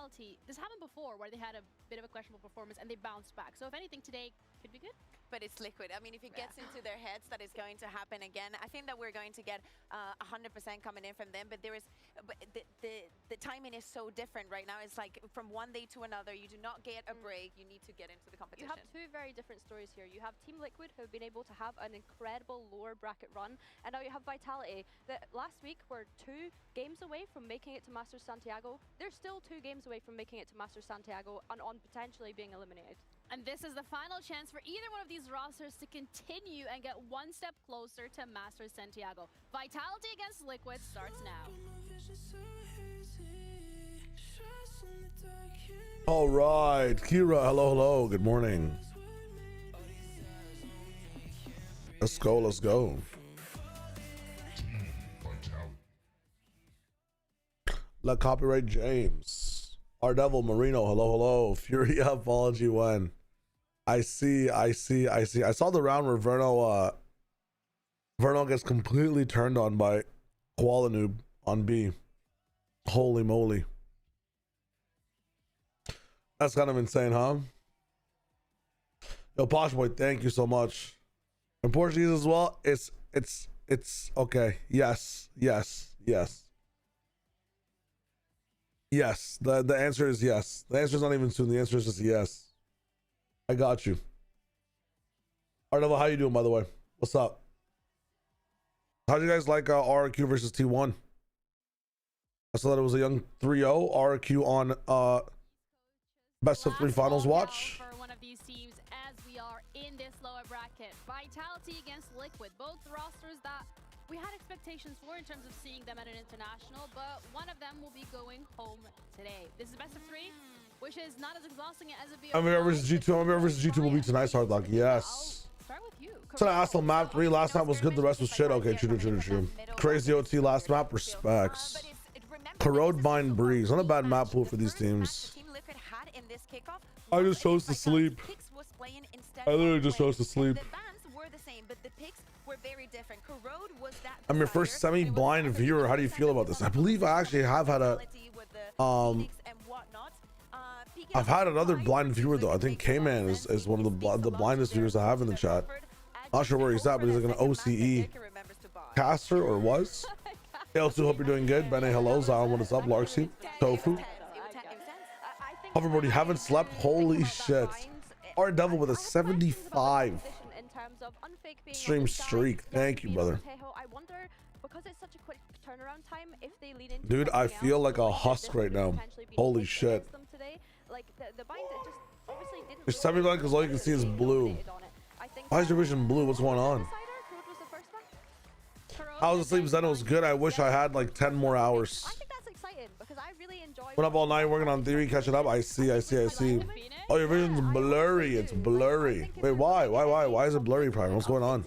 Vitality, this happened before where they had a bit of a questionable performance and they bounced back. So if anything, today could be good. But it's Liquid. I mean, if it gets into their heads that it's going to happen again, I think that we're going to get 100% coming in from them. But there is, the timing is so different right now. It's like from one day to another, you do not get a break. You need to get into the competition. You have two very different stories here. You have Team Liquid, who have been able to have an incredible lower bracket run, and now you have Vitality, that last week were 2 games away from making it to Masters Santiago. They're still 2 games away from making it to Masters Santiago and on potentially being eliminated. And this is the final chance for either one of these rosters to continue and get one step closer to Masters Santiago. Vitality against Liquid starts now. All right, Kira, hello, hello, good morning. Let's go, let's go. Let copyright James. R Devil Marino, hello, hello. Fury apology when. I see. I saw the round where Verno gets completely turned on by Qualinoob on B. Holy moly. That's kind of insane, huh? Yo, Posh Boy, thank you so much. In Portuguese as well, it's okay. Yes. Yes, the answer is yes. The answer is not even soon. The answer is just yes. I got you. Arnova, how you doing, by the way? What's up? How do you guys like RQ versus T1? I saw that it was a young 3-0 RQ on best of 3 finals watch. For one of these teams as we are in this lower bracket. Vitality against Liquid. Both rosters that we had expectations for in terms of seeing them at an international, but one of them will be going home today. This is best of 3, which is not as exhausting as a BO. Emea versus G2. Emea versus G2 will be tonight's hard luck. Yes. Start with you. So I asked them map 3 last map was good, the rest was shit. Okay, true. Crazy OT last map, respects. Corrode Vine Breeze. Not a bad map pool for these teams. I just chose to sleep. I literally just chose to sleep. I'm your first semi-blind viewer. How do you feel about this? I believe I actually have had a I've had another blind viewer though. I think K-Man is one of the blindest viewers I have in the chat. Not sure where he's at, but he's like an OCE caster or was. L2, hope you're doing good. Bene, hello. Zion, what is up? Larksy, Tofu. Everybody haven't slept. Holy shit. R Devil with a 75 stream streak. Thank you, brother. Dude, I feel like a husk right now. Holy shit. Your 79 because all you can see is blue. Why is your vision blue? What's going on? I was asleep, Zeno was good. I wish I had like 10 more hours. Went up all night working on theory, catching up. I see. Oh, your vision's blurry. It's blurry. Wait, why is it blurry, Prime? What's going on?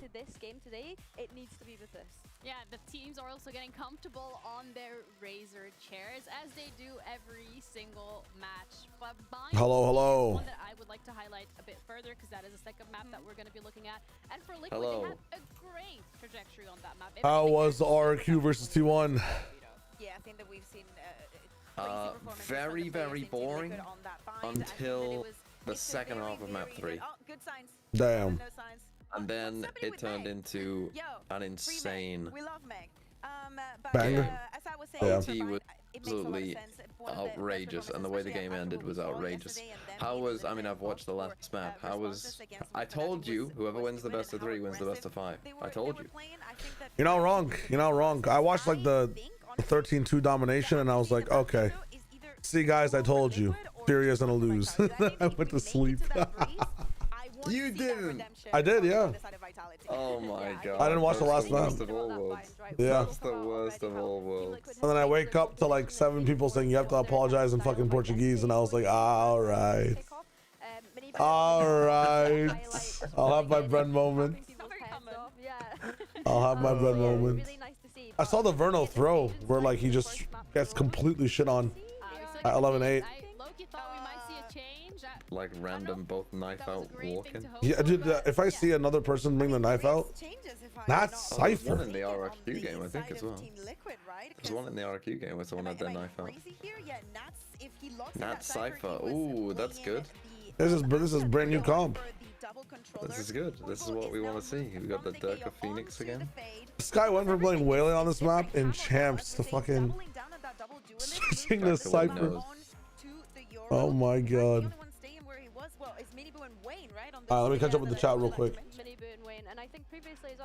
Yeah, the teams are also getting comfortable on their Razor chairs as they do every single match. But hello. One that I would like to highlight a bit further because that is a second map that we're going to be looking at. And for Liquid, they had a great trajectory on that map. How was RQ versus T1? Yeah, I think that we've seen very boring until the second half of map 3. Good signs. Damn. And then it turned into an insane banger. OT was absolutely outrageous, and the way the game ended was outrageous. I mean, I've watched the last map. I told you, whoever wins the best of 3 wins the best of 5. I told you. You're not wrong. I watched like the 13-2 domination and I was like, okay. See guys, I told you. Fury is gonna lose. I went to sleep. You didn't. I did, yeah. Oh my god. I didn't watch the last map. Yeah. That's the worst of all worlds. And then I wake up to like 7 people saying you have to apologize in fucking Portuguese, and I was like, all right. I'll have my bread moment. I saw the Verno throw where like he just gets completely shit on at 11-8. you thought we might see a change. Like random both knife out walking. Yeah, dude. If I see another person bring the knife out, that's There's Cypher. one in the RRQ game, I think, as well. There's one in the RRQ game where someone had their knife out. Nat Cypher. Ooh, that's good. This is brand new comp. This is good. This is what we want to see. We got the Durka Phoenix again. This guy went from playing Whaley on this map in champs to fucking switching to Cypher. Oh my god. Alright, let me catch up with the chat real quick.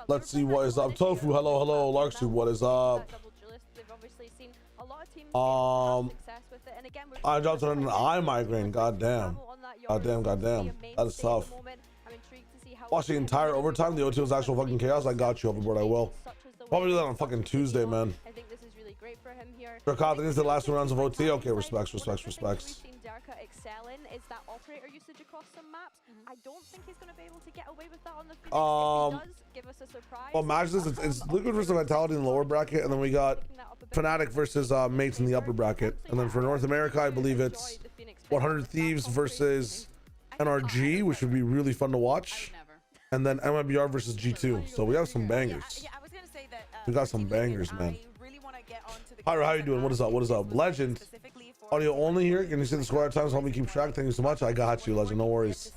Let's see what is up. Tofu, hello, hello. Larksu, what is up? I dropped on an eye migraine. Goddamn. Goddamn. That is tough. Watch the entire overtime. The OT was actual fucking chaos. I got you, overboard. I will. Probably do that on fucking Tuesday, man. Durka, these are the last 2 rounds of OT. Okay, respects. Excelling is that operator usage across some maps. I don't think he's going to be able to get away with that on the Phoenix. If he does, give us a surprise. Well, match this. It's Liquid versus Vitality in the lower bracket, and then we got Fnatic versus Mates in the upper bracket. And then for North America, I believe it's 100 Thieves versus NRG, which would be really fun to watch. And then MIBR versus G2. So we have some bangers. We got some bangers, man. Hyra, how you doing? What is up? Legend. Audio only here. Can you see the square times? Help me keep track. Thank you so much. I got you, Legend. No worries.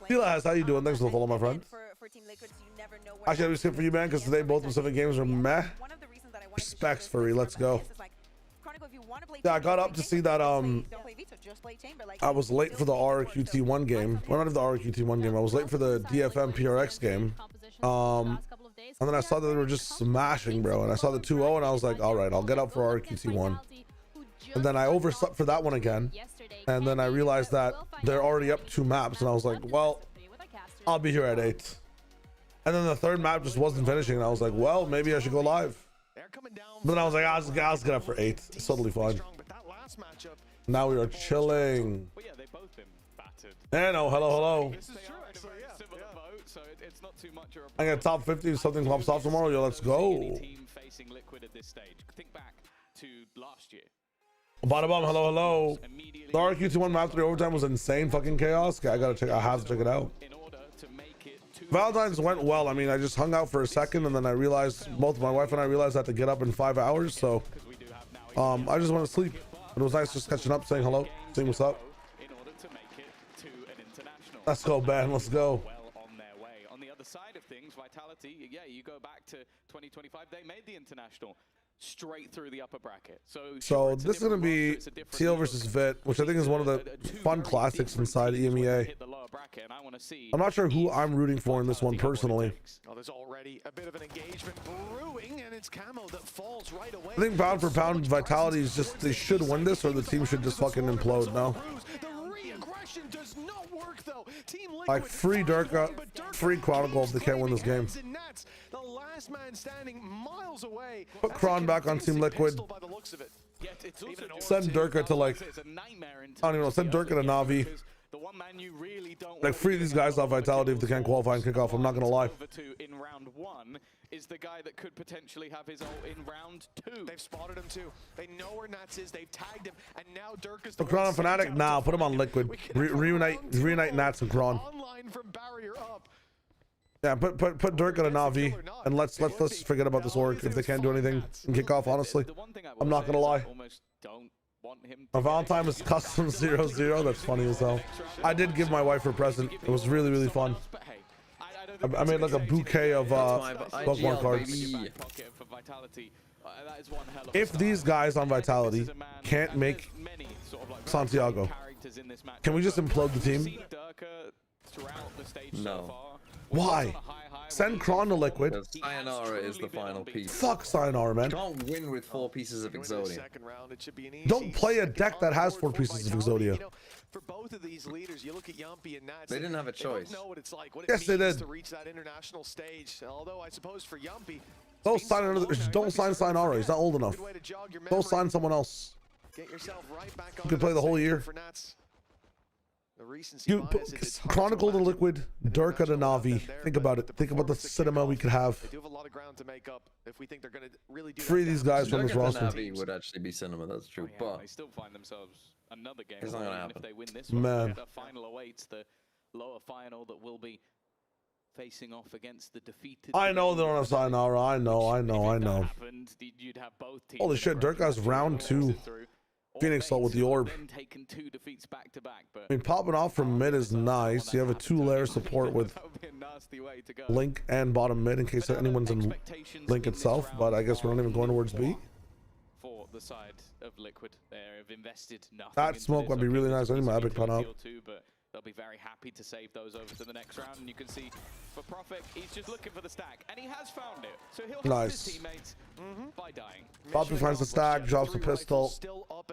Felaz, how you doing? Thanks for the follow, my friend. Actually, I was skip for you, man, because today both Pacific games are meh. Respects, Furry. Let's go. Yeah, I got up to see that. I was late for the RQT1 game. Well, not even the RQT1 game. I was late for the DFM PRX game. And then I saw that they were just smashing, bro. And I saw the 2-0, and I was like, all right, I'll get up for RQT1. And then I overslept for that one again. And then I realized that they're already up 2 maps, and I was like, well, I'll be here at 8. And then the third map just wasn't finishing, and I was like, well, maybe I should go live. But then I was like, I'll just get up for 8. It's totally fine. Now we are chilling. And oh, hello. I got top 50 if something pops off tomorrow. Yo, let's go. Bada bum, hello. The RQ21 map 3 overtime was insane fucking chaos. Okay, I have to check it out. Valentine's went well. I mean, I just hung out for a second, and then I realized, both my wife and I realized I had to get up in 5 hours, so I just want to sleep. It was nice just catching up, saying hello, seeing what's up. Let's go, Ben. Let's go. On the other side of things, Vitality, yeah, you go back to 2025, they made the international straight through the upper bracket. So this is going to be Teal versus Vit, which I think is one of the fun classics inside EMEA. I'm not sure who I'm rooting for in this one personally. There's already a bit of an engagement brewing, and it's Camo that falls right away. I think pound for pound, Vitality is just, they should win this, or the team should just fucking implode now. Does not work, though. Like, free Durka, free Chronicle if they can't win this game. The last man standing miles away. Put Kron back on Team Liquid. Send Durka to, like, I don't even know, send Durka to Na'Vi. Like, free these guys off Vitality if they can't qualify and kick off. I'm not gonna lie. In round 1 is the guy that could potentially have his ult in round 2. They've spotted him too. They know where Nats is. They've tagged him, and now Durka's Put Kron on Fnatic now. Put him on Liquid. Reunite Nats and Kron. Online from barrier up. Yeah, put Durka to Na'Vi, and let's forget about this org if they can't do anything and kick off. Honestly, I'm not gonna lie. My Valentine was custom 0-0. That's funny as hell. I did give my wife her present. It was really, really fun. I made like a bouquet of Pokemon cards. If these guys on Vitality can't make Santiago, can we just implode the team? No. Why? Send Kron to Liquid. Sayonara is the final piece. Fuck Sayonara, man. Can't win with 4 pieces of Exodia. Don't play a deck that has 4 pieces of Exodia. For both of these leaders, you look at Yumpy and Nats. They didn't have a choice. They know what it's like. What Yes, they did. To reach that international stage. Although I suppose for Yumpy, Don't sign Sayonara. He's not old enough. Don't sign someone else. Get yourself right back on. You can play the whole year. For Nats. The recency You bias, it's hard to Chronicle to imagine Liquid, Durka to Navi. Think about it. Think about the cinema we could have. They do have a lot of ground to make up if we think they're going to really do Free that these damage. guys from this Durka roster. Navi would actually be cinema, that's true. But they still find themselves another game it's not away, gonna and if happen. they win this one, Man. the final awaits, the lower final that will be facing off against the defeated. I know they're on a sayonara. I know. Happened, you'd have both teams Holy shit, Durka's round 2. Phoenix Soul with the orb. Then taken 2 defeats back to back, but I mean, popping off from mid is nice. You have a 2-layer support with that would be a nasty way to go. Link and bottom mid in case anyone's in Link itself, but I guess we're not even going towards B. For the side of Liquid, they have invested nothing. That into smoke this. would be Okay, really there's nice. I need my obviously epic pun up. tier 2, but they'll be very happy to save those over to the next round. And you can see for Prophet, he's just looking for the stack, and he has found it. So he'll help Nice. his teammates by dying. Poppy finds the stack, drops the pistol.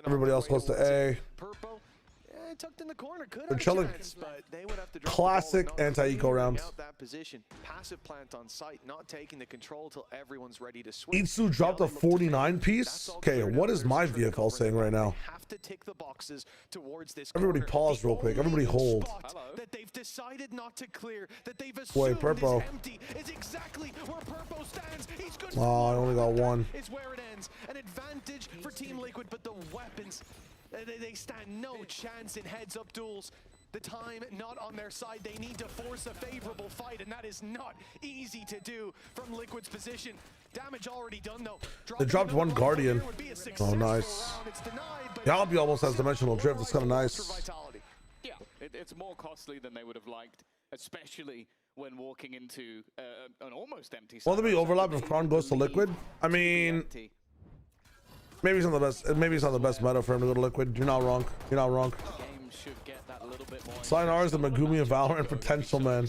Everybody else goes to A. Purple, tucked in the corner. Could They're have a chilling. chance, but they would have to drop the Classic ball and not anti-eco clearing round. out that position. Passive plant on site, not taking the control till everyone's ready to switch. Itsu dropped a 49 piece. Okay, what is my VFL saying right now? Have to tick the boxes towards this Everybody corner. pause real quick. Everybody hold. Spot that they've decided not to clear, that they've Wait, assumed Purpo. is empty, is exactly where Purpo stands. He's good. Oh, I only got one. It's where it ends. An advantage for Team Liquid, but the weapons, they stand no chance in heads-up duels. The time not on their side. They need to force a favorable fight, and that is not easy to do from Liquid's position. Damage already done, though. They dropped one Guardian. Oh, nice. Yalbi almost has dimensional drift. It's kind of nice. Yeah, it's more costly than they would have liked, especially when walking into an almost empty. Will there be overlap if Kron goes to Liquid? I mean, maybe it's not the best. Maybe it's not the best meta for him to go to Liquid. You're not wrong. You're not wrong. Game should get that little bit more. Sayonara is the Megumi of Valorant potential, man.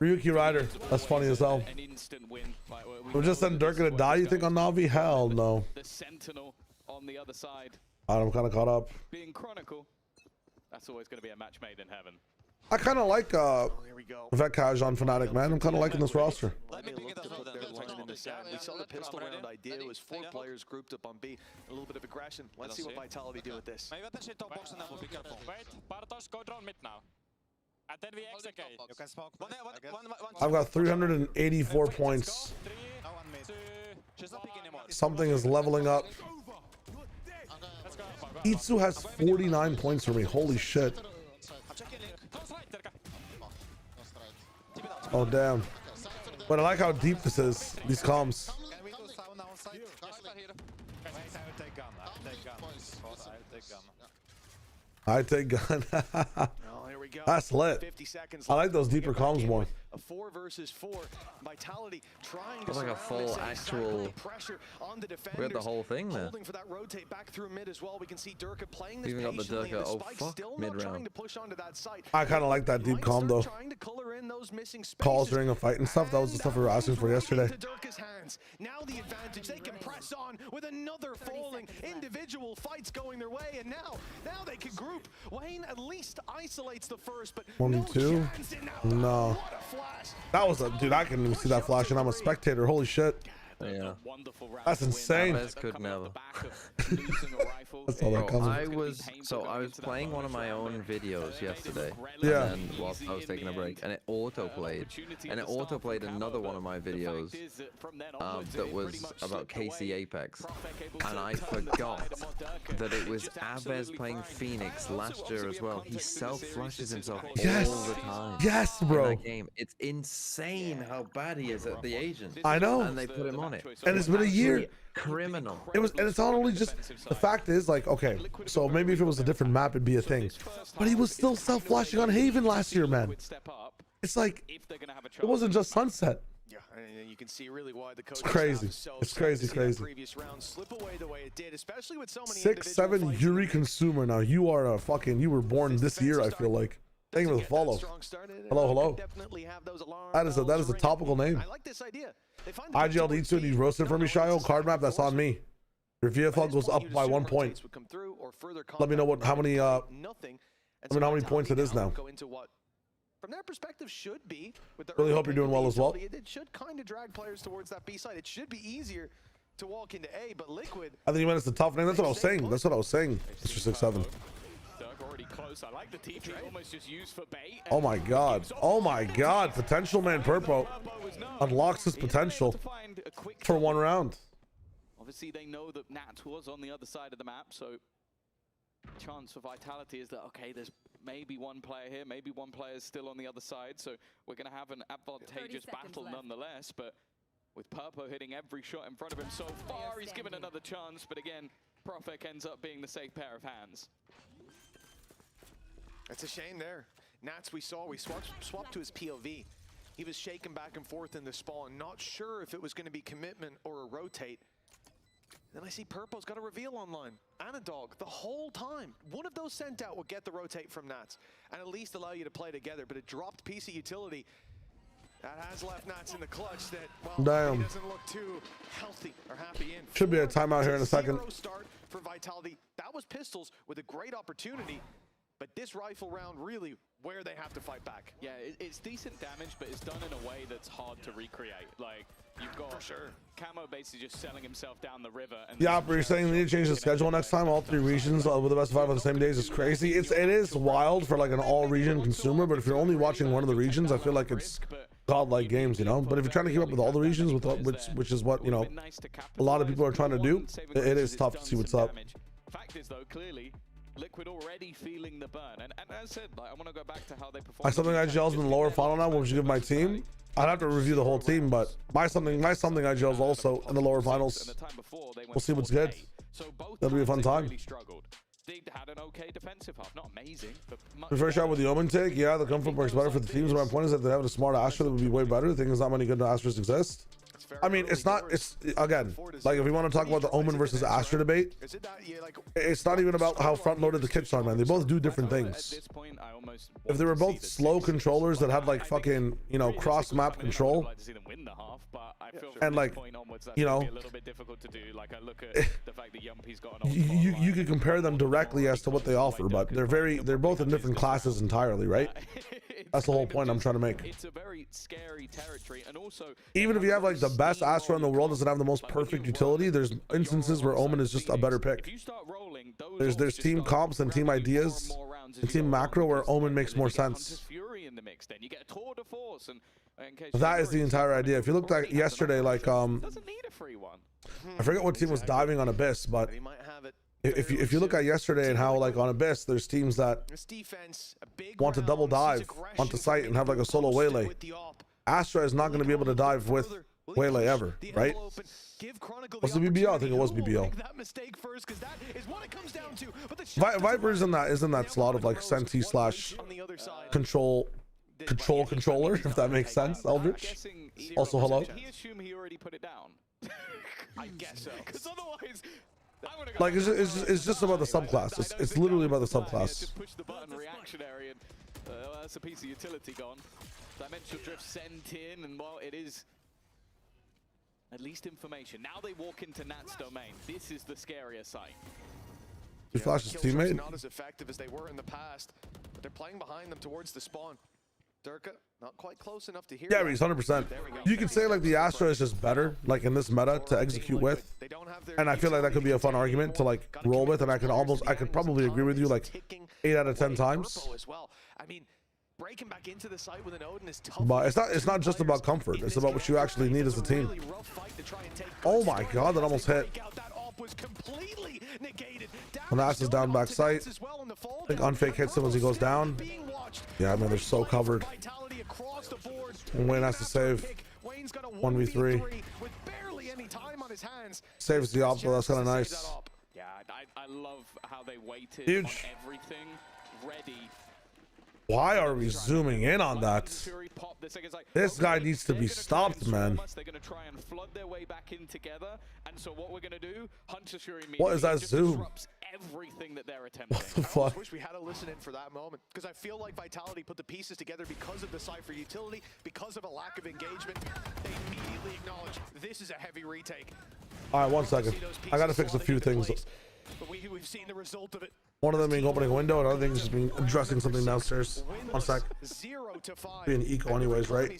Ryuki Rider. That's funny as hell. An instant win. Like, We're just sending Durka to die, you think, on Navi? Hell no. The Sentinel on the other side. I'm kind of caught up. Being Chronicle, that's always going to be a match made in heaven. I kind of like Vetkaj on Fnatic, man. I'm kind of liking this roster. We saw the pistol round idea. It was 4 players grouped up on B. A little bit of aggression. Let's see what Vitality do with this. I've got 384 points. Something is leveling up. Itsu has 49 points for me. Holy shit. Oh, damn. But I like how deep this is. These comms. I take gun. That's lit. 50 seconds I like those deeper comms more. A 4 versus 4. Vitality trying to Looks like a full actual. pressure on the defenders. We had the whole thing there. Holding for that rotate back through mid as well. We can see Durka playing this Even got the patiently, Durka. and the Oh Spike fuck! still Mid not trying round. to push onto that site. I kind of like that deep comm though. Trying to color in those missing Calls spaces. during a fight and stuff. That was the stuff we were asking for yesterday. Into Durka's hands. Now the advantage. They can press on with another falling. Individual fights going their way, and now they can group. Wayne at least isolates the first, but 1 2. No. What a flash. That was a dude. I couldn't even see that flash, and I'm a spectator. Holy shit. Yeah. That's insane. Bez could never. That's all that Bro, comes. I was playing one of my own videos yesterday. Yeah. And whilst I was taking a break, and it autoplayed, and it autoplayed another one of my videos that was about KC Apex, and I forgot that it was Abez playing Phoenix last year as well. He self-flushes himself all the time. Yes, In bro. that game. It's insane how bad he is at the agent. I know. And they put him on it. And it's been a year. Criminal. And it's not only just the fact is like, okay, so maybe if it was a different map, it'd be a thing. But he was still self-flashing on Haven last year, man. It's like it wasn't just Sunset. Yeah, and you can see really why the coach. It's crazy. It's crazy, crazy. Previous round slip away the way it did, especially with so many 6-7 Yuri consumer. Now you are a fucking. You were born this year. I feel like. Thank you for the follow. Hello. That is a topical name. I like this idea. IGL Itsu, and you roasted for me, Shio. Card map, that's on me. Your VFL goes up by 1 point. Let me know how many points it is now. From their perspective, should be. Really hope you're doing well as well. It should kind of drag players towards that B side. It should be easier to walk into A, but Liquid. I think you meant it's a tough name. That's what I was saying. That's what I was saying, Mr. 6-7. close. I like the TP almost just used for bait. Oh my god. Oh my god. Potential man Purpo unlocks his potential for 1 round. Obviously, they know that Nats was on the other side of the map, so chance for Vitality is that, okay, there's maybe one player here, maybe one player is still on the other side, so we're going to have an advantageous battle nonetheless, but with Purpo hitting every shot in front of him so far, he's given another chance, but again, Profek ends up being the safe pair of hands. It's a shame there. Nats, we swapped to his POV. He was shaking back and forth in the spawn, not sure if it was going to be commitment or a rotate. Then I see Purpo's got a reveal online. And a dog the whole time. One of those sent out will get the rotate from Nats and at least allow you to play together. But a dropped piece of utility that has left Nats in the clutch that, well, he doesn't look too healthy or happy in. Should be a timeout here in a second. Zero start for Vitality. That was Pistols with a great opportunity. But this rifle round really where they have to fight back. Yeah, it's decent damage, but it's done in a way that's hard to recreate. Like, you've got Camo basically just selling himself down the river. And yeah, but you're saying they need to change the schedule next time? All 3 regions with the best of 5 on the same days is crazy. It is wild for like an all-region consumer, but if you're only watching one of the regions, I feel like it's godlike games, you know? But if you're trying to keep up with all the regions, which is what, you know, a lot of people are trying to do, it is tough to see what's up. Fact is, though, clearly, Liquid already feeling the burn, and as I said, like, I want to go back to how they perform. My something IGL's in the lower final now. What would you give my team? I'd have to review the whole team, but my something IGL's also in the lower finals. We'll see what's good. That'll be a fun time. They had an okay defensive half, not amazing. The first shot with the Omen take, yeah, the comfort works better for the teams. My point is that they have a smart Astra that would be way better. The thing is, not many good Astras exist. I mean, it's again, like if we want to talk about the Omen versus Astra debate, it's not even about how front-loaded the kits are, man. They both do different things. If they were both slow controllers that had like fucking, you know, cross-map control, and like, you know, you could compare them directly as to what they offer, but they're both in different classes entirely, right? That's the whole point I'm trying to make. It's a very scary territory, and also even if you have like the best Astra in the world, doesn't have the most perfect utility, there's instances where Omen is just a better pick. There's team comps and team ideas and team macro where Omen makes more sense. That is the entire idea. If you looked at yesterday, like I forget what team was diving on Abyss, but if you look at yesterday and how like on Abyss there's teams that want to double dive onto site and have like a solo waylay. Astra is not going to be able to dive with waylay ever, right? Was it BBL? I think it was BBL. Viper is in that slot of like Senti slash controller, if that makes sense. Eldritch. Also, hello. He assumed he already put it down. I guess so. Because otherwise, like it's just about the subclass. It's literally about the subclass. Just push the button reactionary, and that's a piece of utility gone. Dimensional drift sent in, and while it is at least information, now they walk into Nat's domain. This is the scarier side. He flashed his teammate. Not as effective as they were in the past, but they're playing behind them towards the spawn. Durka, not quite close enough to hear. Yeah, he's 100%. You could say like the Astra is just better, like in this meta, to execute with, and I feel like that could be a fun argument to like roll with, and I could probably agree with you like 8 out of 10 times. I mean, breaking back into the site with an Odin is tough. But it's not just about comfort. It's about what you actually need as a team. Oh my god, that almost hit. Manas is down back sight. I think Unfake hits him as he goes down. Yeah, I mean, they're so covered. And Wayne has to save 1v3. Saves the op, so that's kind of nice. Yeah, I love how they waited Huge. On everything ready. Why are we zooming in on that? This guy needs to be stopped, man. They're going to try and flood their way back in together. And so what we're going to do, Hunter Shuri what is that zoom? Disrupts everything that they're attempting. What the fuck? I wish we had to listen in for that moment, because I feel like Vitality put the pieces together because of the Cypher utility, because of a lack of engagement. They immediately acknowledge this is a heavy retake. All right, 1 second. I got to fix a few things. But we've seen the result of it. One of them being opening a window, another thing is just being addressing something downstairs. 1 sec. 0 to 5. Being eco anyways, right?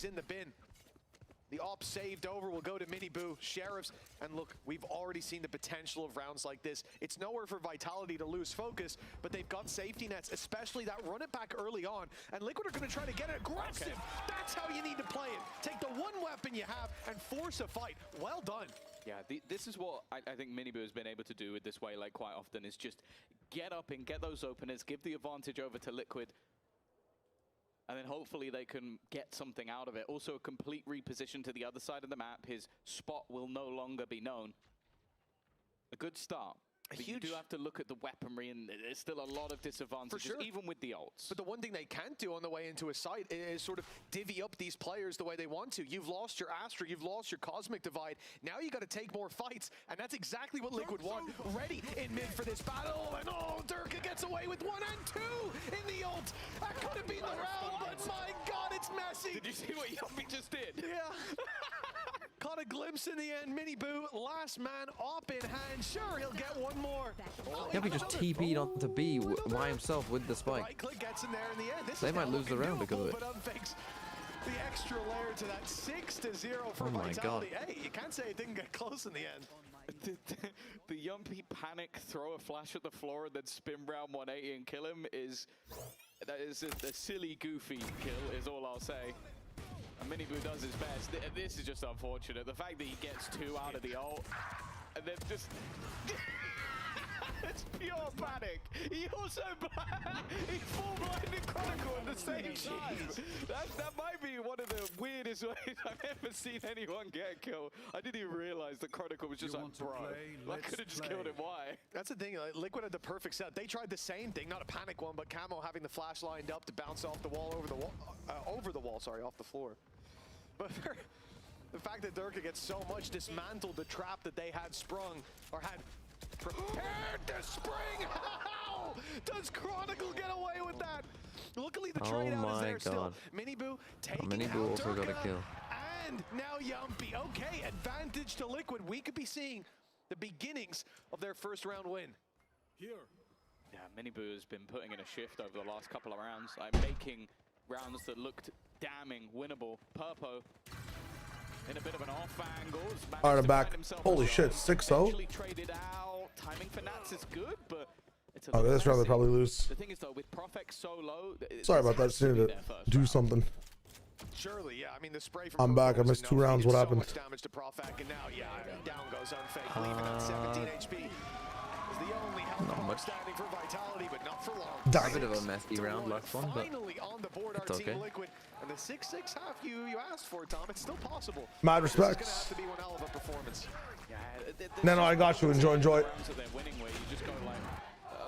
The op saved over will go to Miniboo, Sheriffs, and look, we've already seen the potential of rounds like this. It's nowhere for Vitality to lose focus, but they've got safety nets, especially that run it back early on, and Liquid are going to try to get it aggressive. Okay. That's how you need to play it. Take the one weapon you have and force a fight. Well done. Yeah, this is what I think Miniboo has been able to do with this way, like quite often, is just get up and get those openers, give the advantage over to Liquid, and then hopefully they can get something out of it. Also, a complete reposition to the other side of the map. His spot will no longer be known. A good start. But you do have to look at the weaponry, and there's still a lot of disadvantages, sure. even with the ults. But the one thing they can't do on the way into a site is sort of divvy up these players the way they want to. You've lost your Astra, you've lost your Cosmic Divide. Now you got to take more fights, and that's exactly what Liquid want. Ready in mid for this battle, and oh, Durka gets away with 1 and 2 in the ult. That could have been the round, but my God, it's messy. Did you see what Yuppie just did? Yeah. Caught a glimpse in the end. Miniboo, last man up in hand. Sure, he'll get one more. Yeah, we just TP'd onto B by himself with the spike. Right click gets in there in the end. They might lose the round because of it. But unfakes the extra layer to that 6-0 for Vitality. Hey, you can't say it didn't get close in the end. The Yuppie panic, throw a flash at the floor, and then spin round 180 and kill him that is a silly, goofy kill, is all I'll say. And Miniboo does his best. This is just unfortunate. The fact that he gets 2 out of the ult, and then just... it's pure panic. He also he full blinded Chronicle at the same time. That might be one of the weirdest ways I've ever seen anyone get a kill. I didn't even realize that Chronicle was just like, bro, I could have just killed him. Why? That's the thing. Liquid had the perfect set. They tried the same thing, not a panic one, but Camo having the flash lined up to bounce off the wall over the wall, sorry, off the floor. But the fact that Durka gets so much dismantled the trap that they had sprung or had prepared to spring. How does Chronicle get away with that? Luckily, the trade out is there still. Miniboo taking out also got a kill. And now Yuppie. Okay, advantage to Liquid. We could be seeing the beginnings of their first round win. Here. Yeah, Miniboo has been putting in a shift over the last couple of rounds, making rounds that looked damning winnable. Purpo in a bit of an off angle. All right, I'm back. Holy shit, 6-0. Traded out. Timing for Nats is good, but it's a this round they probably lose. The thing is though, with Profex so low, sorry about that. Just needed to do something. Surely, yeah. I mean, the spray from I'm back. I missed 2 rounds. What happened? So much damage to Profec, and now, yeah, down goes Unfake, leaving on 17 HP. Is the only health standing for Vitality, but not for long. A bit of a messy round last one, but finally on the board, our okay. Team Liquid, and the 6-6 half you asked for, Tom. It's still possible. Mad respects. This is gonna have to be one hell of a performance. Yeah, No, I got you. Enjoy. They're winning where you just go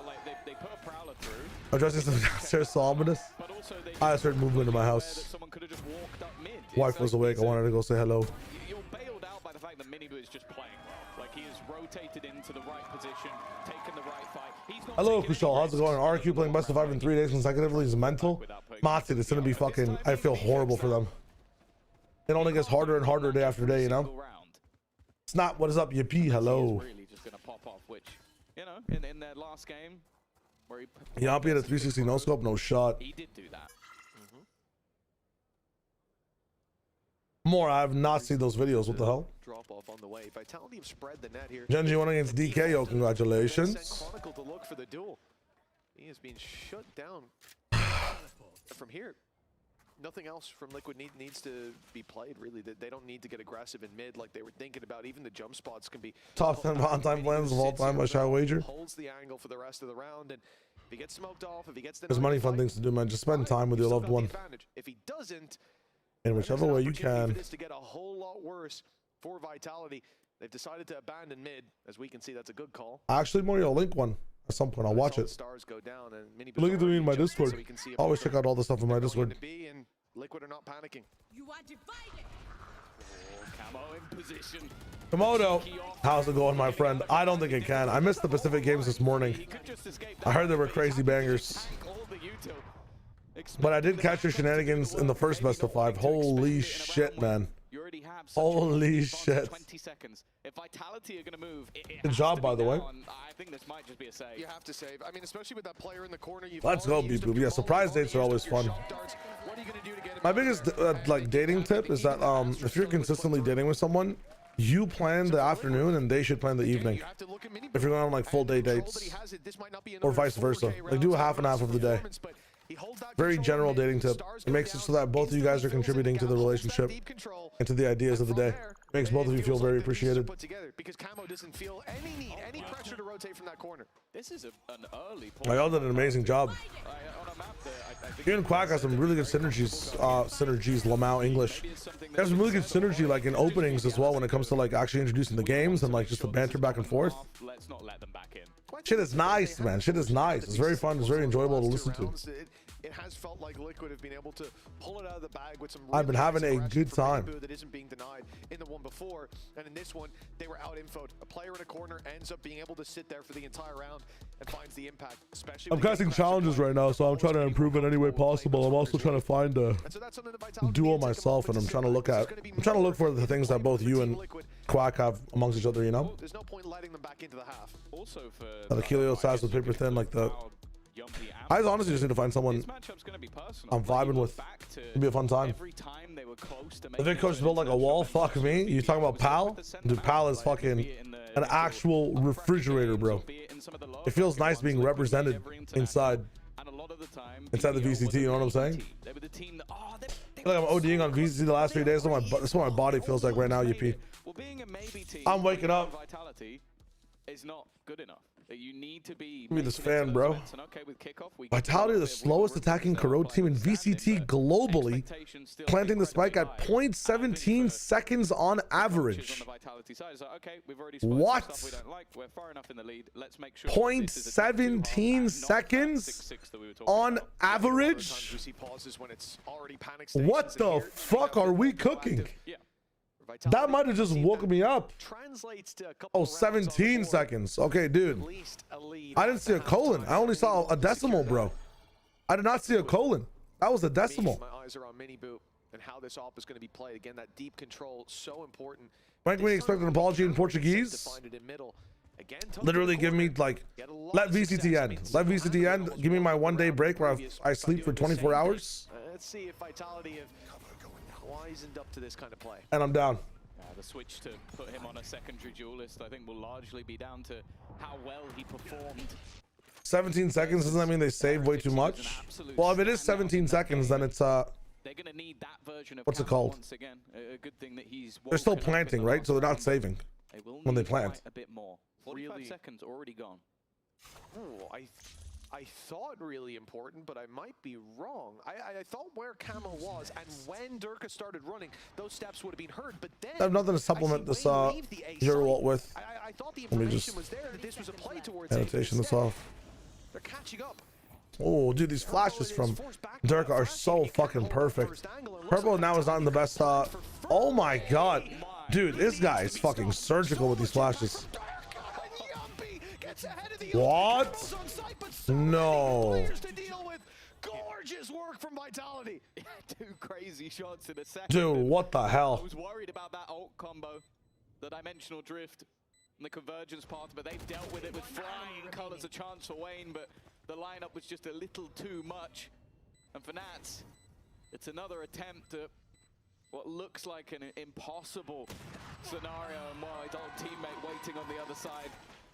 like they put a prowler through. Addressing some downstairs, so ominous. But also they I started moving into my house. someone could have just walked up mid. Wife was awake. I wanted to go say hello. You're bailed out by the fact that Miniboo is just playing well. Like he is rotated into the right position, taken the right fight. He's not Hello, Kushal. How's it going? RQ playing best of 5 in 3 days consecutively is mental. Matsi, it's gonna be fucking. I feel horrible for them. It only gets harder and harder day after day, you know. It's not. What is up, Yippee? Hello. Really just gonna pop off, which you know, in their last game, where he Yappy had a 360 no scope, no shot. He did do that. More. I have not seen those videos. What the hell? Drop off on the way. Vitality have spread the net here. Genji won against DKO. Congratulations. Chronicle to look for the duel. He is being shut down from here. Nothing else from Liquid needs to be played, really. They don't need to get aggressive in mid like they were thinking about. Even the jump spots can be Top 10 Valentine plans of all time. I shall wager. Holds the angle for the rest of the round, and if he gets smoked off, if he gets There's many fun things to do, man. Just spend time with your loved one. If he doesn't, In whichever way you can. for this to get a whole lot worse for Vitality. They've decided to abandon mid. As we can see, that's a good call. Actually, Mario, I'll link one at some point. I'll watch it. Stars go down, and Look at me in my Discord. Always check out all the stuff in my Discord. And Liquid are not panicking. You are divided. Camo in position. Komodo, how's it going, my friend? I don't think it can. I missed the Pacific Games this morning. I heard there were crazy bangers. But I did catch your shenanigans in the first best of 5. Holy shit, man. Holy shit. 20 seconds. If Vitality are going to move, Good job, by the way. think this might just be a save. You have to save. I mean, especially with that player in the corner. Let's go, B-Boob. Yeah, surprise dates are always fun. My biggest like dating tip is that if you're consistently dating with someone, you plan the afternoon and they should plan the evening. If you're going on like full day dates or vice versa, like do half and half of the day. Very general dating tip. It makes it so that both of you guys are contributing to the relationship and to the ideas of the day. Makes both of you feel very appreciated. Because Camo doesn't feel any pressure to rotate from that corner. This is an early point. Y'all did an amazing job. On a map there, I think You and Quack has some really good synergies. Lamau English. There's some really good synergy like in openings as well when it comes to like actually introducing the games and like just the banter back and forth. Let's not let them back in. Shit is nice, man. Shit is nice. It's very fun. It's very enjoyable to listen to. It has felt like Liquid have been able to pull it out of the bag with some. I've been having a good time. That isn't being denied in the one before, and in this one they were out infoed. A player in a corner ends up being able to sit there for the entire round and finds the impact. Especially I'm casting challenges right now, so I'm trying to improve in any way possible. I'm also trying to find a duo myself, and I'm trying to look for the things that both you and Quack have amongst each other. You know. There's no point letting them back into the half. Also for The Helios has with paper thin, like the. I honestly just need to find someone I'm vibing with. It'll be a fun time. If it coach built like a wall, fuck me. You talking about Pal? Dude, Pal is fucking an actual refrigerator, bro. It feels nice being represented inside the VCT. You know what I'm saying? I feel like I'm ODing on VCT the last 3 days. That's what my body feels like right now. UP. I'm waking up. Vitality is not good enough. You need to be. Give me this fan, bro. Vitality, the slowest attacking corrode team in VCT globally, planting the spike at 0.17 seconds on average. What? 0.17 seconds on average? What the fuck are we cooking? That might have just woke me up. Oh, 17 seconds. Okay, dude. I didn't see a colon. I only saw a decimal, bro. I did not see a colon. That was a decimal. My eyes are on Mini Boot and how this op is going to be played. Again, that deep control, so important. Frank, we expect an apology in Portuguese. Literally give me like, let VCT end. Let VCT end. Give me my 1 day break where I sleep for 24 hours. Let's see if Vitality have wisened up to this kind of play. And I'm down. The switch to put him on a secondary duelist, I think, will largely be down to how well he performed. 17 seconds, doesn't that mean they saved way too much? Well, if it is 17 seconds, then it's they're gonna need that version of what's it called? Once again, a good thing that he's they're still planting, right? So they're not saving when they plant. A bit more. 45 seconds already gone. Ooh, I thought really important, but I might be wrong. I thought where Camo was, and when Durka started running, those steps would have been heard. But then I have nothing to supplement this Hero Walt with. I thought the information was there that this was a play towards annotation this off. They're catching up. Oh, dude, these flashes from Durka are so fucking perfect. Purple now is not in the best. Oh my god, dude, this guy is fucking surgical with these flashes. What? No. Gorgeous work from Vitality. 2 crazy shots in a second. Dude, what the hell? I was worried about that ult combo, the dimensional drift, and the convergence part, but they've dealt with it with flying colors, a chance for Wayne, but the lineup was just a little too much. And for Nats, it's another attempt at what looks like an impossible scenario, and my old teammate waiting on the other side.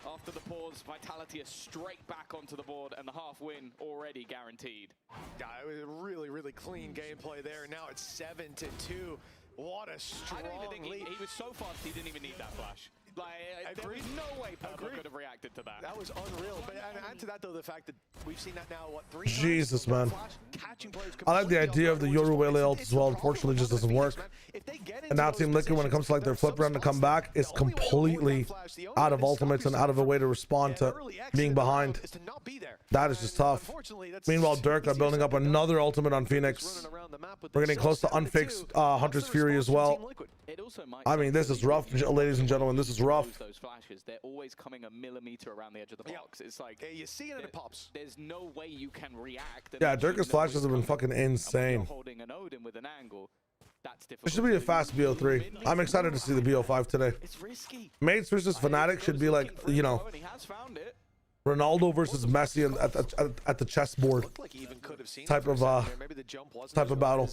After the pause, Vitality is straight back onto the board, and the half win already guaranteed. Yeah, it was a really, really clean gameplay there. Now it's 7-2. What a strong lead. He was so fast, he didn't even need that flash. Like, there was no way Purple could have reacted to that. That was unreal. But and add to that, though, the fact that we've seen that now, what, 3 Jesus, times? man. I like the idea of the Yoru Wele ult as well. Unfortunately, it just doesn't work. And now Team Liquid, when it comes to like their flip round to come back, is completely out of ultimates and out of a way to respond to being behind. That is just tough. Meanwhile, Durka building up another ultimate on Phoenix. We're getting close to unfixed Hunter's Fury as well. I mean, this is rough, ladies and gentlemen. This is rough. Those flashes, they're always coming a millimeter around the edge of the box. It's like you see it and it pops. There's no way you can react. Yeah, Durka's flashes have been fucking insane. Holding an Odin with an angle. That's It difficult. should be a fast BO3. I'm excited to see the BO5 today. It's risky. Mates versus Fnatic should be like, you know, And he has found it. Ronaldo versus Messi at the chessboard type of battle.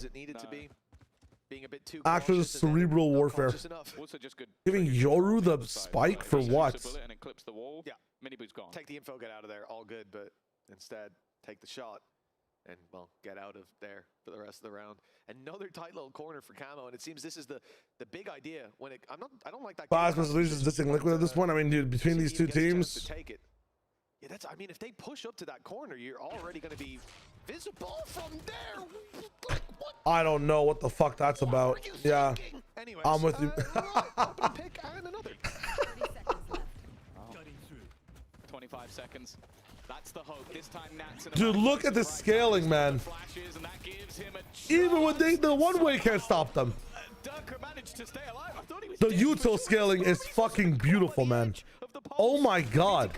Being a bit too Actual cerebral warfare. Also just good. Giving Yoru the spike for what? And it clips the wall. Yeah. Miniboot's gone. Take the info, get out of there, all good, but instead take the shot and, well, get out of there for the rest of the round. Another tight little corner for Camo, and it seems this is the big idea when it I don't like that. Plasma's loses dissing Liquid at this point. I mean, dude, between these two teams. Take it. Yeah, that's, I mean, if they push up to that corner, you're already going to be visible from there. Like, what? I don't know what the fuck that's about. Yeah. Anyways, I'm with you. open pick and another. 25 seconds. That's the hope. This time Nats in Dude, look at the scaling, man. Even when the one-way can't stop them. The util scaling is fucking beautiful, man. Oh my god.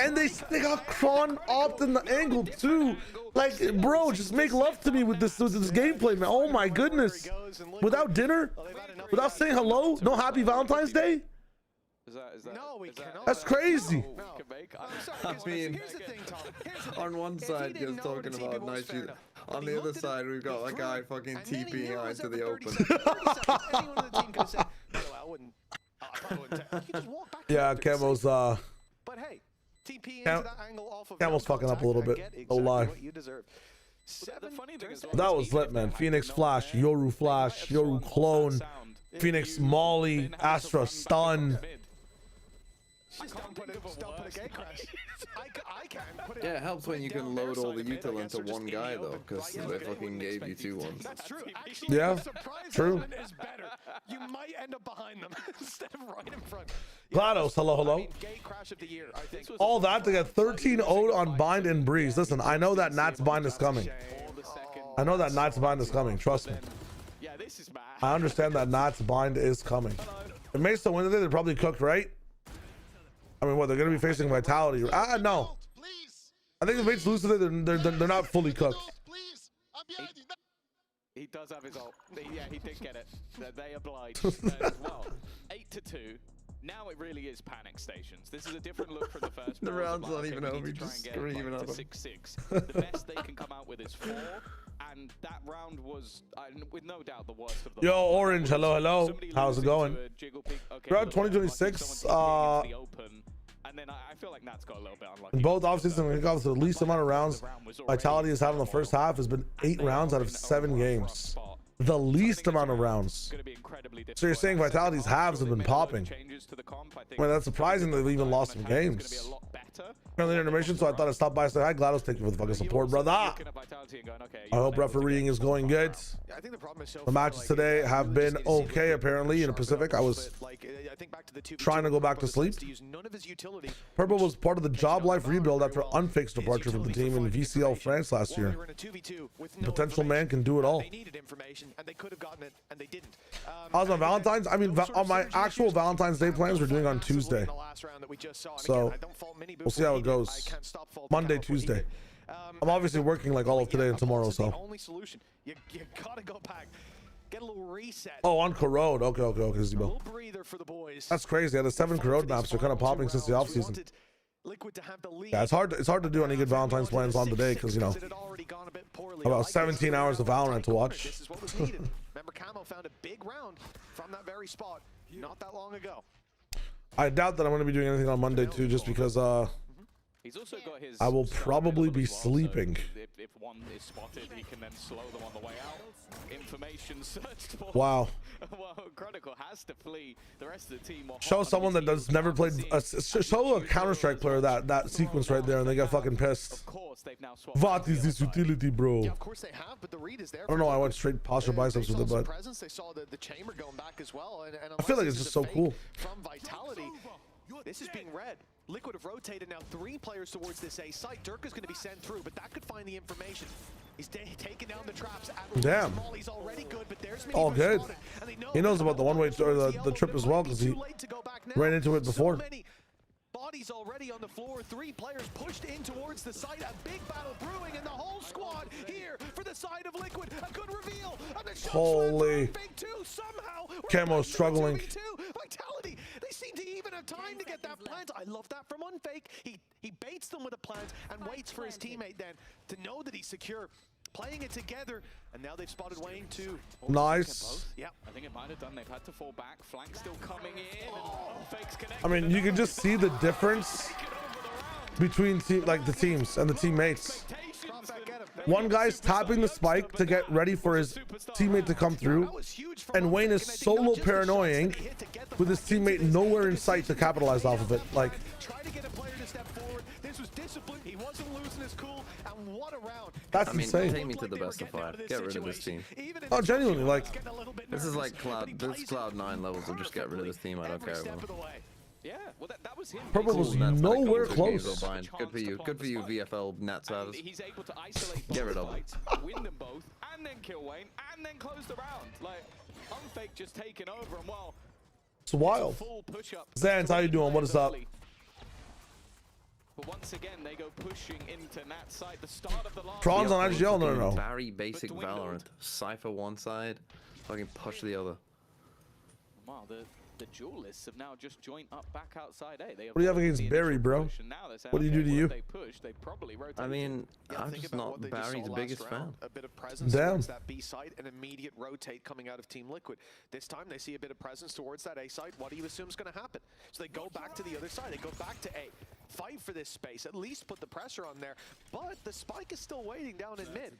And they got Kron opt in the angle too. Like, bro, just make love to me with this gameplay, man. Oh my goodness. Without dinner? Without saying hello? No happy Valentine's Day? No, we cannot. That's crazy. No. I mean, on one side, you're talking about nice shit. On the other side, we've got a guy fucking TPing out into the open. Yeah, Camo's But hey, TP into that angle off of Camo's fucking up a little bit. No lie. That was lit, man. Phoenix Flash, Yoru Flash, Yoru Clone, Phoenix Molly, Astra Stun. Yeah, it helps when you can load all the util into one guy though, because they fucking gave you 2 ones. That's true. Actually, Yeah, true. is better. You might end up behind them instead of right in front. GLaDOS, hello, hello. I mean, gate crash of the year, I think. All that to get 13-0'd on Bind and Breeze. Listen, I know that Nat's Bind is coming. I know that Nat's Bind is coming. Trust me. Yeah, this is bad. I understand that Nat's Bind is coming. If Mesa win today, they're probably cooked, right? I mean, what, they're going to be facing Vitality? No. I think if Mates lose today, they're not fully cooked. He does have his ult. Yeah, he did get it. They obliged as well. 8-2. Now it really is panic stations. This is a different look from the first. The round's not even over. Just screaming at them. 6-6. The best they can come out with is 4, and that round was, with no doubt, the worst of them. Yo, Orange, hello, hello. How's it going? Throughout 2026, and then I feel like Nat's got a little bit unlucky. in both offseason, we got the least amount of rounds Vitality has had in the first half has been 8 rounds out of 7 games. The least amount of rounds. So you're saying Vitality's halves have been popping. Well, that's surprising that they've even lost some games. Currently intermission, so I thought I'd stop by and say hi. GLaDOS, thank you for the fucking support, brother. I hope refereeing is going good. The matches today have been okay, apparently, in the Pacific. I was trying to go back to sleep. Purple was part of the job life rebuild after Unfake's departure from the team in VCL France last year. Potential man can do it all. I was on Valentine's. I mean, on my actual Valentine's Day plans, we're doing on Tuesday. So we'll see how it goes. Monday, Tuesday. I'm obviously working like all of today and tomorrow, so. You gotta go back. Get a little reset. Oh, on Corrode. Okay, Zebo. That's crazy. Yeah, the 7 Corrode maps are kind of popping since the offseason. Yeah, it's hard to do any good Valentine's plans on today because, you know, about 17 hours of Valorant to watch. This is what was needed. Remember, Camo found a big round from that very spot not that long ago. I doubt that I'm going to be doing anything on Monday too, just because He's also got his I will probably be sleeping. If one is spotted, he can then slow them on the way out. Information searched for. Wow. Well, Chronicle has to flee. The rest of the team will Show someone that does never played. Show a Counter-Strike player that sequence right there, and they get fucking pissed. Of course, they've now swapped. What is this utility, bro? Yeah, of course they have, but the read is there. I don't know. I went straight posture biceps with it, but They saw the chamber going back as well, and I feel like it's just so cool. From Vitality, this is being read. Liquid have rotated now 3 players towards this A site. Dirk is going to be sent through, but that could find the information. He's taking down the traps. Damn. He's already good, but there's all good. He knows about the one-way or the trip as well because he ran into it before. Bodies already on the floor. 3 players pushed in towards the site. A big battle brewing, and the whole squad here for the side of Liquid. A good reveal. And the holy. Big 2 somehow. Camo struggling. Vitality. They seem to even have time to get that plant. I love that from Unfake. He baits them with a plant and waits for his teammate then to know that he's secure. Playing it together, and now they've spotted Wayne too. Nice. Yeah, I think it might have done. They've had to fall back. Flank still coming in. Fake's connected. I mean, you can just see the difference between the teams and the teammates. One guy's tapping the spike to get ready for his teammate to come through, and Wayne is solo paranoying with his teammate nowhere in sight to capitalize off of it. Like, try to get a player to step forward. This was discipline. He wasn't losing his cool, and what a round. that's I mean, insane. take me to the best of 5. Get rid of this team. Oh, genuinely, like, This is like Cloud 9 levels of just get rid of this team. I don't care about them. Yeah, well, that was him. Purple was That's nowhere like close. Good for you. Good for you, VFL Nat Savas. He's able to isolate Get rid of them. fights, win them both, and then kill Wayne, and then close the round. Like, Unfake just taking over, and well, It's wild. full push-up. Zans, how you doing? What is up? But once again, they go pushing into Nat's side. The start of the last. Prawns on IGL? No. Very basic Valorant. Cypher one side, fucking push the other. Wow, the duelists have now just joined up back outside A. What do you have against Barry, bro? What do you do to you? They push, they probably rotate. I mean, Yeah, I'm think just about not what they just Barry's saw biggest last fan. round. A bit of presence Damn. towards that B side, an immediate rotate coming out of Team Liquid. This time they see a bit of presence towards that A side. What do you assume is going to happen? So they go back to the other side. They go back to A. Fight for this space. At least put the pressure on there. But the spike is still waiting down in mid.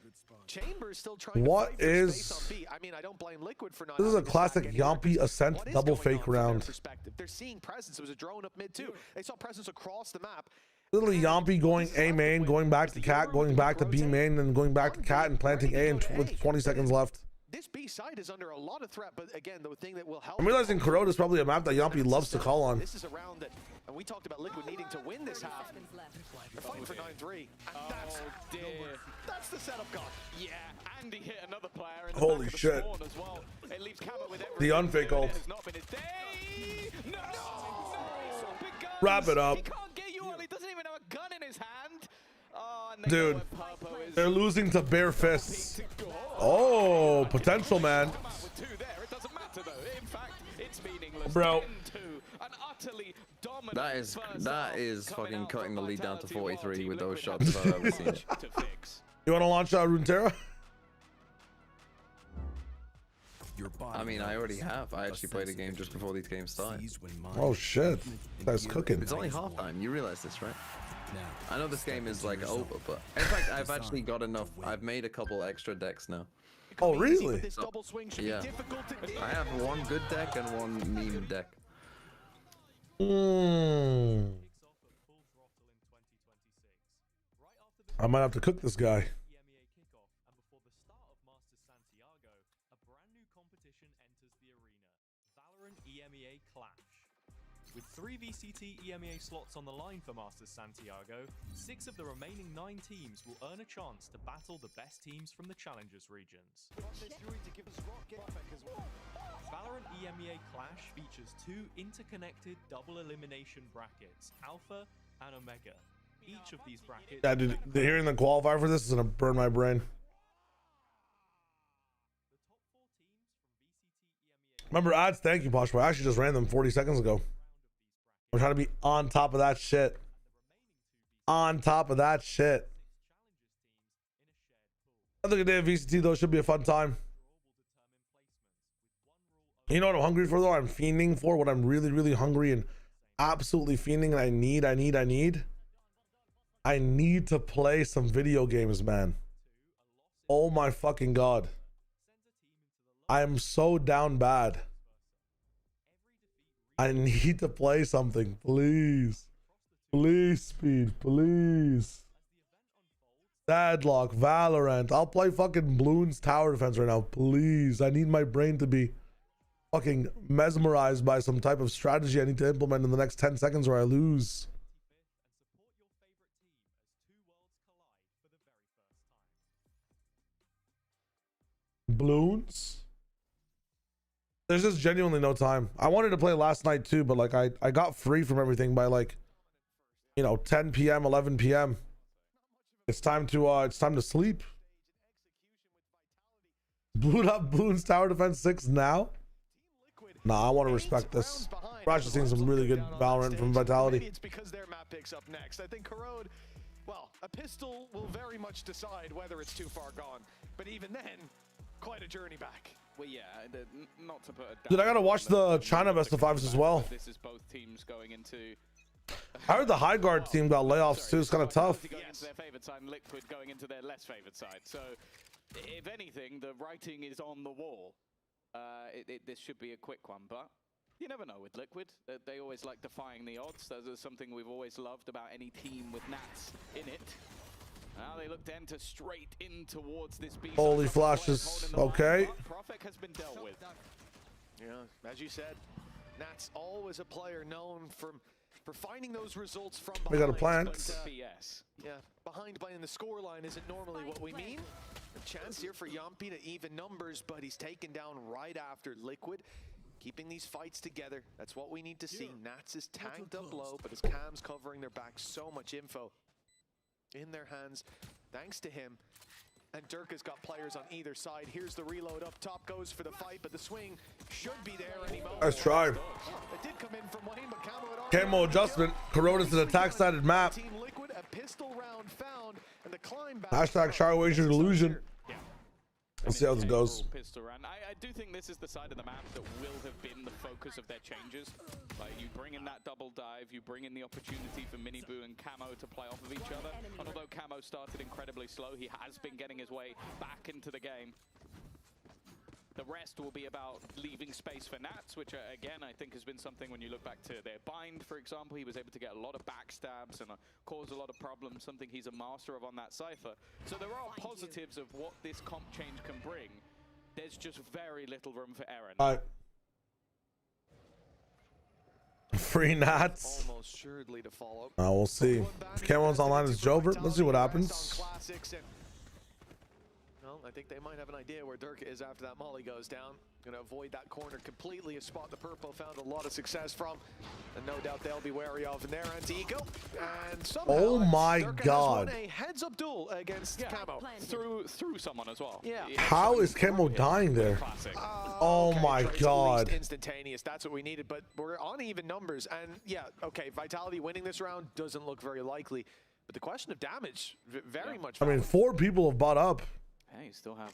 Chambers still trying What to fight for is- space on B. I mean, I don't blame Liquid for not. This is a having classic stack anywhere. Yampi Ascent What is double going fake on from their round. perspective? They're seeing presence. It was a drone up mid too. They saw presence across the map. Literally Yampi going A main, going back to cat, going back to B main, then going back to cat and planting A with 20 seconds left. This B side is under a lot of threat, but again, the thing that will help. I'm realizing Corrode is probably a map that Yampi loves to call on. This is a round that, and we talked about Liquid needing to win this half. They're fighting for 9-3, and that's the setup gone. Yeah, and he hit another player in the Holy back of the shit. spawn as well. It leaves Cabot with The unfake ult. It has not been his day. No! Big guns. Wrap it up. He can't get you on. He doesn't even have a gun in his hand. Oh, and they Dude, know where Purple is. they're losing to bare fists. Oh, potential, man. Come out with 2 there. It doesn't matter though. In fact, it's meaningless. Bro. 10-2. An utterly dominant That is first half fucking coming cutting out the from lead down to Vitality, while 43 Team with those Liquid shots have I've ever so seen. much to fix. You want to launch Runeterra? I mean, I already have. I actually played a game just before these games started. Oh shit, that's cooking. It's only halftime. You realize this, right? I know this game is like over, but in fact, I've actually got enough. I've made a couple extra decks now. Oh really? This double swing should Yeah. be difficult to do. I have one good deck and one meme deck. I might have to cook this guy. Emea kickoff, and before the start of Masters Santiago, a brand new competition enters the arena, Valorant EMEA Clash. With 3 VCT EMEA slots on the line for Masters Santiago, 6 of the remaining 9 teams will earn a chance to battle the best teams from the Challengers regions. Valorant EMEA Clash features 2 interconnected double elimination brackets, Alpha and Omega. Each of these brackets... Yeah, dude, hearing the qualifier for this is gonna burn my brain. Remember ads? Thank you, Posh Boy. I actually just ran them 40 seconds ago. I'm trying to be on top of that shit. On top of that shit. Another good day of VCT though. Should be a fun time. You know what I'm hungry for though? I'm fiending for what I'm really, really hungry and absolutely fiending. And I need to play some video games, man. Oh my fucking god. I am so down bad. I need to play something, please. Please, Speed, please. Deadlock, Valorant. I'll play fucking Bloons Tower Defense right now, please. I need my brain to be fucking mesmerized by some type of strategy I need to implement in the next 10 seconds or I lose. Bloons? There's just genuinely no time. I wanted to play last night too, but like I got free from everything by like you know, 10 p.m., 11 p.m. It's time to sleep. Boot up Boon's tower defense 6 now. Nah, I want to respect this. We're actually seeing some really good Valorant from Vitality. Maybe it's because their map picks up next. I think Corrode, well, a pistol will very much decide whether it's too far gone. But even then, quite a journey back. Well, yeah, not to put a Dude, I gotta watch the China best of fives as well. This is both teams going into. I heard the high guard team got layoffs too. It's kind of tough. Going into their favorite side, and Liquid going into their less favorite side. So, if anything, the writing is on the wall. This should be a quick one, but you never know with Liquid. They always like defying the odds. That's something we've always loved about any team with Nats in it. Now they look to enter straight in towards this B. Holy flashes. Okay. Prophet has been dealt with. Yeah, as you said, Nats always a player known for finding those results from behind. We got a plant. Yeah, behind playing the scoreline isn't normally what we mean. A chance here for Yampi to even numbers, but he's taken down right after Liquid. Keeping these fights together, that's what we need to see. Nats is tanked up low, but his cam's covering their back. So much info in their hands, thanks to him. And Dirk has got players on either side. Here's the reload up top, goes for the fight, but the swing should be there any moment. Let's try. It did come in from Wayne, but Camo had already Camo adjustment. Corrode is an attack-sided map. Team Liquid, a pistol round found, and the climb back. Hashtag Shy Wager Delusion. Let's see how this goes. Pistol round. I do think this is the side of the map that will have been the focus of their changes. Like, you bring in that double dive, you bring in the opportunity for Miniboo and Camo to play off of each other. And although Camo started incredibly slow, he has been getting his way back into the game. The rest will be about leaving space for Nats, which again, I think has been something when you look back to their bind, for example, he was able to get a lot of backstabs and cause a lot of problems, something he's a master of on that Cypher. So there are positives of what this comp change can bring. There's just very little room for error. All right. Free Nats. Almost assuredly to follow. We'll see. If Cameron's online as Jovert, let's see what happens. Well, I think they might have an idea where Dirk is after that molly goes down. Going to avoid that corner completely, a spot the Purple found a lot of success from. And no doubt they'll be wary of in their anti-eco. And somehow, oh my Dirk God. has won a heads-up duel against Camo. Through someone as well. Yeah. How is Camo dying there? Oh okay, my God. Instantaneous, that's what we needed, but we're on even numbers. And yeah, okay, Vitality winning this round doesn't look very likely. But the question of damage, very much. I mean, 4 people have bought up. Hey, you still have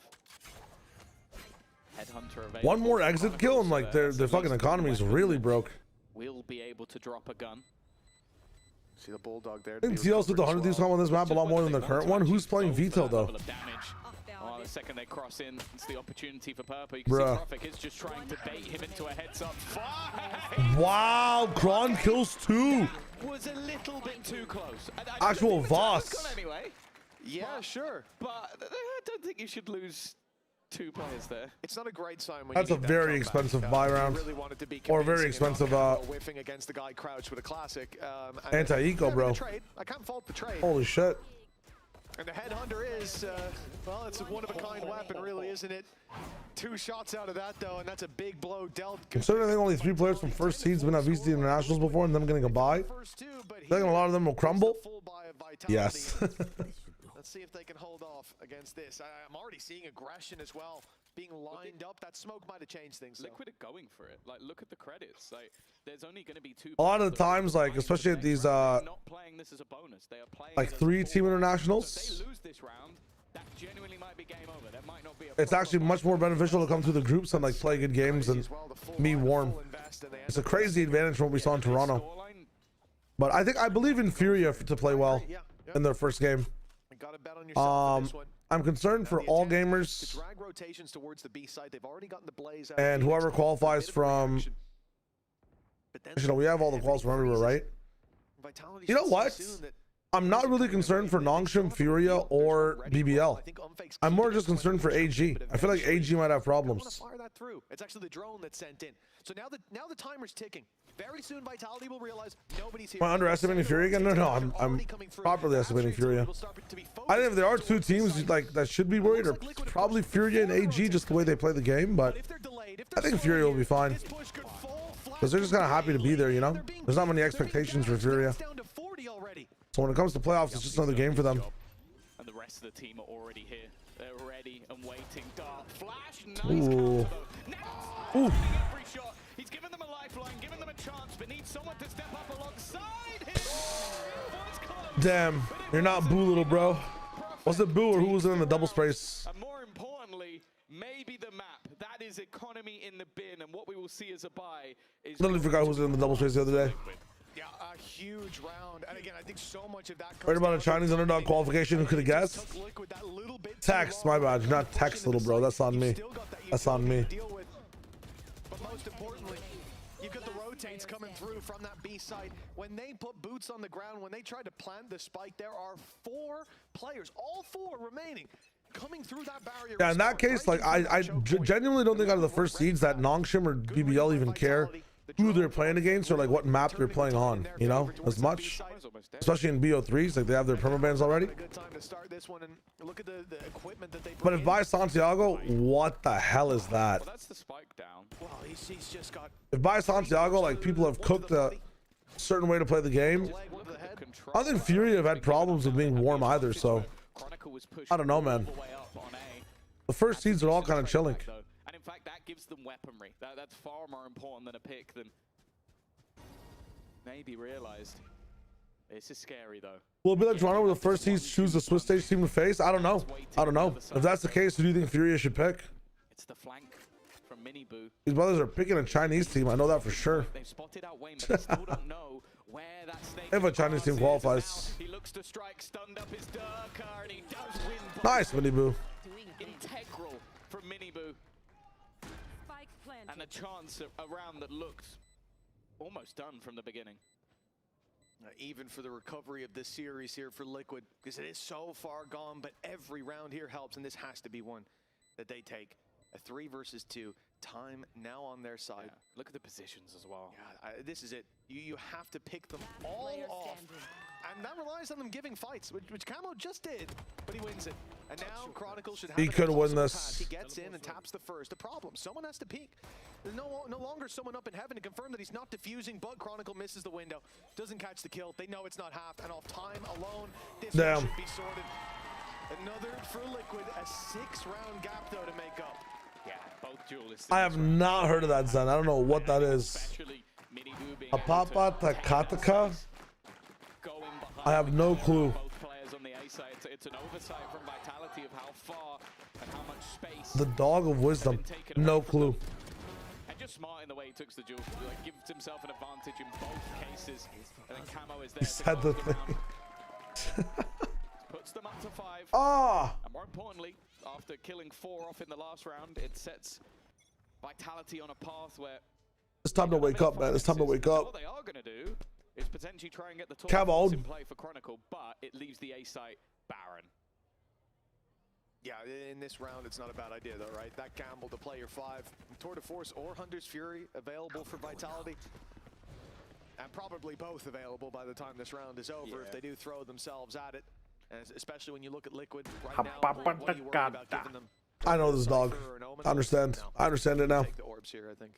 Headhunter available. One more exit kill and like their fucking economy is really broke. Will be able to drop a gun. See the Bulldog there. I think TL's with the 100 thieves come on this map a lot more than the current one. Who's playing Vito though? The second they cross in, it's the opportunity for Purple. You can see Prophet is just trying to bait him into a heads-up fight. Wow, Kron kills 2. Was a little bit too close. Actual Voss. Anyway. Yeah, sure. But I don't think you should lose 2 players there. It's not a great sign when that's you a need very that expensive buy round. Really wanted to be or very expensive whiffing against the guy crouched with a classic. Anti-eco, bro. I can't fault the trade. Holy shit. And the Headhunter is, well, it's a one-of-a-kind weapon, really, isn't it? 2 shots out of that, though, and that's a big blow dealt. Considering I think only 3 players from first seeds have been at VCT Internationals before and them getting a buy, I think a lot of them will crumble. Yes. Let's see if they can hold off against this. I'm already seeing aggression as well. Being lined up, that smoke might have changed things. Liquid are going for it. Like, look at the credits. Like, there's only going to be 2. A lot of the times, like, especially at these, not playing this as a bonus. They are playing like 3 team internationals. So if they lose this round, that genuinely might be game over. That might not be it's actually much more beneficial to come through the groups and like play good games and be warm. It's a crazy advantage from what we saw in Toronto. But I believe in Furia to play well in their first game. I'm concerned for all gamers and whoever qualifies from. You know, we have all the quals from everywhere, right? You know what? I'm not really concerned for Nongshim, Furia, or BBL. I'm more just concerned for AG. I feel like AG might have problems. Fire that through. It's actually the drone that's sent in. So now the timer's ticking. Very soon Vitality will realize nobody's here. Am I underestimating Furia again? No, I'm properly estimating Furia. I think if there are 2 teams like that should be worried, or probably Furia and AG, just the way they play the game. But I think Furia will be fine because they're just kind of happy to be there. You know, there's not many expectations for Furia. So when it comes to playoffs, it's just another game for them. And the rest of the team are already here. They're ready and waiting. Dart flash. Nice Ooh. counter, though. Now every shot. He's given them a lifeline, given them a chance, but needs someone to step up alongside him. Damn, you're not Boo, little bro. Was it Boo or who was in the double sprays? And more importantly, maybe the map. That is economy in the bin, and what we will see as a buy is. Literally forgot who was in the double sprays the other day. Yeah, a huge round. And again, I think so much of that. Heard about a Chinese underdog qualification? Who could have guessed? Text, my bad. You're not text, little bro. That's on me. That's on me. But most importantly, you've got the rotates coming through from that B side. When they put boots on the ground, when they try to plant the spike, there are 4 players, all 4 remaining, coming through that barrier. Yeah, in that case, like I genuinely don't think out of the first seeds that Nongshim or BBL even care who they're playing against or like what map they're playing on, you know, as much. Especially in BO3s, like they have their permabans already. But if by Santiago, what the hell is that? That's the spike down. If by Santiago, like people have cooked a certain way to play the game, I don't think Fury have had problems with being warm either, so I don't know, man. The first seeds are all kind of chilling. And in fact, that gives them weaponry. That's far more important than a pick than maybe realized. This is scary though. Will it be like Toronto where the first seeds choose the Swiss stage team to face? I don't know. I don't know. If that's the case, who do you think Fury should pick? It's the flank from Miniboo. These brothers are picking a Chinese team. I know that for sure. They've spotted out Wayne, but they still don't know where that snake. If a Chinese team qualifies. He looks to strike, stunned up his Durkar, and he does win. Nice, Miniboo. Integral from Miniboo. And a chance around that looked almost done from the beginning. Even for the recovery of this series here for Liquid, because it is so far gone, but every round here helps, and this has to be one that they take. A 3 versus 2, time now on their side. Yeah. Look at the positions as well. Yeah, this is it. You have to pick them all off. And that relies on them giving fights, which Camo just did, but he wins it. And now Chronicle should have He could win this. He gets in and taps the first. The problem, someone has to peek. There's no longer someone up in heaven to confirm that he's not defusing, but Chronicle misses the window. Doesn't catch the kill. They know it's not half, and off time alone, this one should be sorted. Another for Liquid, a 6-round gap though to make up. Yeah, both duelists. I have not heard of that, Zen. I don't know what that is. A Papa Takataka? I have no clue. Both players on the A side. It's an oversight from Vitality of how far and how much space. The Dog of Wisdom. No clue. And just smart in the way he took the duel. Like, gives himself an advantage in both cases. And then Camo is there. He said the thing. Puts them up to 5. Ah! And more importantly, after killing 4 off in the last round, it sets Vitality on a path where It's time to wake up, man. It's time to wake up. What they are going to do is potentially try and get the top Camo. in play for Chronicle, but it leaves the A site barren. Yeah, in this round, it's not a bad idea, though, right? That gamble to player 5. Tour de Force or Hunter's Fury available for Vitality. And probably both available by the time this round is over if they do throw themselves at it. And especially when you look at Liquid right now, what are you worried about giving them? I know this dog. I understand. I understand it now. Take the orbs here, I think.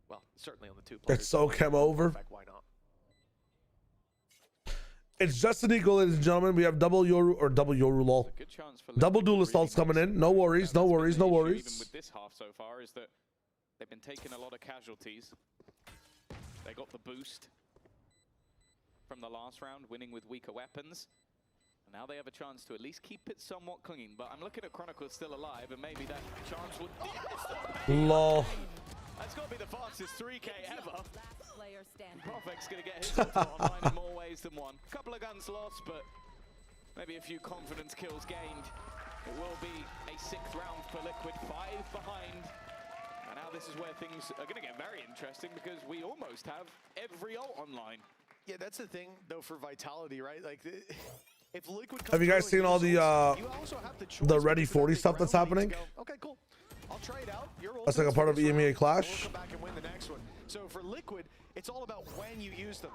Well, certainly on the 2 players. It's so camo over. In fact, why not? It's just an equal, ladies and gentlemen. We have double Yoru or double Yoru lol. Double duel assaults coming in. No worries, no worries, no worries. Even with this half so far is that they've been taking a lot of casualties. They got the boost from the last round, winning with weaker weapons. And now they have a chance to at least keep it somewhat clean. But I'm looking at Chronicle still alive, and maybe that chance would... Lol. That's got to be the fastest 3K ever. Profec's going to get his online in more ways than one. A couple of guns lost, but maybe a few confidence kills gained. It will be a 6th round for Liquid, 5 behind. And now this is where things are going to get very interesting because we almost have every ult online. Yeah, that's the thing, though, for Vitality, right? Like, if Liquid have you guys seen all the Ready 40 stuff that's happening? Okay, cool. I'll trade out. That's like a part of EMEA Clash. We'll come back and win the next one. So for Liquid, it's all about when you use them.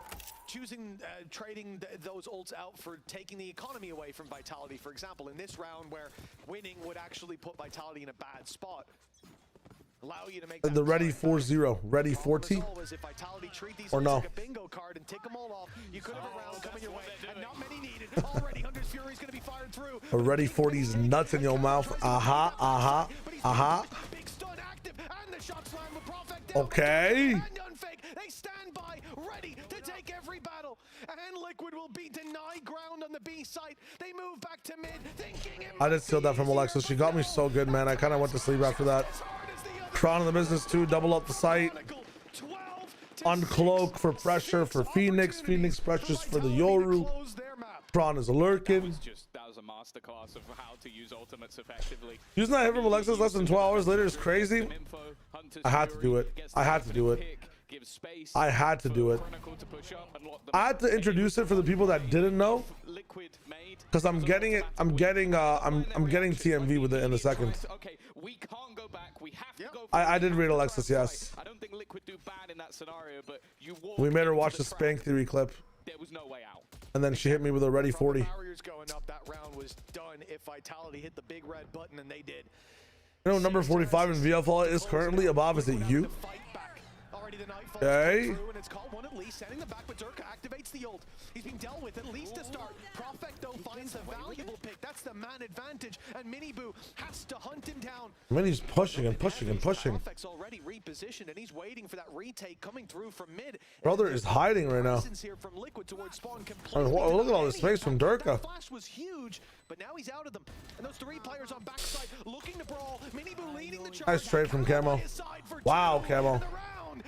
Choosing, trading those ults out for taking the economy away from Vitality, for example, in this round where winning would actually put Vitality in a bad spot. allow you to make The ready 4-0, ready 40, or no? like a bingo card and tick them all off. You could have a round coming your way, and not many needed. Already, Hunter's Fury is going to be fired through. A ready 40's nuts in your mouth. Aha, aha, aha. Big stun active, and the shot slam with Prophet. Okay. And unfake. They stand by, ready to take every battle. And Liquid will be denied ground on the B site. They move back to mid, thinking it I did steal that from Alexa. She got me so good, man. I kind of went to sleep after that. Crown in the business too. Double up the site. Uncloak for pressure for Phoenix. Phoenix pressures for the Yoru. Tron is lurking. That was a masterclass of how to use ultimates effectively. Using that hit from Alexis less than 12 hours later is crazy. I had to do it. I had to do it. I had to do it. I had to introduce it for the people that didn't know, because I'm getting it. I'm getting TMV with it in a second. I did read Alexis, yes. I don't think Liquid do bad in that scenario, but We made her watch the Spank Theory clip. There was no way out. And then she hit me with a ready 40. Barriers going up, that round was done if Vitality hit the big red button, and they did. You know, number 45 in VFL is currently above. Is it you? Okay. And it's caught one at least, sending the back, but Durka activates the ult. He's being dealt with at least to start. Profecto finds a valuable pick. That's the man advantage, and Miniboo has to hunt him down. Minnie's pushing and pushing and pushing. Profect's already repositioned, and he's waiting for that retake coming through from mid. Brother is hiding right now. Here from Liquid towards spawn I mean, look at all this space from Durka. That flash was huge, but now he's out of them. And those three players on backside looking to brawl. Miniboo leading the charge. Nice trade from Camo. Wow, Camo.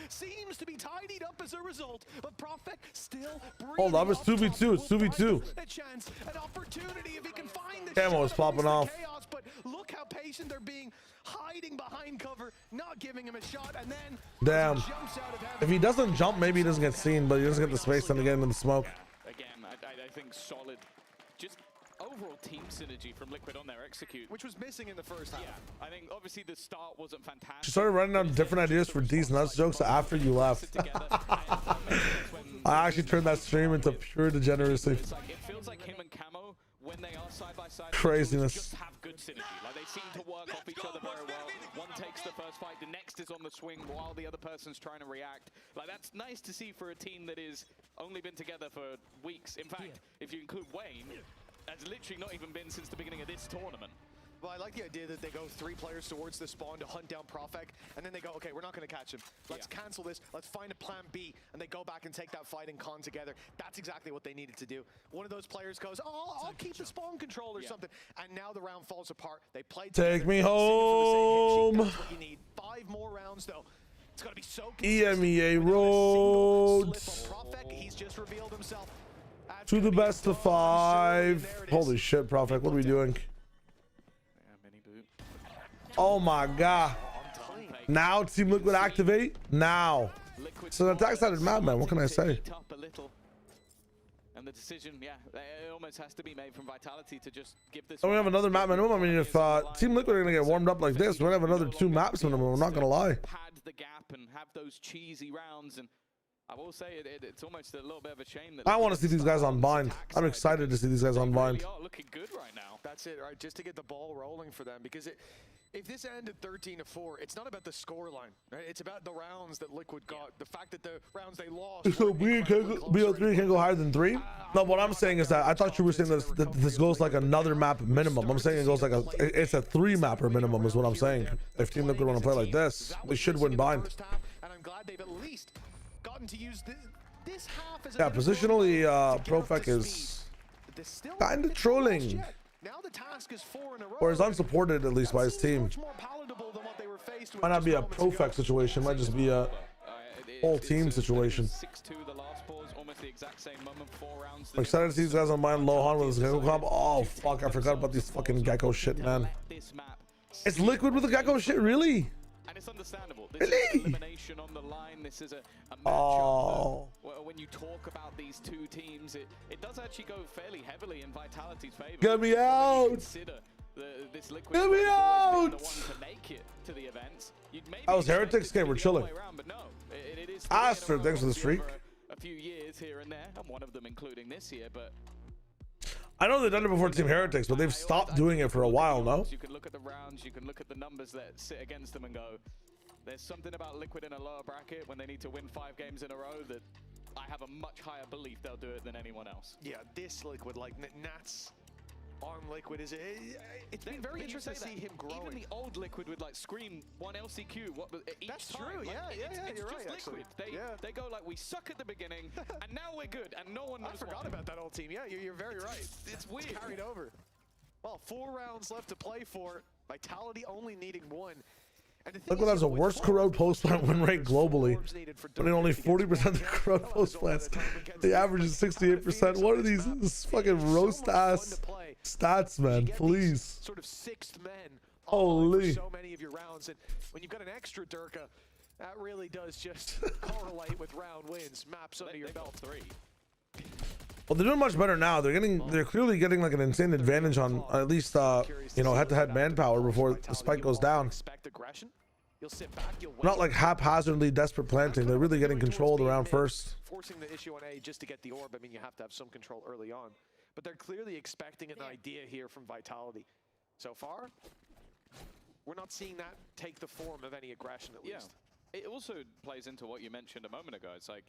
Seems to be tidied up as a result, but Prophet still Hold up, it's 2v2. It's 2v2. a chance, an opportunity if he can find the Camo is popping off. chaos, but look how patient they're being, hiding behind cover, not giving him a shot, and then Damn. jumps out of heaven. If he doesn't jump, maybe he doesn't get seen, but he doesn't get the space then again in the smoke. Again, I think solid. Just overall team synergy from Liquid on their execute. Which was missing in the first half. Yeah, I think obviously the start wasn't fantastic. She started running down different ideas for D's nuts jokes after you left. I actually turned that stream into pure degeneracy. It's like, it feels like him and Camo, when they are side by side, Craziness. just have good synergy. Like they seem to work off each other very well. One takes the first fight, the next is on the swing while the other person's trying to react. Like that's nice to see for a team that is only been together for weeks. In fact, if you include Wayne, has literally not even been since the beginning of this tournament. Well, I like the idea that they go three players towards the spawn to hunt down Profec, and then they go, okay, we're not going to catch him. Let's cancel this. Let's find a plan B, and they go back and take that fight and con together. That's exactly what they needed to do. One of those players goes, oh, I'll keep the spawn control or something, and now the round falls apart. They play Take me home. That's what you need. 5 more rounds, though. It's going to be so EMEA roads Profec, he's just revealed himself. to the best of 5. Holy shit, Prophet, what are we doing? Oh my god. Now Team Liquid activate. Now. So the attack side is madman. What can I say? And the decision, it almost has to be made from Vitality to just give this. So we have another map minimum. I mean, if Team Liquid are gonna get warmed up like this, we're gonna have another 2 maps minimum. I'm not gonna lie. Pad the gap and have those cheesy rounds, and I will say it's almost a little bit of a shame that I want to see these guys on bind. I'm excited to see these guys on bind. They are looking good right now. That's it, right? Just to get the ball rolling for them, because if this ended 13-4, it's not about the score line, right? It's about the rounds that Liquid got. The fact that the rounds they lost. So BO3 can go higher than 3? No, what I'm saying is that I thought you were saying that this goes like another map minimum. I'm saying it goes like it's a 3 mapper minimum is what I'm saying. If Team Liquid want to play like this, they should win bind. And I'm glad they've at least gotten to use this half as positionally, Profec is kind of trolling. Now the task is 4 in a row. Or is unsupported at least by his team. Much more palatable than what they were faced with. Might not be a Profec situation, might just be a whole team situation. 6-2 the last pause, almost the exact same moment, 4 rounds. I'm excited to see these guys on mine. Lohan with his Gecko comp. Oh fuck, I forgot about these fucking Gecko shit, man. It's Liquid with the Gecko shit, really? And it's understandable. This is elimination on the line. This is a Oh. matchup. When you talk about these two teams, it does actually go fairly heavily in Vitality's favor. Get me out! Consider this Liquid Get me out! the one to make it to the events. That was Heretics game. We're chilling. But no, it is Aster, thanks for the streak. a few years here and there, and one of them including this year, but I know they've done it before Team Heretics, but they've stopped doing it for a while, no? you can look at the rounds, you can look at the numbers that sit against them and go, There's something about Liquid in a lower bracket when they need to win 5 games in a row that I have a much higher belief they'll do it than anyone else. Yeah, this Liquid, like Nats on Liquid, it's been very interesting to see him growing. Even the old Liquid with like Scream, 1 LCQ, each That's time, true, like, yeah, you're right, Liquid. actually. They go like, we suck at the beginning, and now we're good, and no one knows I forgot about that old team. Yeah, you're very right. It's weird. Carried over. Well, 4 rounds left to play for. Vitality only needing 1. Liquid has the worst corrode post-plant win rate globally, winning only 40% of the corrode post-plants. The average is 68%. What are these fucking roast-ass stats, man? Please. Sort of 6th men. Holy. So many of your rounds, and when you've got an extra Durka, that really does just correlate with round wins. Maps under your belt. 3. Well, they're doing much better now. They're clearly getting like an insane advantage on at least you know, head-to-head manpower before the spike goes down. Expect aggression. You'll sit back, you'll wait. Not like haphazardly desperate planting. They're really getting control of the round first. Forcing the issue on A just to get the orb. I mean, you have to have some control early on, but they're clearly expecting an idea here from Vitality. So far, we're not seeing that take the form of any aggression, at least. It also plays into what you mentioned a moment ago. It's like,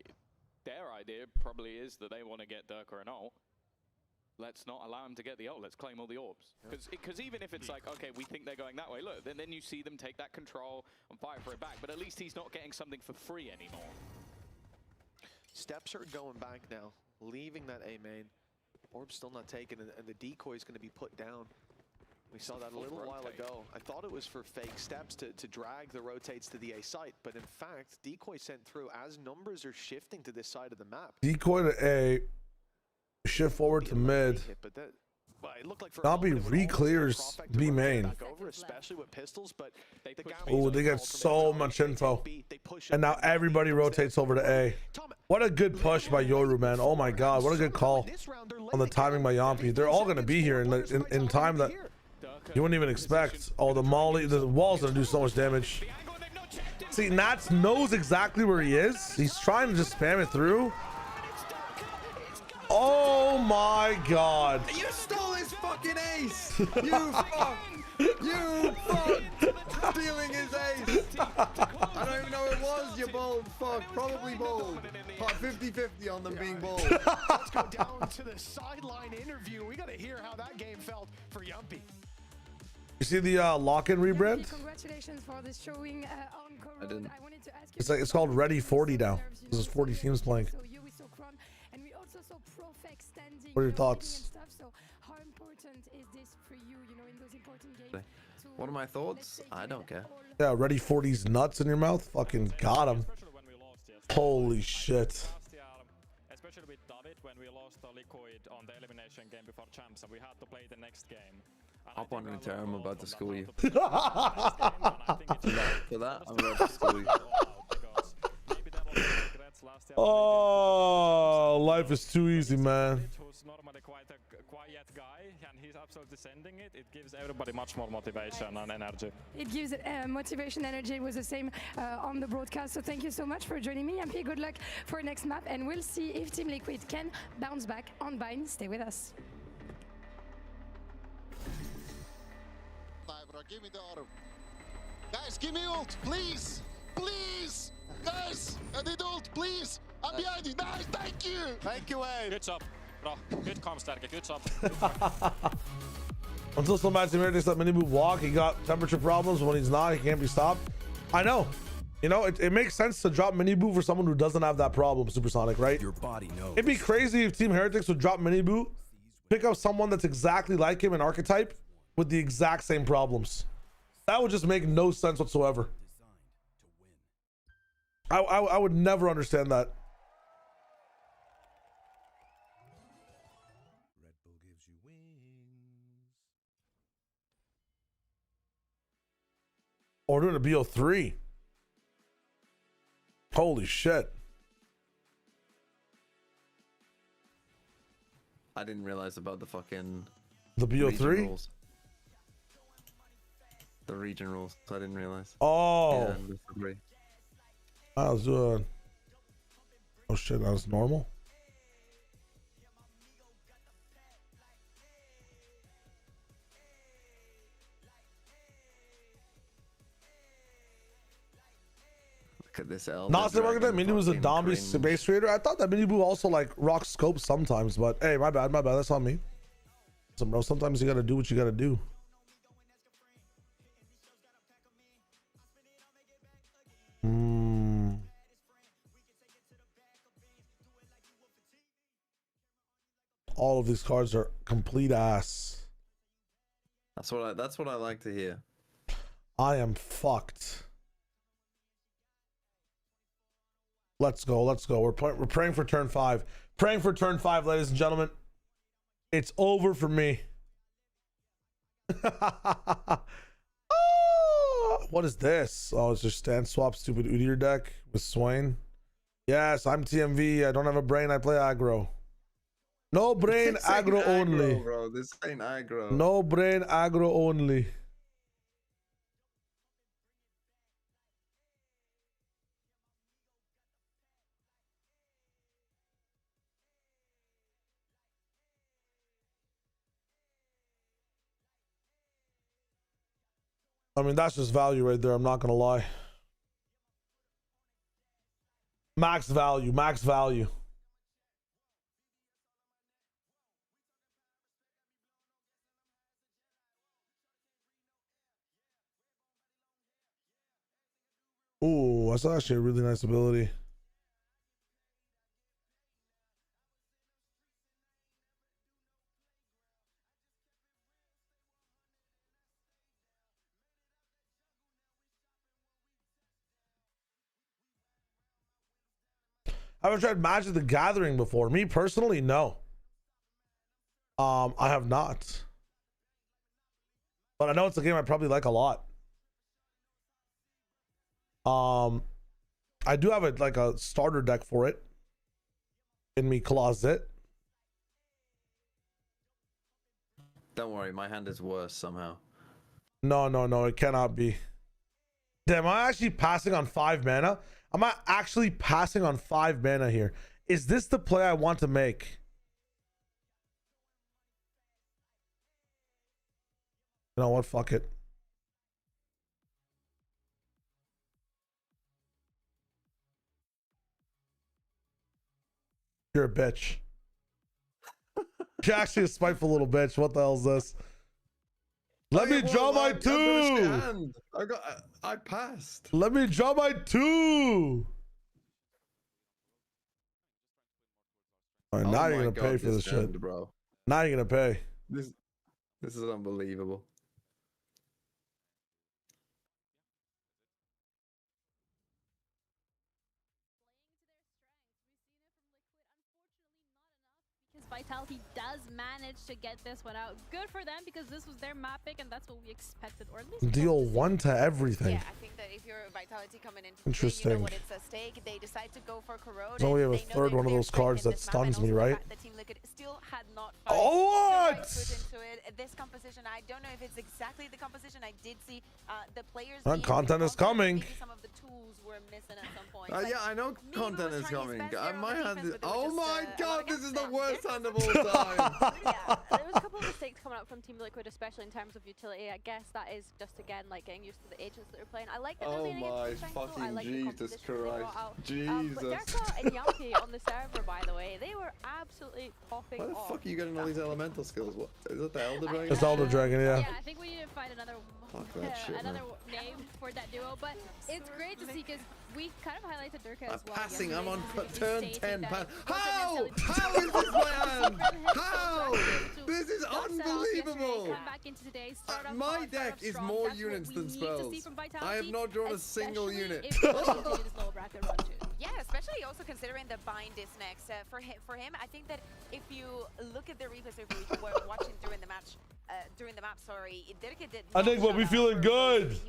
their idea probably is that they want to get Durka an ult. Let's not allow him to get the ult. Let's claim all the orbs. Because even if it's like, okay, we think they're going that way, look, then you see them take that control and fight for it back. But at least he's not getting something for free anymore. Steps are going back now, leaving that A main. Orb's still not taken, and the decoy is going to be put down. We saw that a little while ago. I thought it was for fake steps to drag the rotates to the A site, but in fact, decoy sent through as numbers are shifting to this side of the map. Decoy to A, shift forward to mid. But that, well, it looked like for Na'Vi re-clears B main. Over, especially with pistols, but Oh, they get so much info. And now everybody rotates over to A. What a good push by Yoru, man. Oh my god, what a good call on the timing by Yampi. They're all going to be here in time that you wouldn't even expect. Oh, the molly, the wall's going to do so much damage. See, Nats knows exactly where he is. He's trying to just spam it through. Oh my god. You stole his fucking ace! You fuck! You fuck! Stealing his ace! I don't even know who it was, you bold fuck. Probably bold. 50-50 on them being bold. Let's go down to the sideline interview. We got to hear how that game felt for Yumpy. You see the lock-in rebrand? Congratulations for this showing on Corroad. I didn't. I wanted to ask you, It's like it's called Ready 40 now. This is 40 teams playing. So you, we saw Kron, and we also saw Profec standing. What are your reading thoughts? and stuff. So how important is this for you? You know, in those important games. What are my thoughts? I don't care. Yeah, Ready 40's nuts in your mouth. Fucking got him. Holy shit. Especially with David when we lost Liquid on the elimination game before champs and we had to play the next game. Hop on and tell I'm about to school you. For that, I'm about to school you. Oh, life is too easy, man. Who's normally quite a quiet guy, and he's absolutely sending it. It gives everybody much more motivation and energy. It gives motivation, energy. It was the same on the broadcast. So thank you so much for joining me. Yampy, good luck for next map, and we'll see if Team Liquid can bounce back on Bind. Stay with us. Give me the auto. Guys, give me ult, please! Please! Guys, I need ult, please! I'm behind you. Nice, thank you! Thank you, Wayne. Good job, bro. Good comms, Terke. Good job. Until some match Americans let Minibu walk, he got temperature problems. When he's not, he can't be stopped. I know. You know, it makes sense to drop Minibu for someone who doesn't have that problem, Supersonic, right? Your body knows. It'd be crazy if Team Heretics would drop Minibu, pick up someone that's exactly like him in archetype with the exact same problems. That would just make no sense whatsoever. I would never understand that. Red Bull gives you wings. Oh, we're doing a BO3. Holy shit. I didn't realize about the fucking... The BO3? The region rules, so I didn't realize. Oh. Yeah, I was doing... Oh shit, that was normal? at this Elder Not the market that Mini was a fucking Dombi cringe. base trader. I thought that Mini Boo also like rock scope sometimes, but hey, my bad. That's on me. So, bro, sometimes you gotta do what you gotta do. All of these cards are complete ass. That's what I like to hear. I am fucked. Let's go. We're praying for turn 5. Praying for turn 5, ladies and gentlemen. It's over for me. What is this? Oh, it's just stand swap stupid Udyr deck with Swain. Yes, I'm TMV. I don't have a brain. I play aggro. No brain, aggro only. Bro, this ain't aggro. No brain, aggro only. I mean, that's just value right there. I'm not gonna lie. Max value, max value. Ooh, that's actually a really nice ability. I haven't tried Magic the Gathering before. Me personally, no. I have not. But I know it's a game I probably like a lot. I do have a starter deck for it in me closet. Don't worry, my hand is worse somehow. No, it cannot be. Damn, am I actually passing on 5 mana? Am I actually passing on 5 mana here? Is this the play I want to make? You know what? Fuck it. You're a bitch. You're actually a spiteful little bitch. What the hell is this? Let me draw my 2. I passed. Let me draw my 2. All right, now you're gonna pay for this shit, bro. Now you're gonna pay. This is unbelievable. Vitality does manage to get this one out. Good for them because this was their map pick and that's what we expected, or at least Deal 1 to everything. Yeah, I think that if you're Vitality coming in, interesting. You know what it's at stake. They decide to go for Corrode. So we have a third one of those cards that stuns me, right? The Team Liquid still had not what? into it. This composition, I don't know if it's exactly the composition. I did see the players. Content is coming. Maybe some of the tools were missing at some point. Yeah, I know content is coming. My hand is. Oh my god, this is the worst hand of all time. Yeah, there was a couple of mistakes coming up from Team Liquid, especially in terms of utility. I guess that is just again like getting used to the agents that they're playing. I like that they're leaning into the strength, though. I like Jesus Christ. Jesus. But Derka and Yumpy on the server, by the way, they were absolutely popping off. Why the fuck are you getting all these elemental skills? What is that, the Elder Dragon? It's Elder Dragon, yeah. Yeah, I think we need to find another name for that duo, but it's great to see because we kind of highlighted Durka as well. Passing, I'm on turn 10. How? How is this my hand? How? This is unbelievable. My deck is more units than spells. I have not drawn a single unit. Yeah, especially also considering the bind is next. For him, I think that if you look at the replays, if we were watching during the match, Dirk did. I think we'll be feeling good.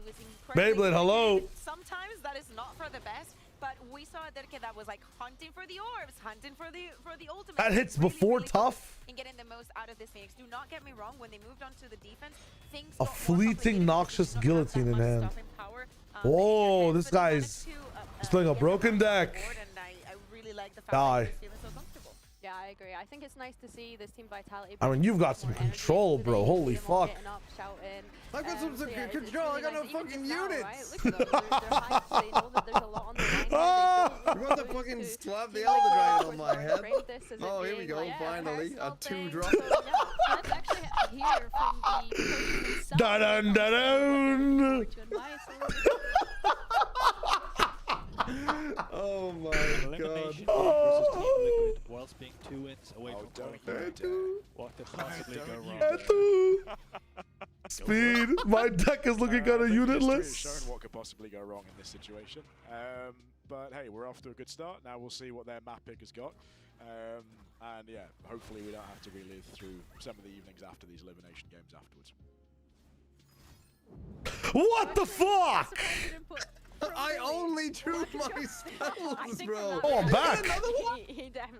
Beyblade, hello. Sometimes that is not for the best, but we saw a Dirk that was like hunting for the orbs, hunting for the ultimate. That hits before tough. And getting the most out of this Phoenix. Do not get me wrong. When they moved on to the defense, things. A fleeting noxious guillotine in hand. Whoa, this guy's playing a broken deck. I really like the fact Die. that he's feeling so comfortable. Yeah, I agree. I think it's nice to see this team Vitality. I mean, you've got some control, bro. Holy fuck. Up, shouting. I've got some yeah, control. Really I got nice. no fucking Now, units. right? Look at them. They're hyped. They know that there's a lot on the line. You want to fucking slap the Elder Dragon on my head? Oh, here we go. Finally, a 2-drop. So, yeah, let's actually hear from the coach himself. Dun, dun, dun, dun. Oh my Elimination god. versus Team Liquid, whilst being 2 wins away from qualification. What could possibly go wrong? Speed. My deck is looking kind of unitless. Showing what could possibly go wrong in this situation. But hey, we're off to a good start. Now we'll see what their map pick has got. And yeah, hopefully we don't have to relive through some of the evenings after these elimination games afterwards. What the fuck? I only drew my spells, bro. Oh, I'm back.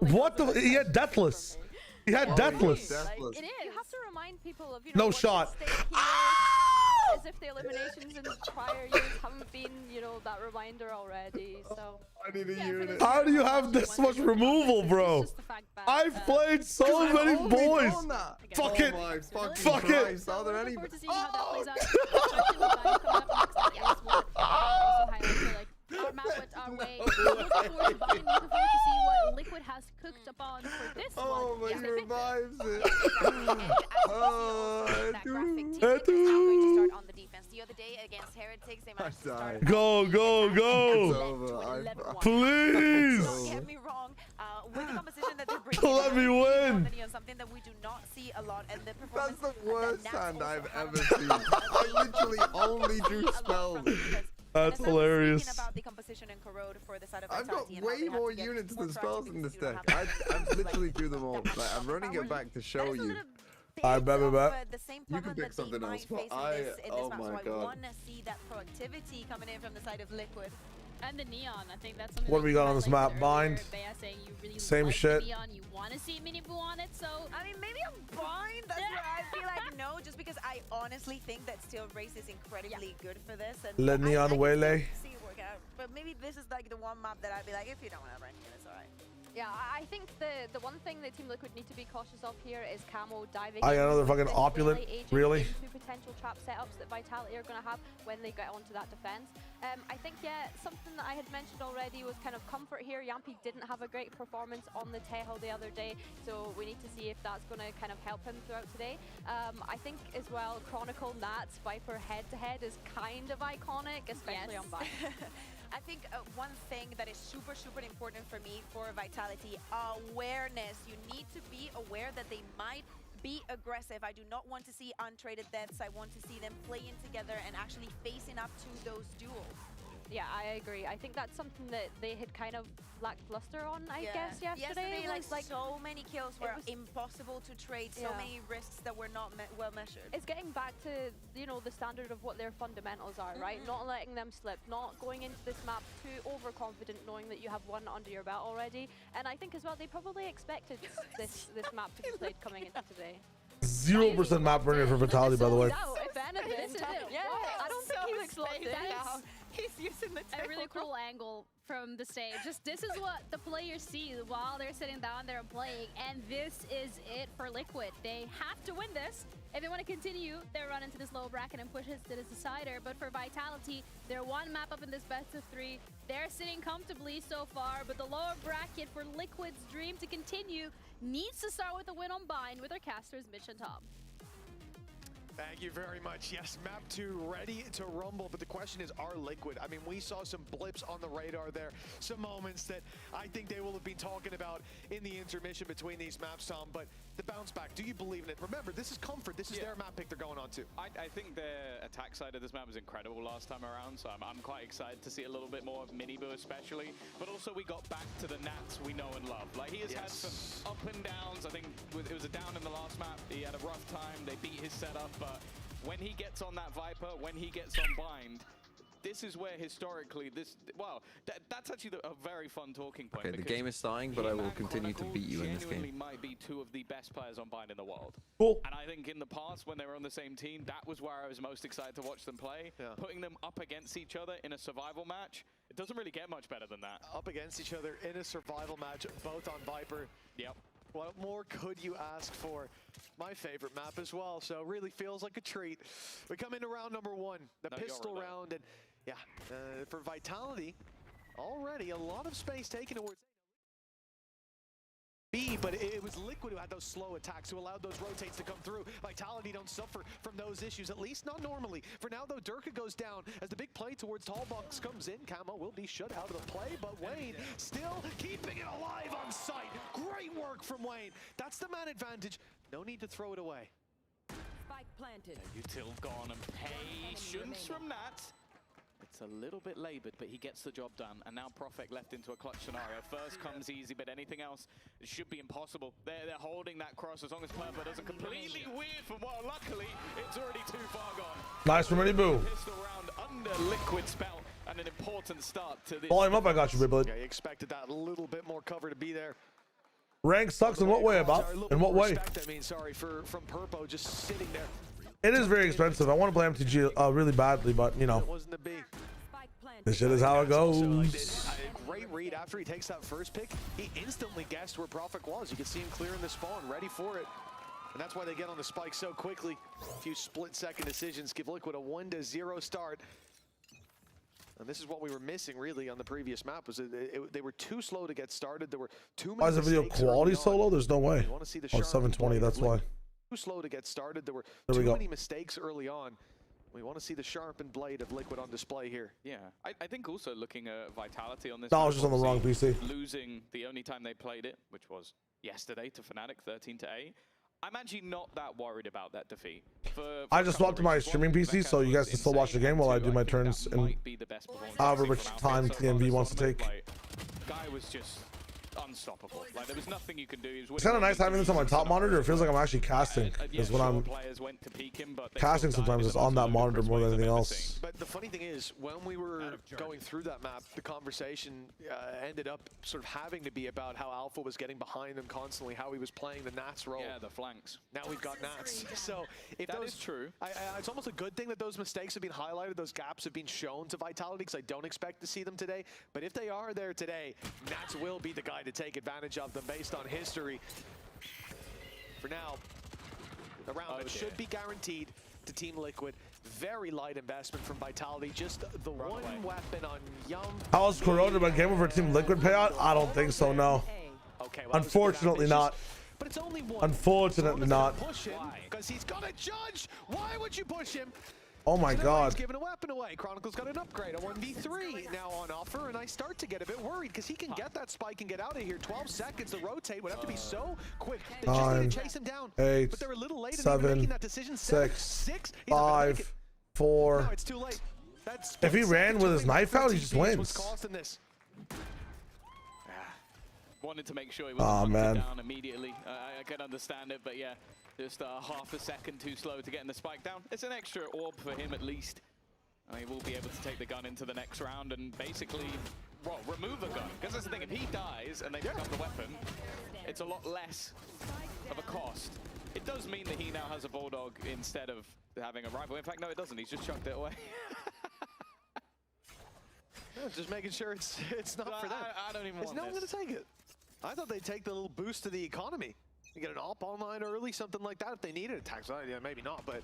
What the? He had Deathless. He had Deathless. Like, it is. You have to remind people of, No shot. As if the eliminations in prior years haven't been, that reminder already. So I need a unit. How do you have this much removal, bro? I've played so many boys. Fuck it. Fuck it. Are there any? Our map went our way. Looking forward to see what Liquid has cooked upon for this one. Oh, but he revives it. That graphic team is now going to start on the defense. The other day against Heretics, they managed to start. Go, go, go. Please. Don't get me wrong. With the composition that they're bringing, let me win. Something that we do not see a lot, and the performance. That's the worst hand I've ever seen. I literally only drew spells. That's hilarious. About the composition and corrode for the side of I've got way more units than spells in this deck. I've literally threw them all. Like, I'm running it back to show you. I bet. You can pick something else, but oh my god. I want to see that proactivity coming in from the side of Liquid. And the Neon, I think that's something. What do we got on this map? Bind. Same shit. Neon, you want to see Minibu on it, so I mean, maybe I'm Bind. That's where I feel like no, just because I honestly think that Steel Race is incredibly good for this. And Let Neon waylay. See it work out, but maybe this is like the one map that I'd be like, if you don't have ranking, it's alright. Yeah, I think the one thing that Team Liquid need to be cautious of here is Camo diving. I got another fucking opulent, really? Into potential trap setups that Vitality are going to have when they get onto that defense. I think, yeah, something that I had mentioned already was kind of comfort here. Yampi didn't have a great performance on the Tejo the other day, so we need to see if that's going to kind of help him throughout today. I think as well, Chronicle, Nats, Viper head-to-head is kind of iconic, especially on Bind. I think one thing that is super, super important for me for Vitality, awareness. You need to be aware that they might be aggressive. I do not want to see untraded deaths. I want to see them playing together and actually facing up to those duels. Yeah, I agree. I think that's something that they had kind of lackluster on, I guess, yesterday. Like so many kills were impossible to trade, so many risks that were not well measured. It's getting back to, the standard of what their fundamentals are, right? Not letting them slip, not going into this map too overconfident, knowing that you have one under your belt already. And I think as well, they probably expected this map to be played coming into today. 0% map burner for Vitality, by the way. If anything, I don't think he looks locked in. He's using the a really cool angle from the stage. Just this is what the players see while they're sitting down there and playing, and this is it for Liquid. They have to win this if they want to continue their run into this lower bracket and push it to the decider. But for Vitality, they're one map up in this best of 3. They're sitting comfortably so far, but the lower bracket for Liquid's dream to continue needs to start with a win on Bind with their casters Mitch and Tom. Thank you very much. Yes, map 2 ready to rumble, but the question is, are Liquid? I mean, we saw some blips on the radar there, some moments that I think they will have been talking about in the intermission between these maps, Tom, but the bounce back, do you believe in it? Remember, this is comfort. This is their map pick they're going on to. I think their attack side of this map was incredible last time around, so I'm quite excited to see a little bit more of Minibu especially, but also we got back to the Nats we know and love. Like, he has had some up and downs. I think it was a down in the last map. He had a rough time. They beat his setup, but when he gets on that Viper, when he gets on Bind, this is where historically that's actually a very fun talking point. Okay, the game is dying, but I will continue to beat you in this game. Might be 2 of the best players on Bind in the world. Cool. And I think in the past, when they were on the same team, that was where I was most excited to watch them play. Yeah. Putting them up against each other in a survival match, it doesn't really get much better than that. Up against each other in a survival match, both on Viper. Yep. What more could you ask for? My favorite map as well, so really feels like a treat. We come into round number 1, the pistol round, and yeah, for Vitality, already a lot of space taken towards B, but it was Liquid who had those slow attacks, who allowed those rotates to come through. Vitality don't suffer from those issues, at least not normally. For now, though, Durka goes down as the big play towards Tallbox comes in. Camo will be shut out of the play, but Wayne still keeping it alive on site. Great work from Wayne. That's the man advantage. No need to throw it away. Spike planted. Util gone and patience from Nat. It's a little bit labored, but he gets the job done. And now Profek left into a clutch scenario. First comes easy, but anything else it should be impossible. They're holding that cross as long as Purple doesn't completely weird from what, luckily, it's already too far gone. Nice from Eddie Boo. Pistol round under Liquid spell and an important start to this. Volume up, I got you, Biblet. Yeah, you expected that little bit more cover to be there. Rank sucks in what way, about? In what way? I mean, sorry, from Purpo just sitting there. It is very expensive. I want to play MTG really badly, but you know, It wasn't to be. this shit is how it goes. A great read after he takes that first pick. He instantly guessed where Profek was. You can see him clearing the spawn, ready for it. And that's why they get on the spike so quickly. A few split-second decisions give Liquid a 1-0 start. And this is what we were missing, really, on the previous map. Was they were too slow to get started. There were too many. Why is the video quality so low? There's no way. Oh, 720. That's why. Too slow to get started. There were too many mistakes early on. We want to see the sharpened blade of Liquid on display here. Yeah, I think also looking at Vitality on this. No, I was just on the wrong PC. Losing the only time they played it, which was yesterday to Fnatic, 13-8. I'm actually not that worried about that defeat. I just swapped to my streaming PC, so you guys can still watch the game while I do my turns and however much time TMV wants to take. Guy was just unstoppable. Like there was nothing you can do. It's kind of nice having this on my top monitor. It feels like I'm actually casting. Because when I'm casting, sometimes it's on that monitor more than anything else. But the funny thing is, when we were going through that map, the conversation ended up sort of having to be about how Alpha was getting behind them constantly, how he was playing the Nats role. Yeah, the flanks. Now we've got Nats. So if that is true. It's almost a good thing that those mistakes have been highlighted, those gaps have been shown to Vitality, because I don't expect to see them today. But if they are there today, Nats will be the guy to take advantage of them based on history. For now, the round should be guaranteed to Team Liquid. Very light investment from Vitality. Just the one weapon on Yum. How is Corona by game over Team Liquid payout? I don't think so, no. Okay, well, unfortunately not. But it's only one. Unfortunately not. Push him because he's got a judge. Why would you push him? Oh my God. He's giving a weapon away. Chronicle's got an upgrade, a 1v3 now on offer, and I start to get a bit worried because he can get that spike and get out of here. 12 seconds, the rotate would have to be so quick. They just need to chase him down. 8, but they're a little late 7, making that decision. 6, 5, 4. No, it's too late. If he ran with his knife out, he just wins. Wanted to make sure he wasn't down immediately. I can understand it, but yeah. Just half a second too slow to getting the spike down. It's an extra orb for him at least. And he will be able to take the gun into the next round and basically, well, remove a gun. Because that's the thing, if he dies and they pick up the weapon, it's a lot less of a cost. It does mean that he now has a Bulldog instead of having a rifle. In fact, no, it doesn't. He's just chucked it away. Just making sure it's not for them. I don't even want this. Is no one going to take it? I thought they'd take the little boost to the economy. You get an op online early, something like that. If they needed attacks, yeah, maybe not, but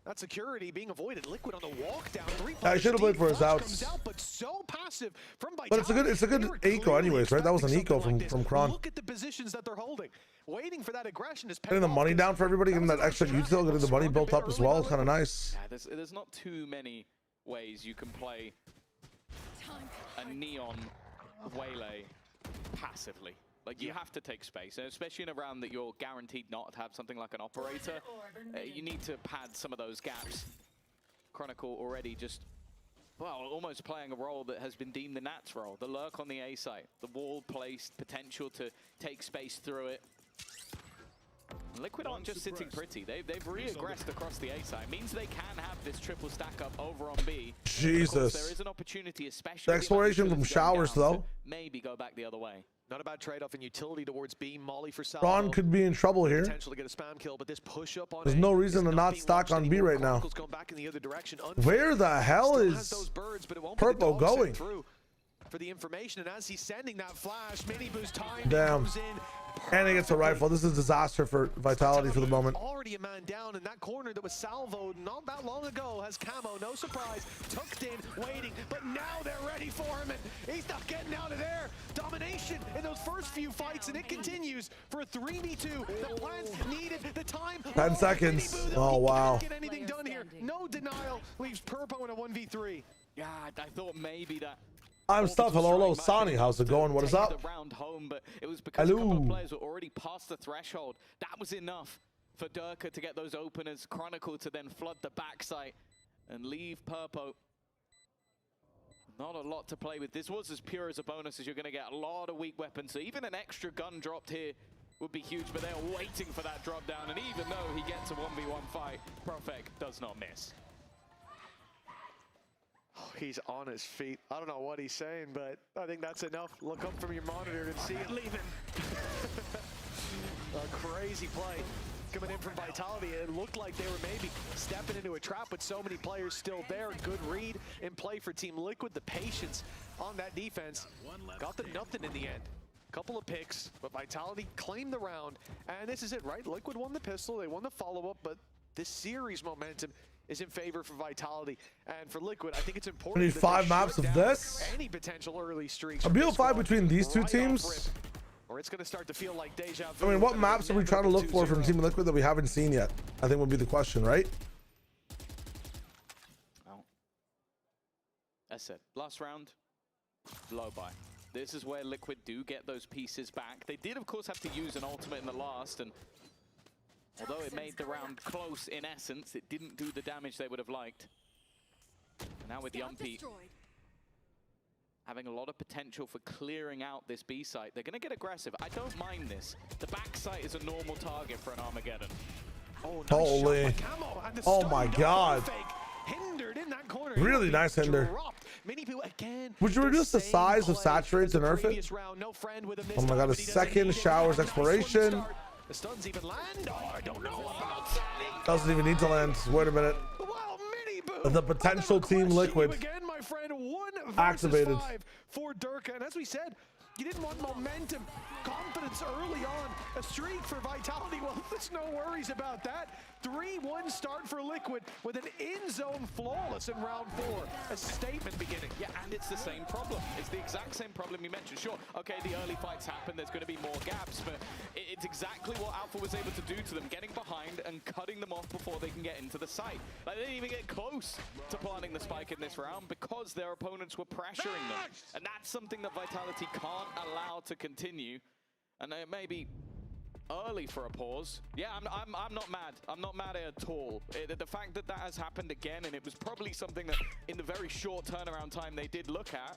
that security being avoided. Liquid on the walk down. I should have played for his outs. But so passive from but it's a good eco anyways, right? That was an eco from Kron. Look at the positions that they're holding, waiting for that aggression. Getting the money down for everybody, getting that extra util, getting the money built up as well. It's kind of nice. Yeah, there's not too many ways you can play a Neon Waylay passively. Like, you have to take space, and especially in a round that you're guaranteed not to have something like an operator. You need to pad some of those gaps. Chronicle already just, well, almost playing a role that has been deemed the Nats role. The lurk on the A site, the wall placed, potential to take space through it. Liquid aren't just sitting pretty. They've re-aggressed across the A side. It means they can have this triple stack up over on B. Jesus. There is an opportunity, especially the exploration from showers, though. Maybe go back the other way. Not a bad trade-off in utility towards B. Molly for Salvo. Ron could be in trouble here. Potentially get a spam kill, but this push up on There's no reason to not stock on B right now. Back in the other direction. Where the hell is Purple going? for the information. And as he's sending that flash, Miniboo's time Damn. comes in. And he gets a rifle. This is a disaster for Vitality for the moment. Already a man down in that corner that was salvoed not that long ago. Has Camo, no surprise, tucked in, waiting, but now they're ready for him, and he's not getting out of there. Domination in those first few fights, and it continues for a 3v2. The plants needed the time. 10 seconds. Oh, wow. Get anything done here. No denial. Leaves Purpo in a 1v3. Yeah, I thought maybe that. I'm Stuff. Hello, Sonny. How's it going? What is up? The round home, but it was because a couple of players were already past the threshold. That was enough for Durka to get those openers. Chronicle to then flood the backside and leave Purpo. Not a lot to play with. This was as pure as a bonus as you're going to get. A lot of weak weapons. So even an extra gun dropped here would be huge, but they're waiting for that drop down. And even though he gets a 1v1 fight, Profek does not miss. Oh, he's on his feet. I don't know what he's saying, but I think that's enough. Look up from your monitor and see it leaving. A crazy play coming in from Vitality. It looked like they were maybe stepping into a trap with so many players still there. Good read in play for Team Liquid. The patience on that defense got them nothing in the end. Couple of picks, but Vitality claimed the round. And this is it, right? Liquid won the pistol, they won the follow-up, but this series momentum is in favor for Vitality. And for Liquid, I think it's important. We need 5 maps of this. Any potential early streaks. A BO5 between these two teams. Or it's going to start to feel like deja vu. I mean, what maps are we trying to look for from Team Liquid that we haven't seen yet? I think would be the question, right? Well, as said, last round, low buy. This is where Liquid do get those pieces back. They did, of course, have to use an ultimate in the last, and although it made the round close in essence, it didn't do the damage they would have liked. And now with Yumpy having a lot of potential for clearing out this B site, they're going to get aggressive. I don't mind this. The back site is a normal target for an Armageddon. Oh, nice holy. Oh my god. Hindered in that corner. Really nice hinder. Would you reduce the size of Saturate to nerf it? Oh my god, a second showers exploration. The stuns even land. Oh, I don't know about that. Doesn't even need to land. Wait a minute. The potential Team Liquid again, my friend. 1 versus activated 5 for Durka. And as we said, you didn't want momentum, confidence early on. A streak for Vitality. Well, there's no worries about that. 3-1 start for Liquid with an in-zone flawless in round 4. A statement beginning. Yeah, and it's the same problem. It's the exact same problem you mentioned. Sure, okay, the early fights happen. There's going to be more gaps, but it's exactly what Alpha was able to do to them, getting behind and cutting them off before they can get into the site. Like, they didn't even get close to planting the spike in this round because their opponents were pressuring them. And that's something that Vitality can't allow to continue. And it may be early for a pause. Yeah, I'm not mad. I'm not mad at all. The fact that that has happened again, and it was probably something that in the very short turnaround time they did look at,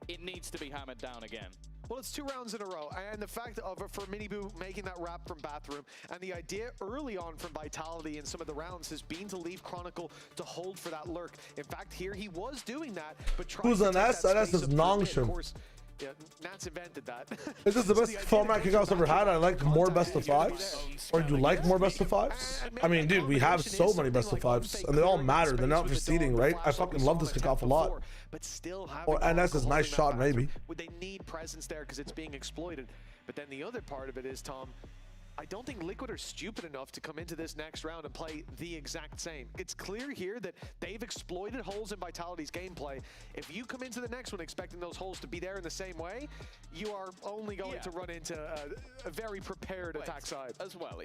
it needs to be hammered down again. Well, it's 2 rounds in a row, and the fact of for Miniboo making that wrap from Bathroom, and the idea early on from Vitality in some of the rounds has been to leave Chronicle to hold for that lurk. In fact, here he was doing that, but who's an S? An S is Nongshim. Yeah, Nats invented that. Is this the best format Kickoff's ever had? I like more best of 5s. Or do you like more best of 5s? I mean, dude, we have so many best of 5s, and they all matter. They're not just seeding, right? I fucking love this Kickoff a lot. But still, or NS is nice shot, maybe. They need presence there because it's being exploited. But then the other part of it is, Tom, I don't think Liquid are stupid enough to come into this next round and play the exact same. It's clear here that they've exploited holes in Vitality's gameplay. If you come into the next one expecting those holes to be there in the same way, you are only going to run into a very prepared attack side. As well,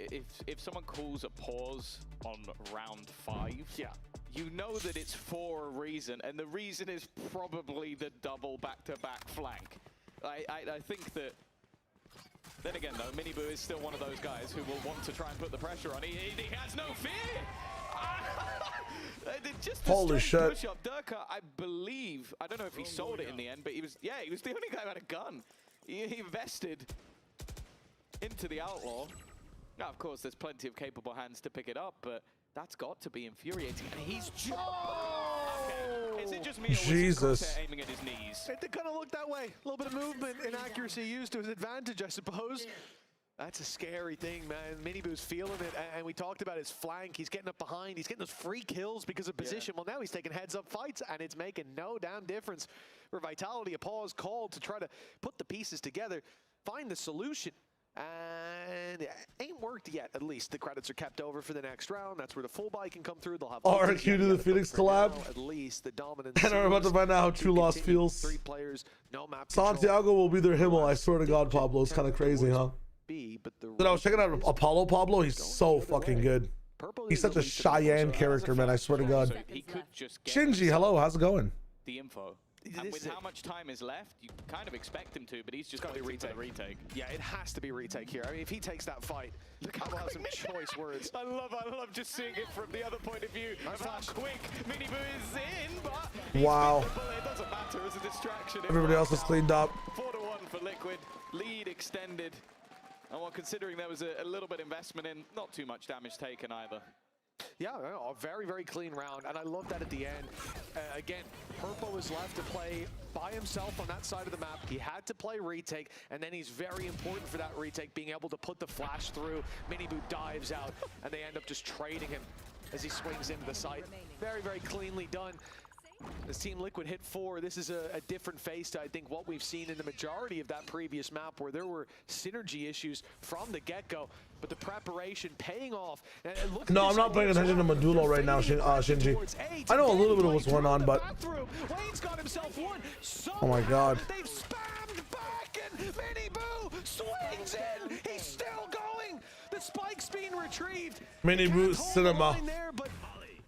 if someone calls a pause on round 5, you know that it's for a reason, and the reason is probably the double back-to-back flank. I think that. Then again, though, Miniboo is still one of those guys who will want to try and put the pressure on. He has no fear! Just a holy shit. Push up. Durka, I believe, I don't know if he sold it in the end, but he was the only guy who had a gun. He invested into the Outlaw. Now, of course, there's plenty of capable hands to pick it up, but that's got to be infuriating. And he's okay. Is it just me, or Jesus. aiming at his knees? It kind of looked that way. A little bit of movement and accuracy used to his advantage, I suppose. That's a scary thing, man. Miniboo's feeling it, and we talked about his flank. He's getting up behind. He's getting those free kills because of position. Well, now he's taking heads-up fights, and it's making no damn difference. For Vitality, a pause called to try to put the pieces together, find the solution. And it ain't worked yet, at least. The credits are kept over for the next round. That's where the full buy can come through. They'll have RQ to the Phoenix collab. At least the dominance. And we're about to find out how True Loss feels. 3 players, no map Santiago will be their Himmel. I swear to God, Pablo. It's kind of crazy, huh? Dude, I was checking out Apollo Pablo. He's so fucking good. He's such a Cheyenne character, man. I swear to God. Shinji, hello. How's it going? The info. And with how much time is left, you kind of expect him to, but he's just got to be retake. Yeah, it has to be retake here. I mean, if he takes that fight, I'll have some choice words. I love just seeing it from the other point of view. Of how quick Miniboo is in, but wow. It doesn't matter as a distraction. Everybody else is cleaned up. 4-1 for Liquid. Lead extended. And while considering there was a little bit of investment in, not too much damage taken either. Yeah, a very, very clean round, and I love that at the end. Again, Herpo was left to play by himself on that side of the map. He had to play retake, and then he's very important for that retake, being able to put the flash through. Miniboo dives out, and they end up just trading him as he swings into the site. Very, very cleanly done. As Team Liquid hit 4, this is a different face to, I think, what we've seen in the majority of that previous map, where there were synergy issues from the get-go, but the preparation paying off. No, I'm not paying attention to Medulo right now, Shinji. I know a little bit of what's going on, but... Wayne's got himself one. Oh my God. They've spammed back, and Miniboo swings in. He's still going. The spike's being retrieved. Miniboo cinema.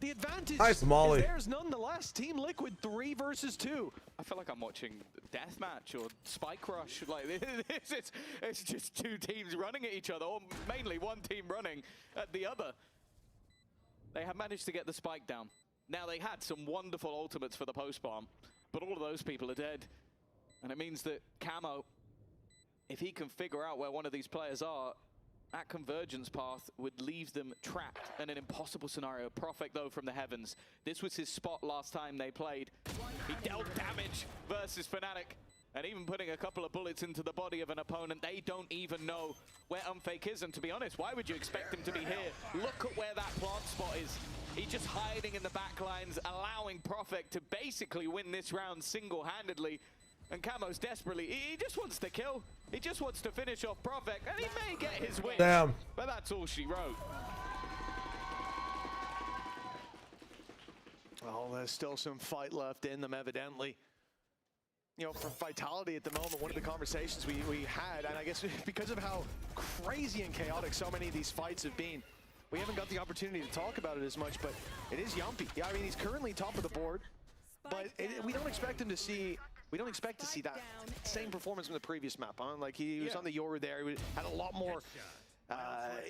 The advantage nice Molly. Is theirs nonetheless. Team Liquid 3 versus 2. I feel like I'm watching Deathmatch or Spike Rush. Like it's just 2 teams running at each other, or mainly one team running at the other. They have managed to get the spike down. Now they had some wonderful ultimates for the post-bomb, but all of those people are dead. And it means that Camo, if he can figure out where one of these players are, that convergence path would leave them trapped in an impossible scenario. Prophet, though, from the heavens. This was his spot last time they played. He dealt damage versus Fnatic. And even putting a couple of bullets into the body of an opponent, they don't even know where Unfake is. And to be honest, why would you expect him to be here? Look at where that plant spot is. He's just hiding in the back lines, allowing Prophet to basically win this round single-handedly. And Camo's desperately, he just wants to kill. He just wants to finish off Prophet, and he may get his win. Damn. But that's all she wrote. Oh, there's still some fight left in them, evidently. You know, for Vitality at the moment, one of the conversations we had, and I guess because of how crazy and chaotic so many of these fights have been, we haven't got the opportunity to talk about it as much, but it is Yumpy. Yeah, I mean, he's currently top of the board, but we don't expect him to see... We don't expect to see that same performance from the previous map, huh? Like, he was on the Yoru there. He had a lot more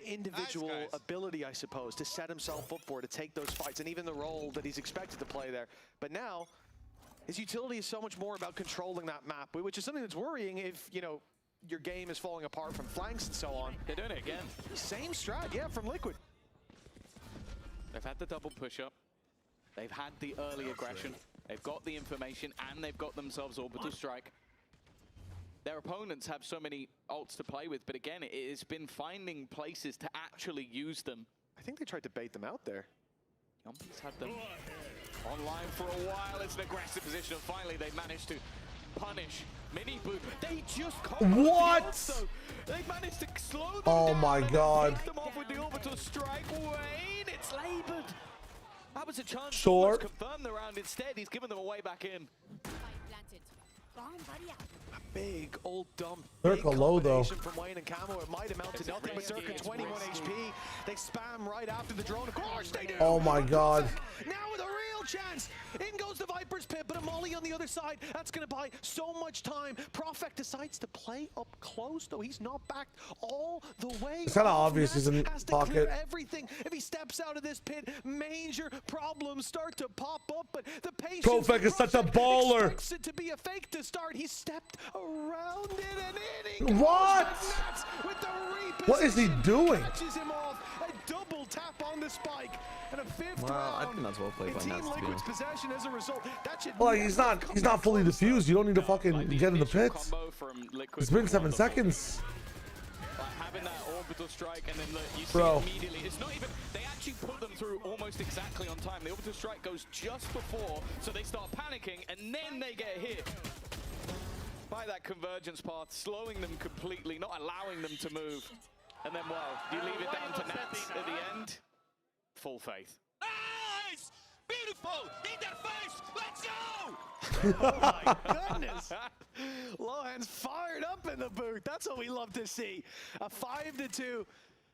individual ability, I suppose, to set himself up for, to take those fights, and even the role that he's expected to play there. But now, his utility is so much more about controlling that map, which is something that's worrying if, you know, your game is falling apart from flanks and so on. They're doing it again. Same strat, yeah, from Liquid. They've had the double push-up. They've had the early aggression. They've got the information, and they've got themselves orbital strike. Their opponents have so many ults to play with, but again, it's been finding places to actually use them. I think they tried to bait them out there. Yumpy's had them online for a while. It's an aggressive position, and finally they managed to punish Miniboo. They just what? They managed to slow them oh down my God. Pick them off with the orbital strike. Wayne, it's labored. That was a chance Sure. to confirm the round. Instead, he's given them a way back in. A big old dump. Circa low though. From Wayne and Camo. It might amount to nothing, but Circa 21 HP. They spam right after the drone. Of course they do. Oh my God. Now with a real chance. In goes the Viper's Pit, but a Molly on the other side. That's going to buy so much time. Prophet decides to play up close, though. He's not backed all the way. It's kind of obvious he's in has to pocket. clear everything. If he steps out of this pit, major problems start to pop up, but the patience. Prophet is such a baller. Expects it to be a fake to start. He stepped around it and in he what? With the what is he doing? Catches him off. A double tap on the spike and a fifth well, round. I think that's well played by Team Nats, to be Liquid's honest. possession as a result. That should Well, he's not fully diffused. You don't need to fucking get in the pits. It's been 7 seconds. having that orbital strike, and then look, you see Bro. immediately. It's not even, they actually put them through almost exactly on time. The orbital strike goes just before, so they start panicking, and then they get hit by that convergence path, slowing them completely, not allowing them to move. And then, well, you leave it down to Nats at the end. Full faith. Nice! Beautiful! In their face! Let's go! Oh my goodness! Lohan's fired up in the booth. That's what we love to see. A 5-2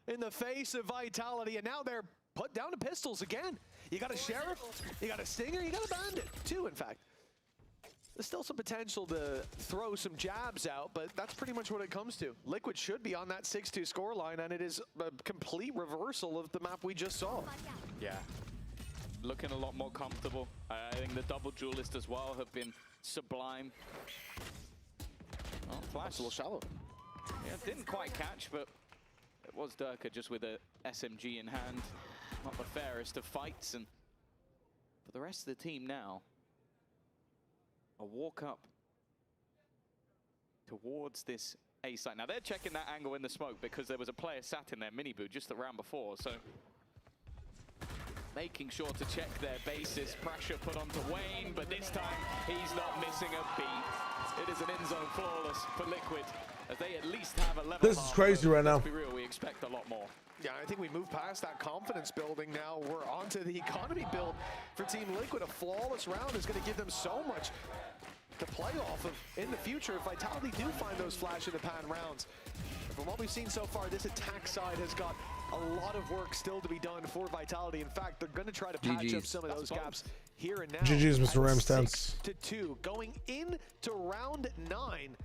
in the face of Vitality, and now they're put down to pistols again. You got a Sheriff, you got a Stinger, you got a Bandit. 2, in fact. There's still some potential to throw some jabs out, but that's pretty much what it comes to. Liquid should be on that 6-2 scoreline, and it is a complete reversal of the map we just saw. Yeah. Looking a lot more comfortable. I think the double duelist as well have been sublime. Oh, flash. That's a little shallow. Yeah, didn't quite catch, but it was Durka just with a SMG in hand. Not the fairest of fights, and for the rest of the team now, a walk up towards this A site. Now they're checking that angle in the smoke because there was a player sat in their mini boot just the round before, so making sure to check their bases. Pressure put onto Wayne, but this time he's not missing a beat. It is an end zone flawless for Liquid, as they at least have a level. This is crazy right now. Let's be real, we expect a lot more. Yeah, I think we moved past that confidence building now. We're onto the economy build for Team Liquid. A flawless round is going to give them so much to play off of in the future if Vitality do find those flash in the pan rounds. From what we've seen so far, this attack side has got a lot of work still to be done for Vitality. In fact, they're going to try to patch up some of those gaps here and now. GG's, Mr. Ramstance. 6-2 going into round 9.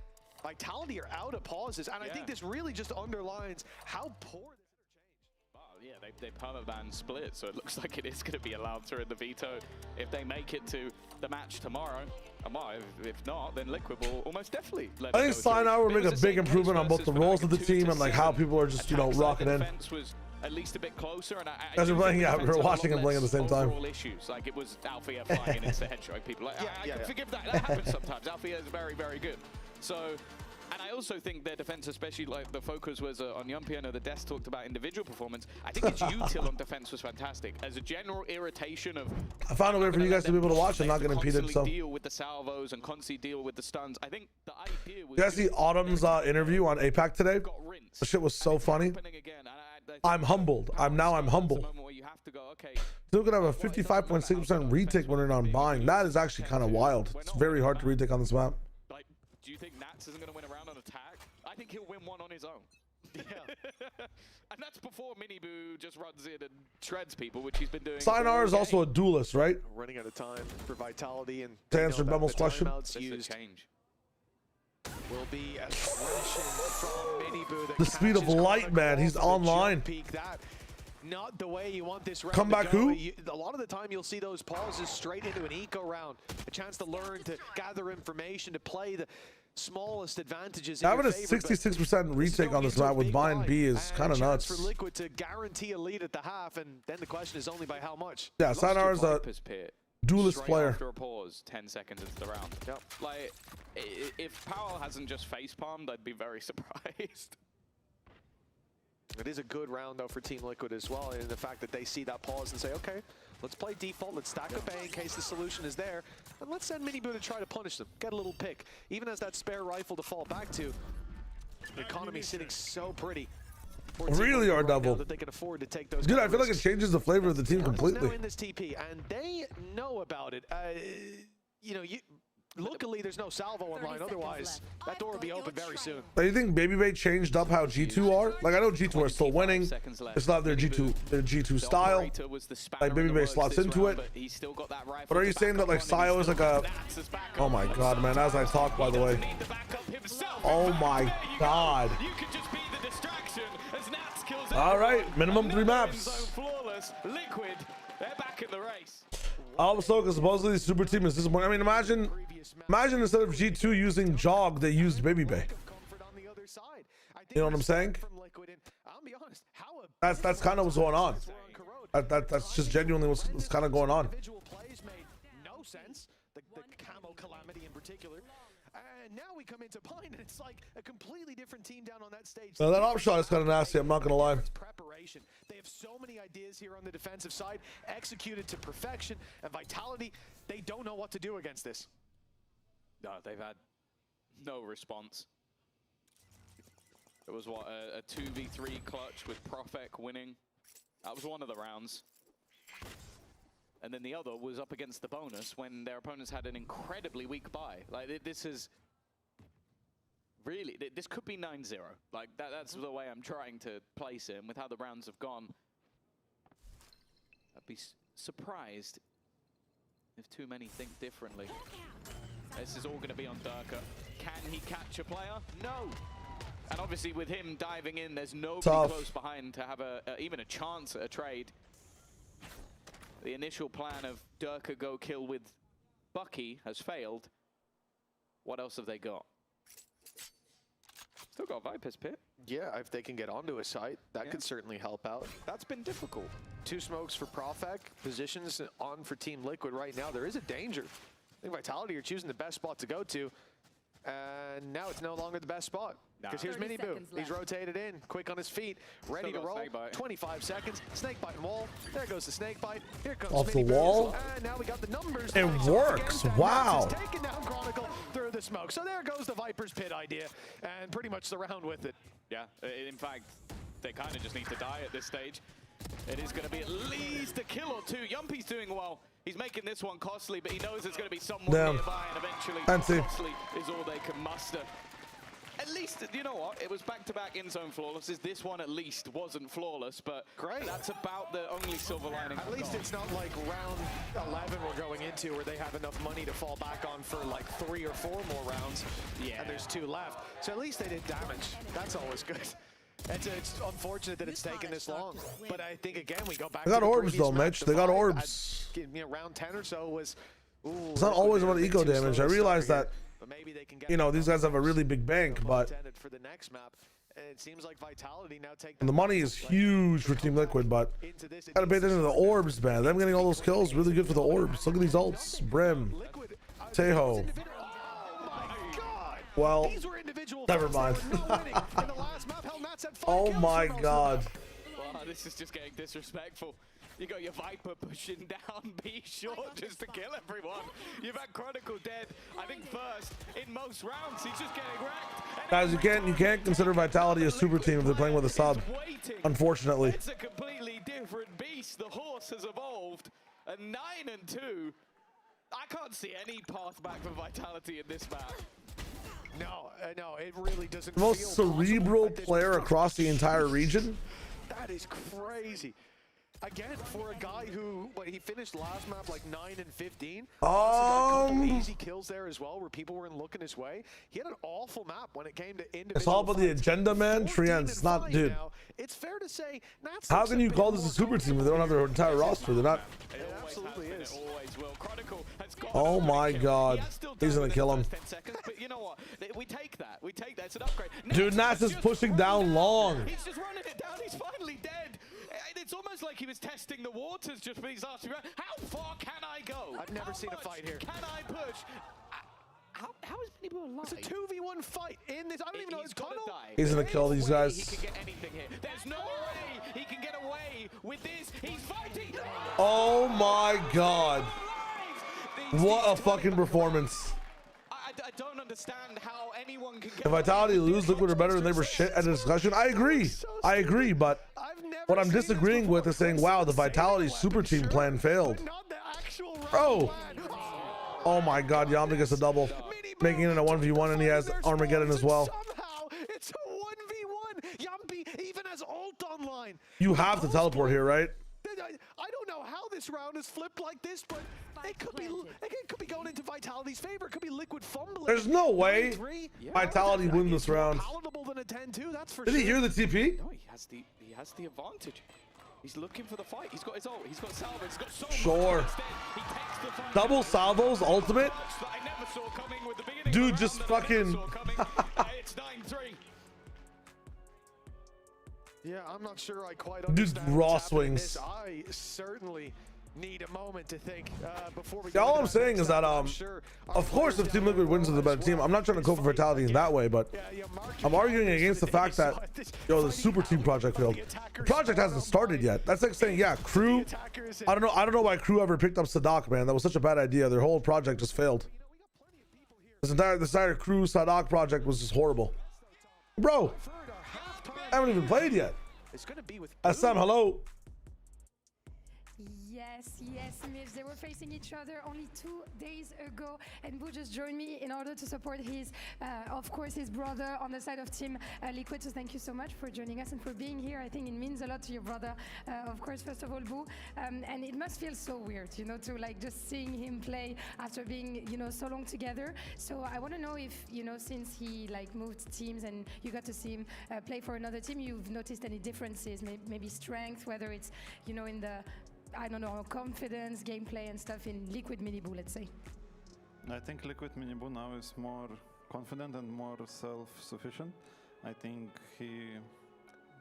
Vitality are out of pauses, and I think this really just underlines how poor this interchange. Well, yeah, they permaban split, so it looks like it is going to be allowed through in the veto if they make it to the match tomorrow. And well, if not, then Liquid will almost definitely let I think Cyanide will make a big improvement on both the roles of the team and like how people are just, you know, rocking in. Was at least a bit closer, and as we're playing, yeah, we're watching and playing at the same time. Issues like it was Althea flying in into headshot. People like, I can forgive that. That happens sometimes. Althea is very, very good. So. And I also think their defense, especially like the focus was on Yumpy. I know the desk talked about individual performance. I think its util on defense was fantastic. As a general irritation of, I found a way for you guys to be able to watch and not get impeded. So deal with the salvos and constantly deal with the stuns. I think the idea was. You guys see Autumn's interview on APAC today? The shit was so funny. I'm humbled. I'm humbled. Still gonna have a 55.6% retake when they're on buying. That is actually kind of wild. It's very hard to retake on this map. Do you think Nats isn't going to win a round on attack? I think he'll win one on his own. Yeah. And that's before Miniboo just runs in and shreds people, which he's been doing. Sinar is also a duelist, right? Running out of time for Vitality, and to answer Bemel's question, will be aggression from Miniboo. The speed of light, man. He's online. Not the way you want this round. Come back, who? A lot of the time you'll see those pauses straight into an eco round. A chance to learn, to gather information, to play the smallest advantages. Having a 66% retake on this map with Bind B is kind of nuts. For Liquid to guarantee a lead at the half, and then the question is only by how much. Yeah, Sinar is a duelist player. After a pause, 10 seconds into the round. Yep. Like, if Powell hasn't just face-palmed, I'd be very surprised. It is a good round, though, for Team Liquid as well, and the fact that they see that pause and say, okay, let's play default, let's stack up A in case the solution is there, and let's send Miniboo to try to punish them, get a little pick. Even as that spare rifle to fall back to, the economy sitting so pretty. Really are double. That they can afford to take those. Dude, I feel like it changes the flavor of the team completely. Now in this TP, and they know about it. You know, luckily, there's no salvo online. Otherwise, that door will be open very soon. Do you think Baby Bay changed up how G2 are? Like, I know G2 are still winning. They still have their G2 style. Like, Baby Bay slots into it. But are you saying that, like, Sio is like a... Oh, my God, man. As I talk, by the way. Oh, my God. All right. Minimum 3 maps. Liquid, they're back in the race. Also, because supposedly the super team is disappointing. I mean, imagine instead of G2 using Jog, they used Baby Bay. You know what I'm saying? That's kind of what's going on. That's just genuinely what's kind of going on. No sense. The camo calamity in particular. And now we come into Pine, and it's like a completely different team down on that stage. Now that op shot is kind of nasty, I'm not gonna lie. Preparation. They have so many ideas here on the defensive side, executed to perfection, and Vitality, they don't know what to do against this. No, they've had no response. It was what, a 2v3 clutch with Profek winning. That was one of the rounds. And then the other was up against the bonus when their opponents had an incredibly weak buy. Like, this is really, this could be 9-0. Like, that's the way I'm trying to place it. And with how the rounds have gone, I'd be surprised if too many think differently. This is all going to be on Durka. Can he catch a player? No. And obviously with him diving in, there's nobody close behind to have even a chance at a trade. The initial plan of Durka go kill with Bucky has failed. What else have they got? Still got Viper's Pit. Yeah, if they can get onto a site, that could certainly help out. That's been difficult. 2 smokes for Profek, positions on for Team Liquid right now. There is a danger. I think Vitality are choosing the best spot to go to. And now it's no longer the best spot. Because here's Mini Boo. He's rotated in, quick on his feet, ready to roll. 25 seconds. Snake bite and wall. There goes the snake bite. Here comes off Mini the wall. And now we got the numbers. It works. Wow. Taking down Chronicle through the smoke. So there goes the Viper's Pit idea, and pretty much the round with it. Yeah. In fact, they kind of just need to die at this stage. It is going to be at least a kill or 2. Yumpy's doing well. He's making this one costly, but he knows there's going to be someone nearby, and eventually costly is all they can muster. At least, you know what? It was back-to-back in-zone flawlesses. This one at least wasn't flawless, but that's about the only silver lining. At least it's not like round 11 we're going into where they have enough money to fall back on for like 3 or 4 more rounds. Yeah. And there's 2 left. So at least they did damage. That's always good. It's unfortunate that it's taken this long, but I think again we go back. They got orbs though, Mitch. They got orbs. Round 10 or so was. It's not always about eco damage. I realize that. You know, these guys have a really big bank, but for the next map, it seems like Vitality now take. And the money is huge for Team Liquid, but gotta pay attention to the orbs, man. Them getting all those kills, really good for the orbs. Look at these ults. Brim, Tejo. Well, never mind. Oh my god. Wow, this is just getting disrespectful. You got your Viper pushing down B short just to kill everyone. You've had Chronicle dead, I think first in most rounds. He's just getting wrecked. Guys, you can't consider Vitality a super team if they're playing with a sub. Unfortunately. It's a completely different beast. The horse has evolved. A 9-2. I can't see any path back for Vitality in this map. No, no, it really doesn't. The most cerebral player across the entire region. That is crazy. Again, for a guy who, he finished last map like 9-15. Got a couple easy kills there as well, where people weren't looking his way. He had an awful map when it came to individual. It's all about the agenda, man. Trians, it's not, dude. It's fair to say. How can you call this a super team if they don't have their entire roster? They're not. It absolutely is. It always will. Chronicle has got Oh my god, he's gonna kill him. 10 seconds, but you know what? We take that. We take that. It's an upgrade. Dude, Nats is pushing down long. He's just running it down. He's finally dead. It's almost like he was testing the waters just for these last few rounds. How far can I go? I've never seen a fight here. Can I push? How is Mini Boo alive? It's a 2v1 fight in this. I don't even know his tunnel. He's gonna kill these guys. He can get anything here. There's no way he can get away with this. He's fighting. Oh my god. What a fucking performance. I don't understand how anyone can get. If Vitality lose, Liquid are better and they were shit at the discussion. I agree, but what I'm disagreeing with is saying, wow, the Vitality super team plan failed. Bro. Oh my god, Yambi gets a double. Making it a 1v1 and he has Armageddon as well. Somehow it's a 1v1. Yambi even has ult online. You have to teleport here, right? I don't know how this round is flipped like this, but it could be going into Vitality's favor. It could be Liquid fumbling. There's no way Vitality win this round. Palatable than a 10-2, that's for Did he hear the TP? No, he has the advantage. He's looking for the fight. He's got his ult. He's got salvo. He's got so sure. Double salvos, ultimate. I never saw coming with the beginning. Dude, just fucking. It's 9-3. Yeah, I'm not sure I quite understand. Dude, raw swings. I certainly need a moment to think before we Yeah, all I'm saying is that of course if Team Liquid wins is the better team. I'm not trying to go for Vitality in that way, but I'm arguing against the fact that the super team project failed. The project hasn't started yet. That's like saying, yeah, Crew, I don't know why Crew ever picked up Sadak, man. That was such a bad idea. Their whole project just failed. This entire Crew Sadak project was just horrible. Bro, I haven't even played yet. Sam, hello. Yes, Mitch. They were facing each other only 2 days ago, and Boo just joined me in order to support his, of course, his brother on the side of Team Liquid. So thank you so much for joining us and for being here. I think it means a lot to your brother, of course, first of all, Boo. And it must feel so weird, you know, to like just seeing him play after being, you know, so long together. So I want to know if, you know, since he like moved teams and you got to see him play for another team, you've noticed any differences, maybe strength, whether it's, you know, in the, I don't know, confidence, gameplay and stuff in Liquid Miniboo, let's say. I think Liquid Miniboo now is more confident and more self-sufficient. I think he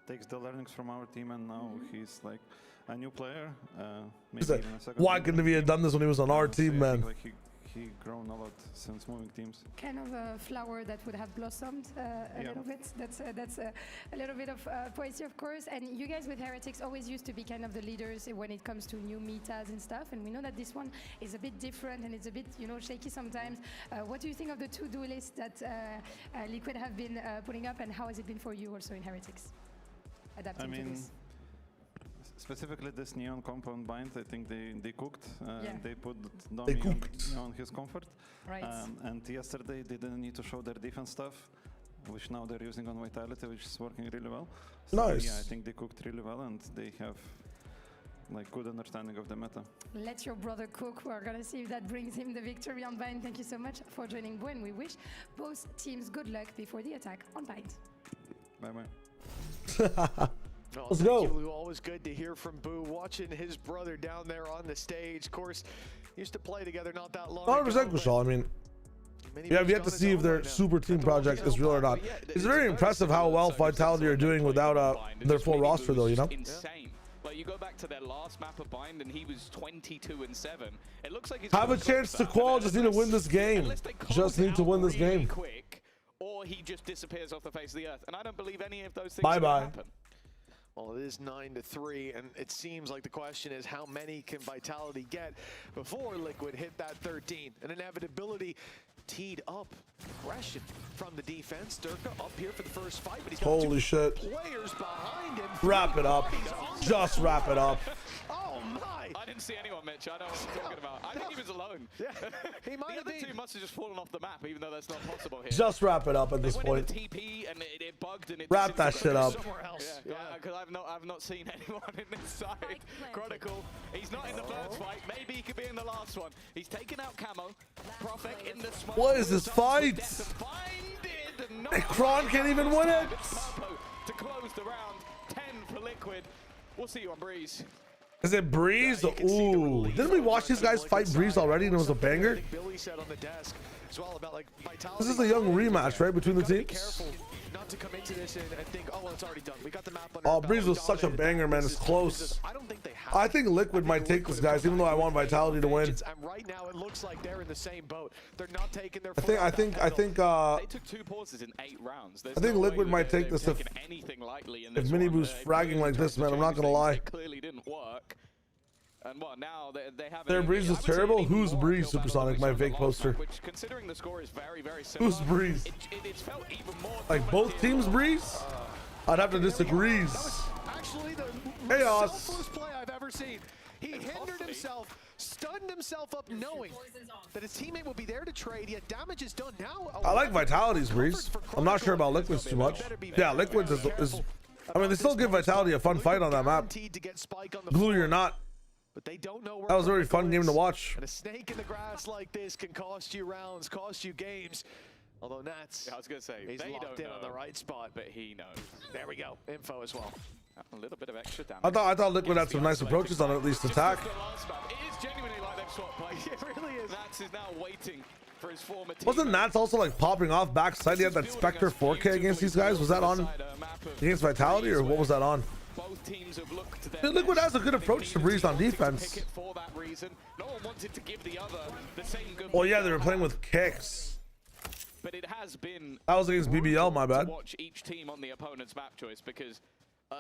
takes the learnings from our team and now he's like a new player. Maybe Like, even a second why couldn't he have done this when he was on our team, man? Like he grown a lot since moving teams. Kind of a flower that would have blossomed a little bit. That's a little bit of poesy, of course. And you guys with Heretics always used to be kind of the leaders when it comes to new metas and stuff. And we know that this one is a bit different and it's a bit, you know, shaky sometimes. What do you think of the 2 duelists that Liquid have been putting up, and how has it been for you also in Heretics? Adapting to this. Specifically this Neon compound bind, I think they cooked. They put They Domi cooked. on his comfort. Right. And yesterday they didn't need to show their defense stuff, which now they're using on Vitality, which is working really well. So Nice. yeah, I think they cooked really well and they have like good understanding of the meta. Let your brother cook. We're gonna see if that brings him the victory on Bind. Thank you so much for joining Boo, and we wish both teams good luck before the attack on Bind. Bye-bye. Well, Let's thank go. you, Lou. Always good to hear from Boo. Watching his brother down there on the stage. Of course, used to play together not that long 100% ago. Kushal. I mean, we have yet to see if their super team project is real or not. It's very impressive how well Vitality are doing without their full roster, though, you know? Insane. Like, you go back to their last map of Bind and he was 22-7. It looks like he's Have a chance to qual, just need to win this game. Just need to win this game. Quick, or he just disappears off the face of the earth. And I don't believe any of those things Bye-bye. happen. Well, it is 9-3, and it seems like the question is how many can Vitality get before Liquid hit that 13? An inevitability teed up. Aggression from the defense. Durka up here for the first fight, but he's got Holy shit. players behind him. Wrap it up. Just wrap it up. Oh my! I didn't see anyone, Mitch. I know what I'm talking about. I think he was alone. Yeah, he might the have other been. two must have just fallen off the map, even though that's not possible here. Just wrap it up at this They point. went into TP and it bugged and it Wrap that shit up. Somewhere else. Yeah, because I've not seen anyone in this side. Chronicle, he's not in the first fight. Maybe he could be in the last one. He's taken out Camo. Profek in the smoke. What is this fight? Hey, Kron can't even win it. To close the round, 10 for Liquid. We'll see you on Breeze. Is it Breeze? Ooh. Didn't we watch these guys fight Breeze already and it was a banger? Billy said on the desk as well about like Vitality. This is a young rematch, right, between the Be teams? careful not to come into this and think, oh, well, it's already done. We got the map under Oh, our belt. Breeze We was such a dominated banger, that. man. This It's is- close. I don't think they have. I think Liquid might take this, guys, even though I want Vitality to win. And right now, it looks like they're in the same boat. They're not taking their. I think They took 2 pauses in 8 rounds. There's I think no way Liquid that might take they've this if taken anything lightly in if this Miniboo's one. fragging like this, man. I'm not gonna lie. It clearly didn't work. And what now they have. Their Breeze is terrible. Who's Breeze, Supersonic? My vague poster. Which, considering the score is very, very similar. Who's Breeze? It's felt even more. Like both teams Breeze? I'd have to disagree. Actually, the Chaos. selfless play I've ever seen. He hindered himself, stunned himself up, knowing that his teammate will be there to trade. Yet damage is done now. I like Vitality's Breeze. I'm not sure about Liquid's too much. Yeah, Liquid's is I mean, they still give Vitality a fun fight on that map. Glue or not. But they don't know where That was a very fun game to watch. And a snake in the grass like this can cost you rounds, cost you games. Although Nats, I was gonna say he's they locked don't in know, on the right spot. but he knows. There we go. Info as well. A little bit of extra damage. I thought Liquid had some nice approaches on at least attack. It is genuinely like they've swapped places. It really is. Nats is now waiting for his former team. Wasn't Nats also like popping off backside? He had that Spectre 4K against these guys. Was that on against Vitality or what was that on? Both teams have looked to their Liquid has a good approach to Breeze on defense. For that reason, no one wanted to give the other the same good. Well, yeah, they were playing with kicks. But it has been. That was against BBL, my bad. To watch each team on the opponent's map choice because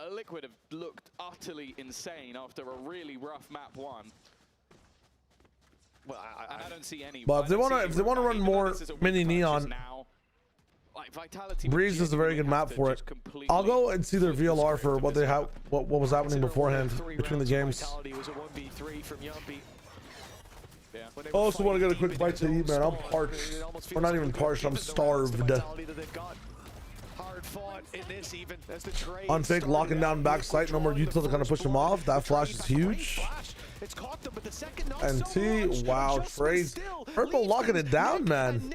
Liquid have looked utterly insane after a really rough map one. Well, I don't see any. But if they want to run more mini neon, now, like Vitality Breeze is a very good map for it. I'll go and see their VLR for what they have, what was happening beforehand between the games. I also want to get a quick bite to eat, man. I'm parched. Or not even parched, I'm starved. Unfake locking down back sight, no more util to kind of push him off. That flash is huge. And T, wow, trades. Purple locking it down, man.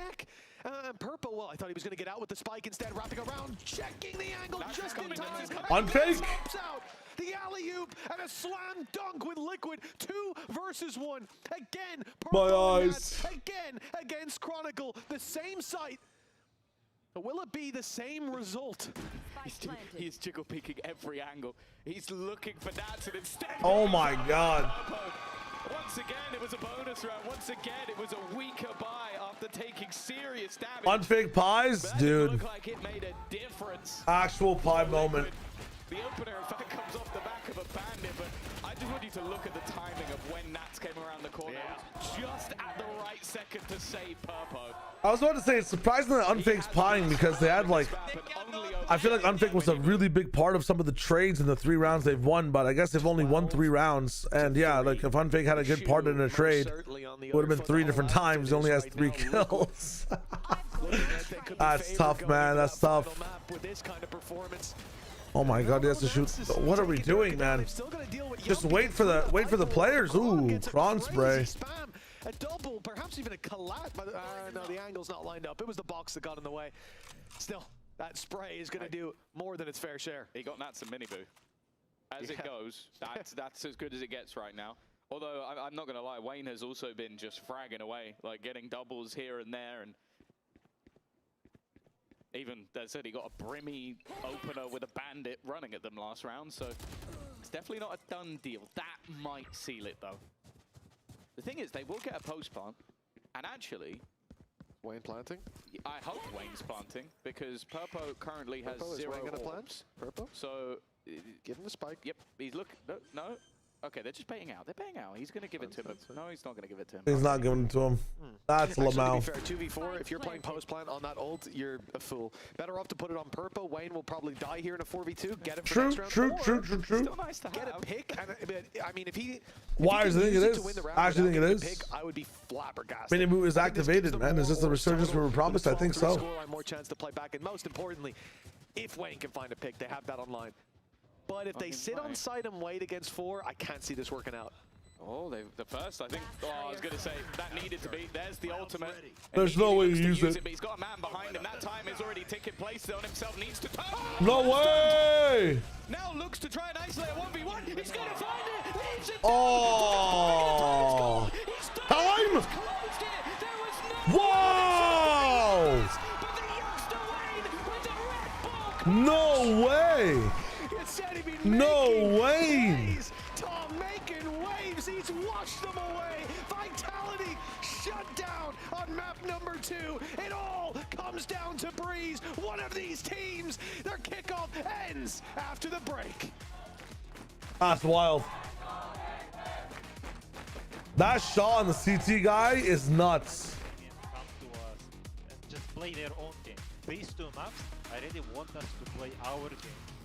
Purple, well, I thought he was going to get out with the spike instead, wrapping around, checking the angle just in time. Unfake. The alley-oop and a slam dunk with Liquid. 2 versus 1. Again, my eyes. Again against Chronicle. The same site. But will it be the same result? He's jiggle peeking every angle. He's looking for that, and instead. Oh my God. Once again, it was a bonus round. Once again, it was a weaker buy after taking serious damage. Unfake pies, dude. Looked like it made a difference. Actual pie moment. The opener, in fact, comes off the back of a bandit, but I just want you to look at the timing of when Nats came around the corner. Just at the right second to save Purpo. I was about to say, it's surprising that Unfake's pieing because they had like, I feel like Unfake was a really big part of some of the trades in the 3 rounds they've won, but I guess they've only won 3 rounds. And yeah, like if Unfake had a good part in a trade, it would have been 3 different times. He only has 3 kills. That's tough, man. That's tough. Oh my God, he has to shoot. What are we doing, man? Just wait for the players. Ooh, prawn spray. A double, perhaps even a collapse. No, the angle's not lined up. It was the box that got in the way. Still, that spray is going to do more than its fair share. He got Nats and Minibu. As it goes, that's as good as it gets right now. Although, I'm not going to lie, Wayne has also been just fragging away, like getting doubles here and there, and even, they said he got a Brimmy opener with a bandit running at them last round, so it's definitely not a done deal. That might seal it, though. The thing is, they will get a post plant, and actually... Wayne planting? I hope Wayne's planting, because Purpo currently has Purpo, 0 gonna orbs. plant? Purpo? So... Give him the spike. Yep, he's looking... No. Okay, they're just baiting out. They're baiting out. He's going to give it to him. No, he's not going to give it to him. He's not giving it to him. That's Lamau. To be fair, 2v4, if you're playing post plant on that ult, you're a fool. Better off to put it on Purpo. Wayne will probably die here in a 4v2. Get it for next round. True. Still nice to get a pick. And, I mean, if he... Why does he think it is? I actually think it is. Pick, I would be flabbergasted. Minimu is activated, man. Is this the resurgence we were promised? I think so. More chance to play back. And most importantly, if Wayne can find a pick, they have that online. But if they sit on site and wait against 4, I can't see this working out. Oh, the first, I think. Oh, I was going to say, that needed to be. There's the ultimate. There's no way to use it. But he's got a man behind him. That time is already taken place on himself. Needs to turn. No way! Now looks to try and isolate a 1v1. He's going to find it. Leaves it. Oh! Time! Wow! No way! No way! Tom making waves, he's washed them away. Vitality shut down on map number 2. It all comes down to Breeze. One of these teams, their kickoff ends after the break. That's wild. That shot on the CT guy is nuts. Come to us and just play their own game. These 2 maps, I really want us to play our game.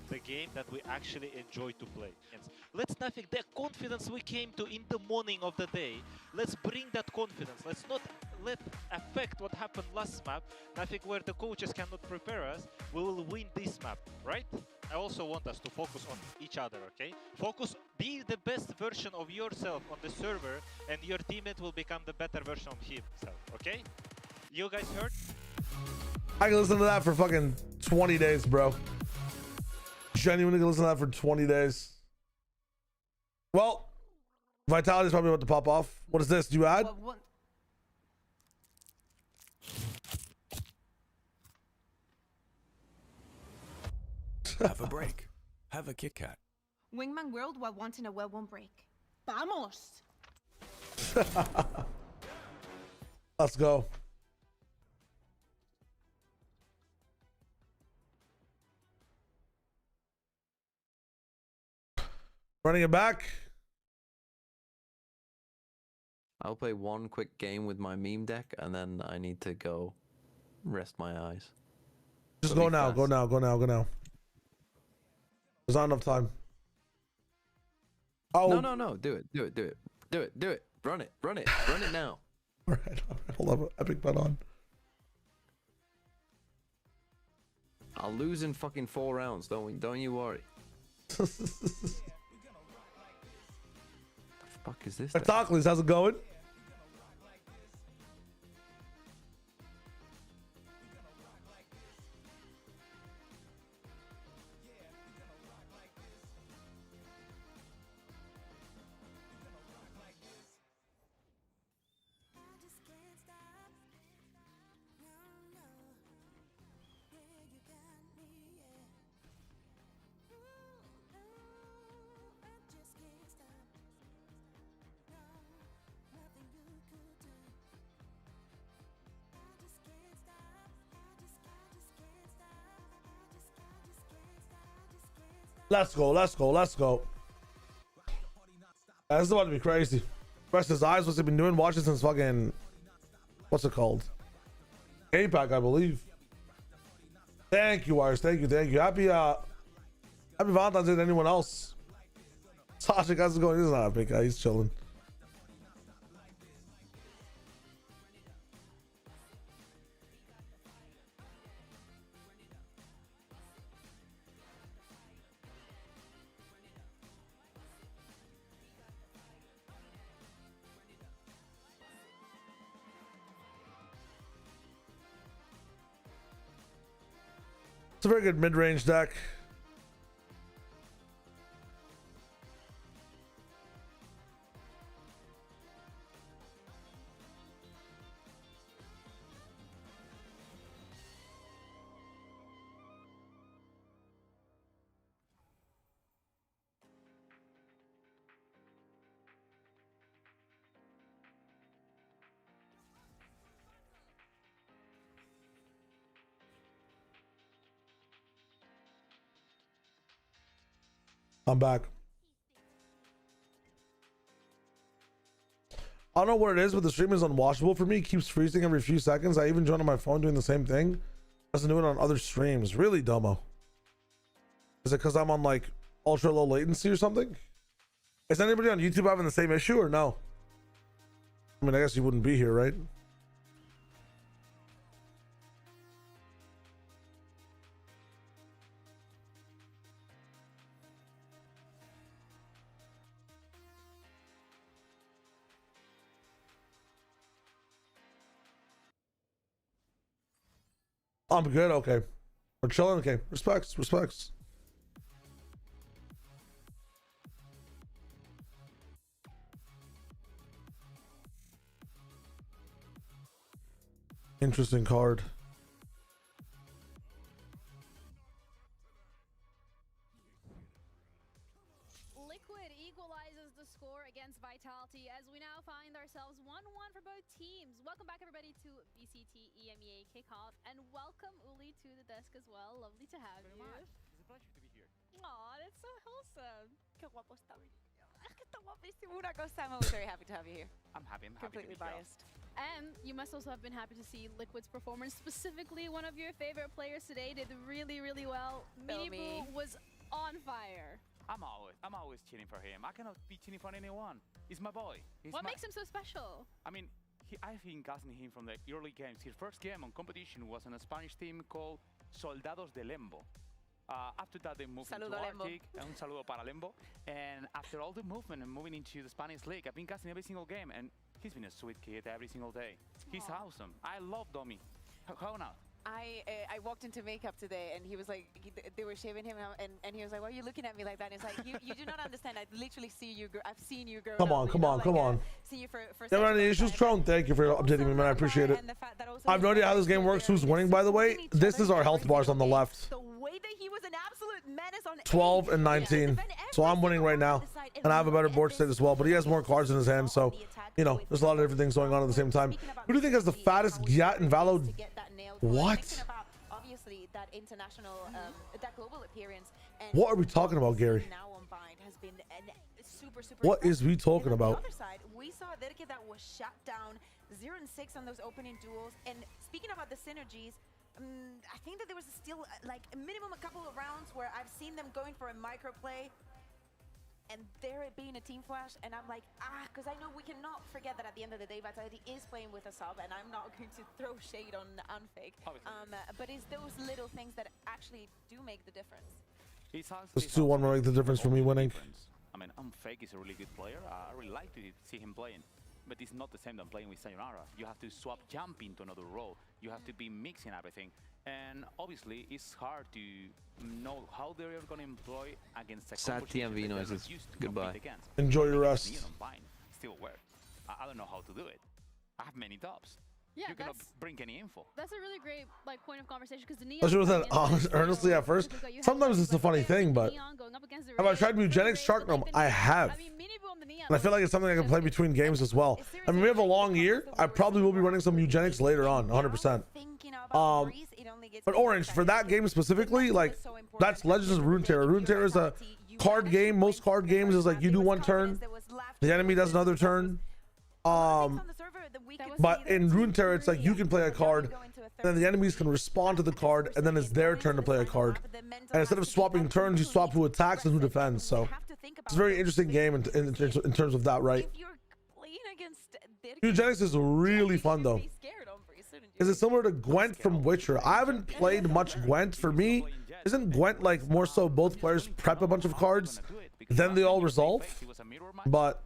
The game that we actually enjoy to play. Let's nothing the confidence we came to in the morning of the day. Let's bring that confidence. Let's not let affect what happened last map. Nothing where the coaches cannot prepare us. We will win this map, right? I also want us to focus on each other, okay? Focus, be the best version of yourself on the server, and your teammate will become the better version of himself, okay? You guys heard? I can listen to that for fucking 20 days, bro. Genuinely can listen to that for 20 days. Well, Vitality's probably about to pop off. What is this? Do you add? Have a break. Have a Kit Kat. Wingman World while wanting a well-won break. Vamos! Let's go. Running it back. I'll play one quick game with my meme deck, and then I need to go rest my eyes. Just go now, go now, go now, go now. There's not enough time. Oh. No. Do it. Run it now. All right. Hold on. Epic bet on. I'll lose in fucking 4 rounds. Don't you worry. The fuck is this? Tacklers, how's it going? Let's go. This is about to be crazy. Rest his eyes, what's he been doing? Watching since fucking, what's it called? APAC, I believe. Thank you, Wires. Thank you. Happy Valentine's Day to anyone else. Sasha, how's it going? He's not a big guy, he's chilling. It's a very good mid-range deck. I'm back. I don't know what it is, but the stream is unwatchable for me. It keeps freezing every few seconds. I even join on my phone doing the same thing. Doesn't do it on other streams. Really, dumbo. Is it because I'm on like ultra low latency or something? Is anybody on YouTube having the same issue or no? I mean, I guess you wouldn't be here, right? I'm good. Okay. We're chilling. Okay. Respects. Interesting card. Liquid equalizes the score against Vitality as we now find ourselves 1-1 for both teams. Welcome back, everybody, to VCT EMEA Kickoff, and welcome Uli to the desk as well. Lovely to have you. It's a pleasure to be here. Aw, that's so wholesome. Qué guapo está. Está guapísimo. Una cosa. I'm always very happy to have you here. I'm happy. Completely biased. And you must also have been happy to see Liquid's performance, specifically one of your favorite players today did really, really well. Minibu was on fire. I'm always cheering for him. I cannot be cheering for anyone. He's my boy. What makes him so special? I mean, I've been gassing him from the early games. His first game on competition was on a Spanish team called Soldados de Lembo. After that, they moved into Arctic. Un saludo para Lembo. And after all the movement and moving into the Spanish league, I've been gassing every single game, and he's been a sweet kid every single day. He's awesome. I love Domi. How not? I walked into makeup today and he was like, they were shaving him and he was like, why are you looking at me like that? And it's like, you do not understand. I literally see you. I've seen you grow. Come on. See you for Never any issues, Tron. Thank you for updating me, man. I appreciate it. I have no idea how this game works. Who's winning, by the way? This is our health bars on the left. The way way that he was an absolute menace on 12 and 19. So I'm winning right now. And I have a better board state as well. But he has more cards in his hand. So, you know, there's a lot of different things going on at the same time. Who do you think has the fattest Gyat in Valo? What? Obviously, that international, that global appearance. What are we talking about, Gary? What is we talking about? On the other side, we saw Derke that was shut down 0-6 on those opening duels. And speaking about the synergies, I think that there was still like a minimum a couple of rounds where I've seen them going for a micro play and there being a team flash, and I'm like, because I know we cannot forget that at the end of the day, Vitality is playing with a sub, and I'm not going to throw shade on Unfake. But it's those little things that actually do make the difference. This 2-1 will make the difference for me winning. I mean, Unfake is a really good player. I really like to see him playing. But it's not the same than playing with Sayonara. You have to swap jump into another role. You have to be mixing everything. And obviously, it's hard to know how they are going to employ against a Sad TMV noises. Goodbye. Enjoy your rest. Still work. I don't know how to do it. I have many tops. Yeah, you cannot bring any info. That's a really great point of conversation because the Neon. I should have said earnestly at first. Sometimes it's a funny thing, but have I tried Mugenics Shark Gnome? I have. And I feel like it's something I can play between games as well. I mean, we have a long year. I probably will be running some Eugenics later on, 100%. But Orange, for that game specifically, like, that's Legends of Runeterra. Runeterra is a card game. Most card games is like you do one turn, the enemy does another turn. But in Runeterra, it's like you can play a card, then the enemies can respond to the card, and then it's their turn to play a card. And instead of swapping turns, you swap who attacks and who defends. So it's a very interesting game in terms of that, right? Eugenics is really fun though. Is it similar to Gwent from Witcher? I haven't played much Gwent. For me, isn't Gwent like more so both players prep a bunch of cards, then they all resolve? But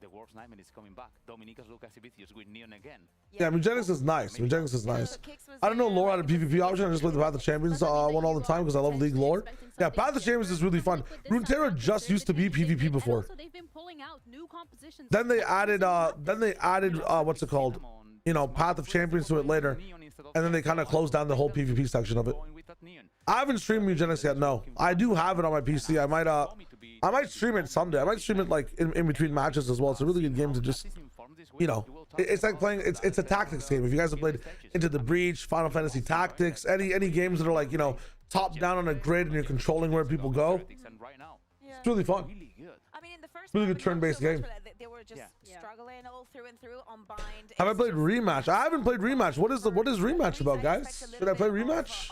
the worst nightmare is coming back. Dominicas Lucas Vicious with Neon again. yeah, Eugenics is nice. Eugenics is nice. I don't know lore out of PvP option. I just play the Path of Champions one all the time because I love League lore. Yeah, Path of Champions is really fun. Runeterra just used to be PvP before. Then they added what's it called? You know, Path of Champions to it later. And then they kind of closed down the whole PvP section of it. I haven't streamed Eugenics yet, no. I do have it on my PC. I might stream it someday. I might stream it like in between matches as well. It's a really good game to just, you know, it's like playing, it's a tactics game. If you guys have played Into the Breach, Final Fantasy Tactics, any games that are like, you know, top down on a grid and you're controlling where people go, it's really fun. Really good turn-based game. They were just struggling all through and through on bind. Have I played Rematch? I haven't played Rematch. What is Rematch about, guys? Should I play Rematch?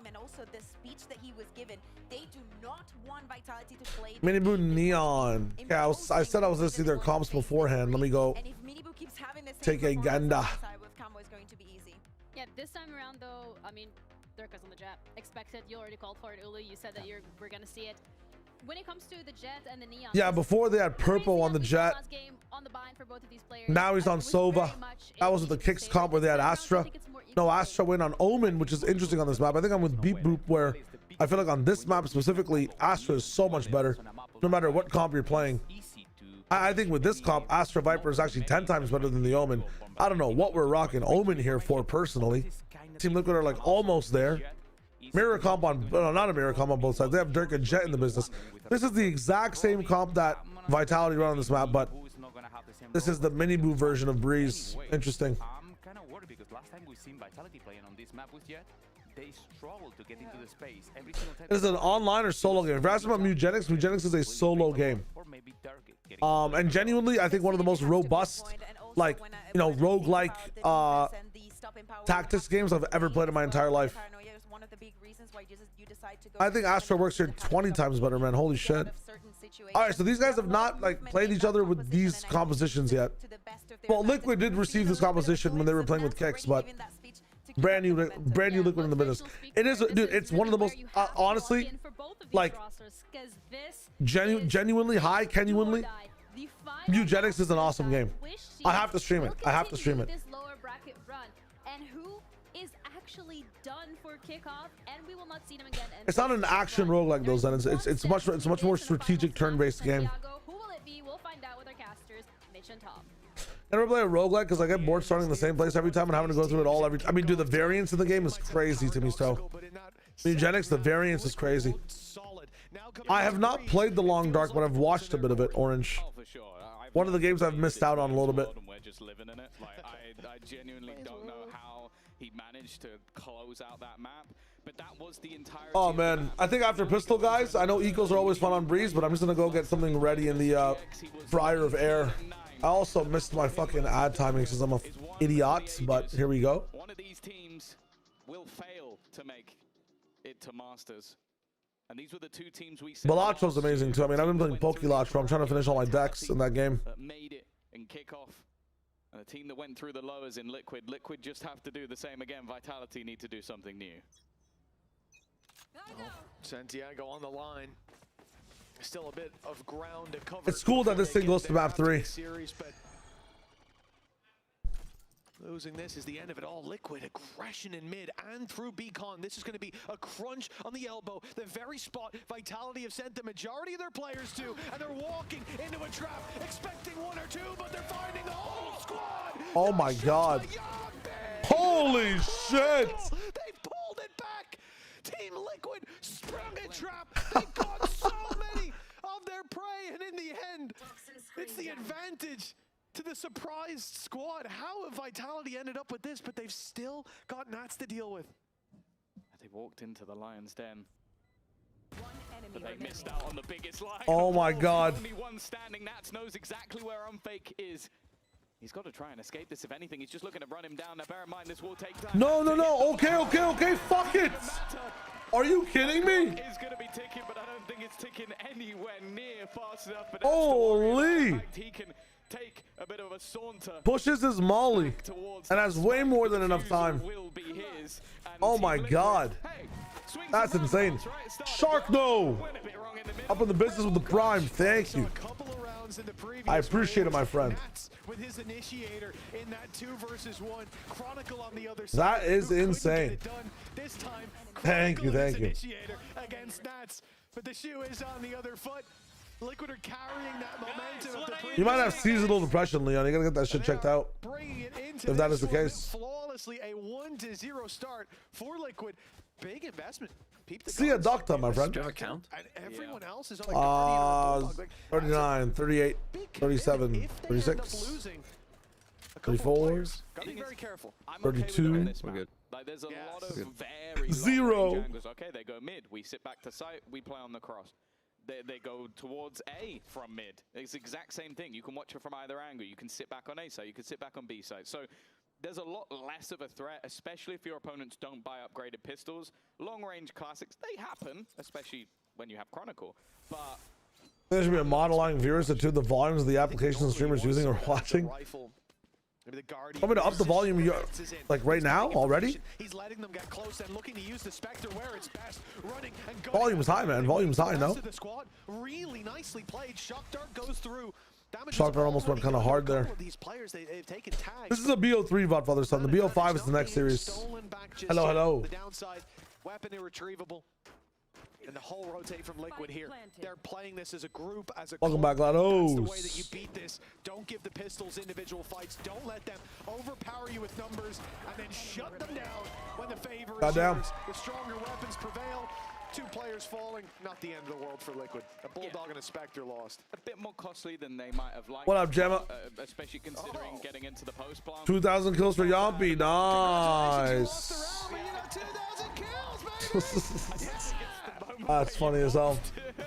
And also the speech that he was given. They do not want Vitality to play. Minibu Neon. Yeah, I said I was listening to their comps beforehand. Let me go take a Ganda. Yeah, this time around though, I mean, Dirka's on the Jet. Expected, you already called for it, Ulu. You said that we're gonna see it. When it comes to the Jet and the Neon, yeah, before they had purple on the Jet. Now he's on Sova. That was with the Kicks comp where they had Astra. No, Astra went on Omen, which is interesting on this map. I think I'm with Beep Boop, where I feel like on this map specifically, Astra is so much better, no matter what comp you're playing. I think with this comp, Astra Viper is actually 10 times better than the Omen. I don't know what we're rocking Omen here for personally. Team Liquid are like almost there. Mirror comp on, no, not a mirror comp on both sides. They have Dirk and Jet in the business. This is the exact same comp that Vitality run on this map, but this is the mini boo version of Breeze. Interesting. I'm kind of worried because last time we seen Vitality playing on this map with Jet, they struggled to get into the space every single time. Is it an online or solo game? If you're asking about Mugenics, Mugenics is a solo game. And genuinely, I think one of the most robust, like, you know, roguelike tactics games I've ever played in my entire life. I think Astra works here 20 times better, man. Holy shit. All right, so these guys have not like played each other with these compositions yet. Well, Liquid did receive this composition when they were playing with Kicks, but brand new Liquid in the business. It is, dude. It's one of the most honestly, like, genuinely high, genuinely. Eugenics is an awesome game. I have to stream it. I have to stream it. Done for kickoff, and we will not see them again. It's not an action roguelike though, Zen. It's much more strategic turn-based game. Who will it be? We'll find out with our casters, Mitch and Tom. I never play a roguelike because I get bored starting in the same place every time and having to go through it all I mean, dude, the variance in the game is crazy to me, so. Eugenics, the variance is crazy. I have not played the Long Dark, but I've watched a bit of it, Orange. One of the games I've missed out on a little bit. We're just living in it. Like, I genuinely don't know how he managed to close out that map, but that was the entire. Oh man, I think after Pistol, guys, I know ecos are always fun on Breeze, but I'm just gonna go get something ready in the Friar of Air. I also missed my fucking ad timing since I'm a idiot, but here we go. One of these teams will fail to make it to Masters. And these were the two teams we said. Balacho's amazing too. I mean, I've been playing Pokelatch, I'm trying to finish all my decks in that game. That made it in kickoff. And the team that went through the lowers in Liquid. Liquid just have to do the same again. Vitality need to do something new. Oh, Santiago on the line. Still a bit of ground to cover. It's cool that this thing goes to map 3. Series, but losing this is the end of it all. Liquid aggression in mid and through Beacon. This is going to be a crunch on the elbow. The very spot Vitality have sent the majority of their players to, and they're walking into a trap, expecting one or two, but they're finding the whole squad. Oh my god. Holy shit. They pulled it back. Team Liquid sprung a trap. They caught so many of their prey, and in the end, it's the advantage to the surprised squad. How have Vitality ended up with this, but they've still got Nats to deal with? They walked into the Lion's Den, but they missed out on the biggest line. Oh my god. Only one standing. Nats knows exactly where Unfake is. He's got to try and escape this. If anything, he's just looking to run him down. Now, bear in mind, this will take time. No. Okay. Fuck it. Are you kidding me? It's going to be ticking, but I don't think it's ticking anywhere near fast enough. But Holy. he can take a bit of a saunter. Pushes his molly and has way more than enough time. Oh my god. That's insane. Shark no. Up in the business with the prime. Thank you. I appreciate it, my friend. With his initiator in that 2 versus 1, Chronicle on the other That side. is insane. This time, Thank you. initiator against Nats, but the shoe is on the other foot. Liquid are carrying that momentum of the previous. You might have seasonal depression, Leon. You gotta get that shit checked out. If that is the case. Flawlessly, a 1-0 start for Liquid. Big investment. See a doctor, my friend. Do you have a count? And everyone else is on like 39, 38, 37, 36, 34, Gotta be very careful. 32. We're good. Like, there's a lot of very 0. long-range angles. Okay, they go mid. We sit back to site. We play on the cross. They go towards A from mid. It's the exact same thing. You can watch it from either angle. You can sit back on A side. You can sit back on B side. So there's a lot less of a threat, especially if your opponents don't buy upgraded pistols. Long-range classics, they happen, especially when you have Chronicle. But There should be a mod allowing viewers to tune the volumes of the applications the streamers using or watching. Maybe the Guardian. Want me to up the volume like right now already? He's letting them get close and looking to use the Spectre where it's best. Running and going. Volume's high, man. Volume's high, no? The squad really nicely played. Shock Dart goes through. Shock Dart almost went kind of hard there. These players, they've taken tags. This is a BO3 VOD, Father Son. The BO5 is the next series. Hello. The downside, weapon irretrievable. And the whole rotate from Liquid here. They're playing this as a group, as a Welcome back, GLaDOS. That's the way that you beat this. Don't give the pistols individual fights. Don't let them overpower you with numbers and then shut them down when the favor is yours. The stronger weapons prevail. 2 players falling, not the end of the world for Liquid. A Bulldog and a Spectre lost. a bit more costly than they might have liked. What up, Gemma? Especially considering getting into the post plant. 2,000 kills for Yampi. Nice. That's funny as hell.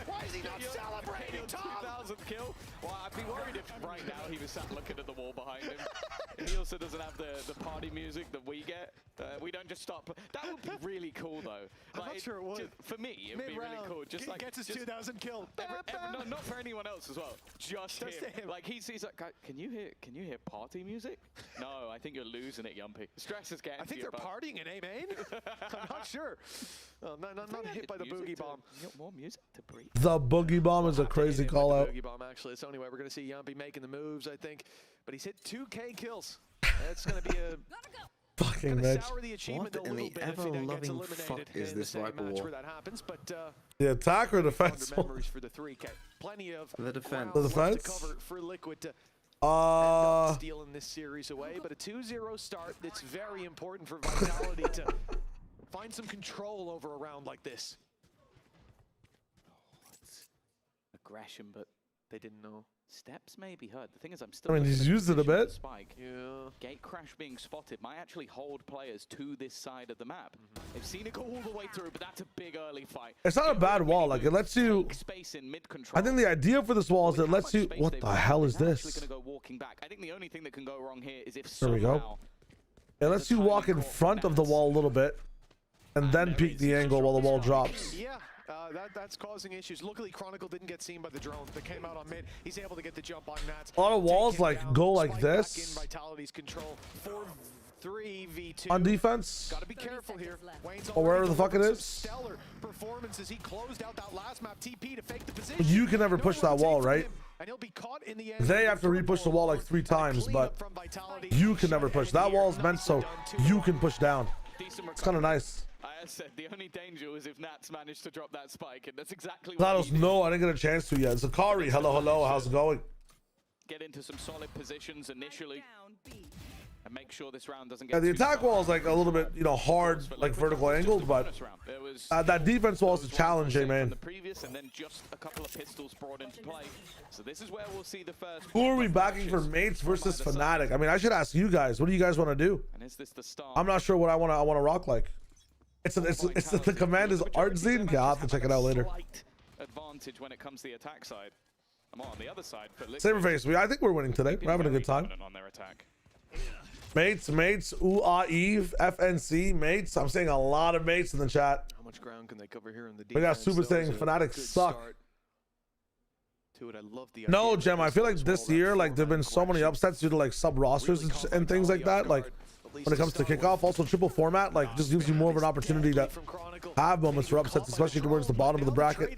Why is he not celebrating, Tom? 2,000th kill? Well, I'd be worried if right now he was sat looking at the wall behind him. And he also doesn't have the party music that we get. We don't just stop. That would be really cool, though. I'm not sure it would. For me, it would be really cool. Just like gets his 2,000 kill. No, not for anyone else as well. Just him. Like he's like, can you hear party music? No, I think you're losing it, Yumpy. Stress is getting. I think they're partying in A main. I'm not sure. Not hit by the boogie bomb. More music to breathe. The boogie bomb is a crazy call out. Boogie bomb, actually. It's the only way we're going to see Yumpy making the moves, I think. But he's hit 2K kills. That's going to be a fucking match. What in the ever-loving fuck is this Viper War? The attack or defense? Memories for the 3K. Plenty of the defense. The defense. To cover for Liquid to stealing this series away, but a 2-0 start. That's very important for Vitality to find some control over a round like this. Aggression, but they didn't know. Steps may be heard. The thing is, I'm I still. mean, he's used it a bit. Spike. Yeah. Gate crash being spotted might actually hold players to this side of the map. They've seen it go all the way through, but that's a big early fight. It's not a bad wall. Like, it lets you. Space in mid control. I think the idea for this wall is it lets you. What the hell is this? Going to go walking back. I think the only thing that can go wrong here is if There we go. It lets you walk in front of the wall a little bit, and then peek the angle while the wall drops. Yeah. That's causing issues. Luckily, Chronicle didn't get seen by the drone that came out on mid. He's able to get the jump on Nats. A lot of walls like go like this. Vitality's control. 4-3v2. On defense. Gotta be careful here. Wayne's Or wherever the fuck it is. Stellar performances. He closed out that last map TP to fake the position. You can never push that wall, right? And he'll be caught in the end. They have to re-push the wall like 3 times, but you can never push. That wall is meant so you can push down. It's kind of nice. I said the only danger was if Nats managed to drop that spike, and that's exactly GLaDOS, no, I didn't get a chance to yet. Zakari, hello, how's it going? Get into some solid positions initially, and make sure this round doesn't Yeah, get the attack wall is like a little bit, hard, like vertical angled, but that defense wall is a challenge, man. The previous, and then just a couple of pistols brought into play. So this is where we'll see the first. Who are we backing for mates versus Fnatic? I mean, I should ask you guys. What do you guys want to do? And is this the start? I'm not sure what I want to rock like. It's the command is art scene. Okay, I'll have to check it out later. Advantage when it comes to the attack side. I'm on the other side. Saberface, I think we're winning today. We're having a good time. On their attack. Mates, Eve, FNC, mates. I'm seeing a lot of mates in the chat. How much ground can they cover here in the defense? We got Super saying Fnatic suck. To it. I love the no, Gem, I feel like this year, like there've been so many upsets due to like sub rosters and things like that. Like when it comes to kickoff, also triple format, like just gives you more of an opportunity to have moments for upsets, especially towards the bottom of the bracket.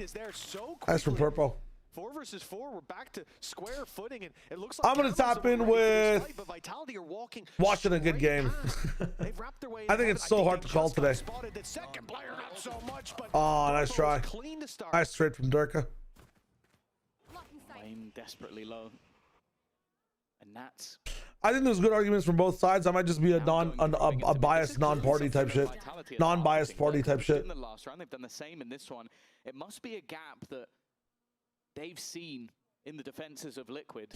Nice from Purpo. 4 versus 4, we're back to square footing, and it looks like I'm gonna tap in with watching a good game. I think it's so hard to call today. Oh, nice try. Nice trade from Durka. Aim desperately low. And Nats. I think there's good arguments from both sides. I might just be a biased non-party type shit. Non-biased party type shit. In the last round, they've done the same in this one. It must be a gap that they've seen in the defenses of Liquid.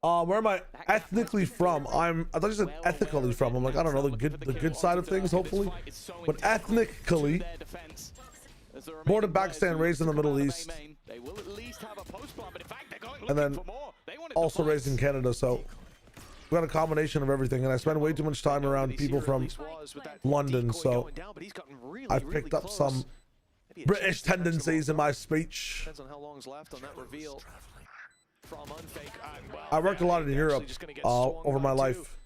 Where am I ethnically from? I thought you said ethically from. I'm like, I don't know, the good side of things, hopefully. But ethnically, born in Pakistan, raised in the Middle East. And then also raised in Canada, so we got a combination of everything, and I spend way too much time around people from London, so I've picked up some British tendencies in my speech. Depends on how long's left on that reveal from Unfake. I worked a lot in Europe over my life.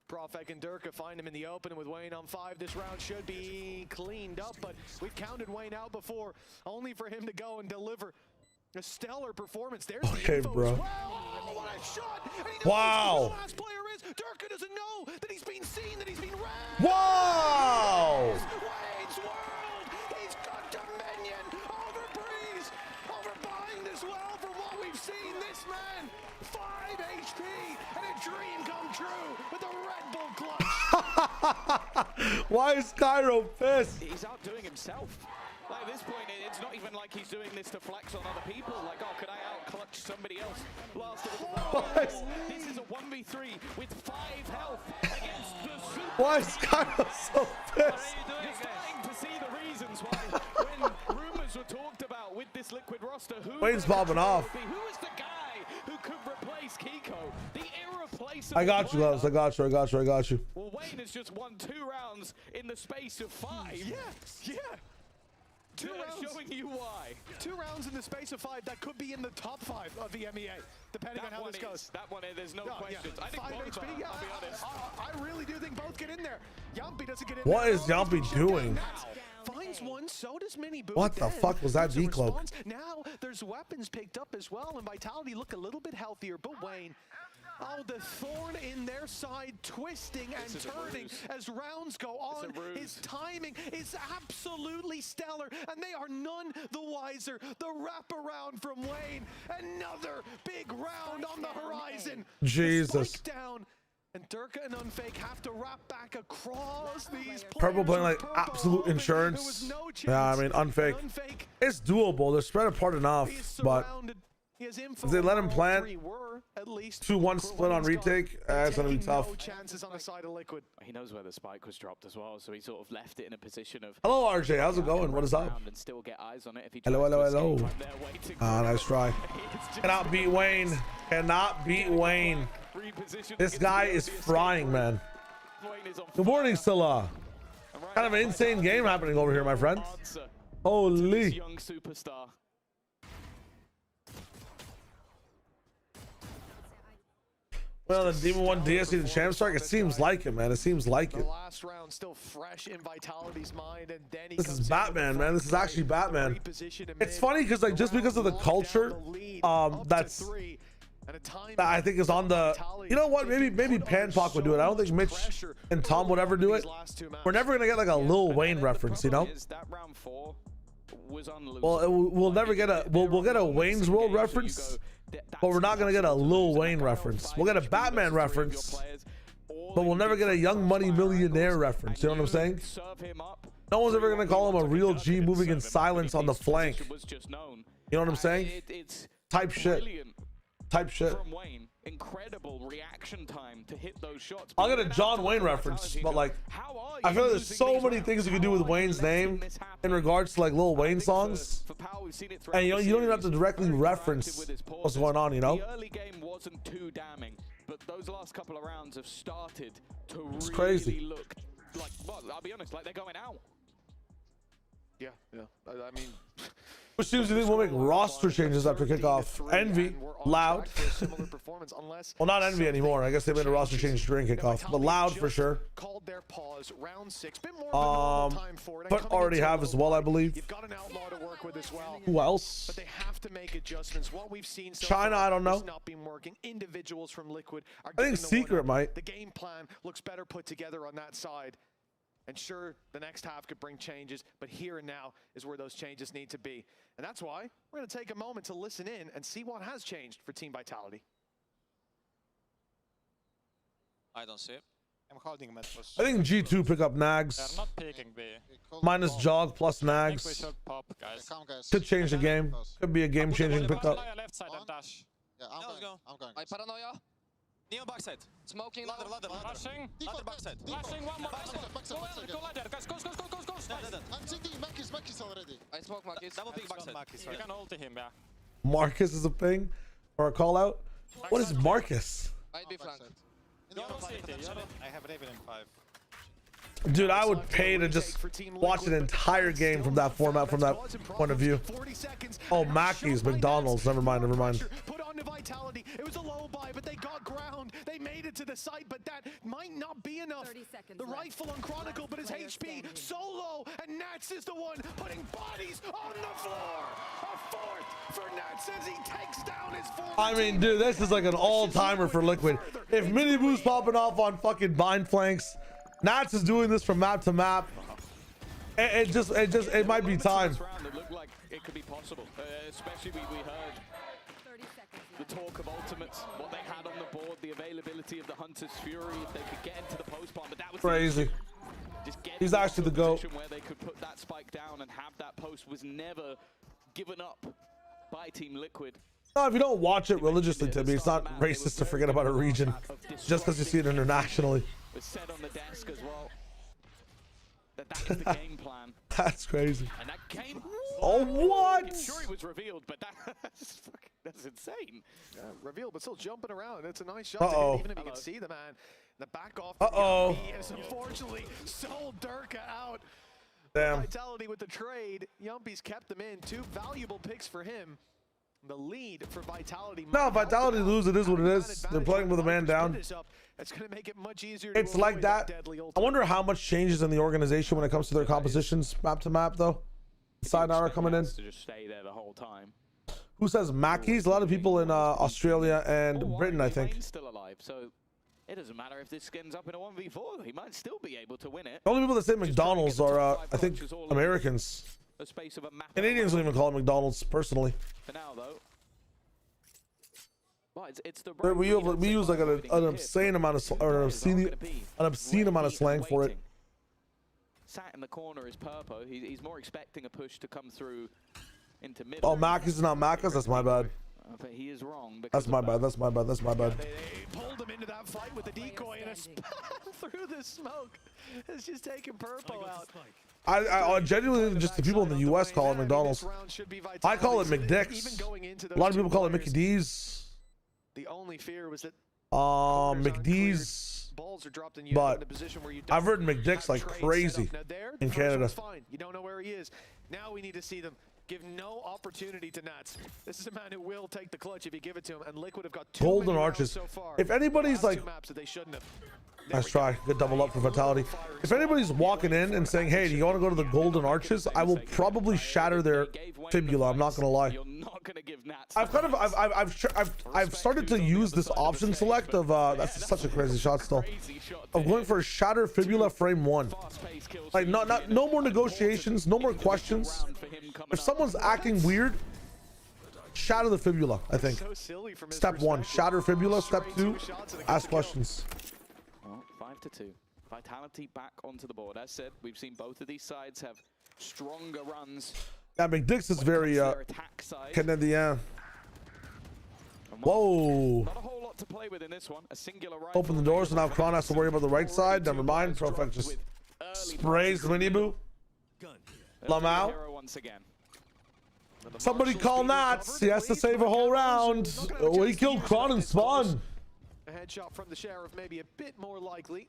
Profek and Durka find him in the open, and with Wayne on 5, this round should be cleaned up, but we've counted Wayne out before, only for him to go and deliver a stellar performance. There's okay, the info bro. as well. What a shot! And he knows wow. who the last player is. Durka doesn't know that he's been seen, that he's been ran. Wow! Wayne's world! He's got dominion over Breeze, over buying this well from what we've seen. This man, 5 HP and a dream come true with a Red Bull clutch. Why is Cairo pissed? He's outdoing himself. Like, at this point, it's not even like he's doing this to flex on other people. Like, oh, could I out-clutch somebody else? Blasted with this is a 1v3 with 5 health against the Super. Why is Cairo so pissed? You're starting to see the reasons why when rumors were talked about with this Liquid roster, Wayne's popping off. Who is the guy who could replace Kiko? The irreplaceable I got you, guys. I got you. Well, Wayne has just won 2 rounds in the space of 5. Yeah. 2 rounds. Showing you why. 2 rounds in the space of 5 that could be in the top 5 of the Emea, depending on how this goes. That one, there's no questions. Yeah. I think 5 both HP, are, I'll be honest. I really do think both get in there. Yampi doesn't get in What there. is Yampi doing? Finds one, so does Mini Boo. What the fuck was that decloak? Now there's weapons picked up as well, and Vitality look a little bit healthier, but Wayne, oh, the thorn in their side, twisting and turning as rounds go on. His timing is absolutely stellar, and they are none the wiser. The wraparound from Wayne, another big round on the horizon. Jesus. The spike down And Durka and Unfake have to wrap back across these Purple playing like purple, absolute insurance. Yeah, I mean, Unfake. It's doable. They're spread apart enough, but if they let him plant 2-1 split on retake, it's gonna be tough. No chances on the side of Liquid. He knows where the spike was dropped as well, so he sort of left it in a position of. Hello, RJ. How's it going? What is up? And still get eyes on it if he Hello, hello, tries to hello. escape. Right there, waiting. Nice try. Cannot beat Wayne. Cannot beat Wayne. This guy is frying, man. Good morning, Scylla. Kind of an insane game happening over here, my friend. Holy. Young superstar. Well, the Demon 1 DSC to Champ Strike, it seems like it, man. It seems like it. The last round still fresh in Vitality's mind, and Denny This is Batman, man. This is actually Batman. It's funny because, like, just because of the culture, that I think is on the. You know what? Maybe Panpoc would do it. I don't think Mitch and Tom would ever do it. We're never gonna get like a Lil Wayne reference, you know? Well, we'll never get a. We'll get a Wayne's World reference. But we're not gonna get a Lil Wayne reference. We'll get a Batman reference, but we'll never get a Young Money Millionaire reference. You know what I'm saying? No one's ever gonna call him a real G moving in silence on the flank. You know what I'm saying? Type shit. Type shit. From Wayne, incredible reaction time to hit those shots. I'll get a John Wayne reference, but like, I feel like there's so many things you can do with Wayne's name in regards to like Lil Wayne songs, and you don't even have to directly reference what's going on, you know? The early game wasn't too damning, but those last couple of rounds have started to It's really crazy. look like, well, I'll be honest, like they're going out. Yeah. I mean, which teams do you think will make roster changes after kickoff? Envy, Loud. Well, not Envy anymore. I guess they made a roster change during kickoff, but Loud for sure. Called their pause, round 6. Bit more of a normal time for it. But already have as well, I believe. You've got an outlaw to work with as well. Who else? But they have to make adjustments. What we've seen so China, far I don't know. has not been working. Individuals from Liquid are I think getting the Secret one-up. might. The game plan looks better put together on that side. And sure, the next half could bring changes, but here and now is where those changes need to be. And that's why we're going to take a moment to listen in and see what has changed for Team Vitality. I don't see it. I'm holding mid push. I think G2 pick up Nags. They're not picking B. Minus Jog plus I think we Nags. should pop, guys. Could change the game. Could be a game-changing pickup. Paranoia left side and dash. Yeah, I'm going. I'm going. I paranoia. Neo backside. Smoking ladder. Rushing. Ladder backside. Rushing one more. Go ladder. Guys, go. I'm thinking Makis already. I smoke Makis. Double pick backside. You can ult him, yeah. Marcus is a ping or a call out. What is Marcus? I'd be flank. I have Raven in 5. Dude, I would pay to just watch an entire game from that format, from that point of view. Oh, Mackey's, McDonald's. Never mind. Put on to Vitality. It was a low buy, but they got ground. They made it to the site, but that might not be enough. The rifle on Chronicle, but his HP so low, and Nats is the one putting bodies on the floor. A fourth for Nats as he takes down his former I mean, dude, this is like an all-timer for Liquid. If Mini Boo's popping off on fucking bind flanks, Nats is doing this from map to map. It might be time. It looked like it could be possible, especially we heard the talk of ultimates, what they had on the board, the availability of the Hunter's Fury, if they could get into the post bomb, but that was Crazy. He's actually the GOAT. Where they could put that spike down and have that post was never given up by Team Liquid. No, if you don't watch it religiously, Timmy, it's not racist to forget about a region just because you see it internationally. Was said on the desk as well that is the game plan. That's crazy. And that came. Oh, what? I'm sure it was revealed, but that's insane. Yeah, revealed, but still jumping around. It's a nice shot to hit, even if you can see the man. The back off. He is unfortunately sold Durka out. Damn. Vitality with the trade. Yumpy's kept them in. 2 valuable picks for him. The lead for Vitality. No, Vitality lose. It is what it is. They're playing with a man down. It's going to make it much easier. It's like that. I wonder how much changes in the organization when it comes to their compositions map to map, though. Sayonara coming in. To just stay there the whole time. Who says Mackey's? A lot of people in Australia and Britain, I think. Still alive, so it doesn't matter if this skins up in a 1v4. He might still be able to win it. The only people that say McDonald's are, I think, Americans. A space of a map. Canadians don't even call it McDonald's, personally. For now, though. Well, it's the we use like an obscene amount of or an obscene amount of slang for it. Sat in the corner is Purpo. He's more expecting a push to come through into mid. Oh, Macca's is not Macca's. That's my bad. But he is wrong. That's my bad. That's my bad. That's my bad. They pulled him into that fight with the decoy and a spam through the smoke. It's just taking Purpo out. I genuinely, just the people in the U.S. call it McDonald's. I call it McDick's. A lot of people call it Mickey D's. The only fear was that McD's, but I've heard McDick's like crazy in Canada. You don't know where he is. Now we need to see them give no opportunity to Nats. This is a man who will take the clutch if you give it to him, and Liquid have got Golden Arches. So far. If anybody's like, maps that they shouldn't have. nice try, good double up for Vitality. If anybody's walking in and saying, hey, do you want to go to the Golden Arches? I will probably shatter their fibula. I'm not gonna lie. I've kind of I've started to use this option select of that's such a crazy shot still, of going for a shatter fibula frame 1. Like no more negotiations, no more questions. If someone's acting weird, shatter the fibula. I think step 1, shatter fibula. Step 2, ask questions. Well, 5-2. Vitality back onto the board. As said, we've seen both of these sides have stronger runs. Yeah, McDick's is very Canadian. Whoa. Not a whole lot to play with in this one. A singular Open the doors, and now Kron has to worry about the right side. Never mind. Profect just sprays Winnie-Boo. Lamau. Somebody call Nats. He has to save a whole round. Oh, he killed Kron and Spawn. A headshot from the Sheriff may be a bit more likely.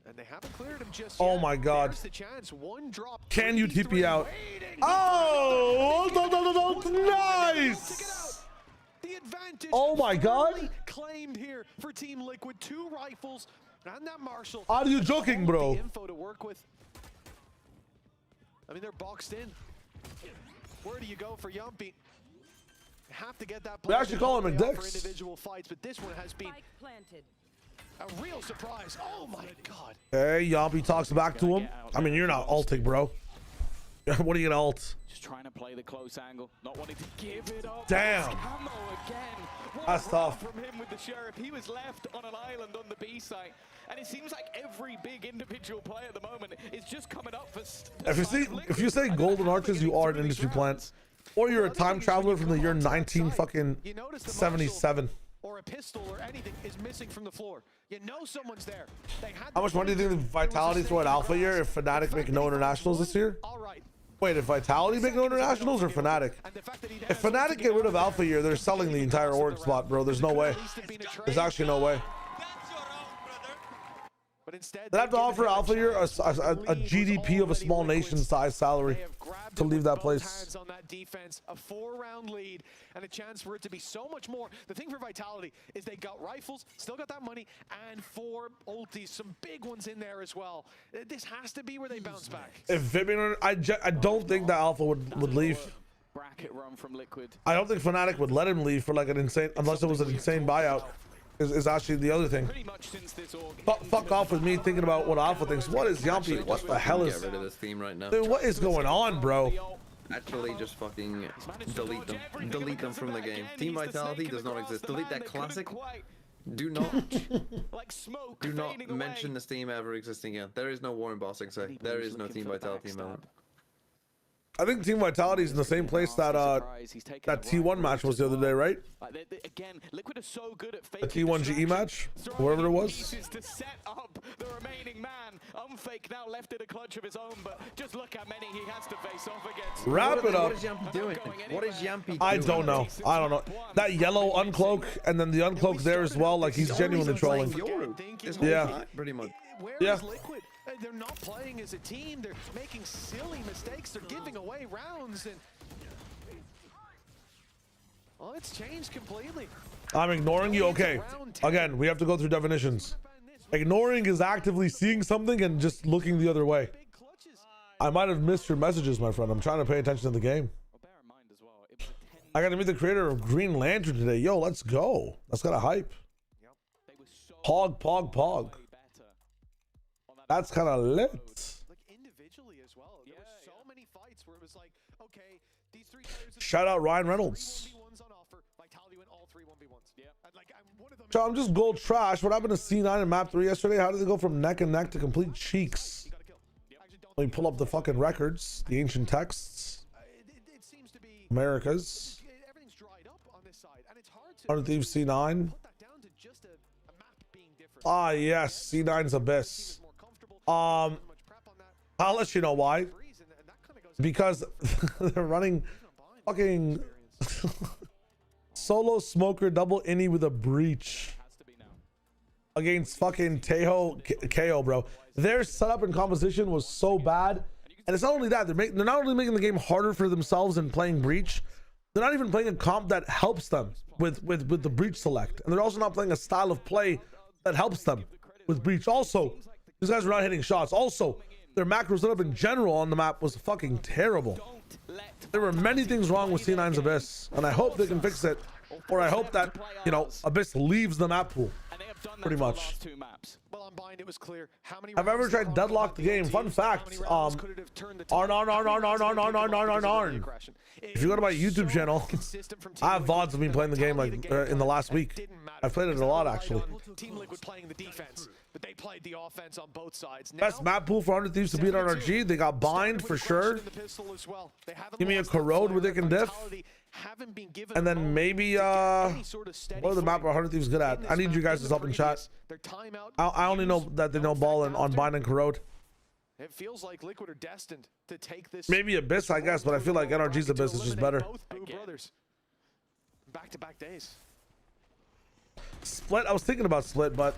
And they haven't cleared him just Oh yet. my God. There's the chance. One drop. Can you TP out? Oh, nice. The advantage. Oh my God. Claimed here for Team Liquid. 2 rifles and that Marshall. Are you joking, bro? Info to work with. I mean, they're boxed in. Where do you go for Yumpy? Have to get that. We actually call him McDick's. For individual fights, but this one has been a real surprise. Oh my God. Hey, Yumpy talks back to him. I mean, you're not ulting, bro. What are you gonna ult? Just trying to play the close angle, not wanting to give it up. Damn. That's tough. From him with the Sheriff, he was left on an island on the B site, and it seems like every big individual player at the moment is just coming up for. If you say Golden Arches, you are an industry plant, or you're a time traveler from the year 1977. Or a pistol or anything is missing from the floor. You know someone's there. How much money do you think Vitality throw at Alpha year if Fnatic make no internationals this year? Wait, if Vitality make no internationals or Fnatic? If Fnatic get rid of Alpha year, they're selling the entire org spot, bro. There's no way. There's actually no way. They have to offer Alpha year a GDP of a small nation-sized salary to leave that place. On that defense, a 4-round lead and a chance for it to be so much more. The thing for Vitality is they got rifles, still got that money, and 4 ultis, some big ones in there as well. This has to be where they bounce back. If Vivian, I don't think that Alpha would leave. Bracket run from Liquid. I don't think Fnatic would let him leave for like an insane, unless it was an insane buyout. Is actually the other thing. Fuck off with me thinking about what Alpha thinks. What is Yumpy? What the hell is? Get rid of this team right now. Dude, what is going on, bro? Actually, just fucking delete them. Delete them from the game. Team Vitality does not exist. Delete that classic. Do not mention this team ever existing again. There is no Warren Bossing say. There is no Team Vitality moment. I think Team Vitality is in the same place that that T1 match was the other day, right? Again, Liquid are so good at the T1 GE match, whatever it was. To set up the remaining man. Unfake now left in a clutch of his own, but just look how many he has to face off against. Wrap it up. What is Yumpy doing? What is Yumpy doing? I don't know. I don't know. That yellow uncloak and then the uncloak there as well. Like he's genuinely trolling. Yeah. Pretty much. Where is Liquid? They're not playing as a team. They're making silly mistakes. They're giving away rounds, and well, it's changed completely. I'm ignoring you. Okay. Again, we have to go through definitions. Ignoring is actively seeing something and just looking the other way. I might have missed your messages, my friend. I'm trying to pay attention to the game. I got to meet the creator of Green Lantern today. Yo, let's go. That's got a hype. Pog, pog, pog. That's kind of lit. Like individually as well. There were so many fights where it was like, okay, these 3 players. Shout out Ryan Reynolds. Vitality went all So I'm just gold trash. What happened to C9 in map 3 yesterday? How did they go from neck and neck to complete cheeks? Let me pull up the fucking records, the ancient texts. Americas. Hundred Thieves C9. Ah, yes, C9's Abyss. I'll let you know why. Because they're running fucking solo smoker double innie with a breach against fucking Tejo KO, bro. Their setup and composition was so bad, and it's not only that, they're not only making the game harder for themselves and playing breach, they're not even playing a comp that helps them with the breach select, and they're also not playing a style of play that helps them with breach. Also, these guys were not hitting shots. Also, their macro setup in general on the map was fucking terrible. There were many things wrong with C9's Abyss, and I hope they can fix it, or I hope that, you know, Abyss leaves the map pool. Pretty much. Have I ever tried deadlock the game? Fun fact, Arn. If you go to my YouTube channel, I have VODs of me playing the game like in the last week. I've played it a lot actually. Team Liquid playing the defense, but they played the offense on both sides. Best map pool for 100 Thieves to beat RNG. They got bind for sure. Give me a corrode where they can diff. And then maybe what are the map 100 Thieves good at? I need you guys to help in chat. I only know that they know ball and on bind and corrode. It feels like Liquid are destined to take this. Maybe Abyss, I guess, but I feel like NRG's Abyss is just better. Back-to-back days. Split, I was thinking about split, but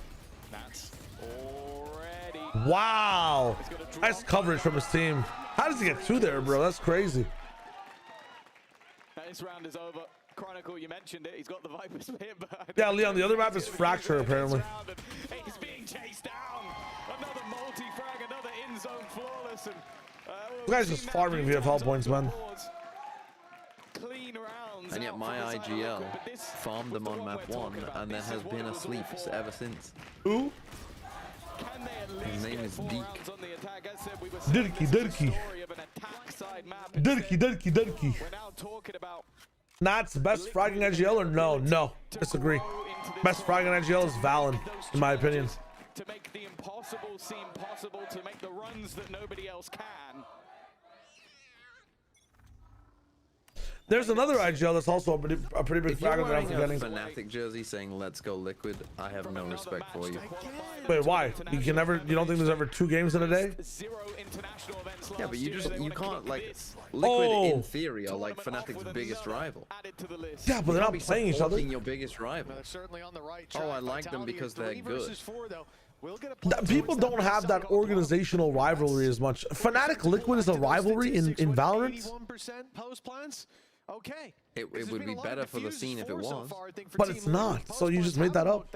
that's already. Wow, nice coverage from his team. How does he get through there, bro? That's crazy. This round is over. Chronicle, you mentioned it. He's got the Viper Spear, but yeah, Leon, the other map is Fracture apparently. He's being chased down. Another multi-frag, another in-zone flawless, and this guy's just farming if you have health points, man. Clean rounds. And yet my IGL farmed them on map 1 and then has been asleep ever since. Who? His name is Deek. Dirky. We're now talking about Nats best fragging IGL or no? No, disagree. Best fragging IGL is Valen, in my opinion. To make the impossible seem possible, to make the runs that nobody else can. There's another IGL that's also a pretty big fragger that I'm forgetting. If you're wearing a Fnatic jersey saying "Let's go Liquid," I have no respect for you. Wait, why? You don't think there's ever 2 games in a day? Yeah, but you can't, like, Liquid in theory are like Fnatic's biggest rival. Yeah, but they're not playing each other. Your biggest rival. Oh, I like them because they're good. People don't have that organizational rivalry as much. Fnatic Liquid is a rivalry in Valorant. Okay. It would be better for the scene if it was. But it's not, so you just made that up.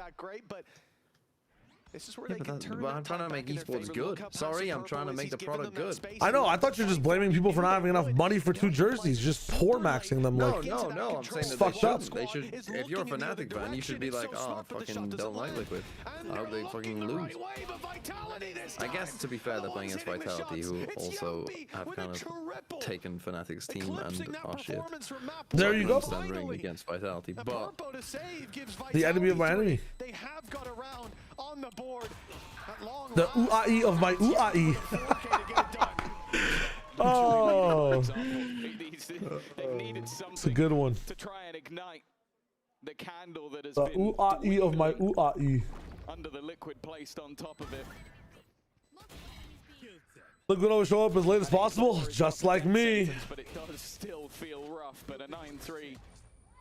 This is where but I'm trying to make esports good. Sorry, I'm trying to make the product good. I know. I thought you were just blaming people for not having enough money for 2 jerseys, just poor maxing them. Like, no. I'm saying that fucked up. They should. If you're a Fnatic fan, you should be like, oh, I fucking don't like Liquid. I hope they fucking lose. I guess to be fair, they're playing against Vitality, who also have kind of taken Fnatic's team and are shit. There you go. Ring against Vitality, but the enemy of my enemy. They have got around on the board. The UAE of my UAE. Oh, it's a good one. To try and ignite the candle that has the been UAE of my UAE. Under the liquid placed on top of it. Liquid always show up as late as possible, just like me. But it does still feel rough. But a 9-3.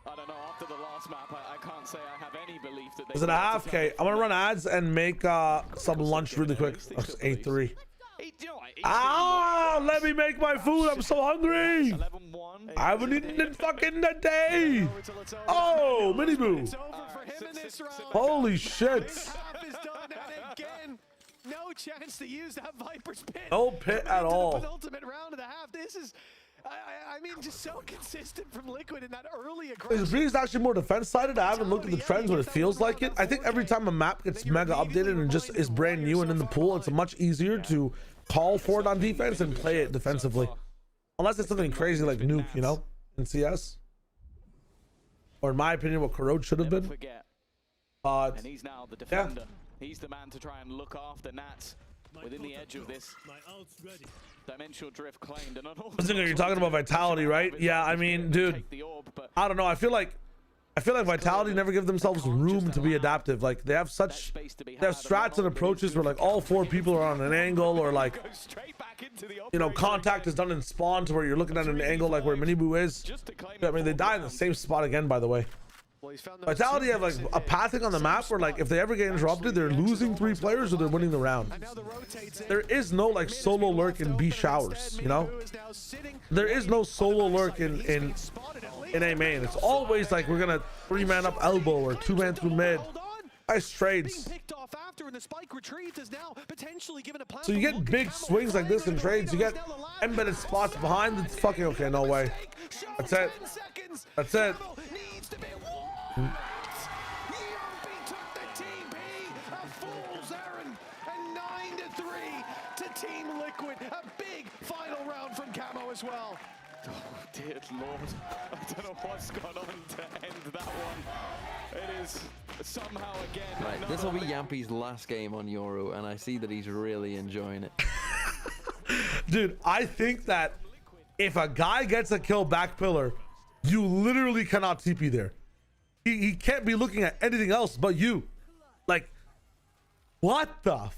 I don't know, after the last map, I can't say I have any belief that they... Is it a half K? I'm gonna run ads and make some lunch really quick. 8-3. Ah, let me make my food. I'm so hungry. I haven't eaten in fucking a day. Oh, mini boo. Holy shit. No chance to use that Viper's pit. No pit at all. Penultimate round of the half. This is... I mean, just so consistent from Liquid in that early aggression. Is Breeze actually more defense-sided? I haven't looked at the trends, but it feels like it. I think every time a map gets mega updated and just is brand new and in the pool, it's much easier to call for it on defense and play it defensively. Unless it's something crazy like Nuke, you know, in CS. or in my opinion, what Corrode should have been. Forget. And he's now the defender. He's the man to try and look after Nats within the edge of this. Dimensional drift claimed. And you're talking about Vitality, right? Yeah, I mean, dude, I don't know. I feel like Vitality never give themselves room to be adaptive. Like they have strats and approaches where like all 4 people are on an angle, or like, you know, contact is done in spawn to where you're looking at an angle like where Minibu is. I mean, they die in the same spot again, by the way. Vitality have like a pathing on the map where like if they ever get interrupted, they're losing 3 players or they're winning the round. There is no like solo lurk in B showers, you know? There is no solo lurk in A main. It's always like we're gonna 3-man up elbow or 2-man through mid. Nice trades. So you get big swings like this in trades. You get embedded spots behind the fucking. Okay, no way. That's it. That's it. took the TB, a fool's errand, and 9-3 to Team Liquid. A big final round from Camo as well. Oh, dear Lord. I don't know what's gone on to end that one. It is somehow again. Right, this will be Yampy's last game on Yoru, and I see that he's really enjoying it. Dude, I think that if a guy gets a kill back pillar, you literally cannot TP there. He can't be looking at anything else but you. Like, what the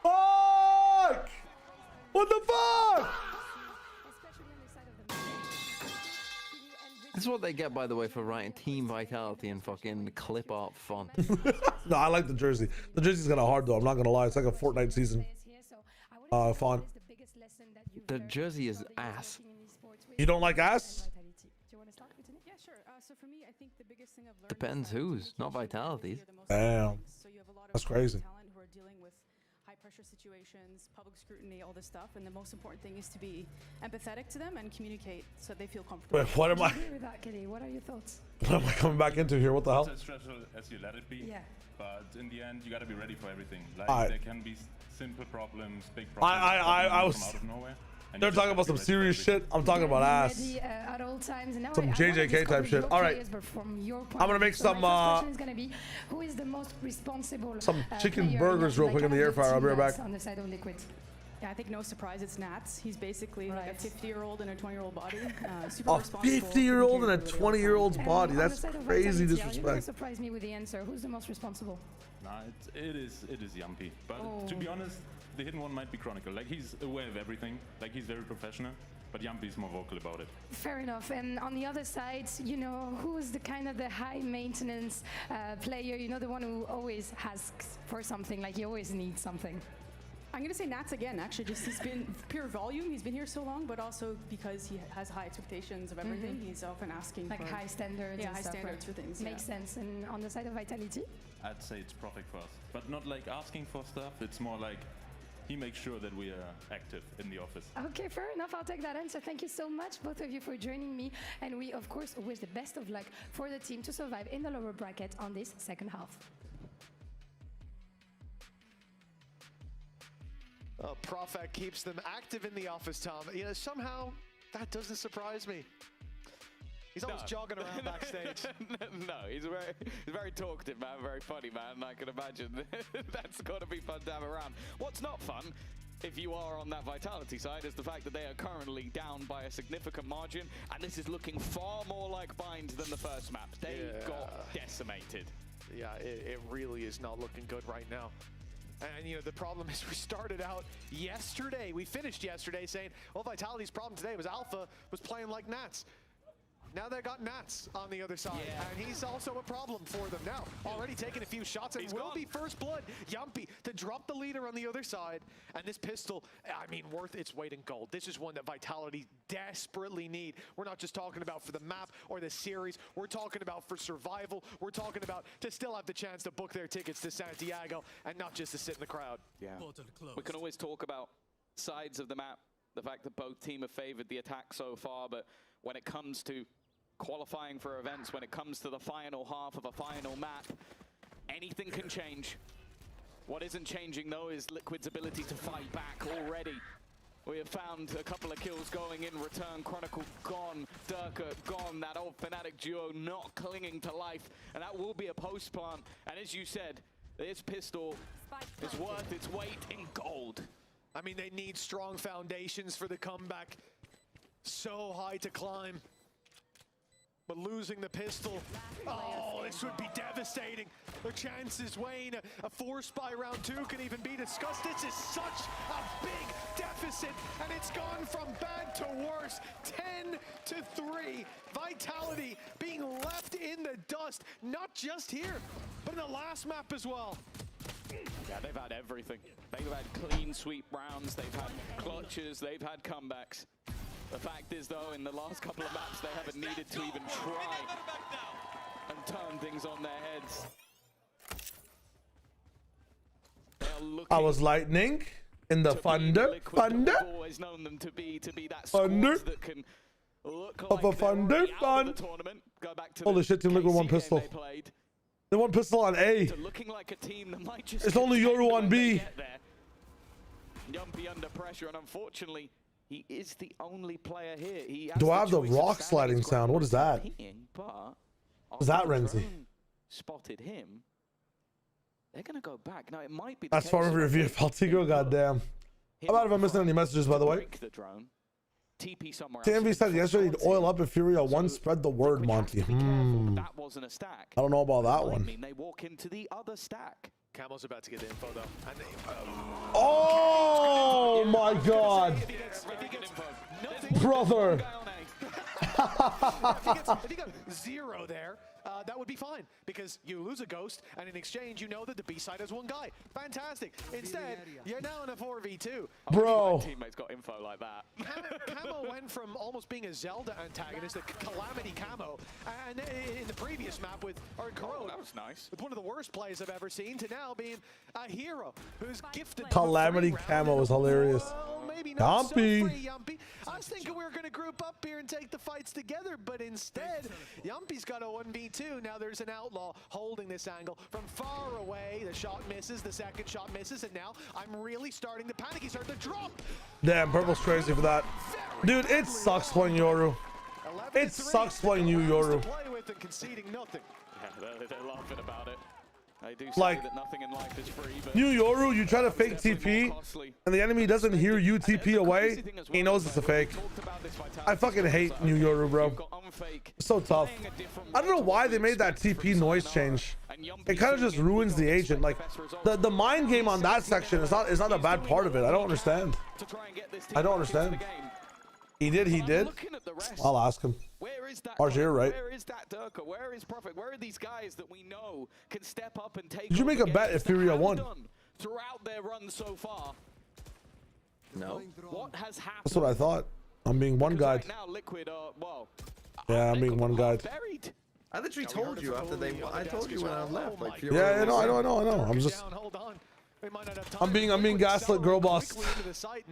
fuck? What the fuck? This is what they get, by the way, for writing Team Vitality and fucking clip art font. No, I like the jersey. The jersey's kind of hard though. I'm not gonna lie. It's like a Fortnite season font. The jersey is ass. You don't like ass? Yeah, sure. So for me, I think the biggest thing I've learned Depends whose, not Vitality's. Damn. That's crazy. Talent who are dealing with high pressure situations, public scrutiny, all this stuff, and the most important thing is to be empathetic to them and communicate so they feel comfortable. Wait, what am I? What are your thoughts? What am I coming back into here? What the hell? It's as stressful as you let it be. Yeah. But in the end, you gotta be ready for everything. Like All right. there can be simple problems, big problems. I was. From out of nowhere. They're talking about some serious shit. I'm talking about ass. At all times. And now Some JJK type shit. All right. I'm gonna make some. Who is the most responsible? Some chicken burgers real quick in the air fryer. I'll be right back. On the side of Liquid. Yeah, I think no surprise, it's Nats. He's basically like a 50-year-old in a 20-year-old body. Super A responsible. 50-year-old in a 20-year-old's body. That's crazy disrespect. You're gonna surprise me with the answer. Who's the most responsible? Nah, it is Yampy. But to be honest, the hidden one might be Chronicle. Like he's aware of everything. Like he's very professional. But Yampy is more vocal about it. Fair enough. And on the other side, you know, who's the kind of the high maintenance player? You know, the one who always asks for something. Like he always needs something. I'm going to say Nats again, actually. Just he's been pure volume. He's been here so long, but also because he has high expectations of everything, he's often asking like for high standards. Yeah, and high stuff, standards right? for things. Makes sense. And on the side of Vitality? I'd say it's perfect for us. But not like asking for stuff. It's more like he makes sure that we are active in the office. Okay, fair enough. I'll take that answer. Thank you so much, both of you, for joining me. And we, of course, wish the best of luck for the team to survive in the lower bracket on this second half. Prophet keeps them active in the office, Tom. You know, somehow that doesn't surprise me. He's always jogging around backstage. No, he's very talkative, man, very funny, man. And I can imagine that's got to be fun to have around. What's not fun, if you are on that Vitality side, is the fact that they are currently down by a significant margin, and this is looking far more like Bind than the first map. They got decimated. Yeah, it really is not looking good right now. And, you know, the problem is we started out yesterday. We finished yesterday saying, well, Vitality's problem today was Alpha was playing like Nats. Now they got Nats on the other side, and he's also a problem for them now. Already taking a few shots, and will be first blood. Yampy to drop the leader on the other side, and this pistol, I mean, worth its weight in gold. This is one that Vitality desperately need. We're not just talking about for the map or the series. We're talking about for survival. We're talking about to still have the chance to book their tickets to Santiago, and not just to sit in the crowd. Yeah. We can always talk about sides of the map, the fact that both teams have favored the attack so far, but when it comes to qualifying for events, when it comes to the final half of a final map, anything can change. What isn't changing, though, is Liquid's ability to fight back already. We have found a couple of kills going in return. Chronicle gone, Durka gone. That old Fnatic duo not clinging to life. And that will be a post plant. And as you said, this pistol is worth its weight in gold. I mean, they need strong foundations for the comeback. So high to climb. But losing the pistol, oh, this would be devastating. Their chances wane. A force by round 2 can even be discussed. This is such a big deficit, and it's gone from bad to worse. 10-3. Vitality being left in the dust, not just here, but in the last map as well. Yeah, they've had everything. They've had clean sweep rounds, they've had clutches, they've had comebacks. The fact is, though, in the last couple of maps, they haven't needed to even try and turn things on their heads. I was lightning in the thunder. Thunder? We've always known them to be that Thunder? squad that can look Of like a thunder? Fun. Go back to Holy shit, Team Liquid one pistol. They one pistol on A. Looking like a team that might just It's only Yoru on B. Yumpy under pressure, and unfortunately, he is the only player here. Do I have the rock sliding sound? What is that? Is that Renzi? Spotted him. They're gonna go back now. It might be. That's far of a review of Faltigo. Goddamn. How about if I'm missing any messages, by the way? TP somewhere. TMV said yesterday he'd oil up if Furia 1. Spread the word, Monty. That wasn't a stack. I don't know about that one. I mean, they walk into the other stack. Camo's about to get the info though. And oh my God, brother! if he got 0 there, that would be fine because you lose a ghost, and in exchange, you know that the B side has 1 guy. Fantastic. Instead, you're now in a 4v2. Bro, my teammates got info like that. Camo went from almost being a Zelda antagonist, a Calamity Camo, and in the previous map with Corrode, that was nice. with one of the worst plays I've ever seen, to now being a hero who's gifted. Calamity Camo is hilarious. Well, maybe not so Yumpy. free, Yumpy. I was thinking we were going to group up here and take the fights together, but instead, Yumpy's got a 1v2. Now there's an outlaw holding this angle from far away. The shot misses, the second shot misses, and now I'm really starting to panic. He started to drop. Damn, Purple's crazy for that. Dude, it sucks playing Yoru. It sucks playing you, Yoru. Play with and conceding nothing. Yeah, they're laughing about it. I do say Like, that nothing in life is free, but New Yoru, you try to fake TP, and the enemy doesn't hear you TP away. He knows it's a fake. I fucking hate New Yoru, bro. It's so tough. I don't know why they made that TP noise change. It kind of just ruins the agent. Like the mind game on that section is not a bad part of it. I don't understand. I don't understand. He did. I'll ask him. Where is that? RJ, right? Where is that Durka? Where is Prophet? Where are these guys that we know can step up and take? Did you make a bet if Furia won? Throughout their run so far. No. What has happened? That's what I thought. I'm being one guide. Right now, Liquid well. Yeah, I'm being one guide. Buried. I literally told you after they. I told you when I left. Like, Yeah, I know. I'm just. I'm being gaslit, girl boss.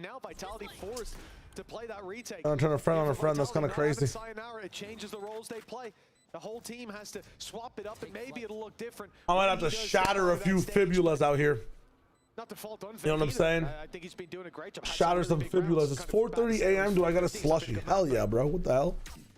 Now Vitality forced to play that retake. I'm trying to friend on a friend. That's kind of crazy. It changes the roles they play. The whole team has to swap it up, and maybe it'll look different. I might have to shatter a few fibulas out here. Not to fault on. You know what I'm saying? I think he's been doing a great job. Shatter some fibulas. It's 4:30 a.m. Do I got a slushy? Hell yeah, bro. What the hell?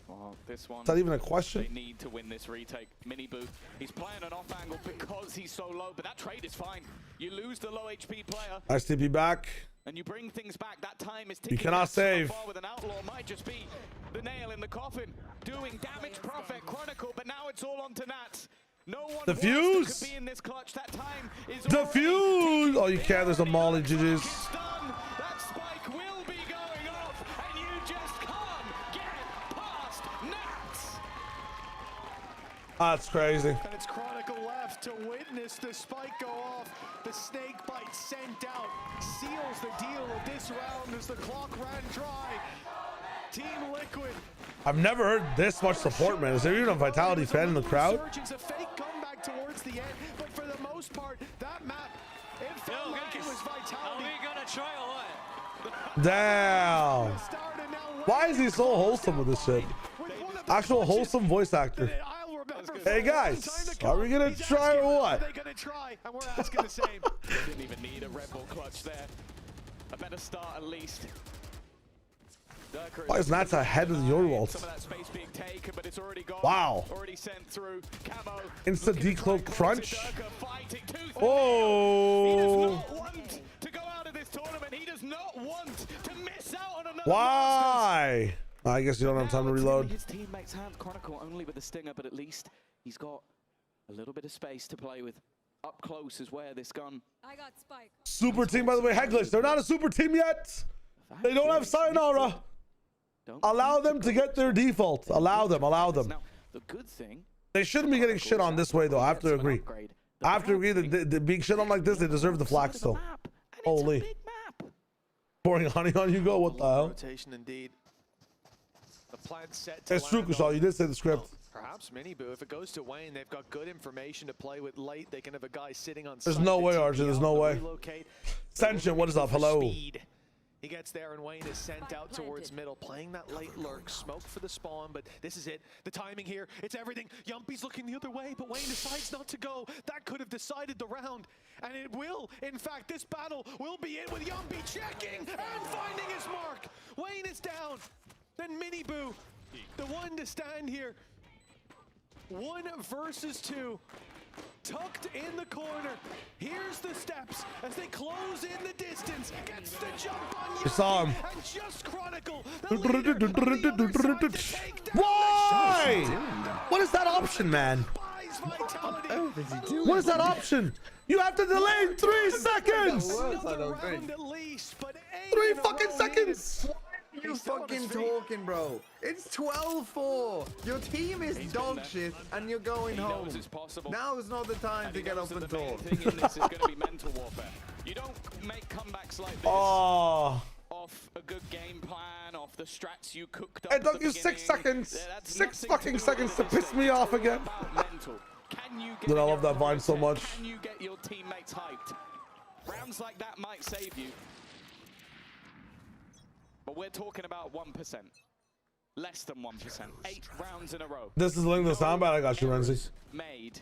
Well, this one. Is that even a question? They need to win this retake. Mini Boo. He's playing an off angle because he's so low, but that trade is fine. You lose the low HP player. Nice TP back. And you bring things back. That time is ticking. You cannot save. So far with an outlaw might just be the nail in the coffin, doing damage. Prophet Chronicle, but now it's all on to Nats. No one Defuse. could be in this clutch. That time is Defuse. Oh, you can't. There's a molly. GG's. That spike will be going off, and you just can't get past Nats. That's crazy. And it's Chronicle left to witness the spike go off. The snake bite sent out seals the deal of this round as the clock ran dry. Team Liquid. I've never heard this much support, man. Is there even a Vitality fan in the crowd? A fake comeback towards the end, but for the most part, that map, it felt like it was Vitality. Are we gonna try or what? Damn. Why is he so wholesome with this shit? Actual wholesome voice actor. Hey guys, are we gonna try or what? Are they gonna try? And we're asking the same. Didn't even need a Red Bull clutch there. A better start at least. Why is Nats ahead of the Yorwalt? Wow. Insta decloak crunch. Oh. Why? I guess you don't have time to reload. His teammates' hands. Chronicle only with the stinger, but at least he's got a little bit of space to play with. Up close is where this gun. I got Spike. Super team, by the way, Heglish. They're not a super team yet. They don't have Sayonara. Allow them to get their default. Allow them. Allow them. Now, the good thing. They shouldn't be getting shit on this way, though. I have to agree. I have to agree that being shit on like this, they deserve the flag still. Holy. Pouring honey on you, go. What the hell? Rotation indeed. The plan set. It's true, Kushal. You did say the script. Perhaps Miniboo, if it goes to Wayne, they've got good information to play with late. They can have a guy sitting on. There's no way, RJ. There's no way. Senshin, what is up? Hello. He gets there and Wayne is sent out towards middle, playing that late lurk, smoke for the spawn, but this is it. The timing here, it's everything. Yumpy's looking the other way, but Wayne decides not to go. That could have decided the round, and it will. In fact, this battle will be it with Yumpy checking and finding his mark. Wayne is down. Then Miniboo, the one to stand here. 1 versus 2. Tucked in the corner. Here's the steps as they close in the distance. Gets the jump on You saw him. and just Chronicle. Why? What is that option, man? What is that option? You have to delay in 3 seconds. 3 fucking seconds. You fucking talking, bro. It's 12-4. Your team is dog shit, and you're going home. Now is not the time to get up and talk. The thing in this is going to be mental warfare. You don't make comebacks like this Oh. off a good game plan, off the strats you cooked up. It took you 6 seconds. 6 fucking seconds to piss me off again. Dude, I love that Vine so much. Can you get your teammates hyped? Rounds like that might save you. But we're talking about 1%. Less than 1%. 8 rounds in a row. This is the link to the soundbite. I got you, Renzi. Made.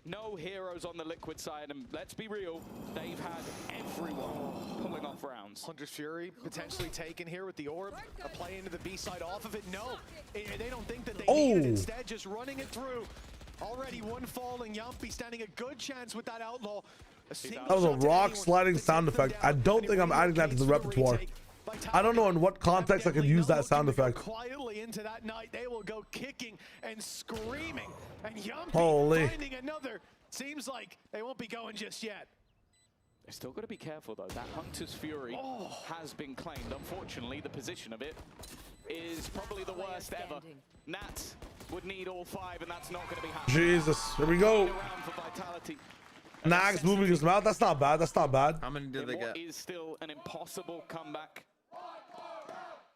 No heroes on the Liquid side, and let's be real, they've had everyone pulling off rounds. Hunter's Fury potentially taken here with the orb. A play into the B side off of it. No, they don't think that they need it. Instead, just running it through. Already one falling. Yumpy standing a good chance with that outlaw. That was a rock sliding sound effect. I don't think I'm adding that to the repertoire. I don't know in what context I could use that sound effect. Quietly into that night, they will go kicking and screaming, and Yumpy finding another. Seems like they won't be going just yet. They've still got to be careful though. That Hunter's Fury has been claimed. Unfortunately, the position of it is probably the worst ever. Nats would need all 5, and that's not going to be happening. Jesus, here we go. Nags moving his mouth. That's not bad. That's not bad. How many did they get? Is still an impossible comeback.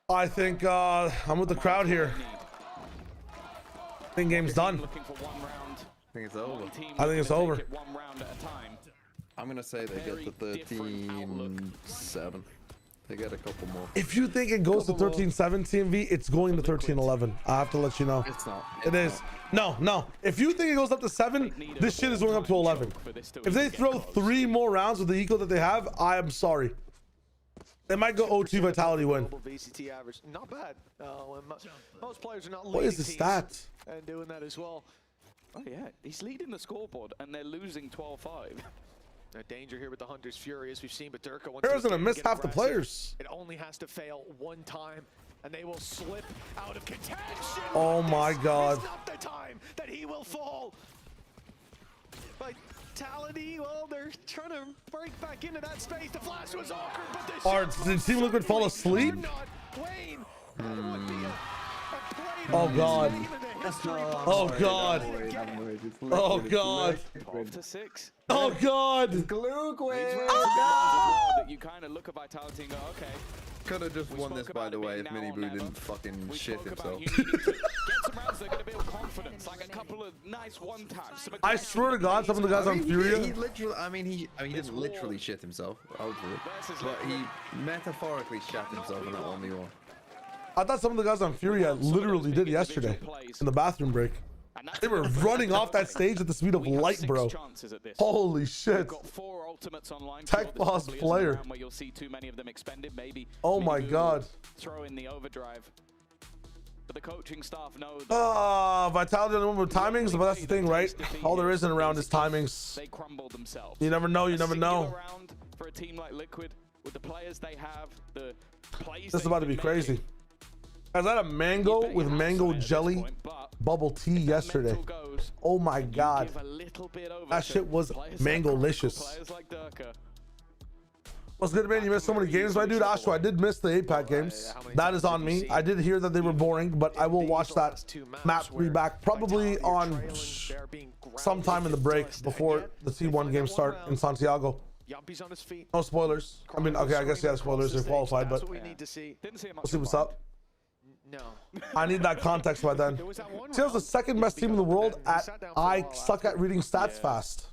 I think I'm with the crowd here. I think game's done. I think it's over. I think it's over. I'm gonna say they get the 13-7. They get a couple more. If you think it goes to 13-7 TMV, it's going to 13-11. I have to let you know. It's not. It is. No. If you think it goes up to 7, this shit is going up to 11. If they throw 3 more rounds with the eco that they have, I am sorry. They might go OT Vitality win. VCT average, not bad. Most players are not What is the stat? And doing that as well. Oh yeah, he's leading the scoreboard, and they're losing 12-5. A danger here with the Hunter's Fury, as we've seen, but Durka once Hero's gonna miss half the players. It only has to fail 1 time, and they will slip out of contention. Oh my God. This is not the time that he will fall. Vitality, well, they're trying to break back into that space. The flash was awkward, but this Did Team Liquid fall asleep? Wayne, Oh God. Oh God. Oh God. 12-6. Oh God. You kind of look at Vitality and go, okay. Could have just won this, by the way, if Miniboo didn't fucking shit himself. Get some rounds that are going to build confidence, like a couple of nice one-taps. I swear to God, some of the guys on Furia. He literally, he didn't literally shit himself, hopefully, but he metaphorically shat himself in that 1v1. I thought some of the guys on Furia literally did yesterday in the bathroom break. They were running off that stage at the speed of light, bro. Holy shit. Got 4 ultimates online. Tech boss player. Where you'll see too many of them expended. Maybe. Oh my god. Throw in the overdrive. But the coaching staff know. Vitality on the timings, but that's the thing, right? All there isn't around is timings. They crumbled themselves. You never know. You never know. Round for a team like Liquid, with the players they have, the plays. This is about to be crazy. Guys, I had a mango with mango jelly bubble tea yesterday. Oh my god. That shit was mango-licious. What's good, man? You missed so many games, my dude. Astro, I did miss the 8-pack games. That is on me. I did hear that they were boring, but I will watch that map reback probably on sometime in the break before the T1 games start in Santiago. No spoilers. I mean, okay, I guess yeah, spoilers are qualified, but we'll see what's up. No. I need that context by then. Seattle's the second best team in the world at I suck at reading stats fast.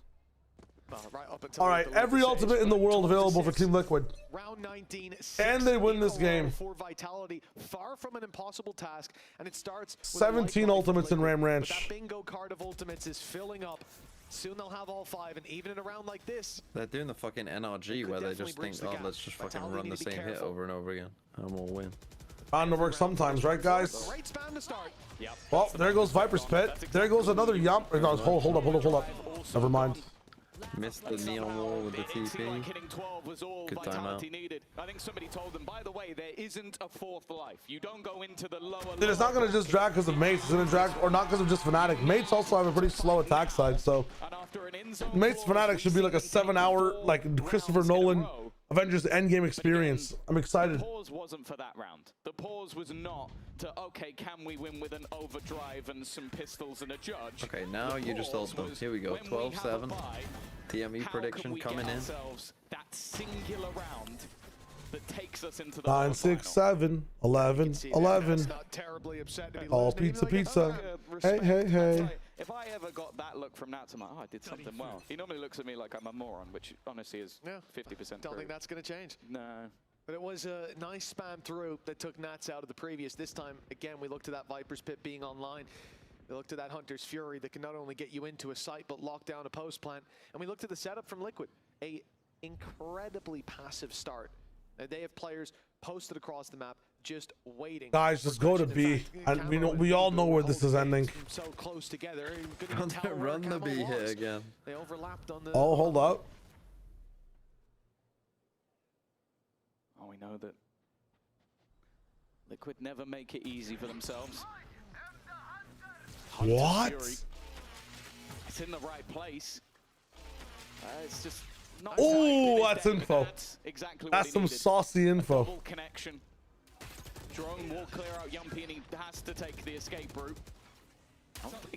All right, every ultimate in the world available for Team Liquid. Round 19, and they win this game. For Vitality, far from an impossible task, and it starts with 17 ultimates in Ram Ranch. That bingo card of ultimates is filling up. Soon they'll have all 5, and even in a round like this, they're doing the fucking NRG where they just think, oh, let's just fucking run the same hit over and over again, and we'll win. Bound to work sometimes, right, guys? Great spam to start. Yep. Well, there goes Viper's Pit. There goes another Yump. Hold up. Never mind. Missed the neon wall with the TP. Good timeout. I think somebody told them, by the way, there isn't a 4th life. You don't go into the lower. Dude, it's not gonna just drag because of Mates. It's gonna drag, or not because of just Fnatic. Mates also have a pretty slow attack side, so Mates Fnatic should be like a 7-hour, like Christopher Nolan Avengers Endgame experience. I'm excited. The pause wasn't for that round. The pause was not to, okay, can we win with an overdrive and some pistols and a judge? Okay, now you just told them. Here we go, 12-7. TME prediction coming in. That singular round that takes us into the 9, 6, 7, 11, 11. All pizza. Hey. If I ever got that look from Nats, I'm like, oh, I did something well. He normally looks at me like I'm a moron, which honestly is 50%. Don't think that's going to change. No. But it was a nice spam through that took Nats out of the previous. This time, again, we looked to that Viper's Pit being online. We looked to that Hunter's Fury that can not only get you into a site, but lock down a post plant. And we looked at the setup from Liquid. A incredibly passive start. They have players posted across the map, just waiting. Guys, just go to B. And we all know where this is ending. So close together. Run the B here again. They overlapped on the. Oh, hold up. Oh, we know that Liquid never make it easy for themselves. What? It's in the right place. It's just not. Oh, that's info. Exactly. That's some saucy info. Double connection. Drone will clear out Yumpy, and he has to take the escape route.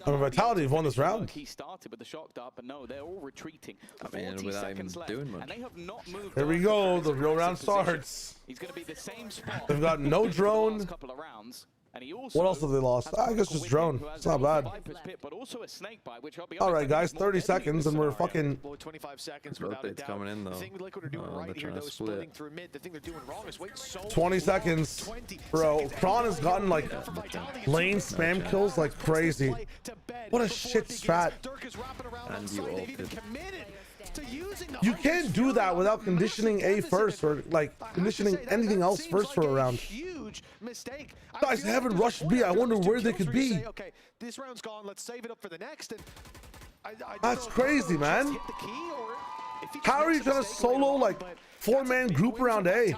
Vitality have won this round. He started with the shock dart, but no, they're all retreating. I mean, without even doing much. And they have not moved. Here we go. The real round starts. He's going to be the same spot. They've got no drone. Couple of rounds. And he also what else have they lost? I guess just drone. It's not bad. All right, guys, 30 seconds and we're fucking. 25 seconds without a doubt. Coming in, though. The thing Liquid are doing right here, though, is splitting through mid. The thing they're doing wrong is wait so 20 seconds. Bro, Kron has gotten like lane spam kills like crazy. What a shit strat. And you ulted. You can't do that without conditioning A first, or like conditioning anything else first for a round. Huge mistake. Guys, they haven't rushed B. I wonder where they could be. Okay, this round's gone. Let's save it up for the next. And that's crazy, man. How are you trying to solo like 4-man group around A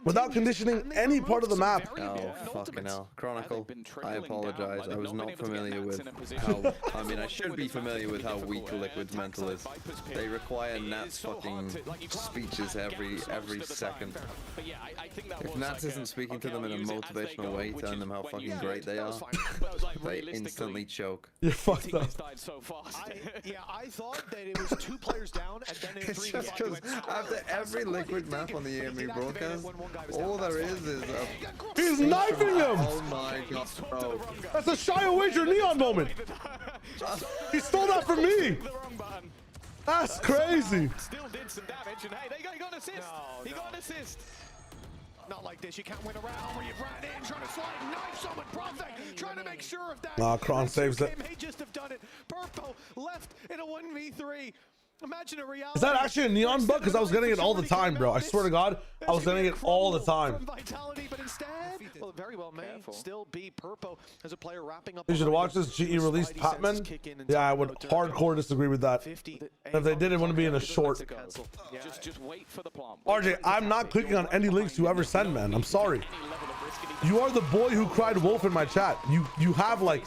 without conditioning any part of the map? Oh, fucking hell. Chronicle, I apologize. I was not familiar with how, I mean, I should be familiar with how weak Liquid's mental is. They require Nats fucking speeches every second. If Nats isn't speaking to them in a motivational way, telling them how fucking great they are, they instantly choke. You're fucked up. I thought that it was 2 players down, and then in 3 after every Liquid map on the Emea broadcast, all there is he's knifing him! Oh my god, bro. That's a shy away your neon moment. He stole that from me. That's crazy. Still did some damage, and hey, he got an assist. He got an assist. Not like this. You can't win a round where you've ran in, trying to slide, knife someone, perfect, trying to make sure of that. Nah, Kron saves it. May just have done it. Purple left in a 1v3. Imagine a reality. Is that actually a neon bug? Because I was getting it all the time, bro. I swear to God, I was getting it all the time. Vitality, but instead, well, very well may still be Purple as a player wrapping up. You should watch this GE release Patman. Yeah, I would hardcore disagree with that. If they did, it wouldn't be in a short. Just wait for the plant. RJ, I'm not clicking on any links you ever send, man. I'm sorry. You are the boy who cried wolf in my chat. You have like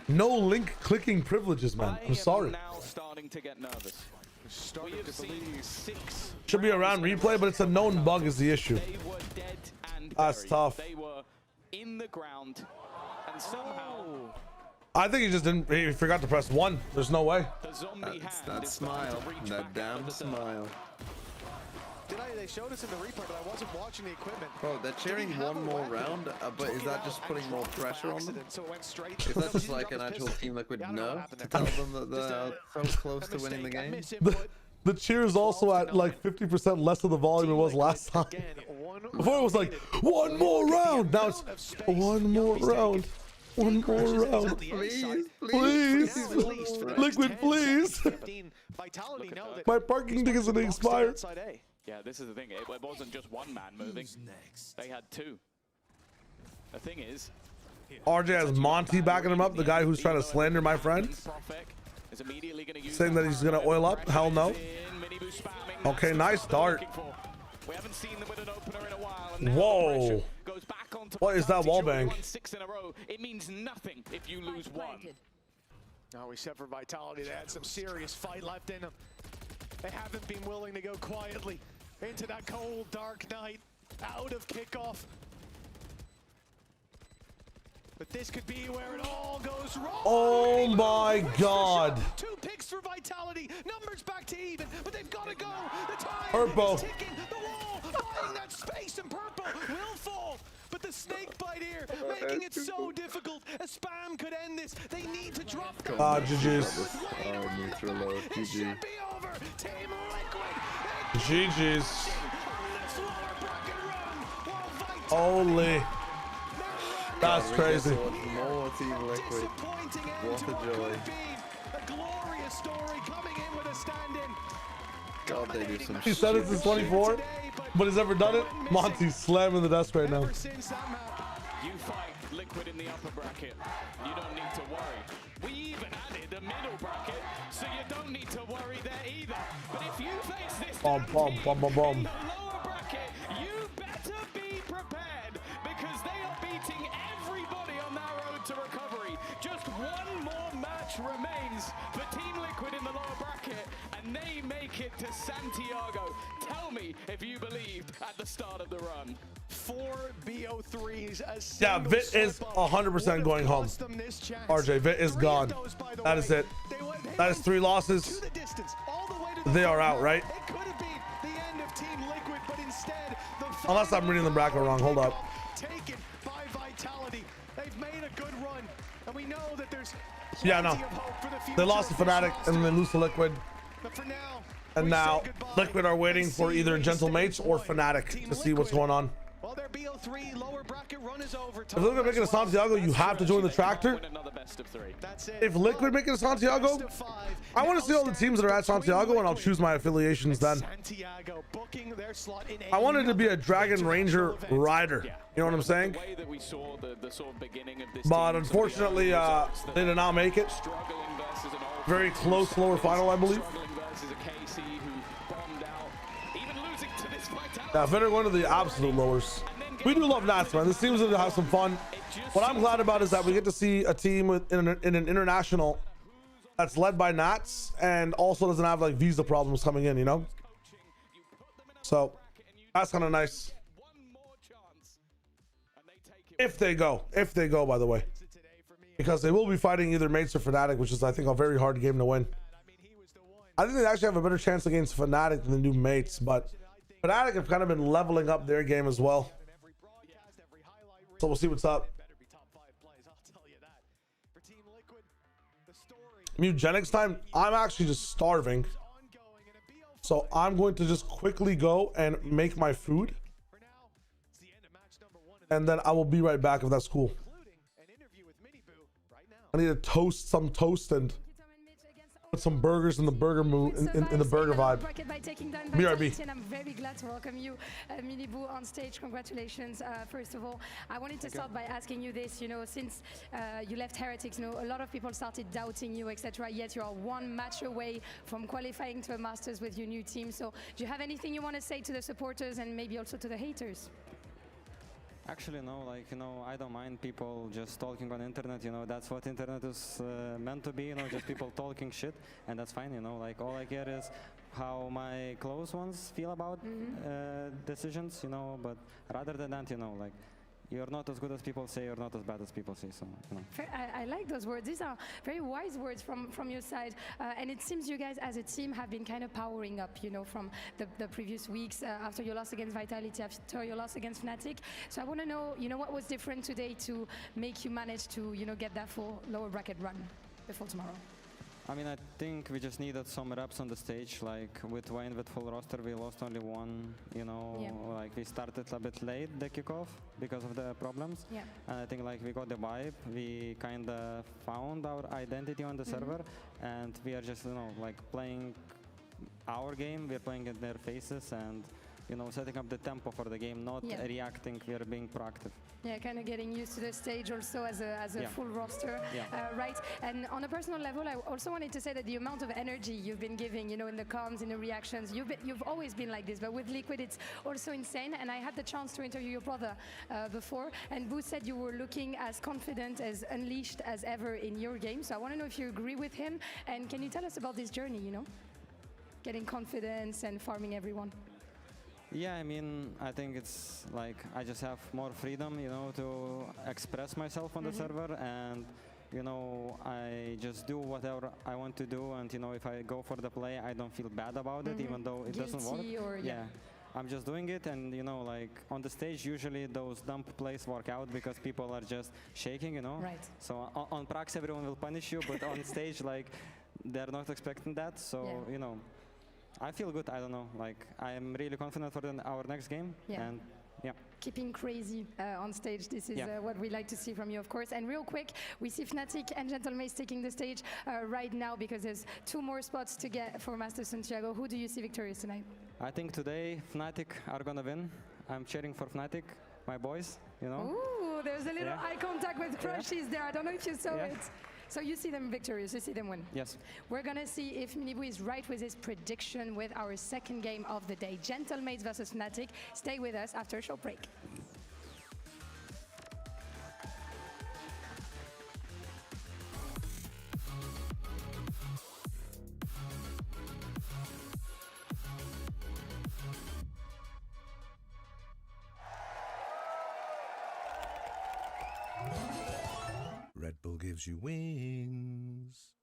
no link clicking privileges, man. I'm sorry. Now starting to get nervous. We have seen 6 Should be around replay, but it's a known bug is the issue. They were dead and That's buried. tough. They were in the ground and somehow I think he just didn't. He forgot to press 1. There's no way. That smile. That damn smile. They showed us in the replay, but I wasn't watching the equipment. Bro, they're cheering one more round, but is that just putting more pressure on them? Is that just like an actual Team Liquid nerve to tell them that they're so close to winning the game? The cheer is also at like 50% less of the volume it was last time. Before it was like, one more round. Now it's one more round. One more round. Please. Liquid, please. My parking ticket's gonna expire. yeah, this is the thing. It wasn't just one man moving. They had 2. The thing is, RJ has Monty backing him up, the guy who's trying to slander my friend. Saying that he's gonna oil up. Hell no. Okay, nice start. we haven't seen them with an opener in a while. Whoa. What is that wallbang? 6 in a row. It means nothing if you lose 1. No, we said for Vitality, they had some serious fight left in them. They haven't been willing to go quietly into that cold, dark night, out of kickoff. But this could be where it all goes wrong. Oh my God. 2 picks for Vitality, numbers back to even, but they've got to go. The time Purple. is ticking, the wall, buying that space, and Purple will fall. But the snake bite here, making it so difficult. A spam could end this. They need to drop them. Ah, GG's. Oh, neutral load. GG. GG's. Holy. That's crazy. More Team Liquid. What a joy. A glorious story coming in with a stand-in. God, they do some He said it since 24, but has ever done it? Monty's slamming the desk right now. You fight Liquid in the upper bracket. You don't need to worry. We even added a middle bracket, so you don't need to worry there either. But if you face this in the lower bracket, you better be prepared because they are beating everybody on their road to recovery. Just 1 more match remains for Team Liquid in the lower bracket, and they make it to Santiago. Tell me if you believed at the start of the run. 4 BO3s. Yeah, Vit is 100% going home. RJ, Vit is gone. That is it. That is 3 losses. They are out, right? Unless I'm reading the bracket wrong. Hold up. Taken by Vitality. They've made a good run, and we know that there's Yeah, no. They lost to Fnatic and then they lose to Liquid. And now Liquid are waiting for either Gentle Mates or Fnatic to see what's going on. Well, their BO3 lower bracket run is over. If Liquid make it to Santiago, you have to join the tractor. If Liquid make it to Santiago, I want to see all the teams that are at Santiago, and I'll choose my affiliations then. I want it to be a Dragon Ranger rider. You know what I'm saying? But unfortunately, they did not make it. Very close lower final, I believe. Yeah, better going to the absolute lowers. We do love Nats, man. This seems to have some fun. What I'm glad about is that we get to see a team in an international that's led by Nats and also doesn't have like visa problems coming in, you know? So that's kind of nice. If they go, by the way, because they will be fighting either Mates or Fnatic, which is, I think, a very hard game to win. I think they actually have a better chance against Fnatic than they do Mates, but Fnatic have kind of been leveling up their game as well. So we'll see what's up. Mutagenics time. I'm actually just starving. So I'm going to just quickly go and make my food. and then I will be right back if that's cool. I need to toast some toast and put some burgers in the burger mood, in the burger vibe. BRB. And I'm very glad to welcome you, Miniboo, on stage. Congratulations. First of all, I wanted to start by asking you this. You know, since you left Heretics, you know, a lot of people started doubting you, etc. Yet you are one match away from qualifying to a Masters with your new team. So, do you have anything you want to say to the supporters and maybe also to the haters? Actually, no, like, you know, I don't mind people just talking on internet, you know, that's what internet is meant to be, you know, just people talking shit, and that's fine, you know, like, all I care is how my close ones feel about decisions, you know, but rather than that, you know, like, you're not as good as people say, you're not as bad as people say, so, you know. I like those words. These are very wise words from your side. And it seems you guys as a team have been kind of powering up, you know, from the previous weeks after your loss against Vitality, after your loss against Fnatic. So I want to know, you know, what was different today to make you manage to, you know, get that full lower bracket run before tomorrow? I mean, I think we just needed some reps on the stage. Like with Wayne with full roster, we lost only one. You know, like we started a bit late the kickoff because of the problems. Yeah. And I think like we got the vibe. We kind of found our identity on the server, and we are just, you know, like playing our game. We're playing in their faces and, you know, setting up the tempo for the game, not reacting. We are being proactive. Yeah, kind of getting used to the stage also as a full roster, right? And on a personal level, I also wanted to say that the amount of energy you've been giving, you know, in the comms, in the reactions, you've always been like this, but with Liquid, it's also insane. And I had the chance to interview your brother before, and Boo said you were looking as confident, as unleashed as ever in your game. So I want to know if you agree with him, and can you tell us about this journey, you know, getting confidence and farming everyone? Yeah, I mean, I think it's like I just have more freedom, you know, to express myself on the server, and, you know, I just do whatever I want to do, and, you know, if I go for the play, I don't feel bad about it, even though it doesn't work. Or, I'm just doing it, and, you know, like on the stage, usually those dump plays work out because people are just shaking, you know. Right. So on Prax, everyone will punish you, but on stage, like, they're not expecting that, so, you know. I feel good, I don't know, like, I'm really confident for our next game, and keeping crazy on stage, this is what we like to see from you, of course. And real quick, we see Fnatic and Gentlemates taking the stage right now because there's 2 more spots to get for Master Santiago. Who do you see victorious tonight? I think today Fnatic are gonna win. I'm cheering for Fnatic, my boys, you know. Ooh, there's a little eye contact with Crushies there. I don't know if you saw it. So you see them victorious, you see them win. Yes. We're gonna see if Miniboo is right with his prediction with our second game of the day. Gentlemates versus Fnatic. Stay with us after a short break. Red Bull gives you wings.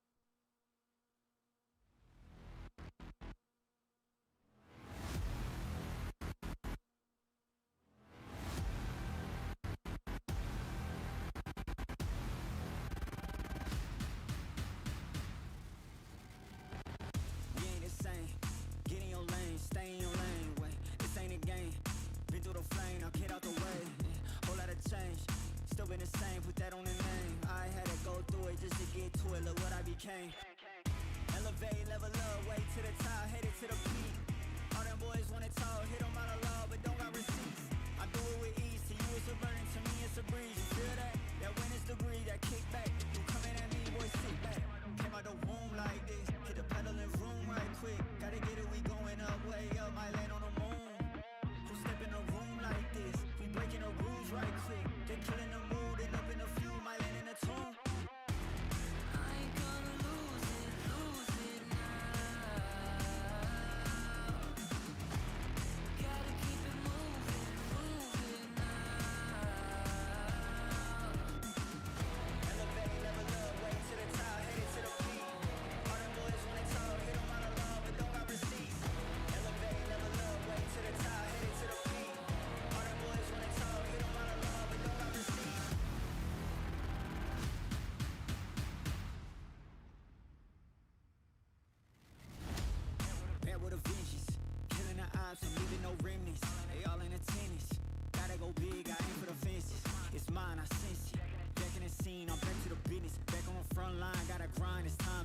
We ain't the same. Get in your lane, stay in your lane. Wait, this ain't a game. Been through the flame, now get out the way. Whole lot of change. Still been the same, put that on the name. I had to go through it just to get to it, look what I became. Elevate, level up, way to the top, headed to the peak. All them boys wanna talk, hit them out of love, but don't got receipts. I do it with ease, to you it's a burden, to me it's a breeze. You feel that? That witness degree, that kickback. You coming at me, boy, sit back. Came out the womb like this, hit the pedal and room right quick. Gotta get it, we going up, way up, might land on the moon. Who step in a room like this? We breaking the rules right quick. They killing the mood and up in the few, might land in the tomb. I ain't gonna lose it now.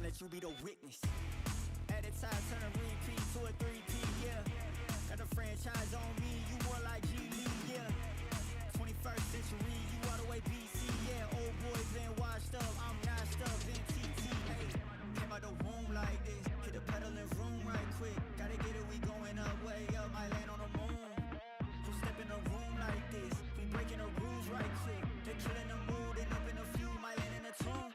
let you be the witness. At a time, turn a repeat to a 3P, yeah. Got the franchise on me, you more like G Lee, yeah. 21st century, you all the way BC, yeah. Old boy been washed up, I'm nashed up in TT, hey. Came out the womb like this, hit the pedal and room right quick. Gotta get it, we going up, way up, might land on the moon. Who step in a room like this? We breaking the rules right quick. They killing the mood and up in a few, might land in a tomb.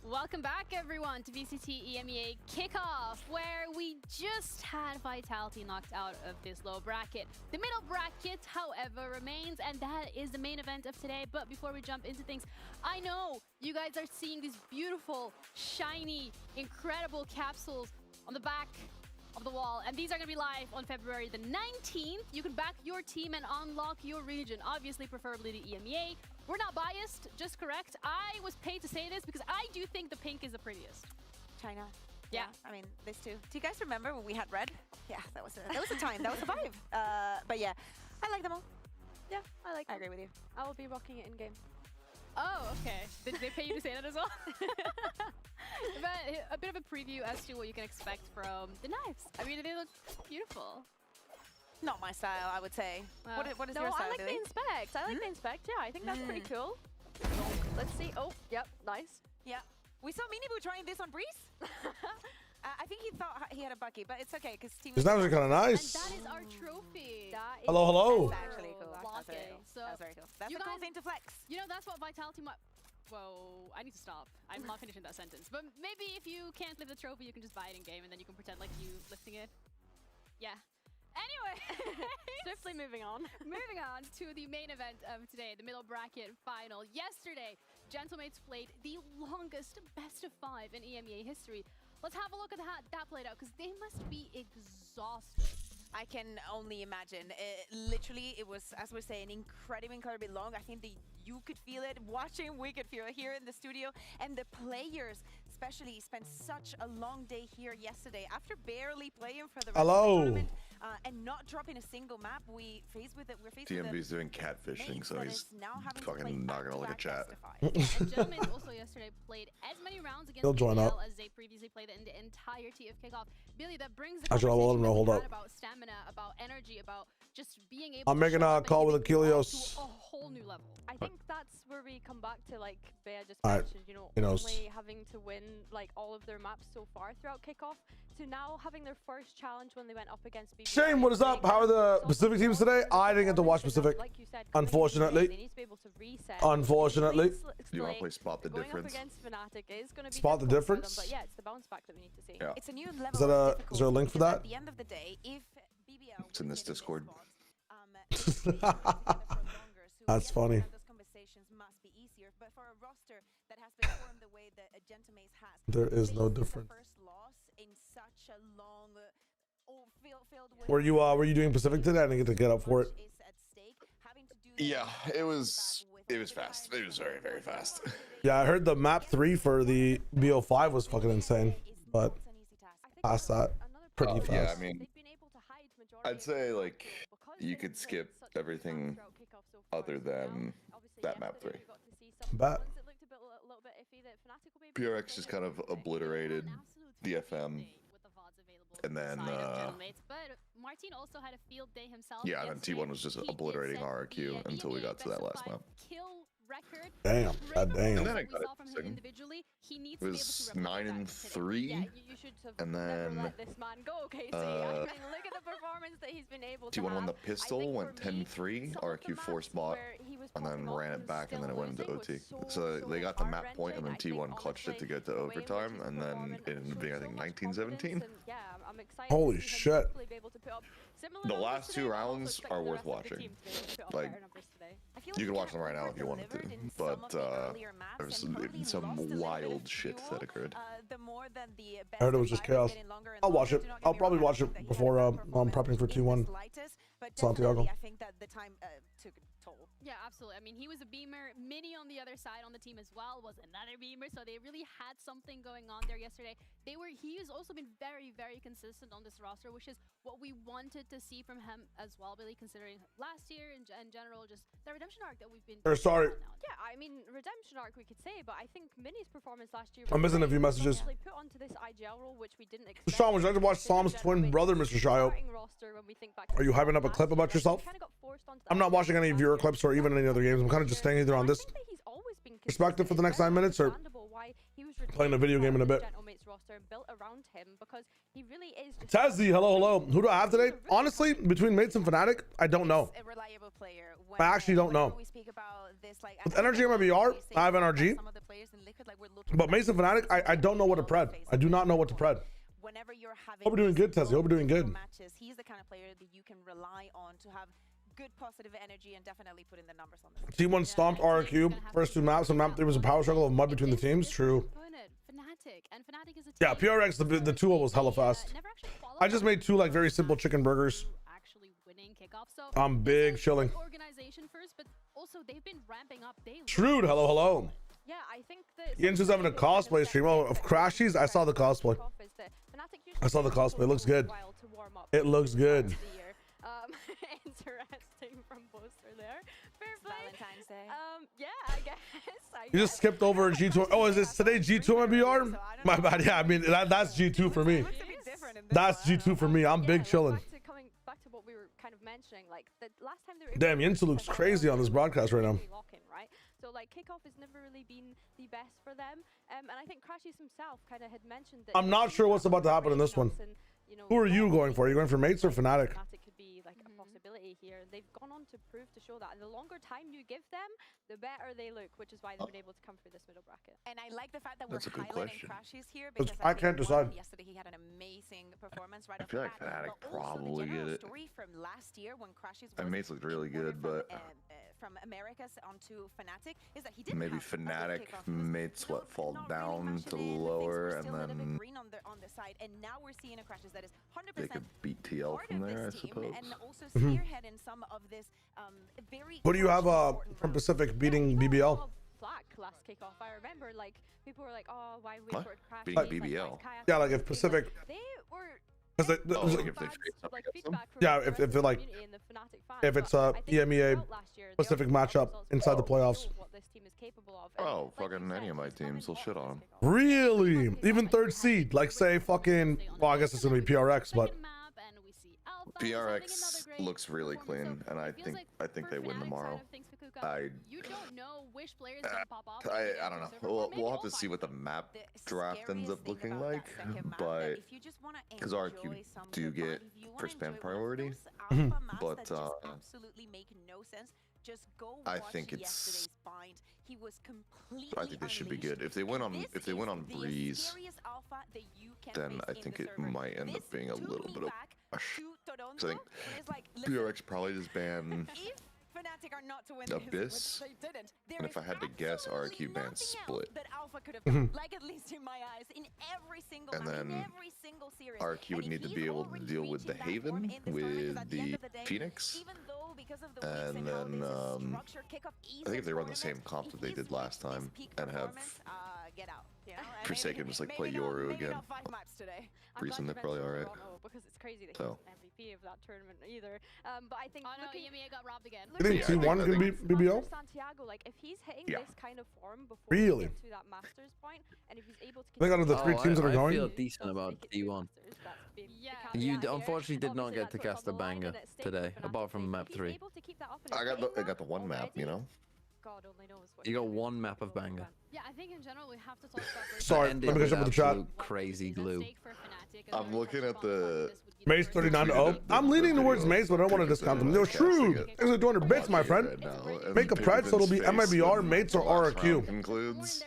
Welcome back, everyone, to VCT EMEA Kickoff, where we just had Vitality knocked out of this low bracket. The middle bracket, however, remains, and that is the main event of today. But before we jump into things, I know you guys are seeing these beautiful, shiny, incredible capsules on the back of the wall, and these are going to be live on February the 19th. You can back your team and unlock your region, obviously preferably the EMEA. We're not biased, just correct. I was paid to say this because I do think the pink is the prettiest. China. Yeah. I mean, this too. Do you guys remember when we had red? Yeah, that was a time. That was a vibe. But yeah, I like them all. Yeah, I like them. I agree with you. I will be rocking it in game. Oh, okay. Did they pay you to say that as well? But a bit of a preview as to what you can expect from the knives. I mean, they look beautiful. Not my style, I would say. What is your style? I like the inspect. I like the inspect. Yeah, I think that's pretty cool. Let's see. Oh, yep, nice. Yeah. We saw Minibu trying this on Breeze. I think he thought he had a Bucky, but it's okay because team. These knives are kind of nice. And that is our trophy. Hello, hello. That's actually cool. That's very cool. So that's very cool. That's a cool thing to flex. You know, that's what Vitality might. Whoa, I need to stop. I'm not finishing that sentence. But maybe if you can't lift the trophy, you can just buy it in game and then you can pretend like you lifting it. Yeah. Anyway, swiftly moving on. Moving on to the main event of today, the middle bracket final. Yesterday, Gentlemates played the longest best of 5 in EMEA history. Let's have a look at how that played out, because they must be exhausted. I can only imagine. Literally, it was, as we're saying, incredibly long. I think you could feel it watching, we could feel it here in the studio. And the players, especially, spent such a long day here yesterday. After barely playing for the rest of the tournament, and not dropping a single map, we're faced with TMB's doing catfishing, so he's fucking not gonna look at chat. And Gentlemen also yesterday played as many rounds against BL as they previously played in the entirety of Kickoff. Billy, that brings the conversation about stamina, about energy, about just being able I'm making a call with Achilles. to a whole new level. I think that's where we come back to, like Bea just Alright, mentioned, you know, he knows. only having to win like all of their maps so far throughout Kickoff, to now having their first challenge when they went up against BB. Shane, what is up? How are the Pacific teams today? I didn't get to watch Pacific. Like you said, unfortunately. They need to be able to reset. Unfortunately. You want to play Spot the Going Difference? up against Fnatic is going to be Spot the difficult Difference? for them, but yeah, it's the bounce back that we need to see. Yeah. It's a new level Is that of is there a link for that? At the end of the day, if BBL It's in this Discord. That's funny. those conversations must be easier, but for a roster that has been formed the way that Gentamace has, There is no difference. first loss in such a long filled with Were you doing Pacific today? I didn't get to get up for it. Yeah, it was fast. It was very fast. Yeah, I heard the map 3 for the BO5 was fucking insane, but past that, pretty fast. Yeah, I mean, I'd say like you could skip everything other than that map 3. Bet. PRX just kind of obliterated the FM, and then Martin also had a field day himself. Yeah, and then T1 was just obliterating RRQ until we got to that last map. Kill record. Damn, god damn. And then I got it second. It was 9-3, and then let this man go, Casey. I mean, look at the performance that he's been able to T1 won have. the pistol, went 10-3, RRQ forced bot, and then ran it back, and then it went into OT. So they got the map point, and then T1 clutched it to get to overtime, and then it ended up being, I think, 19-17. Yeah, I'm excited. Holy shit. The last 2 rounds are worth watching. Like, you can watch them right now if you wanted to, but there's some wild shit that occurred. I heard it was just chaos. I'll watch it. I'll probably watch it before I'm prepping for T1 Santiago. I think that the time took a toll. Yeah, absolutely. I mean, he was a beamer. Mini on the other side on the team as well was another beamer, so they really had something going on there yesterday. He has also been very, very consistent on this roster, which is what we wanted to see from him as well, really considering last year in general, just the redemption arc that we've been. Sorry. Yeah, I mean, redemption arc we could say, but I think Mini's performance last year. I'm missing a few messages. Put onto this IGL role, which we didn't expect. Sean, would you like to watch Psalm's twin brother, Mr. Shayo? Are you hyping up a clip about yourself? I'm not watching any viewer clips or even any other games. I'm kind of just staying either on this perspective for the next 9 minutes or playing a video game in a bit. Tazzy, hello. Who do I have today? Honestly, between Mates and Fnatic, I don't know. I actually don't know. With Energy on my VR, I have NRG. But Mates and Fnatic, I don't know what to pred. I do not know what to pred. Hope we're doing good, Tazzy. Hope we're doing good. He's the kind of player that you can rely on to have good positive energy and definitely put in the numbers on this. T1 stomped RRQ. First 2 maps, and map 3 was a power struggle of mud between the teams. True. Yeah, PRX, the 2-0 was hella fast. I just made 2 like very simple chicken burgers. I'm big chilling. Shrewd, hello. Yeah, I think that Yinsu's having a cosplay stream. Oh, of Crashies? I saw the cosplay. I saw the cosplay. It looks good. It looks good. Interesting from Booster there. Fair play. Valentine's Day. Yeah, I guess. You just skipped over G2. Oh, is this today G2 on my VR? My bad. Yeah, I mean, that's G2 for me. That's G2 for me. I'm big chilling. Back to what we were kind of mentioning, like the last time they were. Damn, Yinsu looks crazy on this broadcast right now. So like kickoff has never really been the best for them, and I think Crashies himself kind of had mentioned that. I'm not sure what's about to happen in this one. Who are you going for? Are you going for Mates or Fnatic? Could be like a possibility here. They've gone on to prove to show that, and the longer time you give them, the better they look, which is why they've been able to come through this middle bracket. And I like the fact that we're highlighting Crashies here because I can't decide. Yesterday he had an amazing performance right I feel like Fnatic probably get it. Story from last year when Crashies and Mates looked really good, but from Americas onto Fnatic is that he didn't maybe Fnatic made Sweat fall down to lower, and then green on the side, and now we're seeing a Crashies that is 100% they could beat TL from there, I suppose. And also spearheading some of this very. Who do you have from Pacific beating BBL? Flack last kickoff. I remember like people were like, oh, why wait for Crash? Beating BBL. Yeah, like if Pacific. They were. Yeah, if it like if it's EMEA Pacific matchup inside the playoffs. Oh, fucking any of my teams will shit on them. Really? Even 3rd seed, like say fucking. Well, I guess it's gonna be PRX, but PRX looks really clean, and I think they win tomorrow. I don't know. We'll have to see what the map draft ends up looking like, but because RQ do get first ban priority, but I think it's. I think this should be good. If they win on Breeze, then I think it might end up being a little bit of. So I think PRX probably just ban Abyss, and if I had to guess, RQ ban Split. And then RQ would need to be able to deal with the Haven, with the Phoenix, and then I think if they run the same comp that they did last time and have Forsaken just like play Yoru again, Reason they're probably alright. So MVP of that tournament either. But I think Emea got robbed again. You think T1 can beat BBL? Santiago, like if he's hitting Yeah. this kind of form before Really? he gets to that Masters point, and if he's able to I think out of the 3 teams that are I going, feel decent about T1. You unfortunately did not get to cast a banger today, apart from map 3. I got the one map, you know. God only knows what You got one map of banger. Yeah, I think in general we have to talk about. Sorry, let me catch up with the chat. Crazy glue. I'm looking at the Mace 39-0. I'm leaning towards Mace, but I don't want to discount them. They're shrewd. There's a 200 bits, my friend. Make a pledge, so it'll be MIBR, Mates, or RRQ. Includes.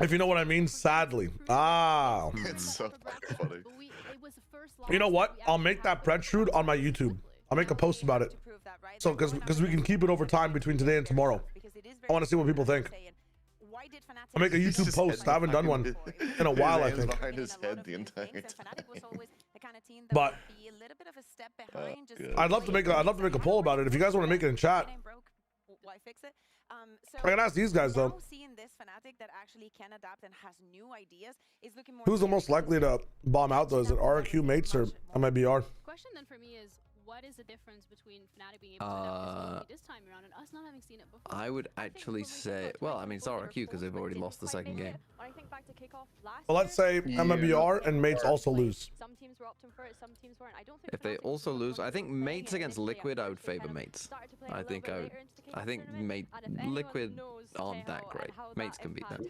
If you know what I mean, sadly. Ah. It's so funny. You know what? I'll make that pledge shrewd on my YouTube. I'll make a post about it. So, because we can keep it over time between today and tomorrow. I want to see what people think. I'll make a YouTube post. I haven't done one in a while, I think. Behind his head the entire time. But I'd love to make a poll about it. If you guys want to make it in chat, I can ask these guys though. Who's the most likely to bomb out though? Is it RQ, Mates, or MIBR? Question then for me is, what is the difference between Fnatic being able to adapt this time around and us not having seen it before? I would actually say, well, I mean, it's RRQ because they've already lost the second game. Well, let's say MIBR and Mates also lose. Some teams were opting for it, some teams weren't. I don't think If they also lose, I think Mates against Liquid, I would favor Mates. I think Liquid aren't that great. Mates can beat them.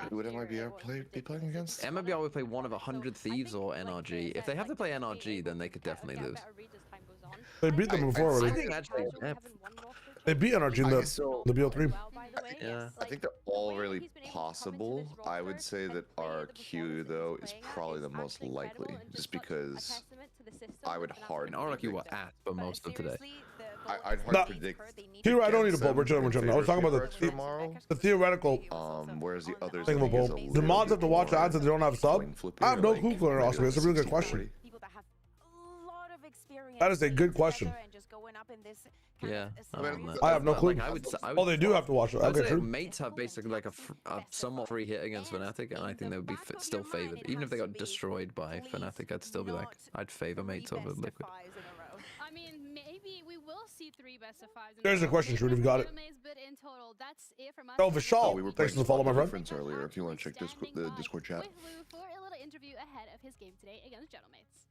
Who would MIBR be playing against? MIBR would play one of 100 Thieves or NRG. If they have to play NRG, then they could definitely lose. They beat them before already. I think actually, they beat NRG in the BO3. Yeah. I think they're all really possible. I would say that RQ though is probably the most likely, just because I would hard. RQ were at for most of today. I'd hard predict. Here, I don't need a poll. We're chilling. I was talking about the theoretical. Whereas the others. Thing of a poll. Do mods have to watch ads if they don't have sub? I have no clue, Claire Austin. It's a really good question. That is a good question. Yeah, I have no clue. Like, Oh, they do have to watch it. Okay, true. Mates have basically like a somewhat free hit against Fnatic, and I think they would be still favored. Even if they got destroyed by Fnatic, I'd still be like, I'd favor Mates over Liquid. I mean, maybe we will see 3 best of 5s. There's a question, Shruti. We've got it. Oh, Vishal. Thanks for the follow, my friend. Earlier, if you want to check the Discord chat. For a little interview ahead of his game today against Gentlemates.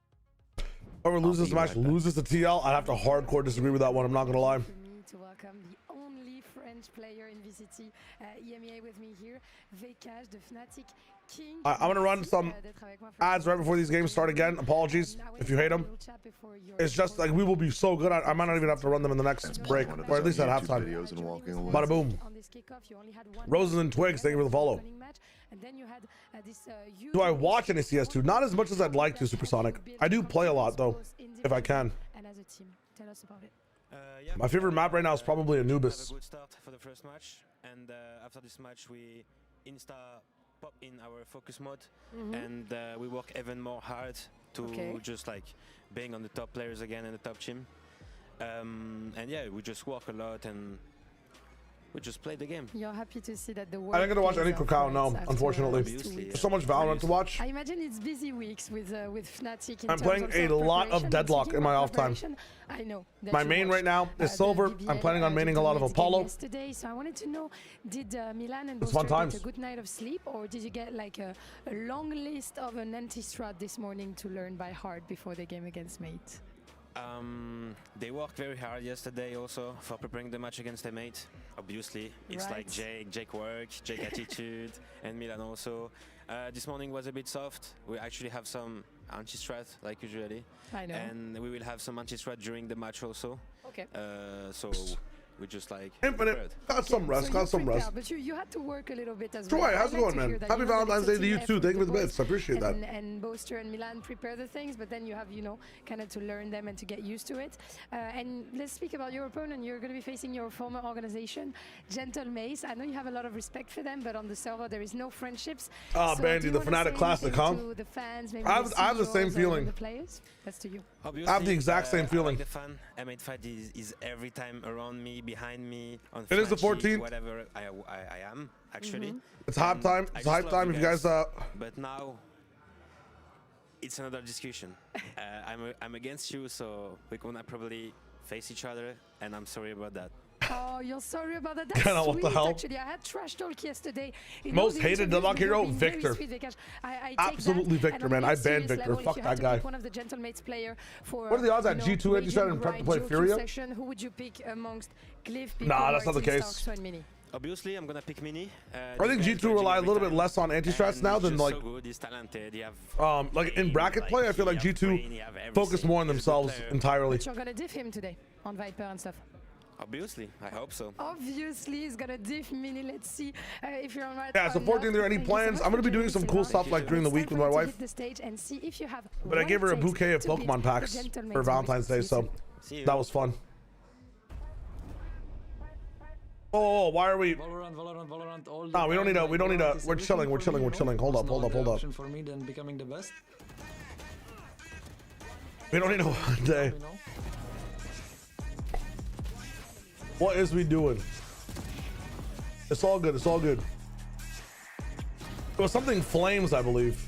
Whoever loses this match loses the TL. I'd have to hardcore disagree with that one. I'm not gonna lie. To welcome the only French player in VCT, Emea with me here, Vcash, the Fnatic King. I'm gonna run some ads right before these games start again. Apologies if you hate them. It's just like we will be so good. I might not even have to run them in the next break, or at least at halftime. Bada boom. Roses and Twigs, thank you for the follow. Do I watch any CS2? Not as much as I'd like to, Supersonic. I do play a lot though, if I can. Tell us about it. My favorite map right now is probably Anubis. Have a good start for the first match, and after this match we pop in our focus mode, and we work even more hard to just like being on the top players again and the top team. And yeah, we just work a lot and we just play the game. You're happy to see that the I didn't get to watch any Kakao, no, unfortunately. There's so much Valorant to watch. I imagine it's busy weeks with Fnatic. I'm playing a lot of Deadlock in my off time. I know. My main right now is Silver. I'm planning on maining a lot of Apollo. Yesterday, so I wanted to know, did Milan and It's fun Boaster times. get a good night of sleep, or did you get like a long list of an anti-strat this morning to learn by heart before the game against Mate? They worked very hard yesterday also for preparing the match against their mate. Obviously, it's like Jake work, Jake attitude, and Milan also. This morning was a bit soft. We actually have some anti-strat like usually. I know. And we will have some anti-strat during the match also. Okay. So we just like Infinite. Got some rest. Got some rest. But you had to work a little bit as Troy, well. how's it going, man? Happy Valentine's Day to you too. Thank you for the bits. I appreciate that. And Boaster and Milan prepare the things, but then you have, you know, kind of to learn them and to get used to it. And let's speak about your opponent. You're going to be facing your former organization, Gentle Mace. I know you have a lot of respect for them, but on the server there is no friendships. Oh, so Bandy, the Fnatic Classic, huh? The fans, maybe I have the same feeling. The players. That's to you. Obviously, I have the exact same feeling. The fan, M8 fight is every time around me, behind me. On it is the 14th. Whatever I am actually. It's hype time. It's hype time. If you guys But now it's another discussion. I'm against you, so we're gonna probably face each other, and I'm sorry about that. Oh, you're sorry about that. That's Kinda, sweet, what the hell? actually. I had trash talk yesterday. Most hated Deadlock hero, Victor. I Absolutely Victor, man. I banned Victor. Fuck that guy. One of the Gentlemates player for, what are the odds at G2 anti-strat and prep to play Furia? Who would you pick amongst Glyph, Nah, that's not the case. Obviously, I'm gonna pick Mini. I think G2 rely a little bit less on anti-strats now than like, so good, he's talented, he have like in bracket play. I feel like G2 focus more on themselves entirely. But you're gonna diff him today on Viper and stuff. Obviously, I hope so. Obviously, he's gonna diff Mini. Let's see if you're on right. Yeah, so 14, there are any plans? I'm gonna be doing some cool stuff like during the week with my wife. But I gave her a bouquet of Pokemon packs for Valentine's Day, so that was fun. Oh, why are we? Valorant. No, we don't need a. We're chilling. Hold up. For me, then becoming the best. We don't need a one day. What is we doing? It's all good. It was something flames, I believe.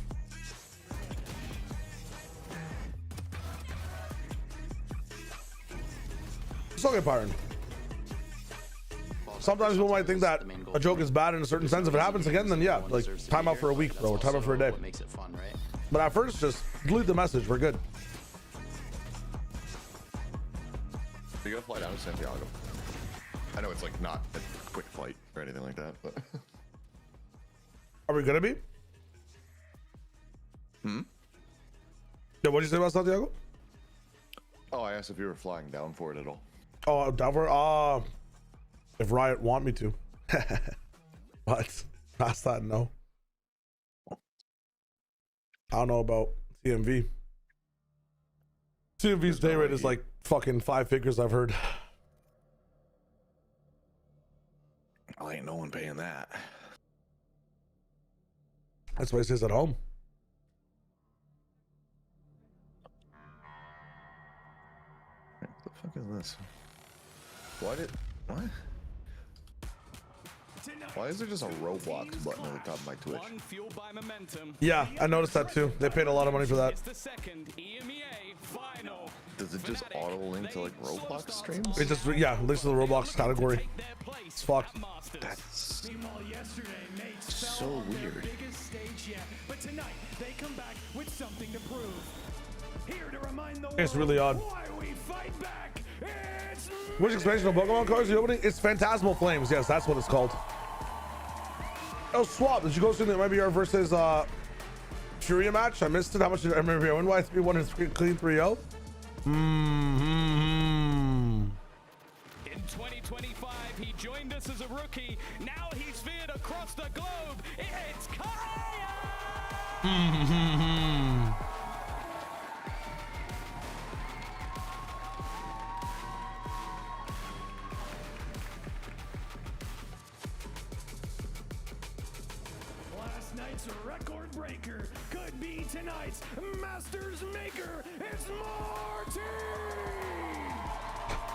It's all good, Byron. Sometimes people might think that a joke is bad in a certain sense. If it happens again, then yeah, like time out for a week, bro. Time out for a day. But at first, just delete the message. We're good. You gotta fly down to Santiago. I know it's like not a quick flight or anything like that, but are we gonna be? Yeah, what did you say about Santiago? Oh, I asked if you were flying down for it at all. Oh, down for it? If Riot want me to. But past that, no. I don't know about TMV. TMV's day rate is like fucking 5 figures, I've heard. Well, ain't no one paying that. That's why he stays at home. What the fuck is this? What? Why is there just a Roblox button at the top of my Twitch? Yeah, I noticed that too. They paid a lot of money for that. Does it just auto link to like Roblox streams? It just, yeah, links to the Roblox category. It's fucked. That's so weird. But tonight they come back with something to prove. Here to remind the It's really odd. why we fight back. Which expansion of Pokemon cards are you opening? It's Phantasmal Flames. Yes, that's what it's called. Oh, Swap. Did you go see the MBR versus Furia match? I missed it. How much did MBR win? Why 3-1 and clean 3-0? In 2025, he joined us as a rookie. Now he's veered across the globe. It's Kaya! Last night's record breaker could be tonight's Masters maker. It's Martin!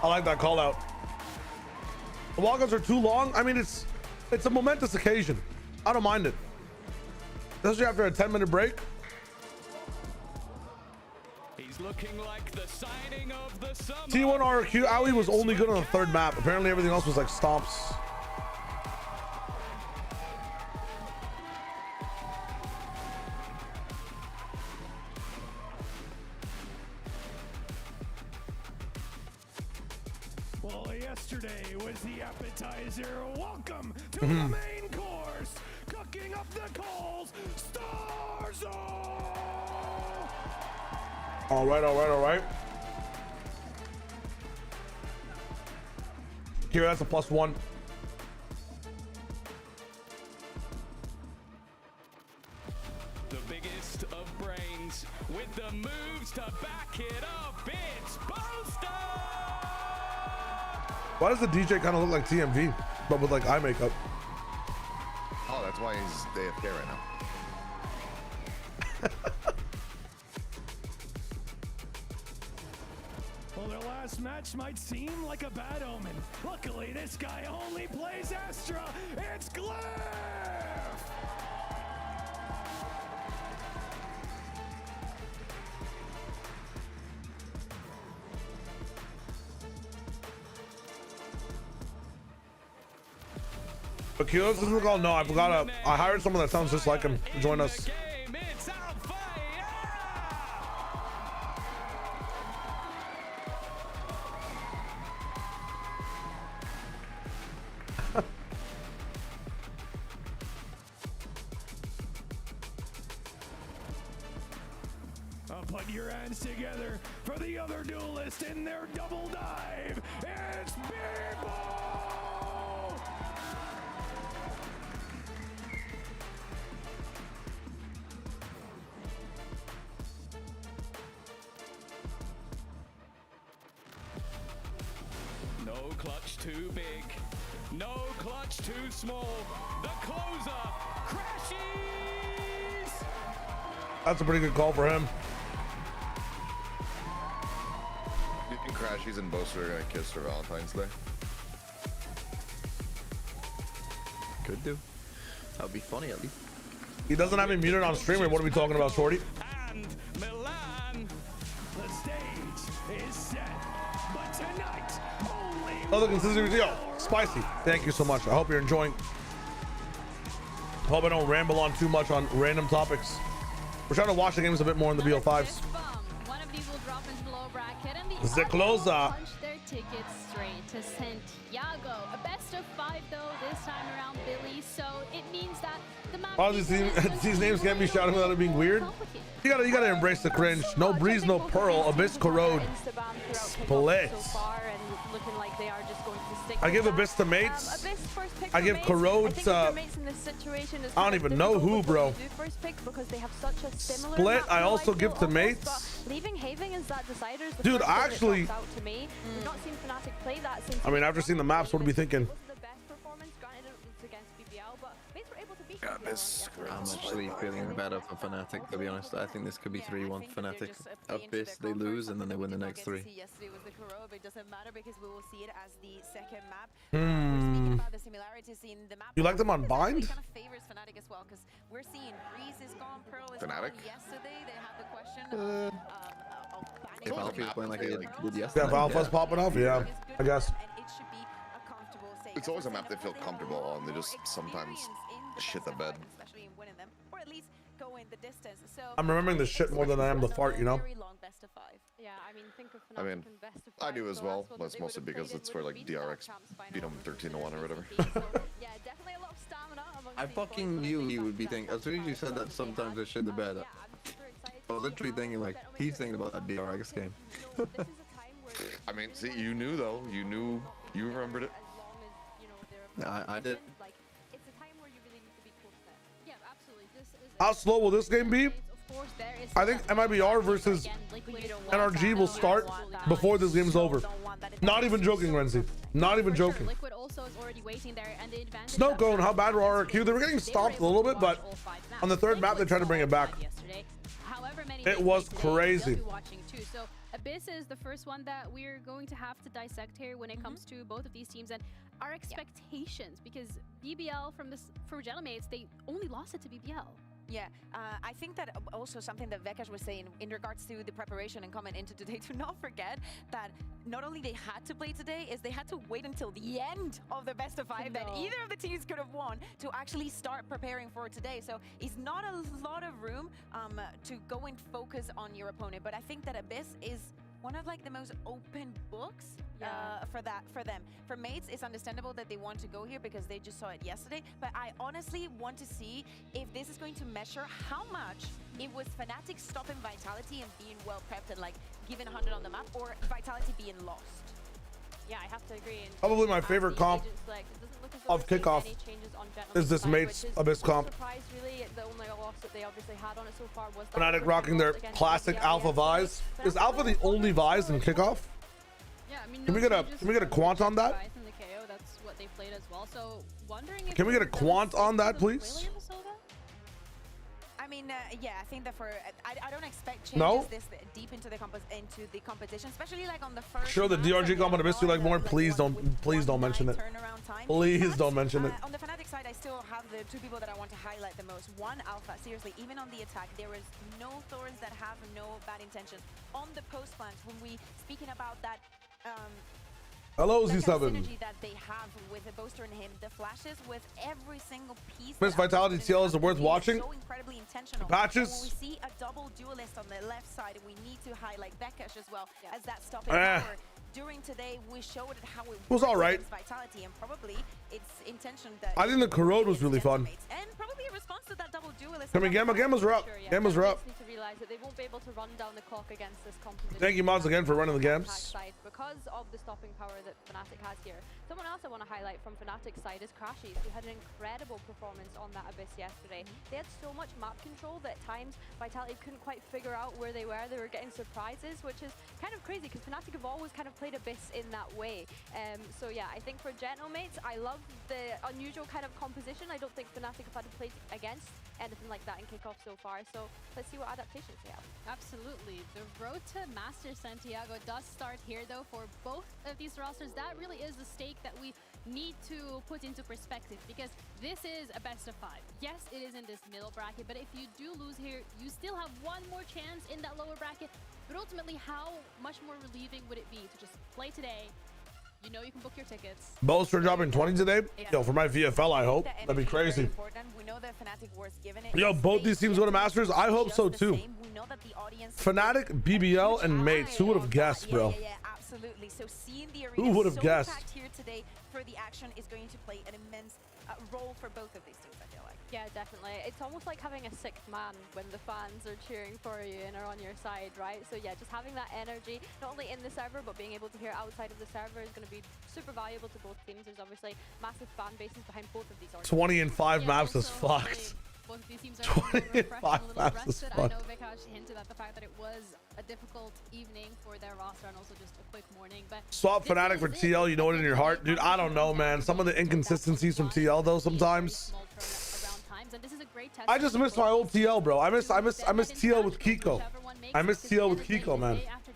I like that call out. The walkouts are too long. I mean, it's a momentous occasion. I don't mind it. Especially after a 10-minute break. He's looking like the signing of the summer. T1 RQ, Owie was only good on the third map. Apparently everything else was like stomps. Well, yesterday was the appetizer. Welcome to the main course. Cooking up the coals, Starzo! All right. Here, that's a +1. The biggest of brains with the moves to back it up. It's Boaster! Why does the DJ kind of look like TMV, but with like eye makeup? Oh, that's why he's AFK right now. Well, their last match might seem like a bad omen. Luckily, this guy only plays Astra. It's Glyph! Aquila, this is called. No, I forgot. I hired someone that sounds just like him to join us. Put your hands together for the other duelist in their double dive. It's Beebo! No clutch too big. No clutch too small. The closer crashes! That's a pretty good call for him. You can crash. He's and Boaster are gonna kiss for Valentine's Day. Could do. That would be funny at least. He doesn't have me muted on streamer. What are we talking about, Shorty? And Milan, the stage is set, but tonight only. Another consistency. Yo, spicy. Thank you so much. I hope you're enjoying. Hope I don't ramble on too much on random topics. We're trying to watch the games a bit more in the BO5s. One of these will drop into the lower bracket, and the The closer. punch their tickets straight to Santiago. A best of 5 though this time around, Billy. So it means that the map. Oh, these names can't be shouted without it being weird. You gotta embrace the cringe. No breeze, no pearl. Abyss corrode. Splits. I give Abyss to mates. I give corrode to. I don't even know who, bro. Split. I also give to mates. Leaving Haven is that deciders. Dude, actually. To me. We've not seen Fnatic play that since. I mean, after seeing the maps, what are we thinking? I'm actually feeling better for Fnatic, to be honest. I think this could be 3-1 Fnatic. Abyss, they lose and then they win the next 3. Yesterday was the Kuro, but it doesn't matter because we will see it as the second map. Hmm. About the similarities in the map. You like them on bind? Kind of favors Fnatic as well because we're seeing Breeze is gone, Pearl is Fnatic? gone. Yesterday they had the question of If Alfie's playing like he did yesterday. Yeah, if Alpha's popping off, yeah, I guess. It's always a map they feel comfortable on. They just sometimes shit the bed. Especially in winning them, or at least go in the distance. So I'm remembering the shit more than I am the fart, you know? Yeah, I mean, think of I mean, I do as well, but it's mostly because it's where like DRX beat them 13-1 or whatever. Yeah, definitely a lot of stamina among I fucking knew he would be thinking, as soon as you said that sometimes I shit the bed. I was literally thinking like, he's thinking about that DRX game. I mean, see, you knew though. You knew, you remembered it. I did. How slow will this game be? I think MIBR versus NRG will start before this game's over. Not even joking, Renzi. Not even joking. Liquid also is already waiting there, and the advantage. Snow Cone, how bad were RRQ? They were getting stopped a little bit, but on the third map they tried to bring it back. It was crazy. So Abyss is the first one that we're going to have to dissect here when it comes to both of these teams and our expectations, because BBL for Gelamates, they only lost it to BBL. Yeah, I think that also something that Vekas was saying in regards to the preparation and coming into today, to not forget that not only they had to play today, is they had to wait until the end of the best of 5 that either of the teams could have won to actually start preparing for today. So it's not a lot of room to go and focus on your opponent. But I think that Abyss is one of like the most open books for them. For mates, it's understandable that they want to go here because they just saw it yesterday. But I honestly want to see if this is going to measure how much it was Fnatic stopping Vitality and being well prepped and like giving 100 on the map, or Vitality being lost. Yeah, I have to agree. And Probably my favorite comp of kickoff is this mates Abyss comp. Really, the only loss that they obviously had on it so far was Fnatic rocking their classic Alpha Vise. Is Alpha the only Vise in kickoff? Yeah, I mean, Can we get a quant on that? That's what they played as well. So wondering if Can we get a quant on that, please? I mean, yeah, I think that I don't expect changes this deep into the competition, especially like on the first. Sure, the DRG comp on Abyss you like more. Please don't mention it. Please don't mention it. On the Fnatic side, I still have the 2 people that I want to highlight the most. One, Alpha. Seriously, even on the attack, there is no Thorns that have no bad intention. On the post plans, when we speaking about that Hello, the Z7. synergy that they have with the Boaster and him, the flashes with every single piece. Miss Vitality TL is worth watching. So incredibly intentional. Patches. And when we see a double duelist on the left side, we need to highlight Beckesh as well as that stopping power. During today, we showed how it was all right. Vitality, and probably its intention that I think the corrode was really fun. and probably a response to that double duelist. Can we Gammas are up. Gammas are up. Need to realize that they won't be able to run down the clock against this composition. Thank you, mods, again for running the games. Because of the stopping power that Fnatic has here. Someone else I want to highlight from Fnatic's side is Crashies, who had an incredible performance on that Abyss yesterday. They had so much map control that at times Vitality couldn't quite figure out where they were. They were getting surprises, which is kind of crazy because Fnatic have always kind of played Abyss in that way. So yeah, I think for Gentlemates, I love the unusual kind of composition. I don't think Fnatic have had to play against anything like that in kickoff so far. So let's see what adaptations they have. Absolutely. The road to Master Santiago does start here, though, for both of these rosters. That really is the stake that we need to put into perspective, because this is a best of 5. Yes, it is in this middle bracket, but if you do lose here, you still have one more chance in that lower bracket. But ultimately, how much more relieving would it be to just play today? You know you can book your tickets. Boaster dropping 20 today? Yo, for my VFL, I hope. That'd be crazy. We know that Fnatic was given it. Yo, both these teams go to Masters? I hope so too. Fnatic, BBL, and Mates. Who would have guessed, bro? Yeah, absolutely. So seeing the arena Who would have guessed? here today for the action is going to play an immense role for both of these teams, I feel like. Yeah, definitely. It's almost like having a sixth man when the fans are cheering for you and are on your side, right? So yeah, just having that energy, not only in the server, but being able to hear outside of the server is going to be super valuable to both teams. There's obviously massive fan bases behind both of these organizations. 20 and 5 maps is fucked. Both of these teams are 20 and 5 maps is I fucked. know Vikash hinted at the fact that it was a difficult evening for their roster and also just a quick morning, but Swap Fnatic for TL, you know it in your heart. Dude, I don't know, man. Some of the inconsistencies from TL, though, sometimes. and this is a great test. I just miss my old TL, bro. I miss TL with Kiko. I miss TL with Kiko, man. Day after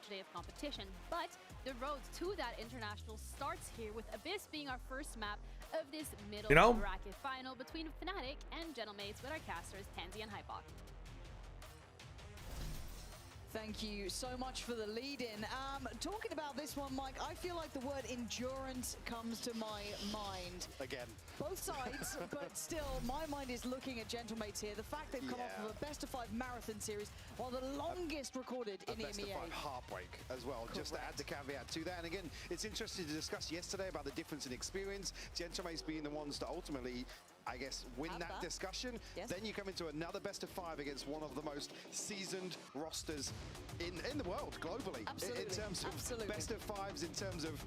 day of competition, but the road to that international starts here with Abyss being our first map of this middle bracket final between Fnatic and Gentlemates with our casters Tansy and Hypok. Thank you so much for the lead-in. Talking about this one, Mike, I feel like the word endurance comes to my mind. Again. Both sides, but still, my mind is looking at Gentlemates here. The fact they've come off of a best-of-5 marathon series, one of the longest recorded in the Emea. Best-of-5 heartbreak as well, just to add the caveat to that. And again, it's interesting to discuss yesterday about the difference in experience. Gentlemates being the ones to ultimately, I guess, win that discussion. Yes. Then you come into another best-of-5 against one of the most seasoned rosters in the world, globally. Absolutely. In terms of best-of-5s, in terms of,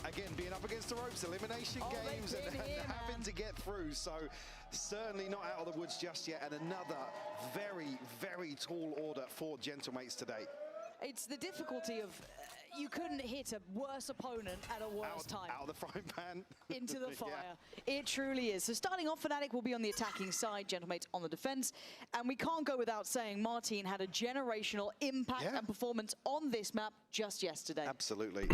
again, being up against the ropes, elimination games, and having to get through. So certainly not out of the woods just yet. And another very, very tall order for Gentlemates today. It's the difficulty of you couldn't hit a worse opponent at a worse time. Out of the frying pan. Into the fire. It truly is. So starting off, Fnatic will be on the attacking side, Gentlemates on the defense. And we can't go without saying Martin had a generational impact and performance on this map just yesterday. Absolutely.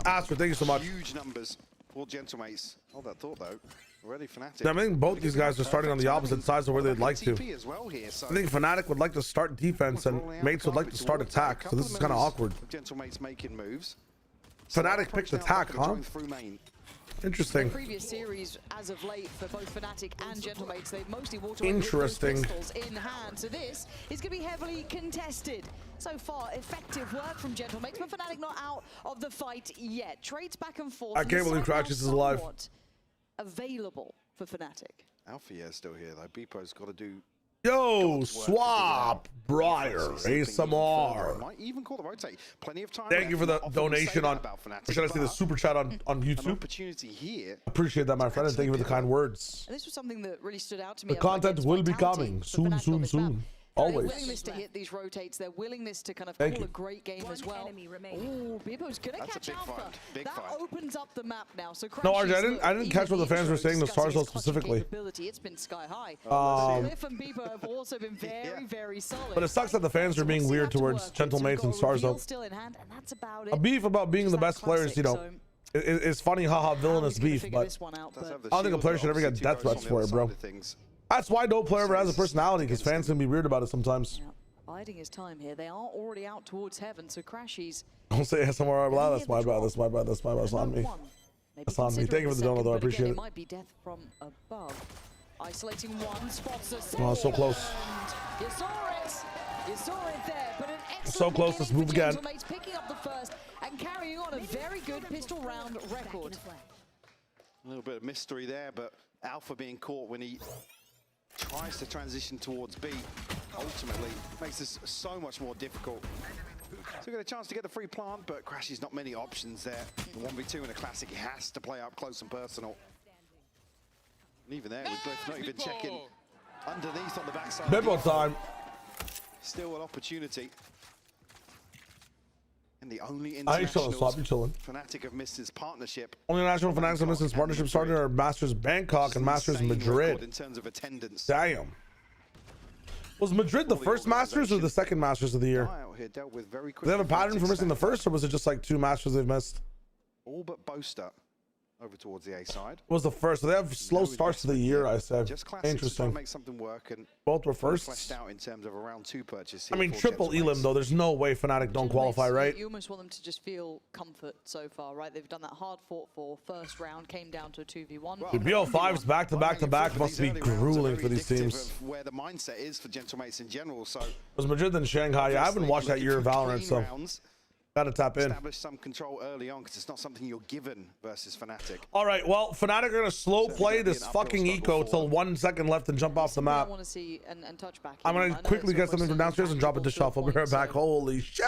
Oscar, thank you so much. Huge numbers for Gentlemates. Hold that thought, though. Already Fnatic. I think both these guys are starting on the opposite sides of where they'd like to. I think Fnatic would like to start defense and Mates would like to start attack, so this is kind of awkward. Gentlemates making moves. Fnatic picked attack, huh? Interesting. The previous series, as of late, for both Fnatic and Gentlemates, they've mostly walked away with pistols in hand. So this is going to be heavily contested. So far, effective work from Gentlemates, but Fnatic not out of the fight yet. Trades back and forth. I can't believe Cratchis is alive. Available for Fnatic. Alfia's still here, though. Beepo's got to do. Yo, Swap, Briar, ASMR. Might even call the rotate. Plenty of time. Thank you for the donation on, or should I say the super chat on YouTube? An opportunity here. Appreciate that, my friend, and thank you for the kind words. And this was something that really stood out to me. The content will be coming soon, soon, soon. Always. Their willingness to hit these rotates, their willingness to kind of call a great game as well. Oh, Beepo's gonna catch Alpha. That opens up the map now. So no, RJ, I didn't catch what the fans were saying the Stars specifically. It's been sky high. Cliff and Beepo have also been very, very solid. But it sucks that the fans are being weird towards Gentlemates and Starzo. Still in hand, and that's about it. A beef about being the best players, you know. It's funny, haha, villainous beef, but I don't think a player should ever get death threats for it, bro. That's why no player ever has a personality, because fans can be weird about it sometimes. biding his time here. They are already out towards heaven, so Crashies. Don't say somewhere blah. That's my bad. That's my bad. That's my bad. That's on me. That's on me. Thank you for the donut, though. I appreciate it. It might be death from above. Isolating one, spots a Oh, so close. You saw it. You saw it there, but an excellent So close. Let's move again. Picking up the first and carrying on a very good pistol round record. A little bit of mystery there, but Alpha being caught when he tries to transition towards B, ultimately makes this so much more difficult. So get a chance to get the free plant, but Crashy's not many options there. The 1v2 in a classic, he has to play up close and personal. And even there, with Glyph not even checking underneath on the backside. Bibble time. Still an opportunity. And the only I ain't chilling, stop you chilling. Fnatic have missed his partnership. Only national Fnatic have missed his partnership starting are Masters Bangkok and Masters Madrid. In terms of attendance. Damn. Was Madrid the first Masters or the second Masters of the year? Do they have a pattern for missing the first, or was it just like 2 Masters they've missed? All but Boaster over towards the A side. It was the first. So they have slow starts to the year, I said. Interesting. Make something work and both were first. Fleshed out in terms of a round 2 purchase. I mean, triple Elim though. There's no way Fnatic don't qualify, right? You almost want them to just feel comfort so far, right? They've done that hard fought for first round, came down to a 2v1. The BO5s back to back to back must be grueling for these teams. Where the mindset is for Gentlemates in general. So it was Madrid and Shanghai. Yeah, I haven't watched that year of Valorant, so gotta tap in. Establish some control early on because it's not something you're given versus Fnatic. All right, well, Fnatic are gonna slow play this fucking eco till 1 second left and jump off the map. I want to see and touch back. I'm gonna quickly get something from downstairs and drop a dish off. I'll be right back. Holy shit!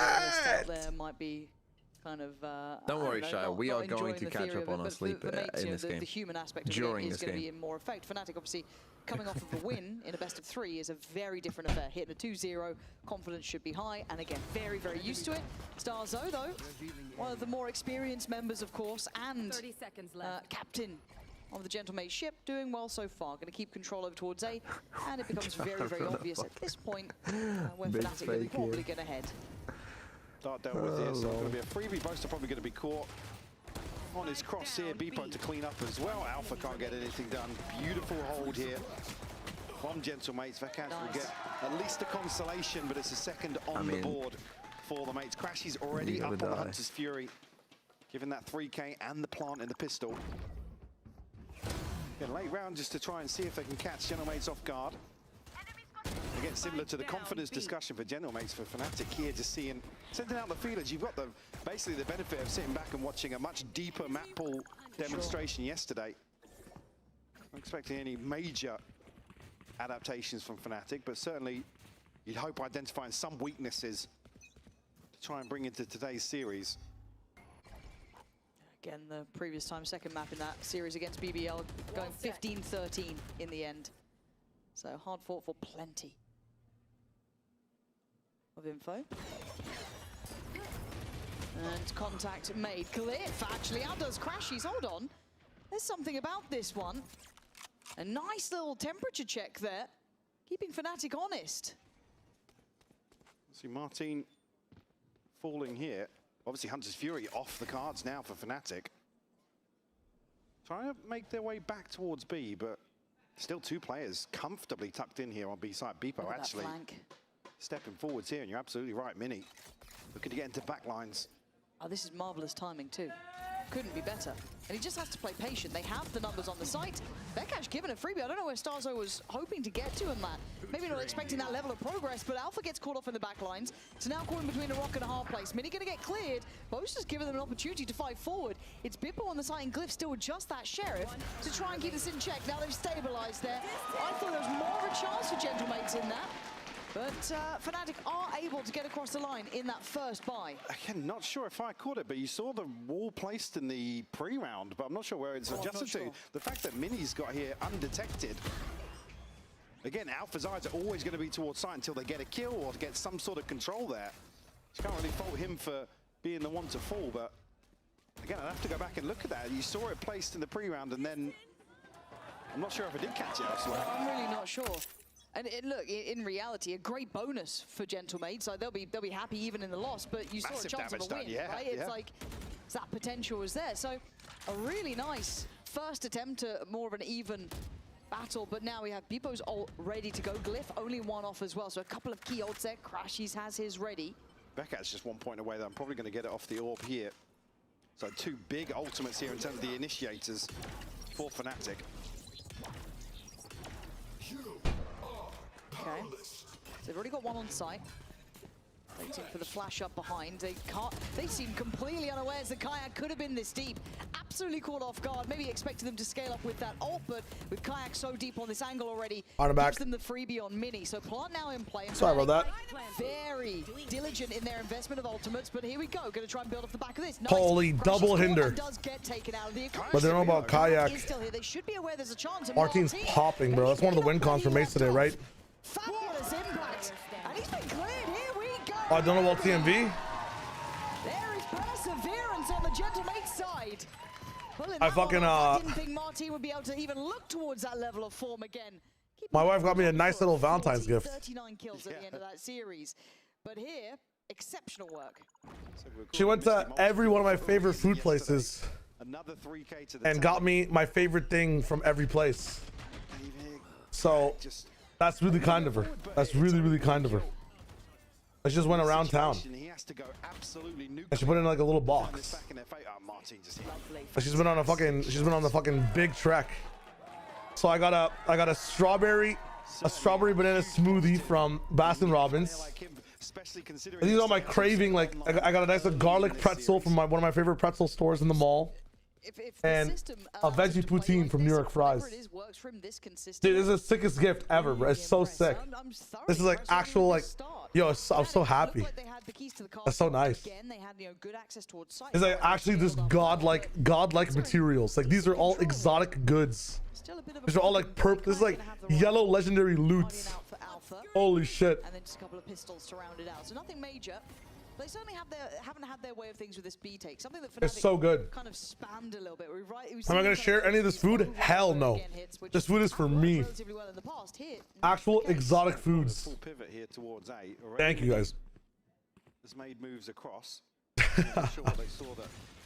There might be kind of. Don't worry, Shia. We are going to catch up on our sleep in this game. The human aspect of during it this is going to game. be in more effect. Fnatic obviously coming off of a win in a best of 3 is a very different affair. Hitting a 2-0, confidence should be high, and again, very, very used to it. Starzo, though, one of the more experienced members, of course, and 30 seconds left. captain of the Gentlemate ship, doing well so far. Going to keep control over towards A, and it becomes very, very obvious at this point when Fnatic are probably going to head. Start dealt with here, so it's going to be a freebie. Boaster probably going to be caught on his cross here. Beepo to clean up as well. Alpha can't get anything done. Beautiful hold here from Gentlemates. Vakash will get at least a consolation, but it's a second on the board for the mates. Crashy's already up on the Hunter's Fury, given that 3K and the plant in the pistol. Again, late round just to try and see if they can catch Gentlemates off guard. Again, similar to the confidence discussion for Gentlemates for Fnatic here, just sending out the feelers. You've got basically the benefit of sitting back and watching a much deeper map pool demonstration yesterday. Not expecting any major adaptations from Fnatic, but certainly you'd hope identifying some weaknesses to try and bring into today's series. Again, the previous time, second map in that series against BBL, going 15-13 in the end. So hard fought for plenty of info. And contact made. Glyph actually outdoes Crashies. Hold on. There's something about this one. A nice little temperature check there. Keeping Fnatic honest. See Martin falling here. Obviously Hunter's Fury off the cards now for Fnatic. Trying to make their way back towards B, but still 2 players comfortably tucked in here on B side. Beepo actually stepping forwards here, and you're absolutely right, Mini. Looking to get into back lines. Oh, this is marvelous timing too. Couldn't be better. And he just has to play patient. They have the numbers on the site. Vakash given a freebie. I don't know where Starzo was hoping to get to in that. Maybe not expecting that level of progress, but Alpha gets caught off in the back lines. So now caught in between a rock and a hard place. Mini gonna get cleared. Boaster's given them an opportunity to fight forward. It's Bippo on the site and Glyph still with just that Sheriff to try and keep this in check. Now they've stabilized there. I thought there was more of a chance for Gentlemates in that. But Fnatic are able to get across the line in that first buy. Again, not sure if I caught it, but you saw the wall placed in the pre-round, but I'm not sure where it's adjusted to. The fact that Mini's got here undetected. Again, Alpha's eyes are always going to be towards site until they get a kill or get some sort of control there. You can't really fault him for being the one to fall, but again, I'd have to go back and look at that. You saw it placed in the pre-round, and then I'm not sure if I did catch it elsewhere. I'm really not sure. And look, in reality, a great bonus for Gentlemates. So they'll be happy even in the loss. But you saw a chance of a win, right? It's like that potential was there. So a really nice first attempt to more of an even battle, but now we have Bipo's ult ready to go. Glyph only one off as well, so a couple of key ults there. Crashies has his ready. Beckat's just 1 point away, though. I'm probably going to get it off the orb here. So 2 big ultimates here in terms of the initiators for Fnatic. Okay, so they've already got one on site. Waiting for the flash up behind. They seem completely unawares that Kayak could have been this deep. Absolutely caught off guard. Maybe expected them to scale up with that ult, but with Kayak so deep on this angle already, gives them the freebie on Mini. So Plant now in play. Sorry about that. Very diligent in their investment of ultimates, but here we go. Going to try and build off the back of this. Nice. Holy double hinder. Does get taken out of the equation. But they don't know about Kayak. Is still here. They should be aware there's a chance. Martin's popping, bro. That's one of the win cons for Mace today, right? Fabulous impact. And he's been cleared. Here we go. I don't know about TMV. There is perseverance on the Gentlemate's side. Well, I fucking I didn't think Martin would be able to even look towards that level of form again. My wife got me a nice little Valentine's gift. 39 kills at the end of that series. But here, exceptional work. She went to every one of my favorite food places and got me my favorite thing from every place. So that's really kind of her. That's really, really kind of her. I just went around town. And she put it in like a little box. And she's been on the fucking big trek. So I got a strawberry banana smoothie from Baskin Robbins. And these are my craving, like I got a nice garlic pretzel from one of my favorite pretzel stores in the mall. And a veggie poutine from New York Fries. Dude, this is the sickest gift ever, bro. It's so sick. This is like actual, like, yo, I'm so happy. That's so nice. It's like actually this godlike materials. Like these are all exotic goods. These are all like purple. This is like yellow legendary loots. Holy shit. And then just a couple of pistols to round it out. So nothing major. They certainly haven't had their way of things with this B take. Something that it's so good. Kind of spanned a little bit. Am I gonna share any of this food? Hell no. This food is for me. Actual exotic foods. Thank you guys. Has made moves across.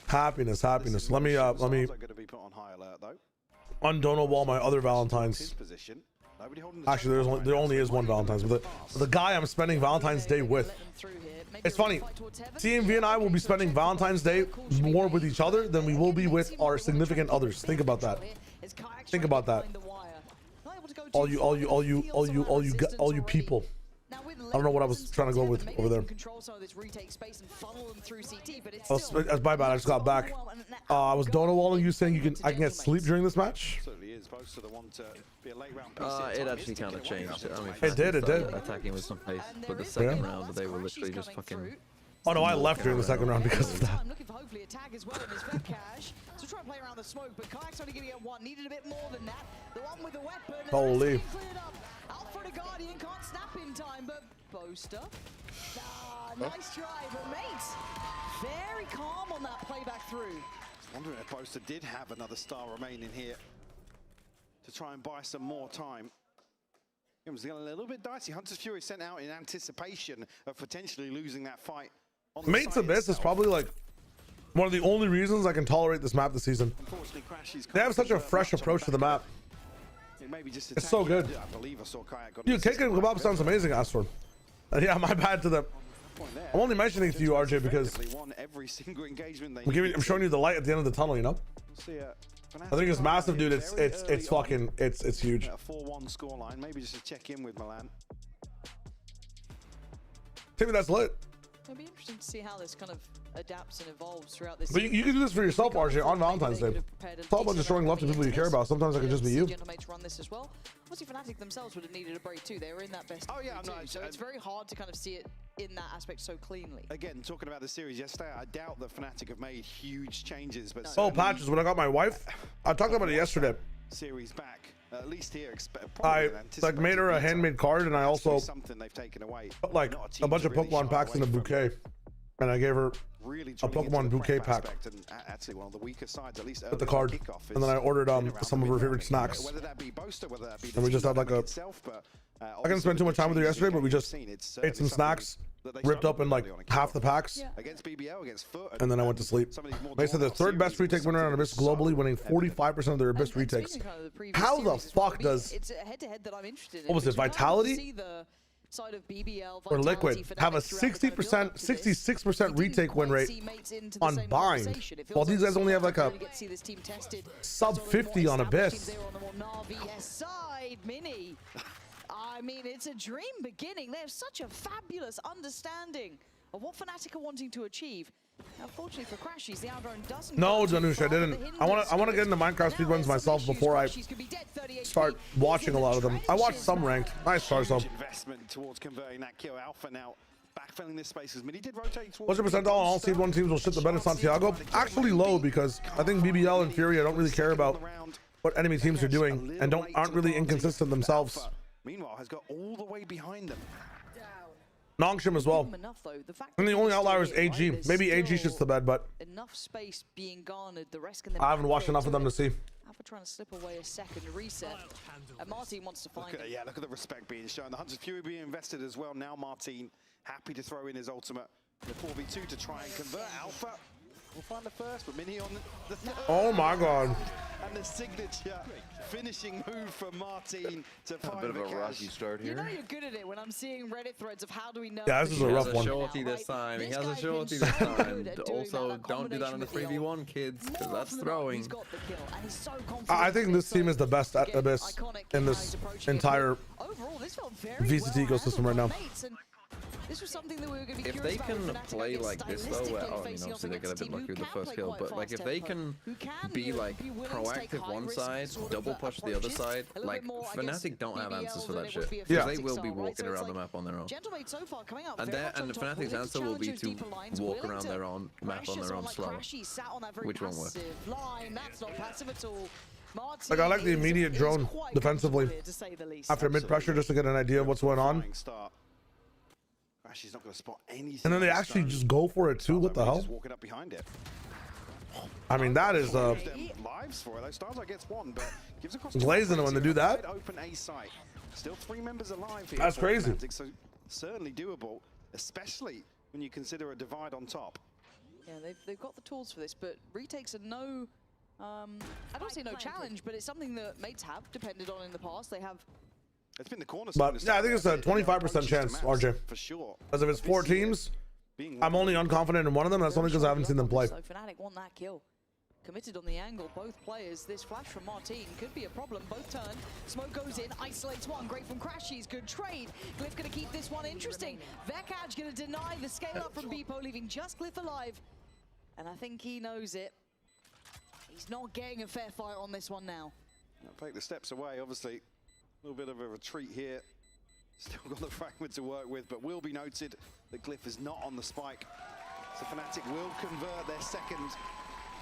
Happiness. Let me undonate all my other Valentines. Actually, there only is one Valentine's, but the guy I'm spending Valentine's Day with. It's funny. TMV and I will be spending Valentine's Day more with each other than we will be with our significant others. Think about that. Think about that. All you people. I don't know what I was trying to go with over there. That's my bad. I just got back. I was donut walling you saying I can get sleep during this match. It actually kind of changed. I mean, it did. Attacking with some pace, but the second round they were literally just fucking. Oh no, I left during the second round because of that. I'm looking for hopefully a tag as well in this Vebcash. So try and play around the smoke, but Kayak's only gonna get one. Needed a bit more than that. The one with the weapon. Holy. Alpha the Guardian can't snap in time, but Boaster. Nice try, but mate, very calm on that playback through. Wondering if Boaster did have another star remaining here to try and buy some more time. It was getting a little bit dicey. Hunter's Fury sent out in anticipation of potentially losing that fight. Mate's Abyss is probably like one of the only reasons I can tolerate this map this season. They have such a fresh approach to the map. It's so good. Dude, cake and kebab sounds amazing, Astor. Yeah, my bad to them. I'm only mentioning it to you, RJ, because I'm showing you the light at the end of the tunnel, you know? I think it's massive, dude. It's fucking it's huge. 4-1 scoreline. Maybe just to check in with Milan. Maybe that's lit. It'll be interesting to see how this kind of adapts and evolves throughout this. But you can do this for yourself, RJ, on Valentine's Day. It's all about just showing love to people you care about. Sometimes it can just be you. Gentlemates run this as well. Obviously, Fnatic themselves would have needed a break too. They were in that best. Oh yeah, no, so it's very hard to kind of see it in that aspect so cleanly. Again, talking about the series yesterday, I doubt that Fnatic have made huge changes, but patches. When I got my wife, I talked about it yesterday. Series back, at least here. I like made her a handmade card, and I also something they've taken away. Put like a bunch of Pokemon packs in a bouquet, and I gave her a Pokemon bouquet pack. Actually, one of the weaker sides, at least with the card, and then I ordered some of her favorite snacks. And we just had like a. I didn't spend too much time with her yesterday, but we just ate some snacks, ripped open like half the packs, against BBL, against Foot, and then I went to sleep. They said the third best retake winner on Abyss globally, winning 45% of their Abyss retakes. How the fuck does, what was it, Vitality or Liquid have a 60%, 66% retake win rate on Bind, while these guys only have like a sub 50 on Abyss? I mean, it's a dream beginning. They have such a fabulous understanding of what Fnatic are wanting to achieve. Unfortunately for Crashies, the Outgrown doesn't. No, Danush, I didn't. I want to get into Minecraft speedruns myself before I start watching a lot of them. I watched some ranked. Nice start, some. Investment towards converting that kill. Alpha now backfilling this space as Mini did rotate towards. 100% all seed one teams will ship the bed in Santiago. Actually low, because I think BBL and Fury, I don't really care about what enemy teams are doing and aren't really inconsistent themselves. Meanwhile, has got all the way behind them. Nongshim as well. And the only outlier is AG. Maybe AG shits the bed, but enough space being garnered. The rest can I haven't watched enough of them to see. Alpha trying to slip away a second reset. And Martin wants to find him. Yeah, look at the respect being shown. The Hunter's Fury being invested as well. Now Martin happy to throw in his ultimate. The 4v2 to try and convert Alpha. We'll find the first, but Mini on the third. Oh my god. And the signature finishing move from Martin to find a bit of a rocky start here. You know you're good at it when I'm seeing Reddit threads of how do we know. Yeah, this is a rough one. He has a shorty this time. He has a shorty this time. Also, don't do that on the 3v1, kids, because that's throwing. I think this team is the best at Abyss in this entire VCT ecosystem right now. This was something that we were going to be If they can play like this though, where, I mean, obviously they get a bit lucky with the first kill, but like if they can be like proactive one side, double push the other side, like Fnatic don't have answers for that shit. Yeah. They will be walking around the map on their own. And Fnatic's answer will be to walk around their own map on their own slow, which won't work. Like, I like the immediate drone defensively after mid pressure just to get an idea of what's going on. She's not going to spot anything. And then they actually just go for it too. What the hell? Walking up behind it. I mean, that is lives for it. Those Starlight gets one, but gives across blazing them when they do that. Open A site. Still 3 members alive here. That's crazy. So certainly doable, especially when you consider a divide on top. Yeah, they've got the tools for this, but retakes are no. I don't say no challenge, but it's something that mates have depended on in the past. They have. It's been the corner. But yeah, I think it's a 25% chance, RJ. For sure. As if it's 4 teams, I'm only unconfident in one of them. That's only because I haven't seen them play. So Fnatic won that kill. Committed on the angle, both players. This flash from Martin could be a problem. Both turn. Smoke goes in, isolates one. Great from Crashies. Good trade. Glyph going to keep this one interesting. Vekaj going to deny the scale up from Beepo, leaving just Glyph alive. And I think he knows it. He's not getting a fair fight on this one now. Take the steps away, obviously. A little bit of a retreat here. Still got the fragment to work with, but will be noted that Glyph is not on the spike. So Fnatic will convert their second.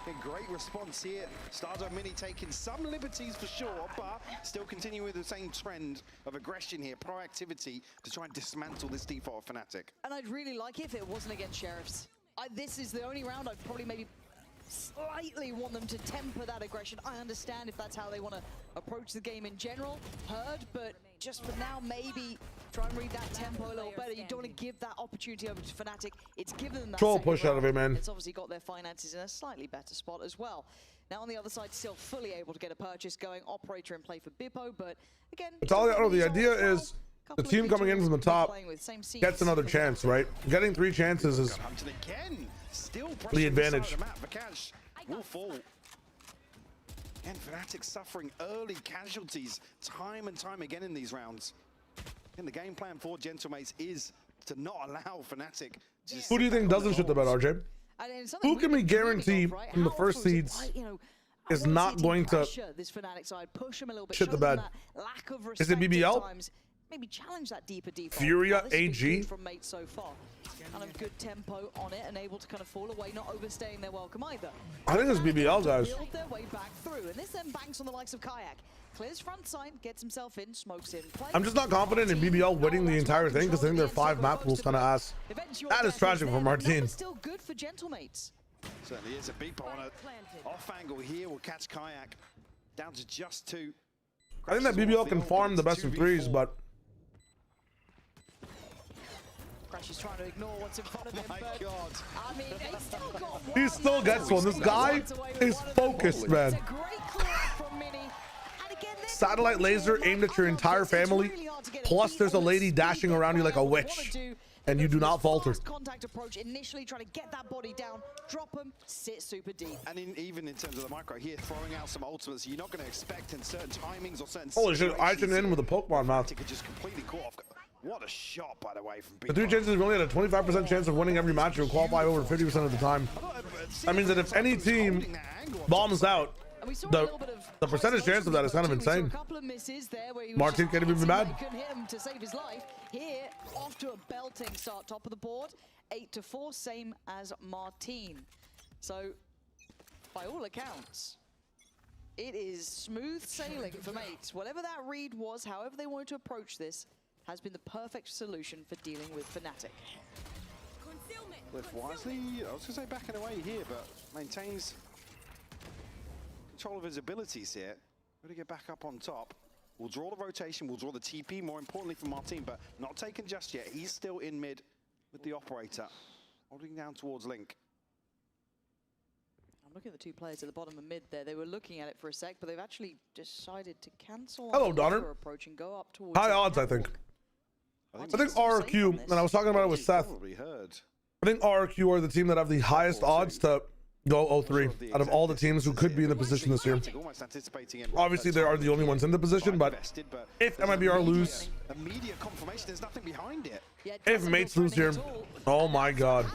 A great response here. Stardo Mini taking some liberties for sure, but still continuing with the same trend of aggression here, proactivity to try and dismantle this default of Fnatic. And I'd really like it if it wasn't against Sheriffs. This is the only round I'd probably maybe slightly want them to temper that aggression. I understand if that's how they want to approach the game in general, but just for now, maybe try and read that tempo a little better. You don't want to give that opportunity over to Fnatic. It's given them that troll push out of it, man. It's obviously got their finances in a slightly better spot as well. Now on the other side, still fully able to get a purchase going, operator in play for Bippo, but again, the idea is the team coming in from the top gets another chance, right? Getting 3 chances is the advantage. Will fall. And Fnatic suffering early casualties time and time again in these rounds. And the game plan for Gentlemates is to not allow Fnatic to Who do you think doesn't shit the bed, RJ? Who can we guarantee from the first seeds is not going to shit the bed? Is it BBL? Maybe challenge that deeper default. Furia, AG. From mates so far. Kind of good tempo on it and able to kind of fall away, not overstaying their welcome either. I think it's BBL, guys. Build their way back through, and this then banks on the likes of Kayak. Clears front side, gets himself in, smokes in. I'm just not confident in BBL winning the entire thing because I think their 5 map pools kind of ass. That is tragic for Martin. Still good for Gentlemates. Certainly is. A Beepo on an off angle here will catch Kayak down to just 2. I think that BBL can farm the best of 3s, but Crash is trying to ignore what's in front of him. My God. I mean, he's still got one. He still gets one. This guy is focused, man. It's a great clear from Mini. And again, Satellite laser aimed at your entire family. Plus, there's a lady dashing around you like a witch. And you do not falter. Contact approach, initially trying to get that body down, drop him, sit super deep. And even in terms of the micro here, throwing out some ultimates, you're not going to expect in certain timings or certain Holy shit, I turned in with a Pokemon mouth. just completely caught off. What a shot, by the way, from The 3 chances we only had a 25% chance of winning every match and qualify over 50% of the time. That means that if any team bombs out, the percentage chance of that is kind of insane. Martin can't even be mad. Couldn't hit him to save his life. Here, off to a belting start, top of the board, 8-4, same as Martin. So, by all accounts, it is smooth sailing for mates. Whatever that read was, however they wanted to approach this, has been the perfect solution for dealing with Fnatic. Cliff wisely, I was going to say backing away here, but maintains control of his abilities here. Going to get back up on top. We'll draw the rotation, we'll draw the TP, more importantly for Martin, but not taken just yet. He's still in mid with the operator, holding down towards Link. I'm looking at the 2 players at the bottom of mid there. They were looking at it for a sec, but they've actually decided to cancel Hello, on the Donner. approach and go up towards High odds, I think. I think RRQ, and I was talking about it with Seth. I think RRQ are the team that have the highest odds to go 0-3 out of all the teams who could be in the position this year. Obviously, they are the only ones in the position, but if MIBR lose, Immediate confirmation, there's nothing behind it. if mates lose here, oh my god.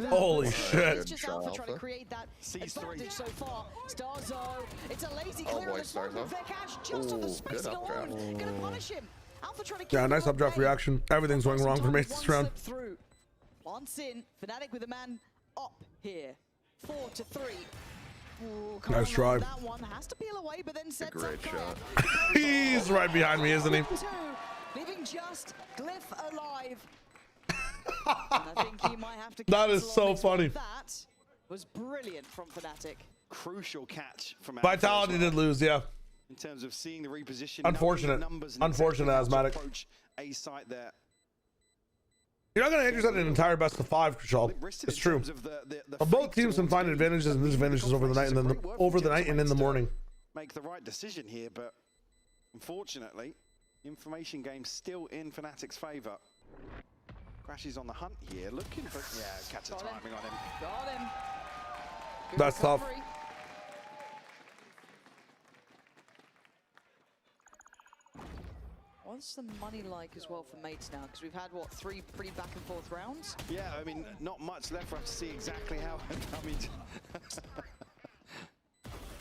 Holy shit. It's just Alpha trying to create that advantage so far. Starzo, it's a lazy clear on the front of Vekash, just on the space alone. Gonna punish him. Alpha trying to keep Yeah, nice updraft reaction. Everything's going wrong for mates this round. Once in, Fnatic with a man up here. 4-3. Ooh, nice try. That one has to peel away, but then sets Great shot. He's right behind me, isn't he? Leaving just Glyph alive. And I think he might have to that is so funny. That was brilliant from Fnatic. Crucial catch from Vitality did lose, yeah. In terms of seeing the reposition. Unfortunate. Unfortunate, Asthmatic. A site there. You're not going to intercept an entire best of 5, Kushal. It's true. But both teams can find advantages and disadvantages over the night and then in the morning. Make the right decision here, but unfortunately, information game still in Fnatic's favor. Crash is on the hunt here, looking for catch the timing on him. Got him. That's tough. What's the money like as well for mates now? Because we've had, what, 3 pretty back and forth rounds? Yeah, I mean, not much left for us to see exactly how, I mean,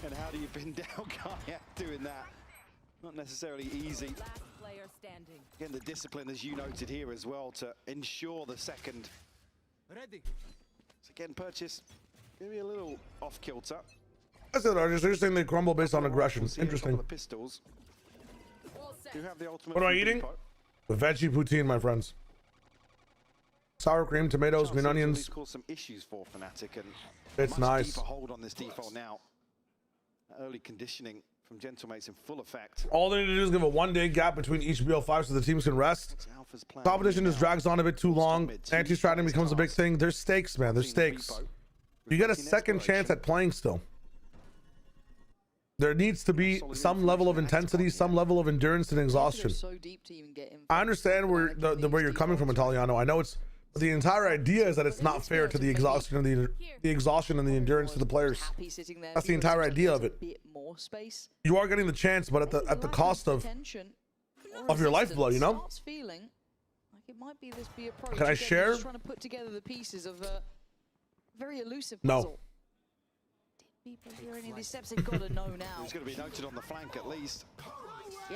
and how do you pin down Kayak doing that? Not necessarily easy. Last player standing. Again, the discipline, as you noted here as well, to ensure the second. Ready. So again, purchase, maybe a little off kilter. That's it, Argus. They're saying they crumble based on aggression. Interesting. Pistols. Do have the ultimate. What am I eating? The veggie poutine, my friends. Sour cream, tomatoes, green onions. Caused some issues for Fnatic, and it's nice. Deeper hold on this default now. Early conditioning from Gentlemates in full effect. All they need to do is give a 1-day gap between each BO5 so the teams can rest. Competition just drags on a bit too long. Anti-stratting becomes a big thing. There's stakes, man. There's stakes. You get a second chance at playing still. There needs to be some level of intensity, some level of endurance and exhaustion. I understand where you're coming from, Italiano. I know it's, but the entire idea is that it's not fair to the exhaustion and the exhaustion and the endurance to the players. That's the entire idea of it. You are getting the chance, but at the cost of your lifeblood, you know. Can I share? Trying to put together the pieces of a very elusive puzzle. No. People hear any of these steps, they've got to know now. He's going to be noted on the flank at least.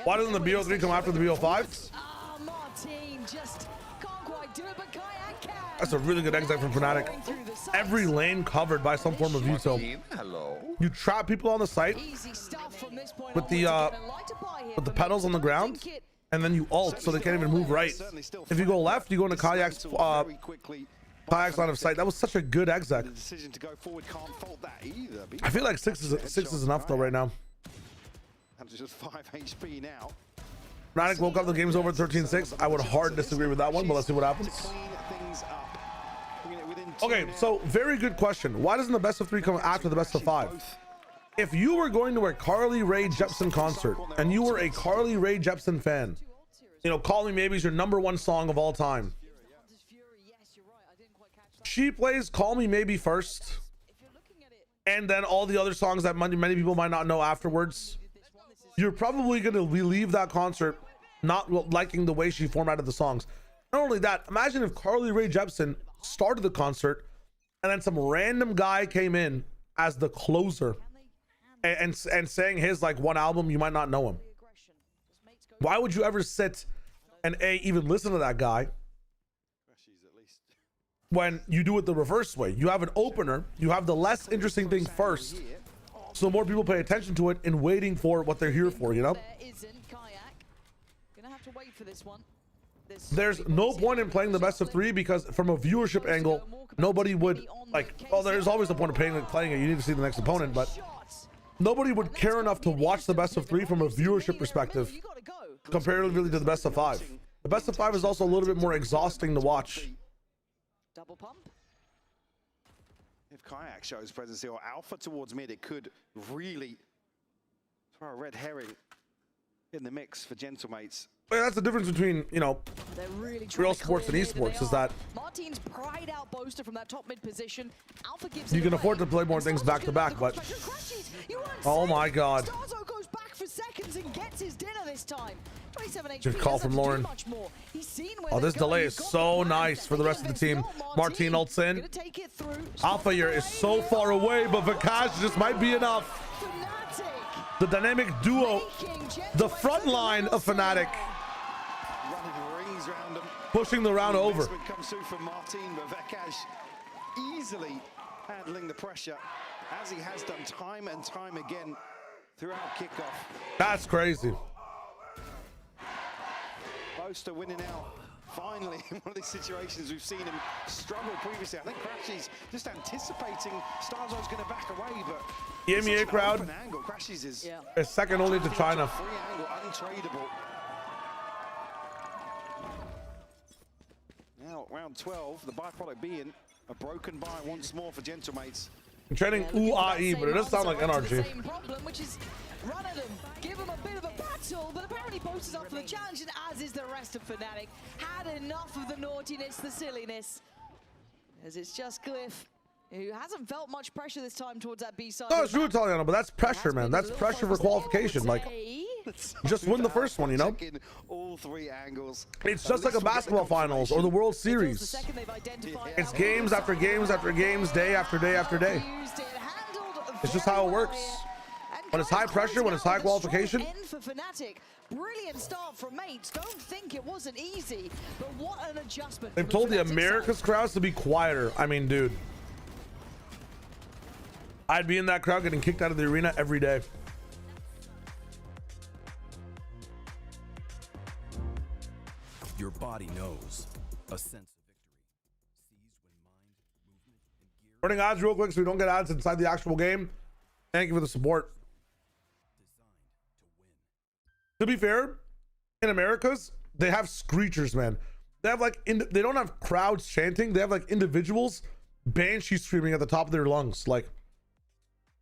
Why doesn't the BO3 come after the BO5? Ah, Martin just can't quite do it, but Kayak can. That's a really good exit from Fnatic. Every lane covered by some form of veto. Hello. You trap people on the site with the pedals on the ground, and then you ult so they can't even move right. If you go left, you go into Kayak's line of sight. That was such a good exec. I feel like 6 is enough though right now. And just 5 HP now. Fnatic woke up, the game's over 13-6. I would hard disagree with that one, but let's see what happens. Okay, so very good question. Why doesn't the best of 3 come after the best of 5? If you were going to a Carly Rae Jepsen concert and you were a Carly Rae Jepsen fan, you know, Call Me Maybe is your #1 song of all time. She plays Call Me Maybe first, and then all the other songs that many people might not know afterwards. You're probably going to leave that concert not liking the way she formatted the songs. Not only that, imagine if Carly Rae Jepsen started the concert and then some random guy came in as the closer and sang his like one album. You might not know him. Why would you ever sit and even listen to that guy when you do it the reverse way? You have an opener, you have the less interesting thing first, so more people pay attention to it in waiting for what they're here for, you know? There's no point in playing the best of 3 because from a viewership angle, nobody would like, oh, there's always the point of playing it. You need to see the next opponent, but nobody would care enough to watch the best of 3 from a viewership perspective comparatively to the best of 5. The best of 5 is also a little bit more exhausting to watch. Double pump. If Kayak shows presence here or Alpha towards mid, it could really throw a red herring in the mix for Gentlemates. But that's the difference between, you know, really real sports and esports is that Martin's pride out boaster from that top mid position. Alpha gives you can afford to play more things back to back, but oh my god. Starzo goes back for seconds and gets his dinner this time. 27 HP. Good call from Lauren. Oh, this delay is so nice for the rest of the team. Martin ults in. Alpha here is so far away, but Vikash just might be enough. The dynamic duo, the front line of Fnatic, pushing the round over. Comes through from Martin, but Vikash easily handling the pressure, as he has done time and time again throughout kickoff. That's crazy. Boaster winning out finally in one of these situations. We've seen him struggle previously. I think Crashy's just anticipating Starzo's going to back away, but the Emea crowd is second only to China. Free angle, untradeable. Now round 12, the byproduct being a broken buy once more for Gentlemates. I'm trading UAE, but it does sound like NRG. Same problem, which is run at him, give him a bit of a battle, but apparently Boast is up for the challenge, and as is the rest of Fnatic. Had enough of the naughtiness, the silliness, as it's just Glyph, who hasn't felt much pressure this time towards that B side. No, it's true, Italiano, but that's pressure, man. That's pressure for qualification. Like, just win the first one, you know? All 3 angles. It's just like a basketball finals or the World Series. It's games after games after games, day after day after day. It's just how it works. When it's high pressure, when it's high qualification. For Fnatic. Brilliant start from mates. Don't think it wasn't easy, but what an adjustment. They've told the Americas crowds to be quieter. I mean, dude, I'd be in that crowd getting kicked out of the arena every day. Your body knows a sense of victory. Running ads real quick so we don't get ads inside the actual game. Thank you for the support. To be fair, in Americas, they have screechers, man. They have like, they don't have crowds chanting. They have like individuals banshee screaming at the top of their lungs. Like,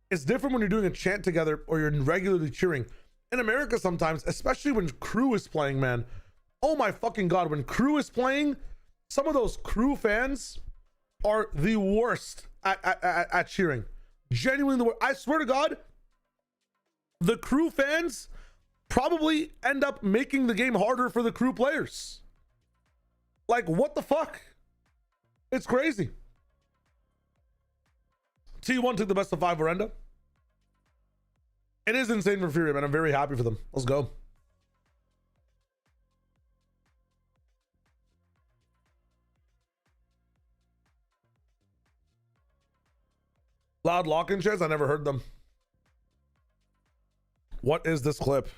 it's different when you're doing a chant together or you're regularly cheering. In America sometimes, especially when crew is playing, man. Oh my fucking god, when crew is playing, some of those crew fans are the worst at cheering. Genuinely the worst. I swear to god, the crew fans probably end up making the game harder for the crew players. Like, what the fuck? It's crazy. T1 took the best of 5 Verenda. It is insane for Fury, man. I'm very happy for them. Let's go. Loud lock-in chants? I never heard them. What is this clip?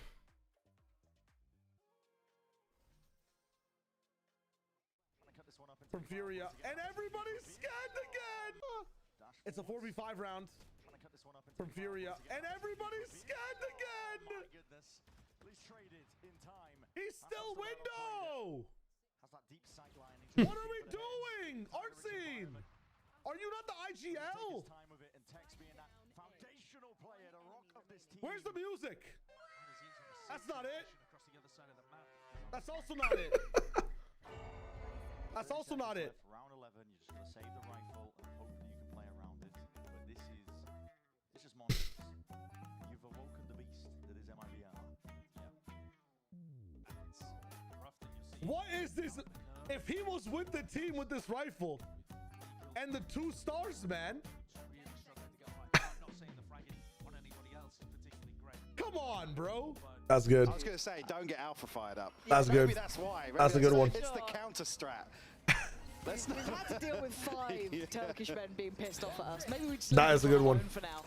From Furia, and everybody's scanned again. It's a 4v5 round from Furia, and everybody's scanned again. He's still window! What are we doing? Artsine! Are you not the IGL? Where's the music? That's not it. That's also not it. That's also not it. Round 11, you're just going to save the rifle and hope that you can play around it. But this is monstrous. You've awoken the beast that is Emea. What is this? If he was with the team with this rifle and the 2 stars, man. Come on, bro. That's good. I was going to say, don't get Alpha fired up. That's good. Maybe that's why. Maybe that's a good one. It's the counter strat. We've had to deal with 5 Turkish men being pissed off at us. Maybe we just that is a good one. For now.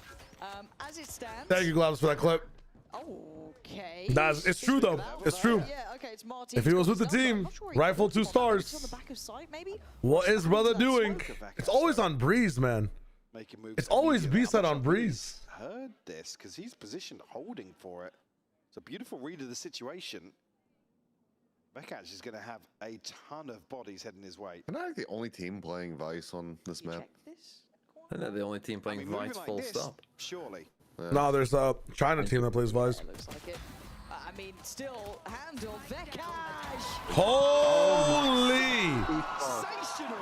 As it stands. Thank you, Glavis, for that clip. Okay. It's true though. It's true. Yeah, okay, it's Martin. If he was with the team, rifle 2 stars. On the back of sight, maybe? What is brother doing? It's always on Breeze, man. It's always B-side on Breeze. Heard this because he's positioned holding for it. It's a beautiful read of the situation. Vekaj is going to have a ton of bodies heading his way. Am I the only team playing Vice on this map? And they're the only team playing Vice like full this, stop. Surely. Yeah. No, there's a China team that plays Vice. Looks like it. I mean, still handle Vekaj. Holy! Sensational!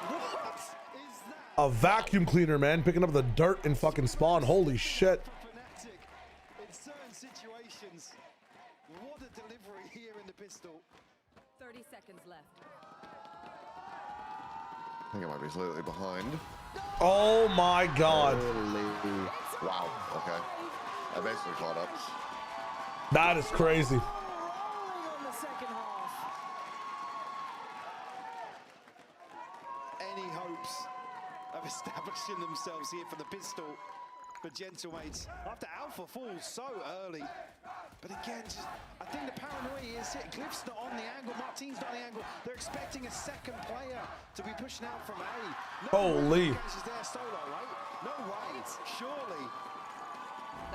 What is that? A vacuum cleaner, man, picking up the dirt in fucking spawn. Holy shit. Fnatic in certain situations. What a delivery here in the pistol. 30 seconds left. I think I might be slightly behind. Oh my god. Holy. Wow. Okay. I basically caught up. That is crazy. Any hopes of establishing themselves here for the pistol for Gentlemates after Alpha falls so early. But again, I think the paranoia is it. Glyph's not on the angle, Martin's not on the angle. They're expecting a second player to be pushing out from A. Holy. Is there solo, right? No way, surely.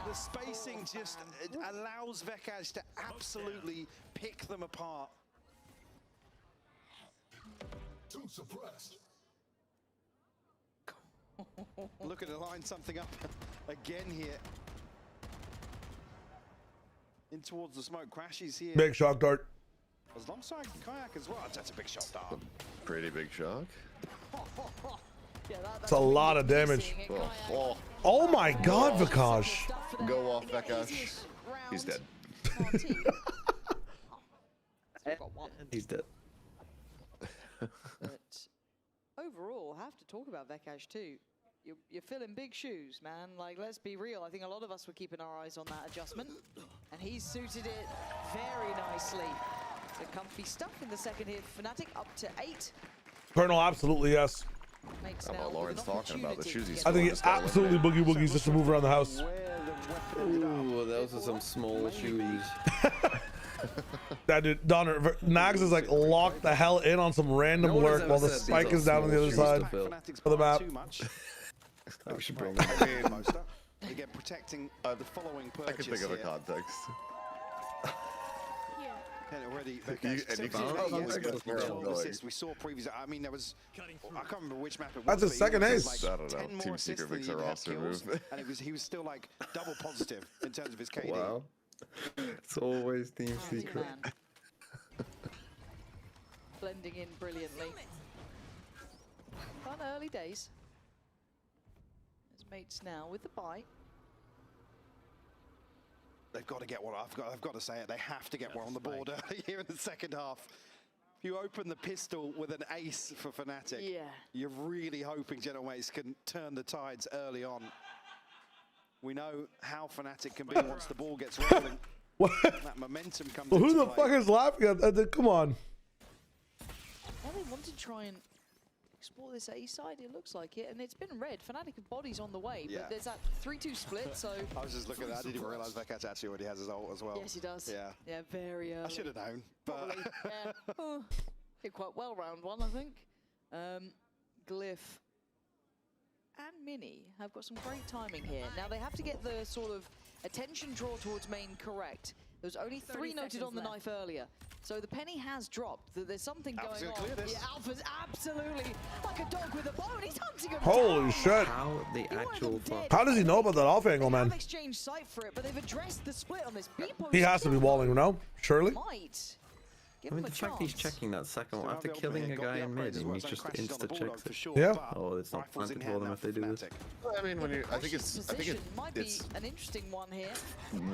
The spacing just allows Vekaj to absolutely pick them apart. Too suppressed. Looking to line something up again here. In towards the smoke, crashes here. Big shock dart. Alongside Kayak as well. That's a big shot dart. Pretty big shock. It's a lot of damage. Oh my god, Vekaj. Go off, Vekaj. He's dead. He's dead. But overall, I have to talk about Vekaj too. You're filling big shoes, man. Like, let's be real. I think a lot of us were keeping our eyes on that adjustment, and he's suited it very nicely. The comfy stuff in the second here. Fnatic up to 8. Colonel, absolutely yes. Makes How now about Lauren's talking about the shoes he's I think it's absolutely boogie woogies just to move around the house. Ooh, those are some small shoes. That dude, Donner, Nags is like locked the hell in on some random lurk while the spike is down on the other side of the map. We should bring that in. Again, protecting the following purchase. I can think of a context. And already, we saw previously. I mean, there was. I can't remember which map it was. That's his second ace. I don't know. Team Secret picks a roster move. And he was still like double positive in terms of his KD. Wow. It's always Team Secret. Blending in brilliantly. Fun early days. His mates now with the buy. They've got to get one. I've got to say it. They have to get one on the board early here in the second half. If you open the pistol with an ace for Fnatic, you're really hoping Gentlemates can turn the tides early on. We know how Fnatic can be once the ball gets rolling. That momentum comes Who into the play. fuck is laughing at that? Come on. Now they want to try and explore this A side, it looks like it, and it's been red. Fnatic have bodies on the way, but there's that 3-2 split, so... I was just looking at that, I didn't even realise Vekaj actually already has his ult as well. Yes, he does. Yeah. Yeah, very early. I should have known, but... Probably, yeah. Oh, did quite well round one, I think. Glyph and Mini have got some great timing here. Now they have to get the sort of attention draw towards main correct. There was only 3 noted on the knife earlier. So the penny has dropped. There's something going on. Yeah, Alpha's absolutely like a dog with a bone. He's hunting him Holy down. shit. How the actual fuck? How does he know about that off angle, man? They've exchanged sight for it, but they've addressed the split on this. He has to be walling, no? Surely? Might. I mean, the fact he's checking that second one after killing a guy in mid, and he's just insta-checks it. Yeah. Oh, it's not planted for them if they do this. I mean, when you're, I think it's might be an interesting one here.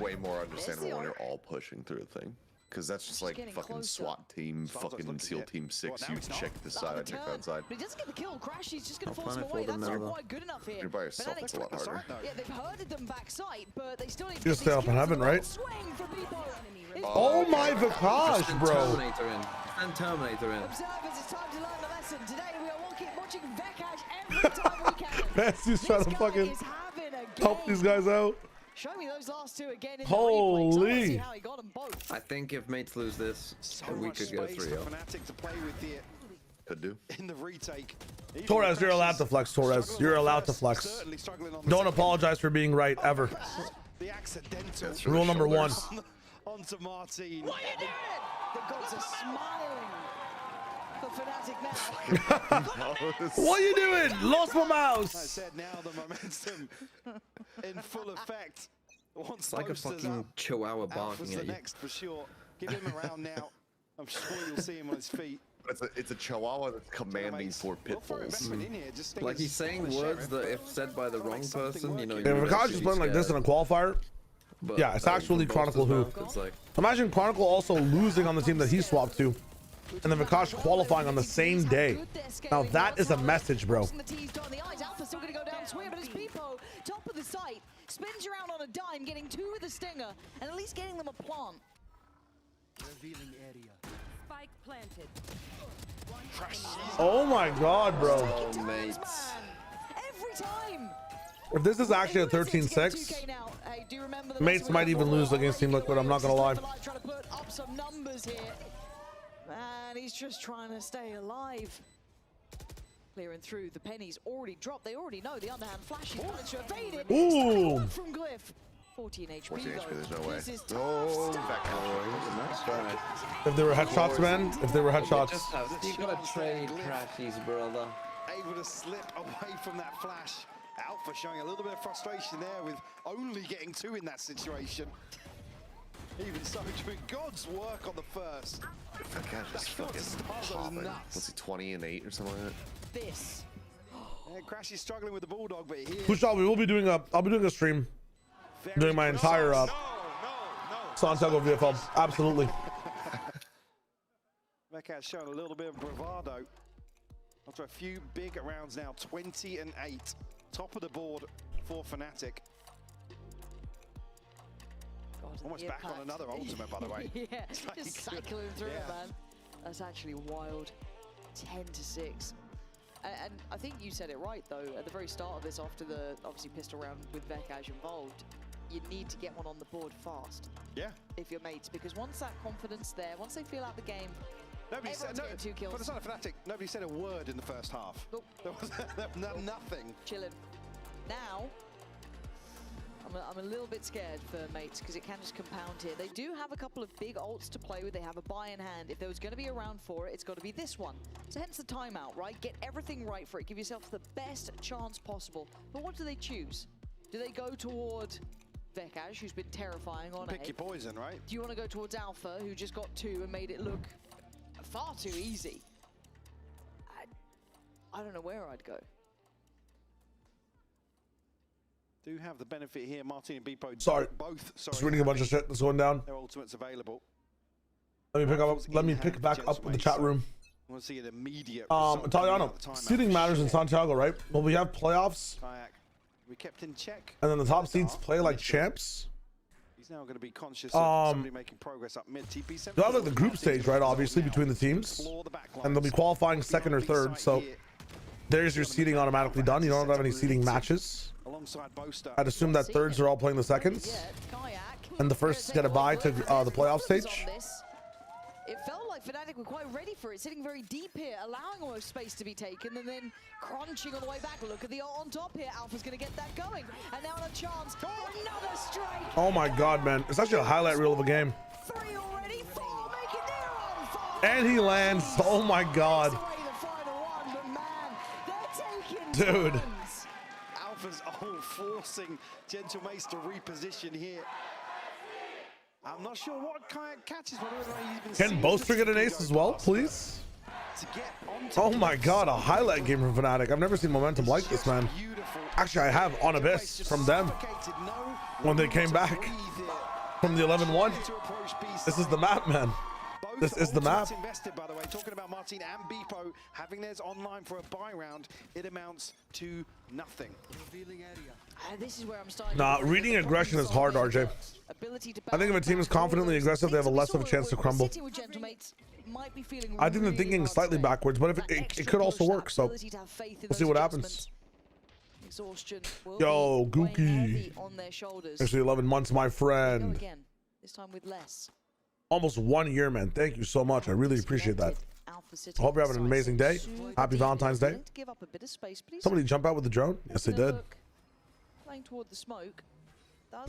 way more understandable when you're all pushing through a thing. Because that's just like fucking SWAT team, fucking SEAL Team 6. You check the side and check that side. But he doesn't get the kill. Crash, he's just going to force him away. That's not quite good enough here. You're by yourself, it's a lot harder. Yeah, they've herded them back sight, but they still need to Just stay up in heaven, right? Swing from Bebo. Oh my Vikash, bro. Terminator in. And Terminator in. Observers, it's time to learn the lesson. Today we are watching Vekash every time we can. Mancy's trying to fucking help these guys out. Show me those last two again in Holy. the replay. See how he got them both. I think if mates lose this, we could go 3-0. Fnatic to play with here. Could do. In the retake. Torres, you're allowed to flex, Torres. You're allowed to flex. Don't apologize for being right, ever. The accidental. Rule number 1. Onto Martin. What are you doing? The gods are smiling for Fnatic now. What are you doing? Lost my mouse. I said now the momentum in full effect. It's like a fucking chihuahua barking at you. Next for sure. Give him a round now. I'm sure you'll see him on his feet. It's a chihuahua that's commanding for pitfalls. Like he's saying words that if said by the wrong person, you know. If Vikash is playing like this in a qualifier, yeah, it's actually Chronicle who. Imagine Chronicle also losing on the team that he swapped to, and then Vikash qualifying on the same day. Now that is a message, bro. Alpha's still going to go down swing, but it's Bebo, top of the site, spins around on a dime, getting 2 with a stinger, and at least getting them a plant. Revealing area. Spike planted. Oh my god, bro. Oh, mates. Every time. If this is actually a 13-6, mates might even lose against Team Liquid, I'm not gonna lie. Trying to put up some numbers here. And he's just trying to stay alive. Clearing through, the pennies already dropped. They already know the underhand flash. He's managed to evade it. Ooh. From Glyph. 14 HP. 14 HP, there's no way. This is Oh, If there were headshots, man, if there were headshots. You gotta trade Crashies, brother. Able to slip away from that flash. Alpha showing a little bit of frustration there with only getting 2 in that situation. Even so, doing God's work on the first. That guy just fucking popping. What's he, 20 and 8 or something like that? This. Yeah, Crash is struggling with the Bulldog, but here. Kushal, we will be doing I'll be doing a stream. Doing my entire Santiago VFL. Absolutely. Vekash showing a little bit of bravado. After a few big rounds now, 20 and 8. Top of the board for Fnatic. Almost back on another ultimate, by the way. Yeah, just cycling through it, man. That's actually wild. 10-6. And I think you said it right, though, at the very start of this, after the, obviously, pistol round with Vekash involved, you need to get one on the board fast. Yeah. If you're mates, because once that confidence there, once they feel out the game, nobody said, getting 2 kills. For the side of Fnatic, nobody said a word in the first half. Nope. There was nothing. Chilling. Now, I'm a little bit scared for mates because it can just compound here. They do have a couple of big ults to play with. They have a buy in hand. If there was going to be a round for it, it's got to be this one. So hence the timeout, right? Get everything right for it. Give yourself the best chance possible. But what do they choose? Do they go toward Vekash, who's been terrifying on Pick your poison, right? Do you want to go towards Alpha, who just got 2 and made it look far too easy? I don't know where I'd go. Do have the benefit here, Martin and Bebo. Sorry. Both. Just reading a bunch of shit that's going down. Their ultimates available. Let me pick back up with the chat room. I want to see an immediate. Italiano, seeding matters in Santiago, right? Well, we have playoffs. We kept in check. And then the top seeds play like champs. He's now going to be conscious of somebody making progress up mid. They'll have like the group stage, right? Obviously between the teams, and they'll be qualifying 2nd or 3rd. So there's your seeding automatically done. You don't have any seeding matches. I'd assume that 3rds are all playing the 2nds, and the 1sts get a bye to the playoff stage. It felt like Fnatic were quite ready for it, sitting very deep here, allowing almost space to be taken, and then crunching on the way back. Look at the ult on top here. Alpha's going to get that going. And now a chance for another strike. Oh my god, man. It's actually a highlight reel of a game. 3 already, 4 making their own 5. And he lands. Oh my god. Dude. Alpha's forcing Gentle Mates to reposition here. I'm not sure what kind of catches, but can Boaster get an ace as well, please? Oh my god, a highlight game from Fnatic. I've never seen momentum like this, man. Actually, I have on Abyss from them when they came back from the 11-1. This is the map, man. This is the map. Invested, by the way. Talking about Martin and Beepo having theirs online for a buy round, it amounts to nothing. This is where I'm starting. Nah, reading aggression is hard, RJ. I think if a team is confidently aggressive, they have a less of a chance to crumble. I think they're thinking slightly backwards, but if it could also work, so we'll see what happens. Yo, Gookie. Actually, 11 months, my friend. Again, this time with less. Almost 1 year, man. Thank you so much. I really appreciate that. I hope you're having an amazing day. Happy Valentine's Day. Somebody jump out with the drone? Yes, they did. Playing toward the smoke.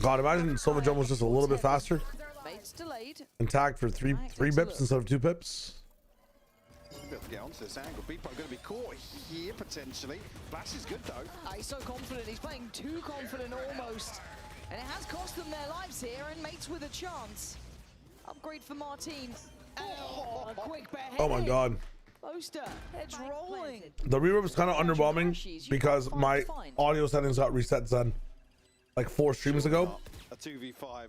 God, imagine Silver Jump was just a little bit faster. And tagged for three pips instead of 2 pips. Get onto this angle. Beepo going to be caught here potentially. Flash is good though. He's so confident. He's playing too confident almost. And it has cost them their lives here, and Mates with a chance. Upgrade for Martin. Oh, quick behead. Oh my god. Boaster, heads rolling. The reverb is kind of underwhelming because my audio settings got reset then like 4 streams ago. A 2v5.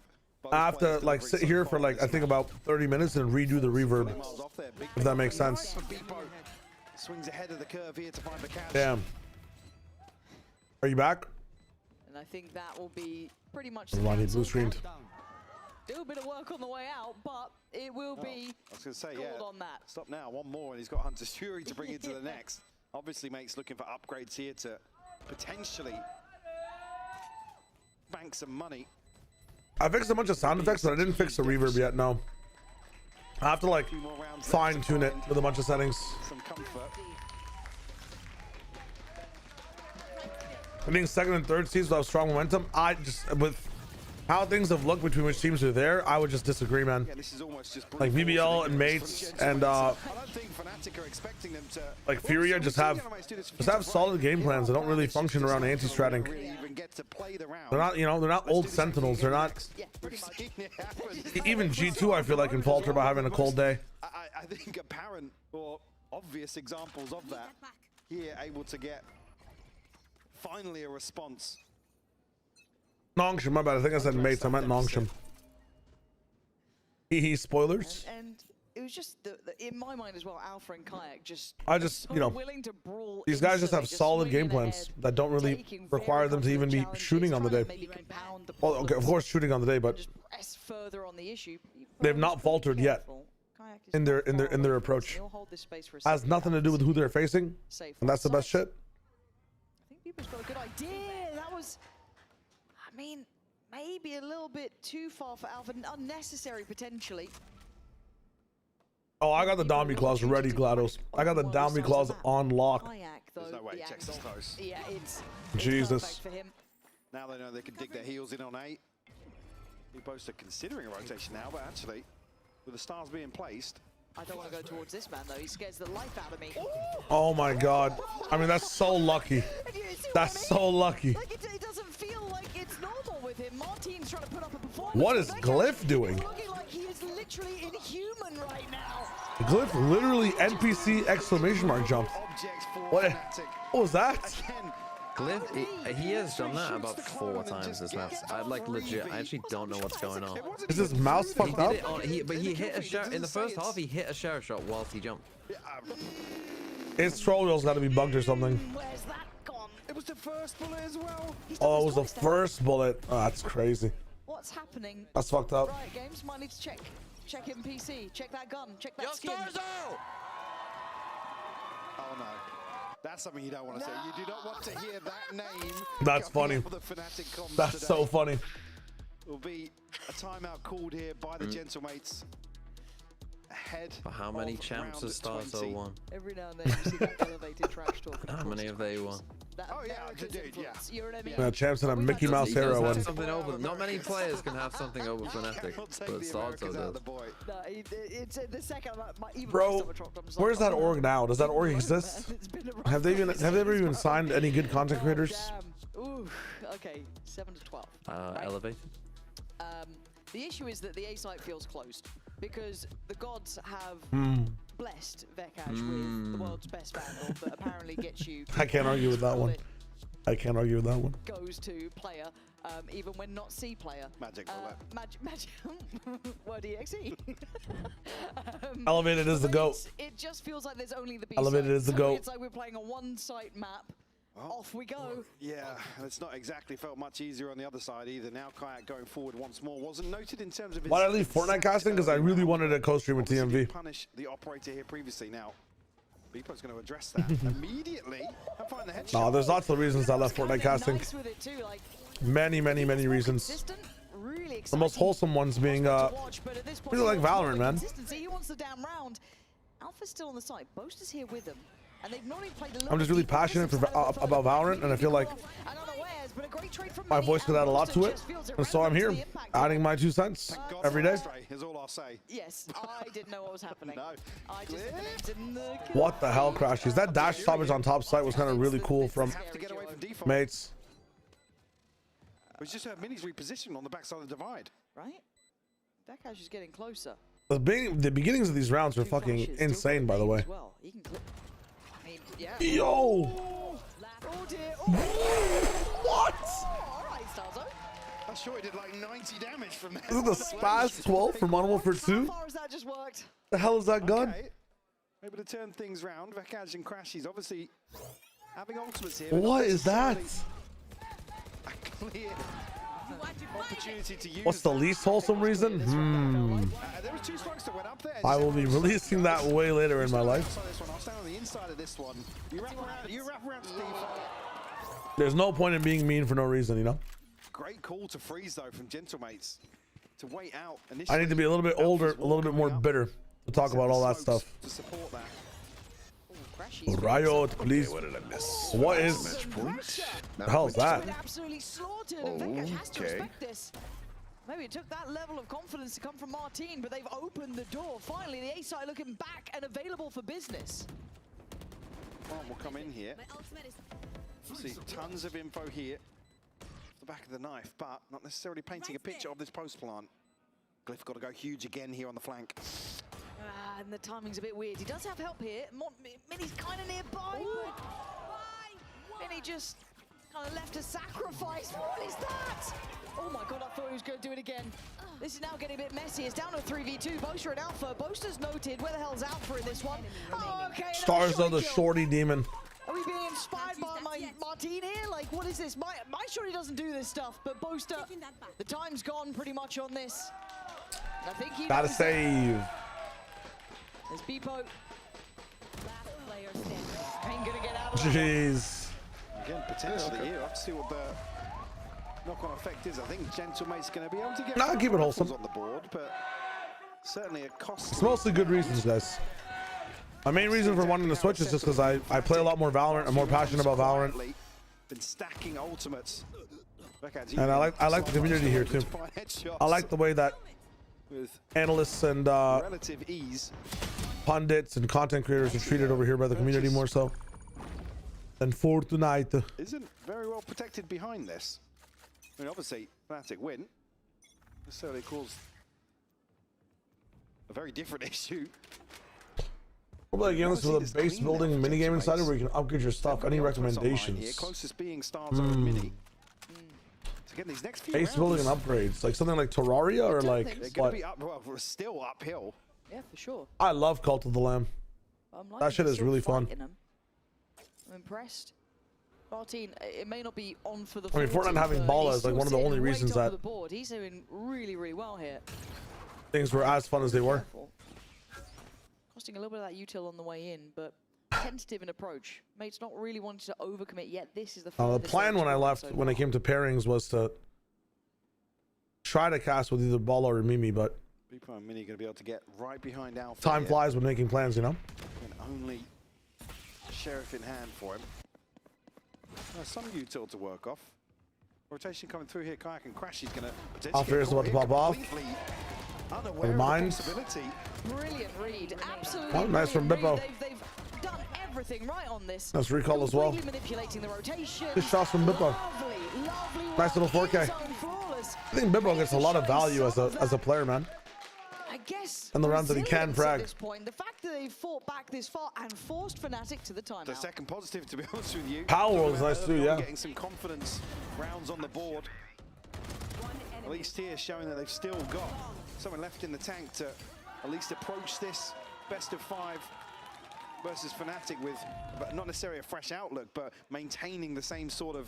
I have to like sit here for like I think about 30 minutes and redo the reverb, if that makes sense. Swings ahead of the curve here to find the catch. Damn. Are you back? And I think that will be pretty much Ronnie blue screened. Do a bit of work on the way out, but it will be I was going to say, on that. Stop now, one more, and he's got Hunter's Fury to bring into the next. Obviously, Mate's looking for upgrades here to potentially bank some money. I fixed a bunch of sound effects, but I didn't fix the reverb yet, no. I have to like fine tune it with a bunch of settings. Some comfort. I think second and third seeds will have strong momentum. I just, with how things have looked between which teams are there, I would just disagree, man. Yeah, this is almost just like BBL and Mates and I don't think Fnatic are expecting them to like Furia just have solid game plans. They don't really function around anti-stratting. They're not, you know, they're not old Sentinels. They're not. Even G2, I feel like, can falter by having a cold day. I think apparent or obvious examples of that here, able to get finally a response. Nongshim, my bad. I think I said Mates. I meant Nongshim. Hee spoilers. And it was just in my mind as well. Alpha and Kayak just. You know, willing to brawl these guys just have solid game plans that don't really require them to even be shooting on the day. Well, okay, of course, shooting on the day, but further on the issue. They've not faltered yet in their approach. Has nothing to do with who they're facing, and that's the best shit. I think people's got a good idea. That was. I mean, maybe a little bit too far for Alpha, unnecessary potentially. Oh, I got the Dombey clause ready, GLaDOS. I got the Dombey clause on lock. There's no way he checks is close. Yeah, it's Jesus. for him. Now they know they can dig their heels in on 8. Beepo's considering a rotation now, but actually, with the stars being placed. I don't want to go towards this man though. He scares the life out of me. Oh my god. I mean, that's so lucky. That's so lucky. Like it doesn't feel like it's normal with him. Martin's trying to put up a performance. What is Glyph doing? Looking like he is literally inhuman right now. Glyph literally NPC exclamation mark jumped. What was that? Glyph, he has done that about 4 times this match. I like legit, I actually don't know what's going on. Is his mouse fucked up? But he hit a shower in the first half. He hit a shower shot whilst he jumped. His troll wheel's got to be bugged or something. Where's that gone? It was the first bullet as well. Oh, it was the first bullet. Oh, that's crazy. What's happening? That's fucked up. Right, games might need to check. Check him PC. Check that gun. Check that skin. Oh no. That's something you don't want to say. You do not want to hear that name. That's funny. That's so funny. Will be a timeout called here by the Gentle Mates. ahead. But how many champs has Stars 20. won? Every now and then you see that elevated trash talk. How many have they won? Oh yeah, dude, yeah. You're an Emea. Champs in a Mickey Mouse He does era have one. something over. Not many players can have something over Fnatic, but Stars does. No, it's the second. Even Bro, where's that org now? Does that org exist? Have they ever even signed any good content creators? Ooh, okay, 7 to 12. Right? Elevated. The issue is that the A site feels closed because the gods have blessed Vekash with the world's best vandal that apparently gets you. I can't argue with that one. I can't argue with that one. Goes to player, even when not C player. Magic bullet. Magic. Word exe. Elevated is the GOAT. It just feels like there's only the B Elevated site. is the So GOAT. It's like we're playing a one-site map. Off we go. Yeah, and it's not exactly felt much easier on the other side either. Now Kayak going forward once more wasn't noted in terms of his. Why did I leave Fortnite casting? Because I really wanted to co-stream with TMV. Punish the operator here previously. Now, Beepo's going to address that immediately and find the headshot. No, there's lots of reasons I left Fortnite casting. Nice with it too, like, Many reasons. really The most wholesome ones being really like Valorant, man. He wants the damn round. Alpha's still on the side. Boaster's here with them. And they've not even played a little I'm just really passionate about Valorant, and I feel like my voice could add a lot to it. And so I'm here, adding my 2 cents every day. Is all I'll say. Yes, I didn't know what was happening. No. I just didn't know. What the hell, Crashies? That dash stoppage on top site was kind of really cool from mates. We just heard Mini's repositioning on the backside of the divide. Right? Vekash is getting closer. The beginnings of these rounds were fucking insane, by the way. Well, he can clip. Yeah. Yo! Oh dear. Oh. What? All right, Starzo. I'm sure he did like 90 damage from that. Is it the Spaz 12 from Modern Warfare 2? How far has that just worked? The hell is that gun? Okay. Able to turn things round. Vekaj and Crashies obviously having ultimates here. What is that? A clear opportunity to use. What's the least wholesome reason? There were 2 strikes that went up there. I will be releasing that way later in my life. I'll stand on the inside of this one. You wrap around Steve. There's no point in being mean for no reason, you know? Great call to freeze though from Gentlemates to wait out. I need to be a little bit older, a little bit more bitter to talk about all that stuff. To support that. Riot, please. What did I miss? What is? The hell is that? Absolutely slaughtered. Vekash has to respect this. Maybe it took that level of confidence to come from Martin, but they've opened the door. Finally, the A side looking back and available for business. One will come in here. See tons of info here. The back of the knife, but not necessarily painting a picture of this post plant. Glyph got to go huge again here on the flank. And the timing's a bit weird. He does have help here. Mini's kind of nearby. Mini just kind of left a sacrifice. What is that? Oh my god, I thought he was going to do it again. This is now getting a bit messy. It's down to 3v2. Boaster and Alpha. Boaster's noted. Where the hell's Alpha in this one? Oh, okay. Stars of the shorty demon. Are we being inspired by my Martin here? Like, what is this? My shorty doesn't do this stuff, but Boaster, the time's gone pretty much on this. I think he gotta knows save. There's Beepo. Ain't gonna get out of it. Jeez. Again, potentially here. I'll have to see what the knock-on effect is. I think Gentlemate's going to be able to get Keep it wholesome on the board, but certainly a cost. It's mostly good reasons, guys. My main reason for wanting to switch is just because I play a lot more Valorant. I'm more passionate about Valorant. Been stacking ultimates. And I like the community here too. I like the way that analysts and relative ease, pundits and content creators are treated over here by the community more so than Fortnite. Isn't very well protected behind this. I mean, obviously, Fnatic win. Necessarily caused a very different issue. What about again, this with a base building minigame inside it where you can upgrade your stuff? Any recommendations? Closest being Stars over Mini. So again, these next few Base building and upgrades, like something like Terraria or like they're going to be up, well, we're still uphill. Yeah, for sure. I love Cult of the Lamb. That shit is really fun. I'm impressed. Martin, it may not be on for the. I mean, Fortnite having Bala is like one of the only reasons that he's doing really, really well here. Things were as fun as they were. Costing a little bit of that util on the way in, but tentative in approach. Mate's not really wanting to overcommit yet. This is the plan when I left, when I came to pairings, was to try to cast with either Bala or Mimi, but Beepo and Mini going to be able to get right behind Alpha. Time flies when making plans, you know? And only Sheriff in hand for him. Some util to work off. Rotation coming through here. Kayak and Crash. He's going to potentially. Alpha is about to pop off. Unaware Mines. of the possibility. Brilliant read. Absolutely. Oh, nice from Bippo. They've done everything right on this. Nice recall as well. Manipulating the rotation. Good shots from Bippo. Nice little 4K. I think Bippo gets a lot of value as a player, man. I guess. And the rounds that he can frag. At this point, the fact that they've fought back this far and forced Fnatic to the timeout. The second positive, to be honest with you. Power was nice too, yeah. Getting some confidence rounds on the board. At least here showing that they've still got someone left in the tank to at least approach this best of 5 versus Fnatic with, but not necessarily a fresh outlook, but maintaining the same sort of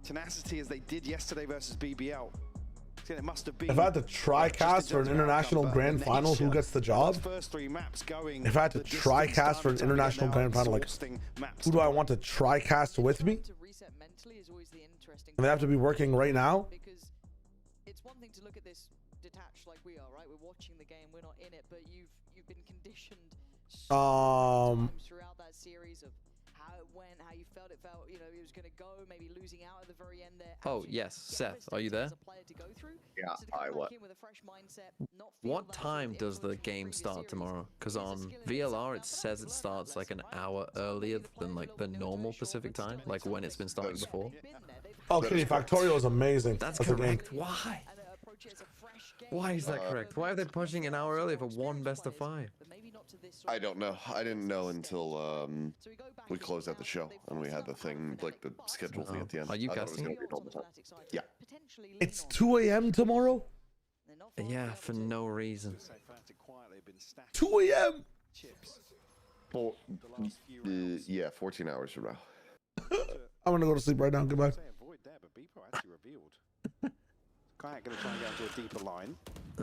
tenacity as they did yesterday versus BBL. It must have been, if I had to try cast for an international grand final, who gets the job? First 3 maps going, if I had to try cast for an international grand final, like, who do I want to try cast with me? And they have to be working right now? Because it's one thing to look at this detached like we are, right? We're watching the game, we're not in it, but you've been conditioned so many times throughout that series of how it went, how you felt, you know, it was going to go, maybe losing out at the very end there. Oh, yes. Seth, are you there? Yeah, I what? What time does the game start tomorrow? Because on VLR it says it starts like an hour earlier than like the normal Pacific time, like when it's been starting before. Okay, Factorio is amazing. That's correct. Why? Why is that correct? Why are they pushing an hour earlier for one best of 5? I don't know. I didn't know until we closed out the show and we had the thing, like the schedule thing at the end. Are you I thought it was casting? gonna be normal time. Yeah. It's 2 a.m. tomorrow? Yeah, for no reason. 2 a.m. Yeah, 14 hours from now. I'm gonna go to sleep right now. Goodbye. Kayak going to try and get into a deeper line.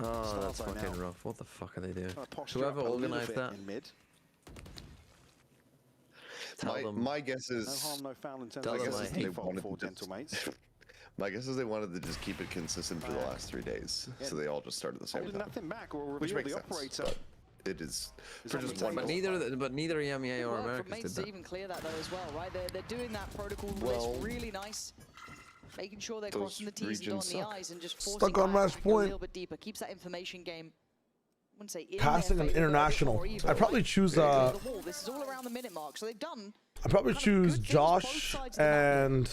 Oh, that's fucking rough. What the fuck are they doing? Whoever organized that. My guess is. No harm, no foul in terms My of guess is they wanted for to Dental Mates. My guess is they wanted to just keep it consistent for the last 3 days, so they all just started at the same time. Nothing back or Which reveal makes the sense, operator. but it is for on the just one. But neither Emea or Americas Mates did to that. even clear that though as well, right? They're doing that protocol Well, list really nice. Making sure they're those crossing the T's and dotting regions the suck. I's and just forcing Stuck on back match a point. little bit deeper. Keeps that information game, I wouldn't say in Casting their an favor, international. or even, I'd probably right? choose This is all around the minute mark, so they've done. I'd probably choose Josh and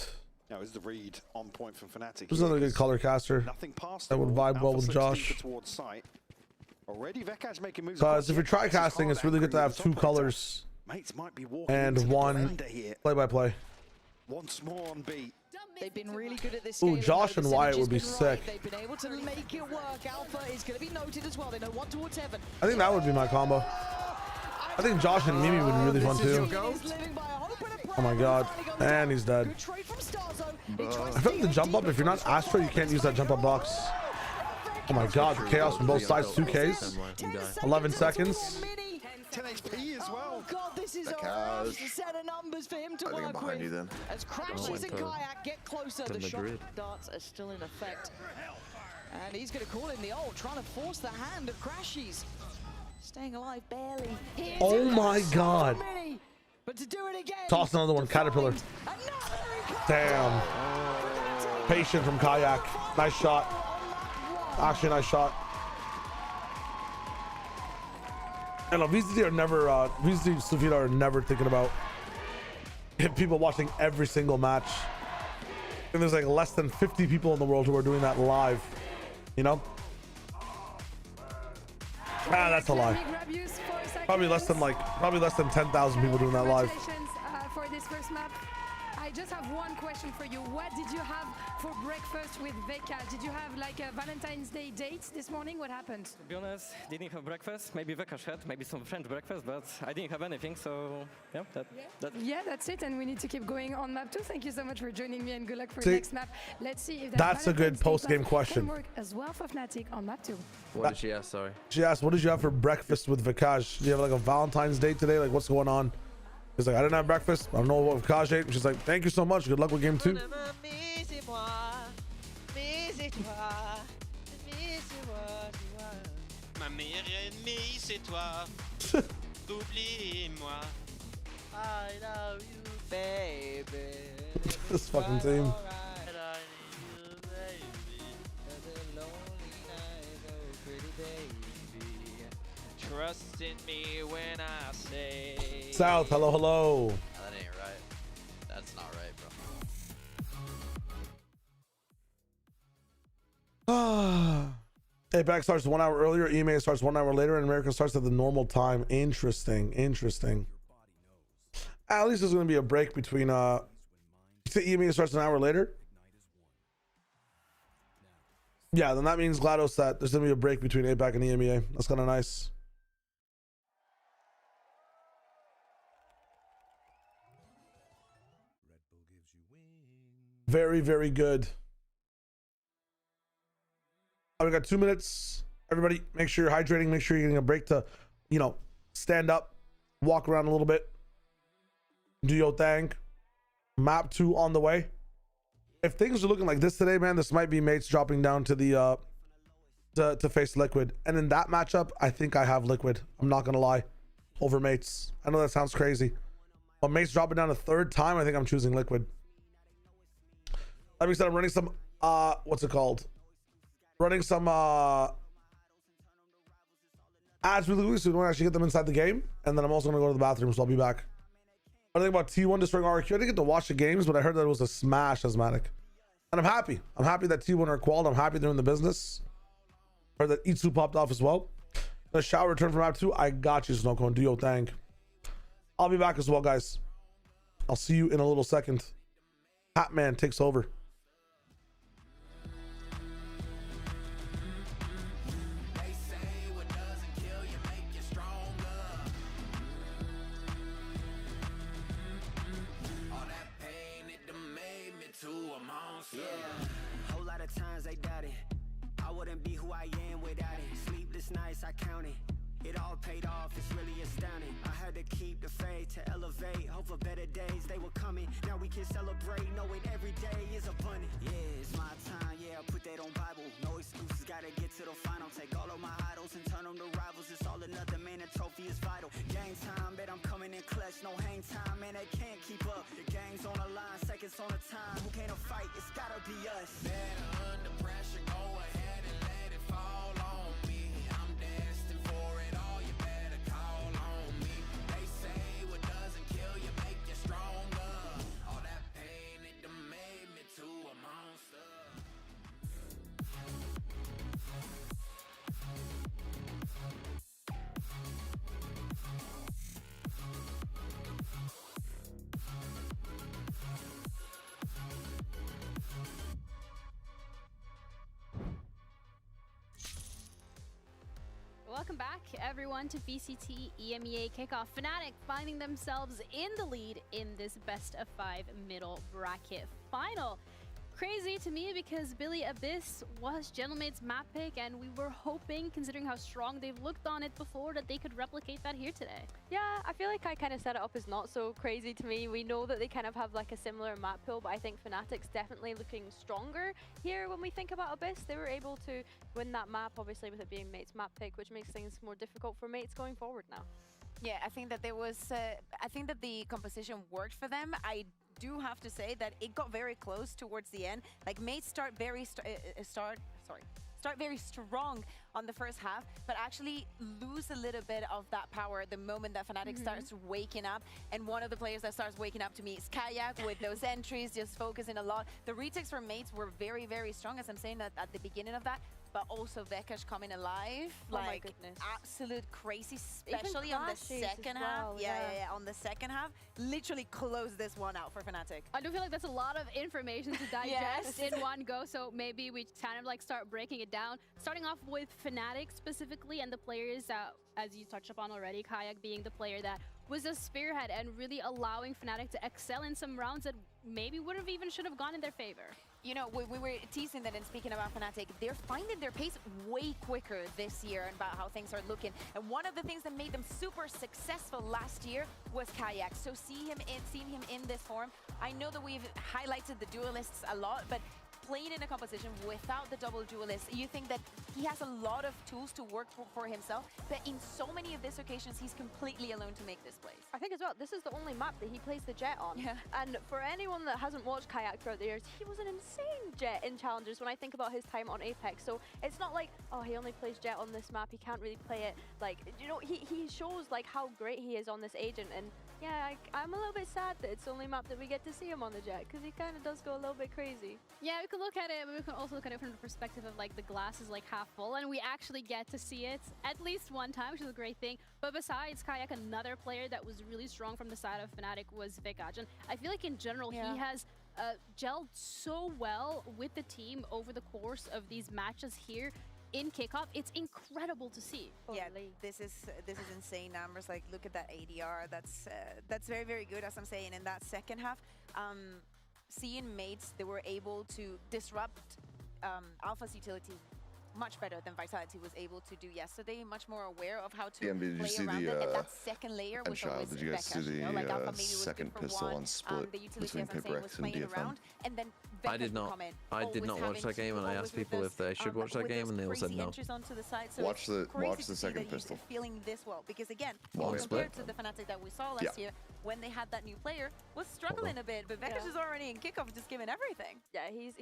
Now is the read on point from Fnatic. who's another good color caster Nothing past that would vibe well with Josh. towards site. Already Vekaj making moves. Because if you're try casting, it's really good to have 2 colors Mates might be walking and into the 1 blender here. play-by-play. Once more on beat. They've been really good at this Ooh, game. Josh and Wyatt would be Synergy's been sick. right. They've been able to make it work. Alpha is going to be noted as well. They know 1 towards heaven. I think that would be my combo. I think Josh and Mimi would be really fun too. Oh my god. And he's dead. I feel like the jump up, if you're not Astro, you can't use that jump up box. Oh my god, the chaos from both sides, 2Ks. 11 seconds. 10 HP as well. Oh god, this is a Vekaj. rough set of numbers for him to I think I'm work behind you with. then. As Crashes and Kayak get closer, to the shock Madrid. darts are still in effect. And he's going to call in the ult, trying to force the hand of Crashies. Staying alive barely. Here's Oh it. my So god. many. But to do it again. Toss another one, Caterpillar. Damn. Patient from Kayak. Nice shot. Actually, nice shot. I know VZT are never, VZT and Sufita are never thinking about people watching every single match. And there's like less than 50 people in the world who are doing that live, you know? Ah, that's a lie. Probably less than 10,000 people doing that live. Congratulations for this first map. I just have one question for you. What did you have for breakfast with Vekaj? Did you have like a Valentine's Day date this morning? What happened? To be honest, didn't have breakfast. Maybe Vekaj had, maybe some French breakfast, but I didn't have anything. So yeah, Yeah, that's it. And we need to keep going on map 2. Thank you so much for joining me and good luck for See, next map. Let's see if that that's a good Valentine's Day post-game buff question. can work as well for Fnatic on map 2. What did she ask? Sorry. She asked, what did you have for breakfast with Vekaj? Do you have like a Valentine's Day today? Like, what's going on? He's like, I didn't have breakfast. I don't know what Vekaj ate. She's like, thank you so much. Good luck with game 2. c'est toi. Oublie-moi. I love you, baby. This fucking team. Trust in me when I say. South, hello, hello. That ain't right. That's not right, bro. APAC starts 1 hour earlier, Emea starts 1 hour later, and America starts at the normal time. Interesting, interesting. At least there's going to be a break between Emea starts an hour later. Yeah, then that means GLaDOS that there's going to be a break between APAC and Emea. That's kind of nice. Very, very good. We got 2 minutes. Everybody, make sure you're hydrating. Make sure you're getting a break to, you know, stand up, walk around a little bit, do your thing. Map 2 on the way. If things are looking like this today, man, this might be mates dropping down to the to face Liquid. And in that matchup, I think I have Liquid. I'm not gonna lie, over mates. I know that sounds crazy, but mates dropping down a third time, I think I'm choosing Liquid. That being said, I'm running some what's it called? Running some ads really quickly so we don't actually get them inside the game. And then I'm also gonna go to the bathroom, so I'll be back. I think about T1 destroying RQ. I didn't get to watch the games, but I heard that it was a smash, Asthmatic. And I'm happy. I'm happy that T1 are qualled. I'm happy they're in the business. Heard that Itsu popped off as well. The shower return from map 2. I got you, Snowcone. Do your thing. I'll be back as well, guys. I'll see you in a little second. Hatman takes over. Yeah, whole lot of times I doubted I wouldn't be who I am without it. Sleepless nights I counted, it all paid off, it's really astounding. I had to keep the faith to elevate, hope for better days, they were coming. Now we can celebrate, knowing every day is abundant. Yeah, it's my time, yeah, I put that on Bible. No excuses, gotta get to the final. Take all of my idols and turn them to rivals. It's all or nothing, man, a trophy is vital. Game time, bet I'm coming in clutch. No hang time, man, they can't keep up. The game's on the line, seconds on the time. Who can't fight? It's gotta be us. Better under pressure, go ahead and let it fall on me. I'm destined for it all, you better call on me. They say what doesn't kill you make you stronger. All that pain, it done made me to a monster. Welcome back, everyone, to VCT EMEA Kickoff. Fnatic finding themselves in the lead in this best-of-5 middle bracket final. Crazy to me because Billy Abyss was Gentlemate's map pick, and we were hoping, considering how strong they've looked on it before, that they could replicate that here today. Yeah, I feel like I kind of set it up as not so crazy to me. We know that they kind of have like a similar map pool, but I think Fnatic's definitely looking stronger here when we think about Abyss. They were able to win that map, obviously, with it being Mate's map pick, which makes things more difficult for Mates going forward now. Yeah, I think that there was, I think that the composition worked for them. I do have to say that it got very close towards the end. Like, Mates start very strong on the first half, but actually lose a little bit of that power the moment that Fnatic starts waking up. And one of the players that starts waking up to me is Kayak with those entries, just focusing a lot. The retakes from Mates were very, very strong, as I'm saying that at the beginning of that, but also Vekash coming alive. Oh like, my goodness. Absolute crazy, especially on the second half. Well, Yeah, on the second half. Literally closed this one out for Fnatic. I do feel like that's a lot of information to digest in one go, so maybe we kind of like start breaking it down. Starting off with Fnatic specifically, and the players that, as you touched upon already, Kayak being the player that was a spearhead and really allowing Fnatic to excel in some rounds that maybe would have even should have gone in their favor. You know, we were teasing that, and speaking about Fnatic, they're finding their pace way quicker this year and about how things are looking. And one of the things that made them super successful last year was Kayak. So seeing him in this form, I know that we've highlighted the duelists a lot, but playing in a composition without the double duelist, you think that he has a lot of tools to work for himself, but in so many of these occasions, he's completely alone to make this plays. I think as well, this is the only map that he plays the Jet on. Yeah. And for anyone that hasn't watched Kayak throughout the years, he was an insane Jet in Challengers when I think about his time on Apex. So it's not like, oh, he only plays Jet on this map, he can't really play it. Like, you know, he shows like how great he is on this agent. And yeah, I'm a little bit sad that it's the only map that we get to see him on the Jet, because he kind of does go a little bit crazy. Yeah, we can look at it, but we can also look at it from the perspective of like the glass is like half full, and we actually get to see it at least one time, which is a great thing. But besides Kayak, another player that was really strong from the side of Fnatic was Vikash. And I feel like in general, he has gelled so well with the team over the course of these matches here in kickoff. It's incredible to see. Yeah, this is insane numbers. Like, look at that ADR. That's very, very good, as I'm saying. In that second half, seeing mates, they were able to disrupt Alpha's utility much better than Vitality was able to do yesterday. Much more aware of how to play around it. And that second layer was always did you guys see the like Alpha maybe was second good for pistol one. on split The utility, between as I'm saying, was Piprex and playing DFM? around, and then I did not. I did not watch that game, and I asked people if they should watch that game, and they all said no. Onto the side, so Watch the second he's pistol. feeling this well, because again, Long compared split. to the Fnatic that we saw last year, when they had that new player, was struggling a bit, but Vekash is already in kickoff, just giving everything. Yeah, he's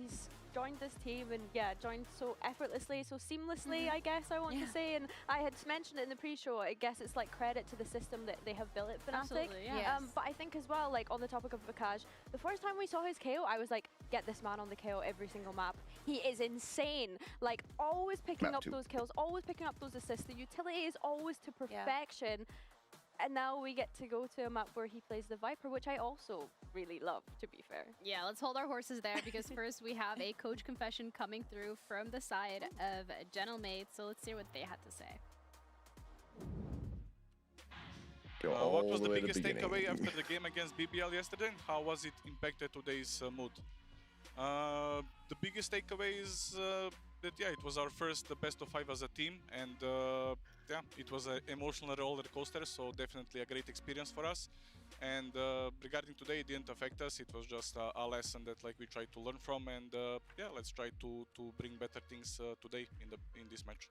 joined this team and joined so effortlessly, so seamlessly, I guess I want to say. And I had mentioned it in the pre-show. I guess it's like credit to the system that they have built at Fnatic. Absolutely, yeah. But I think as well, like on the topic of Vikash, the first time we saw his KO, I was like, get this man on the KO every single map. He is insane. Like always picking up those kills, always picking up those assists. The utility is always to perfection. And now we get to go to a map where he plays the Viper, which I also really love, to be fair. Yeah, let's hold our horses there, because first we have a coach confession coming through from the side of Gentlemate. So let's see what they had to say. What was the biggest takeaway after the game against BBL yesterday? How was it impacted today's mood? The biggest takeaway is that it was our first best of 5 as a team, and it was an emotional roller coaster, so definitely a great experience for us. And regarding today, it didn't affect us. It was just a lesson that we tried to learn from, and let's try to bring better things today in this match.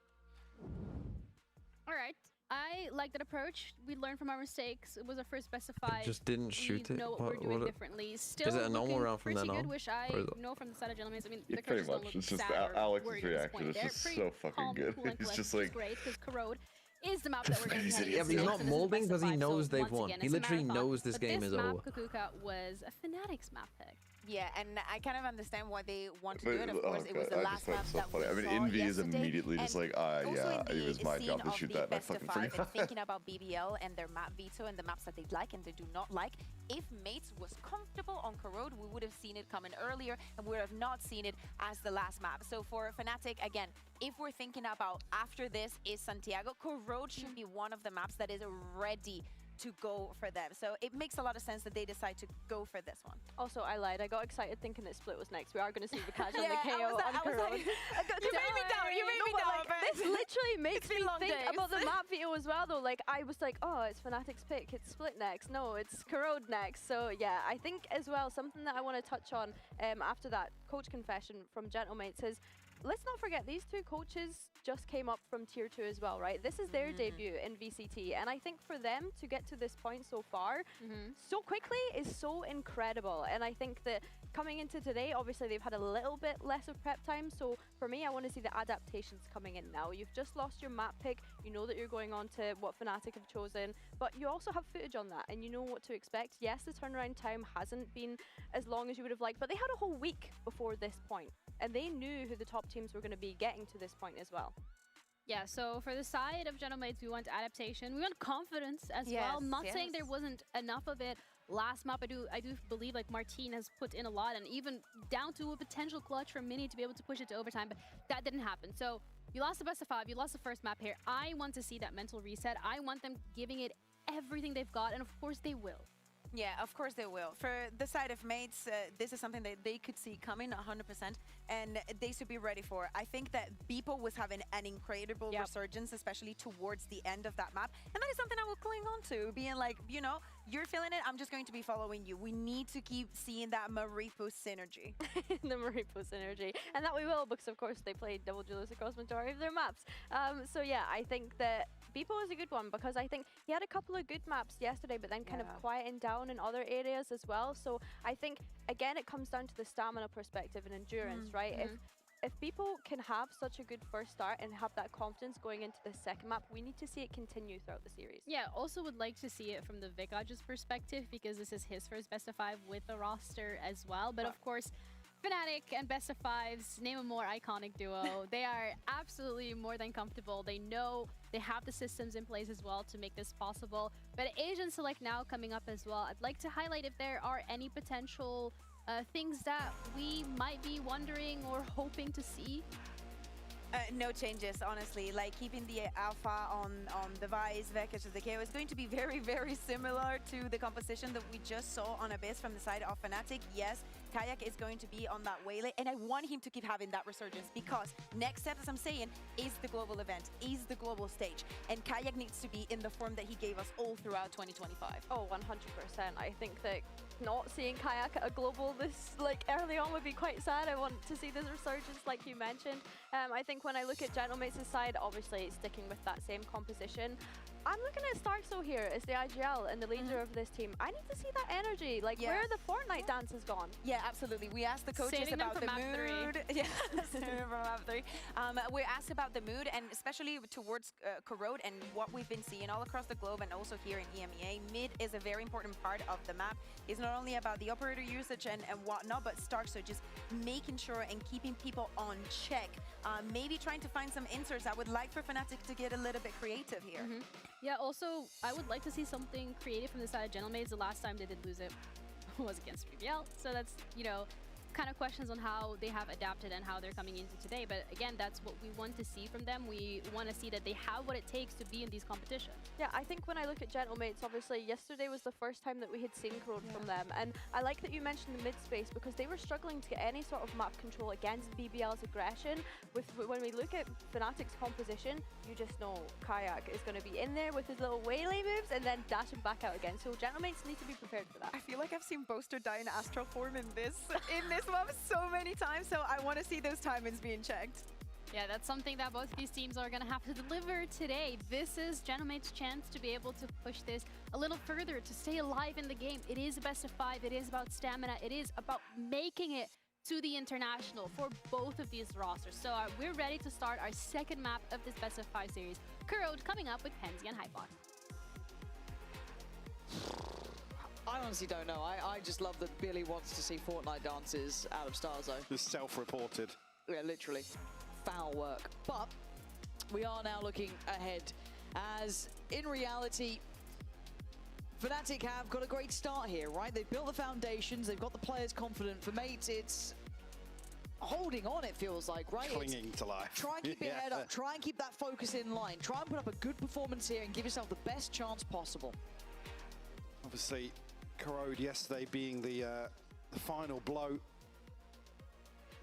All right. I like that approach. We learned from our mistakes. It was our first specified. Just didn't shoot we it. know what we're doing differently. Still is it a normal round from then good. on? Wish I know from the side of Gentlemen. I mean, the pretty coaches much. don't look It's just sad or Alex's worried at this reaction point. is They're just pretty so fucking calm, good. cool, and He's collected, just which like, is great, because Corrode is the map that we're going to play. Yeah, but he's not molding because he knows they've won. He literally knows this game is over. This map, Kukuka, was a Fnatic's map pick. Yeah, and I kind of understand why they want to do it. Of course, it was the I last just map so that funny. we I mean, saw Envy is yesterday. immediately just like, it was my job to shoot that, and I fucking forgot. And thinking about BBL and their map veto and the maps that they like and they do not like, if Mates was comfortable on Corrode, we would have seen it coming earlier, and we would have not seen it as the last map. So for Fnatic, again, if we're thinking about after this is Santiago, Corrode should be one of the maps that is ready to go for them. So it makes a lot of sense that they decide to go for this one. Also, I lied. I got excited thinking that Split was next. We are going to see Vikash on Yeah, the KO on Corrode. You made me doubt. You made me doubt. This literally makes me think days. about the map veto as well, though. Like, I was like, oh, it's Fnatic's pick. It's Split next. No, it's Corrode next. So, yeah, I think as well, something that I want to touch on after that coach confession from Gentlemates is, let's not forget, these two coaches just came up from Tier 2 as well, right? This is their debut in VCT, and I think for them to get to this point so far so quickly is so incredible. And I think that coming into today, obviously they've had a little bit less of prep time, so for me, I want to see the adaptations coming in now. You've just lost your map pick, you know that you're going on to what Fnatic have chosen, but you also have footage on that, and you know what to expect. Yes, the turnaround time hasn't been as long as you would have liked, but they had a whole week before this point, and they knew who the top teams were going to be getting to this point as well. Yeah, so for the side of Gentlemates, we want adaptation. We want confidence as well. I'm not saying there wasn't enough of it last map. I do believe like Martin has put in a lot, and even down to a potential clutch from Mini to be able to push it to overtime, but that didn't happen. So you lost the best of 5, you lost the first map here. I want to see that mental reset. I want them giving it everything they've got, and of course they will. Yeah, of course they will. For the side of mates, this is something that they could see coming 100%, and they should be ready for. I think that Beeple was having an incredible resurgence, especially towards the end of that map, and that is something I will cling on to, being like, you know, you're feeling it, I'm just going to be following you. We need to keep seeing that Maripo synergy. The Maripo synergy. And that we will, because of course they played double Julius across majority of their maps. So yeah, I think that Beeple is a good one, because I think he had a couple of good maps yesterday, but then kind of quieting down in other areas as well. So I think, again, it comes down to the stamina perspective and endurance, right? If people can have such a good first start and have that confidence going into the second map, we need to see it continue throughout the series. Yeah, also would like to see it from the Vikaj's perspective, because this is his first best of 5 with the roster as well. But of course, Fnatic and best of 5s, name a more iconic duo. They are absolutely more than comfortable. They know they have the systems in place as well to make this possible. But Asian Select now coming up as well. I'd like to highlight if there are any potential things that we might be wondering or hoping to see. No changes, honestly. Like keeping the alpha on the Vice, Vekaj, the KO is going to be very, very similar to the composition that we just saw on Abyss from the side of Fnatic. Yes, Kayak is going to be on that waylay, and I want him to keep having that resurgence, because next step, as I'm saying, is the global event, is the global stage, and Kayak needs to be in the form that he gave us all throughout 2025. Oh, 100%. I think that not seeing Kayak at a global this early on would be quite sad. I want to see this resurgence, like you mentioned. I think when I look at Gentlemates' side, obviously sticking with that same composition, I'm looking at Starkso here as the IGL and the leader of this team. I need to see that energy. Like, where the Fortnite dance has gone. Yeah, absolutely. We asked the coaches about the mood. Yeah, from map 3. We asked about the mood, and especially towards Corrode and what we've been seeing all across the globe and also here in EMEA. Mid is a very important part of the map. It's not only about the operator usage and whatnot, but Starkso just making sure and keeping people on check. Maybe trying to find some inserts. I would like for Fnatic to get a little bit creative here. Yeah, also, I would like to see something creative from the side of Gentlemaids. The last time they did lose it was against BBL. So that's, you know, kind of questions on how they have adapted and how they're coming into today. But again, that's what we want to see from them. We want to see that they have what it takes to be in these competitions. Yeah, I think when I look at Gentlemates, obviously yesterday was the first time that we had synchroned from them. And I like that you mentioned the mid space, because they were struggling to get any sort of map control against BBL's aggression. When we look at Fnatic's composition, you just know Kayak is going to be in there with his little waylay moves and then dashing back out again. So Gentlemates need to be prepared for that. I feel like I've seen Boaster die in astral form in this map so many times, so I want to see those timings being checked. Yeah, that's something that both of these teams are going to have to deliver today. This is Gentlemate's chance to be able to push this a little further, to stay alive in the game. It is a best of 5. It is about stamina. It is about making it to the international for both of these rosters. So we're ready to start our second map of this best of 5 series. Corrode coming up with Penzi and Hypok. I honestly don't know. I just love that Billy wants to see Fortnite dances out of Starzo. Just self-reported. Yeah, literally. Foul work. But we are now looking ahead, as in reality, Fnatic have got a great start here, right? They've built the foundations, they've got the players confident. For mates, it's holding on, it feels like, right? Clinging to life. Try and keep your head up, try and keep that focus in line. Try and put up a good performance here and give yourself the best chance possible. Obviously, Corrode yesterday being the final blow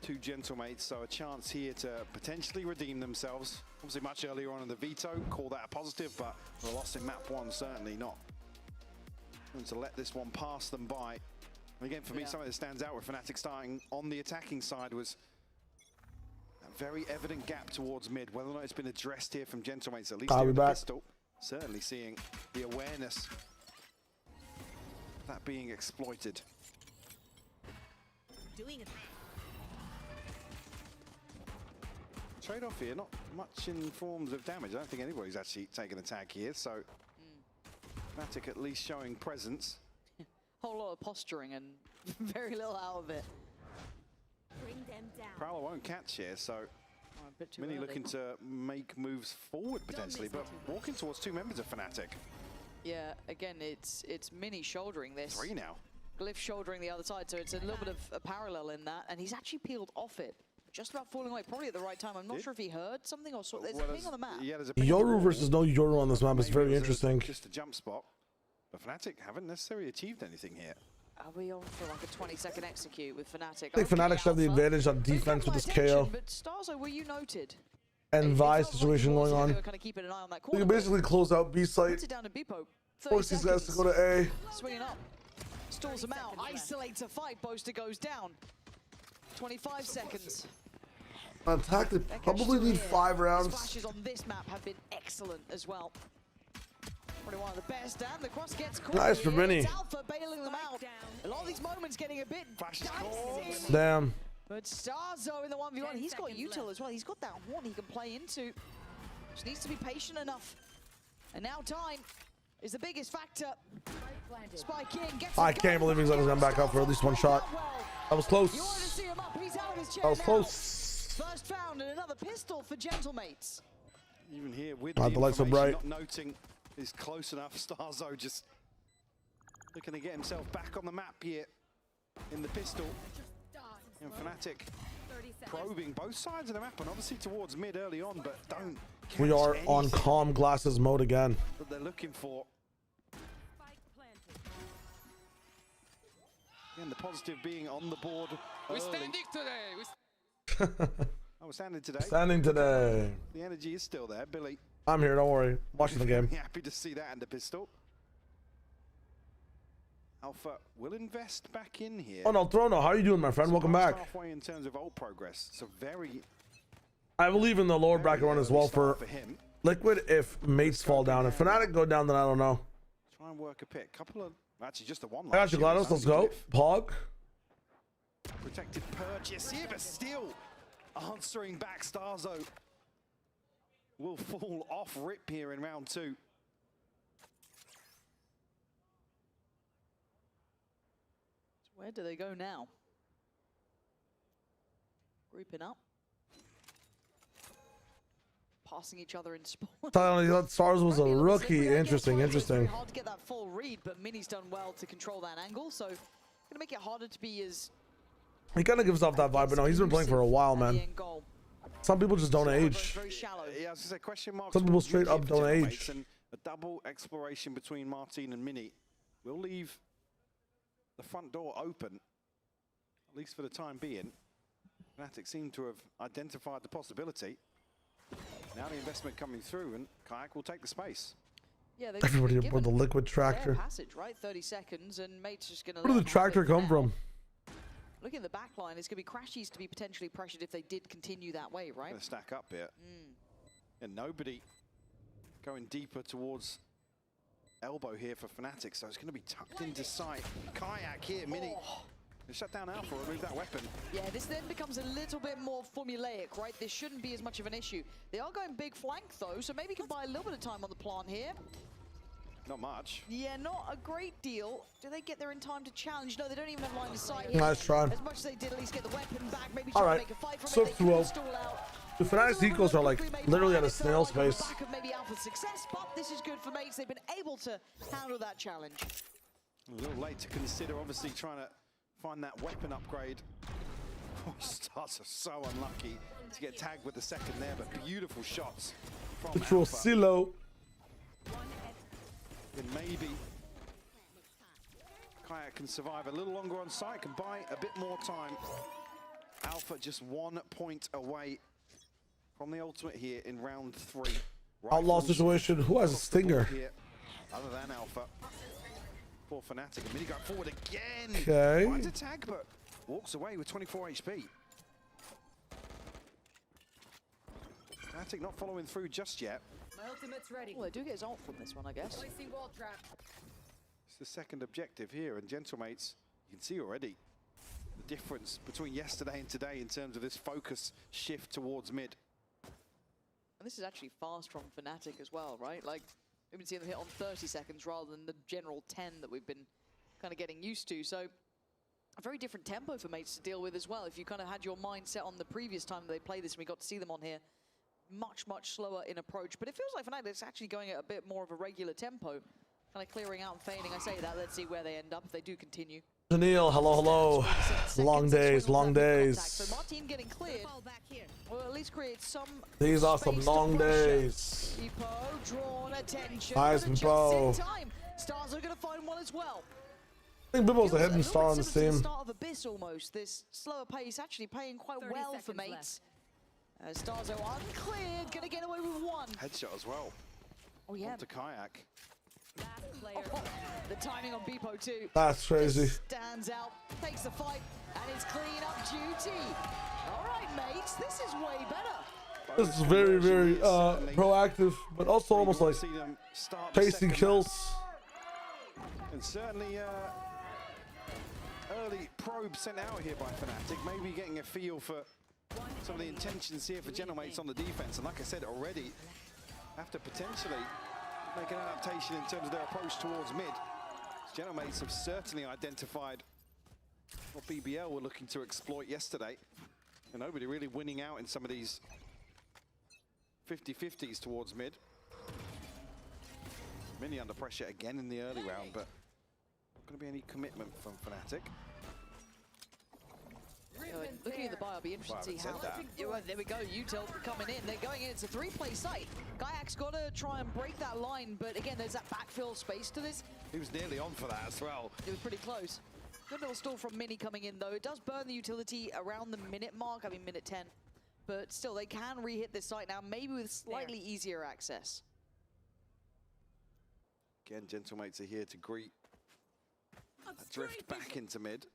to Gentlemates, so a chance here to potentially redeem themselves. Obviously much earlier on in the veto, call that a positive, but the loss in map 1 certainly not. Going to let this one pass them by. And again, for me, something that stands out with Fnatic starting on the attacking side was a very evident gap towards mid. Whether or not it's been addressed here from Gentlemates, at least here in the pistol, certainly seeing the awareness that being exploited. Doing it. Trade-off here, not much in forms of damage. I don't think anybody's actually taken a tag here, so Fnatic at least showing presence. Whole lot of posturing and very little out of it. Bring them down. Prowler won't catch here, so Mini looking to make moves forward potentially, but walking towards 2 members of Fnatic. Yeah, again, it's Mini shouldering this. 3 now. Glyph shouldering the other side, so it's a little bit of a parallel in that, and he's actually peeled off it. Just about falling away, probably at the right time. I'm not sure if he heard something or saw. There's a ping on the map. Yeah, there's a Yoru versus no Yoru on this map is very interesting. Just a jump spot. But Fnatic haven't necessarily achieved anything here. Are we on for like a 20-second execute with Fnatic? I think Fnatic should have the advantage on defense with this KO. But Starzo, were you noted? And Vi situation going on. Kind of keeping an eye on that We can basically close out B site. Puts it down to Bipo. Force these guys to go to A. Swinging up. Stalls them out. Isolates a fight. Boaster goes down. 25 seconds. On attack, they probably need 5 rounds. Splashes on this map have been excellent as well. Probably one of the best, and the cross gets caught. Nice for Mini. It's Alpha bailing them out. A lot of these moments getting a bit dicey. Damn. But Starzo in the 1v1, he's got util as well. He's got that horn he can play into. Just needs to be patient enough. And now time is the biggest factor. Spike in, gets I can't believe he's letting them back up for at least one shot. That was close. You wanted to see him up. He's out of his chair That was now. close. First found and another pistol for Gentlemates. Even here with the lights are bright. Not noting is close enough. Starzo just looking to get himself back on the map here in the pistol. And Fnatic probing both sides of the map and obviously towards mid early on, but don't. We are on calm glasses mode again. That they're looking for. And the positive being on the board. We're standing today. Oh, we're standing today. Standing today. The energy is still there, Billy. I'm here, don't worry. Watching the game. Happy to see that in the pistol. Alpha will invest back in here. Oh no, Throno, how are you doing, my friend? Welcome back. Halfway in terms of ult progress. So very. I believe in the lower bracket run as well for Liquid if mates fall down. If Fnatic go down, then I don't know. Try and work a pick. Couple of actually just the one. I got you, GLaDOS. Let's go. Pog. Protected purchase here, but still answering back. Starzo will fall off rip here in round 2. Where do they go now? Grouping up. Passing each other in spawn. Stars was a rookie. Interesting. It's very hard to get that full read, but Mini's done well to control that angle, so gonna make it harder to be as. He kind of gives off that vibe, but no, he's been playing for a while, man. Some people just don't age. Yeah, I was gonna say question mark. Some people straight up don't age. And a double exploration between Martin and Mini will leave the front door open, at least for the time being. Fnatic seem to have identified the possibility. Now the investment coming through, and Kayak will take the space. Yeah, everybody aboard the Liquid tractor. Passage, right? 30 seconds, and Mate's just gonna. Where did the tractor come from? Looking at the back line, it's gonna be Crashies to be potentially pressured if they did continue that way, right? Gonna stack up here, and nobody going deeper towards elbow here for Fnatic, so it's gonna be tucked into sight. Kayak here, Mini. Shut down Alpha, remove that weapon. Yeah, this then becomes a little bit more formulaic, right? This shouldn't be as much of an issue. They are going big flank though, so maybe can buy a little bit of time on the plant here. Not much. Yeah, not a great deal. Do they get there in time to challenge? No, they don't even have line of sight yet. Nice try. As much as they did, at least get the weapon back. Maybe try to make a fight from so it. The Fnatic's equals are like literally at a snail's pace. Back of maybe Alpha's success, but this is good for Mates. They've been able to handle that challenge. A little late to consider, obviously trying to find that weapon upgrade. Oh, Stars are so unlucky to get tagged with the second there, but beautiful shots from Control Silo. And maybe Kayak can survive a little longer on site, can buy a bit more time. Alpha just 1 point away from the ultimate here in round 3. Outlaw situation. Who has a stinger? Here, other than Alpha. For Fnatic, and Mini going forward again. Okay. Finds a tag, but walks away with 24 HP. Fnatic not following through just yet. My ultimate's ready. Well, they do get his ult from this one, I guess. Placing wall trap. It's the second objective here, and Gentlemates, you can see already the difference between yesterday and today in terms of this focus shift towards mid. And this is actually fast from Fnatic as well, right? Like, we've been seeing them hit on 30 seconds rather than the general 10 that we've been kind of getting used to. So a very different tempo for Mates to deal with as well. If you kind of had your mind set on the previous time that they played this and we got to see them on here, much slower in approach. But it feels like Fnatic's actually going at a bit more of a regular tempo, kind of clearing out and feigning. I say that, let's see where they end up if they do continue. Daniil, hello. Long days, long days. So Martin getting cleared will at least create some. These are some long days. Drawn attention. Nice, Bo. Stars are going to find one as well. I think Bibbo's a hidden star on this team. Start of Abyss almost. This slower pace actually paying quite well for mates. Stars are uncleared, going to get away with one. Headshot as well. Oh yeah. Onto Kayak. The timing on Beepo too. That's crazy. Stands out, takes the fight, and it's clean up duty. All right, mates, this is way better. This is very, very proactive, but also almost like chasing kills. And certainly early probe sent out here by Fnatic, maybe getting a feel for some of the intentions here for Gentlemates on the defense. And like I said already, have to potentially make an adaptation in terms of their approach towards mid. Gentlemates have certainly identified what BBL were looking to exploit yesterday. And nobody really winning out in some of these 50-50s towards mid. Mini under pressure again in the early round, but not going to be any commitment from Fnatic. Looking at the buy, I'll be interested to see how. There we go, Util coming in. They're going in. It's a three-play site. Kayak's got to try and break that line, but again, there's that backfill space to this. He was nearly on for that as well. It was pretty close. Good little stall from Mini coming in, though. It does burn the utility around the minute mark, I mean, minute 10. But still, they can re-hit this site now, maybe with slightly easier access. Again, Gentlemates are here to greet a drift back into mid.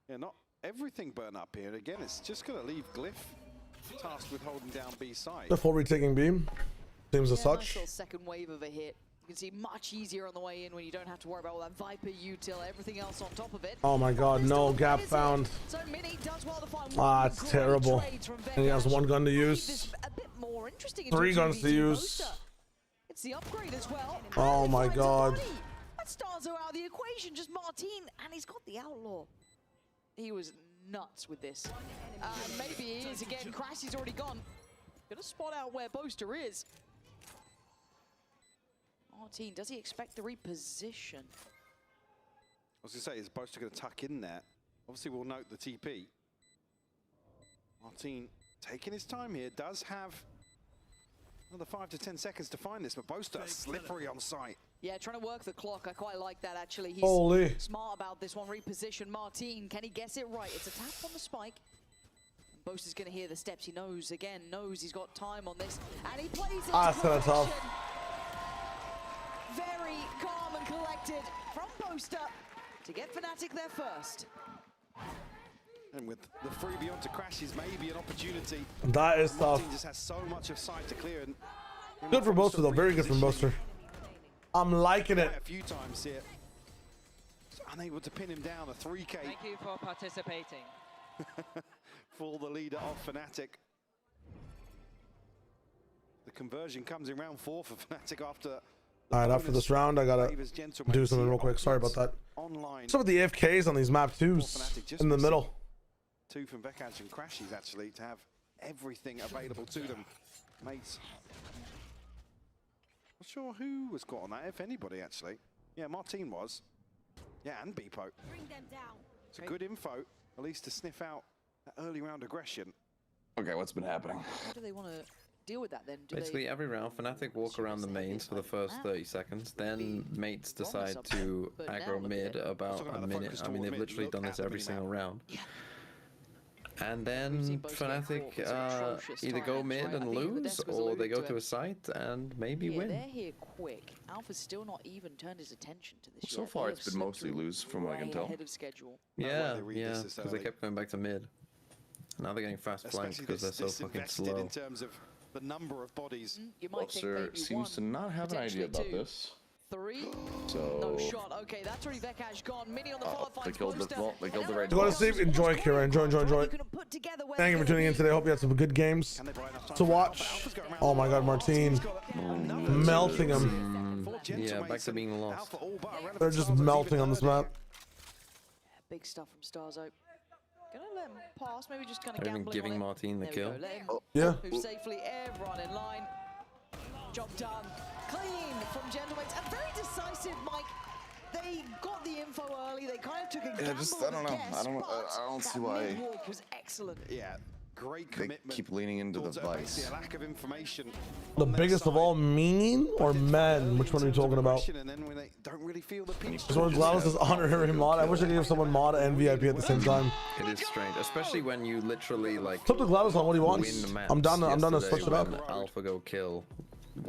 Yeah, not everything burn up here. Again, it's just going to leave Glyph tasked with holding down B side. Before retaking beam, seems as such. Nice little second wave of a hit. You can see much easier on the way in when you don't have to worry about all that Viper util, everything else on top of it. Oh my god, no gap found. So Mini does well to find Ah, it's terrible. And he has one gun to use. A bit more interesting. 3 guns to use. It's the upgrade as well. Oh my god. That Stars are out of the equation, just Martin, and he's got the outlaw. He was nuts with this. Maybe he is again. Crassy's already gone. Gonna spot out where Boaster is. Martin, does he expect the reposition? I was going to say, is Boaster going to tuck in there? Obviously, we'll note the TP. Martin taking his time here, does have another 5 to 10 seconds to find this, but Boaster slippery on sight. Yeah, trying to work the clock. I quite like that, actually. He's smart about this one. Reposition Martin. Can he guess it right? It's a tap on the spike. Boaster's going to hear the steps. He knows, again, knows he's got time on this. And he plays it to perfection. Very calm and collected from Boaster to get Fnatic there first. And with the freebie onto Crashes, maybe an opportunity. That is tough. Martin just has so much of sight to clear. And good for Boaster, though. Very good from Boaster. I'm liking it. A few times here. Unable to pin him down. A 3K. Thank you for participating. For the leader of Fnatic. The conversion comes in round 4 for Fnatic after. All right, after this round, I gotta do something real quick. Sorry about that. Some of the AFKs on these map 2s in the middle. 2 from Vekaj and Crashies, actually, to have everything available to them. Mates. Not sure who was caught on that, if anybody, actually. Yeah, Martin was. Yeah, and Beepo. Bring them down. It's a good info, at least to sniff out that early round aggression. Okay, what's been happening? How do they want to deal with that then? Basically, every round, Fnatic walk around the mains for the first 30 seconds. Then mates decide to aggro mid about a minute. I mean, they've literally done this every single round. And then Fnatic either go mid and lose, or they go to a site and maybe win. They're here quick. Alpha's still not even turned his attention to this So far, it's been mostly lose, from what I can tell. Ahead of schedule. Yeah, because they kept going back to mid. Now they're getting fast flanked because they're so fucking slow. In terms of the number of bodies. Boaster seems to not have an idea about this. 3. So no shot. Okay, that's already Vekaj gone. Mini on the follow they killed the right. Go to sleep. Enjoy, Kira. Enjoy. Thank you for tuning in today. Hope you had some good games to watch. Oh my god, Martin. Melting him. Yeah, back to being lost. They're just melting on this map. Yeah, big stuff from Starzo. Gonna let him pass, maybe just kind of They're even gambling giving on it. Martin the kill. Yeah. Move safely, everyone in line. Job done. Clean from Gentlemates, and very decisive, Mike. They got the info early. They kind of took a gamble. I don't know. I don't see why. That mid-walk was excellent. Yeah, great they commitment. keep leaning into the Basically vice. a lack of information. The biggest of all, meaning or men? Which one are you talking about? And then when they don't really feel the pinch. This one's Gladys is honorary mod. I wish I could give someone mod and VIP at the same time. It is strange, especially when you literally like Flip the Gladys on what he wants. win the maps. I'm down to switch it up. when AlphaGo kill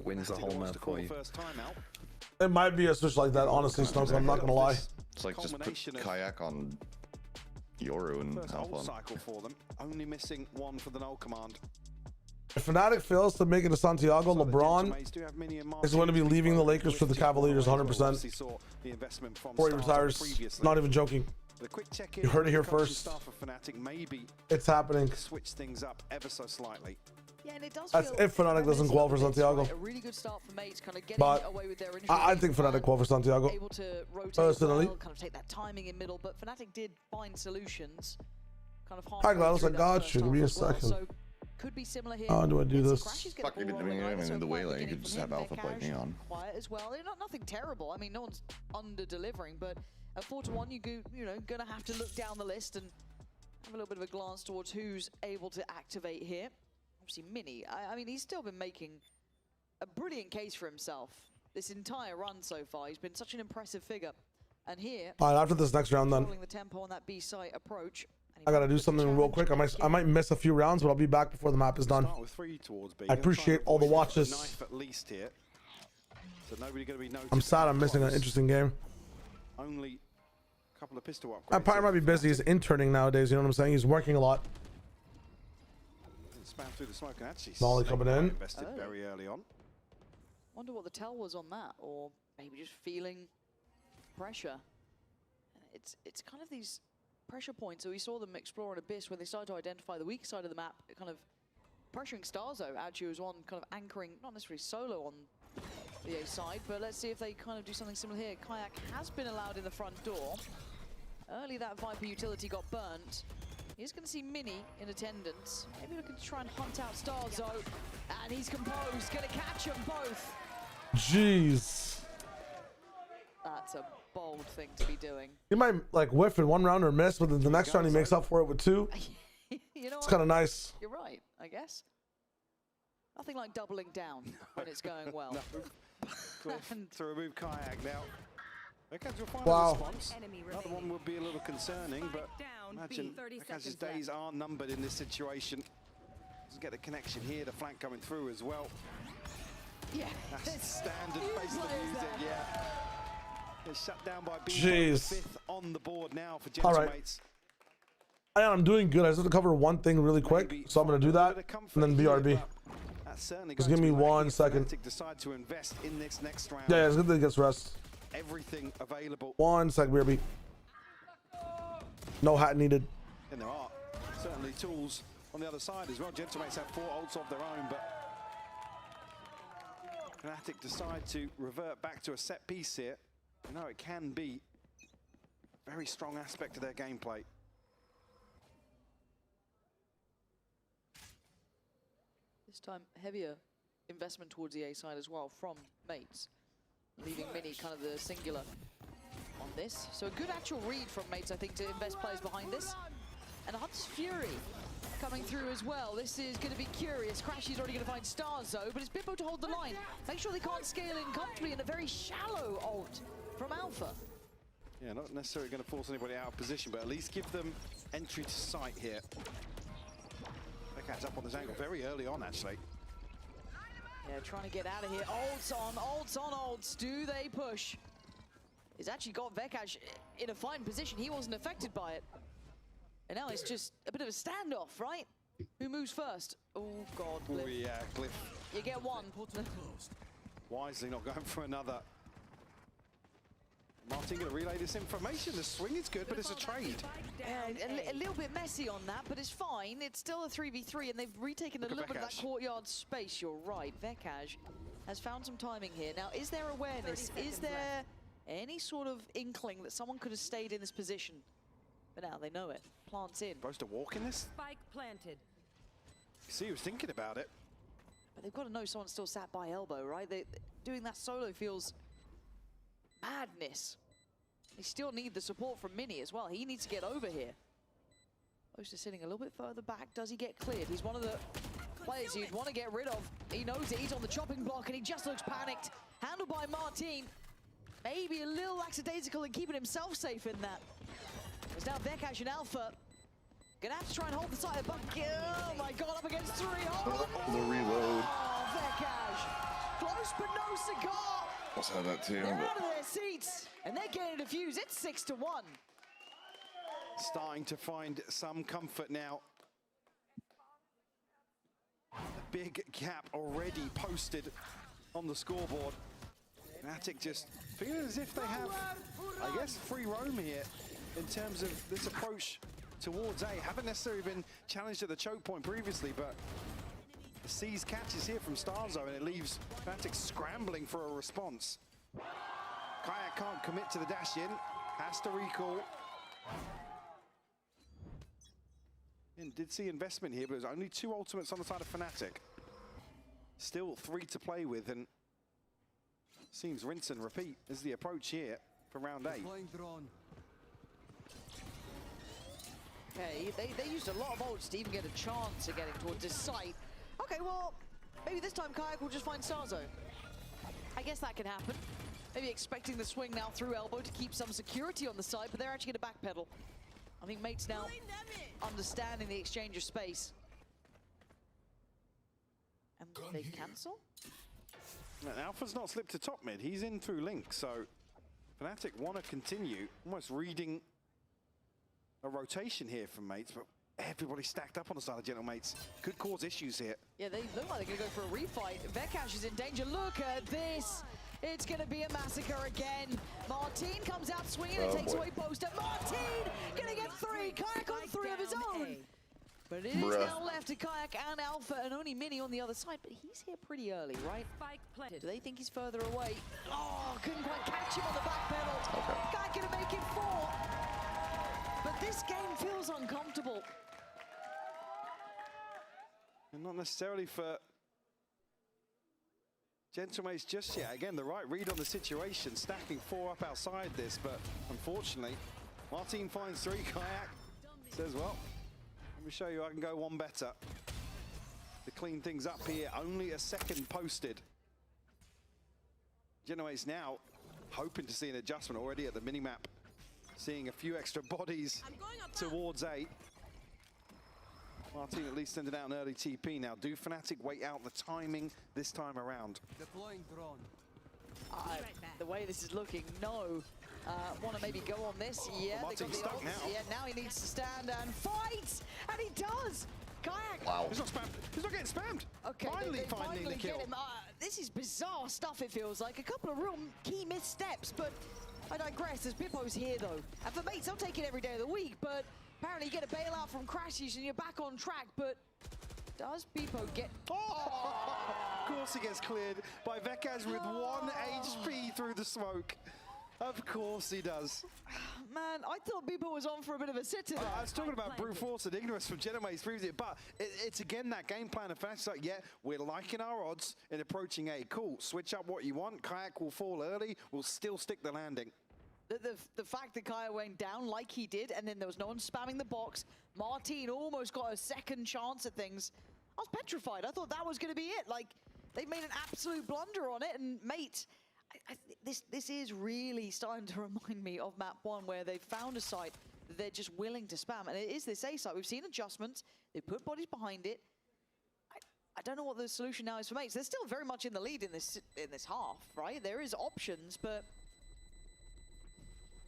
wins the whole map for you. It might be a switch like that, honestly, Snokes. I'm not gonna lie. It's like just put Kayak on Yoru and Alpha. Cycle for them. Only missing one for the null command. If Fnatic fails to make it to Santiago, LeBron is going to be leaving the Lakers for the Cavaliers 100%. Before he retires. Not even joking. You heard it here first. It's happening. Switch things up ever so slightly. Yeah, and it does That's if Fnatic doesn't qual for Santiago. A really good start for Mates, kind of getting But away with their I think Fnatic qual for Santiago. able to rotate Personally. well, kind of take that timing in middle, but Fnatic did find solutions. Kind of Hi, Gladys. I got you. Give me a second. So could be similar here. How do I do this? Fuck, you've been doing anything in the way lane. You could just have Alpha play Neon. Quiet as well. Not nothing terrible. I mean, no one's under delivering, but at 4-1, gonna have to look down the list and have a little bit of a glance towards who's able to activate here. Obviously, Mini. I mean, he's still been making a brilliant case for himself this entire run so far. He's been such an impressive figure, and here, All right, after this next round, then controlling the tempo on that B site approach. I gotta do something real quick. I might miss a few rounds, but I'll be back before the map is done. I appreciate all the watches. At least here. So nobody going to be I'm sad I'm missing an interesting game. Only a couple of pistol upgrades. Empire might be busy. He's interning nowadays. You know what I'm saying? He's working a lot. Spam through the smoke and actually Molly coming in. invested very early on. Wonder what the tell was on that, or maybe just feeling pressure. It's kind of these pressure points. So we saw them explore an abyss where they started to identify the weak side of the map, kind of pressuring Starzo. Actually was one kind of anchoring, not necessarily solo on the A side, but let's see if they kind of do something similar here. Kayak has been allowed in the front door. Early that Viper utility got burnt. He's going to see Mini in attendance. Maybe looking to try and hunt out Starzo. And he's composed, going to catch them both. Jeez. That's a bold thing to be doing. He might like whiff in one round or miss, but then the next round he makes up for it with two. You know, it's kind of nice. You're right, I guess. Nothing like doubling down when it's going well. Cliff to remove Kayak now. Wow. Response. Another one would be a little concerning, but imagine Bekaz's days are numbered in this situation. Doesn't get the connection here, the flank coming through as well. Yeah, that's standard face of the music, yeah. They're shut down by B. Jeez. Fifth on the board now for All Gentlemates. right. I'm doing good. I just have to cover one thing really quick, so I'm gonna do that and then BRB. Just give me 1 second. Decide to invest in this next round. Yeah, it's good that he gets rest. Everything available. 1 second, BRB. No hat needed. And there are certainly tools on the other side as well. Gentlemates have 4 ults of their own, but Fnatic decide to revert back to a set piece here. You know, it can be a very strong aspect of their gameplay. This time, heavier investment towards the A side as well from Mates, leaving Mini kind of the singular on this. So a good actual read from Mates, I think, to invest players behind this. And Hunt's Fury coming through as well. This is going to be curious. Crashy's already going to find Starzo, but it's Bimbo to hold the line. Make sure they can't scale in comfortably in a very shallow ult from Alpha. Yeah, not necessarily going to force anybody out of position, but at least give them entry to sight here. Catch up on this angle very early on, actually. Yeah, trying to get out of here. Ults on, ults on, ults. Do they push? He's actually got Vekaj in a fine position. He wasn't affected by it. And now it's just a bit of a standoff, right? Who moves first? Oh, God, Cliff. Oh, yeah, Cliff. You get one. Wisely not going for another. Martin going to relay this information. The swing is good, but it's a trade. Yeah, a little bit messy on that, but it's fine. It's still a 3v3, and they've retaken a little bit of that courtyard space. You're right. Vekaj has found some timing here. Now, is there awareness? Is there any sort of inkling that someone could have stayed in this position? But now they know it. Plants in. Supposed to walk in this? Spike planted. See, he was thinking about it. But they've got to know someone's still sat by elbow, right? Doing that solo feels madness. They still need the support from Mini as well. He needs to get over here. Boaster sitting a little bit further back. Does he get cleared? He's one of the players you'd want to get rid of. He knows it. He's on the chopping block, and he just looks panicked. Handled by Martin. Maybe a little lackadaisical in keeping himself safe in that. It's now Vekash and Alpha. Gonna have to try and hold the side of the bucket. Oh my god, up against 3. Oh, the reload. Oh, Vekash. Close but no cigar. Also had that too. They're out of their seats, and they're getting a defuse. It's 6-1. Starting to find some comfort now. A big gap already posted on the scoreboard. Fnatic just feeling as if they have, I guess, free roam here in terms of this approach towards A. Haven't necessarily been challenged at the choke point previously, but the C's catches here from Starzo, and it leaves Fnatic scrambling for a response. Kayak can't commit to the dash in, has to recall. And did see investment here, but there's only 2 ultimates on the side of Fnatic. Still 3 to play with, and seems rinse and repeat is the approach here for round 8. Okay, they used a lot of ults to even get a chance of getting towards this site. Okay, well, maybe this time Kayak will just find Starzo. I guess that can happen. Maybe expecting the swing now through elbow to keep some security on the side, but they're actually going to backpedal. I think Mate's now understanding the exchange of space. And they cancel? And Alpha's not slipped to top mid. He's in through Link, so Fnatic want to continue, almost reading a rotation here from Mates, but everybody stacked up on the side of Gentle Mates. Could cause issues here. Yeah, they look like they're going to go for a refight. Vekash is in danger. Look at this. It's going to be a massacre again. Martin comes out swinging and takes away Boaster. Martin going to get 3. Kayak on 3 of his own. But it is now left to Kayak and Alpha and only Mini on the other side. But he's here pretty early, right? Do they think he's further away? Oh, couldn't quite catch him on the back pedal. Okay. Kayak going to make it 4. But this game feels uncomfortable. And not necessarily for Gentlemates just yet. Again, the right read on the situation, stacking 4 up outside this, but unfortunately, Martin finds 3. Kayak says, well, let me show you I can go 1 better. To clean things up here, only a second posted. Gentlemates now hoping to see an adjustment already at the minimap, seeing a few extra bodies towards A. Martin at least sending out an early TP now. Do Fnatic wait out the timing this time around? Deploying drone. The way this is looking, no. Want to maybe go on this? Yeah, they got the stuck ults. now. Yeah, now he needs to stand and fight, and he does. Kayak. Wow. He's not spammed. He's not getting spammed. Okay, Finally they finding the kill. get him. This is bizarre stuff. It feels like a couple of real key missteps, but I digress. There's Bippos here though, and for Mates, they'll take it every day of the week, but. Apparently you get a bailout from Crashes and you're back on track, but does Bippo get... Oh! Of course he gets cleared by Vekash with 1 HP through the smoke. Of course he does. Man, I thought Bippo was on for a bit of a sitter there. I was talking about brute force and ignorance from Gentlemates previously, but it's again that game plan of Fnatic's like, yeah, we're liking our odds in approaching A. Cool, switch up what you want. Kayak will fall early, we'll still stick the landing. The fact that Kaya went down like he did, and then there was no one spamming the box. Martin almost got a second chance at things. I was petrified. I thought that was going to be it. Like, they made an absolute blunder on it, and Mate, this is really starting to remind me of map 1, where they found a site that they're just willing to spam, and it is this A site. We've seen adjustments. They put bodies behind it. I don't know what the solution now is for Mates. They're still very much in the lead in this half, right? There is options, but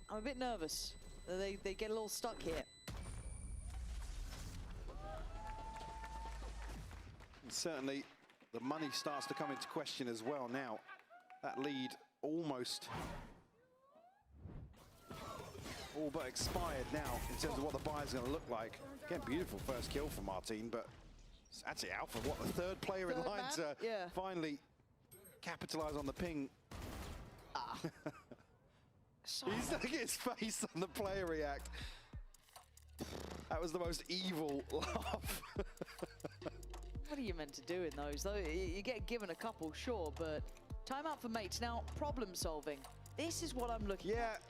I'm a bit nervous. They get a little stuck here. And certainly, the money starts to come into question as well now. That lead almost all but expired now in terms of what the buyer's going to look like. Again, beautiful first kill for Martin, but it's actually Alpha, what, the 3rd player in line to finally capitalize on the ping. He's looking at his face on the player react. That was the most evil laugh. What are you meant to do in those, though? You get given a couple, sure, but timeout for Mates. Now, problem solving. This is what I'm looking at.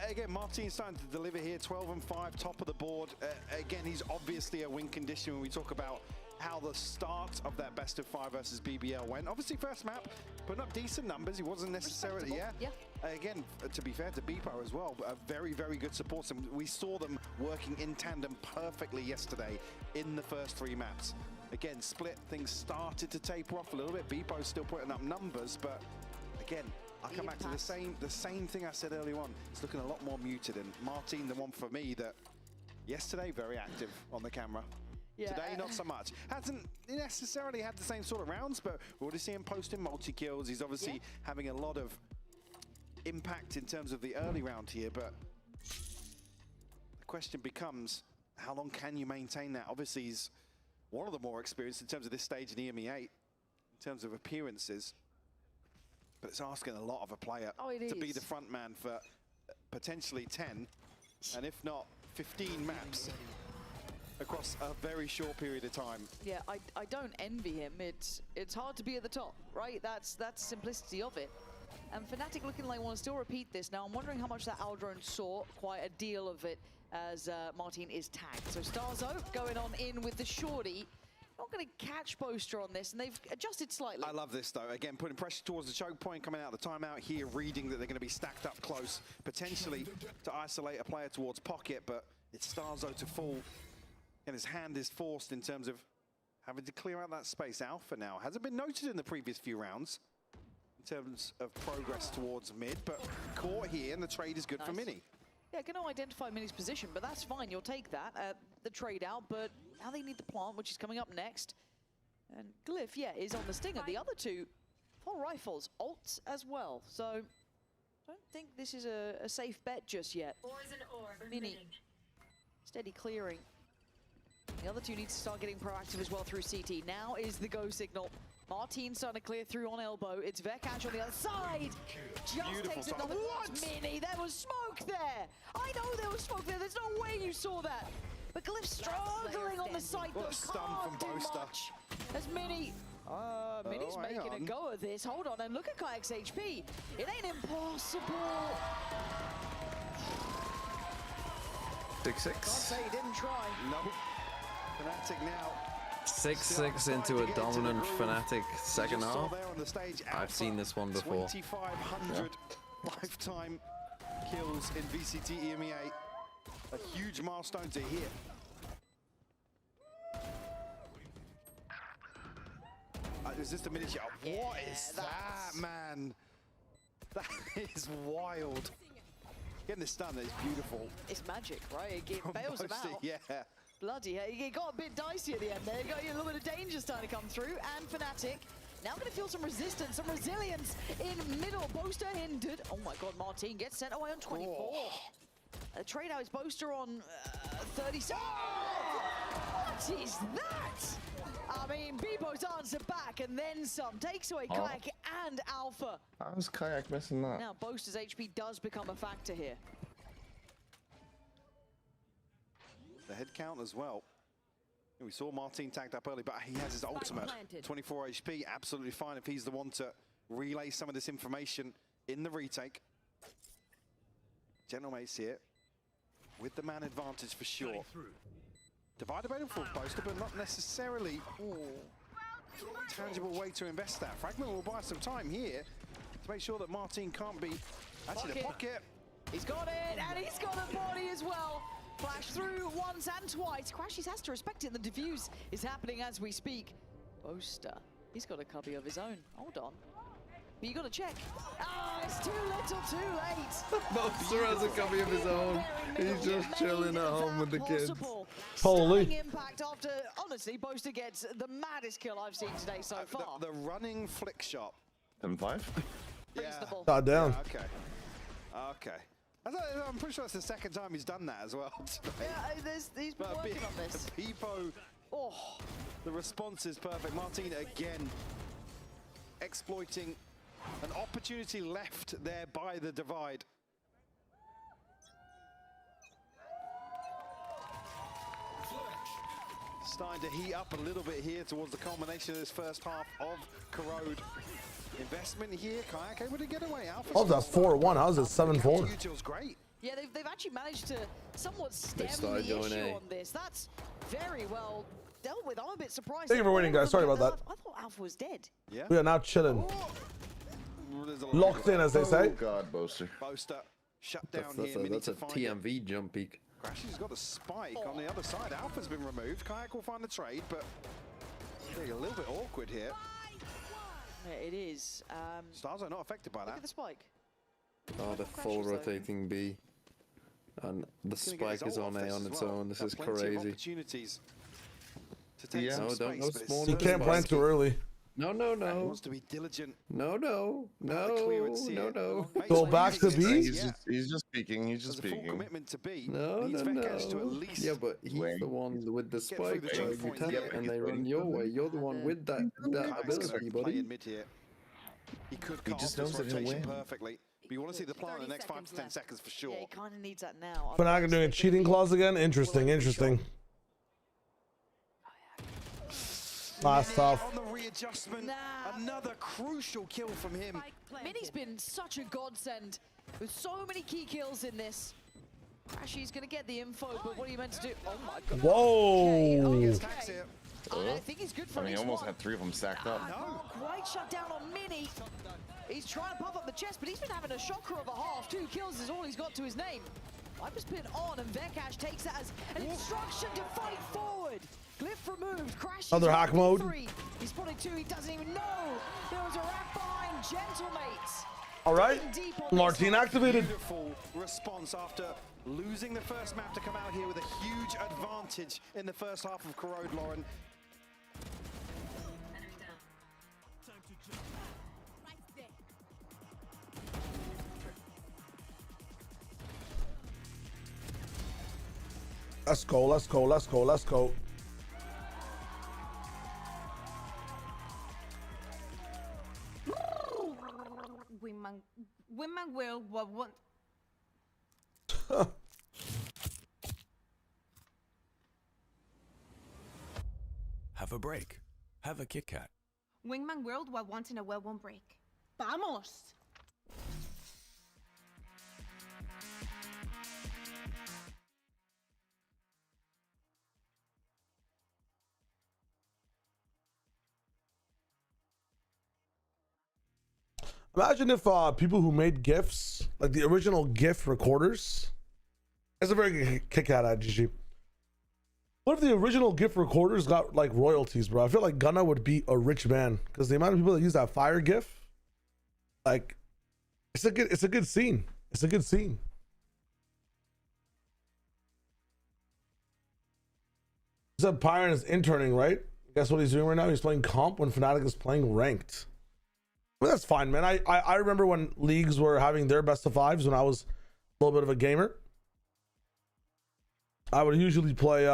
Again, Martin's starting to deliver here, 12 and 5, top of the board. Again, he's obviously a win condition when we talk about how the start of that best of 5 versus BBL went. Obviously, first map, putting up decent numbers. He wasn't necessarily, Again, to be fair to Beepo as well, a very, very good support. And we saw them working in tandem perfectly yesterday in the first 3 maps. Again, split, things started to taper off a little bit. Beepo's still putting up numbers, but again, I'll come back to the same thing I said earlier on. It's looking a lot more muted, and Martin, the one for me that yesterday, very active on the camera. Yeah, today, not so much. Hasn't necessarily had the same sort of rounds, but we already see him posting multi-kills. He's obviously having a lot of impact in terms of the early round here, but the question becomes, how long can you maintain that? Obviously, he's one of the more experienced in terms of this stage in EMEA, in terms of appearances. But it's asking a lot of a player to be the front man for potentially 10, and if not 15 maps across a very short period of time. Yeah, I don't envy him. It's hard to be at the top, right? That's the simplicity of it. And Fnatic looking like they want to still repeat this. Now, I'm wondering how much that Aldrone saw. Quite a deal of it as Martin is tagged. So Starzo going on in with the shorty. Not going to catch Boaster on this, and they've adjusted slightly. I love this, though. Again, putting pressure towards the choke point, coming out of the timeout here, reading that they're going to be stacked up close, potentially to isolate a player towards pocket, but it's Starzo to fall, and his hand is forced in terms of having to clear out that space. Alpha now hasn't been noted in the previous few rounds in terms of progress towards mid, but caught here, and the trade is good for Mini. Yeah, going to identify Mini's position, but that's fine. You'll take that, the trade out, but now they need the plant, which is coming up next. And Glyph, is on the stinger. The other two, full rifles, ults as well. So, I don't think this is a safe bet just yet. Mini, steady clearing. The other two need to start getting proactive as well through CT. Now is the go signal. Martin starting to clear through on elbow. It's Vekash on the other side. Just takes another Mini. There was smoke there. I know there was smoke there. There's no way you saw that. But Glyph struggling on the side, though. Can't do much. As Mini. Mini's making a go of this. Hold on, and look at Kayak's HP. It ain't impossible. 6-6. Can't say he didn't try. No. Fnatic now. 6-6 into a dominant Fnatic second half. I've seen this one before. 2,500 lifetime kills in VCT EMEA. A huge milestone to hit. Is this the miniature? What is that, man? That is wild. Getting this done is beautiful. It's magic, right? It bails him out. Yeah. Bloody hell, it got a bit dicey at the end there. You got a little bit of danger starting to come through, and Fnatic now going to feel some resistance, some resilience in middle. Boaster hindered. Oh my god, Martin gets sent away on 24. Trade out is Boaster on 37. What is that? I mean, Bebo's answer back and then some. Takes away Kayak and Alpha. How was Kayak missing that? Now, Boaster's HP does become a factor here. The head count as well. We saw Martin tagged up early, but he has his ultimate. 24 HP, absolutely fine if he's the one to relay some of this information in the retake. Gentlemates here with the man advantage for sure. Divided by the full Boaster, but not necessarily a tangible way to invest that. Fragment will buy some time here to make sure that Martin can't be actually the pocket. He's got it, and he's got a body as well. Flash through once and twice. Crashies has to respect it. The defuse is happening as we speak. Boaster, he's got a cubby of his own. Hold on. But you got to check. Oh, it's too little, too late. Boaster has a cubby of his own. He's just chilling at home with the kids. Holy impact after, honestly, Boaster gets the maddest kill I've seen today so far. The running flick shot. M5? Reasonable. Shot down. Yeah, okay. I'm pretty sure that's the second time he's done that as well. Yeah, he's been working on this. Peepo, the response is perfect. Martin again exploiting an opportunity left there by the divide. Starting to heat up a little bit here towards the culmination of this first half of Corrode. Investment here, Kayak able to get away. Alpha that 4-1? How's it 7-4? Util's great. Yeah, they've actually managed to somewhat stem started the going issue A. on this. That's very well dealt with. I'm a bit surprised. Thank you for winning, guys. Sorry about that. I thought Alpha was dead. Yeah. We are now chilling. Locked in, as they say. Oh God, Boaster. Boaster shut down That's here. a TMV jump peak. Crashy's got a spike on the other side. Alpha's been removed. Kayak will find the trade, but a little bit awkward here. Yeah, it is. Stars are not affected by that. Look at the spike. Oh, the full rotating B. And the spike is on A on its own. This is crazy. Opportunities to take Yeah, some don't go space, small. You can't plant too early. No, no, He no. wants to be diligent. No, no, no, no. Go back to B? He's just speaking. He's just There's a full speaking. commitment to B. No, Needs no, Vekash to at no. least Yeah, but he's the one with the spike. the So choke you point. tell it, and they run your way. You're the one with that ability, Play buddy. in mid here. He could He cut just off this knows that he'll rotation win. perfectly. But you want to see the plan in the next 5 to 10 seconds for sure. Yeah, he kind of needs that now. Fnatic doing a cheating clause again? Interesting, interesting. Last off. On the readjustment, another crucial kill from him. Mini's been such a godsend with so many key kills in this. Crashy's going to get the info, but what are you meant to do? Oh my god. Whoa. Okay. I think he's good for I mean, he at least almost one. had 3 of them stacked up. Not quite shut down on Mini. He's trying to puff up the chest, but he's been having a shocker of a half. 2 kills is all he's got to his name. Viper's pin on, and Vekash takes that as an instruction to fight forward. Glyph removed, Crash. Other hack mode. He's spotted 2, he doesn't even know. There was a wrap behind Gentlemates. All right. Martin activated. Beautiful response after losing the first map to come out here with a huge advantage in the first half of Corrode, Lauren. Let's go, let's go, let's go, let's go. Women will want. Have a break. Have a Kit Kat. Wingman World while wanting a well-worn break. Vamos! Imagine if people who made GIFs, like the original GIF recorders, that's a very good kick out at GG. What if the original GIF recorders got like royalties, bro? I feel like Gunna would be a rich man because the amount of people that use that fire GIF, like, it's a good scene. It's a good scene. He said Pyron is interning, right? Guess what he's doing right now? He's playing comp when Fnatic is playing ranked. But that's fine, man. I remember when leagues were having their best of 5s when I was a little bit of a gamer. I would usually play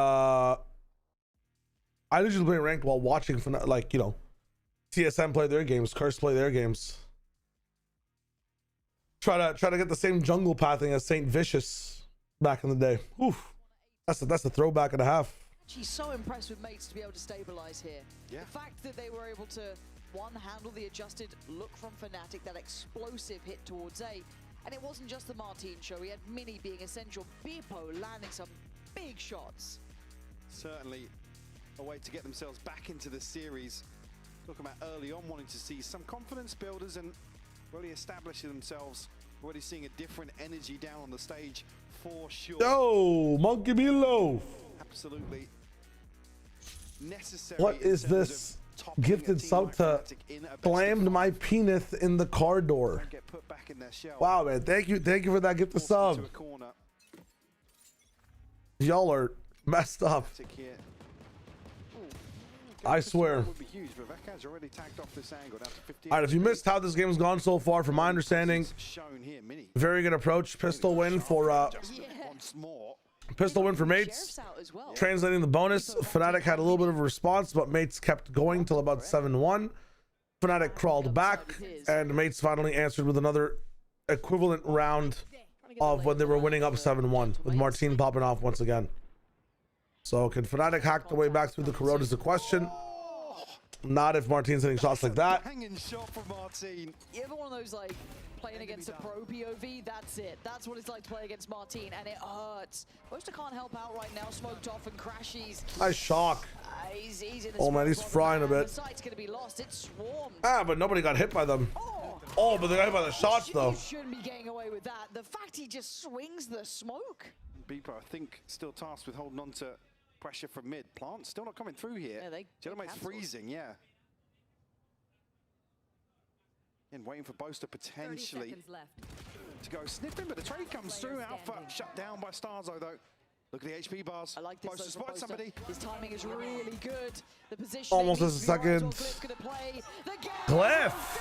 ranked while watching, like, you know, TSM play their games, Curse play their games. Try to get the same jungle pathing as Saint Vicious back in the day. Oof. That's a throwback and a half. She's so impressed with mates to be able to stabilize here. Yeah. The fact that they were able to, one, handle the adjusted look from Fnatic, that explosive hit towards A. And it wasn't just the Martin show, he had Mini being essential, Bippo landing some big shots. Certainly a way to get themselves back into the series. Talking about early on wanting to see some confidence builders and really establishing themselves. Already seeing a different energy down on the stage for sure. Yo, Monkey Below. Absolutely necessary. What is this? Gifted sub to slammed my penis in the car door. Get put back in their shell. Wow, man. Thank you for that gifted sub. Y'all are messed up. I swear. Would be huge, but Veka's already tagged off this angle down to 50. All right, if you missed how this game's gone so far, from my understanding, very good approach. Pistol win for Pistol win for Mates. Translating the bonus, Fnatic had a little bit of a response, but Mates kept going till about 7-1. Fnatic crawled back, and Mates finally answered with another equivalent round of when they were winning up 7-1, with Martin popping off once again. So can Fnatic hack the way back through the corrode is the question. Not if Martin's hitting shots like that. Hanging shot for Martin. You ever one of those like playing against a pro POV, that's it. That's what it's like to play against Martine, and it hurts. Boaster can't help out right now, smoked off and crashes. Nice shock. He's in the Oh man, he's frying a bit. The site's gonna be lost. It's swarmed. Ah, but nobody got hit by them. Oh, but they got hit by the shots though. You shouldn't be getting away with that. The fact he just swings the smoke. Beepo, I think, still tasked with holding on to pressure from mid. Plant still not coming through here. Yeah, Genomate's freezing, yeah. And waiting for Boaster potentially to go sniffing, but the trade comes through. Alpha shut down by Starzo though. Look at the HP bars. I like this. Boaster spotted somebody. His timing is really good. The position Almost a second. Glyph.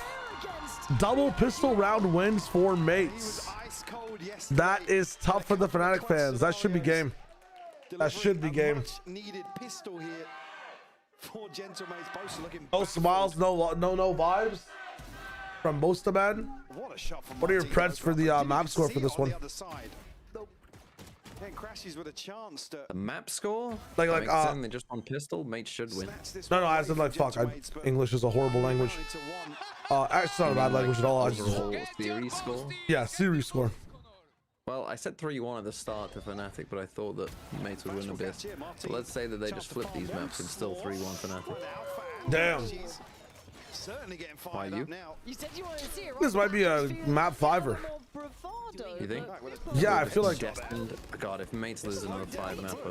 Double pistol round wins for mates. That is tough for the Fnatic fans. That should be game. That should be game. Needed pistol here for Gentlemates. Boaster looking. No smiles, no vibes from Boaster, man. What a shot from What are your preds for the map score for this one? Then crashes with a chance to. The map score? Like they just on pistol, mate should win. No, I said like fuck. English is a horrible language. Actually, it's not a bad language at all. I just Series score? Yeah, series score. Well, I said 3-1 at the start to Fnatic, but I thought that mates would win a bit. So let's say that they just flip these maps and still 3-1 Fnatic. Damn. Certainly getting Why fired you? up now. You said you wanted to see it, right? This might be a map fiver. You think? Yeah, I feel like. Destined. God, if mates lose another 5 mapper.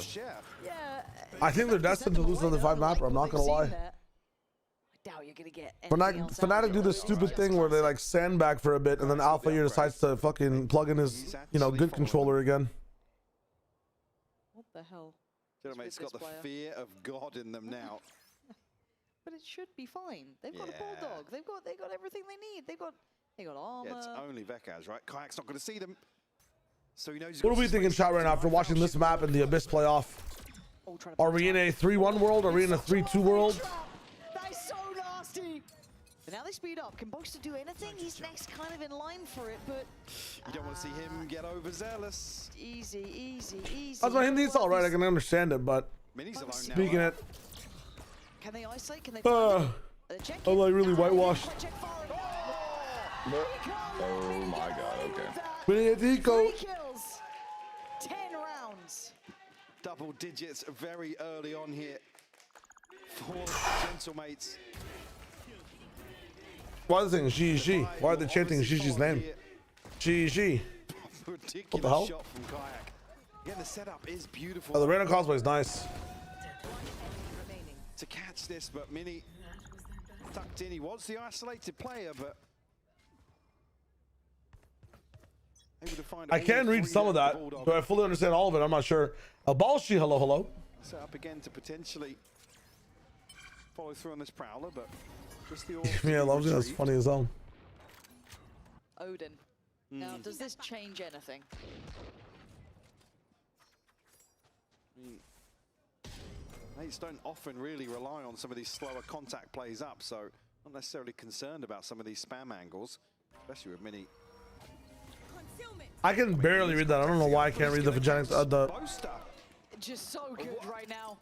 I think they're destined to lose another 5 mapper. I'm not gonna lie. Doubt you're gonna get Fnatic do this stupid thing where they like sandbag for a bit, and then Alpha here decides to fucking plug in his, good controller again. What the hell? Gentlemate's got the fear of God in them now. But it should be fine. They've got a bulldog. They got everything they need. They got armor. Yeah, it's only Vekaz, right? Kayak's not going to see them. So he knows. What are we thinking, chat, right now after watching this map in the Abyss playoff? Are we in a 3-1 world? Are we in a 3-2 world? That is so nasty. But now they speed up. Can Boaster do anything? He's next kind of in line for it, but you don't want to see him get overzealous. Easy. That's my Hindi's all right. I can understand it, but speaking it. Can they isolate? Can they I'm like really whitewashed. Oh my god, okay. Three kills, 10 rounds. Double digits very early on here for Gentlemates. Why are they saying GG? Why are they chanting GG's name? GG. What the hell? Shot from Kayak. Again, the setup is beautiful. Oh, the random cosplay is nice. To catch this, but Mini tucked in. He was the isolated player, but able to find I can read some of that. Do I fully understand all of it? I'm not sure. Balshi, hello. Set up again to potentially follow through on this Prowler, but just the Yeah, loves it. That's funny as hell. Odin. Now, does this change anything? Mates don't often really rely on some of these slower contact plays up, so not necessarily concerned about some of these spam angles, especially with Mini. I can barely read that. I don't know why I can't read the Vagenics. Just so good right now.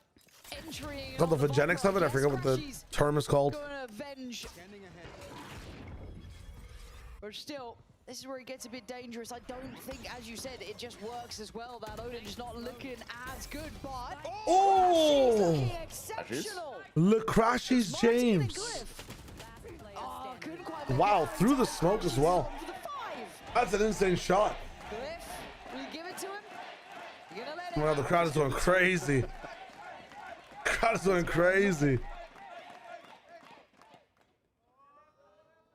Entering Is that the Vagenics of it? I forget what the term is called. But still, this is where it gets a bit dangerous. I don't think, as you said, it just works as well. That Odin is not looking as good, but oh, exceptional. Lecrashi's James. Oh, wow, through the smoke as well. That's an insane shot. Will you give it to him? You're gonna let Well, the crowd is going crazy. Crowd is going crazy.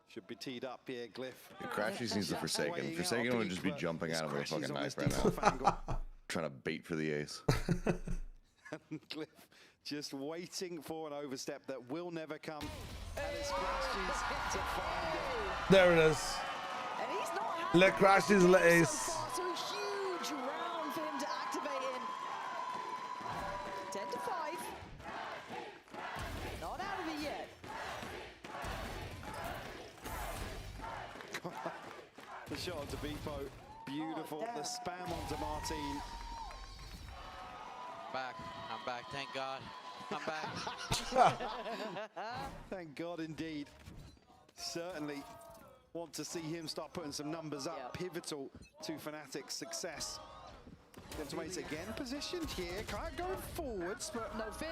Should be teed up here, Glyph. Yeah, Crashy needs the Forsaken. Forsaken would just be jumping out of with a fucking knife right now. Trying to bait for the ace. And Glyph just waiting for an overstep that will never come. And it's Crashy's to find it. There it is. Let Crashies let ace. So a huge round for him to activate in. 10-5. Not out of it yet. The shot onto Beepo, beautiful. The spam onto Martine. I'm back, thank God. I'm back. Thank God indeed. Certainly want to see him start putting some numbers up. Pivotal to Fnatic's success. Gentlemates again positioned here. Kayak going forwards, but no fear.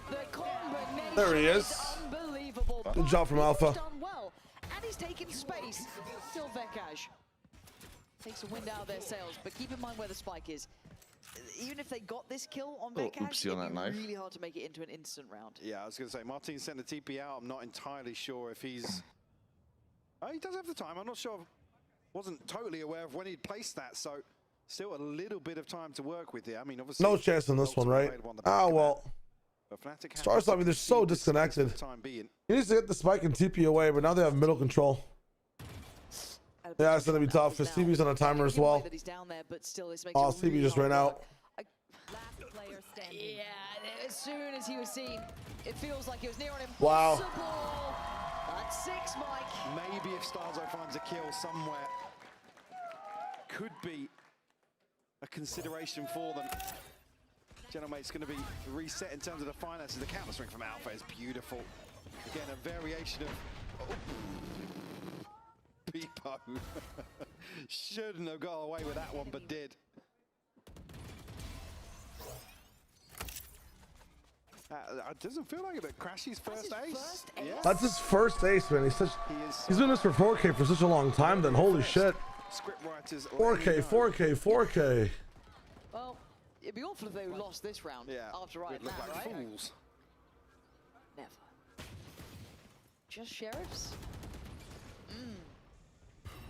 The combination there he is. Unbelievable. Good job from Alpha. Done well, and he's taking space. Still Vekaj takes the wind out of their sails, but keep in mind where the spike is. Even if they got this kill on Vekaj, it'd be really hard to make it into an instant round. Yeah, I was going to say, Martin sent the TP out. I'm not entirely sure if he's... Oh, he does have the time. I'm not sure. Wasn't totally aware of when he'd placed that, so still a little bit of time to work with here. I mean, obviously... No chance on this one, right? Oh, well. Stars, I mean, they're so disconnected. He needs to get the spike and TP away, but now they have middle control. Yeah, it's going to be tough because TV's on a timer as well. Oh, TV just ran out. Yeah, as soon as he was seen, it feels like it was near on impossible. Wow. That's 6, Mike. Maybe if Starzo finds a kill somewhere, could be a consideration for them. Gentlemate's going to be reset in terms of the finances. The counter swing from Alpha is beautiful. Again, a variation of... Oh. Peepo. Shouldn't have got away with that one, but did. It doesn't feel like it, but Crashy's first ace. Yeah. That's his first ace, man. He's doing this for 4K for such a long time, then holy shit. Script writers 4K, 4K, 4K. Well, it'd be awful if they lost this round after right now, like right? Fools. Never. Just sheriffs?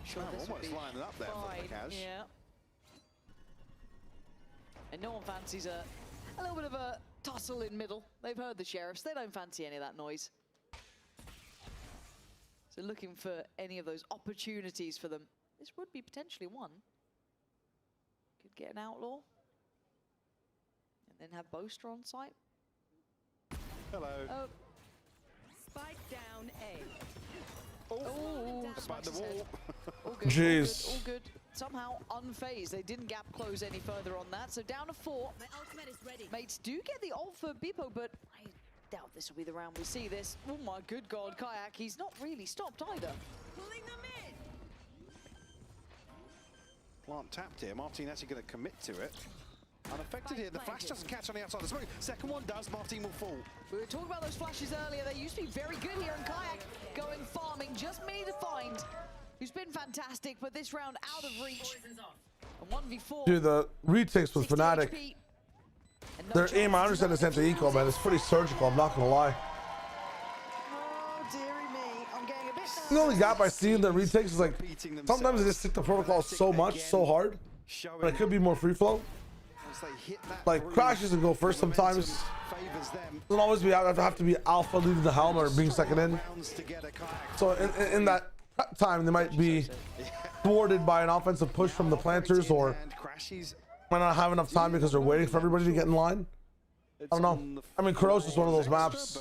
Sure, this almost lining up there for Vekaj. Yeah. And no one fancies a little bit of a tussle in middle. They've heard the sheriffs. They don't fancy any of that noise. So looking for any of those opportunities for them. This would be potentially one. Could get an outlaw. And then have Boaster on site. Hello. Oh. Spike down A. Oh, about the wall. All good, jeez. all good. Somehow unfazed. They didn't gap close any further on that. So down to 4. My ultimate is ready. Mates do get the ult for Beepo, but I doubt this will be the round we see this. Oh my good god, Kayak, he's not really stopped either. Pulling them in. Plant tapped here. Martin actually going to commit to it. Unaffected here. The flash doesn't catch on the outside of the smoke. Second one does. Martin will fall. We were talking about those flashes earlier. They used to be very good here, and Kayak going farming. Just me to find, who's been fantastic, but this round out of reach. And 1v4. Dude, the retakes with Fnatic. Their aim, I understand, is anti-eco, man. It's pretty surgical, I'm not going to lie. Oh, dearie me. I'm getting a bit nervous. The only gap I see in the retakes is like, sometimes they just stick the protocol so much, so hard, but it could be more free flow. Like, crashes and go first sometimes. Doesn't always be have to be Alpha leading the helm or being second in. So in that time, they might be thwarted by an offensive push from the planters, or might not have enough time because they're waiting for everybody to get in line. I don't know. I mean, Kuros is one of those maps.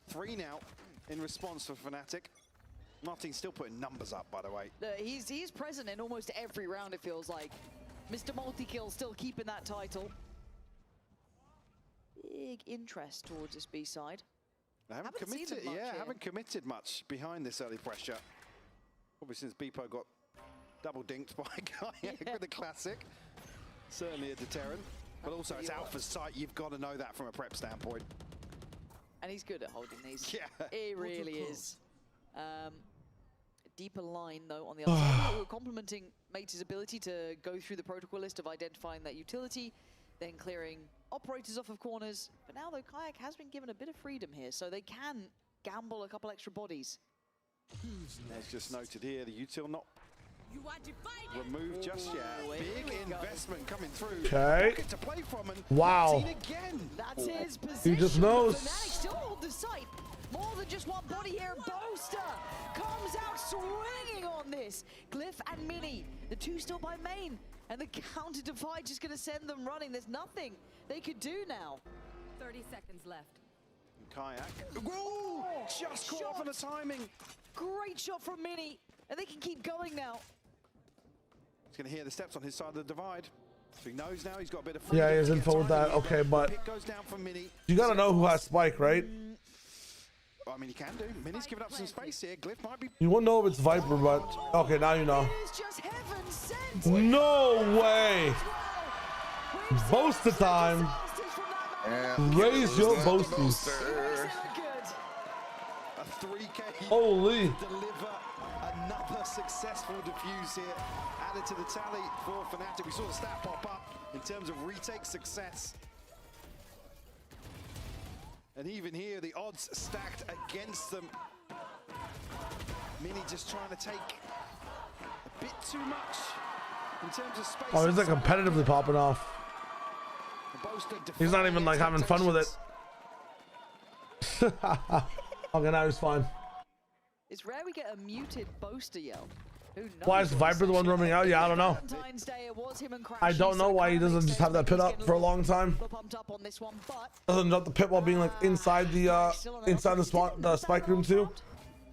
3 now in response for Fnatic. Martin's still putting numbers up, by the way. He's present in almost every round, it feels like. Mr. Multi-Kill still keeping that title. Big interest towards this B side. They haven't committed, haven't committed much behind this early pressure. Probably since Beepo got double dinked by Kayak with the classic. Certainly a deterrent. But also it's Alpha's site, you've got to know that from a prep standpoint. And he's good at holding these. Yeah. He really is. Deeper line, though, on the other side. We're complimenting Mates' ability to go through the protocol list of identifying that utility, then clearing operators off of corners. But now, though, Kayak has been given a bit of freedom here, so they can gamble a couple extra bodies. As just noted here, the util not removed just yet. Big investment coming through. Okay. Pocket to play from, and Wow. Again. That's his position. He just knows. Fnatic still hold the site. More than just one body here. Boaster comes out swinging on this. Glyph and Mini, the two still by main. And the counter divide just going to send them running. There's nothing they could do now. 30 seconds left. Kayak. Whoa! Just caught off on the timing. Great shot from Mini. And they can keep going now. He's going to hear the steps on his side of the divide. So he knows now he's got a bit of freedom. Yeah, he has info with that. Okay, but It goes down from Mini. you got to know who has Spike, right? I mean, he can do. Mini's giving up some space here. Glyph might be... You won't know if it's Viper, but... Okay, now you know. No way! Boaster time! Raise your boasties. A 3K. Holy! Deliver another successful defuse here. Added to the tally for Fnatic. We saw the stat pop up in terms of retake success. And even here, the odds stacked against them. Mini just trying to take a bit too much in terms of space. Oh, he's like competitively popping off. He's not even like having fun with it. Okay, now he's fine. It's rare we get a muted Boaster yell. Why is Viper the one roaming out? Yeah, I don't know. I don't know why he doesn't just have that pit up for a long time. Doesn't drop the pit while being like inside the spike room too.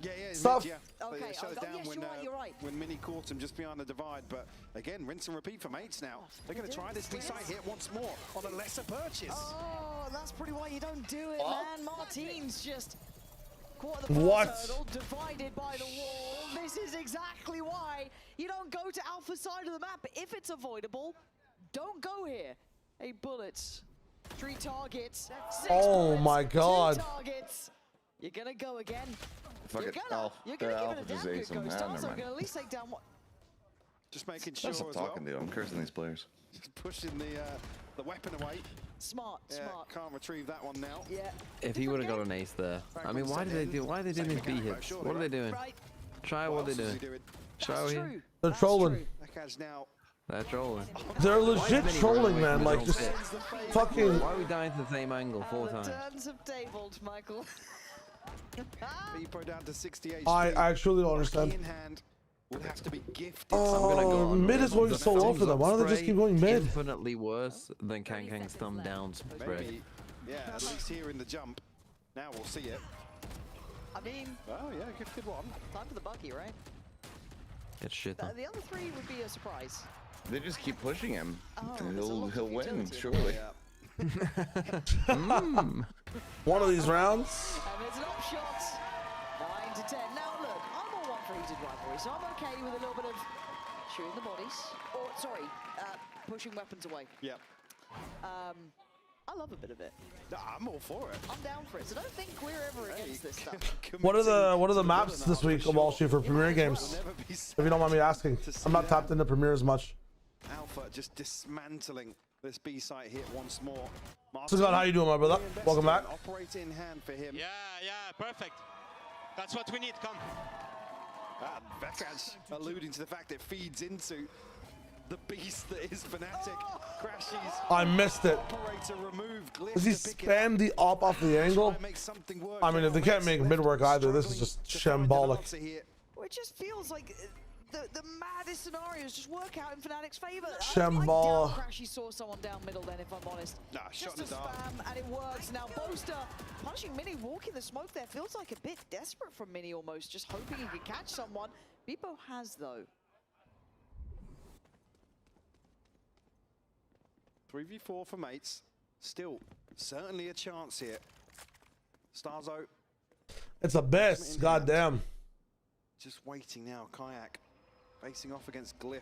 Yeah, Stuff. They shut it down when Mini caught him just behind the divide. But again, rinse and repeat for mates now. They're going to try this B-side hit once more on a lesser purchase. Oh, that's probably why you don't do it, man. Martin's just caught the hurdle, divided by the wall. This is exactly why you don't go to alpha side of the map. If it's avoidable, don't go here. 8 bullets, 3 targets, 6 oh my God. 2 targets. You're gonna go again. Fuck it. You're gonna give it a damn good go. Man, Stars are gonna at least take down what? Just making sure. Stop talking, dude. I'm cursing these players. Just pushing the weapon away. Smart. Can't retrieve that one now. Yeah. If he would have got an ace there, I mean, why are they doing these B hits? What are they doing? Try what they're doing. Try here. They're trolling. They're trolling. They're legit trolling, man. Like just fucking. Why are we dying to the same angle 4 times? Turns have tabled, Michael. Beepo down to 68. I truly don't understand. In hand would have to be gifted. Oh, mid is going so low for them. Why don't they just keep going mid? Infinitely worse than Kang's thumb down spread. Yeah, at least here in the jump. Now we'll see it. I mean, oh yeah, gifted one. Time for the Bucky, right? Get shit on. The other 3 would be a surprise. They just keep pushing him. Oh, he'll win, surely. One of these rounds. And it's an up shot. 9 to 10. Now look, I'm all one for heated rivalry, so I'm okay with a little bit of shooting the bodies, or sorry, pushing weapons away. Yep. I love a bit of it. I'm all for it. I'm down for it. So don't think we're ever against this stuff. What are the maps this week of Wall Street for Premier games? If you don't mind me asking, I'm not tapped into Premier as much. Alpha just dismantling this B site hit once more. So Scott, how you doing, my brother? Welcome back. Operate in hand for him. Yeah, perfect. That's what we need. Come. Vekaj alluding to the fact it feeds into the beast that is Fnatic. Crashes. I missed it. Does he spam the op off the angle? I mean, if they can't make mid work either, this is just shambolic. Well, it just feels like the maddest scenarios just work out in Fnatic's favor. Shambhala. I doubt Crashy saw someone down middle then, if I'm honest. Just a spam, and it works. Now, Boaster punishing Mini, walking the smoke there. Feels like a bit desperate from Mini almost, just hoping he could catch someone. Beepo has, though. 3v4 for mates. Still, certainly a chance here. Starzo. It's a best. Goddamn. Just waiting now. Kayak facing off against Glyph.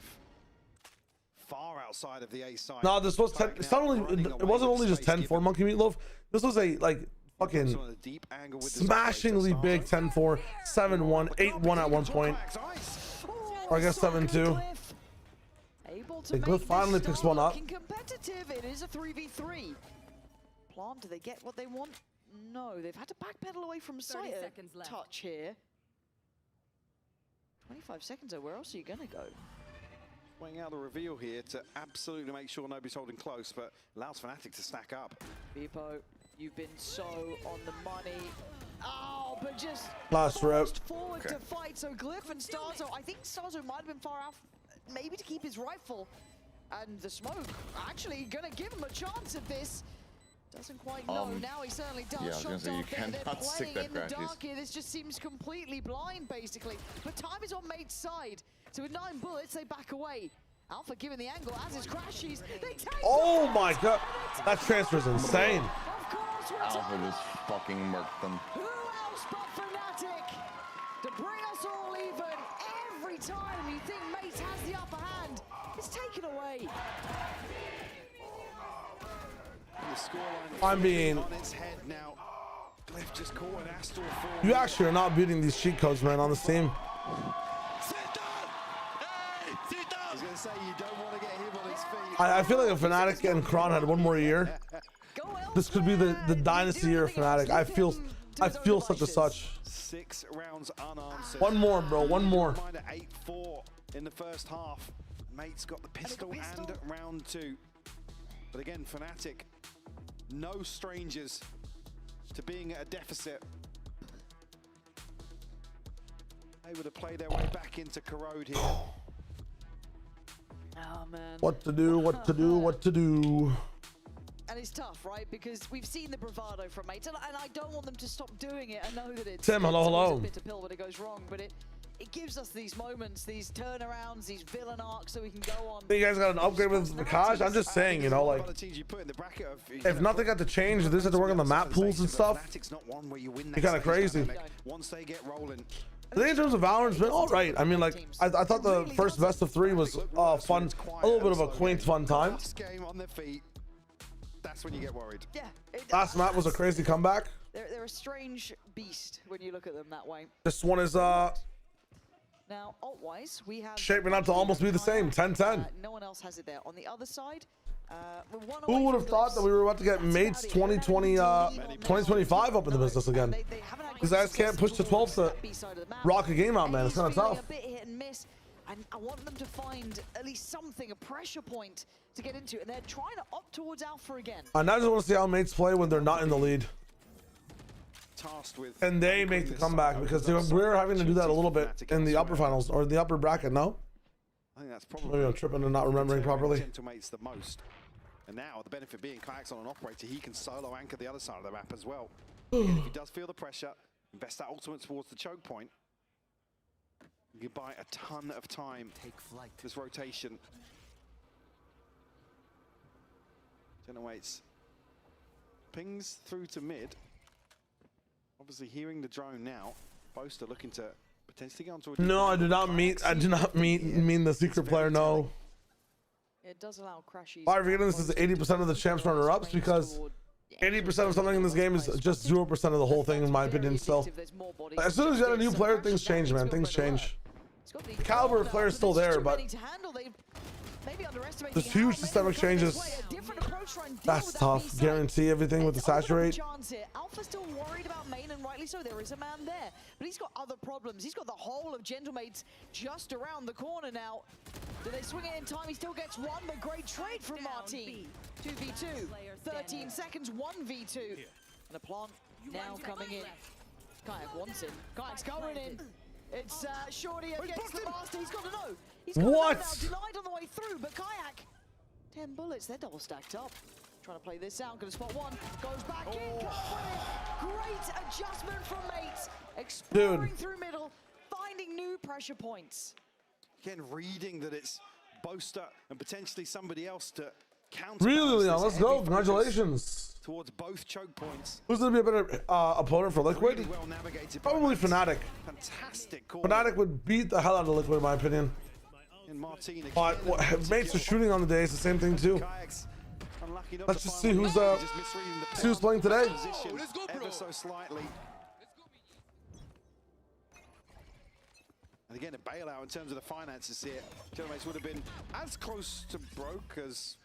Far outside of the A side. No, this was 10. It's not only. It wasn't only just 10-4 Monkey Meatloaf. This was a like fucking smashingly big 10-4, 7-1, 8-1 at one point. Or I guess 7-2. Hey, Glyph finally picks one up. Competitive. It is a 3v3. Plant, do they get what they want? No, they've had to backpedal away from sight. Touch here. 25 seconds though, where else are you gonna go? Weighing out the reveal here to absolutely make sure nobody's holding close, but allows Fnatic to stack up. Beepo, you've been so on the money. Oh, but just last rep forward to fight. So Glyph and Starzo, I think Starzo might have been far out, maybe to keep his rifle. And the smoke actually gonna give him a chance at this. Doesn't quite know. Now he certainly does. Yeah, I was gonna say, you cannot stick that in the Crashies. dark here. This just seems completely blind, basically. But time is on mate's side. So with 9 bullets, they back away. Alpha giving the angle, as is Crashies. They take oh my god, that transfer is insane. Of course, Alpha just fucking murked them. Who else but away. I'm being. On its head now. Glyph just caught an Astral fall. You actually are not beating these cheat codes, man, on this team. I was going to say, you don't want to get him on his feet. I feel like if Fnatic and Kron had one more year, this could be the dynasty year of Fnatic. I feel such a such. 6 rounds unanswered. One more, bro. One more. 8-4 in the first half. Mate's got the pistol and round 2. But again, Fnatic, no strangers to being at a deficit. Able to play their way back into Corrode here. Oh, man. What to do, what to do, what to do. And it's tough, right? Because we've seen the bravado from mates, and I don't want them to stop doing it. I know that it's, Tim, hello. a bitter pill when it goes wrong, but it gives us these moments, these turnarounds, these villain arcs, so we can go on. You guys got an upgrade with Vikash? I'm just saying, you know, like, if nothing got to change, this had to work on the map pools and stuff. You're kind of crazy. Once they get rolling. I think in terms of Valorant, it's been all right. I mean, like, I thought the first best of 3 was fun, a little bit of a quaint, fun time. Game on their feet. That's when you get worried. Yeah. Last map was a crazy comeback. They're a strange beast when you look at them that way. This one is Now, alt-wise, we have shaping up to almost be the same, 10-10. No one else has it there. On the other side, Who would have thought that we were about to get Mates 2025 up in the business again? These guys can't push to 12 to rock a game out, man. It's kind of tough. A bit hit and miss, and I want them to find at least something, a pressure point to get into, and they're trying to opt towards Alpha again. I now just want to see how Mates play when they're not in the lead. And they make the comeback, because we're having to do that a little bit in the upper finals or the upper bracket, no? I think that's probably maybe I'm tripping and not remembering properly. Gentleman's the most. And now the benefit being Kayak's on an operator, he can solo anchor the other side of the map as well. And if he does feel the pressure, invest that ultimate towards the choke point. You can buy a ton of time. Take flight. This rotation. Generates pings through to mid. Obviously hearing the drone now. Boaster looking to potentially get onto a... No, I do not mean the secret player, no. It does allow crashes. Why are we getting this as 80% of the champs runner-ups? Because 80% of something in this game is just 0% of the whole thing, in my opinion, still. As soon as you get a new player, things change, man. Things change. The caliber of player is still there, but there's huge systemic changes. That's tough. Guarantee everything with the saturate. Alpha's still worried about main, and rightly so. There is a man there, but he's got other problems. He's got the whole of Gentlemates just around the corner now. Do they swing it in time? He still gets one, but great trade from Martin. 2v2, 13 seconds, 1v2. And a plant now coming in. Kayak wants him. Kayak's going in. It's Shorty against the master. He's got to know. He's got what? To know now. Denied on the way through, but Kayak, 10 bullets. They're double stacked up. Trying to play this out. Going to spot one. Goes back in. Great adjustment from Mates. Exploring through middle, finding new pressure points. Again, reading that it's Boaster and potentially somebody else to counter. Really, Leon? Let's go. Congratulations. Towards both choke points. Who's going to be a better opponent for Liquid? Really well navigated. Probably Fnatic. Fantastic call. Fnatic would beat the hell out of Liquid, in my opinion. But Mates are shooting on the day. It's the same thing, too. Let's just see who's playing today. Let's go, bro. Ever so slightly. And again, a bailout in terms of the finances here. Gentlemates would have been as close to broke as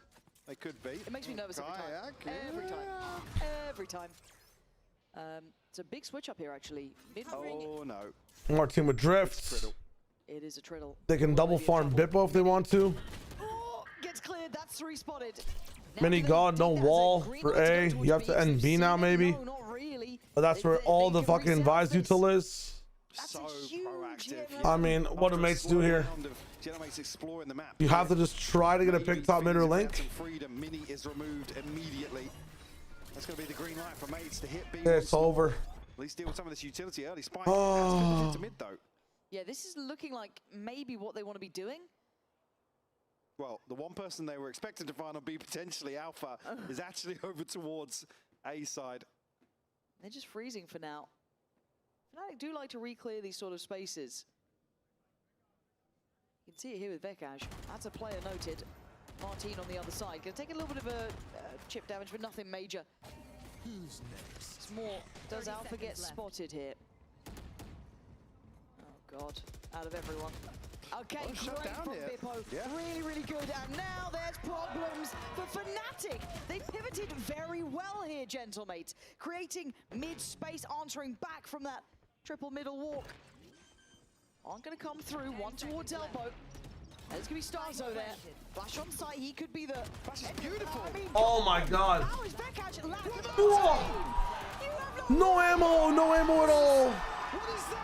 they could be. It makes me nervous every time. Every time. It's a big switch up here, actually. Oh, no. More team with drifts. It is a triddle. They can double farm Bippo if they want to. Oh, gets cleared. That's 3 spotted. Mini God, no wall for A. You have to end B now, maybe. No, not really. But that's where all the fucking Vise util is. So proactive. I mean, what do Mates do here? You have to just try to get a pick top mid or link. Freedom. Mini is removed immediately. That's going to be the green light for Mates to hit B. It's over. At least deal with some of this utility early. Spike. That's into mid though. Yeah, this is looking like maybe what they want to be doing. Well, the one person they were expected to find on B, potentially Alpha, is actually over towards A side. They're just freezing for now. Fnatic do like to re-clear these sort of spaces. You can see it here with Vekash. That's a player noted. Martin on the other side. Gonna take a little bit of a chip damage, but nothing major. Who's next? It's more, does Alpha get spotted here? Oh god, out of everyone. Okay, great from Bippo. Yeah. Really, really good. And now there's problems for Fnatic. They pivoted very well here, gentlemates. Creating mid-space, answering back from that triple middle walk. Aren't going to come through, one towards elbow. There's going to be Starzo there. Flash on site, he could be the... Flash is beautiful. I mean, Oh my god. how is Vekash landing? No ammo, no ammo at all. What is that?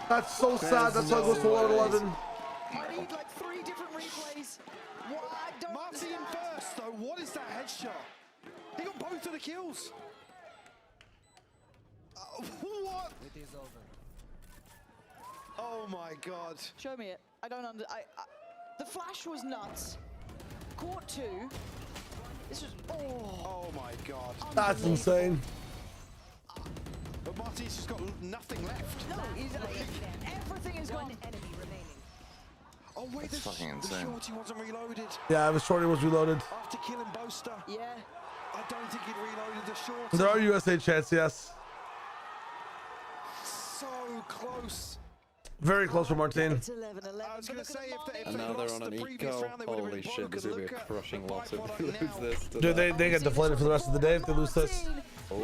That's so sad. That's why it goes to 11. I need like 3 different replays. What? I don't Martin first, though. What is that headshot? He got both of the kills. What? It is over. Oh my god. Show me it. I don't the flash was nuts. Court 2. This was... Oh my god. That's insane. But Marty's just got nothing left. No, everything is gone. Enemy remaining. Oh wait, the shorty wasn't reloaded. Yeah, the shorty was reloaded. After killing Boaster. Yeah. I don't think he'd reloaded the shorty. There are USA chats, yes. So close. Very close for Martin. It's 11-11. I was going to say if they Another lost on the an previous eco. round, they would have Holy been shit, this is going to be a crushing loss if they lose this. Dude, they get deflated for the rest of the day if they lose this. Oh,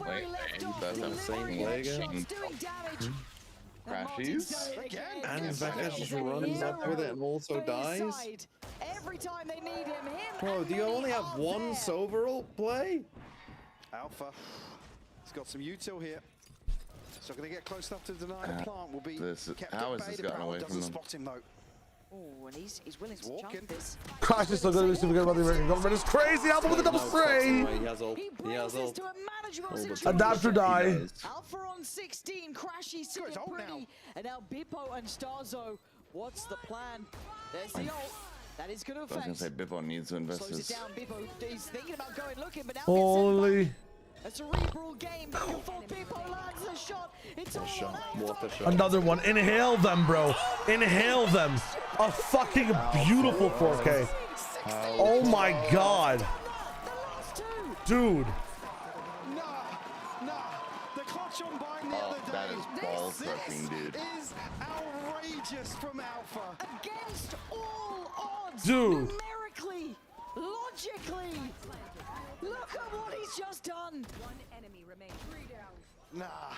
wait. That's insane play again. Crashies. And Vekash just runs up with it and also dies. Every time they need him. Bro, do you only have one Sovereign play? Alpha. He's got some util here. So going to get close enough to deny the plant will be kept how at has bay. this The gotten Barrel away doesn't from them? spot him though. Oh, and he's willing to jump this. Crash is so good. We forget about the American government. It's crazy. Alpha with a double spray. He has ult. He has ult. Adapt or die. Alpha on 16. Crashy sitting pretty. And now Bippo and Starzo. What's the plan? There's the ult. That is going to affect. I was going to say Bippo needs to invest Slows his... it down. Bippo, he's thinking about going looking, but now Holy. a cerebral game before Bippo lands the shot. It's all shot. What a shot. Another one. Inhale them, bro. Inhale them. A fucking beautiful 4K. Oh my god. Dude. Nah. The clutch on buying the other day. That is ball crushing, dude. Is outrageous from Alpha. Against all odds. Dude. Numerically. Logically. Look at what he's just done. One enemy remaining. 3 down. Nah.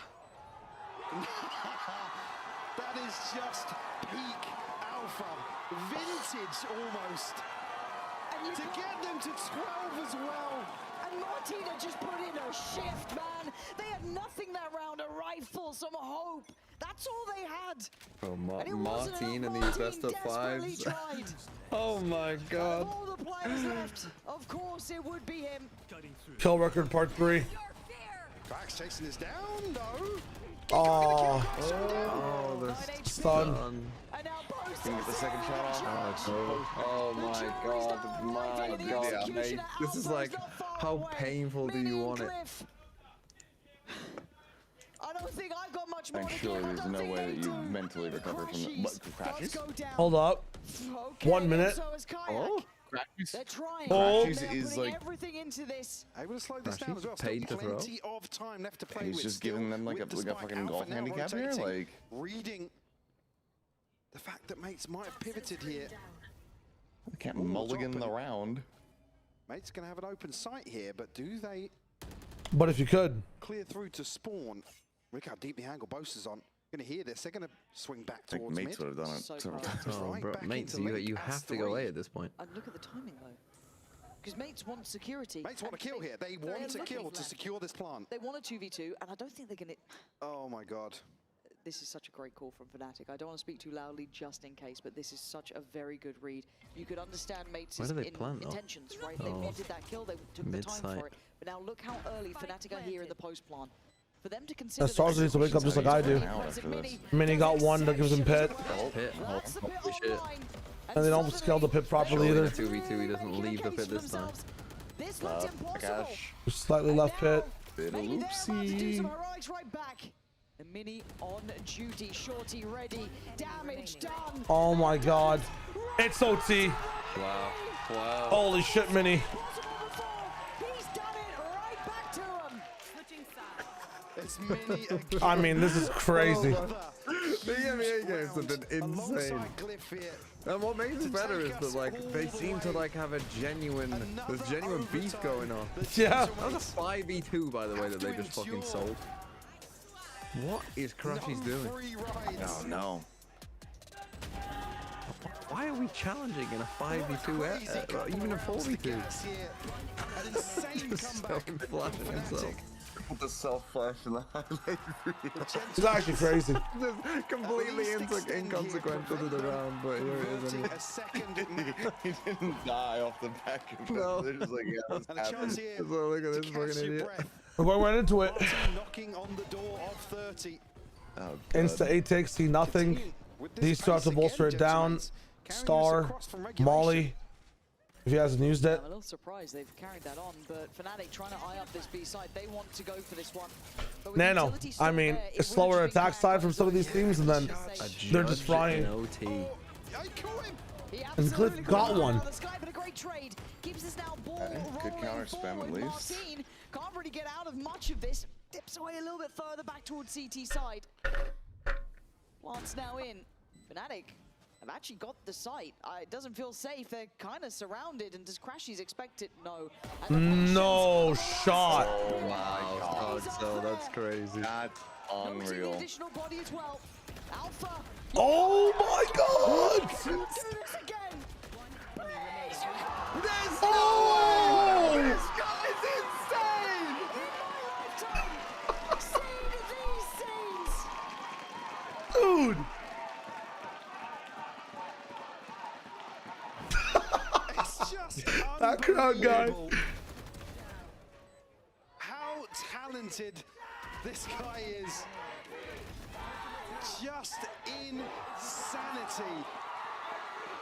That is just peak Alpha. Vintage almost. And to get them to 12 as well. And Martina just put in a shift, man. They had nothing that round, a rifle, some hope. That's all they had. Oh, And it wasn't Martin enough. in these best of Desperately fives. tried. Oh my god. Of all the players left, of course it would be him. Kill record part 3. Vax chasing this down, though. Oh. Oh, the stun. Can you get the second shot off? Oh my god, mate. This is like, how painful do you want it? I don't think I've got much more I'm to sure give. there's no way that you mentally recover from the crashes. Hold up. Okay, 1 minute. so is Kayak. Oh, They're trying. Hold. They're is putting like everything into this. Able to slow this Crashies down as well. paid Still to throw. plenty of time left to play he's with. just Still giving them like with a the spike. fucking Alpha golf now handicap here, rotating, like reading the fact that mates might have pivoted here. I can't mulligan the round. Mates gonna have an open sight here, but do they But if you could. clear through to spawn? Look how deep the angle Boaster's on. Gonna hear this. They're gonna swing back I think towards mates mid. would have done it So several far. times. Oh, Right bro, back mates, into you late have as to go 3. A at this point. And look at the timing though. Because mates want security. Mates want a kill here. They want a kill to secure this plant. They want a 2v2, and I don't think they're gonna. Oh my god. This is such a great call from Fnatic. I don't want to speak too loudly just in case, but this is such a very good read. You could understand Mates' Where do they plant, though? intentions, right? They Oh. wanted that kill, they took the time Mid-site. for it. But now look how early Fnatic are here in the post plant. For them to consider That Starzo needs to wake up just like I do. Mini got one that gives him pit. Pit. Holy shit. And they don't scale the pit properly Surely in either. a 2v2, he doesn't leave the pit this time. This looks impossible. Just slightly left pit. Maybe they're about to do some heroics right back. The Mini on duty, Shorty ready, damage done. Oh my god. It's OT. Wow. Wow. Holy shit, Mini. It's Mini again. I mean, this is crazy. The Emea games have been insane. And what makes it better is that like they seem to like have a there's genuine beef going on. Yeah. That was a 5v2 by the way that they just fucking sold. What is Crushy's doing? Oh no. Why are we challenging in a 5v2 even a 4v2? Just self-flashing himself. The self-flash and the highlight reel. It's actually crazy. Just completely inconsequential to the round, but here it is anyway. He didn't die off the back of it. No. They're just like, yeah, this happened. So look at this fucking idiot. We're going right into it. Knocking on the door of 30. Oh, Insta 8 takes, see nothing. These two have to bolster it down. Star, Molly, if he hasn't used it. I'm a little surprised they've carried that on, but Fnatic trying to eye up this B side. They want to go for this one. Nano, I mean, a slower attack side from some of these teams, and then they're just frying. And Cliff got one. Good counter spam at least. Can't really get out of much of this. Dips away a little bit further back towards CT side. Plants now in. Fnatic have actually got the site. It doesn't feel safe. They're kind of surrounded. And does Crashies expect it? No. No shot. Oh, wow. So that's crazy. That's unreal. Additional body as well. Alpha. Oh my god! Do this again. There's oh! no way! This guy's insane! Dude! It's just that crowd guy. How talented this guy is. Just insanity.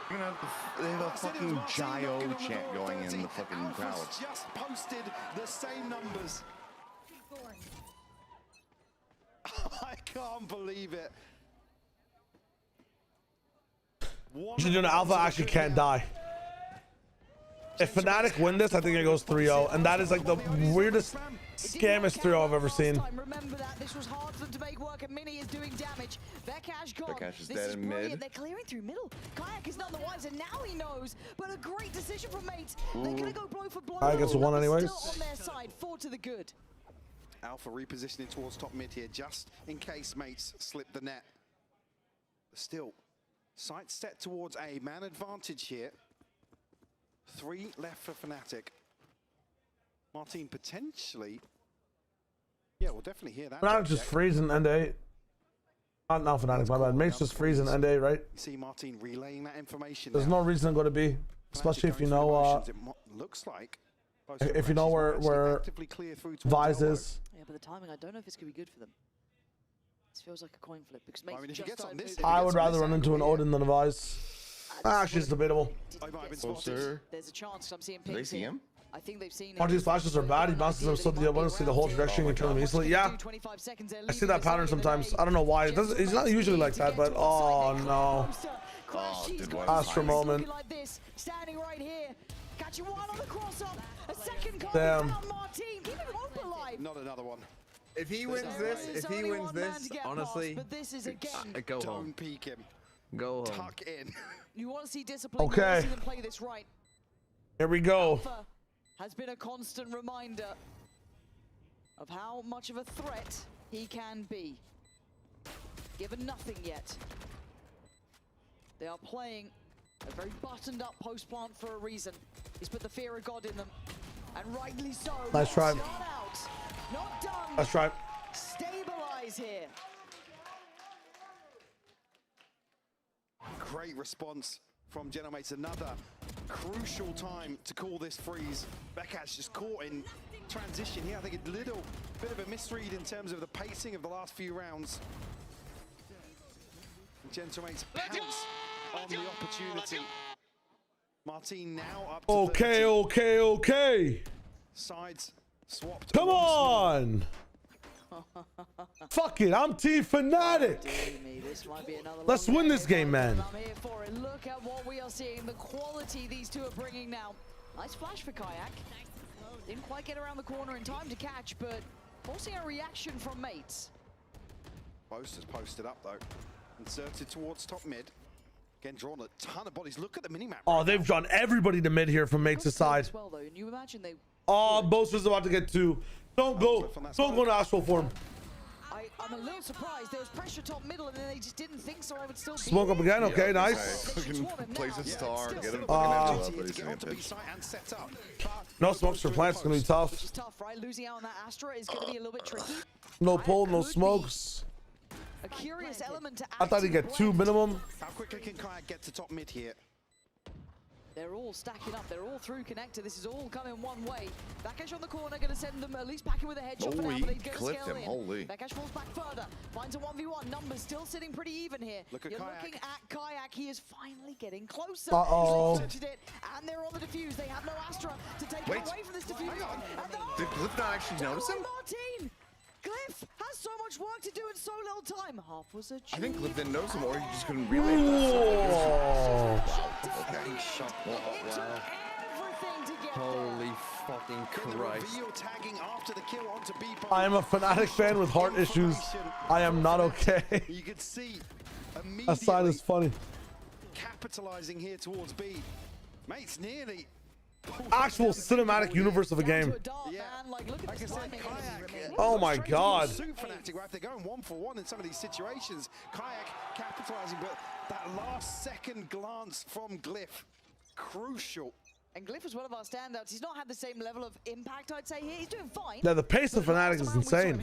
They have a fucking Gio chant going in the fucking crowd. Just posted the same numbers. I can't believe it. You should do an alpha actually can't die. If Fnatic win this, I think it goes 3-0, and that is like the weirdest, scammest 3-0 I've ever seen. Remember that this was hard for them to make work, and Mini is doing damage. Vekash gone. Vekash is this dead is in brilliant. mid. They're clearing through middle. Kayak is none the wiser. Now he knows, but a great decision from Mates. They're gonna go blow for blow. I guess one anyways. Still on their side, 4 to the good. Alpha repositioning towards top mid here, just in case Mates slip the net. Still, sight set towards A. Man advantage here. 3 left for Fnatic. Martin potentially. Yeah, we'll definitely hear that. Fnatic just freezing end 8. Not now Fnatic, my bad. Mate's just freezing end 8, right? You see Martin relaying that information. There's no reason to go to B, especially if you know. Looks like. If you know where Vise is. Yeah, but the timing, I don't know if it's gonna be good for them. This feels like a coin flip because Mates if he just gets on this, I would rather run into an Odin than a Vise. Actually, it's debatable. There's a chance I'm seeing Do they see him? I think they've seen Martin's flashes are bad. He bounces them so the opponent see the whole trajectory and turn them easily. Yeah, I see that pattern sometimes. I don't know why. He's not usually like that, but oh no. Oh, dude, what Astro moment. Standing right here. Catching one on the cross up. A second Damn. Martin. Keep him hope alive. Not another one. If he wins this, honestly, but this is again. Go Don't home. peek him. Go home. Tuck in. You want to see discipline. Okay. You want to see them play this right. Here we go. Alpha has been a constant reminder of how much of a threat he can be. Given nothing yet. They are playing a very buttoned up post plant for a reason. He's put the fear of God in them. And rightly so. Nice try. Not out. Not done. Nice try. Stabilize here. Great response from Genomates. Another crucial time to call this freeze. Vekash just caught in transition here. I think a little bit of a misread in terms of the pacing of the last few rounds. Genomates pounce on the opportunity. Martin now up to 30. Okay. Sides swapped. Come on. Fuck it, I'm Team Fnatic. Let's win this game, man. I'm here for it. Look at what we are seeing. The quality these two are bringing now. Nice flash for Kayak. Didn't quite get around the corner in time to catch, but forcing a reaction from mates. Boaster's posted up though. Inserted towards top mid. Again, drawn a ton of bodies. Look at the minimap. Oh, they've drawn everybody to mid here from Mates' side. Well, though, and you imagine they... Oh, Boaster's about to get two. Don't go to astral form. I'm a little surprised. There was pressure top middle, and then they just didn't think so. I would still Smoke up again. Okay, nice. Place a star, get him no smokes for plants. It's gonna be tough. Which is tough, right? Losing out on that Astra is going to be a little bit tricky. No pull, no smokes. A curious element to add. I thought he'd get two minimum. How quickly can Kayak get to top mid here? They're all stacking up. They're all through connector. This is all coming one way. Bakash on the corner, going to send them at least packing with a headshot for now, but they're going to scale in. Holy. Bakash falls back further. Finds a 1v1. Numbers still sitting pretty even here. Look at You're Kayak. looking at Kayak. He is finally getting closer. Uh-oh. He's it, and they're on the defuse. They have no Astra to take away from this defuse. Did Glyph not actually notice him? Martin! Glyph has so much work to do in so little time. Half was a I think Glyph didn't notice him, or he just couldn't relay it. Okay. Wow. Holy fucking Christ. Tagging after the kill onto B. I am a Fnatic fan with heart issues. I am not okay. You could see That side is funny. capitalizing here towards B. Mates nearly. Actual cinematic universe of a game. Yeah. Like I said, Kayak. Oh my God. Fnatic, right? They're going 1-for-1 in some of these situations. Kayak capitalizing, but that last second glance from Glyph, crucial. And Glyph was one of our standouts. He's not had the same level of impact, I'd say, here. He's doing fine. Yeah, the pace of Fnatic is insane.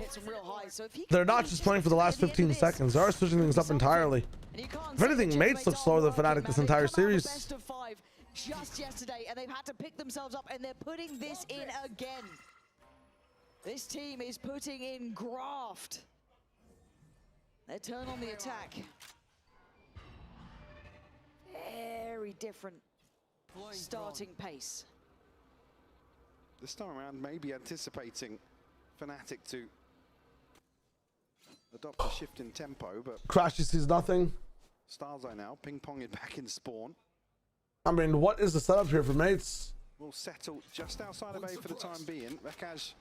They're not just playing for the last 15 seconds. They are switching things up entirely. If anything, Mates look slower than Fnatic this entire series. Best of 5 just yesterday, and they've had to pick themselves up, and they're putting this in again. This team is putting in graft. They turn on the attack. Very different starting pace. This time around, maybe anticipating Fnatic to adopt a shift in tempo, but Crashy sees nothing. Starzo now ping-ponging back in spawn. I mean, what is the setup here for Mates? Will settle just outside of A for the time being. Rekaj,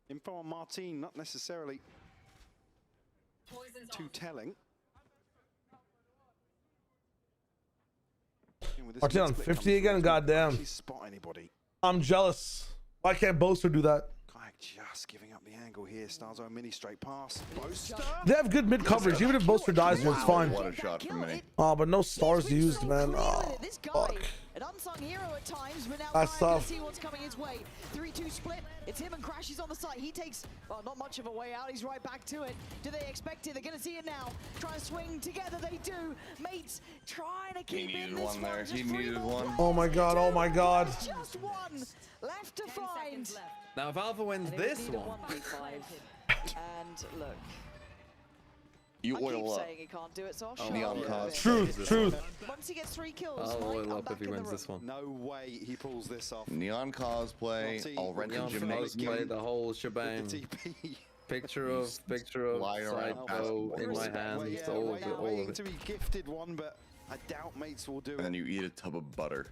info on Martin, not necessarily too telling. Martin on 50 again? Goddamn. Spot anybody. I'm jealous. Why can't Boaster do that? Kayak just giving up the angle here. Starzo mini straight pass. Boaster. They have good mid coverage. Even if Boaster dies, it's fine. What a shot from Mini. Oh, but no stars used, man. Oh, fuck. An unsung hero at times, but now That's Kayak tough. can see what's coming his way. 3-2 split. It's him and Crashy's on the side. He takes, well, not much of a way out. He's right back to it. Do they expect it? They're going to see it now. Try and swing together. They do. Mates trying to keep in this one. He needed one. Oh my God. Oh my God. Just one left to find. Now, if Alpha wins this one. And look. You I keep oil up. saying he can't do it, so I'll show Neon him. cause. Truth. Once he gets 3 kills, I'll might oil come up back if he in the wins room. this one. No way he pulls this off. Neon cosplay, I'll rent a Neon gymnasium. cosplay, the whole shebang. TP. Picture of Lying around Psycho in my hands, all of Waiting it. to be gifted one, but I doubt Mates will do it. And then you eat a tub of butter.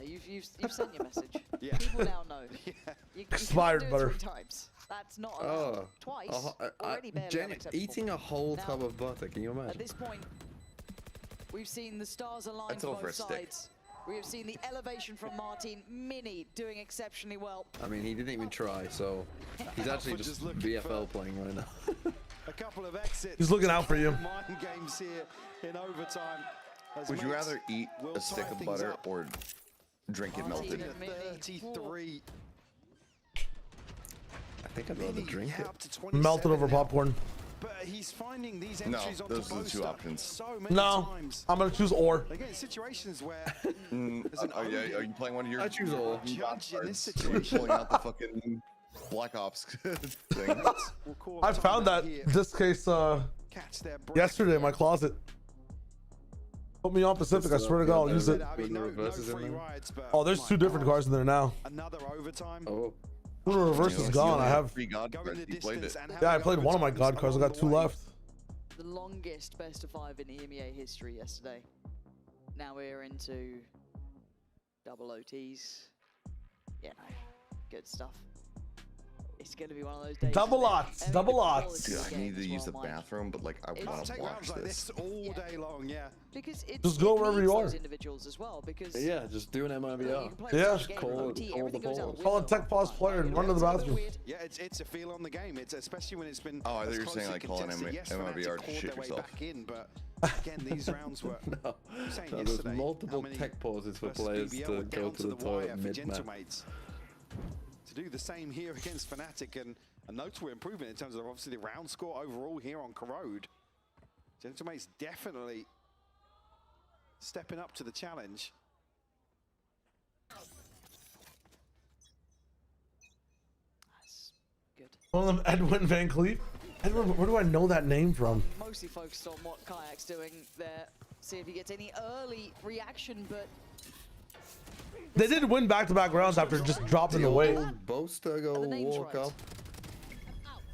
You've sent your message. Yeah. People now know. You Expired can't do butter. it 3 times. That's not allowed. Twice. Already barely unacceptable. Eating a whole Now, tub of butter, can you At imagine? this point, we've seen the stars align That's for all for both a stick. sides. We have seen the elevation from Martin. Mini doing exceptionally well. I mean, he didn't even try, so he's actually just VFL playing right now. A couple of exits. He's looking out for you. Mind games here in overtime. as Would you Mates rather eat will a stick tie of things butter up. or drink it melted? 33. I think I'd rather drink it. Up to 27 Melted over now. popcorn. But he's finding these No, entries onto those are the two Boaster options. so many No, times. I'm gonna choose or. They get in situations where Are you playing one of your I choose all. judge in this Are you situation. pulling out the fucking Black Ops thing? We'll call I time found out that here. this case Catch their breath. yesterday in my closet. Put me on Pacific. I swear to God, I'll use it. I mean, no reverses in free there. rides, but Oh, there's my 2 different God. cars in there now. Another overtime. Oh, Uno reverse is gone. I have. Three God cards. You played it. Yeah, I played one of my God cards. I got 2 left. The longest best of 5 in EMEA history yesterday. Now we're into double OTs. Yeah, no, good stuff. It's going to be one of those days. Double lots, double lots. Dude, I need to use the bathroom, but like I want to watch like this all day long. Yeah. Because it's just go wherever you are. Individuals as well, because yeah, just do an MIBR. Yeah. Call the pause. Call a tech pause player and run to the bathroom. Yeah, it's a feel on the game. It's especially when it's been. Oh, I thought you were saying like calling MIBR to shit yourself. Back in, but again, these rounds were. No, there's multiple tech pauses for players to go to the toilet mid-match. To do the same here against Fnatic, and a notable improvement in terms of obviously the round score overall here on Corrode. Gentlemates definitely stepping up to the challenge. That's good. One of them, Edwin Van Cleef. Edwin, where do I know that name from? Mostly focused on what Kayak's doing there. See if he gets any early reaction, but they did win back-to-back rounds after just dropping the weight. Boaster go walk up.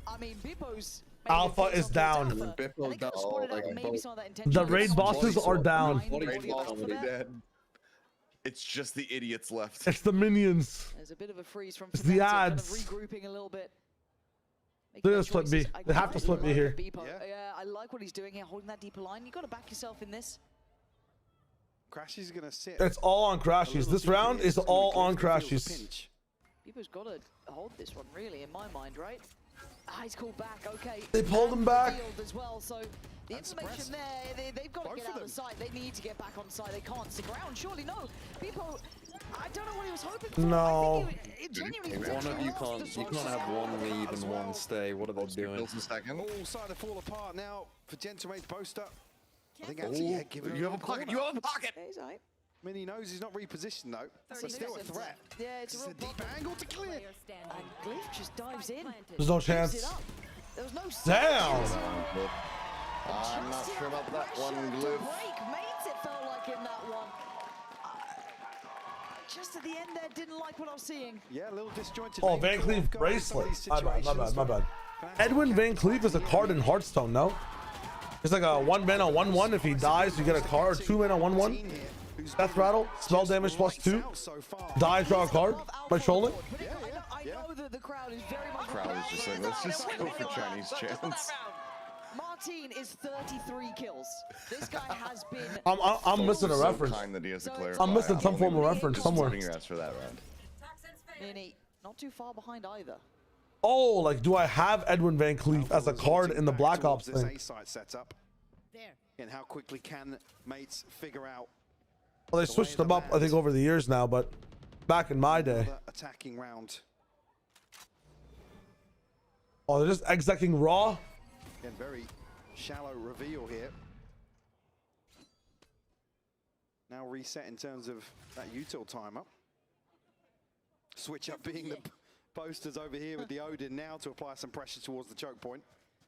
I mean, Bippo's Alpha is down. Bippo's down. The raid bosses are down. It's just the idiots left. It's the minions. There's a bit of a freeze from it's the Fnatic, ads. kind of regrouping a little bit. They're gonna split B. They have to split B here. Yeah, I like what he's doing here, holding that deeper line. You got to back yourself in this. Crashies is gonna sit. It's all on Crashies. This round is all on Crashies. Bippo's got to hold this one, really, in my mind, right? Ah, he's called back. Okay. They pulled him back. As well, so the information there, they've got to get out of sight. They need to get back on site. They can't stick around. Surely no. Bippo, I don't know what he was hoping for. No. One of you can't have one leave and one stay. What are they doing? All starting to fall apart now for Gentlemate's Boaster. I think actually, you have a pocket. You have a pocket. Mini knows he's not repositioned though. But still a threat. Yeah, it's a real deep angle to clear. And Glyph just dives in. There's no chance. There was no down. I'm not sure about that one, Glyph. Mates, it felt like in that one. Just at the end there, didn't like what I was seeing. Yeah, a little disjointed. Oh, Van Cleef bracelet. My bad. Edwin Van Cleef is a card in Hearthstone, no? It's like a 1 mana 1/1. If he dies, you get a card. 2 mana 1/1. Death rattle, spell damage +2. Die, draw a card. Am I trolling? I know that the crowd is very much. Crowd is just like, let's just go for Chinese chance. Martin is 33 kills. This guy has been. I'm missing a reference. I'm missing some form of reference somewhere. For that round. Mini, not too far behind either. Oh, like, do I have Edwin Van Cleef as a card in the Black Ops thing? And how quickly can mates figure out? Well, they switched them up, I think, over the years now, but back in my day. Attacking round. Oh, they're just execing raw. Again, very shallow reveal here. Now reset in terms of that util timer. Switch up being the Boasters over here with the Odin now to apply some pressure towards the choke point.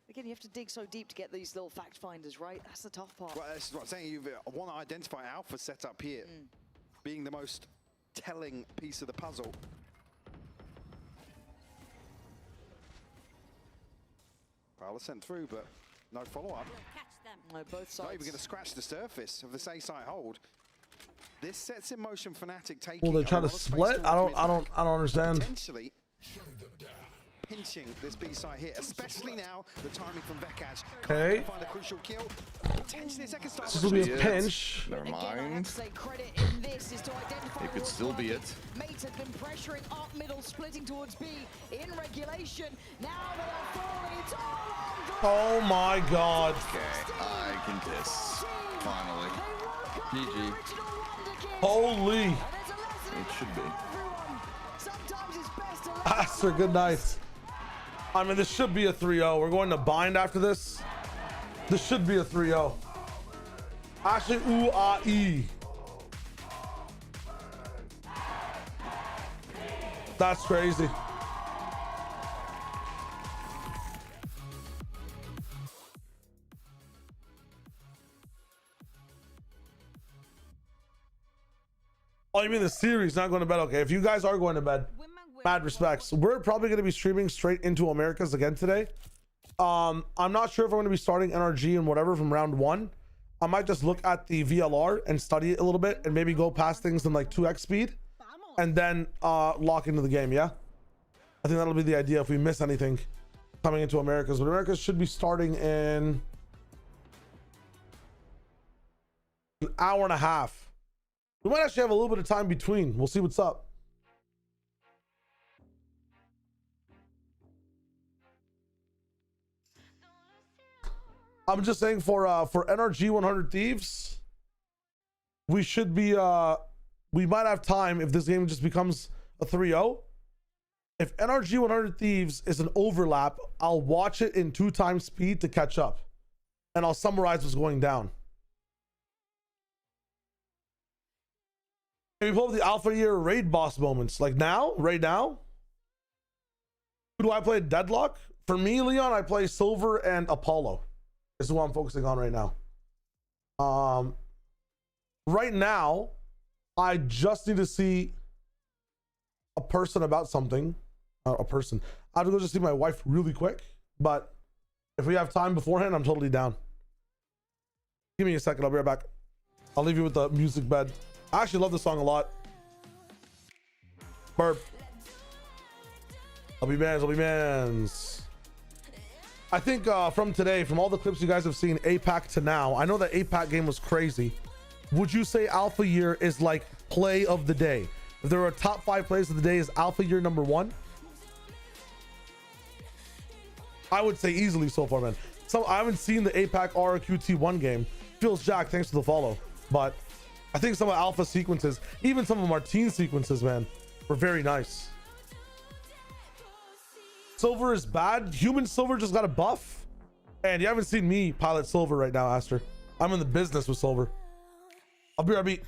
Again, you have to dig so deep to get these little fact finders, right? That's the tough part. Well, that's what I'm saying. You want to identify Alpha setup here, being the most telling piece of the puzzle. Prowler sent through, but no follow-up. No, both sides. Not even going to scratch the surface of this A-side hold. This sets in motion Fnatic taking. Well, they're trying to split. I don't understand. Potentially pinching this B-side here, especially now the timing from Vekaj. Okay. Find a crucial kill. Potentially a second start. This will be a pinch. Never mind. It could still be it. Mates have been pressuring up middle, splitting towards B in regulation. Now they are falling. It's all on. Oh my God. Okay, I can piss. Finally. GG. Holy. It should be. Aster, good night. I mean, this should be a 3-0. We're going to bind after this. This should be a 3-0. Actually, ooh-ah-ee. That's crazy. Oh, you mean the series, not going to bed? Okay, if you guys are going to bed, Mad respects. We're probably going to be streaming straight into Americas again today. I'm not sure if I'm going to be starting NRG and whatever from round 1. I might just look at the VLR and study it a little bit and maybe go past things in like 2x speed and then lock into the game. Yeah, I think that'll be the idea if we miss anything coming into Americas. But Americas should be starting in an hour and a half. We might actually have a little bit of time between. We'll see what's up. I'm just saying for NRG 100 Thieves, we should be we might have time if this game just becomes a 3-0. If NRG 100 Thieves is an overlap, I'll watch it in 2x speed to catch up, and I'll summarize what's going down. Can we pull up the Alpha Year raid boss moments like now, right now? Who do I play? Deadlock? For me, Leon, I play Silver and Apollo. This is what I'm focusing on right now. Right now, I just need to see a person about something. A person. I have to go just see my wife really quick. But if we have time beforehand, I'm totally down. Give me a second. I'll be right back. I'll leave you with the music bed. I actually love this song a lot. Burp. I'll be mans. I think from today, from all the clips you guys have seen, APAC to now, I know that APAC game was crazy. Would you say Alpha Year is like play of the day? If there were top 5 plays of the day, is Alpha Year number 1? I would say easily so far, man. So I haven't seen the APAC RQT1 game. Feels Jack, thanks for the follow. But I think some of Alpha sequences, even some of Martine sequences, man, were very nice. Silver is bad. Human Silver just got a buff. And you haven't seen me pilot Silver right now, Aster. I'm in the business with Silver. I'll be right back.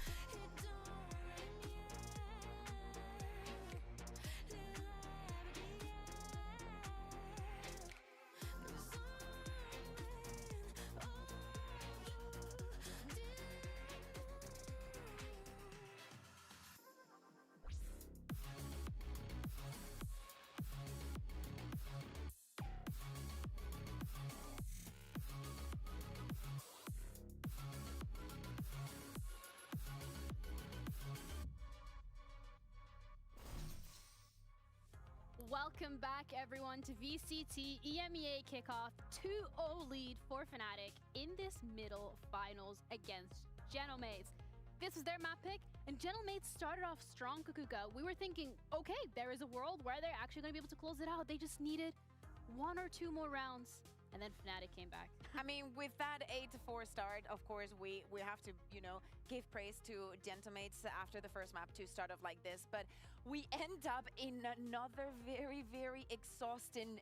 Welcome back, everyone, to VCT EMEA kickoff. 2-0 lead for Fnatic in this middle finals against Genomates. This was their map pick, and Genomates started off strong, Kukuka. We were thinking, okay, there is a world where they're actually going to be able to close it out. They just needed 1 or 2 more rounds, and then Fnatic came back. I mean, with that 8-4 start, of course, we have to, you know, give praise to Genomates after the first map to start off like this. But we end up in another very, very exhausting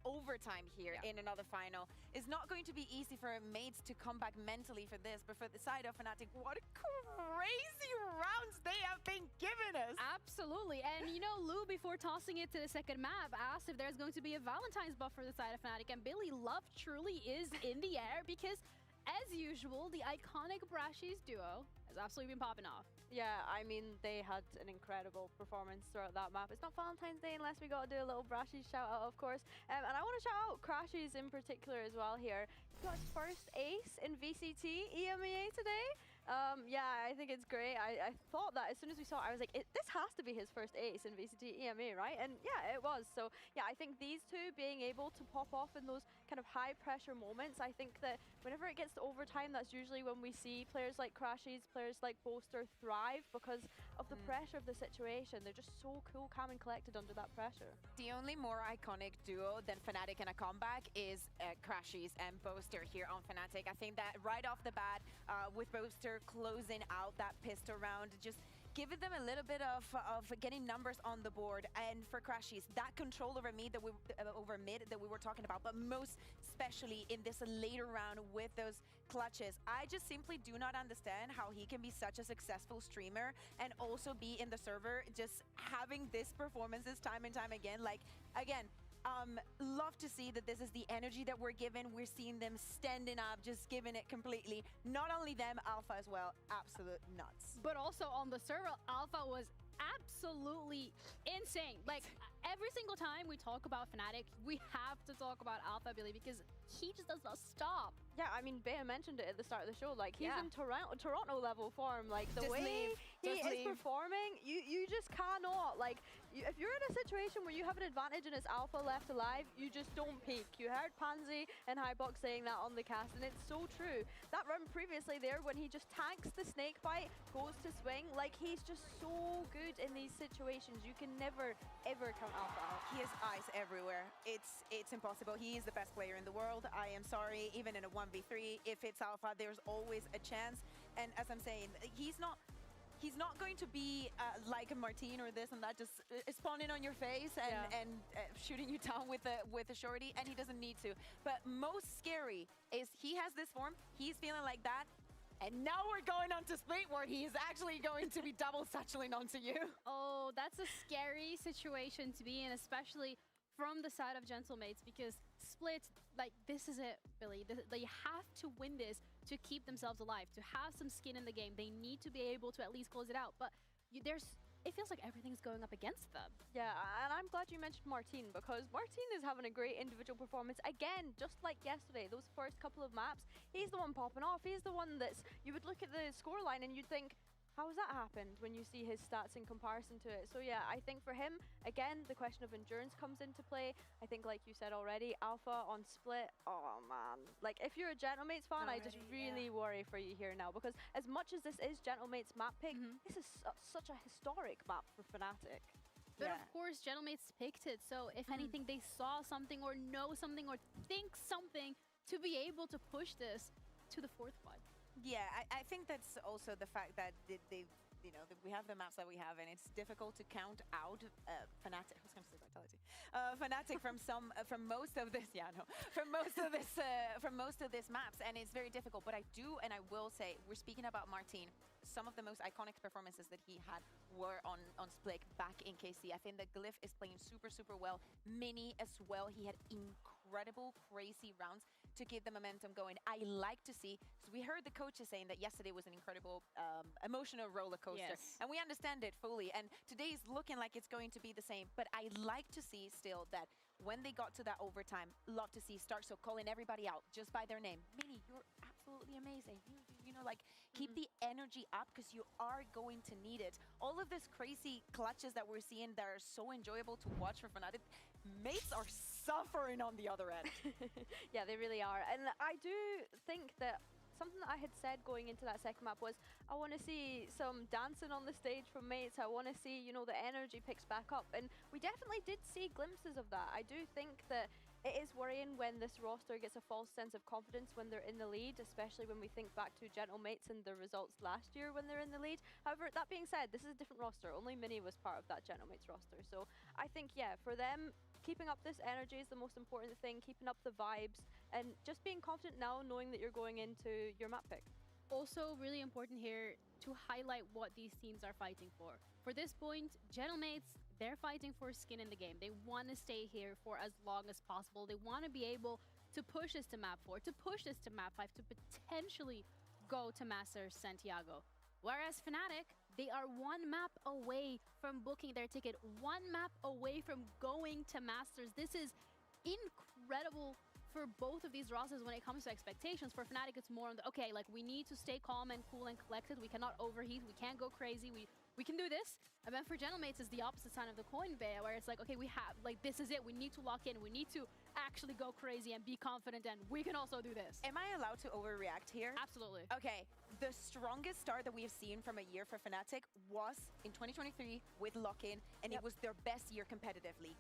overtime here in another final. It's not going to be easy for mates to come back mentally for this, but for the side of Fnatic, what crazy rounds they have been giving us. Absolutely. And, you know, Lou, before tossing it to the second map, asked if there's going to be a Valentine's buff for the side of Fnatic, and Billy, love truly is in the air because, as usual, the iconic Brashies duo has absolutely been popping off. Yeah, I mean, they had an incredible performance throughout that map. It's not Valentine's Day unless we got to do a little Brashies shout out, of course. And I want to shout out Crashies in particular as well here. He got his first ace in VCT EMEA today. Yeah, I think it's great. I thought that as soon as we saw it, I was like, this has to be his first ace in VCT EMEA, right? And yeah, it was. So yeah, I think these two being able to pop off in those kind of high pressure moments, I think that whenever it gets to overtime, that's usually when we see players like Crashies, players like Boaster thrive because of the pressure of the situation. They're just so cool, calm and collected under that pressure. The only more iconic duo than Fnatic in a comeback is Crashies and Boaster here on Fnatic. I think that right off the bat, with Boaster closing out that pistol round, just giving them a little bit of getting numbers on the board, and for Crashies, that control over mid that we were talking about, but most especially in this later round with those clutches. I just simply do not understand how he can be such a successful streamer and also be in the server just having this performances time and time again. Like, again, Love to see that this is the energy that we're given. We're seeing them standing up, just giving it completely. Not only them, Alpha as well. Absolute nuts. But also on the server, Alpha was absolutely insane. Like, every single time we talk about Fnatic, we have to talk about Alpha, Billy, because he just does not stop. Yeah, I mean, Bea mentioned it at the start of the show. Like, he's in Toronto level form. Like, the way he is performing, you just cannot. Like, if you're in a situation where you have an advantage and it's Alpha left alive, you just don't peek. You heard Pansy and Hybox saying that on the cast, and it's so true. That run previously there, when he just tanks the snake bite, goes to swing, like, he's just so good in these situations. You can never, ever count Alpha out. He has eyes everywhere. It's impossible. He is the best player in the world. I am sorry, even in a 1v3, if it's Alpha, there's always a chance. And as I'm saying, he's not going to be like a Martin or this and that, just spawning on your face and shooting you down with a shorty, and he doesn't need to. But most scary is he has this form, he's feeling like that, and now we're going on to Split, where he is actually going to be double satcheling onto you. Oh, that's a scary situation to be in, especially from the side of Gentlemates, because Split, like, this is it, Billy. They have to win this to keep themselves alive, to have some skin in the game. They need to be able to at least close it out. But it feels like everything's going up against them. Yeah, and I'm glad you mentioned Martin, because Martin is having a great individual performance. Again, just like yesterday, those first couple of maps, he's the one popping off. He's the one that's, you would look at the scoreline and you'd think, how has that happened, when you see his stats in comparison to it? So yeah, I think for him, again, the question of endurance comes into play. I think, like you said already, Alpha on Split, oh man. Like, if you're a Gentlemates fan, I just really worry for you here now, because as much as this is Gentlemates map pick, this is such a historic map for Fnatic. But of course, Gentlemates picked it, so if anything, they saw something or know something or think something to be able to push this to the fourth quad. Yeah, I think that's also the fact that we have the maps that we have, and it's difficult to count out Fnatic. I was going to say Vitality. Fnatic from most of this. Yeah, no, from most of this maps, and it's very difficult. But I will say, we're speaking about Martin. Some of the most iconic performances that he had were on Split back in KC. I think that Glyph is playing super well. Mini as well. He had incredible, crazy rounds to keep the momentum going. I like to see, so we heard the coaches saying that yesterday was an incredible emotional roller coaster, and we understand it fully, and today is looking like it's going to be the same. But I like to see still that when they got to that overtime, love to see Starkso calling everybody out just by their name. Mini, you're absolutely amazing. You know, like, keep the energy up, because you are going to need it. All of this crazy clutches that we're seeing that are so enjoyable to watch for Fnatic, mates are suffering on the other end. Yeah, they really are. And I do think that something that I had said going into that second map was, I want to see some dancing on the stage from mates. I want to see, you know, the energy picks back up. And we definitely did see glimpses of that. I do think that it is worrying when this roster gets a false sense of confidence when they're in the lead, especially when we think back to Gentlemates and the results last year when they're in the lead. However, that being said, this is a different roster. Only Mini was part of that Gentlemates roster. So I think, yeah, for them, keeping up this energy is the most important thing, keeping up the vibes, and just being confident now, knowing that you're going into your map pick. Also, really important here to highlight what these teams are fighting for. For this point, Gentlemates, they're fighting for skin in the game. They want to stay here for as long as possible. They want to be able to push this to map 4, to push this to map 5, to potentially go to Masters Santiago. Whereas Fnatic, they are one map away from booking their ticket, one map away from going to Masters. This is incredible for both of these rosters when it comes to expectations. For Fnatic, it's more on the, okay, like, we need to stay calm and cool and collected. We cannot overheat. We can't go crazy. We can do this. And then for Gentlemates, it's the opposite side of the coin, Bea, where it's like, okay, we have, like, this is it. We need to lock in. We need to actually go crazy and be confident, and we can also do this. Am I allowed to overreact here? Absolutely. Okay, the strongest start that we have seen from a year for Fnatic was in 2023 with lock-in, and it was their best year competitively,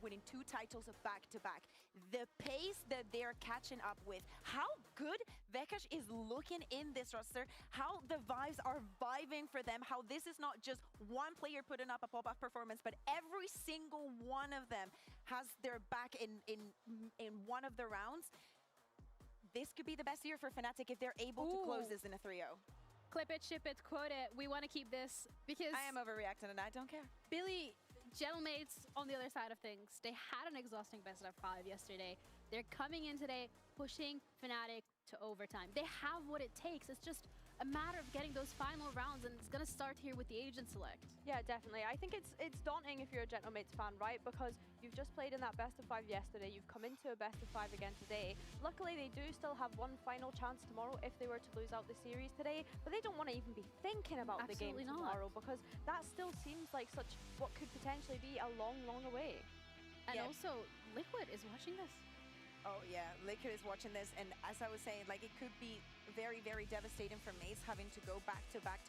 winning 2 titles back-to-back. The pace that they're catching up with, how good Vekash is looking in this roster, how the vibes are vibing for them, how this is not just one player putting up a pop-off performance, but every single one of them has their back in one of the rounds. This could be the best year for Fnatic if they're able to close this in a 3-0. Clip it, ship it, quote it. We want to keep this because... I am overreacting and I don't care. Billy, Gentlemetes, on the other side of things, they had an exhausting best of 5 yesterday. They're coming in today, pushing Fnatic to overtime. They have what it takes. It's just a matter of getting those final rounds, and it's going to start here with the agent select. Yeah, definitely. I think it's daunting if you're a Gentlemates fan, right? Because you've just played in that best of 5 yesterday. You've come into a best of 5 again today. Luckily, they do still have one final chance tomorrow if they were to lose out the series today. But they don't want to even be thinking about the game tomorrow because that still seems like such what could potentially be a long, long away. And also, Liquid is watching this. Oh yeah, Liquid is watching this, and as I was saying, like, it could be very, very devastating for Mace having to go back to back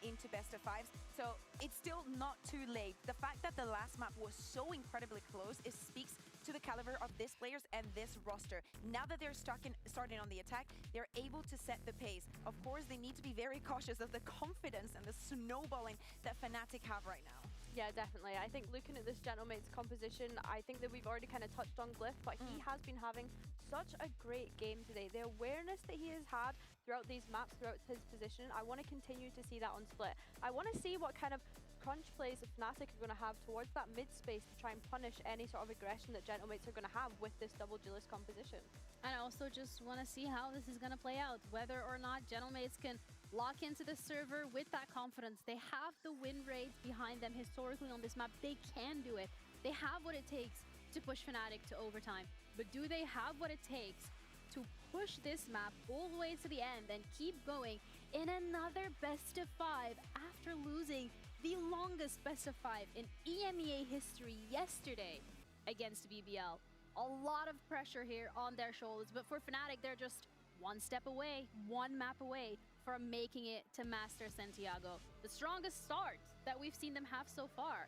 into best of 5s. So it's still not too late. The fact that the last map was so incredibly close, it speaks to the caliber of these players and this roster. Now that they're starting on the attack, they're able to set the pace. Of course, they need to be very cautious of the confidence and the snowballing that Fnatic have right now. Yeah, definitely. I think looking at this Gentlemates composition, I think that we've already kind of touched on Glyph, but he has been having such a great game today. The awareness that he has had throughout these maps, throughout his position, I want to continue to see that on Split. I want to see what kind of crunch plays that Fnatic are going to have towards that mid space to try and punish any sort of aggression that Gentlemates are going to have with this double duelist composition. And I also just want to see how this is going to play out, whether or not Gentlemates can lock into the server with that confidence. They have the win rates behind them historically on this map. They can do it. They have what it takes to push Fnatic to overtime. But do they have what it takes to push this map all the way to the end and keep going in another best of 5 after losing the longest best of 5 in EMEA history yesterday against BBL? A lot of pressure here on their shoulders, but for Fnatic, they're just one step away, one map away from making it to Master Santiago. The strongest start that we've seen them have so far.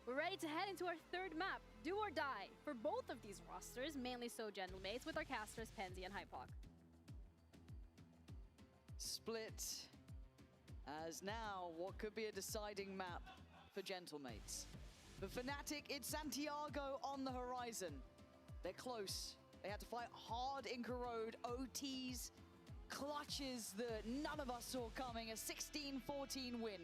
We're ready to head into our third map, do or die, for both of these rosters, mainly so Gentlemates, with our casters Pansy and Hypoc. Split as now what could be a deciding map for Gentlemates. For Fnatic, it's Santiago on the horizon. They're close. They had to fight hard Inca Road, OTs, clutches that none of us saw coming, a 16-14 win.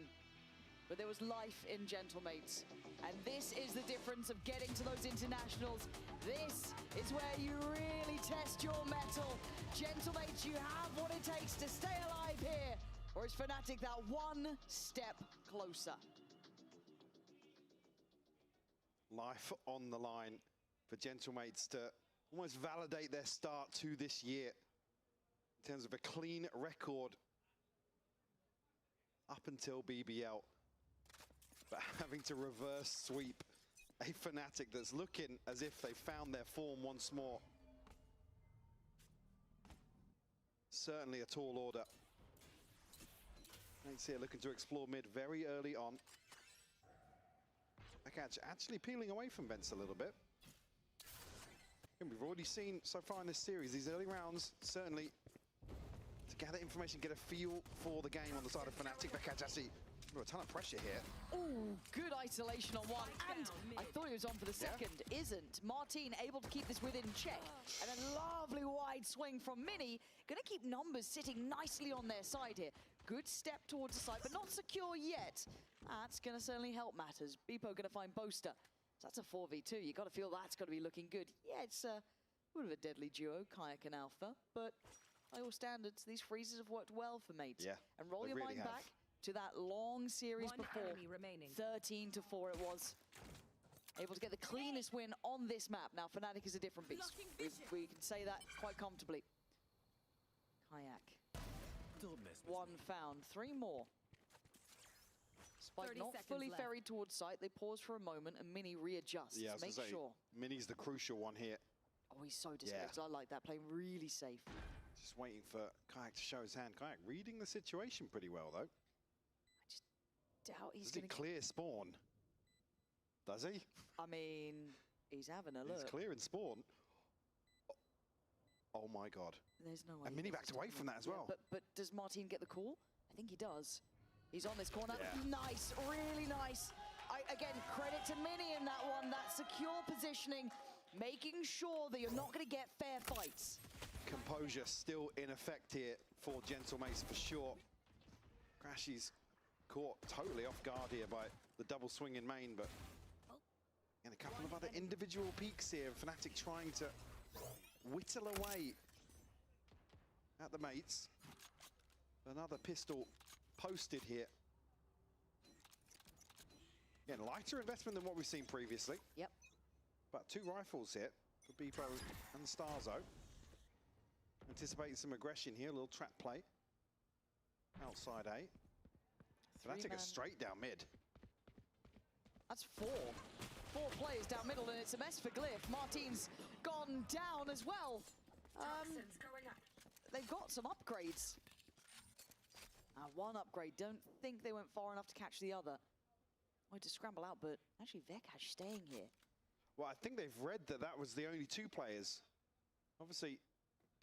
But there was life in Gentlemates. And this is the difference of getting to those internationals. This is where you really test your mettle. Gentlemates, you have what it takes to stay alive here. Or is Fnatic that one step closer? Life on the line for Gentlemates to almost validate their start to this year in terms of a clean record up until BBL. But having to reverse sweep a Fnatic that's looking as if they found their form once more. Certainly a tall order. Nate's here looking to explore mid very early on. Bakach actually peeling away from Vents a little bit. And we've already seen so far in this series, these early rounds, certainly to gather information, get a feel for the game on the side of Fnatic. Bakach actually under a ton of pressure here. Ooh, good isolation on one. And I thought he was on for the second. Isn't. Martin able to keep this within check. And a lovely wide swing from Mini. Going to keep numbers sitting nicely on their side here. Good step towards the side, but not secure yet. That's going to certainly help matters. Beepo going to find Boaster. So that's a 4v2. You got to feel that's got to be looking good. Yeah, it's a bit of a deadly duo, Kayak and Alpha. But by all standards, these freezes have worked well for mates. Yeah, and roll your mind back to that long series before. 13-4 it was. Able to get the cleanest win on this map. Now, Fnatic is a different beast. We can say that quite comfortably. Kayak. One found, 3 more. Spike not fully ferried towards site. They pause for a moment and Mini readjusts. Yeah, make sure. Mini's the crucial one here. Oh, he's so disconnected. I like that, playing really safe. Just waiting for Kayak to show his hand. Kayak reading the situation pretty well, though. I just doubt he's going to clear spawn. Does he? I mean, he's having a look. He's clearing spawn. Oh my God. There's no way. And Mini backed away from that as well. But does Martin get the call? I think he does. He's on this corner. Yeah. Nice, really nice. Again, credit to Mini in that one. That secure positioning, making sure that you're not going to get fair fights. Composure still in effect here for Gentlemates for sure. Crashies caught totally off guard here by the double swing in main, but and a couple of other individual peaks here. Fnatic trying to whittle away at the mates. Another pistol posted here. Again, lighter investment than what we've seen previously. Yep. But 2 rifles here for Beepo and Starzo. Anticipating some aggression here, a little trap play. Outside A. Fnatic are straight down mid. That's 4 players down middle, and it's a mess for Glyph. Martin's gone down as well. They've got some upgrades. One upgrade. Don't think they went far enough to catch the other. Wanted to scramble out, but actually Vekash staying here. Well, I think they've read that that was the only 2 players. Obviously,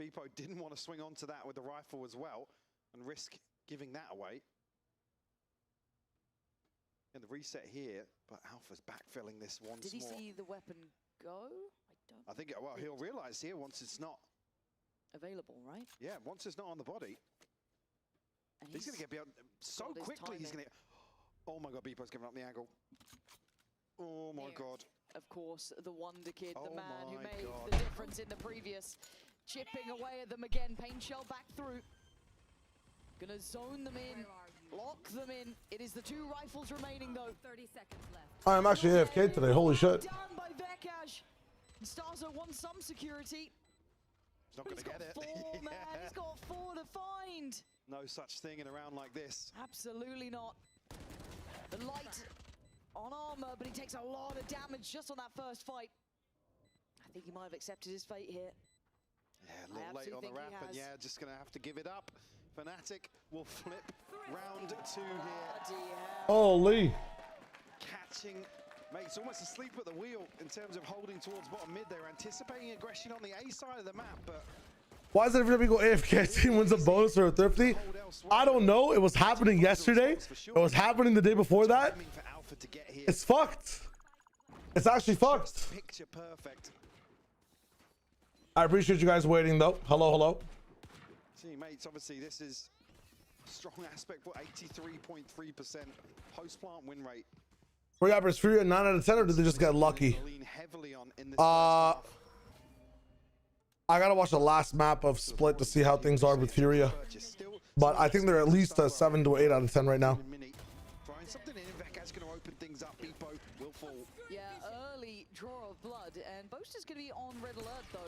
Beepo didn't want to swing onto that with the rifle as well and risk giving that away. And the reset here, but Alpha's backfilling this once more. Did he see the weapon go? I think, well, he'll realize here once it's not available, right? Yeah, once it's not on the body. And he's going to get beyond so quickly. He's going to. Oh my God, Beepo's giving up the angle. Oh my God. Of course, the Wonder Kid, the man who my made God. the difference in the previous. Chipping away at them again. Pain Shell back through. Gonna zone them in. Lock them in. It is the 2 rifles remaining though. 30 seconds left. I'm actually AFK today. Holy shit. Down by Vekash. Starzo wants some security. He's not going to get it. 4, man. He's got 4 to find. No such thing in a round like this. Absolutely not. The light on armor, but he takes a lot of damage just on that first fight. I think he might have accepted his fate here. Yeah, a little late on the wrap, and yeah, just going to have to give it up. Fnatic will flip round 2 here. Holy. Catching mates almost asleep at the wheel in terms of holding towards bottom mid. They're anticipating aggression on the A side of the map, but Why is it every time we go AFK, team wins a bonus or a thrifty? I don't know. It was happening yesterday. It was happening the day before that. It's fucked. It's actually fucked. Picture perfect. I appreciate you guys waiting though. Hello, hello. Teammates, obviously this is strong aspect for 83.3% post-plant win rate. Were you average Fury a 9 out of 10 or did they just get lucky? I gotta watch the last map of Split to see how things are with Furia. But I think they're at least a 7 to 8 out of 10 right now. Throwing something in, Vekash going to open things up. Beepo will fall. Yeah, early draw of blood, and Boaster's going to be on red alert though.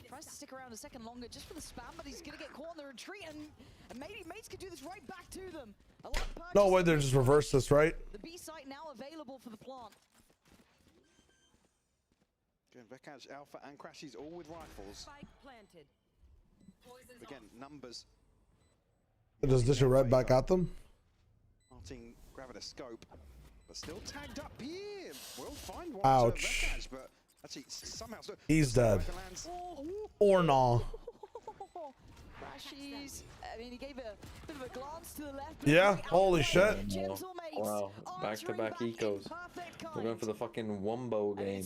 Tries to stick around a second longer just for the spam, but he's going to get caught in the retreat, and maybe mates could do this right back to them. No way, they're just reverse this, right? The B site now available for the plant. Again, Vekash, Alpha, and Crashies all with rifles. Spike planted. Again, numbers. Just dish it right back at them. Martin grabbing a scope, but still tagged up here. We'll find one. Ouch. Vekash, but actually somehow He's dead. Or nah. Crashies. I mean, he gave a bit of a glance to the left. Yeah, holy shit. Wow, back-to-back ecos. We're going for the fucking Wumbo game.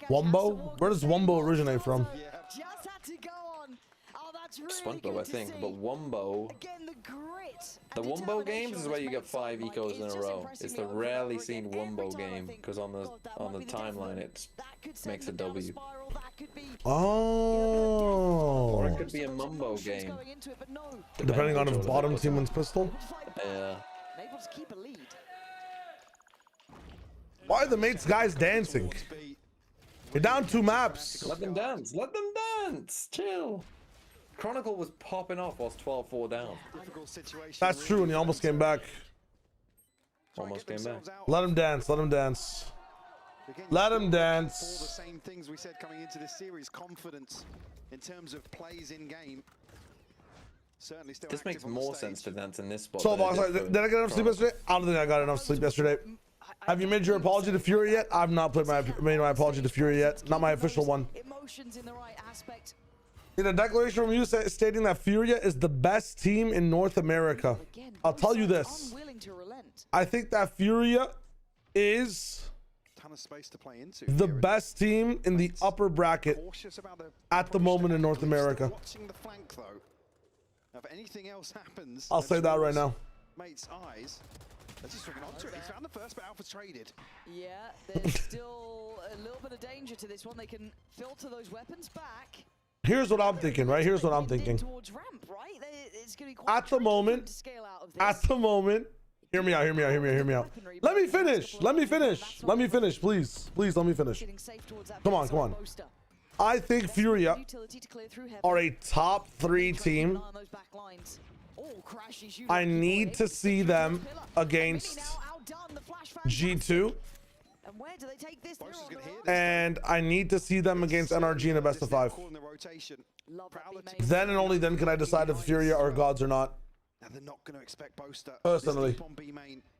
Wumbo? Where does Wumbo originate from? Just had to go on. Oh, that's really SpongeBob, I think, but Wumbo. Again, the grit. The Wumbo games is where you get 5 ecos in a row. It's the rarely seen Wumbo game because on the timeline it makes a W. Oh. Or it could be a Mumbo game. Depending on if bottom team wins pistol. Yeah. Able to keep a lead. Why are the mates guys dancing? You're down 2 maps. Let them dance. Let them dance. Chill. Chronicle was popping off whilst 12-4 down. That's true, and he almost came back. Almost came back. Let him dance. Let him dance. Let him All dance. the same things we said coming into this series. Confidence in terms of plays in game. Certainly still This makes more sense to dance in this spot. So, boss, did I get enough sleep yesterday? I don't think I got enough sleep yesterday. Have you made your apology to Fury yet? I've not made my apology to Fury yet. Not my official one. Emotions in the right aspect. In a declaration from you stating that Furia is the best team in North America. I'll tell you this. I think that Furia is ton of space to play into. the best team in the upper bracket at the moment in North America. Watching the flank though. Now, if anything else happens, I'll say that right now. Mate's eyes. They're just swinging onto it. He's found the first, but Alpha's traded. Yeah, there's still a little bit of danger to this one. They can filter those weapons back. Here's what I'm thinking, right? Here's what I'm thinking. Towards ramp, right? It's gonna be quite At the moment, hear me out, hear me out, hear me out, hear me out. Let me finish, let me finish, let me finish, please. Please let me finish. Come on, come on. I think Furia are a top 3 team. I need to see them against G2. And I need to see them against NRG in a best of 5. Then and only then can I decide if Furia are gods or not. Now they're not going to expect Boaster. Personally.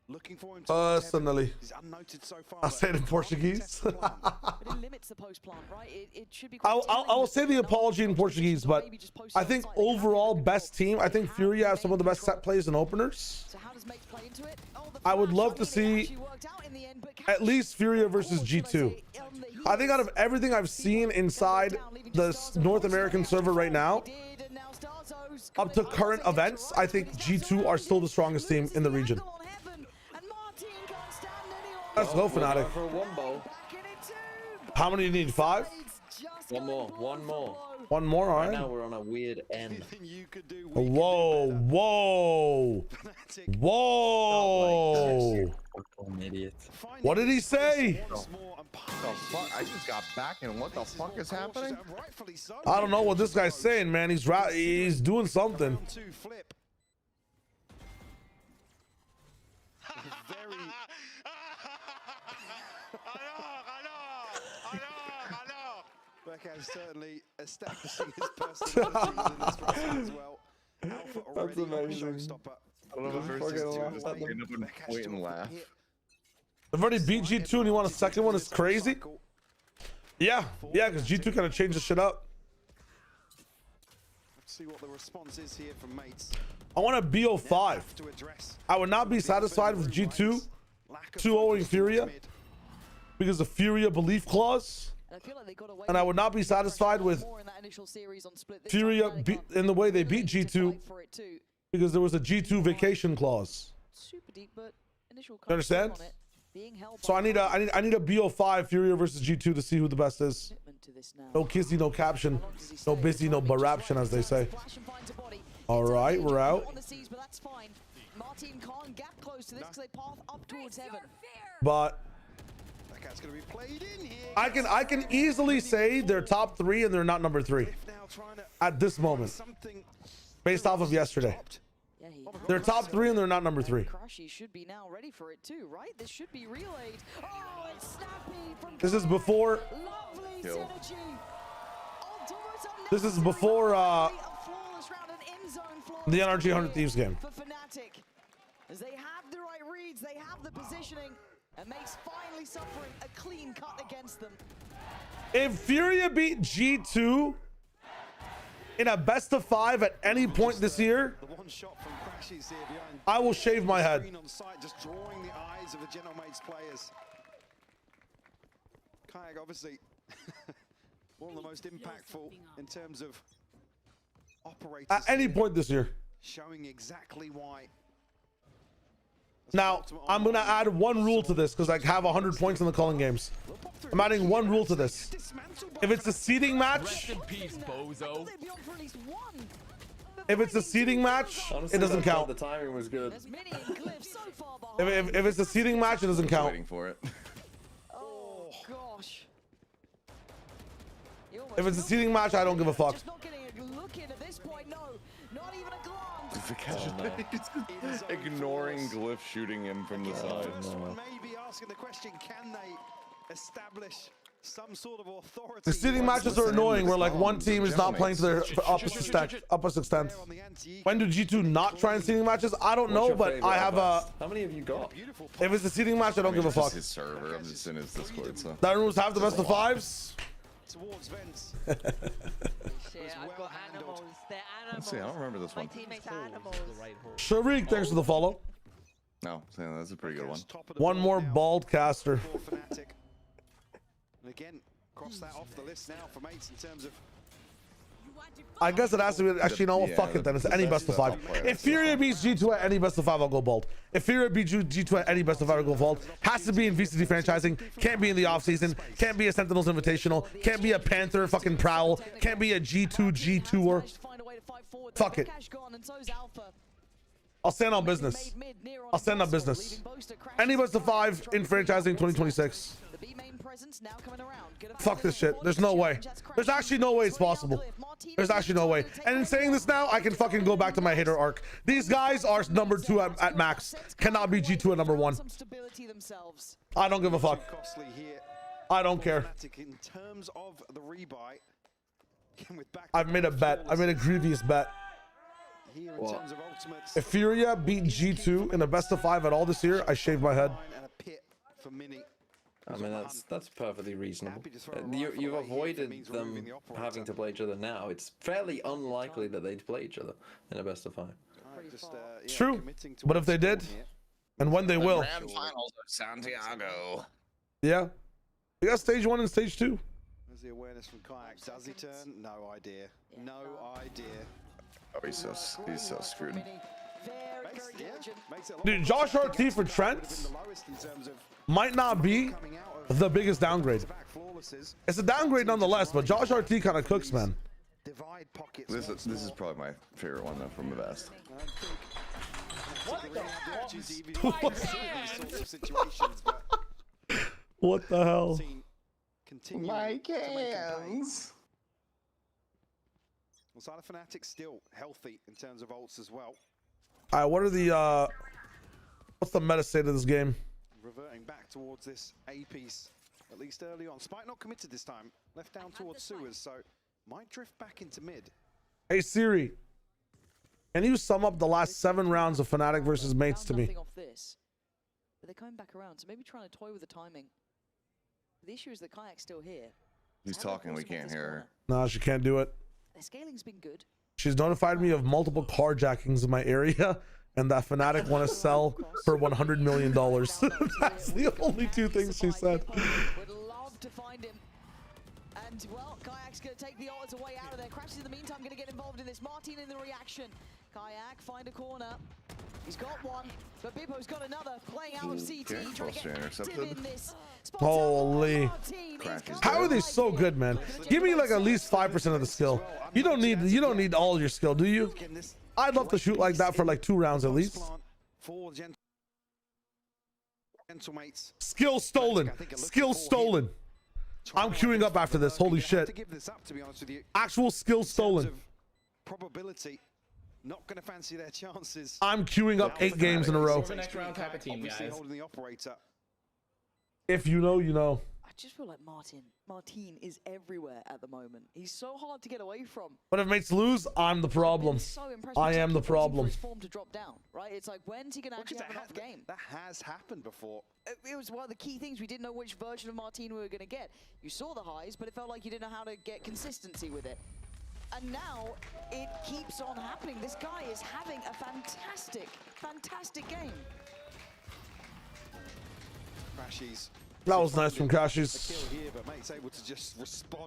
Looking for him Personally. He's unnoted so far. I'll say it in Portuguese. But it limits the post plant, right? It should be I'll say the apology in Portuguese, but I think overall best team. I think Furia have some of the best set plays and openers. So how does Mates play into it? I would love to see at least Furia versus G2. I think out of everything I've seen inside the North American server right now, up to current events, I think G2 are still the strongest team in the region. Let's go, Fnatic. How many do you need? 5? One more. One more. One more, all right. Right now we're on a weird end. Whoa, whoa, whoa. Idiot. What did he say? The fuck? I just got back and what the fuck is happening? I don't know what this guy's saying, man. He's doing something. Becca's certainly establishing his personality in this round as well. Alpha already a showstopper. I don't know if it's just end up and point and laugh. I've already beat G2 and you want a second one? It's crazy. Yeah, because G2 kind of changed the shit up. Let's see what the response is here from Mates. I want a BO5. I would not be satisfied with G2 2-0ing Furia because of Furia belief clause. And I would not be satisfied with Furia in the way they beat G2 because there was a G2 vacation clause. You understand? So I need a BO5 Furia versus G2 to see who the best is. No kissy, no caption, no busy, no baraption, as they say. All right, we're out. But I can easily say they're top 3 and they're not number 3 at this moment, based off of yesterday. They're top 3 and they're not number 3. Crashy should be now ready for it too, right? This should be relayed. Oh, it's snappy from This is before. This is before the NRG 100 Thieves game. For Fnatic, as they have the right reads, they have the positioning, and Mates finally suffering a clean cut against them. If Furia beat G2 in a best of 5 at any point this year, I will shave my head. Just drawing the eyes of the General Mates players. Kayak obviously one of the most impactful in terms of operators. At any point this year. Showing exactly why. Now, I'm going to add one rule to this because I have 100 points in the calling games. I'm adding one rule to this. If it's a seeding match, if it's a seeding match, Honestly, it doesn't count. The timing was good. If it's a seeding match, it doesn't count. Waiting for it. Oh gosh. If it's a seeding match, I don't give a fuck. Just not getting a look in at this point, no. Not even a glance. He's ignoring Glyph shooting him from the side. Maybe asking the question, can they establish some sort of authority? The seeding matches are annoying where like one team is not playing to their upper extent. When do G2 not try in seeding matches? I don't know, but I have a... How many have you got? If it's a seeding match, I don't give a fuck. His server, I'm just in his Discord, so. That rules have the best of 5s. Towards Vents. I've got animals. They're animals. Let's see, I don't remember this one. My teammates are animals. Sharik, thanks for the follow. No, that's a pretty good one. One more bald caster. And again, cross that off the list now for Mates in terms of I guess it has to be. Actually, no, Yeah, fuck it then. It's any best of 5. If Furia beats G2 at any best of 5, I'll go bold. If Furia beats G2 at any best of 5, I'll go bold. Has to be in VCT franchising. Can't be in the offseason. Can't be a Sentinels Invitational. Can't be a Panther fucking Prowl. Can't be a G2 G2er. Fuck it. I'll stand on business. I'll stand on business. Any best of 5 in franchising 2026. Fuck this shit. There's no way. There's actually no way it's possible. There's actually no way. And in saying this now, I can fucking go back to my hater arc. These guys are number 2 at max. Cannot be G2 at number 1. I don't give a fuck. I don't care. I've made a bet. I made a grievous bet. If Furia beat G2 in a best of 5 at all this year, I shave my head. I mean, that's perfectly reasonable. You've avoided them having to play each other now. It's fairly unlikely that they'd play each other in a best of 5. True, but if they did, and when they will. Grand finals of Santiago. Yeah. We got stage 1 and stage 2. There's the awareness from Kayak. Does he turn? No idea. No idea. Oh, he's so screwed. Dude, Josh RT for Trent might not be the biggest downgrade. It's a downgrade nonetheless, but Josh RT kind of cooks, man. This is probably my favorite one though from the best. What the hell? My cans. Well, Side of Fnatic still healthy in terms of ults as well. All right, what are the what's the meta state of this game? Reverting back towards this A piece, at least early on. Spike not committed this time, left down towards sewers, so might drift back into mid. Hey Siri, can you sum up the last 7 rounds of Fnatic versus Mates to me? Off this, but they're coming back around, so maybe trying to toy with the timing. The issue is that Kayak's still here. He's talking, we can't hear her. Nah, she can't do it. Their scaling's been good. She's notified me of multiple carjackings in my area, and that Fnatic want to sell for $100 million. That's the only 2 things she said. Would love to find him. And, well, Kayak's going to take the ults away out of there. Crashes in the meantime going to get involved in this. Martin in the reaction. Kayak find a corner. He's got one, but Bippo's got another. Playing out of CT, trying to get active in this. Holy. How are they so good, man? Give me like at least 5% of the skill. You don't need all your skill, do you? I'd love to shoot like that for like 2 rounds at least. Skill stolen. Skill stolen. I'm queuing up after this. Holy shit. Actual skill stolen. Probability. Not going to fancy their chances. I'm queuing up 8 games in a row. It's a next round type of team, guys. If you know, you know. I just feel like Martin is everywhere at the moment. He's so hard to get away from. But if Mates lose, I'm the problem. I am the problem. Form to drop down, right? It's like, when's he going to actually have enough game? That has happened before. It was one of the key things. We didn't know which version of Martin we were going to get. You saw the highs, but it felt like you didn't know how to get consistency with it. And now it keeps on happening. This guy is having a fantastic game. Crashies. That was nice from Crashies.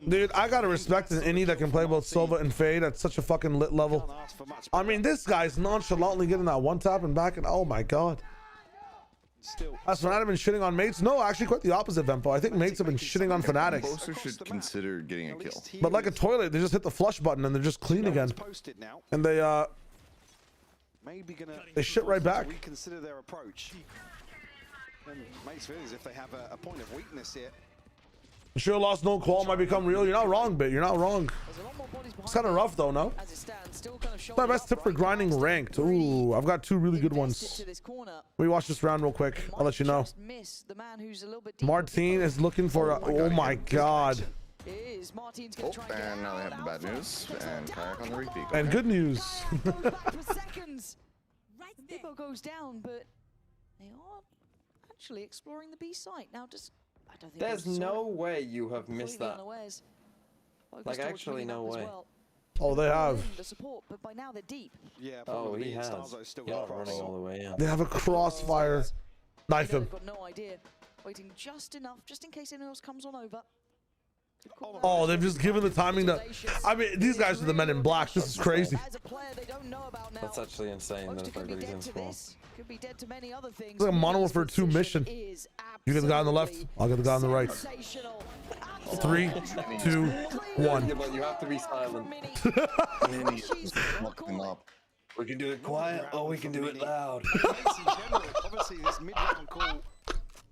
Dude, I gotta respect an indie that can play both Sova and Fade at such a fucking lit level. I mean, this guy's nonchalantly getting that 1-tap and back, and oh my god. Has Fnatic been shitting on Mates? No, actually quite the opposite, Vempo. I think Mates have been shitting on Fnatic. Boaster should consider getting a kill. But like a toilet, they just hit the flush button and they're just clean again. And they shit right back. Reconsider their approach. And Mates feels if they have a point of weakness here. Sure, lost no qual might become real. You're not wrong, Bit. You're not wrong. It's kind of rough though, no? It's my best tip for grinding ranked. Ooh, I've got 2 really good ones. Let me watch this round real quick. I'll let you know. Martin is looking for a... Oh my god. Oh, and now they have the bad news. And Kayak on the repeat. And good news. Bippo goes down, but they are actually exploring the B site. Now just... There's no way you have missed that. Like, actually, no way. Oh, they have. But by now they're deep. Yeah, oh, he has. You're not running all the way in. They have a crossfire. Knife him. Got no idea. Waiting just enough, just in case anyone else comes on over. Oh, they've just given the timing to... I mean, these guys are the men in black. This is crazy. That's actually insane. There's no reasons for. Could be dead to many other things. It's like a Modern Warfare 2 mission. You get the guy on the left, I'll get the guy on the right. 3, 2, 1. Yeah, but you have to be silent. We can do it quiet, or we can do it loud. Obviously, this mid-round call,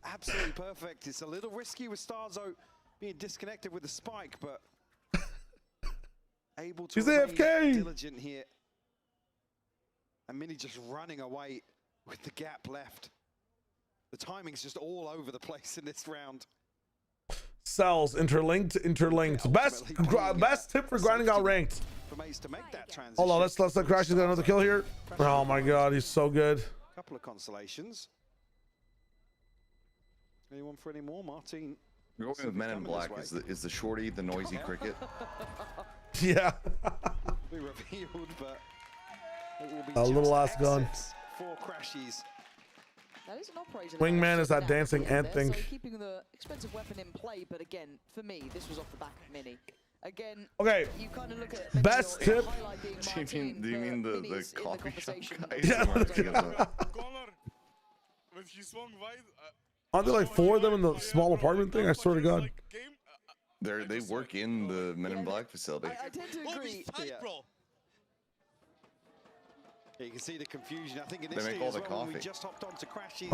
absolutely perfect. It's a little risky with Starzo being disconnected with the spike, but able to remain diligent here. And Mini just running away with the gap left. The timing's just all over the place in this round. Cells interlinked. Best tip for grinding out ranked. Hold on, let's let Crash get another kill here. Oh my god, he's so good. Couple of consolations. Anyone for any more, Martin? Going with Men in Black is the shorty, the noisy cricket. Yeah. Be revealed, but it will be a little last gun. 4 crashes. That is an operator. Wingman is that dancing ant thing. So keeping the expensive weapon in play, but again, for me, this was off the back of Mini. Again, okay. You kind of look at best tip. Do you mean the coffee shop guy? Yeah. Aren't there like 4 of them in the small apartment thing? I swear to God. They work in the Men in Black facility. I tend to agree. Yeah, you can see the confusion. I think initially they make all the when we coffee. just hopped onto Crashy's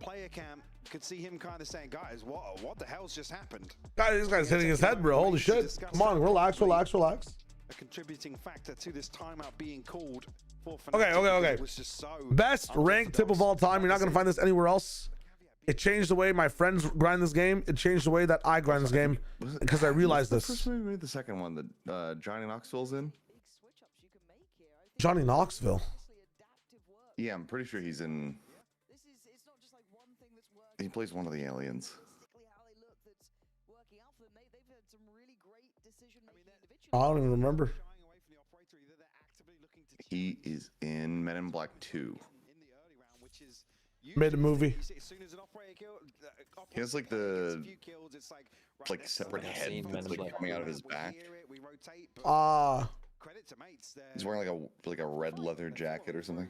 player cam, could see him kind of saying, guys, what the hell's just happened? Guys, this guy's hitting his head, bro. Holy shit. Come on, relax. A contributing factor to this timeout being called for Fnatic. Okay. It was just so Best ranked tip of all time. You're not going to find this anywhere else. It changed the way my friends grind this game. It changed the way that I grind this game because I realized this. First movie made the second one that Johnny Knoxville's in. Johnny Knoxville. Yeah, I'm pretty sure he's in. He plays one of the aliens. I don't even remember. He is in Men in Black 2. Made a movie. He has like the separate head that's like coming out of his back. He's wearing like a red leather jacket or something.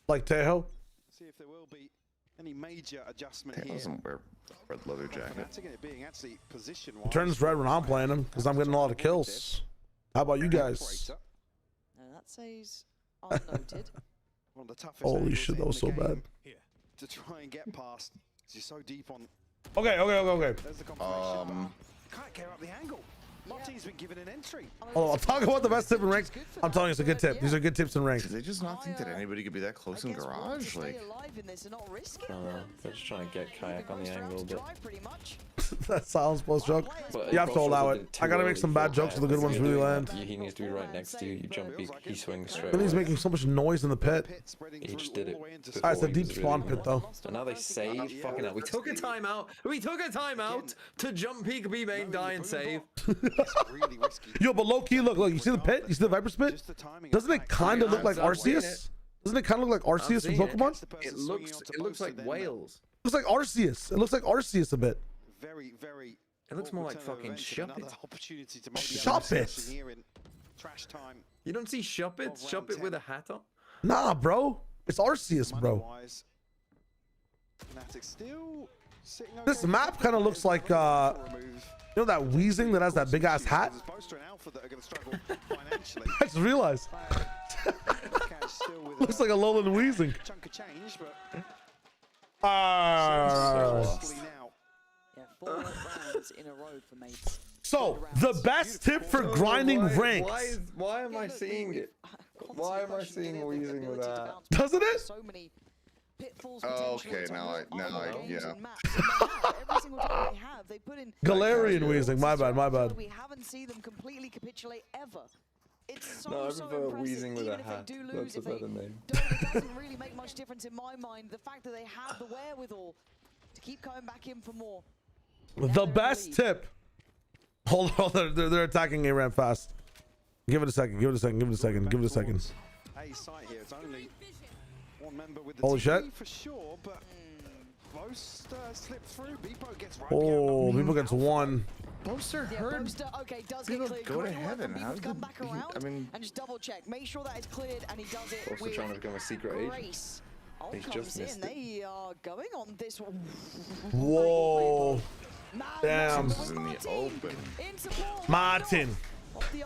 Like Tejo? See if there will be any major adjustment Tejo here. doesn't wear a red leather jacket. It turns red when I'm playing him because I'm getting a lot of kills. How about you guys? No, that says unnoted. One of the toughest Holy shit, that was so bad. To try and get past. You're so deep on. Okay. There's the confirmation. Can't get up the angle. Martin's been given an entry. Oh, I'll talk about the best tip in ranked. I'm telling you, it's a good tip. These are good tips in ranked. Did they just not think that anybody could be that close in garage? Like, they're just trying to get Kayak on the angle, but that silence post joke. You have to allow it. I gotta make some bad jokes so the good ones really land. He needs to be right next to you. You jump, he swings straight. Then he's making so much noise in the pit. He just did it. It's a deep spawn pit though. And now they save. Fucking hell. We took a timeout. To jump peek, B main, die and save. Yo, but low key, look, you see the pit? You see the Viper spit? Doesn't it kind of look like Arceus? Doesn't it kind of look like Arceus from Pokemon? It looks like Wales. It looks like Arceus. It looks like Arceus a bit. Very. It looks more like fucking Shuppet. Shuppet. You don't see Shuppet? Shuppet with a hat on? Nah, bro. It's Arceus, bro. This map kind of looks like, you know that Weezing that has that big ass hat? I just realized. Looks like a Alolan Weezing. So, the best tip for grinding ranks. Why am I seeing it? Why am I seeing Weezing with that? Doesn't it? Oh, okay, now I yeah. Galarian Weezing, my bad. We haven't seen them completely capitulate ever. It's No, I prefer Weezing with a hat. That's a better name. It doesn't really make much difference in my mind. The fact that they have the wherewithal to keep coming back in for more. The best tip. Hold on, they're attacking A-Ram fast. Give it a second. A site here, it's only one member with the Holy shit. for sure, but Boast slipped through. Beepo gets right Oh, people gets one. Boaster Yeah, heard Boaster, okay, does people get cleared. go to Great work heaven. from How Beepo to did come back around I mean, and just double check. Make sure that it's cleared, and he does it Also with trying to become a secret agent. grace. He's Comes just in. missed it. They are going on this one. Whoa. Damn. this is in the open. In support. Martin.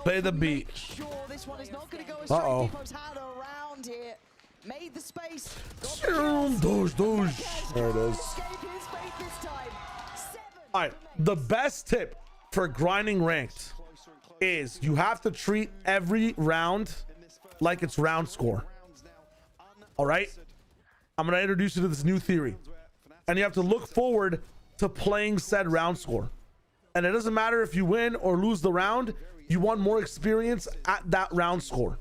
Play the beat. Sure, this one is not going to go astray. Uh-oh. Beepo's had around here. Made the space. Doge. There it is. All right. The best tip for grinding ranked is you have to treat every round like it's round score. All right. I'm going to introduce you to this new theory. And you have to look forward to playing said round score. And it doesn't matter if you win or lose the round, you want more experience at that round score.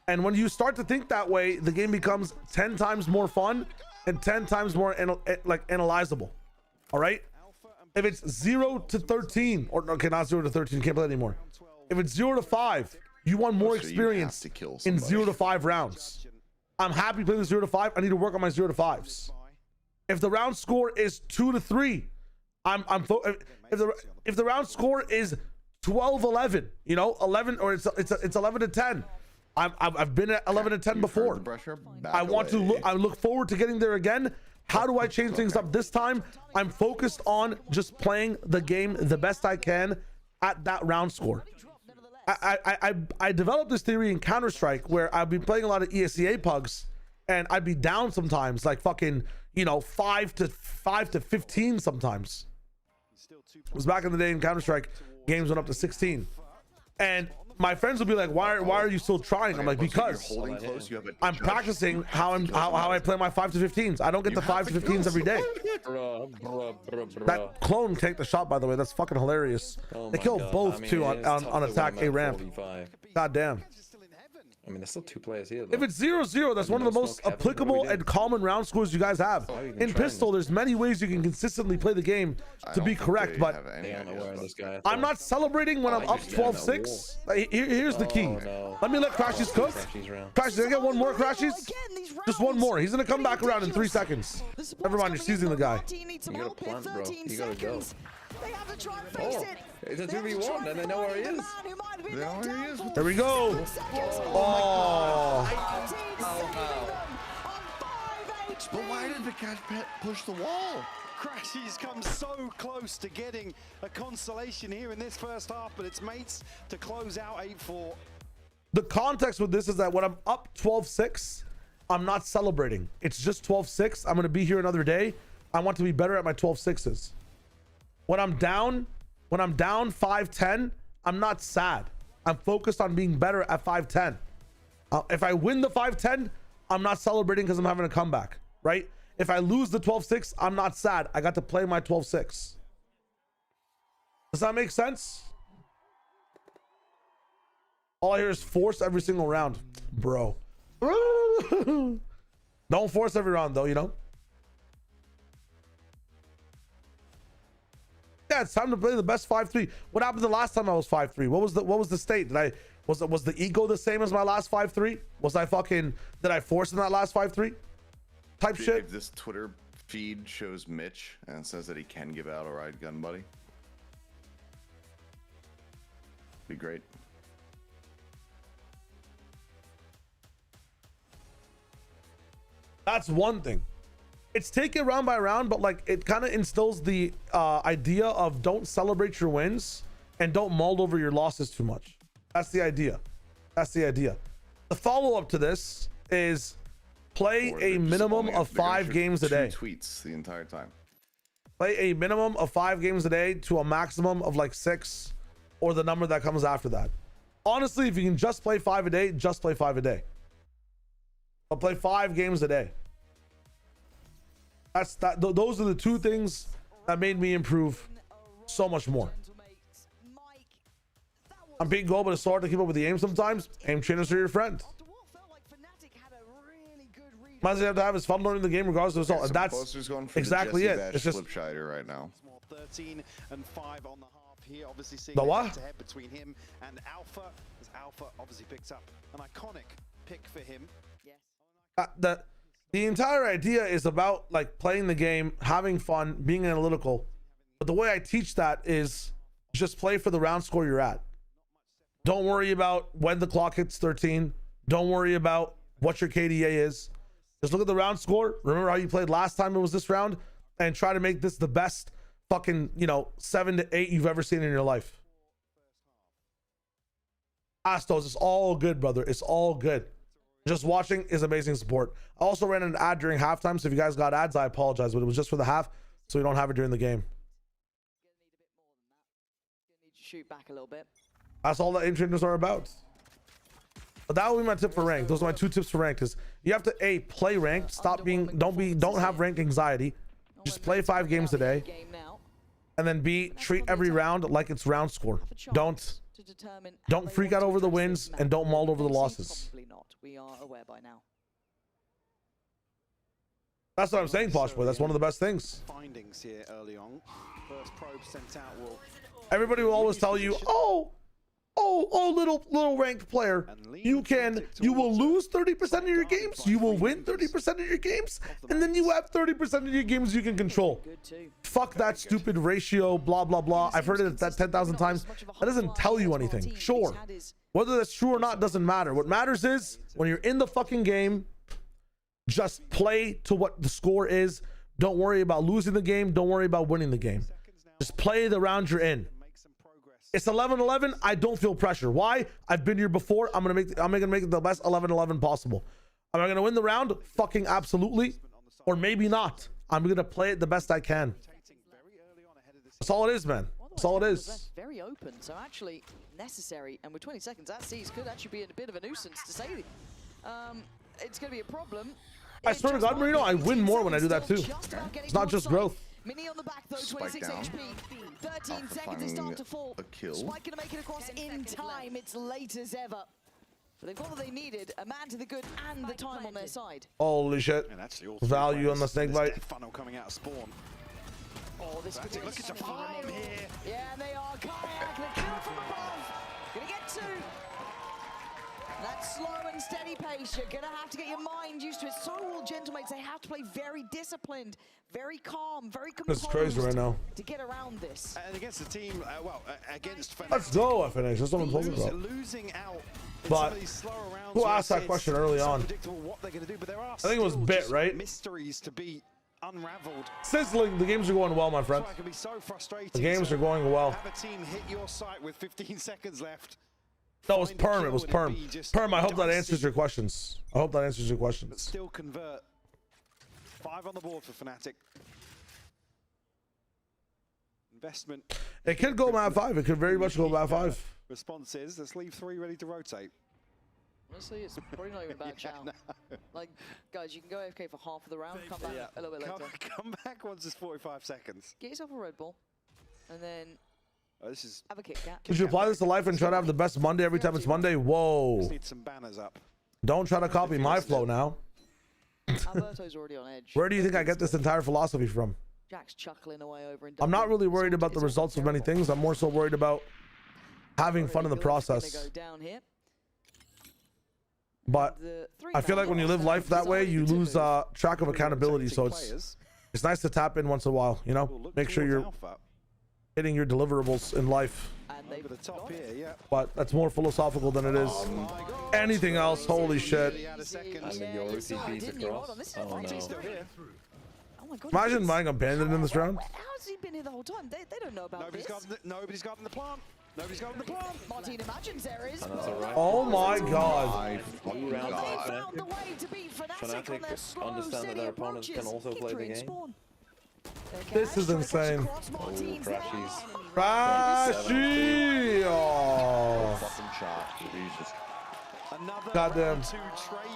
And when you start to think that way, the game becomes 10 times more fun and 10 times more analyzable. All right. If it's 0 to 13, or okay, not 0 to 13, you can't play anymore. If it's 0 to 5, you want more experience in 0 to 5 rounds. I'm happy playing the 0 to 5. I need to work on my 0 to 5s. If the round score is 2 to 3, if the round score is 12-11, you know, 11, or it's 11 to 10. I've been at 11 to 10 before. I look forward to getting there again. How do I change things up this time? I'm focused on just playing the game the best I can at that round score. I developed this theory in Counter-Strike where I've been playing a lot of ESEA pugs, and I'd be down sometimes, like fucking, you know, 5 to 15 sometimes. It was back in the day in Counter-Strike, games went up to 16. And my friends would be like, why are you still trying? I'm like, because I'm practicing how I play my 5 to 15s. I don't get the 5 to 15s every day. That clone take the shot, by the way. That's fucking hilarious. They killed both too on attack A ramp. God damn. I mean, there's still 2 players here, though. If it's 0-0, that's one of the most applicable and common round scores you guys have. In Pistol, there's many ways you can consistently play the game to be correct, but I'm not celebrating when I'm up 12-6. Here's the key. Let me let Crashies cook. Crashies, did I get one more, Crashies? Just one more. He's going to come back around in 3 seconds. Never mind, you're seizing the guy. You gotta plant, bro. You gotta go. Oh, it's a 2v1, and they know where he is. They know where he is. There we go. Oh. But why did the catch pet push the wall? Crashies come so close to getting a consolation here in this first half, but it's mates to close out 8-4. The context with this is that when I'm up 12-6, I'm not celebrating. It's just 12-6. I'm going to be here another day. I want to be better at my 12-6s. When I'm down 5-10, I'm not sad. I'm focused on being better at 5-10. If I win the 5-10, I'm not celebrating because I'm having a comeback, right? If I lose the 12-6, I'm not sad. I got to play my 12-6. Does that make sense? All I hear is force every single round, bro. Don't force every round though, you know? Yeah, it's time to play the best 5-3. What happened the last time I was 5-3? What was the state? Was the ego the same as my last 5-3? Did I force in that last 5-3? Type shit. If this Twitter feed shows Mitch and says that he can give out a ride gun, buddy, be great. That's one thing. It's take it round by round, but like it kind of instills the idea of don't celebrate your wins and don't mull over your losses too much. That's the idea. The follow-up to this is play a minimum of 5 games a day. Tweets the entire time. Play a minimum of 5 games a day to a maximum of like 6, or the number that comes after that. Honestly, if you can just play 5 a day, just play 5 a day. But play 5 games a day. Those are the 2 things that made me improve so much more. I'm being goal, but it's hard to keep up with the aim sometimes. Aim trainers are your friend. Might as well have to have his fun learning the game regardless of the result. And that's exactly it. It's just right now. 13 and 5 on the half here. Obviously seeing the what? head between him and Alpha, as Alpha obviously picks up an iconic pick for him. Yes. The entire idea is about like playing the game, having fun, being analytical. But the way I teach that is just play for the round score you're at. Don't worry about when the clock hits 13. Don't worry about what your KDA is. Just look at the round score. Remember how you played last time it was this round, and try to make this the best fucking, 7 to 8 you've ever seen in your life. Astos, it's all good, brother. It's all good. Just watching is amazing support. I also ran an ad during halftime, so if you guys got ads, I apologize, but it was just for the half, so we don't have it during the game. Shoot back a little bit. That's all the intros are about. But that would be my tip for ranked. Those are my 2 tips for ranked. Is you have to A, play ranked. Don't have rank anxiety. Just play 5 games a day. And then B, treat every round like it's round score. Don't freak out over the wins and don't mull over the losses. We are aware by now. That's what I'm saying, Posh Boy. That's one of the best things. Findings here early on. First probe sent out will. Everybody will always tell you, little ranked player, you will lose 30% of your games, you will win 30% of your games, and then you have 30% of your games you can control. Fuck that stupid ratio, blah, blah, blah. I've heard it that 10,000 times. That doesn't tell you anything. Sure. Whether that's true or not doesn't matter. What matters is when you're in the fucking game, just play to what the score is. Don't worry about losing the game. Don't worry about winning the game. Just play the round you're in. It's 11-11. I don't feel pressure. Why? I've been here before. I'm gonna make it the best 11-11 possible. Am I gonna win the round? Fucking absolutely. Or maybe not. I'm gonna play it the best I can. That's all it is, man. That's all it is. Very open, so actually necessary. And with 20 seconds, that C's could actually be a bit of a nuisance to say. It's gonna be a problem. I swear to God, Marino, I win more when I do that too. It's not just growth. Mini on the back though, 26 HP. 13 seconds they start to fall. Spike gonna make it across in time. It's late as ever. But they've got what they needed. A man to the good and the time on their side. Holy shit. Value on the snake bite. Funnel coming out of spawn. Oh, this could be look at the farm here. Yeah, and they are kayak. The kill from above. Gonna get 2. That slow and steady pace, you're gonna have to get your mind used to it. So all gentlemates, they have to play very disciplined, very calm, very composed. This is crazy right now. To get around this. And against the team, against Fnatic. Let's go, FNH. That's what I'm talking about. Losing out. But who asked that question early on? What they're gonna do, but there are I think it was Bit, right? Mysteries to be unraveled. Sizzling. The games are going well, my friend. It can be so frustrating. The games are going well. Have a team hit your site with 15 seconds left. No, it was Perm. It was Perm. Perm, I hope that answers your questions. I hope that answers your questions. But still convert. 5 on the board for Fnatic. Investment. It could go map 5. It could very much go map 5. Response is, let's leave 3 ready to rotate. Honestly, it's probably not even a bad shout. Like, guys, you can go AFK for half of the round, come back a little bit later. Come back once it's 45 seconds. Get yourself a Red Bull, and then have a Kit Kat. Did you apply this to life and try to have the best Monday every time it's Monday? Whoa. Just need some banners up. Don't try to copy my flow now. Alberto's already on edge. Where do you think I get this entire philosophy from? Jack's chuckling away over in I'm not really worried about the results of many things. I'm more so worried about having fun in the process. But I feel like when you live life that way, you lose track of accountability. So it's nice to tap in once in a while, you know? Make sure you're hitting your deliverables in life. Over the top here, yeah. But that's more philosophical than it is anything else. Holy shit. Imagine buying a bandit in this round. How's he been here the whole time? They don't know about this. Nobody's gotten the plant. Nobody's gotten the plant. Martin imagines there is. Oh my god. Found the way to beat Fnatic on their slow, understand that their opponents can also play the game. This is insane. Oh, Crashies. Crashy! Oh. Fucking shot. Jesus. Goddamn.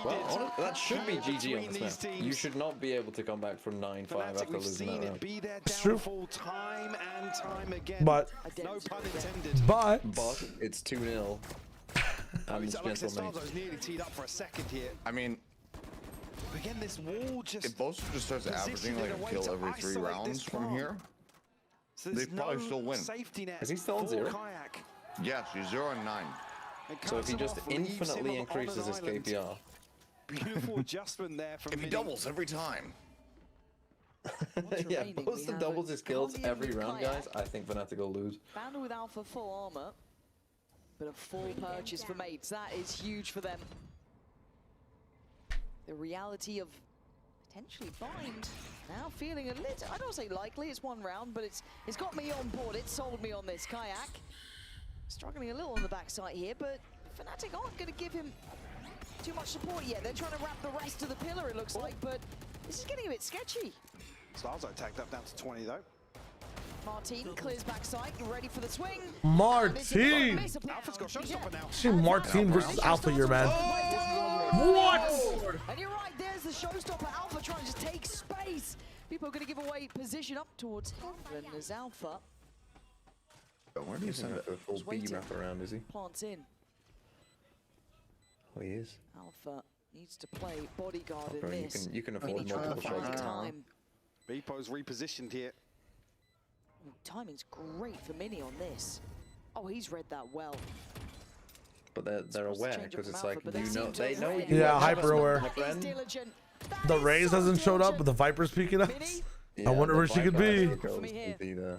Well, that should be GG on this map. You should not be able to come back from 9-5 after losing that round. It's true. Time and time again. But no pun intended. But it's 2-0. And Sando's nearly teed up for a second here. I mean, again, this wall just. If Bosa just starts averaging like a kill every 3 rounds from here, so they probably still win. Is he still on 0? Yes, he's 0 and 9. So if he just infinitely increases his KPR, Beautiful adjustment there from If he Mini. doubles every time. Yeah, Boston doubles his kills every round, guys. I think Fnatic will lose. Bandle with Alpha full armor, but a full purchase for mates. That is huge for them. The reality of potentially bind now feeling a little, I don't say likely, it's one round, but it's got me on board. It sold me on this. Kayak struggling a little on the backside here, but Fnatic aren't going to give him too much support yet. They're trying to wrap the rest of the pillar, it looks like, but this is getting a bit sketchy. Starzo tagged up down to 20 though. Martin clears backside, ready for the swing. Martin! Alpha's got showstopper now. See Martin versus Alpha here, man. What? And you're right, there's the showstopper. Alpha trying to just take space. People are going to give away position up towards Heaven as Alpha Where do you send a full B wrap around, is he? plants in. Oh, he is. Alpha needs to play bodyguard in Bro, this. you can afford Mini trying to multiple find shots. time. Beepo's repositioned here. Ooh, timing's great for Mini on this. Oh, he's read that well. But they're aware because it's like, they know you. Yeah, hyper aware. He's diligent. The Raze hasn't showed up, but the Viper's peeking us. I wonder where she could be. Yeah.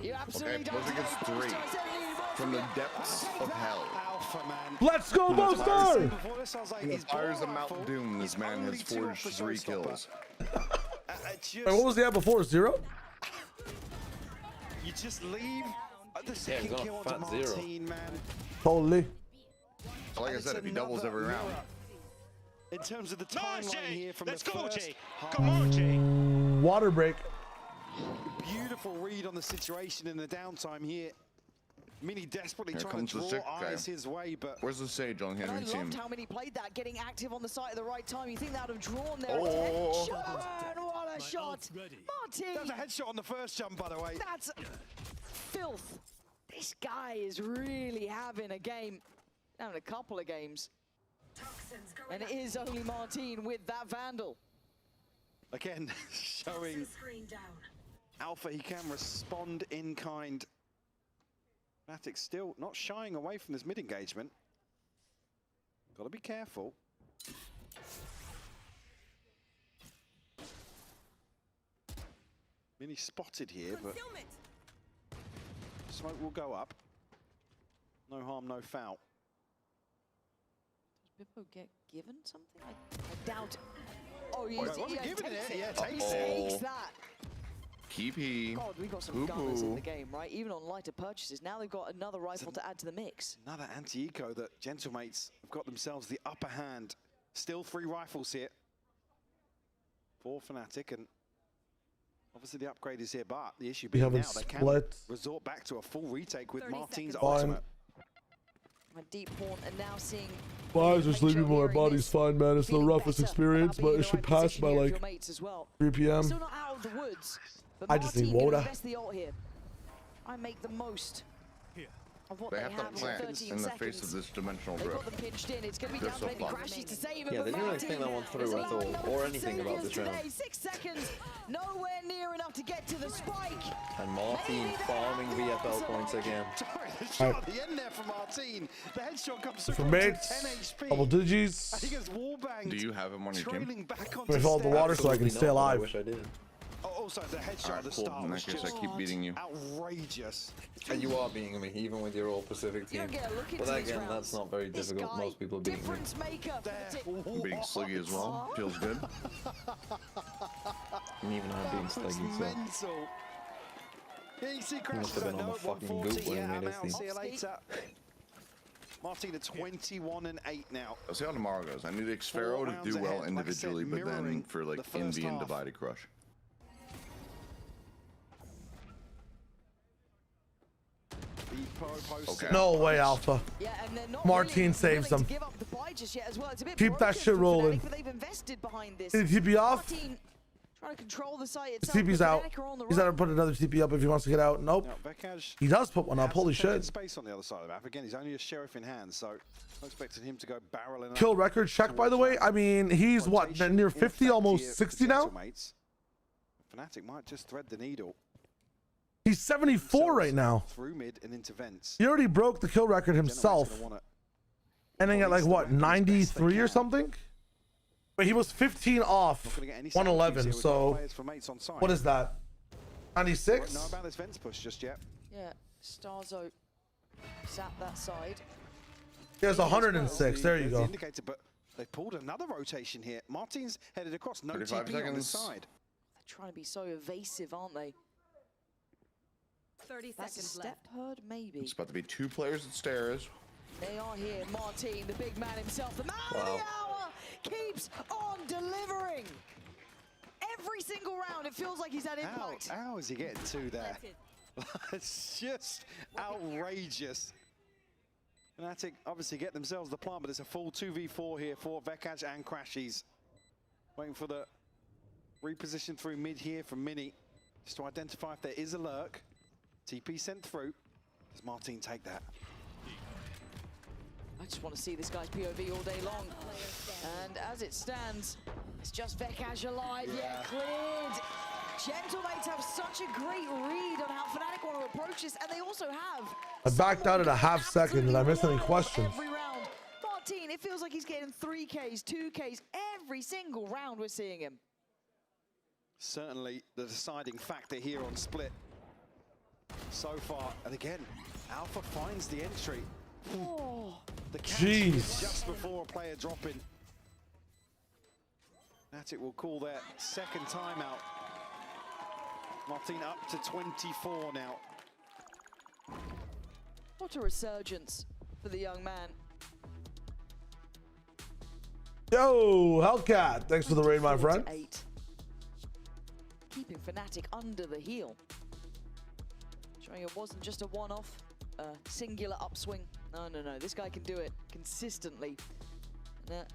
You absolutely Okay, Blizzard gets 3 from the depths of hell. Alpha, man. Let's go, Monster! Before this, I was like, In the he's fires of powerful. Mount Doom, this man has forged 3 kills. Wait, what was he at before? 0? You just leave the second he's on a kill onto fat Martin, 0. man. Holy. Like I said, if he doubles every round. In terms of the timeline here from Let's the go, first Jay. half. Come on, Jay. Water break. Beautiful read on the situation in the downtime here. Mini desperately Here trying comes to the draw sick guy. eyes his way, but Where's the Sage on the And I enemy team? loved how Mini played that, getting active on the site at the right time. You think that would have drawn their Oh. attention? What a shot! Martin! that was a headshot on the first jump, by the way. That's filth. This guy is really having a game, having a couple of games. And it is only Martin with that Vandal. Again, showing Alpha he can respond in kind. Fnatic still not shying away from this mid engagement. Got to be careful. Mini spotted here, but smoke will go up. No harm, no foul. Does Bippo get given something? I doubt it. Oh, Wait, he's wasn't given it. takes Yeah, Takes that. Keep God, we got some gunners in the game, right? Even on lighter purchases. Now they've got another rifle to add to the mix. Another anti-eco that Gentlemates have got themselves the upper hand. Still 3 rifles here for Fnatic, and obviously the upgrade is here, but the issue being now they can resort back to a full retake with Martin's ultimate. A deep horn, and now seeing Guys are sleeping, but my body's fine, man. It's the roughest experience, but it should pass by like 3 p.m. Still not out of the woods, but I just need Martin water. gonna invest the ult here. I make the most of what They they have to have in plant 13 in the seconds. face of this dimensional They've got drift. them pinched in. It's going to be They're down so to maybe fun. Crashy to save him. Yeah, they didn't really think that one through at all, or anything about this round. 6 seconds, nowhere near enough to get to the spike. And Martin farming VFL points again. Sorry, the shot at the end there from Martin. The headshot comes through For to mates, 10 HP. double digits. I think it's wallbanged. Do you have him on your trailing team? back onto With all the water so I can stay I alive. wish I did. Also, the headshot at the cool. start In was that case, just I keep beating you. outrageous. And you are beating me, even with your all-Pacific You team. don't get a look into But these again, rounds. that's not very This difficult. guy, Most people beat me. difference maker. Being sluggy as well. Feels good. And even I'm being sluggy, so. Mental. Yeah, you see must Crash have been on no, the fucking 140. goop when he Yeah, made I'm his out. team. See you later. Martin at 21 and 8 now. I'll see how tomorrow goes. I need Xpharaoh to rounds do well ahead. Like I said, individually, but then mirroring for like the first Envy and half. Divided Crush. Okay. No way, Alpha. Yeah, and they're not Martin really saves willing them. to give up the buy just yet as well. It's a bit Keep that broken shit for rolling. Fnatic, but they've invested behind this. Did he TP off? Martin trying to control the site The itself. TP's but out. Fnatic are on the He's run. gonna put another TP up if he wants to get out. Nope. Now, Vekaj He does put one up. has Holy taken shit. space on the other side of the map. Again, he's only a sheriff in hand, so I'm expecting him to go barreling Kill up record check, by the way. I mean, he's what, rotation. near In 50, fact, almost here, 60 now? Gentlemates, Fnatic might just thread the needle. He's 74 right now. Through mid and into vents. He already broke the kill record Gentlemate's himself. gonna wanna Ending at like what, 93 or something? But he was 15 off 111. So what is that? 96? Don't know about this Vents push just yet. Yeah, Starzo sat that side. He has 106. There you go. Indicator, but they pulled another rotation here. Martin's headed across. No TP on this side. They're trying to be so evasive, aren't they? 30 That's a seconds step left. herd, maybe. It's about to be 2 players at stairs. They are here. Martin, the big man himself, the man of the hour, keeps on delivering. Every single round, it feels like he's had impact. How is he getting 2 there? It's just outrageous. Fnatic obviously get themselves the plant, but it's a full 2v4 here for Vekaj and Crashies. Waiting for the reposition through mid here from Mini, just to identify if there is a lurk. TP sent through. Does Martin take that? I just want to see this guy's POV all day long. And as it stands, it's just Vekaj alive. Yeah, cleared. Gentlemates have such a great read on how Fnatic want to approach this, and they also have. I backed out at a half second. Did I miss any questions? Every round. Martin, it feels like he's getting 3Ks, 2Ks every single round we're seeing him. Certainly the deciding factor here on Split so far. And again, Alpha finds the entry. Oh. The catch is just before a player dropping. Fnatic will call their second timeout. Martin up to 24 now. What a resurgence for the young man. Yo, Hellcat, thanks for the raid, my friend. 8. Keeping Fnatic under the heel. Showing it wasn't just a one-off, singular upswing. No, this guy can do it consistently.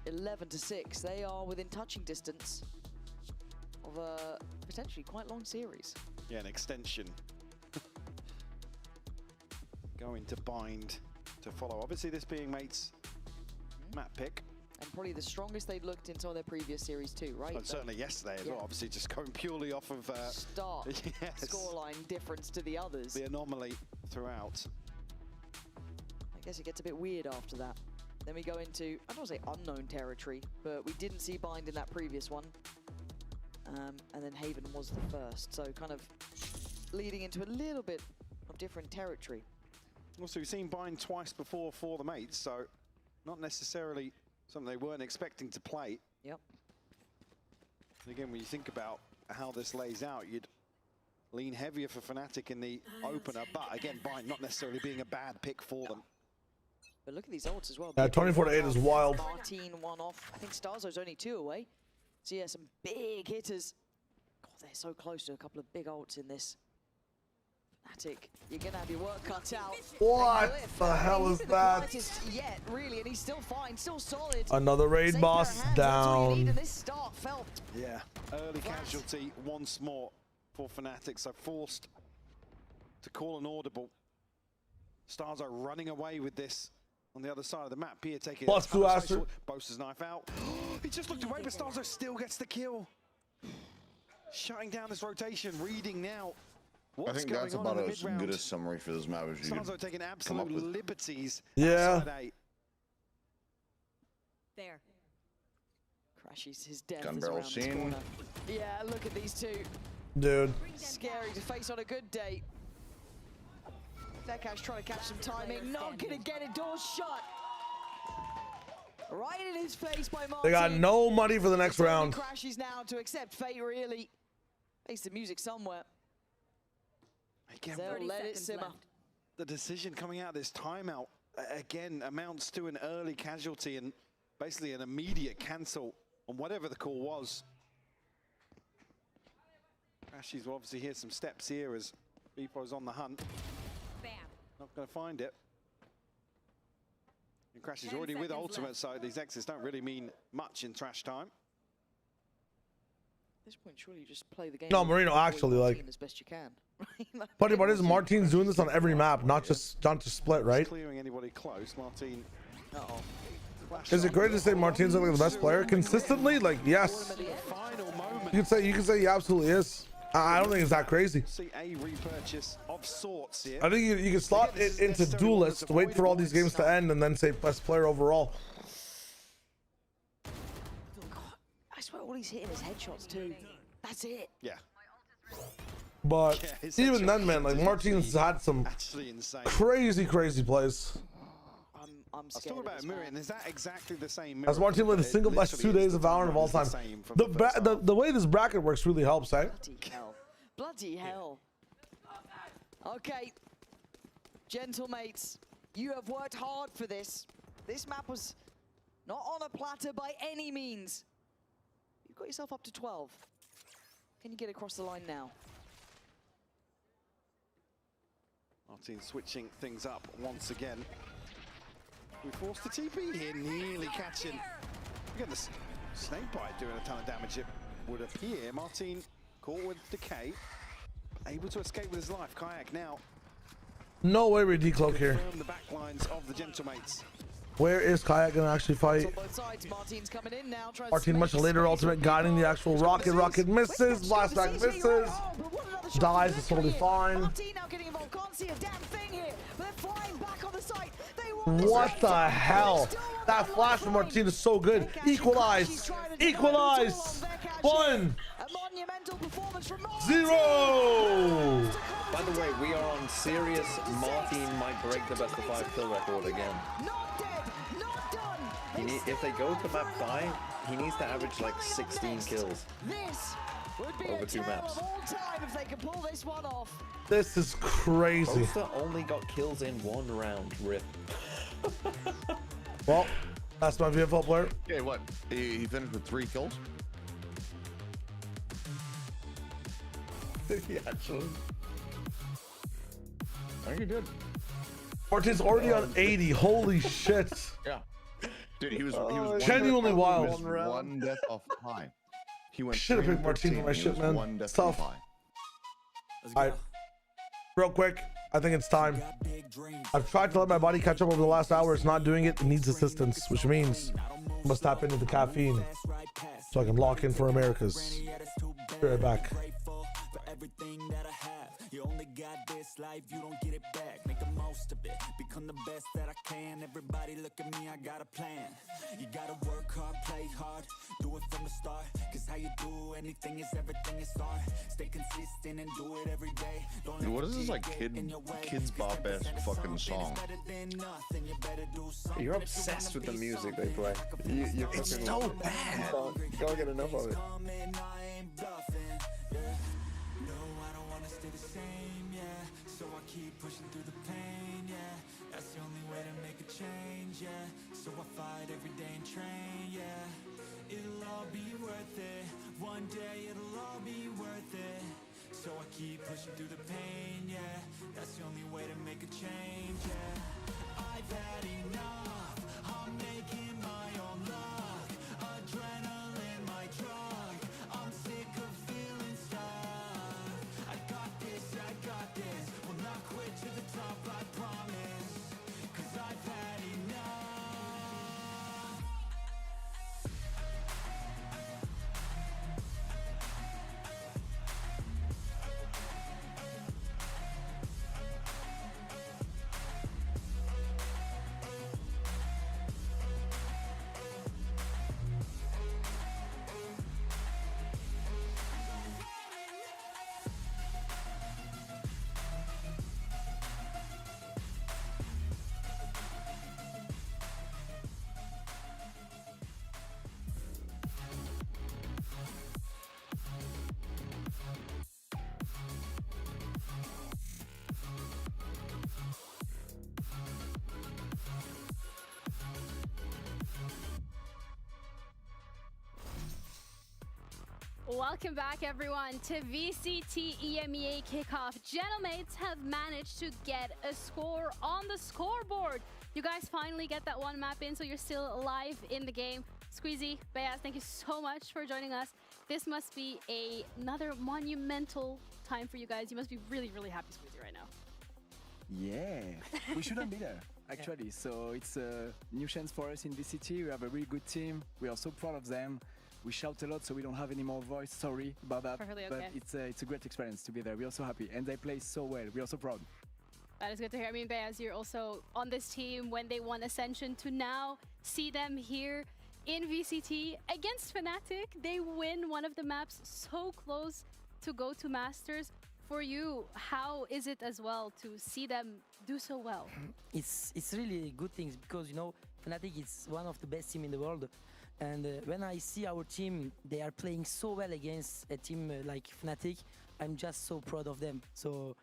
11-6, they are within touching distance of a potentially quite long series. Yeah, an extension. Going to bind to follow. Obviously, this being Mate's map pick. And probably the strongest they'd looked into their previous series too, right? And certainly yesterday as well. Obviously, just going purely off of start scoreline difference to the others. The anomaly throughout. I guess it gets a bit weird after that. Then we go into, I don't want to say unknown territory, but we didn't see Bind in that previous one. And then Haven was the first, so kind of leading into a little bit of different territory. Also, we've seen Bind twice before for the Mates, so not necessarily something they weren't expecting to play. Yep. And again, when you think about how this lays out, you'd lean heavier for Fnatic in the opener, but again, Bind not necessarily being a bad pick for them. But look at these ults as well. 24-8 is wild. Martin one off. I think Starzo's only 2 away. So yeah, some big hitters. God, they're so close to a couple of big ults in this. Fnatic, you're gonna have your work cut out. What the hell is that? Yet, really, and he's still fine, still solid. Another raid boss down. This start felt. Yeah, early casualty once more for Fnatic, so forced to call an audible. Stars are running away with this on the other side of the map. Pierre taking plus 2 Aster. Boaster's knife out. He just looked away, but Starzo still gets the kill. Shutting down this rotation, reading now. I think that's about as good a summary for this map as you Starzo taking absolute liberties. Yeah. There. Crashes his death. Gun barrel scene. Yeah, look at these two. Dude. Scary to face on a good day. Vekaj trying to catch some timing. Not gonna get it. Doors shut. Right in his face by Martin. They got no money for the next round. Crashes now to accept fate, really. Face the music somewhere. Again, they'll let it simmer. The decision coming out of this timeout, again, amounts to an early casualty and basically an immediate cancel on whatever the call was. Crashies will obviously hear some steps here as Beepo's on the hunt. Bam. Not going to find it. And Crashies already with ultimate, so these exits don't really mean much in trash time. At this point, surely you just play the game. No, Marino, actually, like, as best you can. funny part is Martin's doing this on every map, not just Split, right? Clearing anybody close, Martin. Is it great to say Martin's like the best player consistently? Like, yes. You can say he absolutely is. I don't think it's that crazy. See a repurchase of sorts here. I think you can slot it into duelist, wait for all these games to end, and then say best player overall. all he's hitting is headshots too. That's it. Yeah. But even then, man, like Martin's had some crazy plays. I'm scared. I was talking about Miriam. Is that exactly the same? As Martin led the single best 2 days of Valorant of all time. The way this bracket works really helps, eh? Bloody hell. Bloody hell. Okay. Gentlemates, you have worked hard for this. This map was not on a platter by any means. You've got yourself up to 12. Can you get across the line now? Martin switching things up once again. We forced the TP here, nearly catching. Again, the snake bite doing a ton of damage, it would appear. Martin caught with decay, able to escape with his life. Kayak now. No way we decloak here. The back lines of the Gentlemates. Where is Kayak gonna actually fight? On both sides, Martin's coming in now. Martin much later ultimate guiding the actual rocket. Rocket misses. Blast back misses. Dies is totally fine. Martin now getting involved. Can't see a damn thing here. They're flying back on the site. What the hell? That flash from Martin is so good. Equalize. Equalize. 1. 0. By the way, we are on serious. Martin might break the best of 5 kill record again. If they go to map 5, he needs to average like 16 kills. This would be over 2 maps. all time if they can pull this one off. This is crazy. Boaster only got kills in 1 round. Rip. Well, that's my VFL player. Yeah, what? He finished with 3 kills? Yeah, actually. I think he did. Martin's already on 80. Holy shit. Yeah. Dude, he was genuinely wild. He was 1 death off high. He went. Should have picked Martin for my shit, man. It's tough. Alright. Real quick, I think it's time. I've tried to let my body catch up over the last hour. It's not doing it. It needs assistance, which means I must tap into the caffeine so I can lock in for Americas. Be right back. You only got this life, you don't get it back. Make the most of it, become the best that I can. Everybody look at me, I got a plan. You gotta work hard, play hard, do it from the start. Cause how you do anything is everything is art. Stay consistent and do it every day. Dude, what is this like kids bop ass fucking song? You're obsessed with the music they play. It's so bad. You can't get enough of it. So I keep pushing through the pain, yeah. That's the only way to make a change, yeah. So I fight every day and train, yeah. It'll all be worth it. One day it'll all be worth it. So I keep pushing through the pain, yeah. That's the only way to make a change, yeah. I've had enough. I'm making my own luck. Adrenaline, my drug. I'm sick of feeling stuck. I got this, I got this. Will not quit to the top, I promise. Cause I've had enough. Welcome back, everyone, to VCT EMEA kickoff. Gentlemates have managed to get a score on the scoreboard. You guys finally get that one map in, so you're still alive in the game. Squeezy, Bayaz, thank you so much for joining us. This must be another monumental time for you guys. You must be really, really happy, Squeezy, right now. Yeah, we shouldn't be there, actually. So it's a new chance for us in VCT. We have a really good team. We are so proud of them. We shout a lot, so we don't have any more voice. Sorry about that. Perfectly but okay. it's a great experience to be there. We're so happy, and they play so well. We are so proud. That is good to hear. I mean, Bayaz, you're also on this team when they won Ascension. To now see them here in VCT against Fnatic. They win one of the maps so close to go to Masters. For you, how is it as well to see them do so well? It's really good things because, you know, Fnatic is one of the best team in the world. And when I see our team, they are playing so well against a team like Fnatic, I'm just so proud of them. So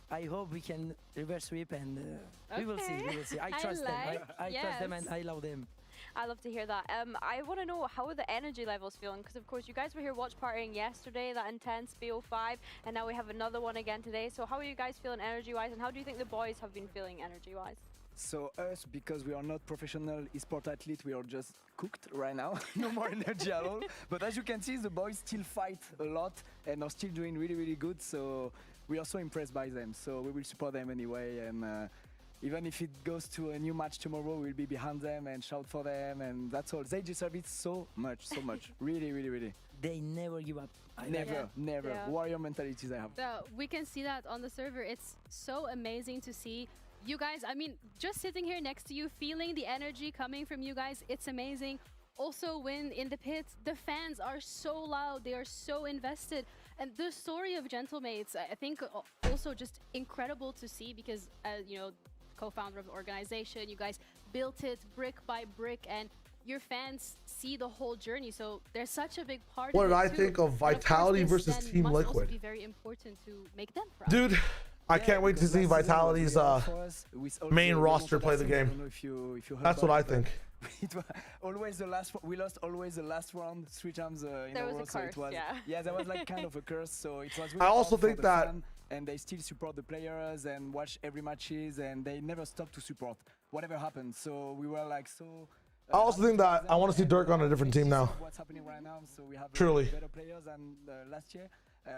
I hope we can reverse sweep and we will see, we will see. I trust them, I trust them and I love them. I love to hear that. I want to know, how are the energy levels feeling? Because of course you guys were here watch partying yesterday, that intense BO5, and now we have another one again today. So how are you guys feeling energy-wise, and how do you think the boys have been feeling energy-wise? So us, because we are not professional esport athlete, we are just cooked right now. No more energy at all. But as you can see, the boys still fight a lot and are still doing really, really good. So we are so impressed by them. So we will support them anyway. And even if it goes to a new match tomorrow, we'll be behind them and shout for them. And that's all. They deserve it so much, so much. Really, really, really. They never give up. Never. Yeah. Warrior mentality they have. We can see that on the server. It's so amazing to see. You guys, I mean, just sitting here next to you, feeling the energy coming from you guys, it's amazing. Also, when in the pit, the fans are so loud, they are so invested. And the story of Gentlemates, I think also just incredible to see because, you know, co-founder of the organization, you guys built it brick by brick and your fans see the whole journey. So there's such a big part what of did it I too. think of Vitality versus Team Liquid? Must also be very important to make them proud. Dude, I can't wait to see Vitality's main roster play the game. That's what I think. Always the last. We lost always the last round 3 times in a row. There was a curse, so it was, yeah, there was like kind of a curse. So it was. Really I also think that. And they still support the players and watch every matches, and they never stop to support whatever happens. So we were like so. I also think that I want to see Dirk on a different team now. What's happening right now? So we have truly better players than last year.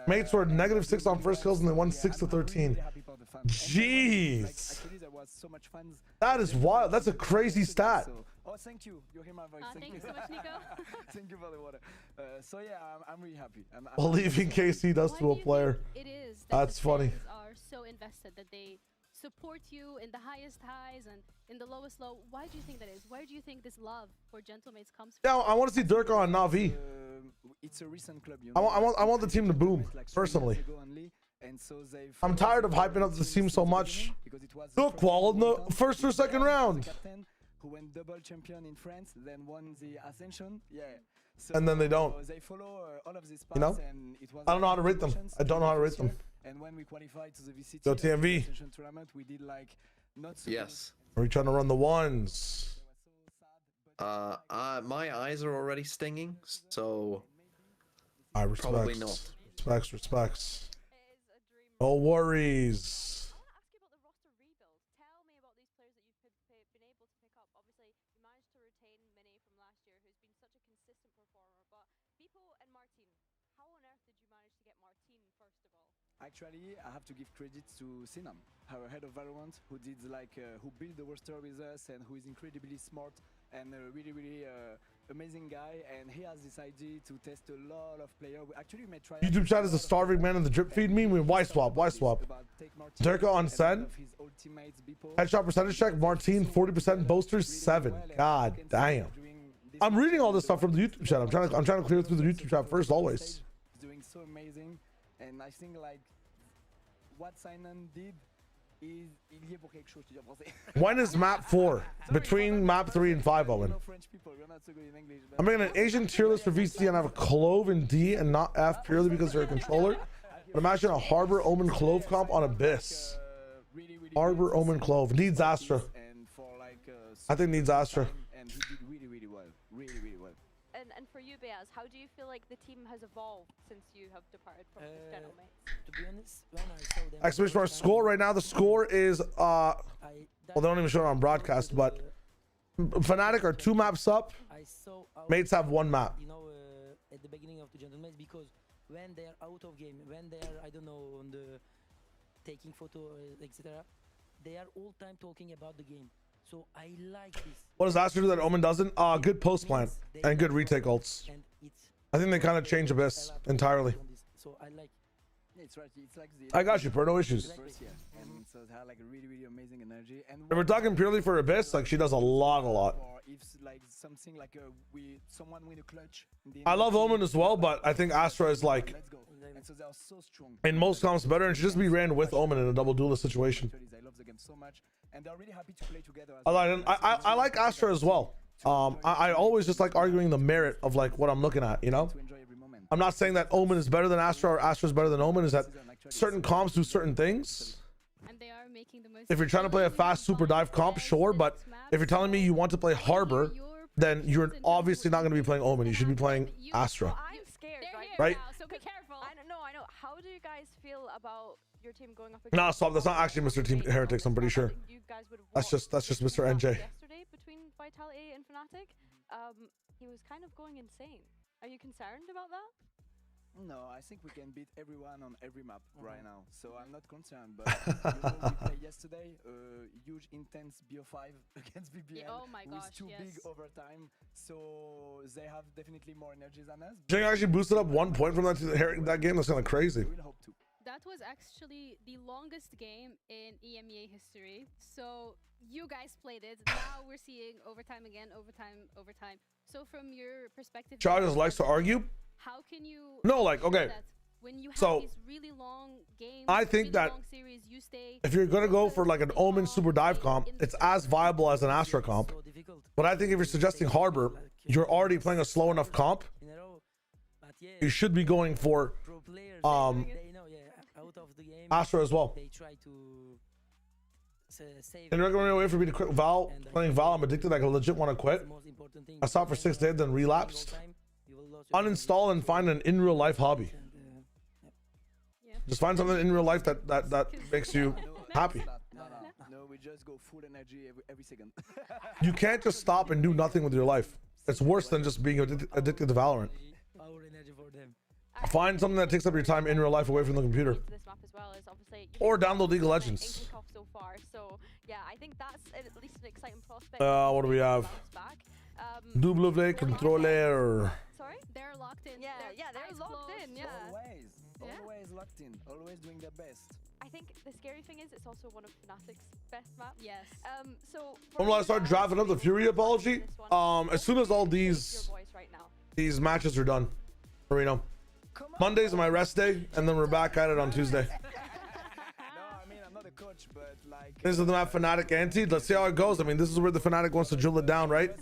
Mates were -6 on first kills and they won 6-13. Jeez. That is wild. That's a crazy stat. Oh, thank you. You hear my voice. Thank you so much, Nico. Thank you for the water. So yeah, I'm really happy. Believing KC does to a player. It is. That's funny. Are so invested that they support you in the highest highs and in the lowest low. Why do you think that is? Where do you think this love for Gentlemates comes from? Yeah, I want to see Dirk on Na'Vi. It's a recent club, you know? I want the team to boom, personally. I'm tired of hyping up this team so much. Look, Qual in the first or second round. Who went double champion in France, then won the Ascension. Yeah. So and then they don't. They follow all of these paths, you know? And it was I don't know how to rate them. I don't know how to rate them. And when we qualified to the VCT TMV. tournament, we did like not so yes. Are we trying to run the ones? My eyes are already stinging, so I respect. Probably not. Respects. No worries. Actually, I have to give credit to Sinam, our head of Valorant, who did who built the roster with us and who is incredibly smart and a really, really amazing guy. And he has this idea to test a lot of players. Actually, we may try. YouTube chat is a starving man in the drip feed meme. Why swap? Durka on Sen. Headshot percentage check. Martine 40%. Boasters 7. God damn. I'm reading all this stuff from the YouTube chat. I'm trying to clear through the YouTube chat first always. He's doing so amazing. And I think like what Simon did is il y est pour quelque chose, je dis en français. When is map 4? Between map 3 and 5, Owen. I'm making an Asian tier list for VC and I have a Clove in D and not F purely because they're a controller. But imagine a Harbor Omen Clove comp on Abyss. Harbor Omen Clove. Needs Astra. I think needs Astra. And he did really, really well. Really, really well. And for you, Beaz, how do you feel like the team has evolved since you have departed from Gentlemates? To be honest, when I saw them... Exclamation mark score right now. The score is, well, they don't even show it on broadcast, but Fnatic are 2 maps up. Mates have 1 map. You know, at the beginning of the Gentlemates, because when they're out of game, when they're, I don't know, on the taking photo, etc., they are all time talking about the game. So I like this. What does Astra do that Omen doesn't? Good post plant and good retake ults. I think they kind of change Abyss entirely. So I like. It's right. It's like I got you, bro. No issues. And so they have like a really amazing energy. And If we're talking purely for Abyss, like she does a lot. Or if like something like someone win a clutch. I love Omen as well, but I think Astra is like Let's go. And so they are so strong. in most comps better, and should just be ran with Omen in a double duelist situation. I love the game so much, and they're really happy to play together. I like Astra as well. I always just like arguing the merit of like what I'm looking at, you know? I'm not saying that Omen is better than Astra or Astra is better than Omen, is that certain comps do certain things. And they are making the most. If you're trying to play a fast super dive comp, sure, but if you're telling me you want to play Harbor, then you're obviously not going to be playing Omen. You should be playing Astra. I'm scared, right? Now, so be careful. I know. How do you guys feel about your team going up against? Nah, stop. That's not actually Mr. Team Heretics. I'm pretty sure. That's just Mr. NJ. Yesterday between Vitality and Fnatic, he was kind of going insane. Are you concerned about that? No, I think we can beat everyone on every map right now, so I'm not concerned. But we played yesterday huge intense BO5 against BBL with two big overtime, so they have definitely more energy than us. Jing actually boosted up 1 point from that game. That's kind of crazy. We'll hope to. That was actually the longest game in EMEA history. So you guys played it. Now we're seeing overtime again, overtime. So from your perspective, Charles likes to argue. How can you? No, like okay. When you have so these really long games, I think that series, you stay if you're gonna go for like an Omen super dive comp, it's as viable as an Astra comp. But I think if you're suggesting Harbor, you're already playing a slow enough comp. You should be going for Astra as well. And you're going away for me to quit Val. Playing Val, I'm addicted. I legit want to quit. I stopped for 6 days, then relapsed. Uninstall and find an in real life hobby. Just find something in real life that makes you happy. No, we just go full energy every second. You can't just stop and do nothing with your life. It's worse than just being addicted to Valorant. Find something that takes up your time in real life away from the computer. Or download League of Legends. So yeah, I think that's at least an exciting prospect. What do we have? Double play controller. Sorry? They're locked in. Yeah, they're locked in. Yeah. Always locked in. Always doing their best. I think the scary thing is it's also one of Fnatic's best maps. Yes. So When I start drafting up the Fury apology, as soon as all these matches are done, Marino. Monday's my rest day, and then we're back at it on Tuesday. Coach, but like this is the map Fnatic anti. Let's see how it goes. I mean, this is where the Fnatic wants to drill it down, right?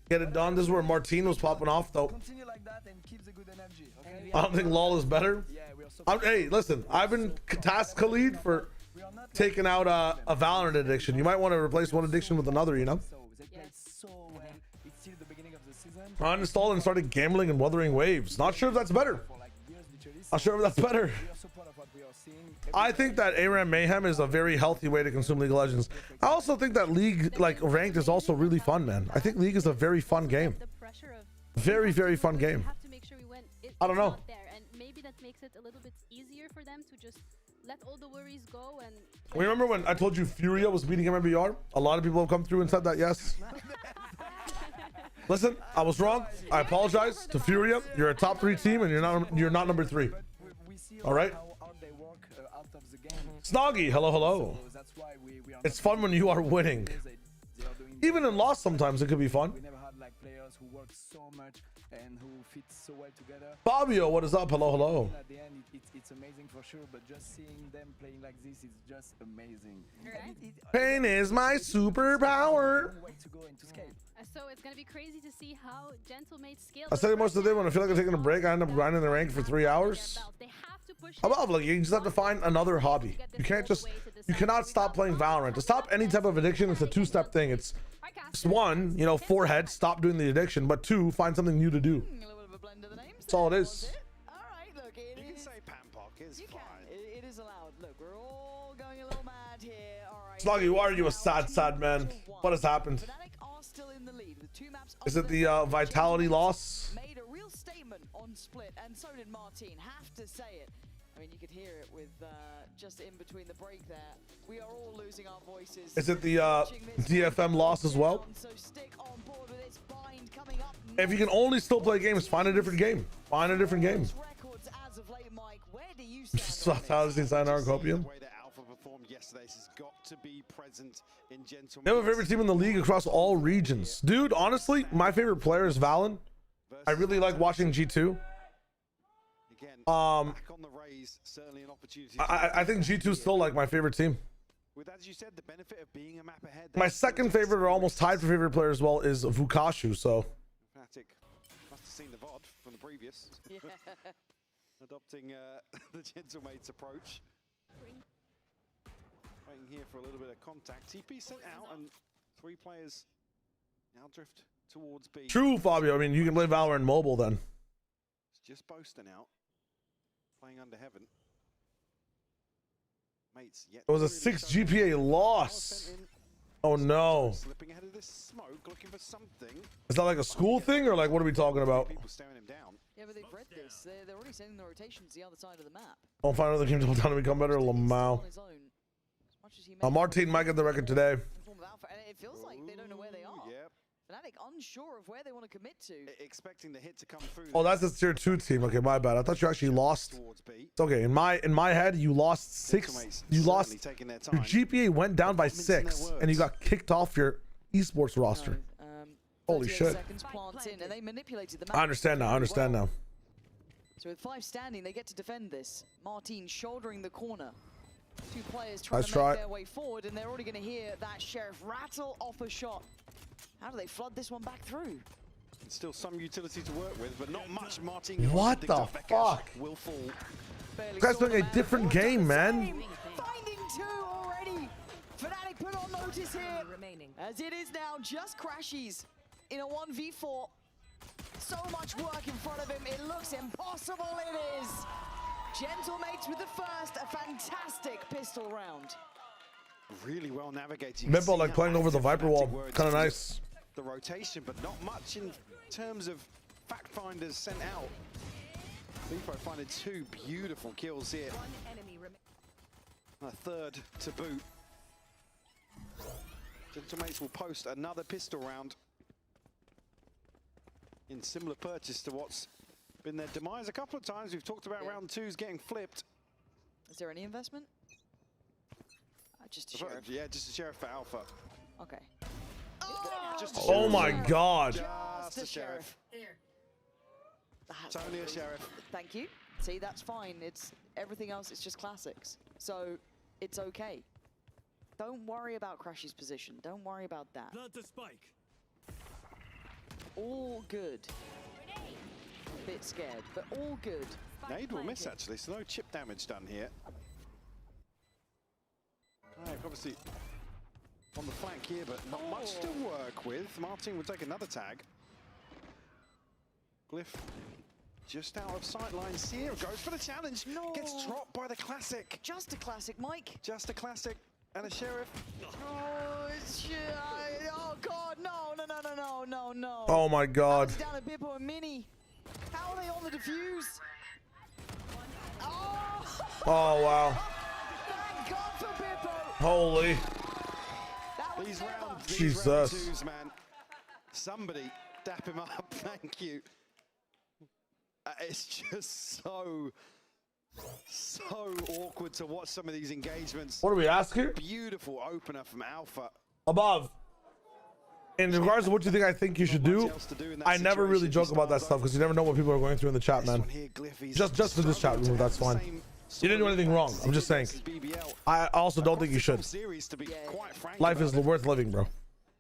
Get it done. This is where Martin was popping off, though. Continue like that and keep the good energy, okay? I don't think LOL is better. Hey, listen, I've been tasked Khalid for taking out a Valorant addiction. You might want to replace one addiction with another, you know? I uninstalled and started gambling and Wuthering Waves. Not sure if that's better. Not sure if that's better. I think that ARAM Mayhem is a very healthy way to consume League of Legends. I also think that League, like ranked, is also really fun, man. I think League is a very fun game. Very, very fun game. I don't know. And maybe that makes it a little bit easier for them to just let all the worries go. And remember when I told you Furia was beating MMBR? A lot of people have come through and said that, yes. Listen, I was wrong. I apologize to Furia. You're a top 3 team, and you're not number 3. All right. Snoggy, hello. It's fun when you are winning. Even in loss, sometimes it could be fun. We never had like players who work so much and who fit so well together. Fabio, what is up? Hello. At the end, it's amazing for sure, but just seeing them playing like this is just amazing. Pain is my superpower. So it's gonna be crazy to see how Gentlemates scale. I said it most of the day when I feel like I'm taking a break, I end up grinding the rank for 3 hours. Above, like you just have to find another hobby. You cannot stop playing Valorant. To stop any type of addiction, it's a 2-step thing. It's 1, forehead, stop doing the addiction, but 2, find something new to do. That's all it is. You can say Panpock, it's fine. It is allowed. Look, we're all going a little mad here. All right. Sluggy, why are you a sad man? What has happened? Is it the Vitality loss? Made a real statement on Split, and so did Martin. Have to say it. I mean, you could hear it with just in between the break there. We are all losing our voices. Is it the DFM loss as well? So stick on board with this bind coming up. If you can only still play games, find a different game. Find a different game. Records as of late, Mike. Where do you stand? Fatality Sayonara Copium. The way that Alpha performed yesterday, this has got to be present in Gentlemen. They have a favorite team in the league across all regions. Dude, honestly, my favorite player is Valen. I really like watching G2. Back on the raise, certainly an opportunity. I think G2 is still like my favorite team. With, as you said, the benefit of being a map ahead. My second favorite, or almost tied for favorite player as well, is Vukashu. So Fnatic must have seen the VOD from the previous. Yeah. Adopting the Gentlemates approach. Waiting here for a little bit of contact. TP sent out, and 3 players now drift towards B. true, Fabio. I mean, you can play Valorant mobile then. It's just boasting out, playing under heaven. Mates, yet It was a 6 GPA loss. Oh no. Slipping ahead of this smoke, looking for something. Is that like a school thing, or like what are we talking about? People staring him down. Yeah, but they've read this. They're already sending the rotations the other side of the map. Don't find another team to down to become better. Lamau. Martin might get the record today. And it feels like they don't know where they are. Yep. Fnatic unsure of where they want to commit to. Expecting the hit to come through. Oh, that's a tier 2 team. Okay, my bad. I thought you actually lost. It's okay. In my head, you lost 6. You lost. Your GPA went down by 6, and you got kicked off your esports roster. Holy shit. Seconds plants in, and they manipulated the map. I understand now. I understand now. So with 5 standing, they get to defend this. Martin shouldering the corner. 2 players trying Nice to try. make their way forward, and they're already going to hear that Sheriff rattle off a shot. How do they flood this one back through? Still some utility to work with, but not much. Martin. What the fuck? Will fall. This guy's playing a different game, man. Finding 2 already. Fnatic put on notice here. As it is now just Crashies in a 1v4. So much work in front of him. It looks impossible. It is. Gentlemates with the first. A fantastic pistol round. Really well navigated. Mippo like playing over the Viper wall. Kind of nice. The rotation, but not much in terms of fact finders sent out. Bippo finding 2 beautiful kills here. A third to boot. Gentlemates will post another pistol round in similar purchase to what's been their demise a couple of times. We've talked about round 2s getting flipped. Is there any investment? Just a Sheriff. Yeah, just a Sheriff for Alpha. Okay. Oh my god. Just a Sheriff. It's only a Sheriff. Thank you. See, that's fine. It's everything else. It's just classics. So it's okay. Don't worry about Crash's position. Don't worry about that. Plant the spike. All good. A bit scared, but all good. Nade will miss actually, so no chip damage done here. Obviously on the flank here, but not much to work with. Martin will take another tag. Glyph just out of sight line. Seer goes for the challenge. No. Gets dropped by the classic. Just a classic, Mike. Just a classic and a Sheriff. Oh god, no. Oh my god. Down a Bippo and Mini. How are they on the defuse? Oh wow. Thank God for Bippo. Holy. These round Jesus. 2s, man. Somebody dap him up. Thank you. It's just so awkward to watch some of these engagements. What do we ask here? Beautiful opener from Alpha. Above. In regards to what you think I think you should do, I never really joke about that stuff because you never know what people are going through in the chat, man. Just for this chat room, that's fine. You didn't do anything wrong. I'm just saying. I also don't think you should. Life is worth living, bro.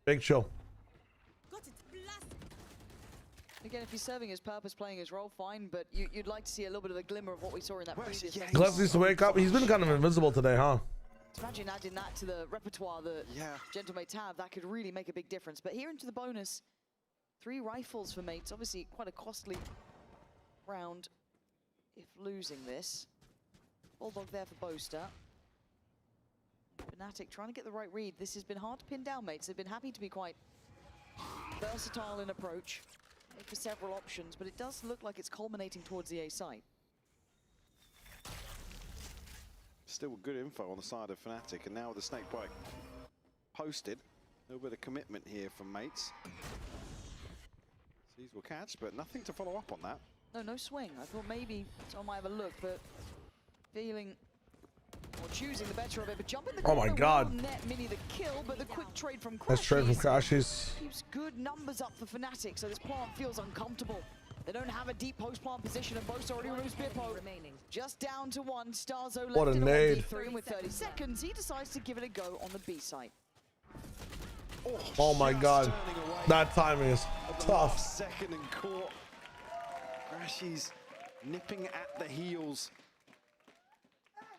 Big chill. Again, if he's serving his purpose, playing his role, fine, but you'd like to see a little bit of a glimmer of what we saw in that previous match. Glyph needs to wake up. He's been kind of invisible today, huh? Imagine adding that to the repertoire that Gentlemates have. That could really make a big difference. But here into the bonus, 3 rifles for mates. Obviously, quite a costly round if losing this. Bulldog there for Boaster. Fnatic trying to get the right read. This has been hard to pin down, mates. They've been happy to be quite versatile in approach. For several options, but it does look like it's culminating towards the A site. Still good info on the side of Fnatic, and now with the snakebite posted, a little bit of commitment here from mates. These will catch, but nothing to follow up on that. No swing. I thought maybe someone might have a look, but feeling or choosing the better of it, but jumping the Oh my God. net Mini the kill, but the quick trade from Let's trade from Crashies Crashies. keeps good numbers up for Fnatic, so this plant feels uncomfortable. They don't have a deep post plant position, and Boast already removes Bippo. Just down to one. Starzo left What a in nade. 1v3, and with 30 seconds, he decides to give it a go on the B site. Oh my God. That timing is tough. Second and caught. Crashies nipping at the heels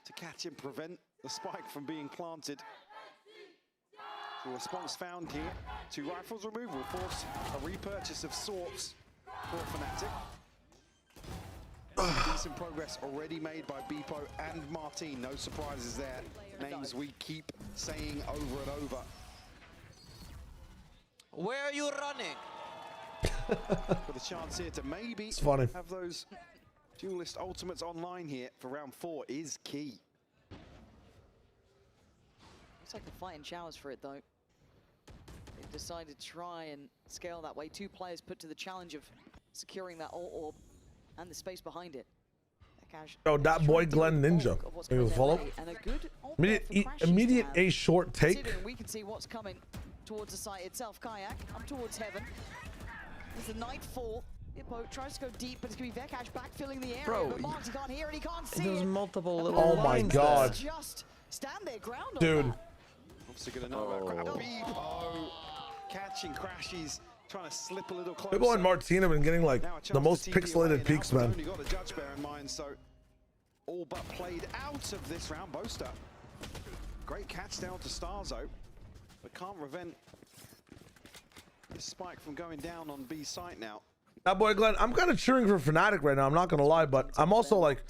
to catch and prevent the spike from being planted. The response found here. 2 rifles removed will force a repurchase of sorts for Fnatic. Decent progress already made by Bippo and Martin. No surprises there. Names we keep saying over and over. Where are you running? Got a chance here to maybe have those duelist ultimates online here for round 4 is key. Looks like the fighting showers for it, though. They've decided to try and scale that way. 2 players put to the challenge of securing that ult orb and the space behind it. Yo, that boy Glenn Ninja. Maybe we'll follow. Immediate A short take. We can see what's coming towards the site itself. Kayak up towards heaven. There's the nightfall. Bippo tries to go deep, but it's going to be Vekash backfilling the area. Bro, but Marks, he can't hear it, he can't see There's it. multiple little Oh my lines God. there. Just stand their ground Dude. on that. Obviously going to know about Bippo catching Crashies, trying to slip a little closer. Bippo and Martin have been getting like the most pixelated peaks, man. Only got a judge bear in mind, so all but played out of this round. Boaster, great catch down to Starzo, but can't prevent this spike from going down on B site now. That boy Glenn, I'm kind of cheering for Fnatic right now. I'm not gonna lie, but I'm also like,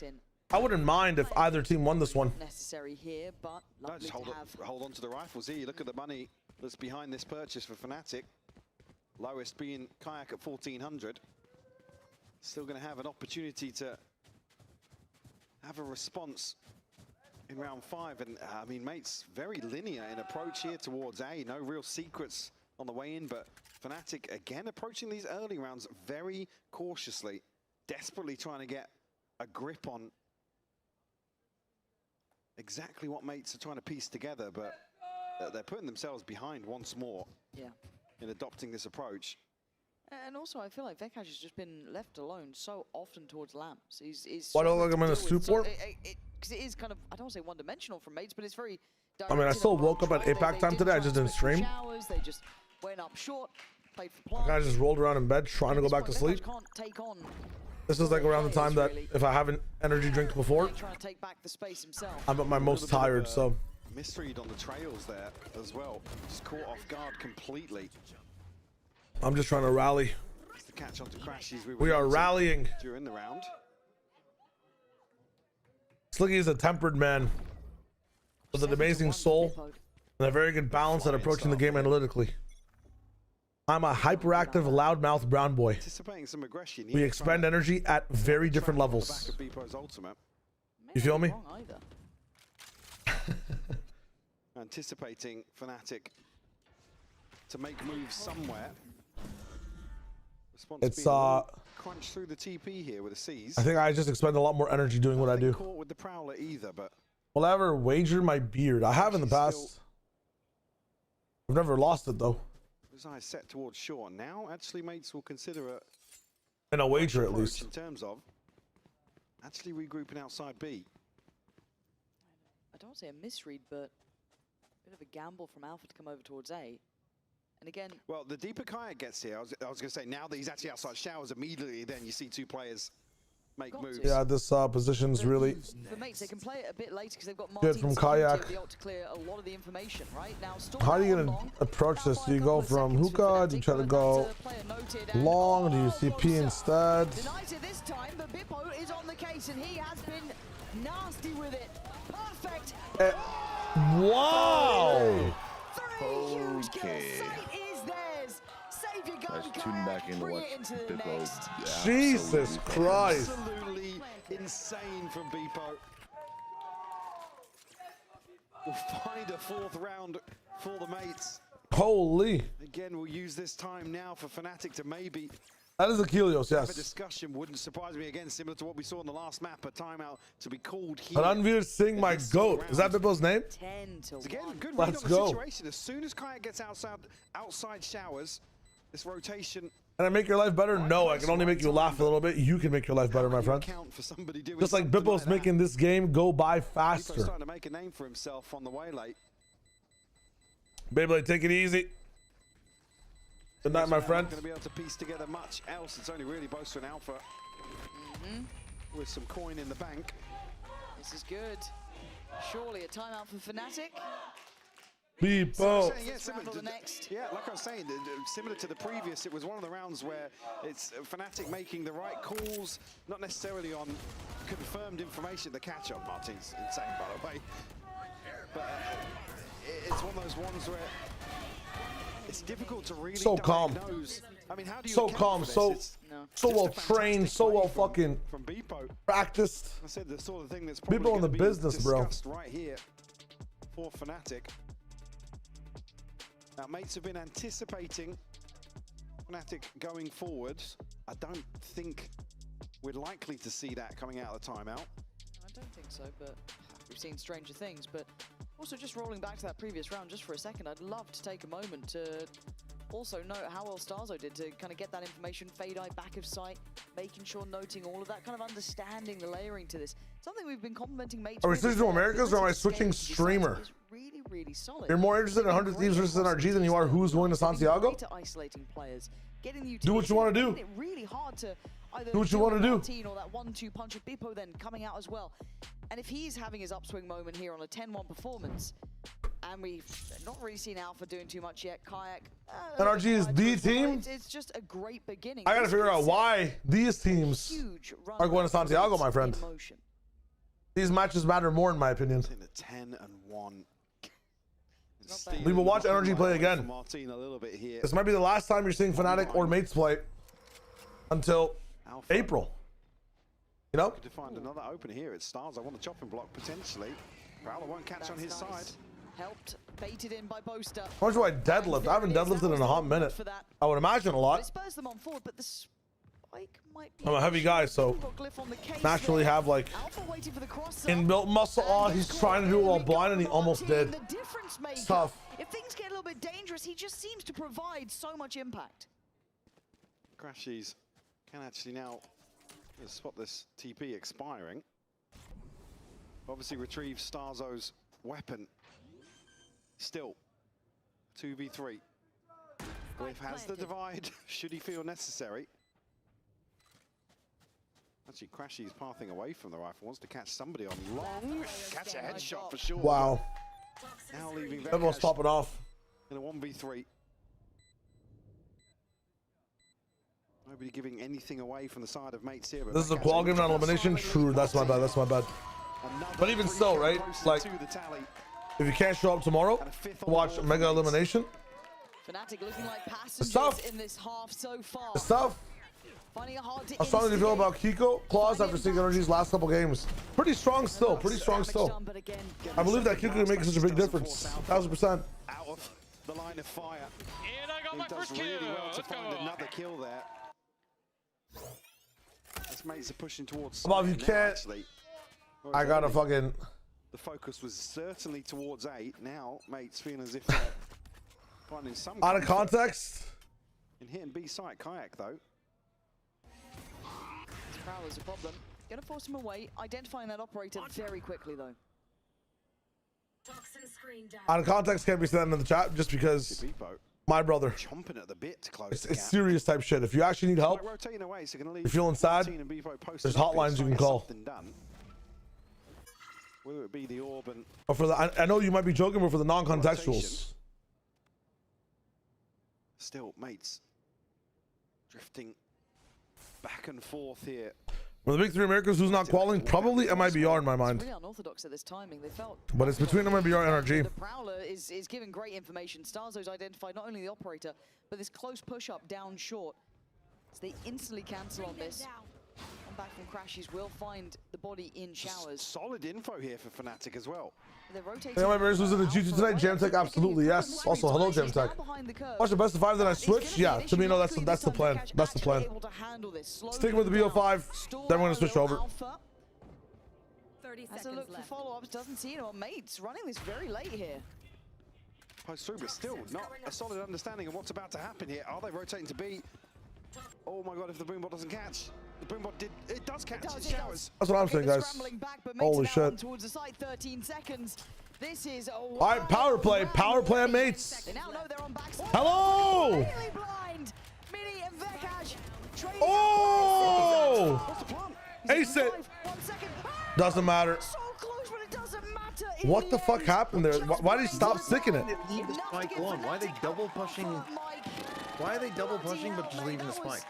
I wouldn't mind if either team won this one. Necessary here, but lovely Just hold on to the rifles here. You look at the money that's behind this purchase for Fnatic. Lowest being Kayak at 1,400. Still going to have an opportunity to have a response in round 5. And I mean, Mates, very linear in approach here towards A. No real secrets on the way in, but Fnatic again approaching these early rounds very cautiously, desperately trying to get a grip on exactly what Mates are trying to piece together, but they're putting themselves behind once more in adopting this approach. And also, I feel like Vekash has just been left alone so often towards lamps. He's Why don't I look him in a stupor? Because it is kind of, I don't want to say one-dimensional from Mates, but it's very I mean, I still woke up at APAC time today. I just didn't stream. They just went up short, played for I kind of just rolled around in bed trying to go back to sleep. Can't take on. This is like around the time that if I haven't energy drink before, Trying to take back the space himself. I'm at my most tired, so. Misread on the trails there as well. Just caught off guard completely. I'm just trying to rally. It's the catch onto Crashies. We are rallying. During the round. Sliggy is a tempered man with an amazing soul and a very good balance at approaching the game analytically. I'm a hyperactive, loudmouth brown boy. Anticipating some aggression. We expend energy at very different levels. You feel me? Anticipating Fnatic to make moves somewhere. Response It's crunch through the TP here with the C's. I think I just expend a lot more energy doing what I do. Caught with the Prowler either, but Will I ever wager my beard? I have in the past. I've never lost it though. his eyes set towards shore. Now, actually, Mates will consider a wager at least in terms of actually regrouping outside B. I don't want to say a misread, but a bit of a gamble from Alpha to come over towards A. And again, well, the deeper Kayak gets here, I was going to say, now that he's actually outside showers, immediately then you see two players make moves. Yeah, this position's really for Mates, they can play it a bit later because they've got good from Kayak. to clear a lot of the information right now. How are you going to approach this? Do you go from hookah? Do you try to go long? Do you CP instead? Denies it this time, but Bippo is on the case and he has been nasty with it. Perfect. Wow. Okay. Let's tune back in to watch Bippo. Jesus Christ. Absolutely insane from Bippo. We'll find a fourth round for the Mates. Holy. Again, we'll use this time now for Fnatic to maybe That is Achilles, yes. The discussion wouldn't surprise me again, similar to what we saw in the last map. A timeout to be called here. Ranveer Singh, my goat. Is that Bibbo's name? 10 to 1. Again, good read Let's on the go. situation. As soon as Kayak gets outside showers, this rotation. Can I make your life better? No, I can only make you laugh a little bit. You can make your life better, my friend. For somebody doing Just like Bibbo's making this game go by faster. Bibbo's starting to make a name for himself on the way late. Beyblade, take it easy. Good night, my friend. Not going to be able to piece together much else. It's only really Boaster and Alpha with some coin in the bank. This is good. Surely a timeout for Fnatic. People. Yeah, like I was saying, similar to the previous, it was one of the rounds where it's Fnatic making the right calls, not necessarily on confirmed information. The catch-up, Martin's insane, by the way. But it's one of those ones where it's difficult to really diagnose. I mean, how do you so calm, so well trained, so well fucking from Beepo. Practiced. I said the sort of thing that's probably Beepo in the business, bro. Right here for Fnatic. Now, mates have been anticipating Fnatic going forward. I don't think we're likely to see that coming out of the timeout. I don't think so, but we've seen stranger things. But also, just rolling back to that previous round just for a second, I'd love to take a moment to also note how well Starzo did to kind of get that information, fade eye, back of sight, making sure, noting all of that, kind of understanding the layering to this. Something we've been complimenting mates. Are we switching to Americas or am I switching streamer? Really, really solid. You're more interested in 100 Thieves versus NRG than you are who's going to Santiago? Isolating players, getting the Do what you want to do. It really hard to either do what you want to do. Or that 1-2 punch of Bippo then coming out as well. And if he's having his upswing moment here on a 10-1 performance, and we've not really seen Alpha doing too much yet, Kayak. NRG is the team. It's just a great beginning. I gotta figure out why these teams are going to Santiago, my friend. These matches matter more, in my opinion. 10-1. We will watch NRG play again. Martin a little bit here. This might be the last time you're seeing Fnatic or mates play until April. You know? To find another opener here. It's Stars. I want the chopping block potentially. Prowler won't catch on his side. Helped, baited in by Boaster. How much do I deadlift? I haven't deadlifted in a hot minute. I would imagine a lot. It spurs them on forward, but the spike might be. I'm a heavy guy, so naturally have like inbuilt muscle. Oh, he's trying to do it while blind, and he almost did. It's tough. If things get a little bit dangerous, he just seems to provide so much impact. Crashies can actually now spot this TP expiring. Obviously retrieve Starzo's weapon. Still 2v3. Glyph has the divide, should he feel necessary. Actually, Crashy's pathing away from the rifle, wants to catch somebody on long. Catch a headshot for sure. Wow. Now leaving Everyone's popping off. In a 1v3. Nobody giving anything away from the side of mates here. This is a qual game, not elimination. True, that's my bad. That's my bad. But even still, right? Like, if you can't show up tomorrow to watch Mega Elimination, Fnatic looking like passengers in this half so far. It's tough. Finding it hard to How strong do you feel about Kiko Claus after seeing NRG's last couple games? Pretty strong still. Pretty strong still. I believe that Kiko can make such a big difference. 1000%. Out of the line of fire. And I got my first kill. Really well to find another kill there. As mates are pushing towards. Well, if you can't, I gotta fucking. The focus was certainly towards 8. Now, mates feeling as if they're finding some. Out of context. In hitting B site, Kayak though. This Prowler's a problem. Gonna force him away. Identifying that operator very quickly though. Out of context can't be said in the chat just because my brother. Chomping at the bit to close it's serious type shit. If you actually need help, you're feeling sad, there's hotlines you can call. Whether it be the orb and or for the, I know you might be joking, but for the non-contextuals. Still, mates drifting back and forth here. Well, the big three Americans who's not qualifying, probably MIBR in my mind. Really unorthodox at this timing. They felt. But it's between MIBR and RG. The Prowler is giving great information. Starzo's identified not only the operator, but this close push-up down short. So they instantly cancel on this. On back from Crashies will find the body in showers. Solid info here for Fnatic as well. They're rotating. Hey, my members was in the GG tonight. Jamtech, absolutely yes. Also, hello Jamtech. Watch the best of 5, then I switch. Yeah, to me, no, that's the plan. That's the plan. Sticking with the BO5, then we're gonna switch over. 30 seconds left. As a look for follow-ups, doesn't see it. Mates running this very late here. Post through, but still not a solid understanding of what's about to happen here. Are they rotating to B? Oh my god, if the Boombot doesn't catch. The Boombot does catch. It showers. That's what I'm saying, guys. Holy shit. Towards the site, 13 seconds. This is all right, power play on mates. They now know they're on backside. Hello. Really blind. Mini and Vekash. Oh! What's the plan? Ace it. 1 second. Doesn't matter. So close, but it doesn't matter. What the fuck happened there? Why did he stop sticking it? Leave the spike on. Why are they double pushing? Why are they double pushing but just leaving the spike?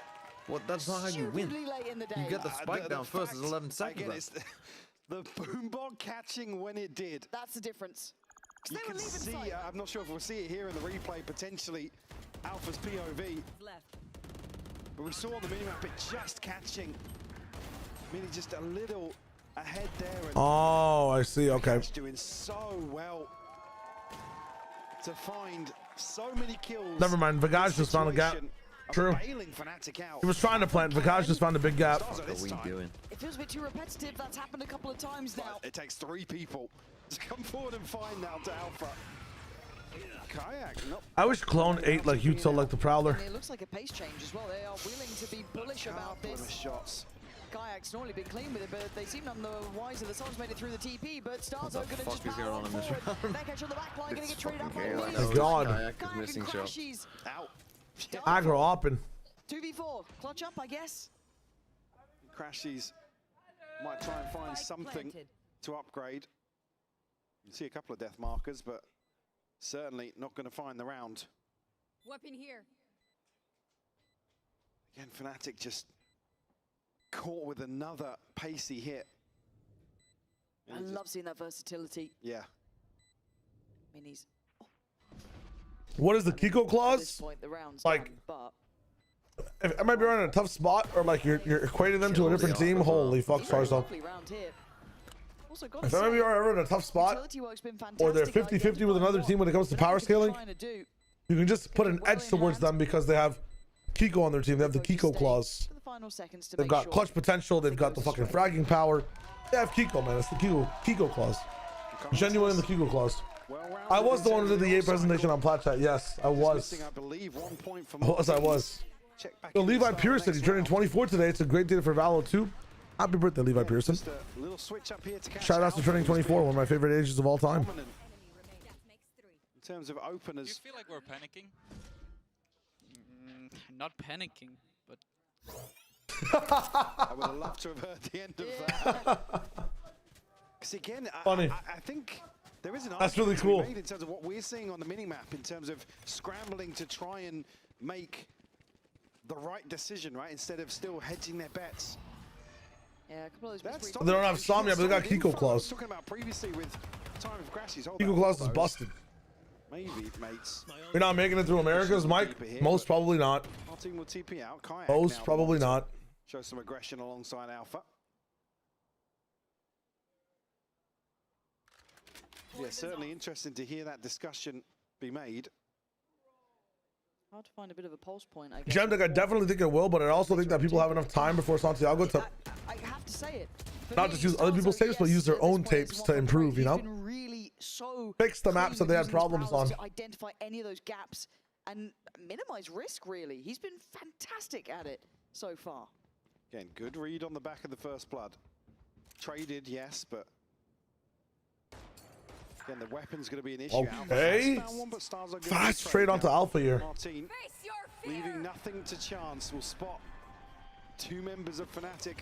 What? That's not how you win. You get the spike down first. There's 11 seconds left. The Boombot catching when it did. That's the difference. You can see, I'm not sure if we'll see it here in the replay, potentially Alpha's POV. But we saw on the minimap it just catching. Mini just a little ahead there. And oh, I see. Okay. Doing so well to find so many kills. Never mind. Vagaj just found a gap. True. He was trying to plant. Vagaj just found a big gap. What are we doing? It feels a bit too repetitive. That's happened a couple of times now. It takes 3 people to come forward and find now to Alpha. Kayak, nope. I wish Clone ate like you till like the Prowler. It looks like a pace change as well. They are willing to be bullish about this. Shots. Kayak's normally been clean with it, but they seem none the wiser. The Soul's made it through the TP, but Stars are going to just power on forward. Vekash on the back line, going to get traded up by my god. Kayak is missing shots. Out. Aggro open. 2v4. Clutch up, I guess. Crashies might try and find something to upgrade. You can see a couple of death markers, but certainly not going to find the round. Weapon here. Again, Fnatic just caught with another pacey hit. I love seeing that versatility. Yeah. Minis. What is the Kiko clause? Like, I might be running a tough spot, or like you're equating them to a different team. Holy fuck, Starzo. If I might be running a tough spot, or they're 50-50 with another team when it comes to power scaling, you can just put an edge towards them because they have Kiko on their team. They have the Kiko clause. They've got clutch potential. They've got the fucking fragging power. They have Kiko, man. It's the Kiko clause. Genuine in the Kiko clause. I was the one who did the EA presentation on Plat Chat. Yes, I was. I was. Yo, Levi Pearson, he's turning 24 today. It's a great day for Valo too. Happy birthday, Levi Pearson. Shout out to turning 24, one of my favorite ages of all time. In terms of openers. Do you feel like we're panicking? Not panicking, but... I would have loved to have heard the end of that. Because again, funny. I think there is an that's really cool in terms of what we're seeing on the minimap, in terms of scrambling to try and make the right decision, right? Instead of still hedging their bets. Yeah, a couple of those they don't have Somnia, but they got Kiko clause. Talking about previously with Time of Crashies. Kiko clause is busted. Maybe, mates. We're not making it through Americas, Mike? Most probably not. Our team will TP out. Kayak most probably not. Show some aggression alongside Alpha. Yeah, certainly interesting to hear that discussion be made. Hard to find a bit of a pulse point, I guess. Gemdeck, I definitely think it will, but I also think that people have enough time before Santiago to I have to say it. Not just use other people's tapes, but use their own tapes to improve, you know? Fix the maps that they had problems on. To identify any of those gaps and minimize risk, really. He's been fantastic at it so far. Again, good read on the back of the first blood. Traded, yes, but again, the weapon's going to be an issue. Okay. Fast trade onto Alpha here. Martin, leaving nothing to chance, will spot 2 members of Fnatic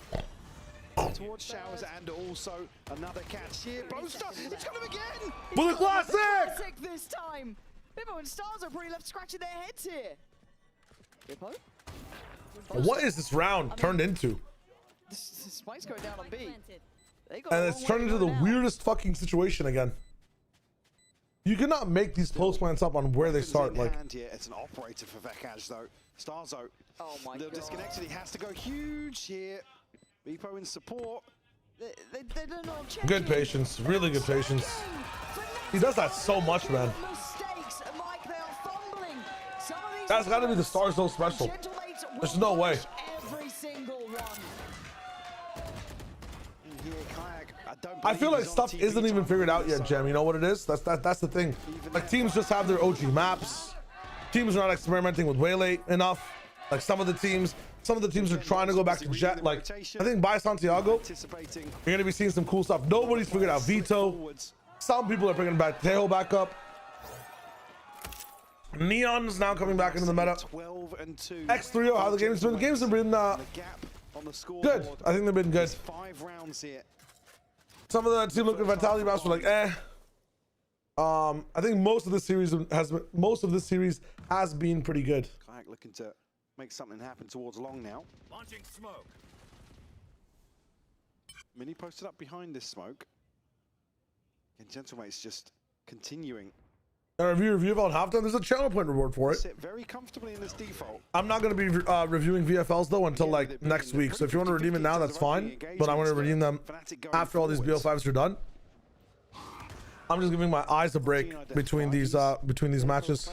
towards showers, and also another catch here. Boaster, it's got him again! Bullet Classic! Classic this time! Bibbo and Stars are pretty left scratching their heads here. Bibbo? What is this round turned into? Spike's going down on B. And it's turned into the weirdest fucking situation again. You cannot make these post plants up on where they start. Like, it's an operator for Vekash though. Starzo, little disconnected. He has to go huge here. Beepo in support. They're not checking. Good patience, really good patience. He does that so much, man. Mistakes, Mike, they are fumbling. Some of these That's got to be the Star Zone special. There's no way. Every single one. Here, Kayak, I feel like stuff isn't even figured out yet, Jem. You know what it is? That's the thing. Like teams just have their OG maps. Teams are not experimenting with Waylay enough. Like some of the teams are trying to go back to Jet. Like I think by Santiago, you're gonna be seeing some cool stuff. Nobody's figured out Vito. Some people are bringing back Tejo back up. Neon's now coming back into the meta. X3O, how the game's been? The games have been good. I think they've been good. 5 rounds here. Some of the team looking vitality maps were like, eh. I think most of this series has been pretty good. Kayak looking to make something happen towards long now. Launching smoke. Mini posted up behind this smoke. And Gentlemate's just continuing. A review about halftime. There's a channel point reward for it. Sit very comfortably in this default. I'm not going to be reviewing VFLs though until like next week. So if you want to redeem it now, that's fine. But I'm going to redeem them after all these BO5s are done. I'm just giving my eyes a break between these matches.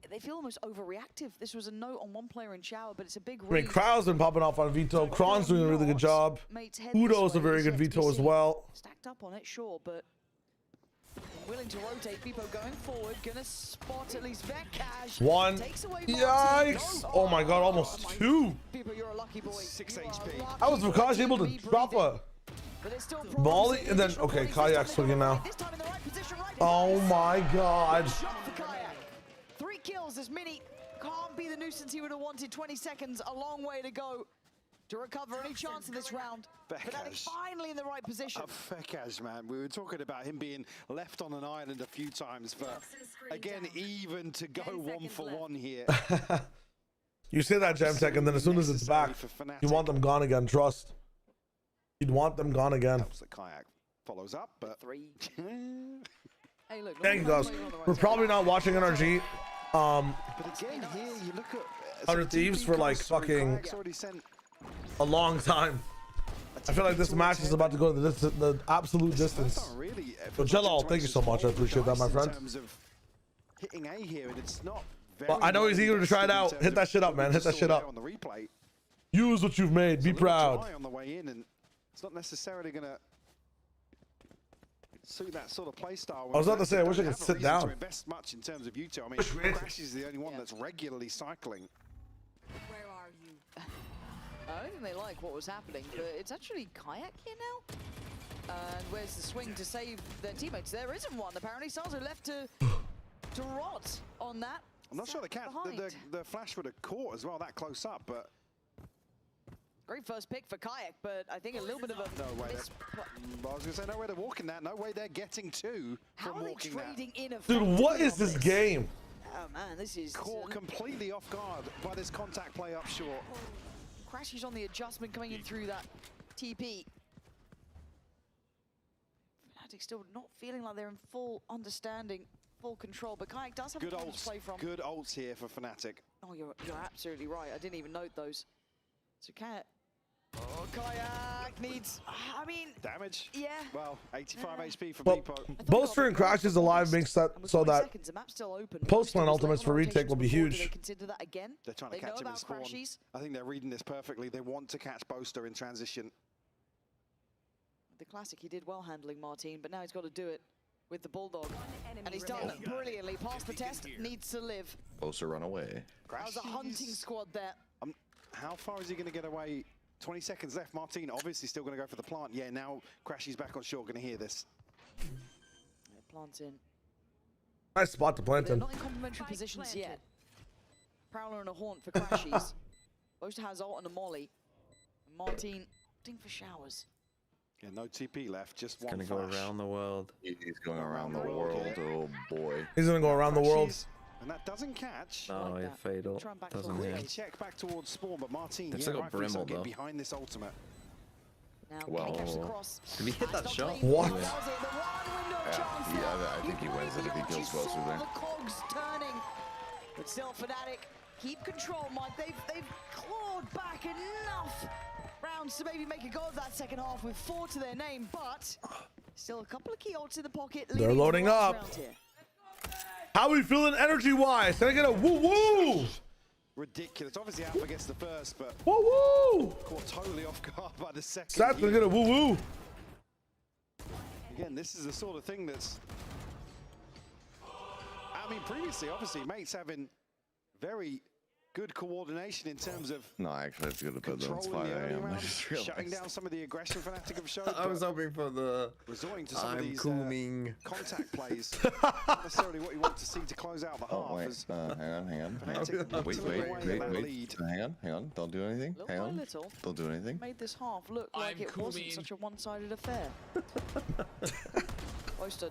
They feel almost overreactive. This was a note on one player in shower, but it's a big. I mean, Crow's been popping off on Vito. Kron's doing a really good job. Udo's a very good Vito as well. Stacked up on it, sure, but willing to rotate. People going forward, gonna spot at least Vekash. One. Yikes! Oh my God, almost 2. People, you're a lucky boy. 6 HP. How was Vekash able to drop a Molly and then Kayak swinging now? Oh my God! 3 kills as Mini can't be the nuisance he would have wanted. 20 seconds, a long way to go to recover any chance of this round. But finally in the right position. Vekash, man, we were talking about him being left on an island a few times, but again, even to go 1 for 1 here. You say that, Gemtech, and then as soon as it's back, you want them gone again. Trust. You'd want them gone again. Helps that Kayak follows up, but 3. Hey, look, thank you guys. We're probably not watching NRG. But again, here you look at 100 Thieves for like fucking a long time. I feel like this match is about to go the absolute distance. But Jello, thank you so much. I appreciate that, my friend. Hitting A here, and it's not well, I know he's eager to try it out. Hit that shit up, man. Hit that shit up. Use what you've made. Be proud. On the way in, and it's not necessarily gonna suit that sort of play style. I was about to say, I wish I could sit down. To invest much in terms of Yuto. I mean, Crash is the only one that's regularly cycling. Where are you? I don't think they like what was happening, but it's actually Kayak here now. And where's the swing to save their teammates? There isn't one. Apparently, Salzo left to rot on that. I'm not sure the flash would have caught as well that close up, but great first pick for Kayak, but I think a little bit of a no way. I was gonna say no way they're walking that. No way they're getting 2 from walking that. Dude, what is this game? Oh man, this is caught completely off guard by this contact play up short. Crashes on the adjustment coming in through that TP. Fnatic still not feeling like they're in full understanding, full control, but Kayak does have a point to play from. Good ults here for Fnatic. Oh, you're absolutely right. I didn't even note those. So Kayak. Oh, Kayak needs, I mean... damage? Yeah. Well, 85 HP for well, Beepo. Bolster and Crashes alive makes that so that post-plan ultimates for retake will be huge. They consider that again. They're trying to catch him in spawn. I think they're reading this perfectly. They want to catch Bolster in transition. The classic, he did well handling Martin, but now he's got to do it with the Bulldog. And he's done brilliantly. Passed the test, needs to live. Bolster run away. That was a hunting squad there. How far is he going to get away? 20 seconds left. Martin obviously still going to go for the plant. Yeah, now Crashy's back on shore. Going to hear this. Yeah, plant in. Nice spot to plant in. Not in complementary positions yet. Prowler and a Haunt for Crashies. Bolster has ult and a Molly. Martin opting for showers. Yeah, no TP left. Just one flash. He's going to go around the world. He's going around the world. Oh boy. He's going to go around the world. And that doesn't catch. No, like fatal. Doesn't hit. Check back towards spawn, but Martin, They've still got Brimble though. Behind this ultimate. Now, well, did he hit that shot? What? Yeah, I think he wins it if he kills Bolster there. The cogs turning, but still Fnatic Keep control, Mike. They've clawed back enough rounds to maybe make a go of that second half with 4 to their name, but still a couple of key ults in the pocket. They're loading up. How are we feeling energy-wise? Can I get a woo-woo? Ridiculous. Obviously, Alpha gets the first, but woo-woo! Caught totally off guard by the second. Seth, gonna get a woo-woo. Again, this is the sort of thing that's... I mean, previously, obviously, mates having very good coordination in terms of... No, I actually have to go to bed though. It's 5 a.m. I just realized. Shutting down some of the aggression Fnatic have shown. I was hoping for the... Resorting to some of these contact plays. Not necessarily what you want to see to close out the half. Wait, hang on. Wait. Hang on. Don't do anything. Hang on. Don't do anything. Made this half look like it wasn't such a one-sided affair. Oyster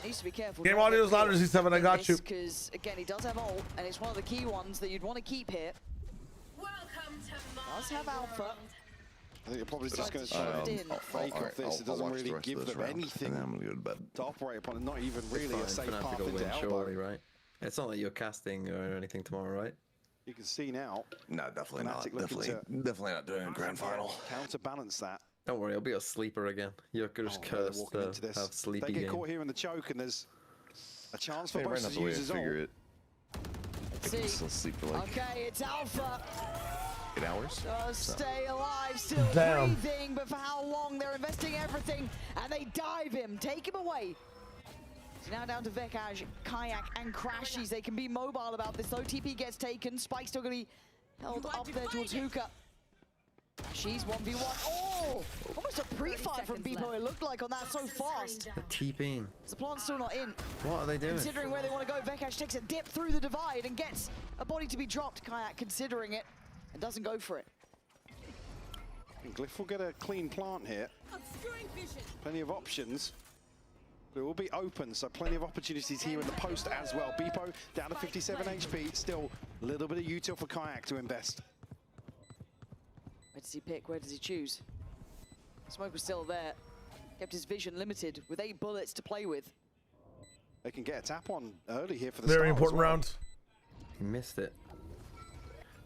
needs to be careful. Game audio is louder, Z7. I got you. Because again, he does have ult, and it's one of the key ones that you'd want to keep here. Does have Alpha. I think you're probably just going to try to fake off this. It doesn't really give them anything to operate upon, and not even really a safe path into elbow. Surely, right? It's not like you're casting or anything tomorrow, right? You can see now. No, definitely not. Definitely not doing a grand final. Counterbalance that. Don't worry, I'll be a sleeper again. You're just cursed to have sleepy They get game. caught here in the choke, and there's a chance for Hey, both right now to the way use to his figure ult. it. I can still sleep for like Okay, it's Alpha. 8 hours. Stay alive, still breathing, but for how long? They're investing everything, and they dive him, take him away. So now down to Vekaj, Kayak, and Crashies. They can be mobile about this, though. TP gets taken. Spike's still going to be held up there towards Hookah. Crashies 1v1. Oh! Almost a pre-fire from Beepo, it looked like, on that so fast. The TPing. The plan's still not in. What are they doing? Considering where they want to go, Vekaj takes a dip through the divide and gets a body to be dropped. Kayak considering it and doesn't go for it. And Glyph will get a clean plant here. Plenty of options. But it will be open, so plenty of opportunities here in the post as well. Beepo down to 57 HP. Still a little bit of util for Kayak to invest. Where does he pick? Where does he choose? Smoke was still there. Kept his vision limited with 8 bullets to play with. They can get a tap on early here for the Very start important as well. round. He missed it.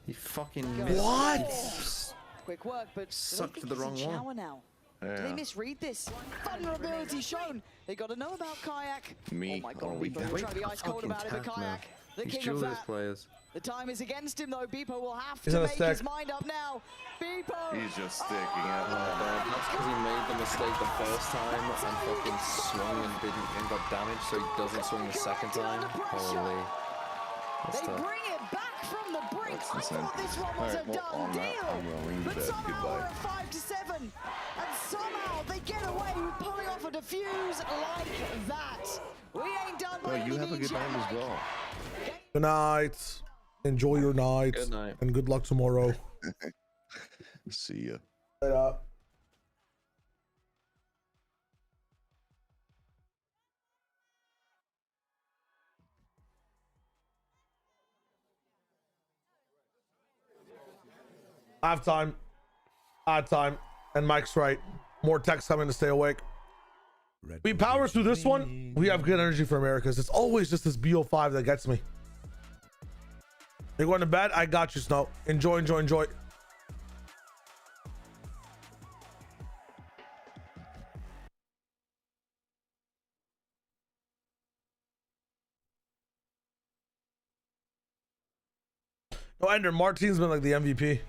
He fucking missed it. What? Quick work, but sucked to the wrong one. Now. Yeah. Do they misread this? Vulnerability shown. They got to know about Kayak. Me? Oh my God, we Beepo will try to be ice cold about it, but Kayak, the These king of Julius that. players. The time is against him, though. Beepo will have He's to on a make stack. his mind up now. Beepo! He's just sticking out. That's because he made the mistake the first time and fucking swung and got damaged, so he doesn't swing the second time. Holy. That's They tough. bring it back from the brink. I insane. thought this one was Alright, a well, done on that, deal. I'm going to But bed. somehow Goodbye. we're at 5 to 7. And somehow they get away with pulling off a defuse like that. We ain't done by No, you any have a means good yet, night as Mike. well. Good night. Enjoy your night. Good night. And good luck tomorrow. See ya. Later. Half time. Odd time. And Mike's right. More text coming to stay awake. We power through this one. We have good energy for Americas. It's always just this BO5 that gets me. You're going to bed? I got you, Snow. Enjoy, enjoy, enjoy. No, Ender, Martin's been like the MVP.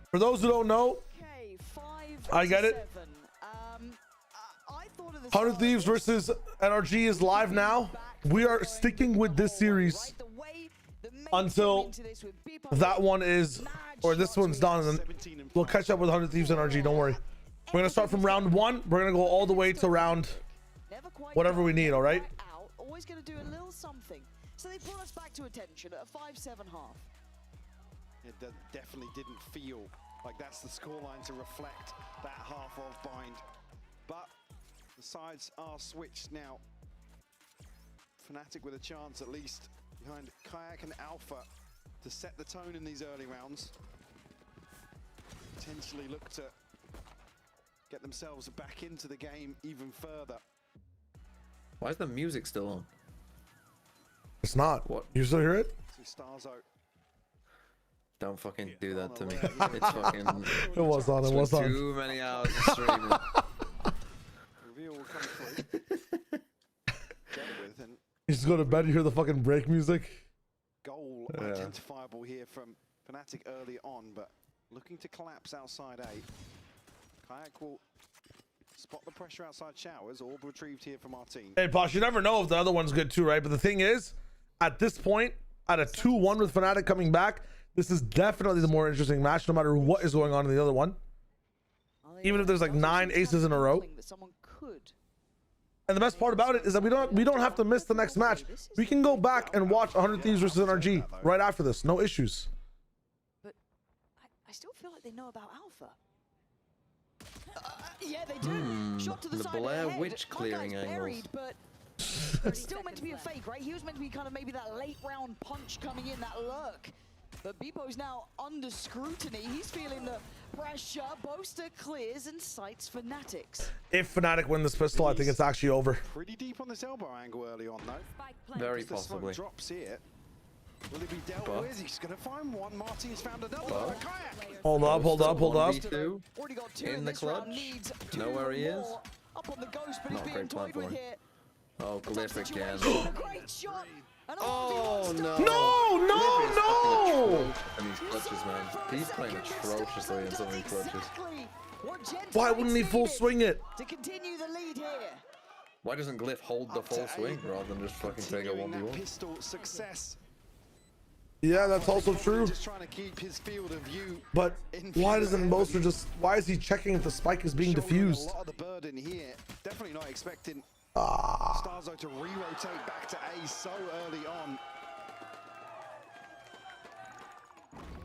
For those who don't know, Okay, 5 I get to it. 7. I thought of the 100 Thieves versus NRG is live now. We are sticking with this series until that one is or this one's done, and then we'll catch up with 100 Thieves NRG. Don't worry. We're gonna start from round 1. We're gonna go all the way to round whatever we need. All right. Always gonna do a little something. So they brought us back to attention at a 5-7 half. It definitely didn't feel like that's the scoreline to reflect that half of bind. But the sides are switched now. Fnatic with a chance at least behind Kayak and Alpha to set the tone in these early rounds. Potentially look to get themselves back into the game even further. Why is the music still on? It's not. What? You still hear it? Starzo. Don't fucking do that to me. It's fucking... It was on. It was on. Too many hours of streaming. Reveal will come through. Dealt with, and You just go to bed, you hear the fucking break music. Goal identifiable here from Fnatic early on, but looking to collapse outside A. Kayak will spot the pressure outside showers. Orb retrieved here from our team. Hey, Posh, you never know if the other one's good too, right? But the thing is, at this point, at a 2-1 with Fnatic coming back, this is definitely the more interesting match, no matter what is going on in the other one. Even if there's like 9 aces in a row. And the best part about it is that we don't have to miss the next match. We can go back and watch 100 Thieves versus NRG right after this. No issues. But I still feel like they know about Alpha. Yeah, they do. Shot to the side Blair of the head. Witch clearing angles. Buried, but it's still meant to be a fake, right? He was meant to be kind of maybe that late round punch coming in, that lurk. But Bebo's now under scrutiny. He's feeling the pressure. Boaster clears and sights Fanatics. If Fnatic win this pistol, I think it's actually over. Pretty deep on this elbow angle early on, though. Very The smoke possibly. drops here. Will it be dealt with? He's going to find one. Martin's found another. Kayak. Hold up, hold up, hold up. Already got 2 In the this round. clutch. Needs Know where he is. Up on the ghost, but Not he's a being great plan toyed for with him. here. Oh, Glyph again. Great shot. Oh no! No! And these clutches, man. He's playing atrociously in some of these clutches. Why wouldn't he full swing it? To continue the lead here. Why doesn't Glyph hold the full swing rather than just fucking take a 1v1? Pistol success. Yeah, that's also true. Just trying to keep his field of view. But why doesn't Boaster just... Why is he checking if the spike is being diffused? A lot of the burden here. Definitely not expecting Starzo to re-rotate back to A so early on.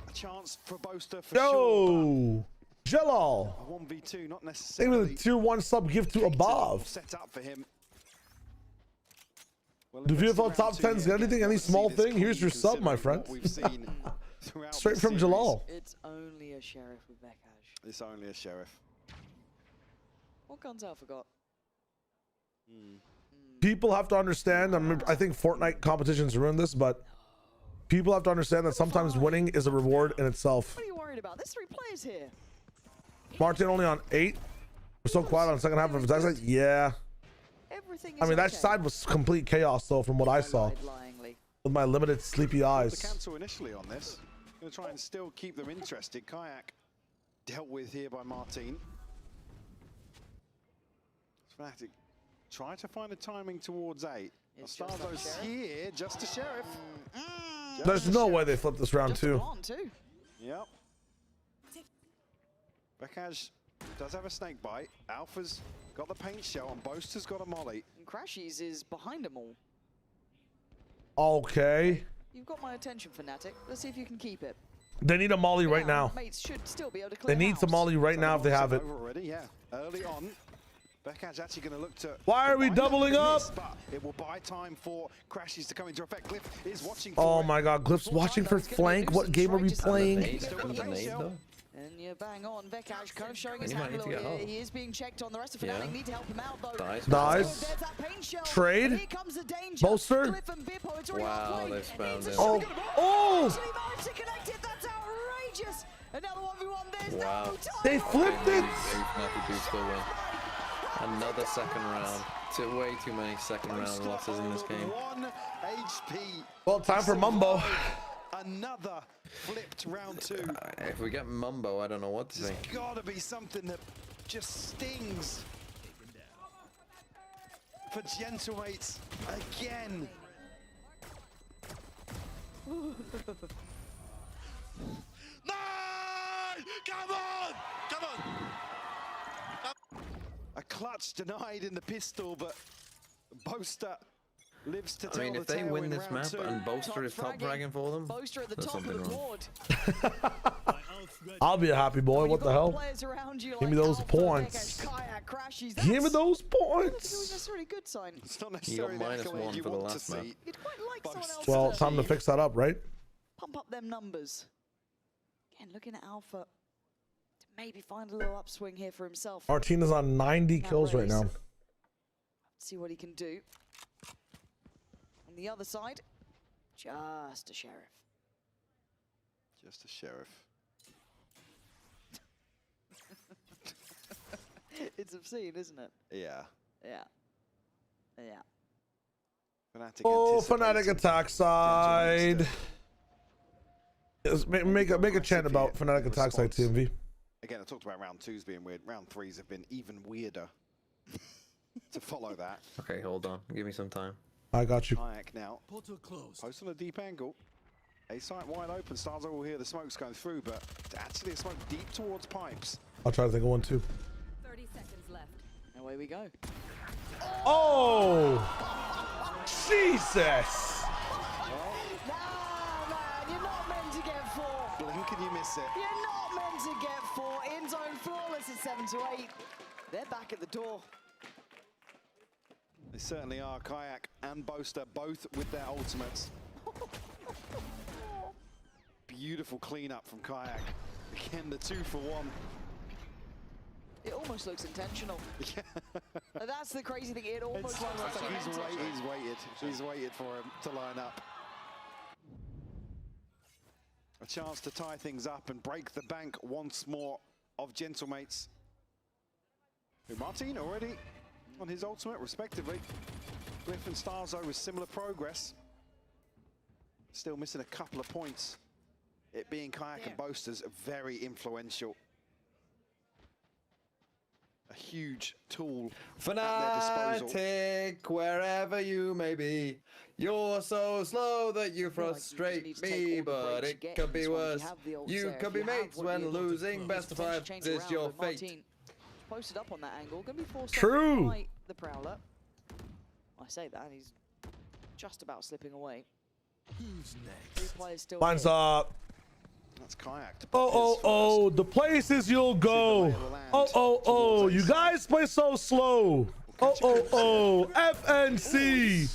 A chance for Boaster for sure. Jalal. A 1v2, not Maybe necessarily. the tier 1 sub gift to above. Set up for him. Well, Do VFL top 10s get anything? Any small thing? Here's your sub, my friend. Straight from Jalal. It's only a sheriff with Vekash. It's only a sheriff. What guns I forgot? People have to understand, I think Fortnite competitions ruin this, but people have to understand that sometimes winning is a reward in itself. What are you worried about? There's 3 players here. Martin only on 8. We're so quiet on the second half of his side. Yeah. I mean, that side was complete chaos, though, from what I saw. With my limited sleepy eyes. The cancel initially on this. Going to try and still keep them interested. Kayak dealt with here by Martin. Fnatic try to find a timing towards 8. Starzo's here, just a sheriff. There's no way they flip this round, too. Yep. Vekash does have a snake bite. Alpha's got the paint shell, and Boaster's got a molly. And Crashies is behind them all. Okay. You've got my attention, Fnatic. Let's see if you can keep it. They need a molly right now. Mates should still be able to They clear need some molly right now if they have it. Already, yeah. Early on. Vekash actually going to look to... Why are we doubling up? But it will buy time for Crashies to come into effect. Glyph is watching Oh my god, Glyph's watching for flank. What game are we playing? And you're bang on. Vekash kind of showing his hand a little here. He is being checked on. The rest of Fnatic need to help him out, though. Dies. Trade. Boaster. Wow, they spammed it. Oh. Oh! Wow. They flipped it. Another second round. Way too many second round losses in this game. 1 HP. Well, time for Mumbo. Another flipped round 2. If we get Mumbo, I don't know what to think. There's got to be something that just stings for Gentlemates again. No! Come on! Come on! A clutch denied in the pistol, but Boaster lives to tell I mean, if they win this map and Boaster is top fragging for them, Boaster at the there's top of something the wrong. board. I'll be a happy boy. What the hell? Players around you Give me like those Alpha, points. Vegas, Kayak, Crashies. Give me That's those not points. necessarily a good sign. It's not You got necessarily the -1 accolade you for the want to last map. see. You'd quite like someone else Well, to time to fix that up, right? pump up them numbers. Again, looking at Alpha to maybe find a little upswing here for himself. Martina's on 90 kills right now. See what he can do. On the other side, just a sheriff. Just a sheriff. It's obscene, isn't it? Yeah. Yeah. Yeah. Fnatic Oh, Fnatic attack side. Yes, make a chant about Fnatic attack side, TMV. Again, I talked about round 2s being weird. Round 3s have been even weirder to follow that. Okay, hold on. Give me some time. I got you. Kayak now. Portal closed. Post on a deep angle. A site wide open. Stars will hear the smoke's going through, but it's actually a smoke deep towards pipes. I'll try to think of one too. 30 seconds left. Away we go. Oh! Jesus! Nah, man, you're not meant to get 4. Blink and you miss it. You're not meant to get 4. In zone flawless at 7 to 8. They're back at the door. They certainly are. Kayak and Boaster both with their ultimates. Beautiful cleanup from Kayak. Again, the 2 for 1. It almost looks intentional. That's the crazy thing. It almost It's looks like intentional. he's waited for him to line up. A chance to tie things up and break the bank once more of Gentlemates. Martin already on his ultimate, respectively. Glyph and Starzo with similar progress. Still missing a couple of points. It being Kayak and Boasters very influential. A huge tool at their disposal. Fnatic, wherever you may be, you're so slow that you frustrate me, but it could be worse. You could be mates when losing best of 5 is your fate. Posted up on that angle, gonna be forced True. by the Prowler. I say that, he's just about slipping away. Who's next? 3 players still Mine's here. up. That's Kayak. Oh, the places you'll go. Oh, you guys play so slow. Oh, FNC.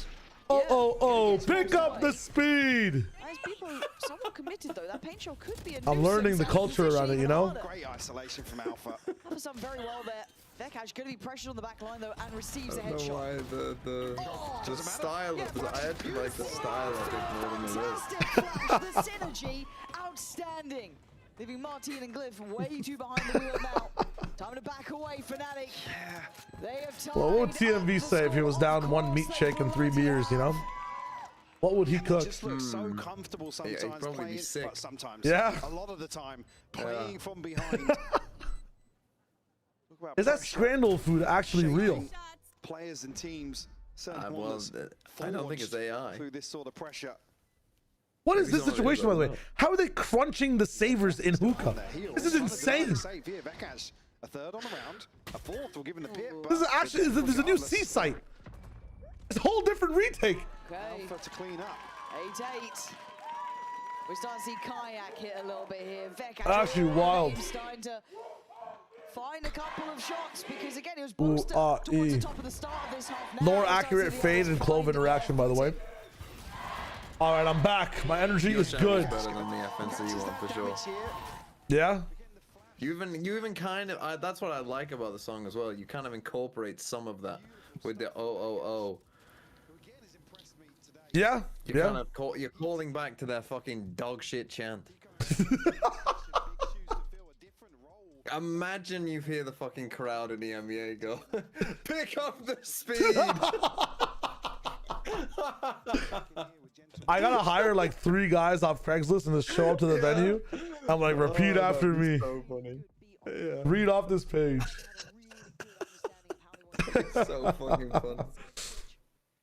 Pick up the speed. As people somewhat committed though, that paint shot could be a I'm learning the culture around it, you know? Great isolation from Alpha. Alpha's done very well there. Vekash going to be pressured on the back line though and receives a I don't know headshot. why the style of the, I actually like the style of it more than the look. Fantastic flash, the synergy, outstanding. Leaving Martin and Glyph way too behind the wheel now. Time to back away, Fnatic. They have tied. Well, what would TMV say if he was down 1 meat shake and 3 beers, you know? What would he cook? It just looks so comfortable sometimes he'd probably playing, be sick. but sometimes, Yeah. a lot of the time, playing from behind. Is that scrambled food actually real? Players and teams, certain Well, corners I don't think it's AI. through this sort of pressure. What is Maybe this some of it situation, is, by I the way? don't know. How are they crunching the savers in hookah? This is insane. Save here, Vekash, a 3rd on the round, a 4th, we'll give him the pit. This is actually, there's a new C site. It's a whole different retake. Okay. Alpha to clean up. 8-8. We're starting to see Kayak hit a little bit here. Vekash Actually wild. starting to find a couple of shots because again it was Boaster towards the top of the start of this half. More accurate fade and clove interaction, by the way. All right, I'm back. My energy is good. Better than the FNC one for sure. Yeah. You even kind of that's what I like about the song as well. You kind of incorporate some of that with the oh. Yeah. You're kind of you're calling back to their fucking dog shit chant. Imagine you hear the fucking crowd in the Emea go, pick up the speed. I gotta hire like 3 guys off Craigslist and just show up to the venue. I'm like, repeat after me. So funny. Yeah. Read off this page. So fucking fun.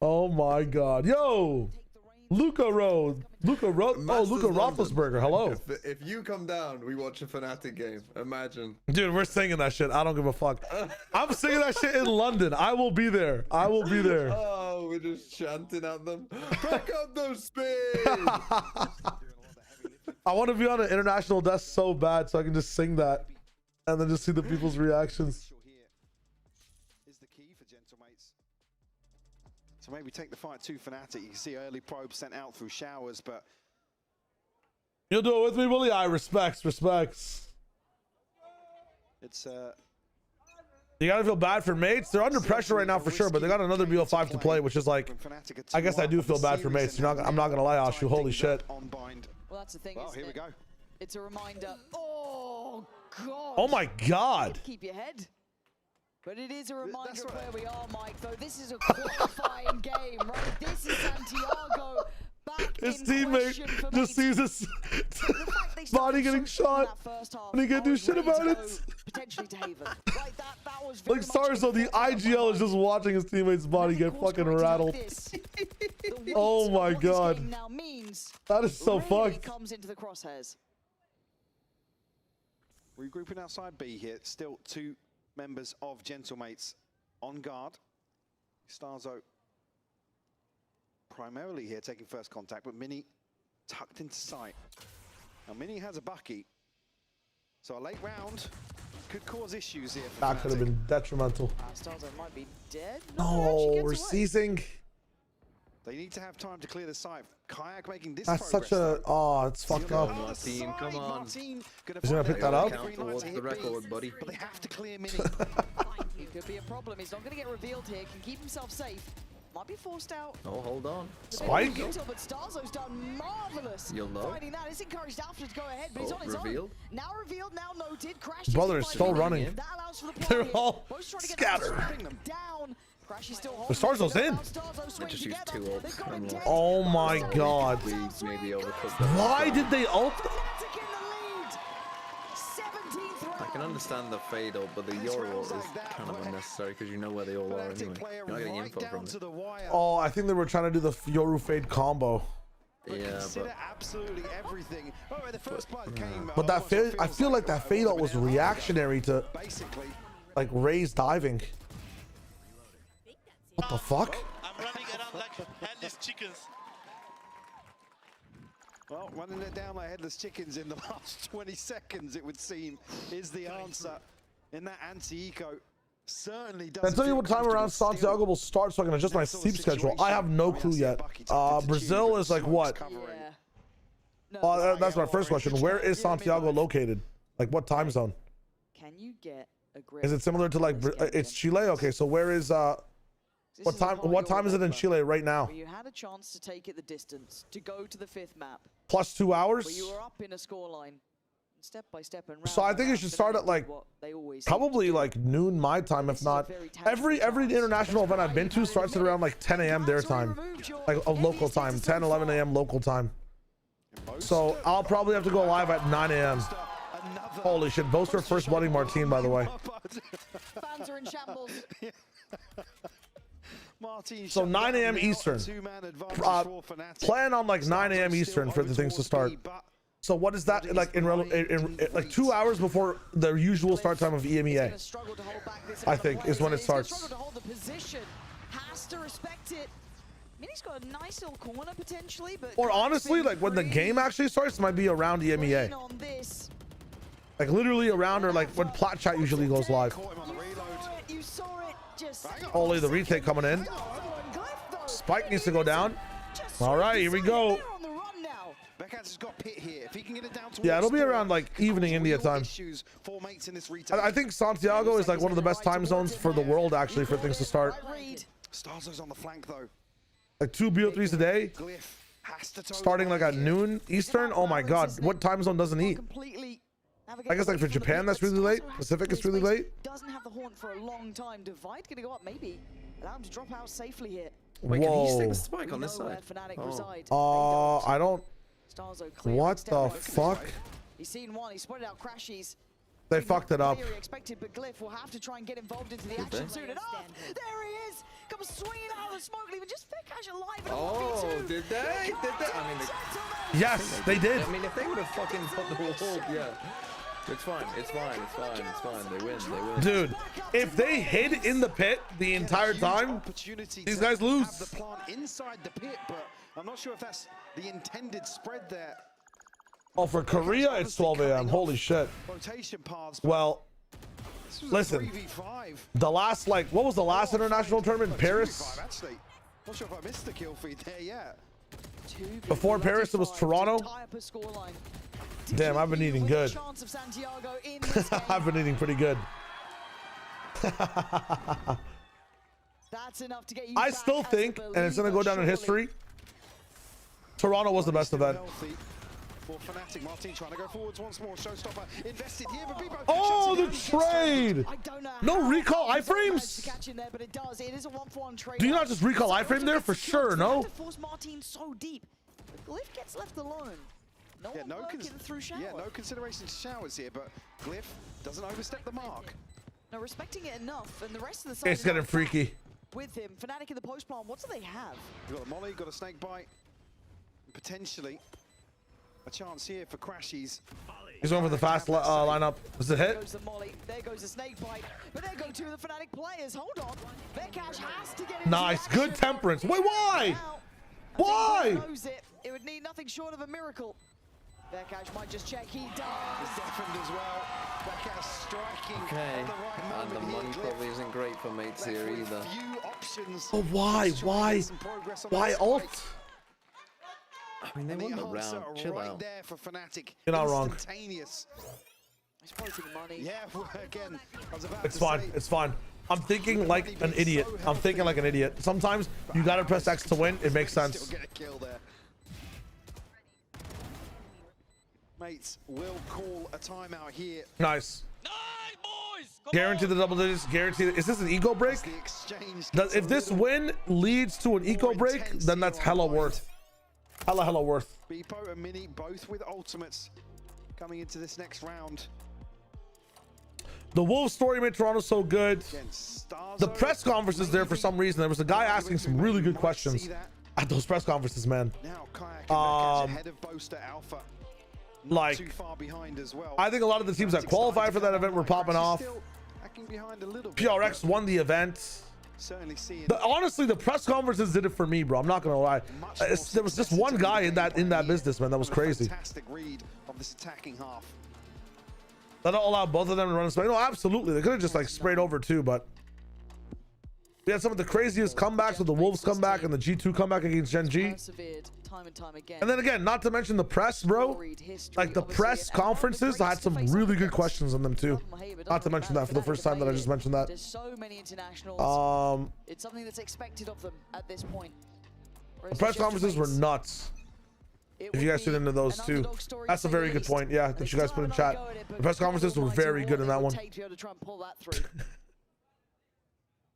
Oh my god. Yo! Luca Road. Luca Road. Oh, Luca Roethlisberger. Hello. If you come down, we watch a Fnatic game. Imagine. Dude, we're singing that shit. I don't give a fuck. I'm singing that shit in London. I will be there. I will be there. Oh, we're just chanting at them. Back up those speeds. I want to be on an international desk so bad so I can just sing that and then just see the people's reactions. Is the key for Gentlemates. So maybe take the fight to Fnatic. You can see early probes sent out through showers, but You'll do it with me, will you? I respects. It's You gotta feel bad for mates. They're under pressure right now for sure, but they got another BO5 to play, which is like, I guess I do feel bad for mates. I'm not gonna lie, Ashu. Holy shit. Well, that's the thing. Well, here we go. It's a reminder. Oh God. Oh my God. Keep your head. But it is a reminder of where we are, Mike. Though this is a qualifying game, right? This is Santiago. His teammate just sees his body getting shot and he can't do shit about it. Potentially to Haven. Right, that was Like Sarzo, the IGL is just watching his teammate's body get fucking rattled. Oh my God. That is so fucked. Comes into the crosshairs. Regrouping outside B here. Still two members of Gentlemates on guard. Starzo primarily here taking first contact, but Mini tucked into sight. Now Mini has a Bucky, so a late round could cause issues here. That could have been detrimental. Starzo might be dead. No, we're seizing. They need to have time to clear the site. Kayak making this That's progress. such a, oh, it's fucked up. Martin, come on. He's gonna pick that up. Count towards the record, buddy. But they have to clear Mini. It could be a problem. He's not going to get revealed here. Can keep himself safe. Might be forced out. Oh, hold on. Spike? But Starzo's done marvelous. You'll know. Finding that is encouraged after to go ahead, but he's on his revealed. own. Now revealed, now noted. Crash Brother is still running. That allows for the They're all scattered. Down. Crash is still The Starzo's in. I just used 2 ults. I'm lost. Oh my God. We maybe overcooked them. Why did they ult? I can understand the fade ult, but the Yoru ult is kind of unnecessary because you know where they all are anyway. You're not getting info from it. Oh, I think they were trying to do the Yoru fade combo. Yeah, but absolutely everything. Oh, the first part came. But that fade, I feel like that fade ult was reactionary to like Ray's diving. What the fuck? I'm running around like headless chickens. Well, running it down like headless chickens in the last 20 seconds, it would seem, is the answer in that anti-eco. Certainly doesn't. I'll tell you what time around Santiago will start so I can adjust my sleep schedule. I have no clue yet. Brazil is like what? That's my first question. Where is Santiago located? Like what time zone? Can you get a grip? Is it similar to like it's Chile? Okay, so where is what time is it in Chile right now? You had a chance to take it the distance to go to the 5th map. Plus 2 hours? Where you were up in a scoreline. Step by step and So I think it should start at like probably like noon my time, if not. Every international event I've been to starts at around like 10 a.m. their time, like a local time, 10, 11 a.m. local time. So I'll probably have to go live at 9 a.m. Holy shit! Boast for first blooding Martine, by the way. Fans are in shambles. So 9 a.m. Eastern. Plan on like 9 a.m. Eastern for the things to start. So what is that like in like 2 hours before the usual start time of EMEA? I think is when it starts. Has to respect it. Mini's got a nice little corner potentially, but or honestly, like when the game actually starts, it might be around EMEA. Like literally around or like when Plat Chat usually goes live. You saw it just. Only the retake coming in. Spike needs to go down. All right, here we go. Yeah, it'll be around like evening India time. I think Santiago is like one of the best time zones for the world actually for things to start. Starzo's on the flank though. Like 2 BO3s a day. Starting like at noon Eastern. Oh my God, what time zone doesn't eat? I guess like for Japan that's really late. Pacific is really late. Doesn't have the horn for a long time. Divide gonna go up maybe. Allow him to drop out safely here. Wait, can he stick the spike on this side? I don't. What the fuck? He's seen one. He spotted out Crashies. They fucked it up. Expected, but Glyph will have to try and get involved into the action soon enough. There he is. Comes swinging out of the smoke. Even just Vikash Oh, did they? Did they? I mean, yes, they did. I mean, if they would have fucking put the wall, yeah. It's fine. It's fine. It's fine. It's fine. They win. They win. Dude, if they hid in the pit the entire time, these guys lose. The plant inside the pit, but I'm not sure if that's the intended spread there. Oh, for Korea, it's 12 a.m. Holy shit. Well, listen, the last, like, what was the last international tournament in Paris? Actually, not sure if I missed the kill feed there yet. Before Paris, it was Toronto. Damn, I've been eating good. I've been eating pretty good. That's enough to get you I still think, and it's going to go down in history, Toronto was the best event. For Fnatic, Martin trying to go forwards once more. Showstopper invested here, but Bebo. Oh, the trade! No recall iframes? It is a 1-for-1 trade. Do you not just recall iframe there for sure? No. Force Martin so deep. Glyph gets left alone. No one working through shower. Yeah, no consideration to showers here, but Glyph doesn't overstep the mark. No, respecting it enough, and the rest of the side. It's getting freaky. With him, Fnatic in the post plant. What do they have? You've got a molly, got a snake bite, potentially a chance here for Crashies. He's going for the fast lineup. Does it hit? There goes the molly. There goes the snake bite. But there go two of the Fnatic players. Hold on. Vekash has to get nice. Good temperance. Wait, why? Why? It would need nothing short of a miracle. Vekash might just check. He does. Deafened as well. Vekash striking. Okay. At the right And the moment money here. probably isn't great for mates here either. Few options. Oh, why? Why? Why alt? I mean, they won the round. Chill out. There for Fnatic. You're not wrong. Instantaneous. He's quoting the money. Yeah, again, I was about It's to fine. say, It's fine. I'm thinking like an idiot. I'm thinking like an idiot. Sometimes you gotta press X to win. It makes sense. Still get a kill there. Mates will call a timeout here. Nice. Guarantee the double digits. Guarantee. Is this an eco break? If this win leads to an eco break, then that's hella worth. Hella worth. Beepo and Mini both with ultimates coming into this next round. The Wolves story made Toronto so good. The press conferences there for some reason. There was a guy asking some really good questions at those press conferences, man. Now Kayak and ahead of Boaster Alpha. Like, too far behind as well. I think a lot of the teams that qualified for that event were popping off. PRX won the event. Certainly seeing. Honestly, the press conferences did it for me, bro. I'm not gonna lie. There was just one guy in that business, man. That was crazy. Fantastic read of this attacking half. That allowed both of them to run a spray. No, absolutely. They could have just like sprayed over too, but we had some of the craziest comebacks with the Wolves comeback and the G2 comeback against Gen G. And then again, not to mention the press, bro. Like the press conferences had some really good questions on them too. Not to mention that for the first time that I just mentioned that. There's so many internationals. It's something that's expected of them at this point. The press conferences were nuts. If you guys tuned into those too, that's a very good point. Yeah, that you guys put in chat. The press conferences were very good in that one.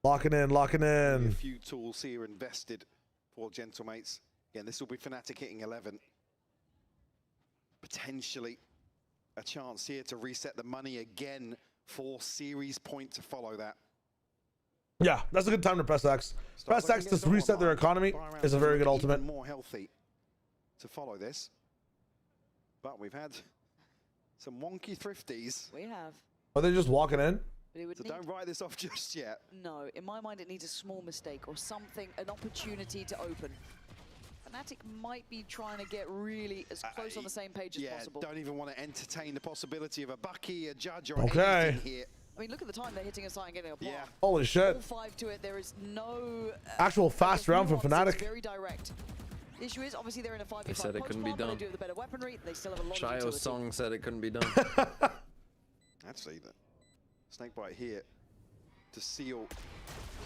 Locking in. A few tools here invested for Gentlemates. Again, this will be Fnatic hitting 11. Potentially a chance here to reset the money again for series point to follow that. Yeah, that's a good time to press X. Press X to reset their economy is a very good ultimate. More healthy to follow this. But we've had some wonky thrifties. We have. Are they just walking in? So don't write this off just yet. No, in my mind it needs a small mistake or something, an opportunity to open. Fnatic might be trying to get really as close on the same page as possible. Don't even want to entertain the possibility of a Bucky, a Judge, or anything here. I mean, look at the time they're hitting a side and getting a block. Holy shit. All 5 to it, there is no... Actual fast round from Fnatic. Very direct. The issue is, obviously, they're in a 5v5 They said it couldn't be done. They do it with the better weaponry. They still have a lot of Shio's utility. song said it couldn't be done. Actually, the Snakebite here to seal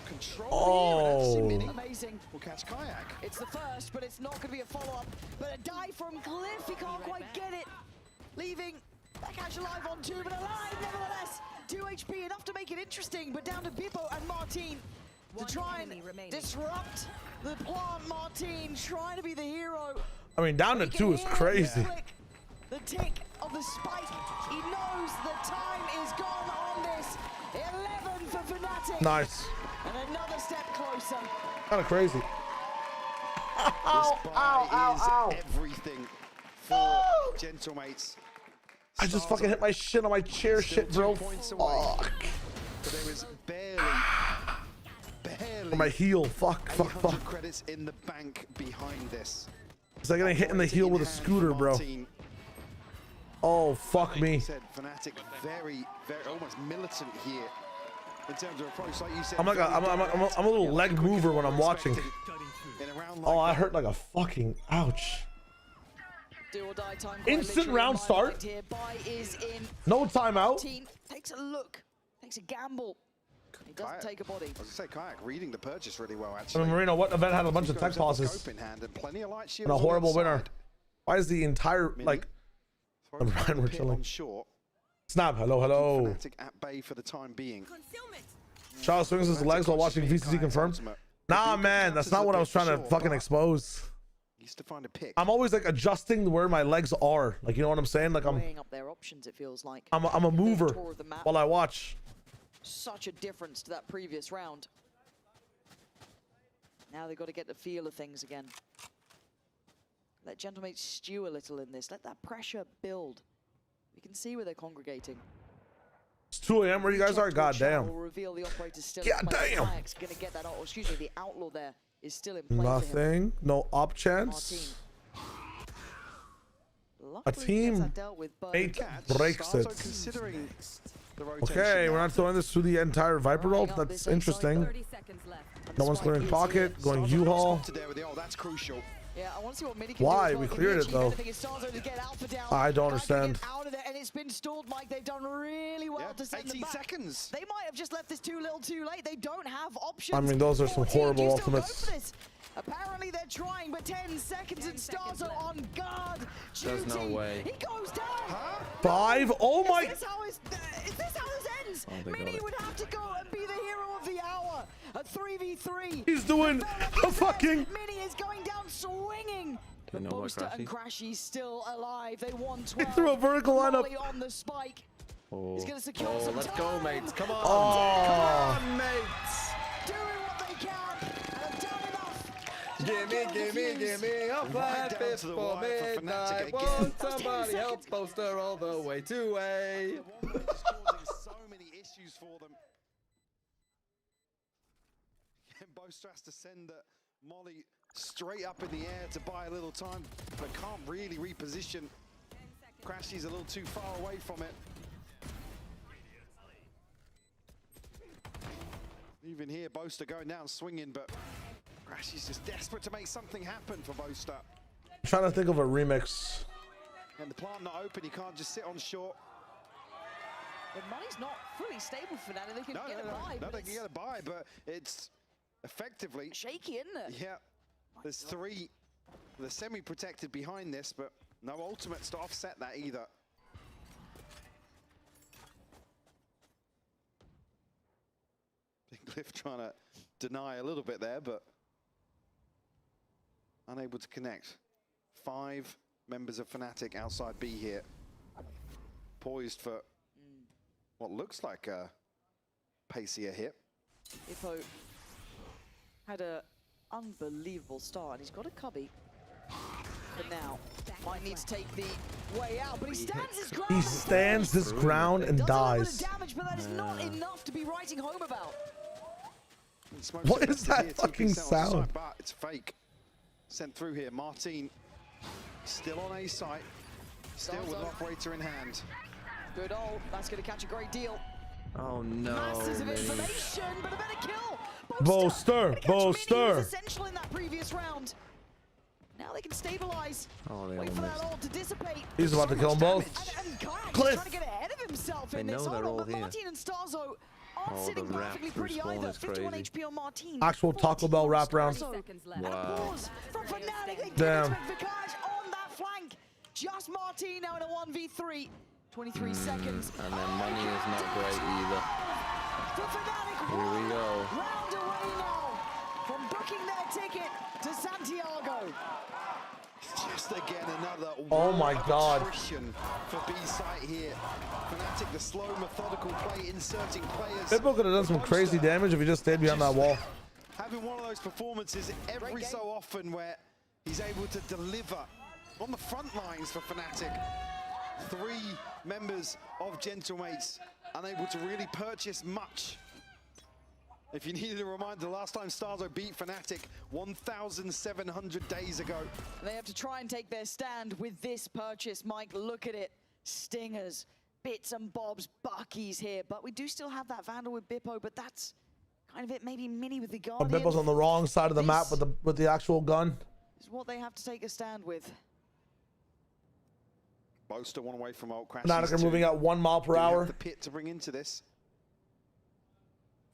control. Oh. Amazing. We'll catch Kayak. It's the first, but it's not going to be a follow-up. But a dive from Glyph, he can't quite get it. Leaving Vekash alive on 2, but alive nevertheless. 2 HP, enough to make it interesting, but down to Bippo and Martin to try and disrupt the plant. Martin trying to be the hero. I mean, down to 2 is crazy. The tick of the spike. He knows the time is gone on this. 11 for Fnatic. Nice. And another step closer. Kind of crazy. This buy is everything for Gentlemates. I just fucking hit my shit on my chair shit, bro. Fuck. But there is barely On my heel. Fuck. credits in the bank behind this. It's like getting hit in the heel with a scooter, bro. Oh, fuck me. Said Fnatic very almost militant here in terms of approach. Like you said, I'm a little leg mover when I'm watching. Oh, I hurt like a fucking ouch. Do or die time. Instant round start. No timeout. Takes a look. Takes a gamble. He doesn't take a body. I was going to say, Kayak reading the purchase really well, I actually. mean, Marino, what event had a bunch of tech pauses? And a horrible winner. Why is the entire, like... Ryan, we're chilling. Snap, hello. Fnatic at bay for the time being. Charles swings his legs while watching VCT confirmed. Nah, man, that's not what I was trying to fucking expose. Used to find a pick. I'm always like adjusting where my legs are. Like, you know what I'm saying? Like, weighing up their options, it feels like. I'm a mover while I watch. Such a difference to that previous round. Now they've got to get the feel of things again. Let Gentlemates stew a little in this. Let that pressure build. We can see where they're congregating. It's 2 a.m. where you guys are? God damn. Will reveal the operator still God damn. Gonna get that, or excuse me, the outlaw there is still in play. Nothing. No op chance. A team mate breaks it. Okay, we're not throwing this through the entire Viper ult. That's interesting. No one's clearing pocket, going U-Haul. That's crucial. Yeah, I want to see what Mini Why? We cleared it though. I don't understand. Out of there, and it's been stalled, Mike. They've done really well to send 18 them back. seconds. They might have just left this too little too late. They don't have options. I mean, those are some horrible ultimates. Apparently they're trying, but 10 seconds and Starzo on guard. There's no way. He goes down. Huh? 5? Oh my. Is this how this ends? Mini would have to go and be the hero of the hour. A 3v3. He's doing a fucking. Mini is going down swinging. But Booster and Crashy still alive. They won 12. He threw a vertical lineup. On the spike. Oh, he's gonna secure some let's time. go, mates. Come on. Oh. Come on, mates. Doing what they can. And have done enough. Gimme a flat fist for midnight. Won't somebody help Boaster all the way to A? Causing so many issues for them. Boaster has to send the Molly straight up in the air to buy a little time, but can't really reposition. Crashy's a little too far away from it. Even here, Boaster going down swinging, but Crashy's just desperate to make something happen for Boaster. I'm trying to think of a remix. And the plant not open, he can't just sit on short. The money's not fully stable for that. They can get a buy. No, they can get a buy, but it's effectively shaky, isn't it? Yeah. There's 3. They're semi-protected behind this, but no ultimates to offset that either. Big Cliff trying to deny a little bit there, but unable to connect. 5 members of Fnatic outside B here. Poised for what looks like a pacier hit. Ippo had an unbelievable start, and he's got a cubby. But now, might need to take the way out, but he stands his ground. He stands his ground and dies. Damage, but that is not enough to be writing home about. What is that fucking sound? But it's fake. Sent through here. Martin still on A site. Still with an operator in hand. Good old. That's going to catch a great deal. Oh no. Masses of information, but a better kill. Boaster. Was essential in that previous round. Now they can stabilize. Oh, they Wait all for that missed. ult to dissipate. He's about to kill them both. And Cliff. trying to get ahead of himself They in know this. they're all But here. Martin and Starzo aren't Oh, sitting the perfectly Raptors pretty spawn either. is 51 crazy. HP on Martin. Actual Taco Bell wrap round. Wow. From Fnatic, they Damn. didn't expect Vikaj on that flank. Just Martin now in a 1v3. 23 seconds. And then money is not great either. For Fnatic, Here we go. round away now from booking their ticket to Santiago. Just again another Oh my God. attrition for B site here. Fnatic, the slow, methodical play, inserting players. Pitbull could have done some crazy damage if he just stayed behind that wall. Having one of those performances every so often where He's able to deliver on the front lines for Fnatic. 3 members of Gentlemates unable to really purchase much. If you needed a reminder, the last time Starzo beat Fnatic 1,700 days ago. They have to try and take their stand with this purchase, Mike. Look at it. Stingers, bits and bobs, Buckies here. But we do still have that Vandal with Bippo, but that's kind of it. Maybe Mini with the Guardian. Bippo's on the wrong side of the map with the actual gun. Is what they have to take a stand with. Boaster one away from Alt Crash. Fnatic are moving at 1 mile per hour. The pit to bring into this.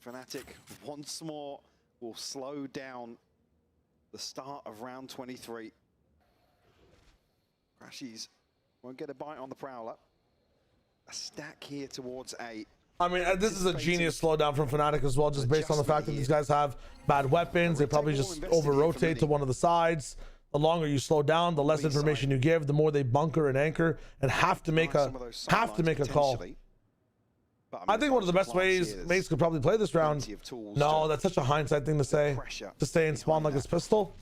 Fnatic once more will slow down the start of round 23. Crashies won't get a bite on the Prowler. A stack here towards A. I mean, this is a genius slowdown from Fnatic as well, just based on the fact that these guys have bad weapons. They probably just over-rotate to one of the sides. The longer you slow down, the less information you give, the more they bunker and anchor and have to make a call. I think one of the best ways mates could probably play this round. No, that's such a hindsight thing to say. To stay and spawn like it's pistol.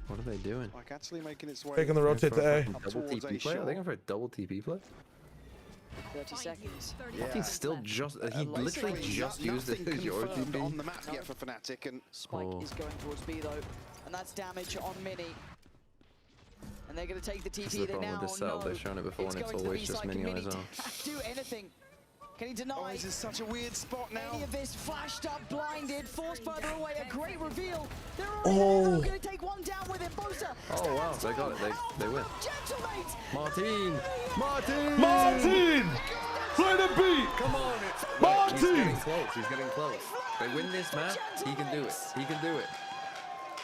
What are they doing? Like actually making its way. Taking the rotate to A. Double TP play? Are they going for a double TP play? 30 seconds. Yeah. He's still just, he literally just used it as your TP. On the map yet for Fnatic, and Spike is going towards B though, and that's damage on Mini. And they're going to take the TP. This is the problem with this setup. They've shown it before, and it's always just Mini on his own. Do anything. Can he deny? This is such a weird spot now. Any of this flashed up, blinded, forced further away. A great reveal. They're already going to take one down with him. Boaster. Oh wow, they got it. They win. Gentlemates. Martin. Play the beat. Come on, Martin. He's getting close. He's getting close. They win this match. He can do it. He can do it.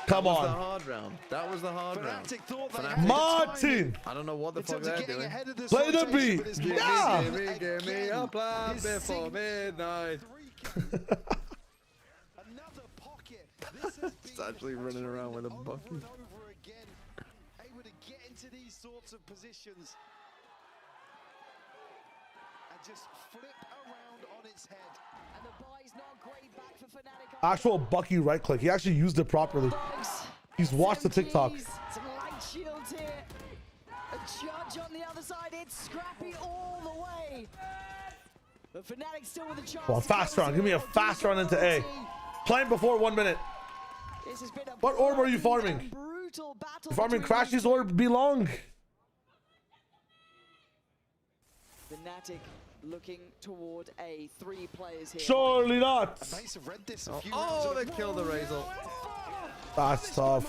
Come on. That was the hard round. That was the hard round. Martin. I don't know what the fuck they're doing. Play the beat. Yeah. Give me a plan before midnight. It's actually running around with a bucket. Able to get into these sorts of positions and just flip around on its head. And the buy's not great back for Fnatic. Actual Bucky right click. He actually used it properly. He's watched the TikTok. Some light shields here. A judge on the other side. It's scrappy all the way. But Fnatic still with a chance. Well, fast round. Give me a fast round into A. Playing before 1 minute. What orb are you farming? Farming Crashy's orb belong. Fnatic looking toward A. 3 players here. Surely not. Oh, they killed the Razor. That's tough.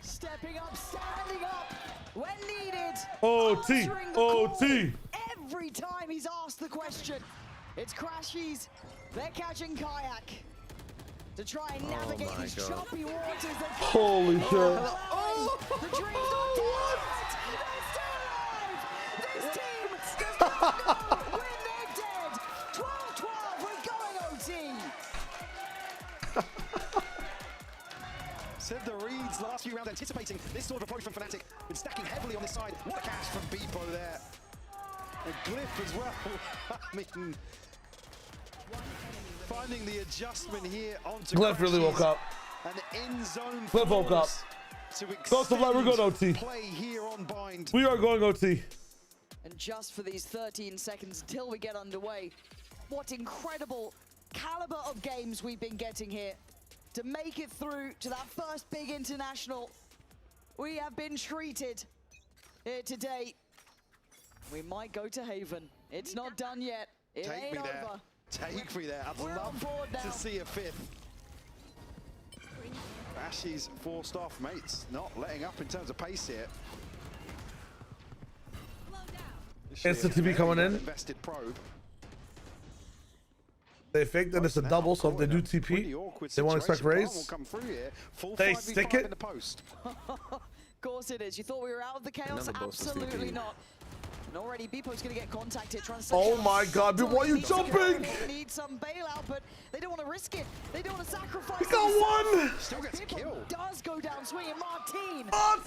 Stepping up, standing up when needed. OT. OT. Every time he's asked the question, it's Crashies. They're catching Kayak to try and navigate these choppy waters. Holy shit. Oh, the dream's not dead. They're still alive. This team does not know when they're dead. 12-12, we're going OT. Said the Reeds last few rounds anticipating this sort of approach from Fnatic. Been stacking heavily on this side. What a catch from Bippo there. And Glyph as well. I mean, finding the adjustment here onto Glyph really woke up. An end zone. Glyph woke up. Ghost of Light, we're going OT. Play here on Bind. We are going OT. And just for these 13 seconds until we get underway, what incredible caliber of games we've been getting here. To make it through to that first big international, we have been treated here today. We might go to Haven. It's not done yet. It ain't over. Take me there. I'd love to see a 5th. Ashy's forced off, mates. Not letting up in terms of pace here. Instant TP coming in. Invested probe. They fake that it's a double, so if they do TP, they won't expect raise. They stick it. Of course it is. You thought we were out of the chaos? Absolutely not. And already Bippo's going to get contacted. Oh my god, why are you jumping? Need some bailout, but they don't want to risk it. They don't want to sacrifice. He got one. Still gets killed. Does go down swinging. Martin. Nice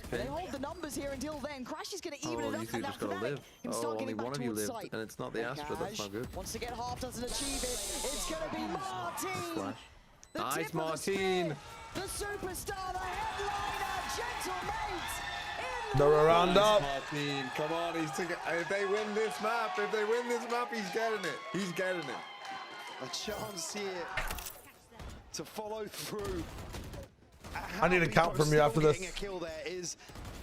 They hold the numbers here until then. Crash is going to even it up. You two just gotta live. Oh, only one of you lived, and it's not the Astra. That's not good. Wants to get half, doesn't achieve it. It's going to be Martin. Nice, Martin. The superstar, the headliner, Gentlemates. The roundup. Martin, come on, he's taking. If they win this map, he's getting it. He's getting it. A chance here to follow through. I need a count from you after this. Getting a kill there is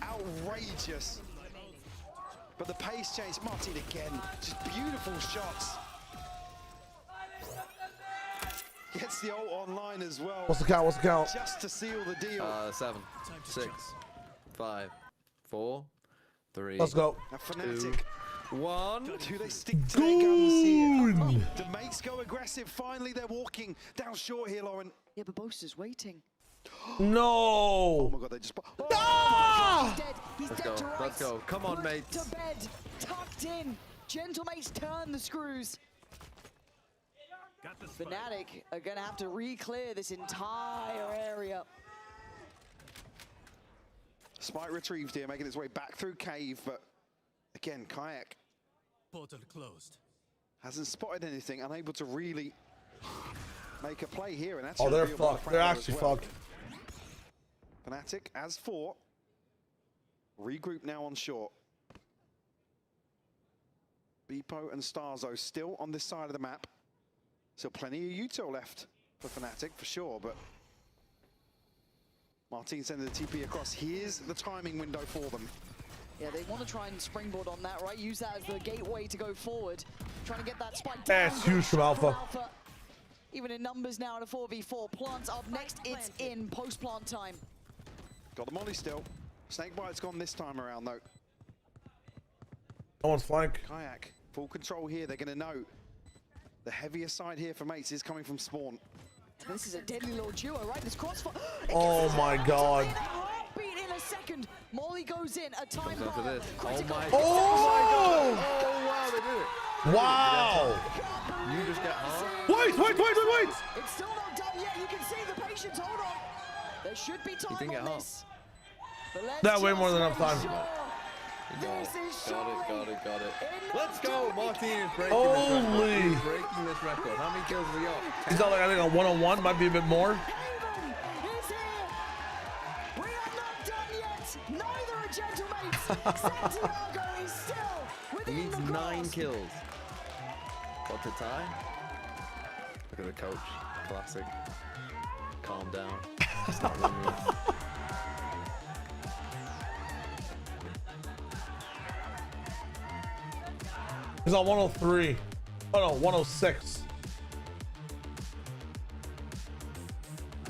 outrageous. But the pace change, Martin again, just beautiful shots. Gets the ult online as well. What's the count? What's the count? Just to seal the deal. 7, 6, 5, 4, 3. Let's go. A Fnatic. 1. Do they stick to their guns here? The mates go aggressive. Finally, they're walking down short here, Lauren. Yeah, but Boaster's waiting. No. Oh my God, they just. Oh, He's dead. He's Let's dead go. to rights. Let's go. Come on, mates. To bed, tucked in. Gentlemates turn the screws. Fnatic are going to have to re-clear this entire area. Spike retrieved here, making its way back through cave, but again, Kayak Portal closed. hasn't spotted anything, unable to really make a play here, and that's Oh, they're fucked. They're actually fucked. Fnatic as 4. Regroup now on short. Beepo and Starzo still on this side of the map. Still plenty of util left for Fnatic, for sure, but Martin sending the TP across. Here's the timing window for them. Yeah, they want to try and springboard on that, right? Use that as the gateway to go forward. Trying to get that spike down. That's huge from Alpha. Even in numbers now in a 4v4. Plants up next. It's in post-plant time. Got the molly still. Snakebite's gone this time around, though. No one's flank. Kayak, full control here. They're going to know. The heavier side here for mates is coming from spawn. This is a deadly little duo, right? This crossfire. Oh my God. Beat in a second. Molly goes in. A time After bomb. this. Oh my. Oh! Oh wow, they did it. Wow. You just got hard. Wait. It's still not done yet. You can see the patience. Hold on. There should be time get on hot. this. But let's That way just more than make enough time. sure. This is Got it. showing. Let's go. Martin is breaking Holy. this record. He's breaking this record. How many kills have we got? He's not like, I think a 1-on-1, might be a bit more. Haven is here. We are not done yet. Neither are Gentlemates. Santiago is still He within needs the 9 grasp. kills. What to tie? Look at the coach. Classic. Calm down. It's not winning. He's on 103. Oh no, 106.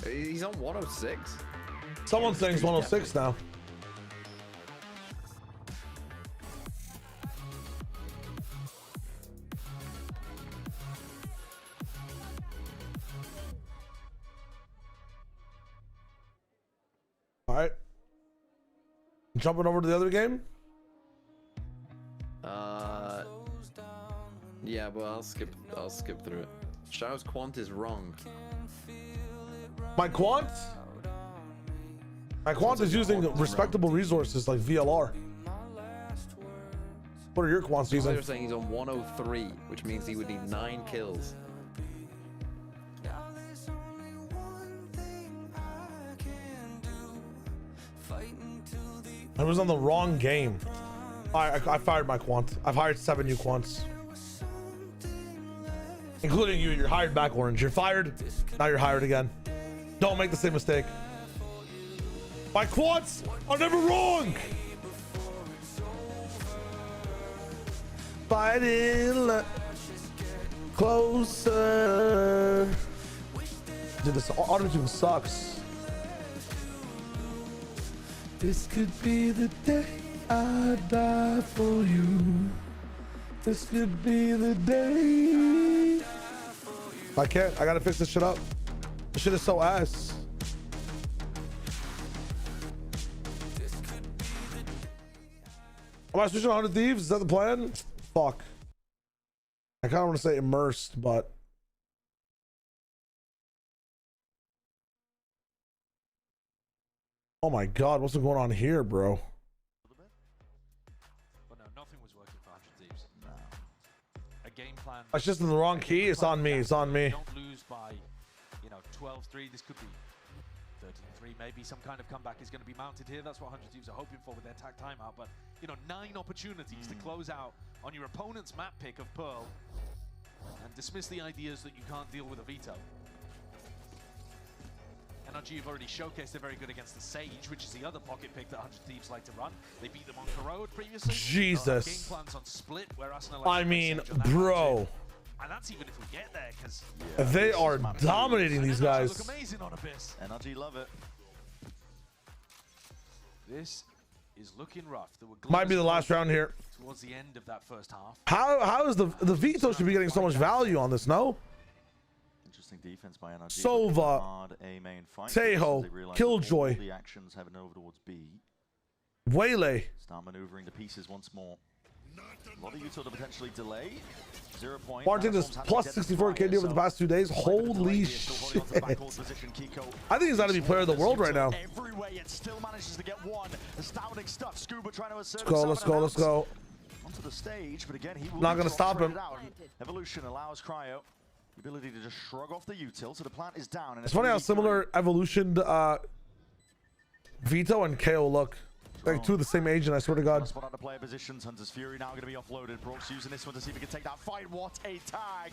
He's on 106. Someone's saying it's 106 now. All right. Jumping over to the other game. Yeah, but I'll skip through it. Shao's quant is wrong. My quant is using respectable resources like VLR. What are your quants using? They're saying he's on 103, which means he would need 9 kills. I was on the wrong game. I fired my quant. I've hired 7 new quants. Including you. You're hired back, Orange. You're fired. Now you're hired again. Don't make the same mistake. My quants are never wrong. Fighting closer. Dude, this auto-tune sucks. This could be the day I die for you. This could be the day. I can't. I gotta fix this shit up. This shit is so ass. Am I switching to 100 Thieves? Is that the plan? Fuck. I kind of want to say immersed, but. Oh my god, what's going on here, bro? But no, nothing was working for 100 Thieves. No. A game plan. It's just in the wrong key. It's on me. It's on me. Don't lose by, 12-3, this could be 13-3, maybe some kind of comeback is going to be mounted here. That's what 100 Thieves are hoping for with their tag timeout. But, you know, 9 opportunities to close out on your opponent's map pick of Pearl and dismiss the ideas that you can't deal with a veto. NRG have already showcased they're very good against the Sage, which is the other pocket pick that 100 Thieves like to run. They beat them on Corrode previously. Jesus. Game plans on Split, where Arsenal I mean, bro. And that's even if we get there, because they are dominating these guys. look amazing on Abyss. NRG love it. This is looking rough. Might be the last round here. Towards the end of that first half. How is the veto should be getting so much value on this? No. Interesting defense by NRG. Sova, Tejo, Killjoy, the actions heading over towards B. Waylay. Start maneuvering the pieces once more. A lot of util to potentially delay. 0 point. Martin is plus 64 KD over the past 2 days. Holy shit. I think he's got to be player of the world right now. Every way, it still manages to get one. Astounding stuff. Scuba trying to assert Let's go. Onto the stage, but again, he will not going to stop him. Evolution allows Cryo the ability to just shrug off the util, so the plant is down. And it's funny how similar Evolution Veto and KO look. Like two of the same agent, I swear to God. Spot out the player positions. Hunter's Fury now going to be offloaded. Brooks using this one to see if he can take that fight. What a tag!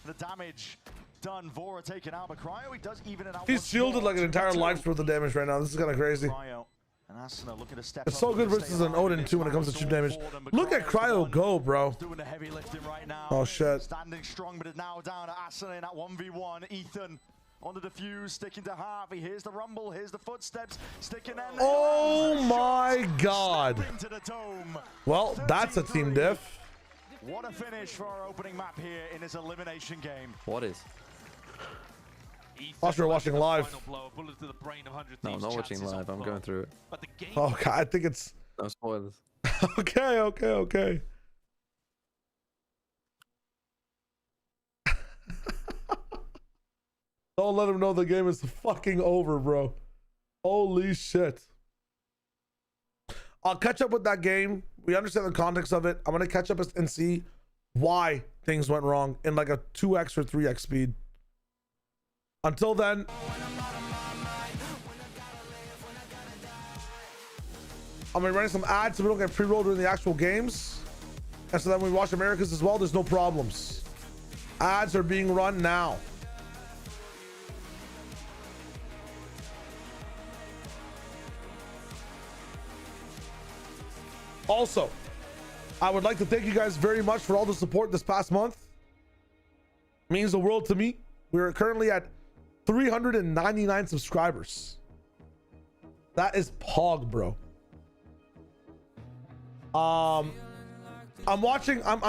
The damage done. Vora taken out, but Cryo, he does even it out. He's shielded like an entire life's worth of damage right now. This is kind of crazy. Cryo and Asuna looking to step it's so good versus an Odin too when it comes to shoot damage. Look at Cryo go, bro. Doing the heavy lifting right now. Oh shit. Standing strong, but it's now down to Asuna in that 1v1. Ethan on the defuse, sticking to Harvey. Here's the rumble, here's the footsteps, sticking in. Oh my God. Well, that's a team diff. What a finish for our opening map here in this elimination game. What is? Whilst you're watching live. No, I'm not watching live. I'm going through it. Oh God, I think it's. No spoilers. Okay. Don't let him know the game is fucking over, bro. Holy shit. I'll catch up with that game. We understand the context of it. I'm going to catch up and see why things went wrong in like a 2x or 3x speed. Until then. I'm going to be running some ads so we don't get pre-rolled during the actual games. And so that when we watch Americas as well, there's no problems. Ads are being run now. Also, I would like to thank you guys very much for all the support this past month. It means the world to me. We're currently at 399 subscribers. That is pog, bro. I'm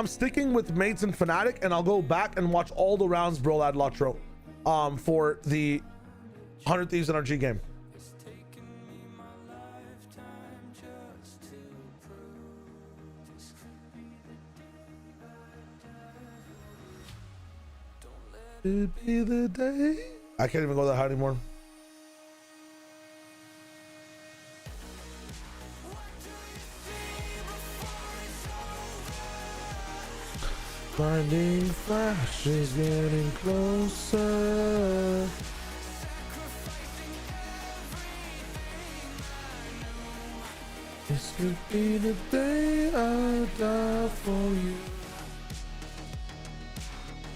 sticking with Mates and Fnatic, and I'll go back and watch all the rounds, bro, at Lotro, for the 100 Thieves NRG game. It'd be the day. I can't even go that high anymore. Finding flashes getting closer. This could be the day I die for you.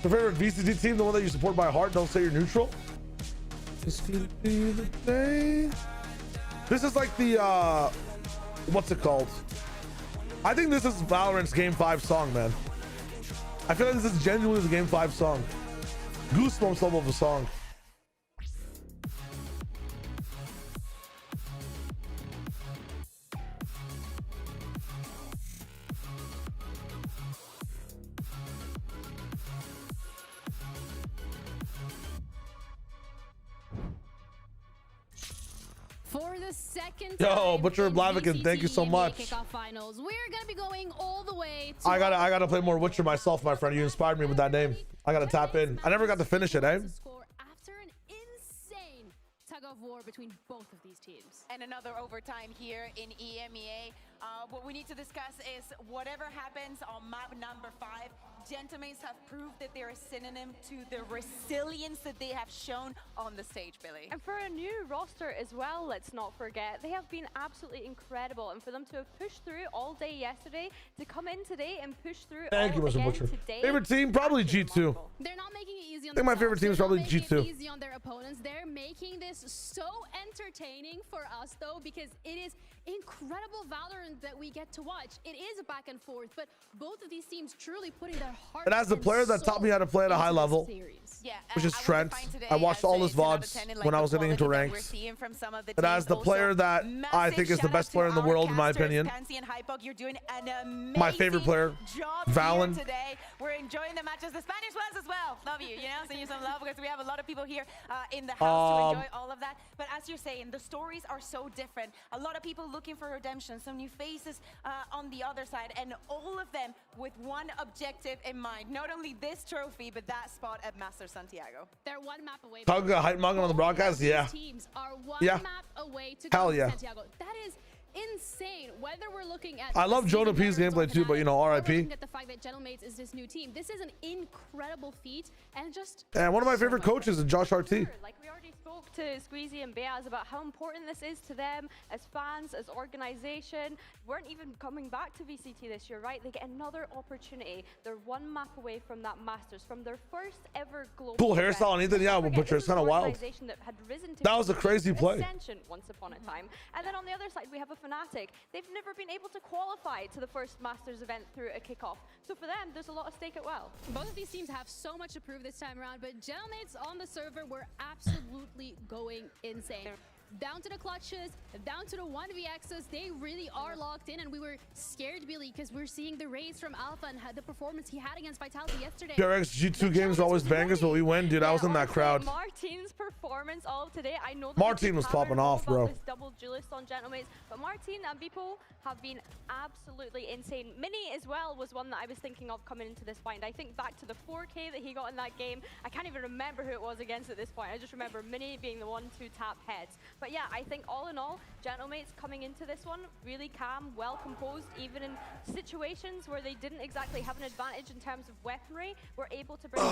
Your favorite VCT team, the one that you support by heart, don't say you're neutral. This could be the day. This is like the, what's it called? I think this is Valorant's Game 5 song, man. I feel like this is genuinely the Game 5 song. Goosebumps level of a song. For the second Yo, Butcher Blaviken, thank you so much. Kickoff finals. We're gonna be going all the way to I gotta play more Witcher myself, my friend. You inspired me with that name. I gotta tap in. I never got to finish it, eh? after an insane tug of war between both of these teams. And another overtime here in EMEA. What we need to discuss is whatever happens on map number 5, Gentlemates have proved that they're a synonym to the resilience that they have shown on the stage, Billy. And for a new roster as well, let's not forget, they have been absolutely incredible. And for them to have pushed through all day yesterday, to come in today and push through Thank you, Mr. Butcher. today, Favorite team? Probably G2. They're not making it easy on I think my themselves. favorite team is probably They're not making G2. it easy on their opponents. They're making this so entertaining for us, though, because it is incredible Valorant that we get to watch. It is a back and forth, but both of these teams truly putting their heart. And as the player that taught me how to play at a high level, which is Trent, I watched all his VODs when I was getting into ranks. And as the player that I think is the best player in the world, in my opinion, you're doing an my favorite player, Valen. Today, we're enjoying the matches. The Spanish ones as well. Love you. You know, send you some love because we have a lot of people here in the house to enjoy all of that. But as you're saying, the stories are so different. A lot of people looking for redemption, some new faces on the other side, and all of them with one objective in mind. Not only this trophy, but that spot at Master Santiago. They're one map away. Tugga hype manga on the broadcast, yeah. Teams are one Yeah. map away to Hell go to yeah. Santiago. That is insane. Whether we're looking at I love Jonah P's gameplay too, but you know, or we're RIP. looking at the fact that Gentlemates is this new team. This is an incredible feat, and just And one of my favorite coaches is Josh RT. Like we already spoke to Squeezy and Beaz about how important this is to them as fans, as organization. Weren't even coming back to VCT this year, right? They get another opportunity. They're one map away from that Masters, from their first ever global Cool event. hairstyle on Ethan, yeah, Don't forget, Butcher. this It's is an kind of wild. organization that had risen to That was a crazy play. ascension once upon a time. And then on the other side, we have a Fnatic. They've never been able to qualify to the first Masters event through a kickoff. So for them, there's a lot of stake at well. both of these teams have so much to prove this time around, but Gentlemates on the server were absolutely going insane. Down to the clutches, down to the 1vx's, they really are locked in, and we were scared, Billy, because we're seeing the raise from Alpha and the performance he had against Vitality yesterday. PRX G2 games are always bangers, but we win, dude. I was in that crowd. Martin's performance all of today, I know that Martin was popping off, bro. This double duelist on Gentlemates, but Martin and Bipo have been absolutely insane. Mini as well was one that I was thinking of coming into this find. I think back to the 4K that he got in that game. I can't even remember who it was against at this point. I just remember Mini being the one to tap heads. But yeah, I think all in all, Gentlemates coming into this one really calm, well composed, even in situations where they didn't exactly have an advantage in terms of weaponry, were able to bring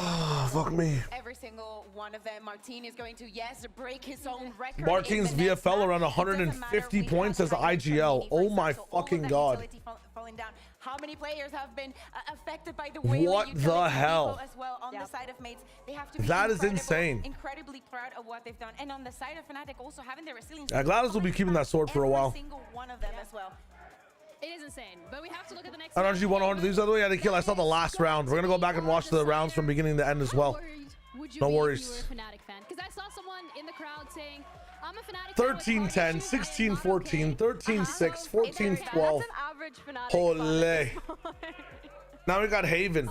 fuck me. Every single one of them. Martin is going to, yes, break his own record. Martin's VFL around 150 points as the IGL. Oh my fucking god. Falling down. How many players have been affected by the way What the hell? As well on the side of mates, they have to be That is insane. Incredibly proud of what they've done, and on the side of Fnatic also having their resilience. Yeah, Gladys will be keeping that sword for a while. Every single one of them as well. It is insane, but we have to look at the next RNG 100 these, by the way, I had a kill. I saw the last round. We're gonna go back and watch the rounds from beginning to end as well. No worries. You were a Fnatic fan? Because I saw someone in the crowd saying, I'm a Fnatic 13-10, 16-14, 13-6, 14-12. Holy. Now we got Haven.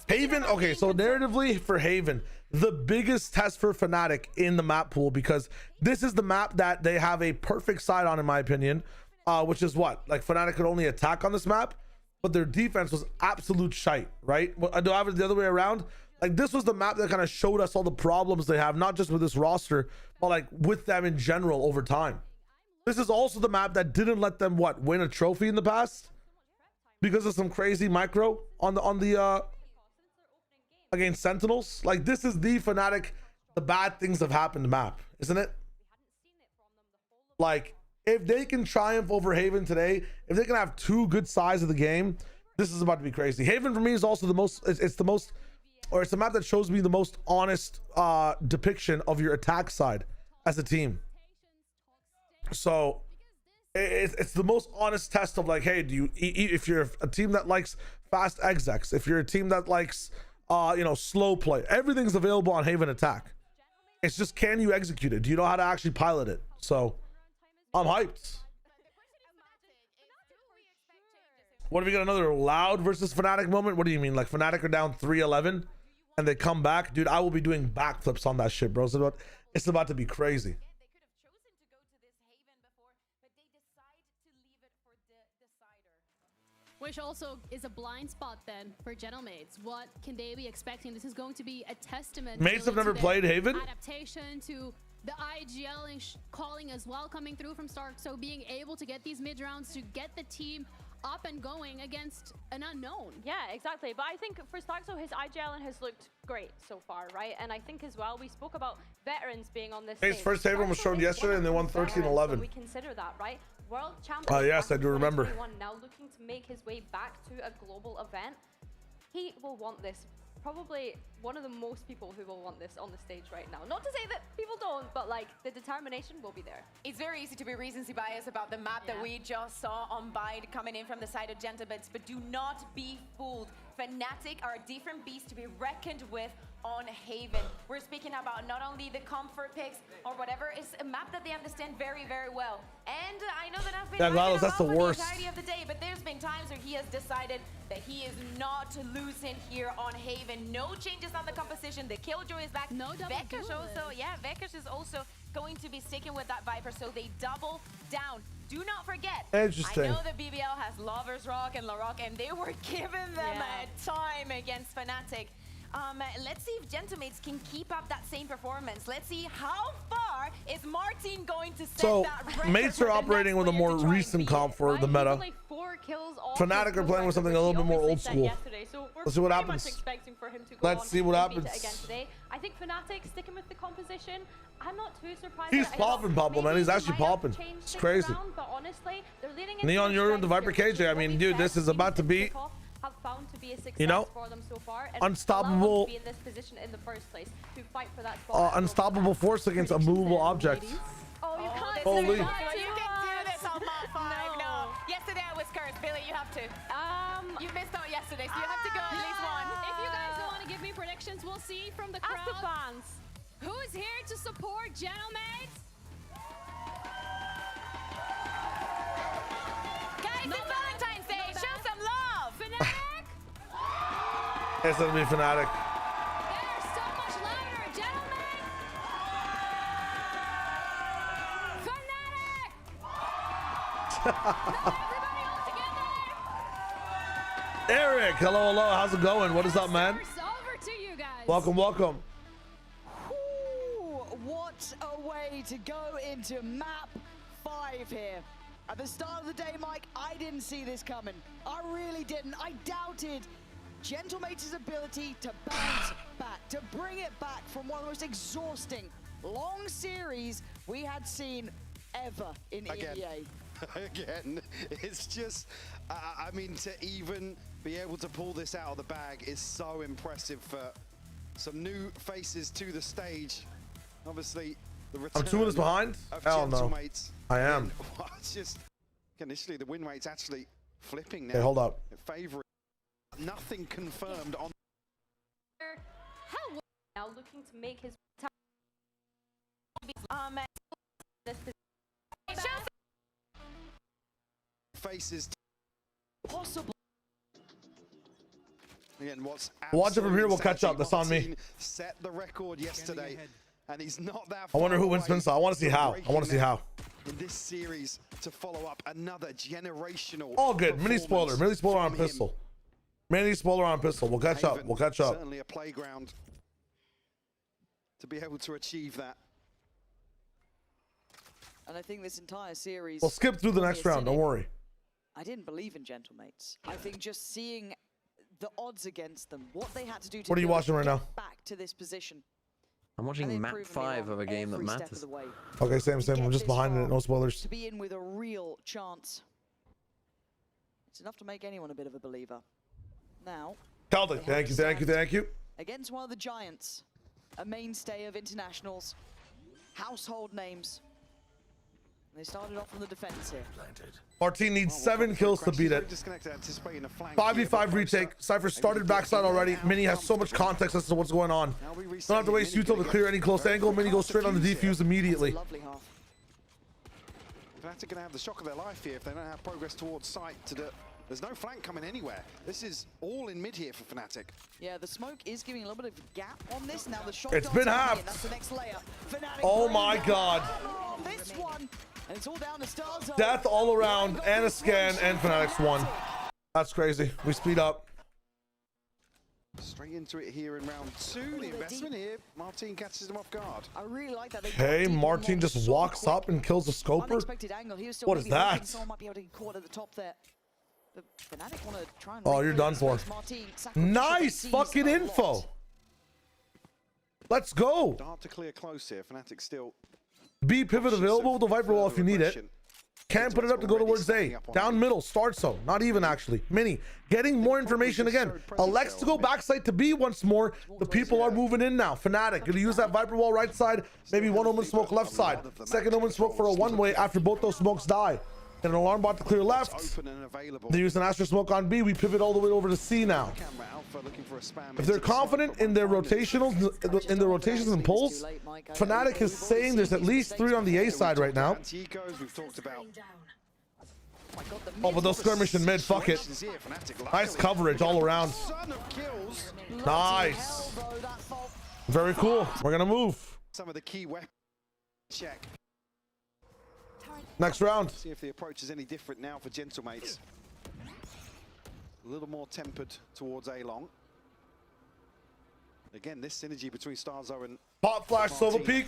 Haven, okay, so narratively for Haven, the biggest test for Fnatic in the map pool, because this is the map that they have a perfect side on, in my opinion, which is what? Like, Fnatic could only attack on this map, but their defense was absolute shite, right? Do I have it the other way around? Like, this was the map that kind of showed us all the problems they have, not just with this roster, but like with them in general over time. This is also the map that didn't let them win a trophy in the past because of some crazy micro on the against Sentinels. Like, this is the Fnatic, the bad things have happened map, isn't it? Like, if they can triumph over Haven today, if they can have two good sides of the game, this is about to be crazy. Haven for me is also the most, it's a map that shows me the most honest depiction of your attack side as a team. So it's the most honest test of like, hey, do you, if you're a team that likes fast execs, if you're a team that likes slow play, everything's available on Haven attack. It's just, can you execute it? Do you know how to actually pilot it? So I'm hyped. What if we got another Loud versus Fnatic moment? What do you mean? Like, Fnatic are down 3-11 and they come back? Dude, I will be doing backflips on that shit, bro. It's about to be crazy. Which also is a blind spot then for Gentlemates. What can they be expecting? This is going to be a testament. Mates have never played Haven? Adaptation to the IGL calling as well coming through from Stark. So being able to get these mid rounds to get the team up and going against an unknown. Yeah, exactly. But I think for Stark, so his IGL has looked great so far, right? And I think as well, we spoke about veterans being on this His first table was shown yesterday, and they won 13-11. We consider that, right? World champion. Yes, I do remember. Now looking to make his way back to a global event. He will want this. Probably one of the most people who will want this on the stage right now. Not to say that people don't, but like the determination will be there. It's very easy to be recency biased about the map that we just saw on Bide coming in from the side of Gentlemen, but do not be fooled. Fnatic are a different beast to be reckoned with on Haven. We're speaking about not only the comfort picks or whatever, it's a map that they understand very, very well. And I know that I've been Gladius, that's the worst. The entirety of the day, but there's been times where he has decided that he is not losing here on Haven. No changes on the composition. The Killjoy is back. No double Vekkers also, Vekkers is also going to be sticking with that Viper, so they double down. Do not forget, Interesting. I know that BBL has Lovers Rock and LaRock, and they were giving them a time against Fnatic. Let's see if Gentlemates can keep up that same performance. Let's see how far is Martin going to set that record. Mates are operating with a more recent comp for the meta. Fnatic are playing with something a little bit more old school. Let's see what happens. Let's see what happens. I think Fnatic sticking with the composition. I'm not too surprised. He's popping, Pablo, man. He's actually popping. It's crazy. But honestly, they're leading Neon, you're in the Viper KJ. I mean, dude, this is about to be, have found to be a success you know, for them so far, and unstoppable. To be in this position in the first place to fight for that spot. Unstoppable force against a movable object. Oh, you can't Holy. You can do this on map 5. No. Yesterday I was cursed. Billy, you have to. You missed out yesterday, so you have to go at least one. If you guys don't want to give me predictions, we'll see from the crowd. Ask the fans. Who's here to support Gentlemates? Guys, it's Valentine's Day. Show some love. Fnatic? It's gonna be Fnatic. They're so much louder. Gentlemen. Fnatic. Everybody all together. Eric, hello, hello. How's it going? What is up, man? It's over to you guys. Welcome, welcome. What a way to go into map 5 here. At the start of the day, Mike, I didn't see this coming. I really didn't. I doubted Gentlemates' ability to bounce back, to bring it back from one of the most exhausting long series we had seen ever in Emea. Again, it's just, I mean, to even be able to pull this out of the bag is so impressive for some new faces to the stage. Obviously, the return I'm 2 minutes behind? of Hell no. Gentlemates. I am. Well, it's just, initially, the win rate's actually flipping now. Hey, hold up. Favoring. Nothing confirmed on. How now looking to make his faces possible. Again, what's watch it from here. We'll catch up. That's on me. Martin set the record yesterday, and he's not that I far wonder who wins away Spinsaw. I want to see how. I want to see how. in this series to follow up another generational. All good. Mini spoiler. Mini spoiler on pistol. Mini spoiler on pistol. We'll catch up. We'll catch up. Certainly a playground to be able to achieve that. And I think this entire series... We'll skip through the next round. Don't worry. I didn't believe in Gentlemates. I think just seeing the odds against them, what they had to do to What are you watching right now? back to this position. I'm watching map 5 of a game that matters. Okay, same. I'm just behind it. No spoilers. To be in with a real chance. It's enough to make anyone a bit of a believer. Now... Celtic, thank you. Against one of the giants, a mainstay of internationals, household names. They started off on the defense here. Martin needs 7 kills to beat it. 5v5 retake. Cypher started backside already. Mini has so much context as to what's going on. Don't have to waste Util to clear any close angle. Mini goes straight on the defuse immediately. Fnatic gonna have the shock of their life here if they don't have progress towards site. There's no flank coming anywhere. This is all in mid here for Fnatic. Yeah, the smoke is giving a little bit of gap on this. Now the shot. It's been halved. That's the next layer. Fnatic oh my god. This one. And it's all down to stars. Death all around and a scan and Fnatic's won. That's crazy. We speed up. Straight into it here in round 2. The investment here, Martin catches him off guard. I really like that. Okay, Martin just walks up and kills the scoper. Unexpected angle. He was still What is that? Someone might be able to get caught at the top there. But Fnatic want to try and Oh, you're done for. Nice fucking info. Let's go. Dart to clear close here. Fnatic still. B pivot available with the Viper Wall if you need it. Can put it up to go towards A. Down middle, start zone. Not even actually. Mini. Getting more information again. Alex to go backside to B once more. The people are moving in now. Fnatic gonna use that Viper Wall right side. Maybe one omen smoke left side. Second omen smoke for a one-way after both those smokes die. And an alarm bot to clear left. They use an Astra smoke on B. We pivot all the way over to C now. If they're confident in their rotationals, in the rotations and pulls, Fnatic is saying there's at least 3 on the A side right now. Oh, but they'll skirmish in mid. Fuck it. Nice coverage all around. Nice. Very cool. We're gonna move. Some of the key weapons check. Next round. See if the approach is any different now for Gentlemates. A little more tempered towards A-Long. Again, this synergy between Starzo and Pop flash Silver Peak,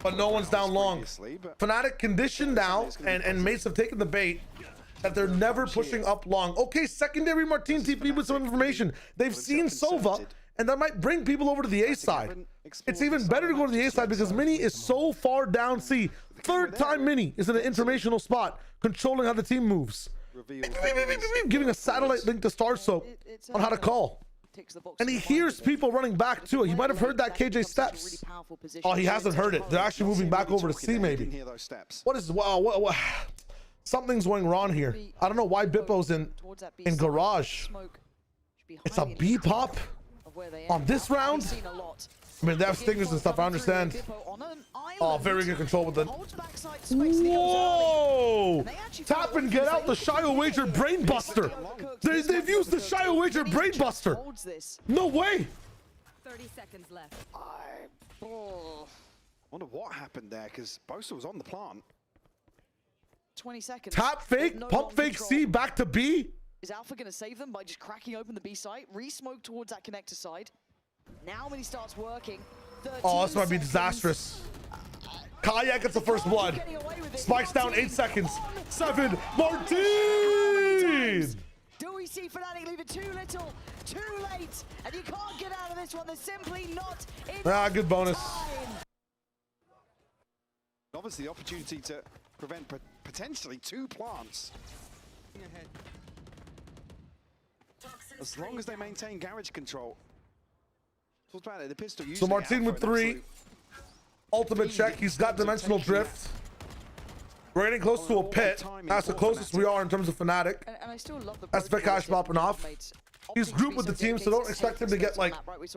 but no one's down long. Fnatic conditioned now, and mates have taken the bait that they're never pushing up long. Okay, secondary Martin TP with some information. They've seen Sova, and that might bring people over to the A side. It's even better to go to the A side because Mini is so far down C. Third time Mini is in an informational spot, controlling how the team moves. Giving a satellite link to Star Soap on how to call. And he hears people running back too. He might have heard that KJ steps. Oh, he hasn't heard it. They're actually moving back over to C maybe. What is, wow, what? Something's going wrong here. I don't know why Bippo's in garage. It's a B pop on this round. I mean, they have stingers and stuff, I understand. Oh, very good control with the... Whoa! Tap and get out the Shio Wager Brainbuster. They've used the Shio Wager Brainbuster. No way. 30 seconds left. Wonder what happened there, because Bosa was on the plant. 20 seconds. Tap fake, pump fake C, back to B. Is Alpha going to save them by just cracking open the B site? Re-smoke towards that connector side. Now when he starts working, oh, this might be disastrous. Kayak gets the first blood. Spikes down 8 seconds. 7. Martin! Do we see Fnatic leave it too little, too late? And you can't get out of this one. There's simply not enough good bonus. time. Obviously, the opportunity to prevent potentially 2 plants. As long as they maintain garage control. The pistol so Martin with 3. Ultimate check. He's got dimensional drift. We're getting close to a pit. That's the closest we are in terms of Fnatic. And I still love the that's Vikash popping off. He's grouped with the team, so don't expect him to get like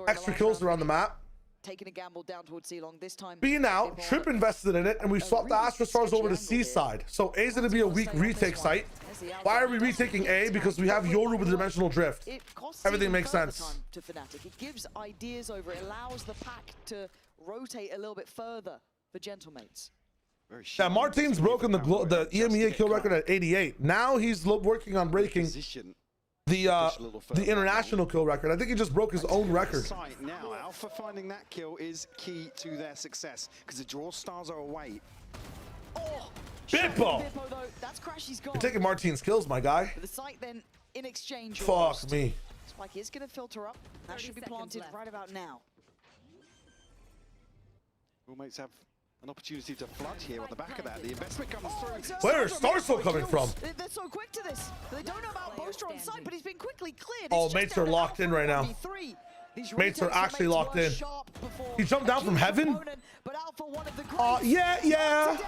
extra kills around the map. Taking a gamble down towards C-Long this time. B now, Trip invested in it, and we swapped the Astra Stars over to C side. So A's gonna be a weak retake site. Why are we retaking A? Because we have Yoru with dimensional drift. Everything makes sense. To Fnatic. It gives ideas over. It allows the pack to rotate a little bit further for Gentlemates. Yeah, Martin's broken the EMEA kill record at 88. Now he's working on breaking the international kill record. I think he just broke his own record. Now, Alpha finding that kill is key to their success because it draws Starzo away. Oh, Bippo! That's Crashy's gone. You're taking Martin's kills, my guy. The site then in exchange. Fuck me. Spike is going to filter up. That should be planted right about now. Roommates have an opportunity to flood here on the back of that. The investment comes through. Where is Starso coming from? They're so quick to this. They don't know about Boaster on site, but he's been quickly cleared. Oh, mates are locked in right now. Mates are actually locked in. He jumped down from heaven? Oh, yeah.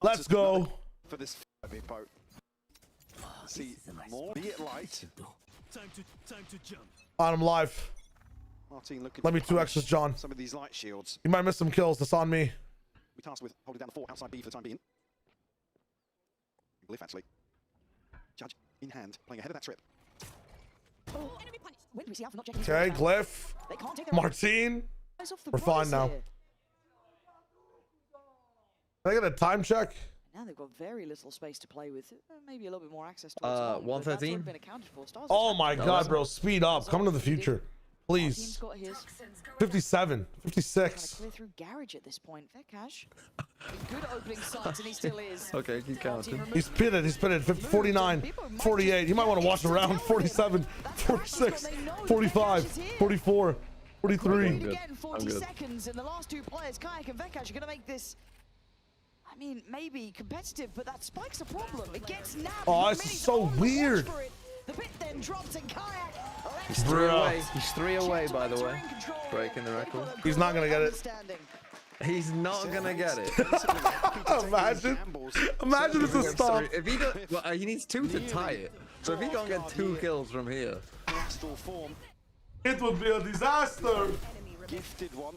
Let's go. For this Bippo. See more. Be it light. Time to jump. On him live. Martin looking. Let me 2x's John. Some of these light shields. You might miss some kills. That's on me. We tasked with holding down the 4 outside B for the time being. Glyph actually. Judge in hand, playing ahead of that trip. Okay, Glyph. Martin. We're fine now. Can I get a time check? Now they've got very little space to play with. Maybe a little bit more access towards 113. been accounted for. Stars Oh my God, bro. Speed up. Come to the future. Please. 57, 56. Clear through garage at this point. Vekash, good opening sights, and he still is. Okay, keep counting. He's pitted. He's pitted. 49, 48. You might want to watch around. 47, 46, 45, 44, 43. Again, 40 seconds, and the last two players, Kayak and Vekash, are going to make this. I mean, maybe competitive, but that spike's a problem. It gets napped. Oh, this is so weird. The pit then drops, and Kayak. He's 3 away. He's 3 away, by the way. Breaking the record. He's not gonna get it. He's not gonna get it. Imagine it's a stop. If he don't, well, he needs 2 to tie it. So if he can't get 2 kills from here, it would be a disaster. Gifted one.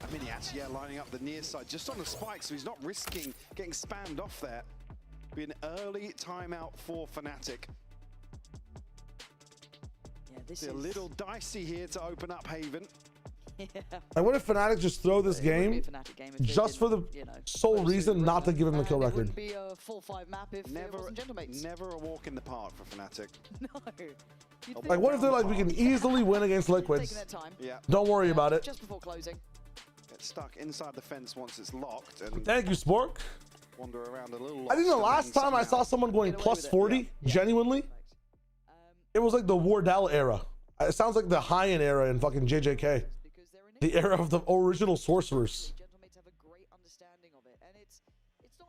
I mean, actually, lining up the near side just on the spike, so he's not risking getting spammed off there. Be an early timeout for Fnatic. This is a little dicey here to open up Haven. And what if Fnatic just throw this game just for the sole reason not to give him the kill record? It wouldn't be a full 5 map if it wasn't Gentlemates. Never a walk in the park for Fnatic. No. Like, what if they're like, we can easily win against Liquids? Yeah. Don't worry about it. Just before closing. Get stuck inside the fence once it's locked. And thank you, Spork. Wander around a little. I think the last time I saw someone going plus 40, genuinely, it was like the Wardell era. It sounds like the high-end era in fucking JJK. The era of the original sorcerers.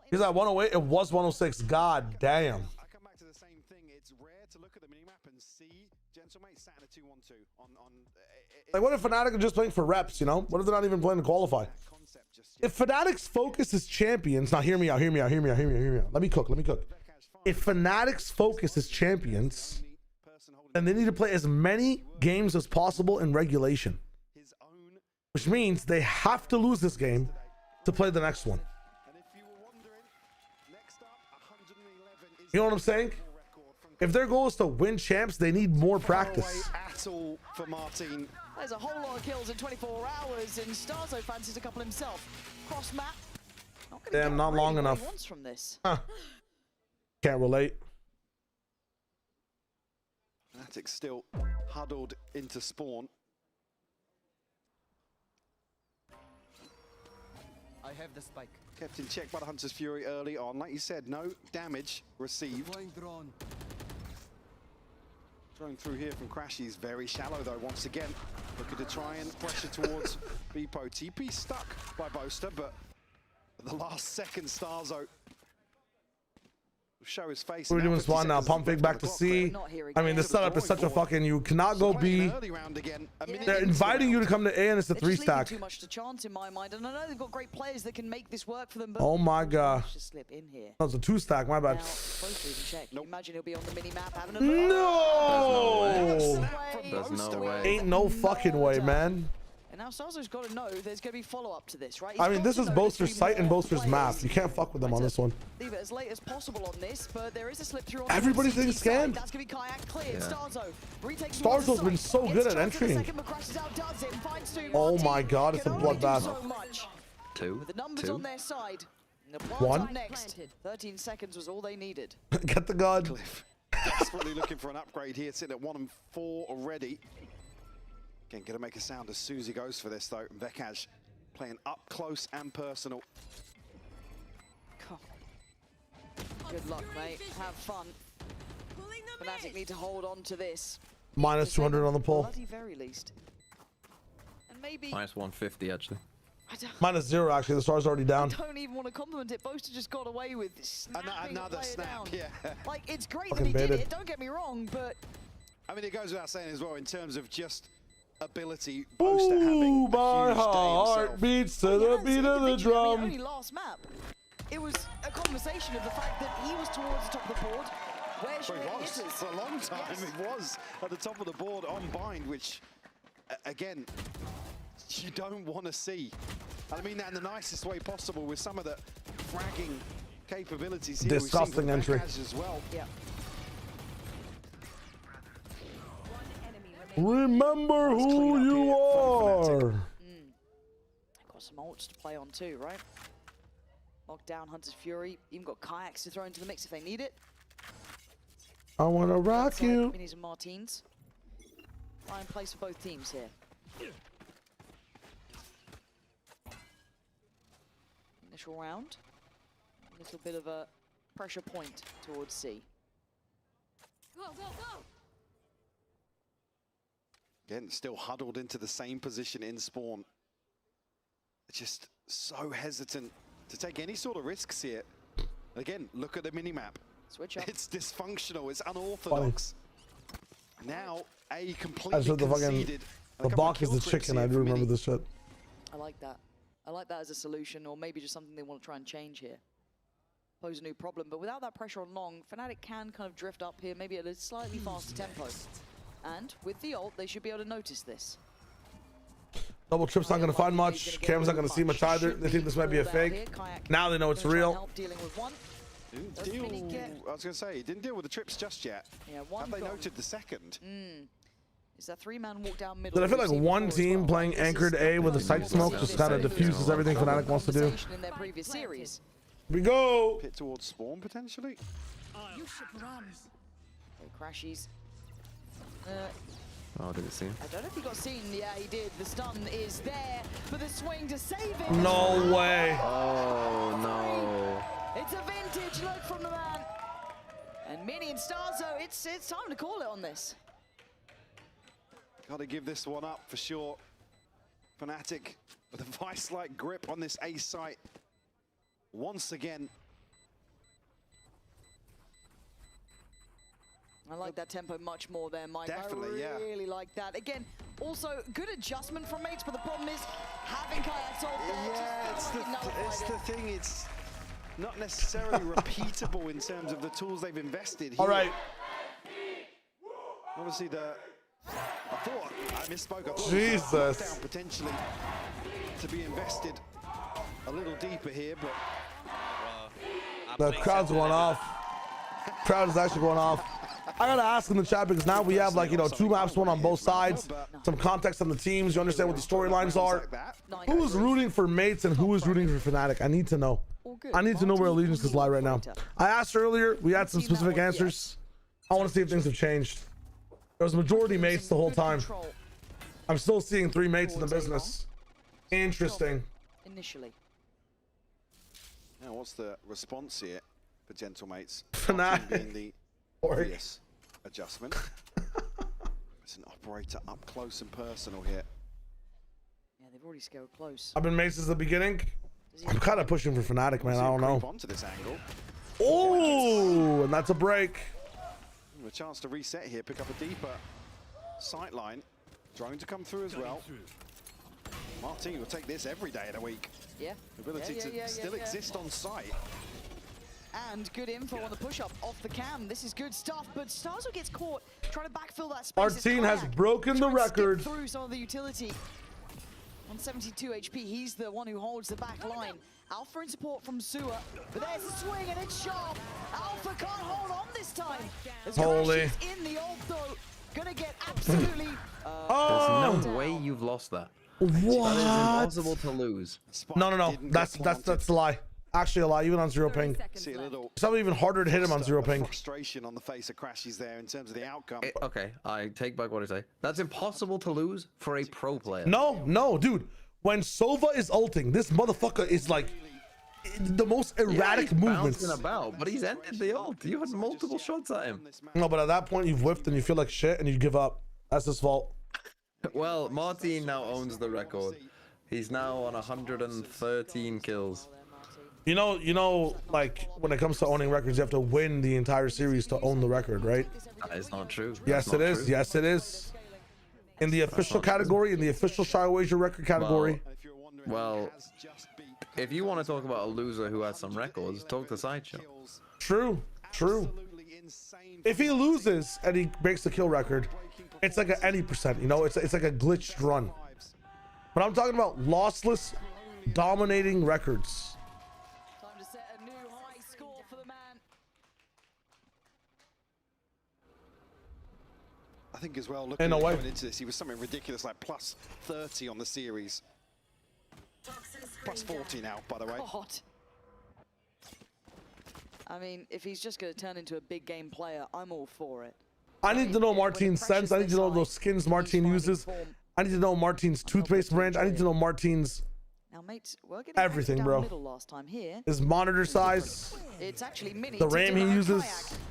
Because at 108, it was 106. God damn. I come back to the same thing. It's rare to look at the minimap and see Gentlemate sat in a 2-1-2 on like, what if Fnatic are just playing for reps, you know? What if they're not even playing to qualify? If Fnatic's focus is champions, now hear me out. Let me cook. If Fnatic's focus is champions, then they need to play as many games as possible in regulation. Which means they have to lose this game to play the next one. You know what I'm saying? If their goal is to win champs, they need more practice. At all for Martin. There's a whole lot of kills in 24 hours, and Starzo fancies a couple himself. Cross map. Damn, not long enough. From this. Huh. Can't relate. Fnatic still huddled into spawn. I have the spike. Kept in check by the Hunter's Fury early on. Like you said, no damage received. Thrown through here from Crashies. Very shallow though, once again. Looking to try and pressure towards Beepo. TP stuck by Boaster, but at the last second, Starzo show his face. What are we doing, Swan now? Pump Fig back to C. I mean, the setup is such a fucking. You cannot go B. They're inviting you to come to A, and it's a 3-stack. Too much to chance in my mind, and I know they've got great players that can make this work for them. But oh my God. Slip in here. That was a 2-stack. My bad. Nope. Imagine he'll be on the mini map having a no. There's no way. Ain't no fucking way, man. And now Starzo's got to know there's going to be follow-up to this, right? I mean, this is Boaster's site and Boaster's map. You can't fuck with them on this one. Leave it as late as possible on this, but there is a slip through on everybody's getting scanned. That's going to be Kayak cleared. Starzo retakes. Starzo's been so good at entering. Oh my God, it's a bloodbath. Two. With the numbers on their side. One. Next. 13 seconds was all they needed. Get the gun. Desperately looking for an upgrade here, sitting at 1 and 4 already. Again, gonna make a sound as soon as he goes for this though. Vekash playing up close and personal. Good luck, mate. Have fun. Fnatic need to hold on to this. Minus 200 on the pull. Bloody very least. And maybe minus 150 actually. Minus 0 actually. The star's already down. I don't even want to compliment it. Boaster just got away with another snap. Down. Yeah. Like, it's great Fucking that he baited. did it. Don't get me wrong, but I mean, it goes without saying as well in terms of just ability. Boaster having a my huge heart beats to the beat of the drum. Only last map. It was a conversation of the fact that he was towards the top of the board. Where should he was for a long time. Yes. It was at the top of the board on bind, which again you don't want to see. I mean that in the nicest way possible with some of the fragging capabilities here. Disgusting entry as well. Yeah. Remember who you are. Got some ults to play on too, right? Locked down Hunter's Fury. Even got kayaks to throw into the mix if they need it. I want to rock you. Minis and Martines. Fine place for both teams here. Initial round. A little bit of a pressure point towards C. Go, go, go! Again, still huddled into the same position in spawn. Just so hesitant to take any sort of risks here. Again, look at the minimap. Switch up. It's dysfunctional, it's unorthodox. Now, A completely I said the fucking conceded. the Bach is the chicken. I do remember this shit. I like that. I like that as a solution, or maybe just something they want to try and change here. Pose a new problem, but without that pressure on long, Fnatic can kind of drift up here, maybe at a slightly faster tempo. And with the ult, they should be able to notice this. Double trip's not going to find much. Cam's not going to see much either. They think this might be a fake. Now they know it's real. Didn't deal, I was going to say, he didn't deal with the trips just yet. Yeah, Have they noted the second? Is that three-man walk down middle? But I feel like one team playing anchored A with a sight smoke just kind of diffuses everything Fnatic wants to do. In their previous series. We go! Pit towards spawn, potentially? You should run. Okay, Crashies. Oh, did it see him? I don't know if he got seen. Yeah, he did. The stun is there, but the swing to save it. No way. Oh, no. It's a vintage look from the man. And Mini and Starzo, it's time to call it on this. Got to give this one up for sure. Fnatic with a vice-like grip on this A site once again. I like that tempo much more there, Mike. Definitely, I really like that. Again, also good adjustment from mates, but the problem is having Kayak's ult there. Yeah, it's the thing. It's not necessarily repeatable in terms of the tools they've invested here. All right. Obviously, I thought I misspoke. I thought Jesus. Down potentially to be invested a little deeper here, but The crowd's going off. Crowd is actually going off. I gotta ask in the chat because now we have, like, you know, 2 maps, one on both sides, some context on the teams. You understand what the storylines are. Who is rooting for mates and who is rooting for Fnatic? I need to know. I need to know where allegiances lie right now. I asked earlier. We had some specific answers. I want to see if things have changed. There was majority mates the whole time. I'm still seeing 3 mates in the business. Interesting. Initially. Now, what's the response here for Gentlemates? Fnatic. Being the obvious adjustment. It's an operator up close and personal here. Yeah, they've already scaled close. I've been mates since the beginning. I'm kind of pushing for Fnatic, man. I don't know. Onto this angle. Oh, and that's a break. A chance to reset here, pick up a deeper sight line. Drone to come through as well. Martin will take this every day of the week. Yeah. Ability to still exist on site. And good info on the push-up off the cam. This is good stuff, but Starzo gets caught trying to backfill that space. Our team has broken the record. Through some of the utility. On 72 HP, he's the one who holds the back line. Alpha in support from Sewer, but there's a swing and it's sharp. Alpha can't hold on this time. Holy. In the ult though, gonna get absolutely. There's no way you've lost that. What? That is impossible to lose. No. That's a lie. Actually a lie, even on 0 ping. See a little it's probably even harder to hit him on 0 ping. Frustration on the face of Crashies there in terms of the outcome. Okay, I take back what I say. That's impossible to lose for a pro player. No, dude. When Sova is ulting, this motherfucker is like the most erratic movements. Bouncing about, but he's ended the ult. You had multiple shots at him. No, but at that point you've whiffed and you feel like shit and you give up. That's his fault. Well, Martin now owns the record. He's now on 113 kills. You know, like when it comes to owning records, you have to win the entire series to own the record, right? That is not true. Yes, it is. Yes, it is. In the official category, in the official Shy Wager record category. Well, if you want to talk about a loser who has some records, talk to Sideshow. True. If he loses and he breaks the kill record, it's like any percent, you know? It's like a glitched run. But I'm talking about lossless, dominating records. Time to set a new high score for the man. I think as well, looking at going into this, he was something ridiculous like plus 30 on the series. Plus 40 now, by the way. Hot. I mean, if he's just going to turn into a big game player, I'm all for it. I need to know Martin's sense. I need to know those skins Martin uses. I need to know Martin's toothpaste brand. I need to know Martin's now, mates, everything, bro. Last time here. His monitor size. It's actually Mini. The RAM he uses.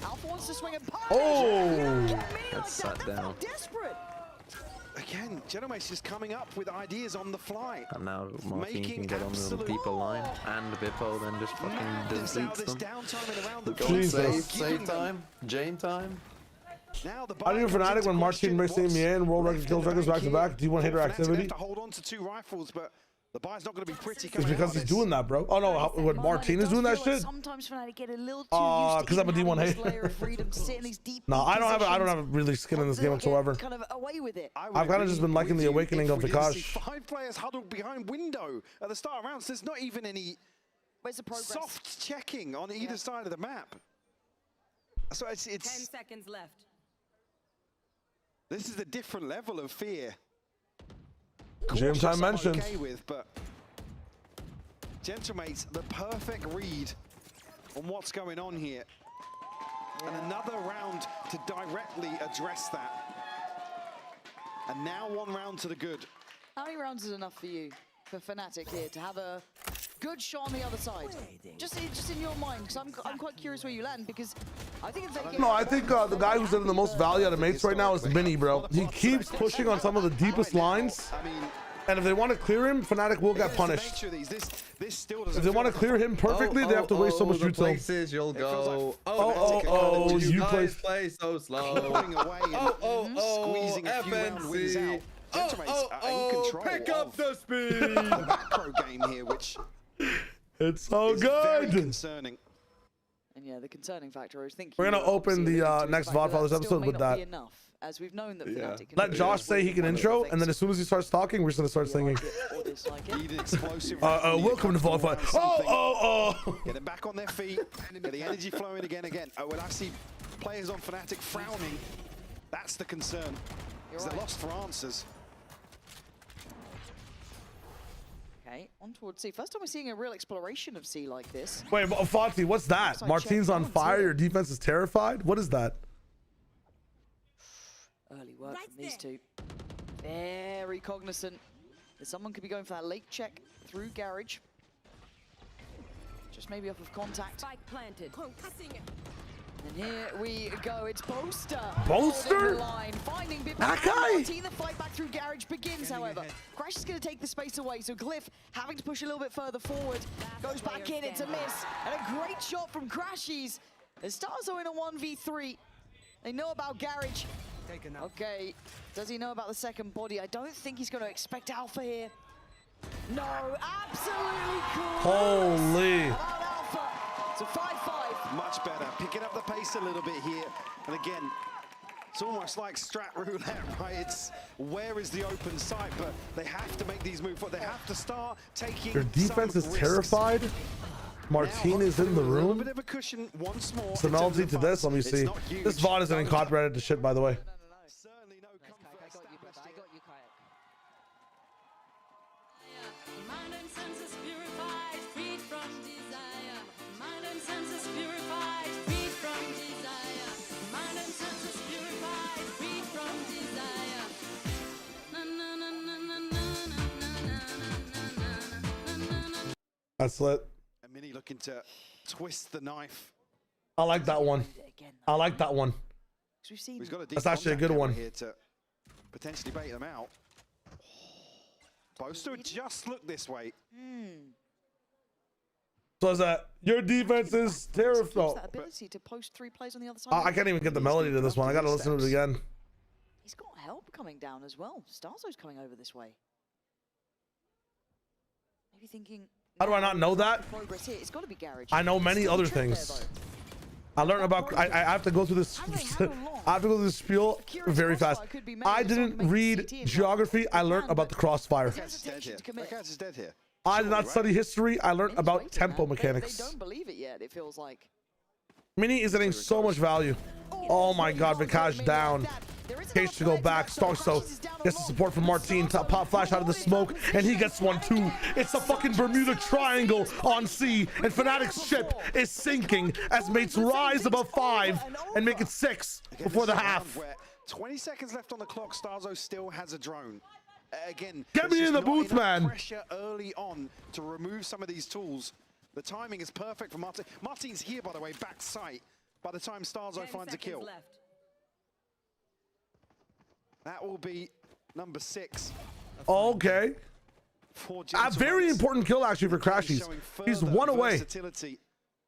Alpha wants to swing a oh! That's sat down. Desperate. Again, Genomace is coming up with ideas on the fly. And now Martin can get on the people line, and Bippo then just fucking deletes them. Save time, Jane time. How do you Fnatic when Martin breaks the Emea and world record kills records back to back? Do you want hater activity? To hold on to 2 rifles, but the buy's not going to be pretty. It's because he's doing that, bro. Oh no, when Martin is doing that shit. Sometimes Fnatic get a little too because I'm a D1 hater. No, I don't have really skin in this game whatsoever. Kind of away with it. I've kind of just been liking the awakening of Vikash. 5 players huddled behind window at the start of rounds. There's not even any soft checking on either side of the map. So it's 10 seconds left. This is a different level of fear. James I mentioned. Okay with, but Gentlemates, the perfect read on what's going on here. And another round to directly address that. And now 1 round to the good. How many rounds is enough for you, for Fnatic here, to have a good shot on the other side? Just in your mind, because I'm quite curious where you land, because I think it's no, I think the guy who's getting the most value out of mates right now is Mini, bro. He keeps pushing on some of the deepest lines. And if they want to clear him, Fnatic will get punished. If they want to clear him perfectly, they have to waste so much util. Places you'll go. You play so slow. Squeezing a few round wins out. Pick up the speed. The macro game here, which it's so good. Very concerning. And yeah, the concerning factor is we're gonna open the next VOD Fathers episode with that. As we've known that Fnatic can let Josh say he can intro, and then as soon as he starts talking, we're just gonna start singing. Welcome to VOD Fathers. Get them back on their feet. Get the energy flowing again. Oh, well, I see players on Fnatic frowning. That's the concern. Because they're lost for answers. Okay, on towards C. First time we're seeing a real exploration of C like this. Wait, Fati, what's that? Martin's on fire, your defense is terrified? What is that? Early work from these two. Very cognizant that someone could be going for that late check through garage. Just maybe off of contact. Spike planted. And here we go, it's Bolster. Bolster? Finding that guy? The fight back through garage begins, however. Crash is going to take the space away, so Glyph having to push a little bit further forward. Goes back in, it's a miss. And a great shot from Crashies. The Stars are in a 1v3. They know about garage. Okay, does he know about the second body? I don't think he's going to expect Alpha here. No, absolutely cool. Holy. Alpha. So 5-5. Much better. Picking up the pace a little bit here. And again, it's almost like strat roulette, right? It's where is the open site, but they have to make these moves. They have to start taking your defense is risks. terrified. Martin is in the room. A bit of a cushion once more. Synology to this, let me see. This VOD isn't copyrighted to shit, by the way. Certainly no comfort. I got you, Kayak. Mind and senses purified, freed from desire. Mind and senses purified, freed from desire. Mind and senses purified, freed from desire. Na na na na na na na na na. That's lit. And Mini looking to twist the knife. I like that one. I like that one. He's got a deep That's actually a good one. Here to potentially bait them out. Boaster would just look this way. So is that your defense is terrible? That ability to post 3 plays on the other side. I can't even get the melody to this one. I gotta listen to it again. He's got help coming down as well. Starzo's coming over this way. Maybe thinking. How do I not know that? Progress here. It's got to be garage. I know many other things. I learned about. I have to go through this. I have to go through this spiel very fast. I didn't read geography. I learned about the crossfire. That guy's dead here. I did not study history. I learned about tempo mechanics. They don't believe it yet. It feels like. Mini is getting so much value. Oh my God, Vikash down. Cage to go back. Starso gets the support from Martin. Top pop flash out of the smoke, and he gets one too. It's a fucking Bermuda Triangle on C, and Fnatic's ship is sinking as mates rise above 5 and make it 6 before the half. 20 seconds left on the clock. Starzo still has a drone. Again, get me in the booth, man. Pressure early on to remove some of these tools. The timing is perfect for Martin. Martin's here, by the way, back sight by the time Starzo finds a kill. That will be number 6. Okay. A very important kill actually for Crashies. He's 1 away.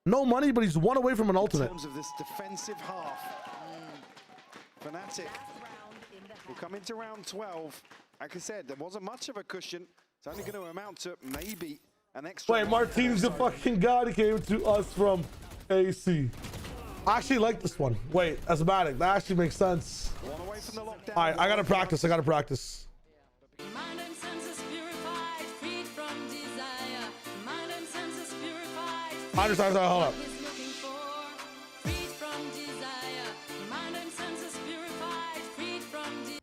No money, but he's 1 away from an ultimate. In terms of this defensive half, Fnatic will come into round 12. Like I said, there wasn't much of a cushion. It's only going to amount to maybe an extra. Wait, Martin's the fucking god. He came to us from AC. I actually like this one. Wait, asthmatic. That actually makes sense. All right, I gotta practice. I gotta practice. I understand. Hold up.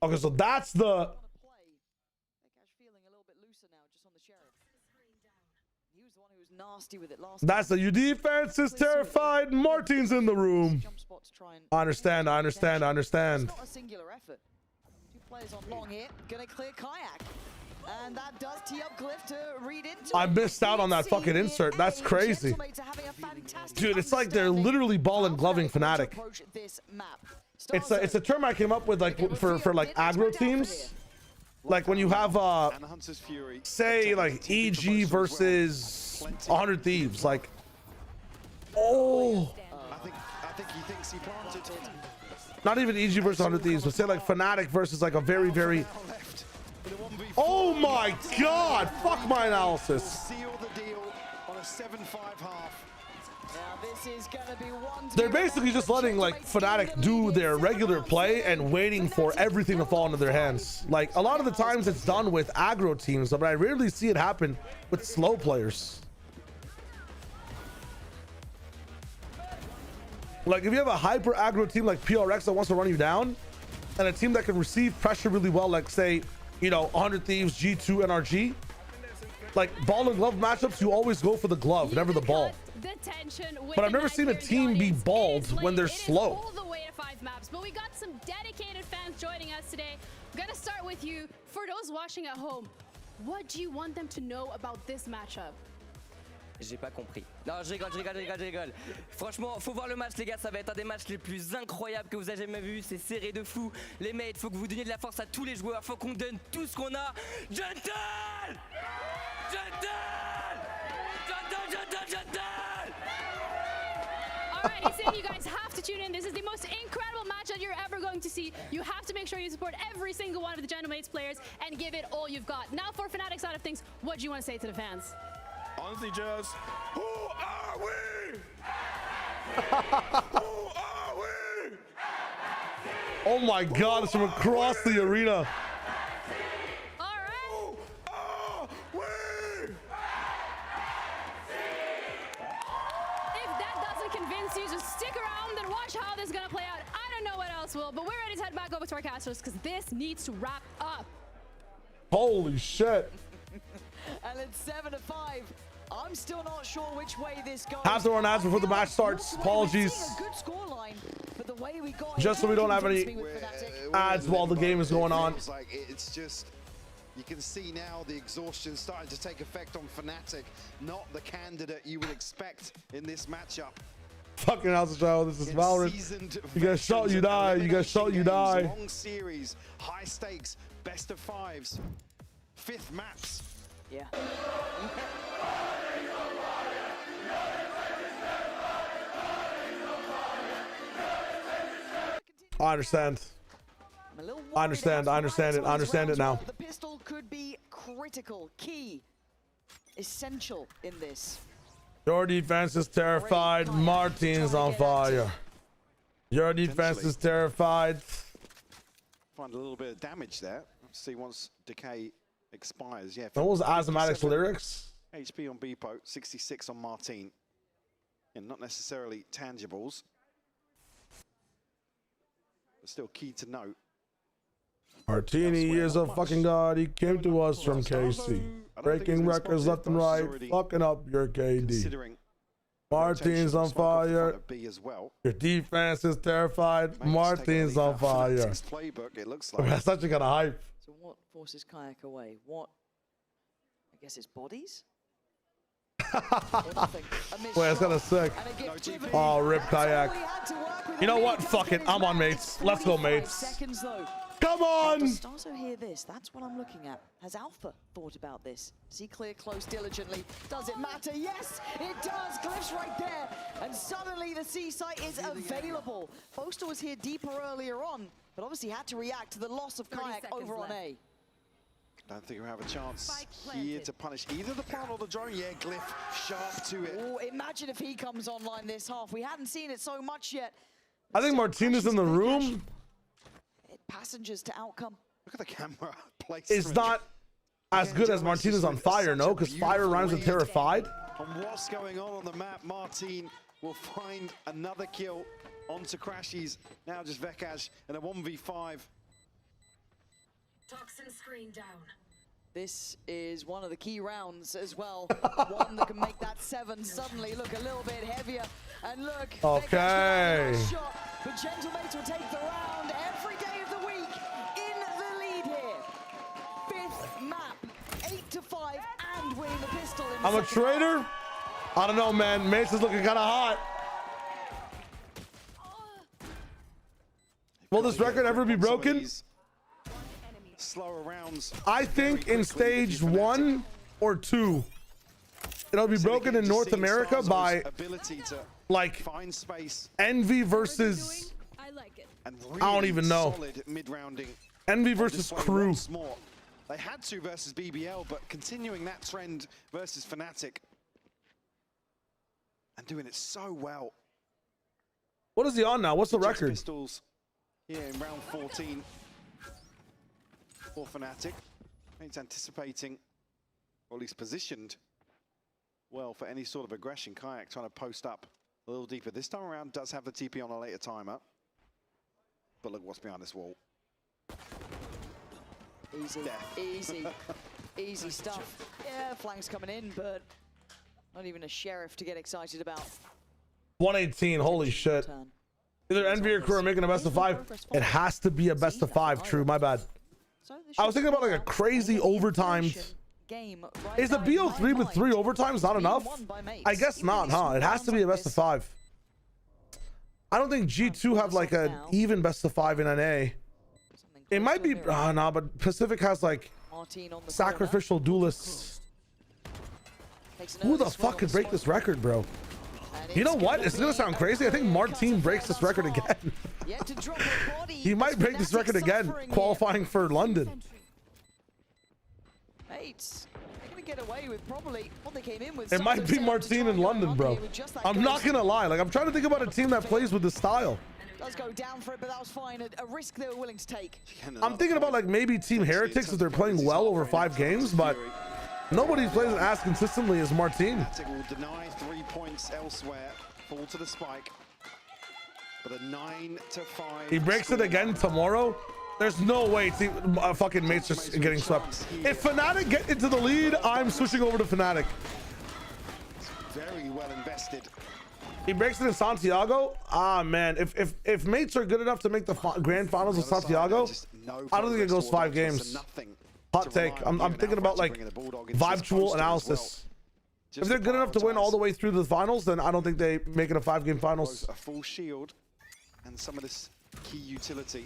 Okay, so that's the. That's the. Your defense is terrified. Martin's in the room. I understand. I understand. I understand. It's not a singular effort. 2 players on long here, gonna clear Kayak. And that does tee up Glyph to read into. I missed out on that fucking insert. That's crazy. Dude, it's like they're literally ball and gloving Fnatic. It's a term I came up with like for like aggro teams. Like when you have say like EG versus 100 Thieves, like oh, I think he thinks he planted. not even EG versus 100 Thieves, but say like Fnatic versus like a very oh my god, fuck my analysis. Seal the deal on a 7-5 half. Now this is gonna be one. They're basically just letting like Fnatic do their regular play and waiting for everything to fall into their hands. Like a lot of the times it's done with aggro teams, but I rarely see it happen with slow players. Like if you have a hyper aggro team like PRX that wants to run you down, and a team that can receive pressure really well, like say, you know, 100 Thieves, G2, NRG, like ball and glove matchups, you always go for the glove, never the ball. But I've never seen a team be balled when they're slow. All the way to 5 maps, but we got some dedicated fans joining us today. I'm gonna start with you. For those watching at home, what do you want them to know about this matchup? J'ai pas compris. Non, je rigole. Franchement, faut voir le match, les gars. Ça va être un des matchs les plus incroyables que vous avez jamais vu. C'est serré de fou. Les mates, faut que vous donniez de la force à tous les joueurs. Faut qu'on donne tout ce qu'on a. Gentle! Alright, he's saying you guys have to tune in. This is the most incredible match that you're ever going to see. You have to make sure you support every single one of the Gentlemates players and give it all you've got. Now for Fnatic side of things, what do you want to say to the fans? Honestly, just who are we? Who are we? Oh my god, it's from across the arena. Stick around and watch how this is gonna play out. I don't know what else will, but we're ready to head back over to our casters because this needs to wrap up. Holy shit. And it's 7-5. I'm still not sure which way this goes. Have to run ads before the match starts. Apologies. A good scoreline, but the way we got just so we don't have any ads while the game is going on. It's just, you can see now the exhaustion starting to take effect on Fnatic, not the candidate you would expect in this matchup. Fucking house of child, this is Valorant. You get shot, you die. You get shot, you die. Long series, high stakes, best of 5s, 5th maps. Yeah. I understand. I understand. I understand it. I understand it now. The pistol could be critical, key, essential in this. Your defense is terrified. Martin's on fire. Your defense is terrified. Find a little bit of damage there. Let's see once decay expires. Yeah. That was Asthmatic's lyrics. HP on Beepo, 66 on Martin. And not necessarily tangibles. But still key to note. Martini is a fucking god. He came to us from KC. Breaking records left and right. Fucking up your KD. Martin's on fire. Your defense is terrified. Martin's on fire. That's such a kind of hype. So what forces Kayak away? What? I guess it's bodies? Wait, it's kind of sick. Oh, rip Kayak. You know what? Fuck it. I'm on, mates. Let's go, mates. Come on! Does Starzo hear this? That's what I'm looking at. Has Alpha thought about this? Does he clear close diligently? Does it matter? Yes, it does. Glyph's right there. And suddenly the C site is available. Boaster was here deeper earlier on, but obviously had to react to the loss of Kayak over on A. I don't think we have a chance here to punish either the plant or the drone. Yeah, Glyph sharp to it. Oh, imagine if he comes online this half. We hadn't seen it so much yet. I think Martinez in the room. Passengers to outcome. Look at the camera placement. It's not as good as Martinez on fire, no? Because fire rhymes with terrified. On what's going on the map, Martin will find another kill onto Crashies. Now just Vekaj and a 1v5. Toxin screen down. This is one of the key rounds as well. One that can make that 7 suddenly look a little bit heavier. And look, okay. Shot, but Gentlemates will take the round every day of the week in the lead here. 5th map, 8-5, and winning the pistol. In the I'm a traitor. I don't know, man. Mace is looking kind of hot. Will this record ever be broken? Slower rounds. I think in stage 1 or 2, it'll be broken in North America by like Envy versus I don't even know. Envy versus Crew. They had to versus BBL, but continuing that trend versus Fnatic and doing it so well. What is he on now? What's the record? Pistols here in round 14 for Fnatic. He's anticipating, or at least positioned well for any sort of aggression. Kayak trying to post up a little deeper. This time around does have the TP on a later timer. But look what's behind this wall. Easy, easy, easy stuff. Yeah, flank's coming in, but not even a sheriff to get excited about. 118, holy shit. Either Envy or Crew are making a best of 5. It has to be a best of 5, true, my bad. I was thinking about like a crazy overtime. Is the BO3 with 3 overtimes not enough? I guess not, huh? It has to be a best of 5. I don't think G2 have like an even best of 5 in NA. It might be, no, but Pacific has like sacrificial duelists. Who the fuck could break this record, bro? You know what? It's gonna sound crazy. I think Martin breaks this record again. He might break this record again, qualifying for London. Mates, they're gonna get away with probably what they came in with. It might be Martin in London, bro. I'm not gonna lie. Like, I'm trying to think about a team that plays with this style. Does go down for it, but that was fine. A risk they were willing to take. I'm thinking about like maybe Team Heretics if they're playing well over 5 games, but nobody plays it as consistently as Martin. Will deny 3 points elsewhere, fall to the spike. But a 9-5. He breaks it again tomorrow. There's no way fucking Mates just getting swept. If Fnatic get into the lead, I'm switching over to Fnatic. Very well invested. He breaks it in Santiago. Ah, man. If Mates are good enough to make the grand finals of Santiago, I don't think it goes 5 games. Hot take. I'm thinking about like vibe analysis. If they're good enough to win all the way through the finals, then I don't think they make it a 5-game finals. A full shield and some of this key utility.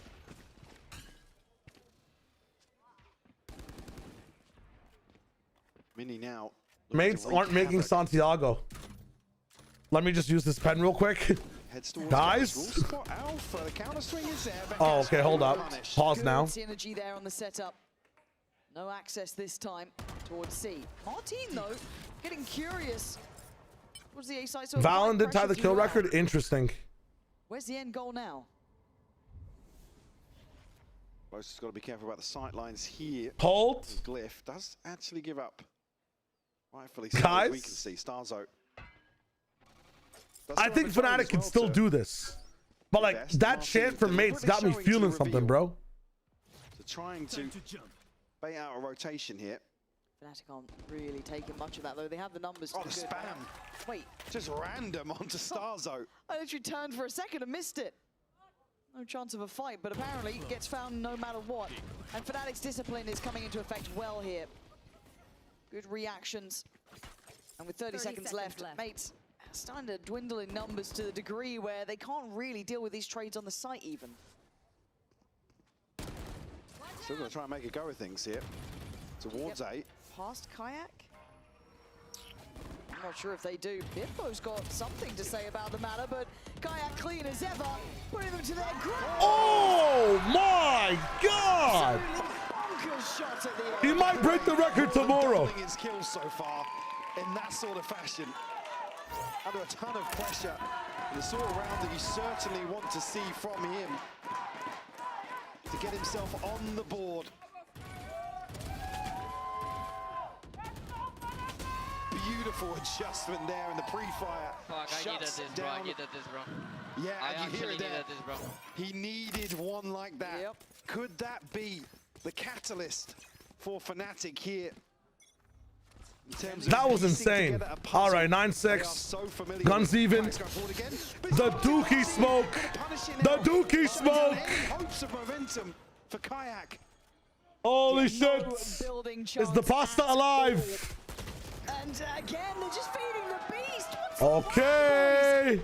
Mini now. Mates aren't making Santiago. Let me just use this pen real quick. Guys. Oh, okay, hold up. Pause now. Synergy there on the setup. No access this time towards C. Martin, though, getting curious. What's the A side? So Valen did tie the kill record. Interesting. Where's the end goal now? Boaster's got to be careful about the sight lines here. Hold. Glyph does actually give up. Rightfully, guys. We can see Starzo. I think Fnatic can still do this. But like that chant from Mates got me feeling something, bro. trying to bait out a rotation here. Fnatic aren't really taking much of that, though. They have the numbers. Oh, the spam. Wait. Just random onto Starzo. I literally turned for a second and missed it. No chance of a fight, but apparently it gets found no matter what. And Fnatic's discipline is coming into effect well here. Good reactions. And with 30 seconds left, mates starting to dwindle in numbers to the degree where they can't really deal with these trades on the site even. Still going to try and make a go of things here. Towards A. Past Kayak? I'm not sure if they do. Bimbo's got something to say about the matter, but Kayak clean as ever, putting them to their ground. Oh my God! Bonkers shot at the end. He might break the record tomorrow. His kills so far in that sort of fashion. Under a ton of pressure. The sort of round that you certainly want to see from him to get himself on the board. Beautiful adjustment there in the pre-fire. Fuck, I needed this, bro. I needed this, bro. Yeah, I you hear it there. needed this, bro. He needed one like that. Could that be the catalyst for Fnatic here? That was insane. All right, 9-6. Guns even. The Dookie smoke. The Dookie smoke. Hopes of momentum for Kayak. Holy shit. Is the pasta alive? And again, they're just feeding the beast. Okay.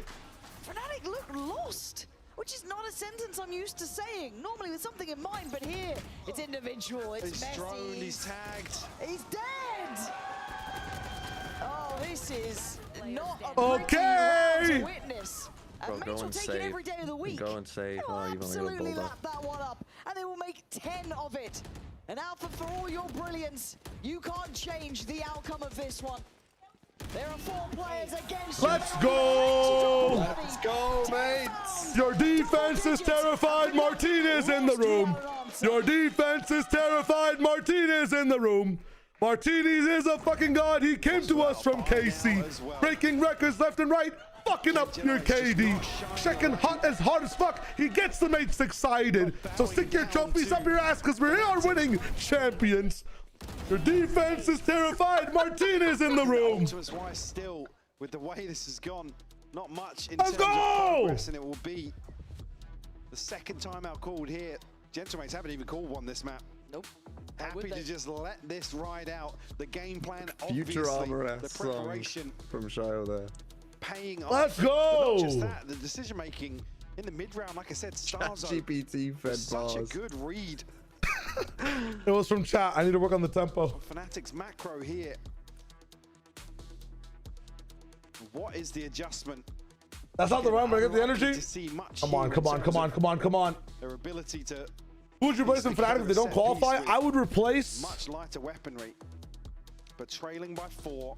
Fnatic look lost, which is not a sentence I'm used to saying. Normally with something in mind, but here it's individual. It's messy. Droned, he's tagged. He's dead. Oh, this is not a okay. To witness. Bro, mates will take it every day of the week. Go and save. They'll Oh, you've only got absolutely Bulldog. lap that one up, and they will make 10 of it. And Alpha, for all your brilliance, you can't change the outcome of this one. There are 4 players against you. Let's go. Let's go, mates. Your defense is terrified. Martinez in the room. Your defense is terrified. Martinez in the room. Martinez is a fucking god. He came to us from KC, breaking records left and right, fucking up your KD, checking hot as hard as fuck. He gets the mates excited. So stick your trophies up your ass because we are winning champions. Your defense is terrified. Martinez in the room. That's why still, with the way this has gone, not much in terms of progress, and it will be the second timeout called here. Gentlemates haven't even called one this map. Nope. Happy to just let this ride out. The game plan, Future obviously, armor the preparation from Shio there. paying off. Let's But go. not just that, the decision making in the mid round, like I said, Starzo. GPT fed Such a bars. good read. It was from chat. I need to work on the tempo. Fnatic's macro here. What is the adjustment? That's not the run, but I get the energy. To see much Come on, come on, come on, come on, come on. their ability to Who would you replace in Fnatic if they don't qualify? I would replace much lighter weaponry, but trailing by 4.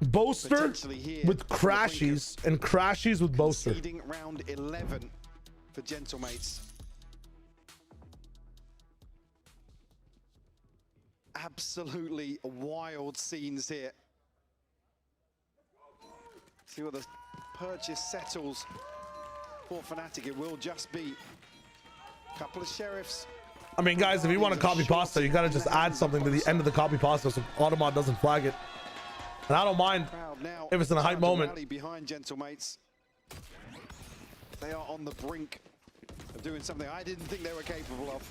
Boaster with Crashies and Crashies with Boaster. Leading round 11 for Gentlemates. Absolutely wild scenes here. See what the purchase settles for Fnatic. It will just be a couple of sheriffs. I mean, guys, if you want to copy pasta, you gotta just add something to the end of the copy pasta so Automod doesn't flag it. And I don't mind if it's in a hype moment. Behind Gentlemates. They are on the brink of doing something I didn't think they were capable of.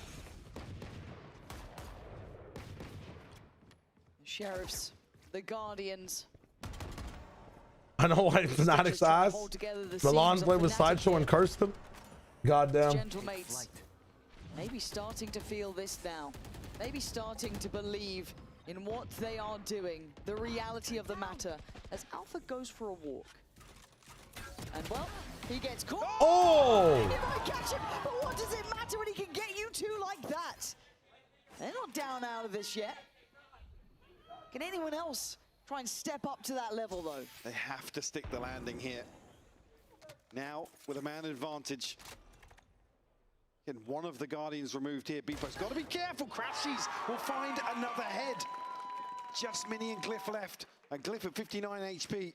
Sheriffs, the Guardians. I know why Fnatic's ass. Milan played with Sideshow and cursed him. Goddamn. Gentlemates, maybe starting to feel this now. Maybe starting to believe in what they are doing, the reality of the matter, as Alpha goes for a walk. And well, he gets caught. Oh! He might catch him, but what does it matter when he can get you two like that? They're not down out of this yet. Can anyone else try and step up to that level, though? They have to stick the landing here. Now, with a man advantage. Again, one of the Guardians removed here. Beepo's got to be careful. Crashies will find another head. Just Mini and Glyph left. And Glyph at 59 HP.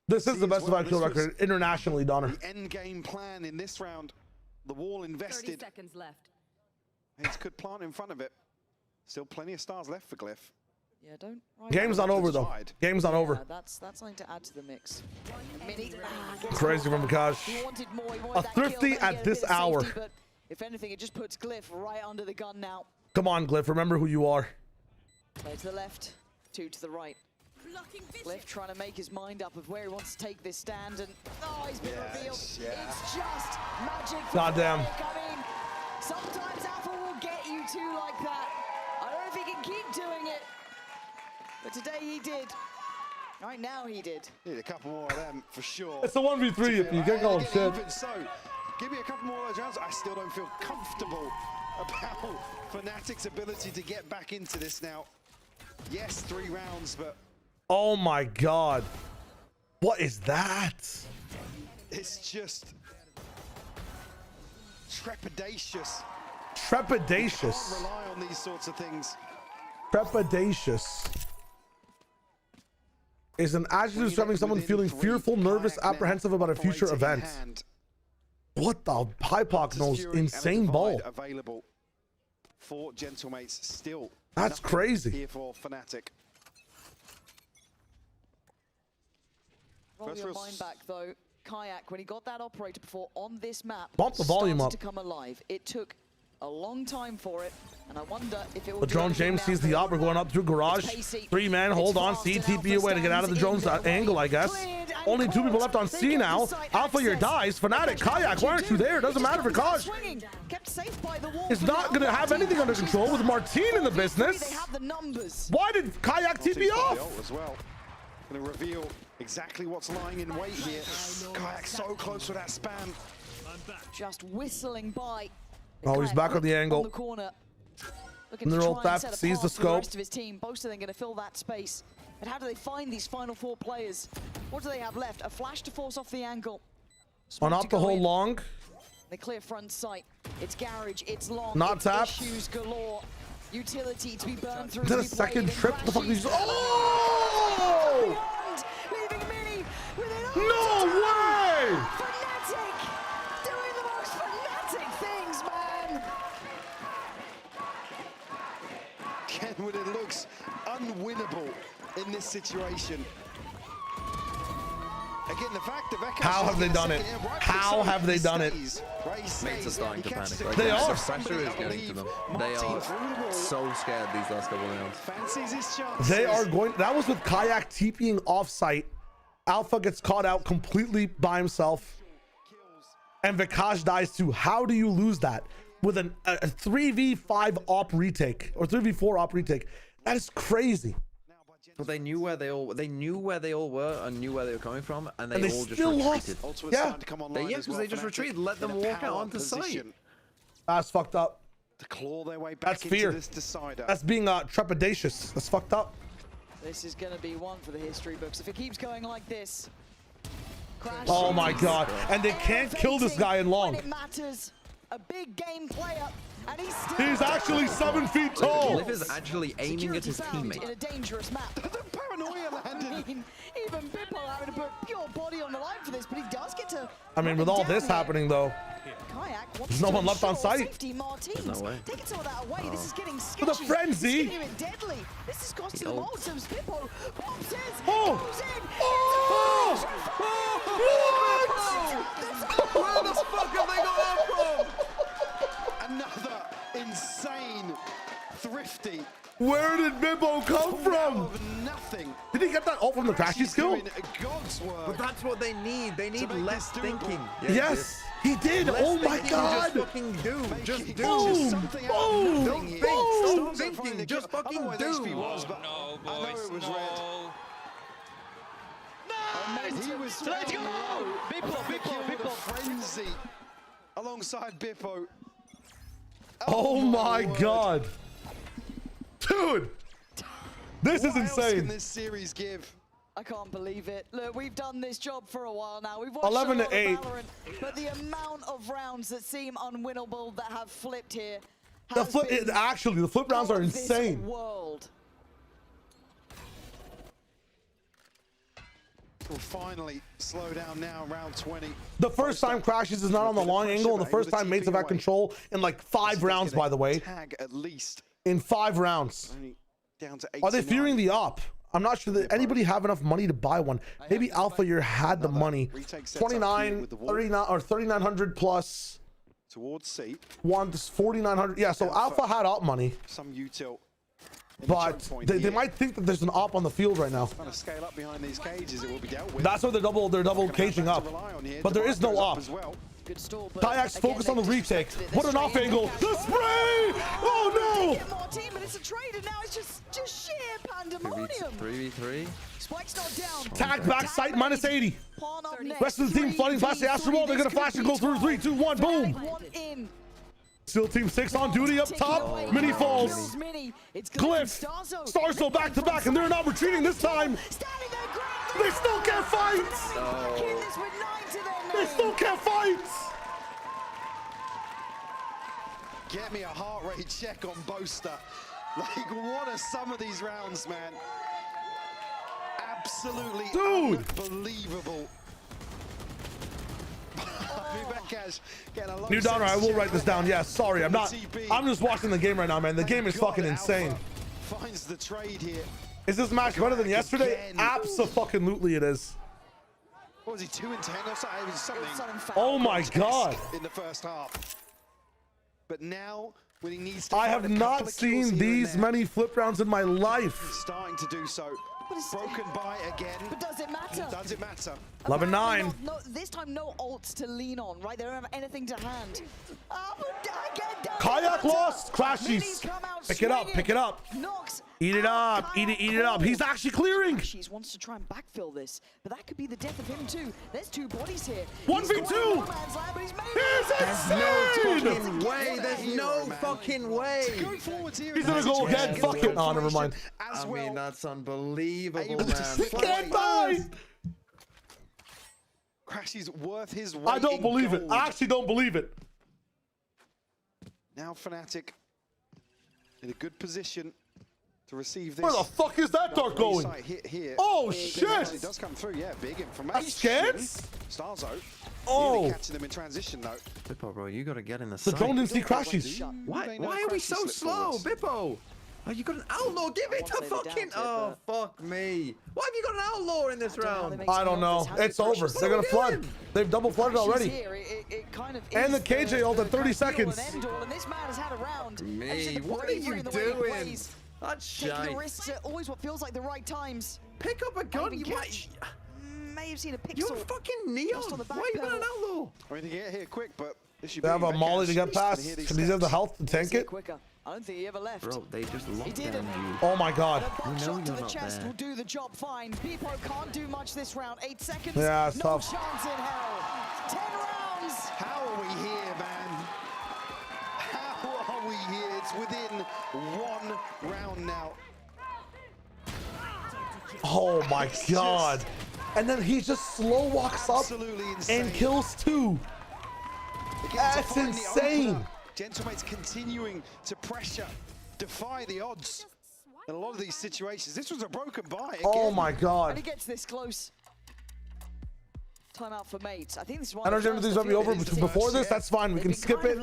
This is the best of kill record internationally, Donner. The end game plan in this round. The wall invested. 30 seconds left. It could plant in front of it. Still plenty of stars left for Glyph. Yeah, don't. Game's not over though. Game's not over. That's something to add to the mix. Mini, Crazy from Vikash. He wanted more. He wanted A that thrifty kill, at this hour. Safety, but if anything, it just puts Glyph right under the gun now. Come on, Glyph. Remember who you are. Play to the left, 2 to the right. Glyph trying to make his mind up of where he wants to take this stand, and oh, he's been revealed. Yeah. It's just magic. Goddamn. I mean, sometimes Apple will get you too like that. I don't know if he can keep doing it, but today he did. Right now he did. Need a couple more of them for sure. It's a 1v3 if you get going shit. Even so, give me a couple more of those rounds. I still don't feel comfortable about Fnatic's ability to get back into this now. Yes, 3 rounds, but Oh my god. What is that? it's just trepidatious. Trepidatious. Can't rely on these sorts of things. Trepidatious is an adjective describing someone feeling fearful, nervous, apprehensive about a future event. What the Hypoc knows insane ball. Available for Gentlemates still. That's Nothing crazy. Here for Fnatic. Roll your mind back though, Kayak, when he got that operator before on this map, Bump the volume up. to come alive. It took a long time for it, and I wonder if it will. The drone James sees the opera going up through garage. 3 men, hold on, C, TP away to get out of the drone's angle, I guess. Only 2 people left on C now. Alpha your dies. Fnatic, Kayak, why aren't you there? Doesn't matter for Kosh. It's not going to have anything under control with Martine in the business. They have the numbers. Why did Kayak TP off? As well. Going to reveal exactly what's lying in wait here. Kayak so close with that spam. Just whistling by. Oh, he's back on the angle. On the corner. Looking Neural to try and theft, set a sees path the for scope. rest of his team. Most of them going to fill that space. But how do they find these final 4 players? What do they have left? A flash to force off the angle. On up the whole long. They clear front sight. It's garage. It's long. Not it's tapped. Issues galore. Utility to be burned through. Is that to a be second played, trip? and The fuck is Crashies Oh! leaving Mini with an No way! Fnatic doing the most Fnatic things, man. Kenwood, it looks unwinnable in this situation. Again, the fact that How have they done it? How have they done it? Mates are starting to panic. Like, They are. The pressure is getting to them. They are so scared these last couple rounds. Fancies his chances. They are going. That was with Kayak TPing off-site. Alpha gets caught out completely by himself. And Vikash dies too. How do you lose that? With a 3v5 op retake. Or 3v4 op retake. That is crazy. But they knew where they all were and knew where they were coming from, and they all just still retreated. lost. Yeah. Because they just retreated. Let them walk out onto site. That's fucked up. To claw their way back That's fear. into this decider. That's being trepidatious. That's fucked up. This is going to be one for the history books. If it keeps going like this. Oh my god. And they can't kill this guy in long. When it matters. A big game player, and He's actually 7 feet tall. Liv is actually aiming at his teammate. in a dangerous map. The paranoia landed. I mean, even Bippo having to put pure body on the line for this, but he does get to. I mean, with all this happening though, Kayak there's no one left on site. Safety, Martins. No way. Taking some of that away. This is getting sketchy. With a frenzy. This is getting even deadly. This is costing them all. Some Bippo pops in. Oh! Goes in. Oh! What? Where the fuck have they got that from? Another insane thrifty. Where did Bibbo come from? Nothing. Did he get that all from the crashy skill? But that's what they need. They need less thinking. Yes, he did. Less Oh my thinking, god. Just fucking do. Just do. Boom. Boom. Don't think. Boom. Stop thinking. Just fucking do. No, boys, no. He was let's go! Bippo. Frenzy alongside Bippo. Oh my god. Dude. This is What else can insane. this series give? I can't believe it. Look, we've done this job for a while now. We've watched 11 to a lot 8. of Valorant, but the amount of rounds that seem unwinnable that have flipped here The has flip, been actually, the flip rounds out are of this insane. world. will finally slow down now, round 20. The first time Crashes is not on the long angle, and the first time mates have had control in like 5 rounds, by the way. Tag at least. In 5 rounds. Only down to Are they 89. fearing the op? I'm not sure that anybody have enough money to buy one. Maybe Alpha here had the money. 29, 39, or 3,900 plus. Towards C. 4,900. Yeah, so Alpha had op money. Some util. But they might think that there's an op on the field right now. Trying to scale up behind these cages, it will be dealt with. That's why they're double caging up. But there is no op. Kayak's focused on the retake. What an off angle. The spray! Oh no! More team, but it's a trade, and now it's just sheer pandemonium. 3v3. Spike's not down. Tag back sight minus 80. Rest of the team flooding past the astral wall. They're gonna flash and go through 3, 2, 1, boom. Still team 6 on duty up top. Mini falls. Cliff. Starso back to back, and they're not retreating this time. They still can't fight. They still can't fight. Get me a heart rate check on Boaster. Like, what are some of these rounds, man? Absolutely unbelievable. New Donner, I will write this down. Yeah, sorry, I'm not. I'm just watching the game right now, man. The game is fucking insane. Finds the trade here. Is this match better than yesterday? Absolutely, it is. What was he, 2 and 10 or something? Oh my god! In the first half. But now, when he needs to I have not seen these many flip rounds in my life. He's starting to do so. Broken by again. But does it matter? Does it matter? 11-9. No, this time no ults to lean on, right? They don't have anything to hand. Kayak lost. Crashies. Pick it up. Pick it up. Eat it up. Eat it up. He's actually clearing. Crashies wants to try and backfill this, but that could be the death of him too. There's 2 bodies here. 1v2. There's no fucking way. There's no fucking way. He's gonna go again. Fuck it. Oh, never mind. I mean, that's unbelievable, man. He can't die. Crashies worth his weight. I don't believe it. I actually don't believe it. Now Fnatic in a good position to receive this. Where the fuck is that dart going? Here. Oh shit! It does come through, yeah. Big information. That's scans? Starzo. Oh. Nearly catching them in transition though. Bippo, bro, you gotta get in the The drone didn't see Crashies. Why are we so slow, Bippo? Oh, you got an outlaw. Give it to fucking. Oh, fuck me. Why have you got an outlaw in this round? I don't know. It's over. They're gonna flood. They've double flooded already. And the KJ ult at 30 seconds. Me, what are you doing? That's Taking shite. the risks at always what feels like the right times. Pick up a gun. You may have seen a pixel. You're fucking neon. Why you got an outlaw? I mean, to get here quick, but this should They have a molly to get past. Does he have the health to tank it? I don't think he ever left. Bro, they just locked down you. Oh my god. A shot to the chest will do the job fine. Bippo can't do much this round. 8 seconds. Yeah, it's no tough. chance in hell. 10 rounds. How are we here, man? How are we here? It's within 1 round now. Oh my god. And then he just slow walks up and kills 2. That's insane. Gentlemates continuing to pressure, defy the odds. In a lot of these situations, this was a broken buy. Again. Oh my god. And he gets this close. Timeout for mates. I think this is one I don't know if these might be over before this. That's fine. We can skip it,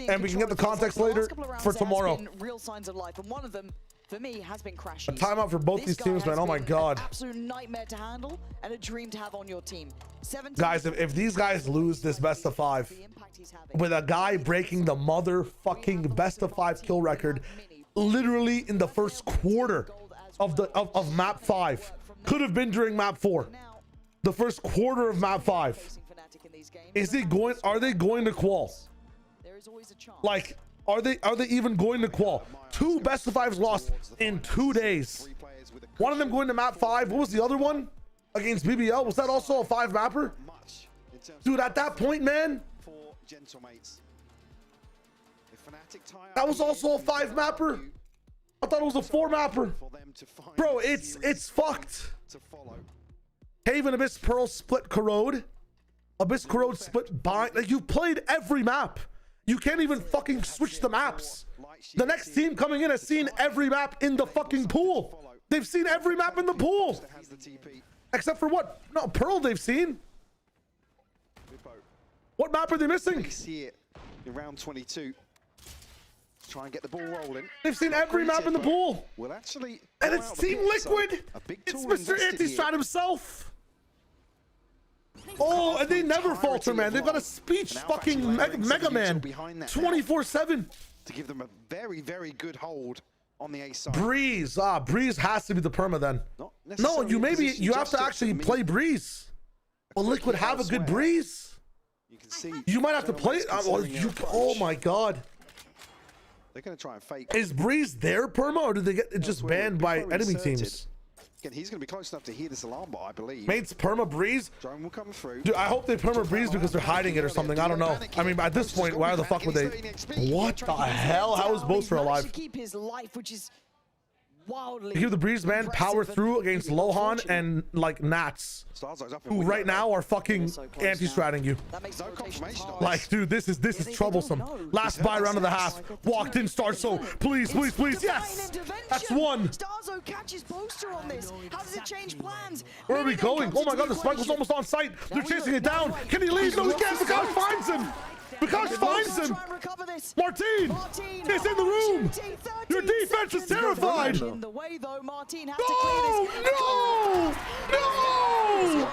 and we can get the context later for tomorrow. Real signs of life, and one of them, for me, has been Crashies. A timeout for both these teams, man. Oh my god. Absolute nightmare to handle and a dream to have on your team. Guys, if these guys lose this best of 5 with a guy breaking the motherfucking best of 5 kill record literally in the first quarter of map 5, could have been during map 4, the first quarter of map 5, are they going to qual? Like, are they even going to qual? 2 best of 5s lost in 2 days. One of them going to map 5. What was the other one? Against BBL? Was that also a 5 mapper? Dude, at that point, man, that was also a 5 mapper. I thought it was a 4 mapper. Bro, it's fucked. Haven, Abyss, Pearl, split Corrode. Abyss, Corrode, split Bind. Like, you've played every map. You can't even fucking switch the maps. The next team coming in has seen every map in the fucking pool. They've seen every map in the pool. Except for what? No, Pearl they've seen. What map are they missing? They see it in round 22. Try and get the ball rolling. They've seen every map in the pool. Well, actually, and it's Team Liquid. It's Mr. Anti-Strat himself. Oh, and they never falter, man. They've got a speech fucking Mega Man 24/7 to give them a very, very good hold on the A side. Breeze. Breeze has to be the perma then. No, you have to actually play Breeze. Well, Liquid have a good Breeze. You can see. You might have to play. Oh my God. They're going to try and fake. Is Breeze their perma, or do they get it just banned by enemy teams? Again, he's going to be close enough to hear this alarm bot, I believe. Mates perma Breeze. Drone will come through. Dude, I hope they perma Breeze because they're hiding it or something. I don't know. I mean, at this point, why the fuck would they? What the hell? How is Boaster alive? Keep his life, which is wildly. Give the Breeze man power through against Lohan and like Nats, who right now are fucking anti-stratting you. Like, dude, this is troublesome. Last buy round of the half. Walked in Starso. Please, please, please. Yes, that's one. Starzo catches Boaster on this. How does it change plans? Where are we going? Oh my God, the spike was almost on site. They're chasing it down. Can he leave? No, he can't. Because finds him. Because finds him. Martin is in the room. Your defense is terrified. In the way though, Martin has to clear this. No! No!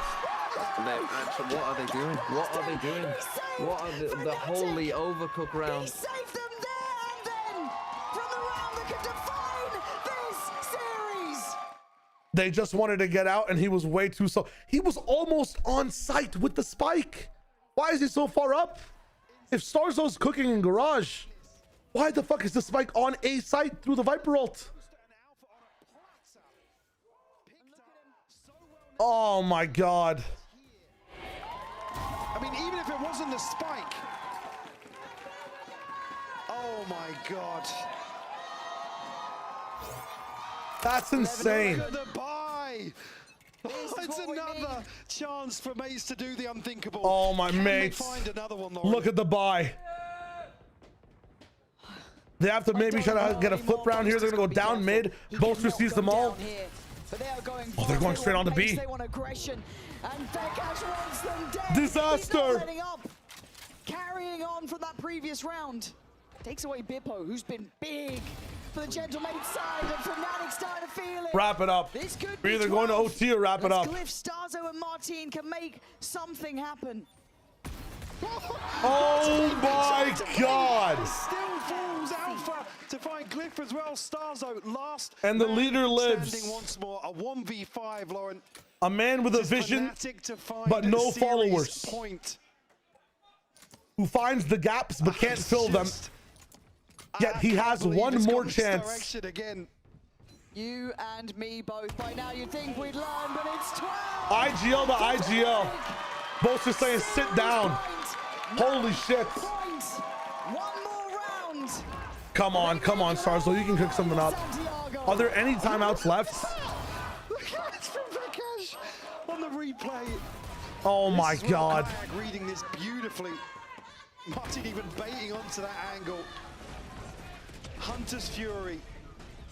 What are they doing? What are they doing? What are the holy overcook round? He saved them there and then from the round that could define this series. They just wanted to get out, and he was way too slow. He was almost on site with the spike. Why is he so far up? If Starzo's cooking in garage, why the fuck is the spike on A site through the Viper ult? Oh my God. I mean, even if it wasn't the spike. Oh my God. That's insane. Look at the buy. It's another chance for Mates to do the unthinkable. Oh my mates. Find another one, look at the buy. They have to maybe try to get a flip round here. They're gonna go down mid. Boaster sees them all. Oh, they're going straight on the B. Disaster. Carrying on from that previous round. Takes away Bippo, who's been big for the Gentlemate side, and Fnatic starting to feel it. Wrap it up. This could We're either going to OT or wrap it up. Glyph, Starzo, and Martin can make something happen. Oh my God! Still falls Alpha to find Glyph as well. Starzo last. And the leader lives. Standing once more. A 1v5, Lauren. A man with a vision, but no followers. Who finds the gaps but can't fill them. Yet he has one more chance. Again. You and me both. By now you'd think we'd learn, but it's 12. IGL to IGL. Both are saying sit down. Holy shit. One more round. Come on, Starzo. You can cook something up. Are there any timeouts left? Look at this from Vakash on the replay. Oh my God. Reading this beautifully. Martin even baiting onto that angle. Hunter's Fury.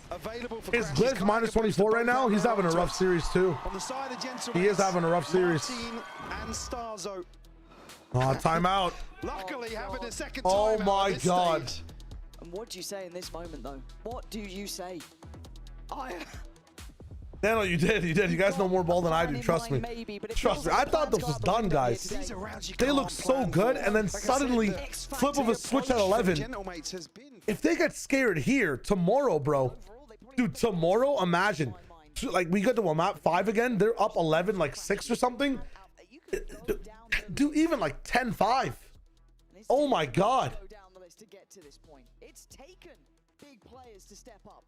Available for Is Glyph minus 24 right now? He's having a rough series too. On the side of Gentleman, he is having a rough series. Martin and Starzo. Oh, timeout. Luckily having a second Oh timeout my God. Stage. And what do you say in this moment though? What do you say? No, you did. You guys know more ball than I do. Trust me. Trust me. I thought this was done, guys. They look so good, and then suddenly, flip of a switch at 11. If they get scared here tomorrow, bro, dude, tomorrow, imagine, like we go to a map 5 again. They're up 11, like 6 or something. Do even like 10-5. Oh my God. It's taken big players to step up.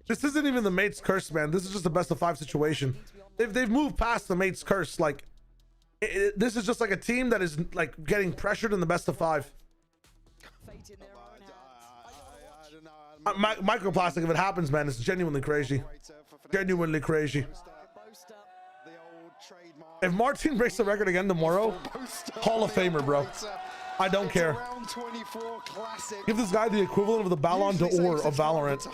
This isn't even the mate's curse, man. This is just a best of 5 situation. They've moved past the mate's curse. Like, this is just like a team that is like getting pressured in the best of 5. Microplastic, if it happens, man, it's genuinely crazy. Genuinely crazy. If Martin breaks the record again tomorrow, Hall of Famer, bro. I don't care. Give this guy the equivalent of the Ballon d'Or of Valorant.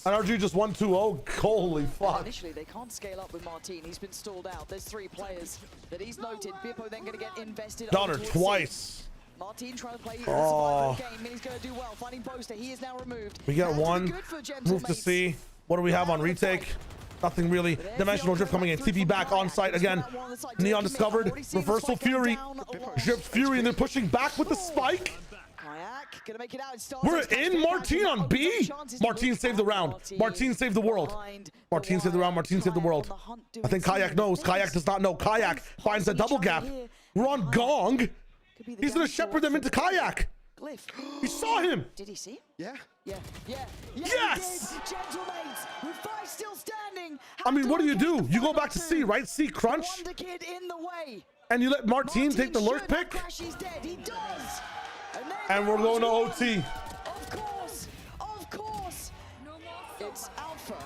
NRG just 1-2-0. Holy fuck. Initially, they can't scale up with Martin. He's been stalled out. There's 3 players that he's noted. Bippo then going to get invested. Donner twice. Martin trying to play the survivor game. He's going to do well. Finding Boaster. He is now removed. We got one. Move to C. What do we have on retake? Nothing really. Dimensional drift coming in. TP back on site again. Neon discovered. Reversal Fury. Drift Fury, and they're pushing back with the spike. We're in Martin on B. Martin saved the round. Martin saved the world. Martin saved the round. Martin saved the world. I think Kayak knows. Kayak does not know. Kayak finds a double gap. We're on Gong. He's gonna shepherd them into Kayak. He saw him. Did he see? Yeah. Yeah. Yes. Gentlemates with 5 still standing. I mean, what do? You go back to C, right? C crunch. Wonder Kid in the way. And you let Martin take the lurk pick. He's dead. He does. And we're going to OT. Of course. It's Alpha.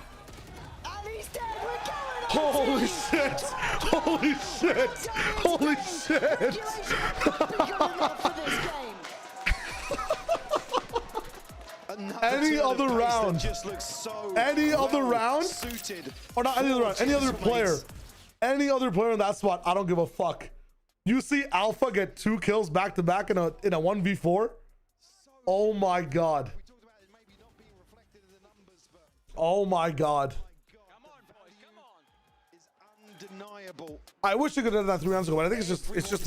And he's dead. We're going Holy shit! Holy shit! Holy shit! Any other round? Any other round? Or not any other round? Any other player? Any other player in that spot? I don't give a fuck. You see Alpha get 2 kills back to back in a 1v4? Oh my god. Oh my god. I wish you could have done that 3 rounds ago, but I think it's just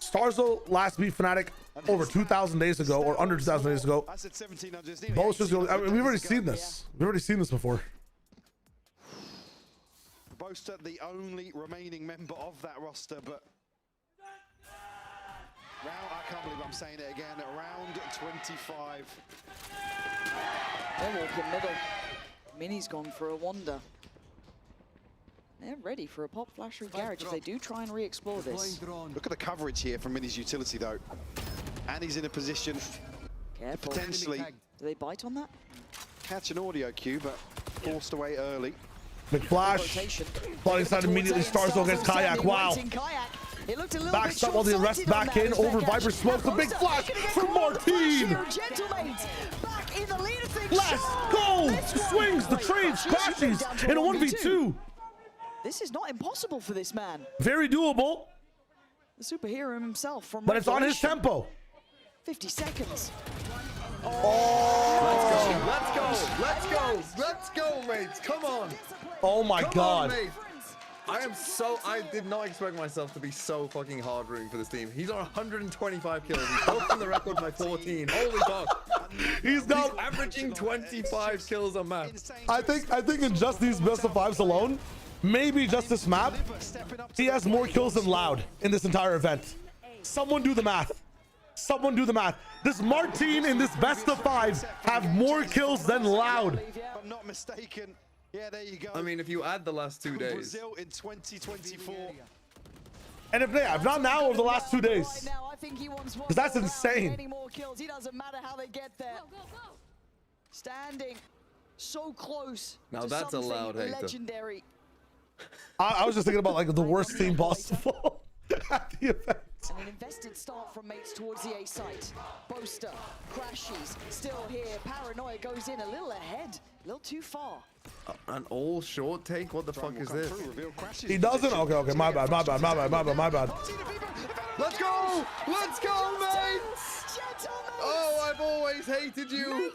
Starzo last beat Fnatic over 2,000 days ago, or under 2,000 days ago. Boasters, I mean, we've already seen this. We've already seen this before. Boaster, the only remaining member of that roster, but I can't believe I'm saying it again. Round 25. They're walking middle. Mini's gone for a wander. They're ready for a pop flasher garage if they do try and re-explore this. Look at the coverage here from Mini's utility though. And he's in a position potentially. Do they bite on that? Catch an audio cue, but forced away early. McFlash. Flying side immediately. Starzo against Kayak. Wow. Backs up while the rest back in. Over Viper smokes. The big flash from Martin. Let's go. Swings the trades. Crashes in a 1v2. This is not impossible for this man. Very doable. The superhero himself from But it's on his tempo. 50 seconds. Oh. Let's go, mates. Come on. Oh my god. On, I did not expect myself to be so fucking hard rooting for this team. He's on 125 kills. He's broken the record by 14. Holy fuck. He's averaging 25 kills a map. I think in just these best of 5s alone, maybe just this map, he has more kills than Loud in this entire event. Someone do the math. Someone do the math. Does Martin in this best of 5s have more kills than Loud? If I'm not mistaken. Yeah, there you go. I mean, if you add the last 2 days. Brazil in 2024. And if not now, over the last 2 days. Because that's insane. Any more kills. He doesn't matter how they get there. Standing so close. Now that's a Loud hater. Legendary. I was just thinking about like the worst team possible at the event. And an invested start from mates towards the A site. Boaster crashes, still here. Paranoia goes in a little ahead, a little too far. An all short take? What the fuck is this? He doesn't? Okay, my bad. Let's go! Let's go, mates! Oh, I've always hated you,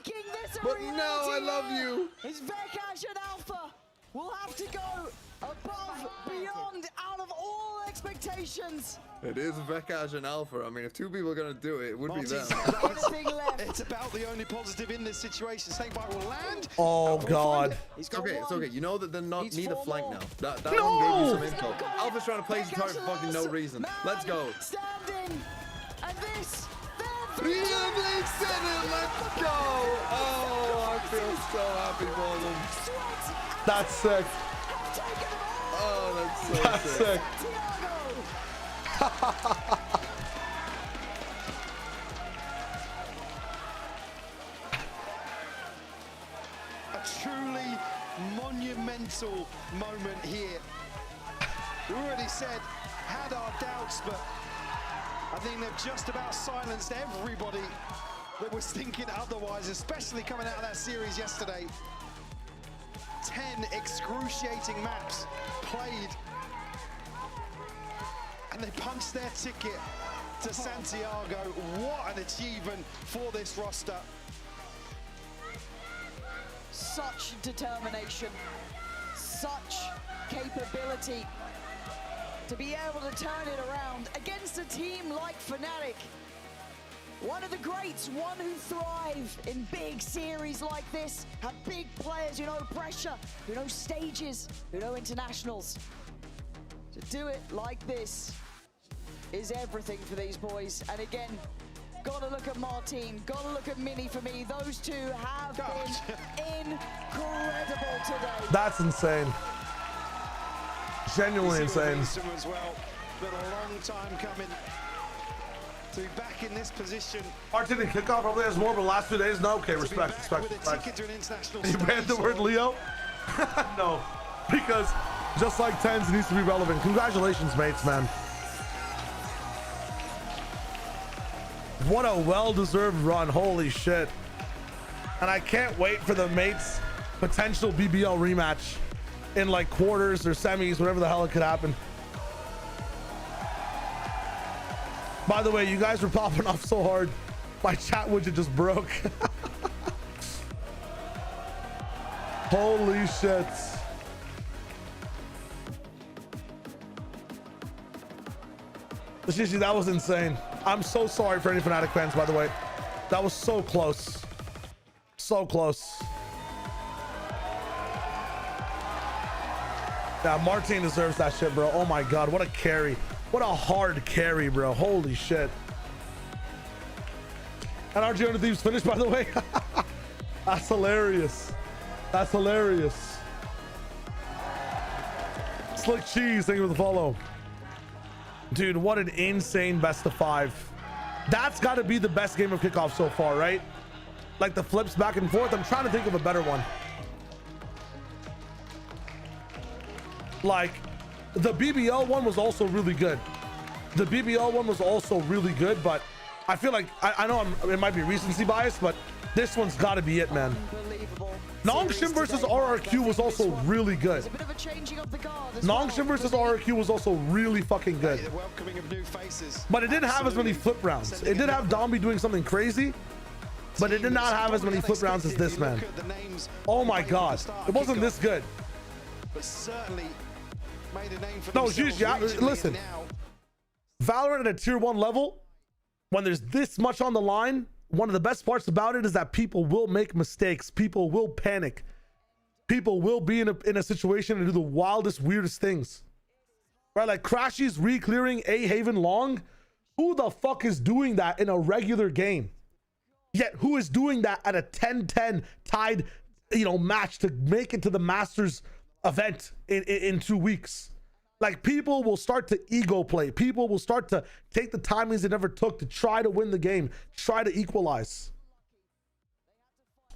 but now I love you. It's Vekash and Alpha will have to go above, beyond, out of all expectations. It is Vekash and Alpha. I mean, if 2 people are going to do it, it would be them. It's about the only positive in this situation. Snakebite will land. Oh, God. It's okay. You know that they're not need a flank now. That no! one gave you some info. Alpha's trying to place his target for fucking no reason. Let's go. Standing. And this. Let's go. Oh, I feel so happy for them. That's sick. Oh, that's so sick. A truly monumental moment here. We already said, had our doubts, but I think they've just about silenced everybody that was thinking otherwise, especially coming out of that series yesterday. 10 excruciating maps played, and they punched their ticket to Santiago. What an achievement for this roster. Such determination, such capability to be able to turn it around against a team like Fnatic. One of the greats, one who thrive in big series like this, have big players who know pressure, who know stages, who know internationals. To do it like this is everything for these boys. And again, gotta look at Martin, gotta look at Mini for me. Those two have been incredible today. That's insane. Genuinely insane. As well, but a long time coming to be back in this position. Martin and kickoff probably has more, but the last 2 days, no. Okay, respect. You banned the word Leo? No, because just like tens needs to be relevant. Congratulations, mates, man. What a well-deserved run, holy shit. And I can't wait for the mates potential BBL rematch in like quarters or semis, whatever the hell it could happen. By the way, you guys were popping off so hard, my chat widget just broke. Holy shit. Shishi, that was insane. I'm so sorry for any Fnatic fans, by the way. That was so close. So close. Yeah, Martin deserves that shit, bro. Oh my God, what a carry. What a hard carry, bro. Holy shit. And RG Under Thieves finished, by the way. That's hilarious. That's hilarious. Slick Cheese, thank you for the follow. Dude, what an insane best of 5. That's got to be the best game of kickoff so far, right? Like the flips back and forth. I'm trying to think of a better one. Like, the BBL one was also really good. The BBL one was also really good, but I feel like, I know it might be recency bias, but this one's got to be it, man. Nongshim versus RRQ was also really good. Nongshim versus RRQ was also really fucking good. But it didn't have as many flip rounds. It did have Domby doing something crazy, but it did not have as many flip rounds as this, man. Oh my God. It wasn't this good. But certainly made a name for no, yeah, listen. Valorant at a tier 1 level, when there's this much on the line, one of the best parts about it is that people will make mistakes. People will panic. People will be in a situation and do the wildest, weirdest things. Right? Like Crashy's re-clearing A Haven long. Who the fuck is doing that in a regular game? Yet who is doing that at a 10-10 tied, match to make it to the Masters event in 2 weeks? Like, people will start to ego play. People will start to take the timings they never took to try to win the game, try to equalize.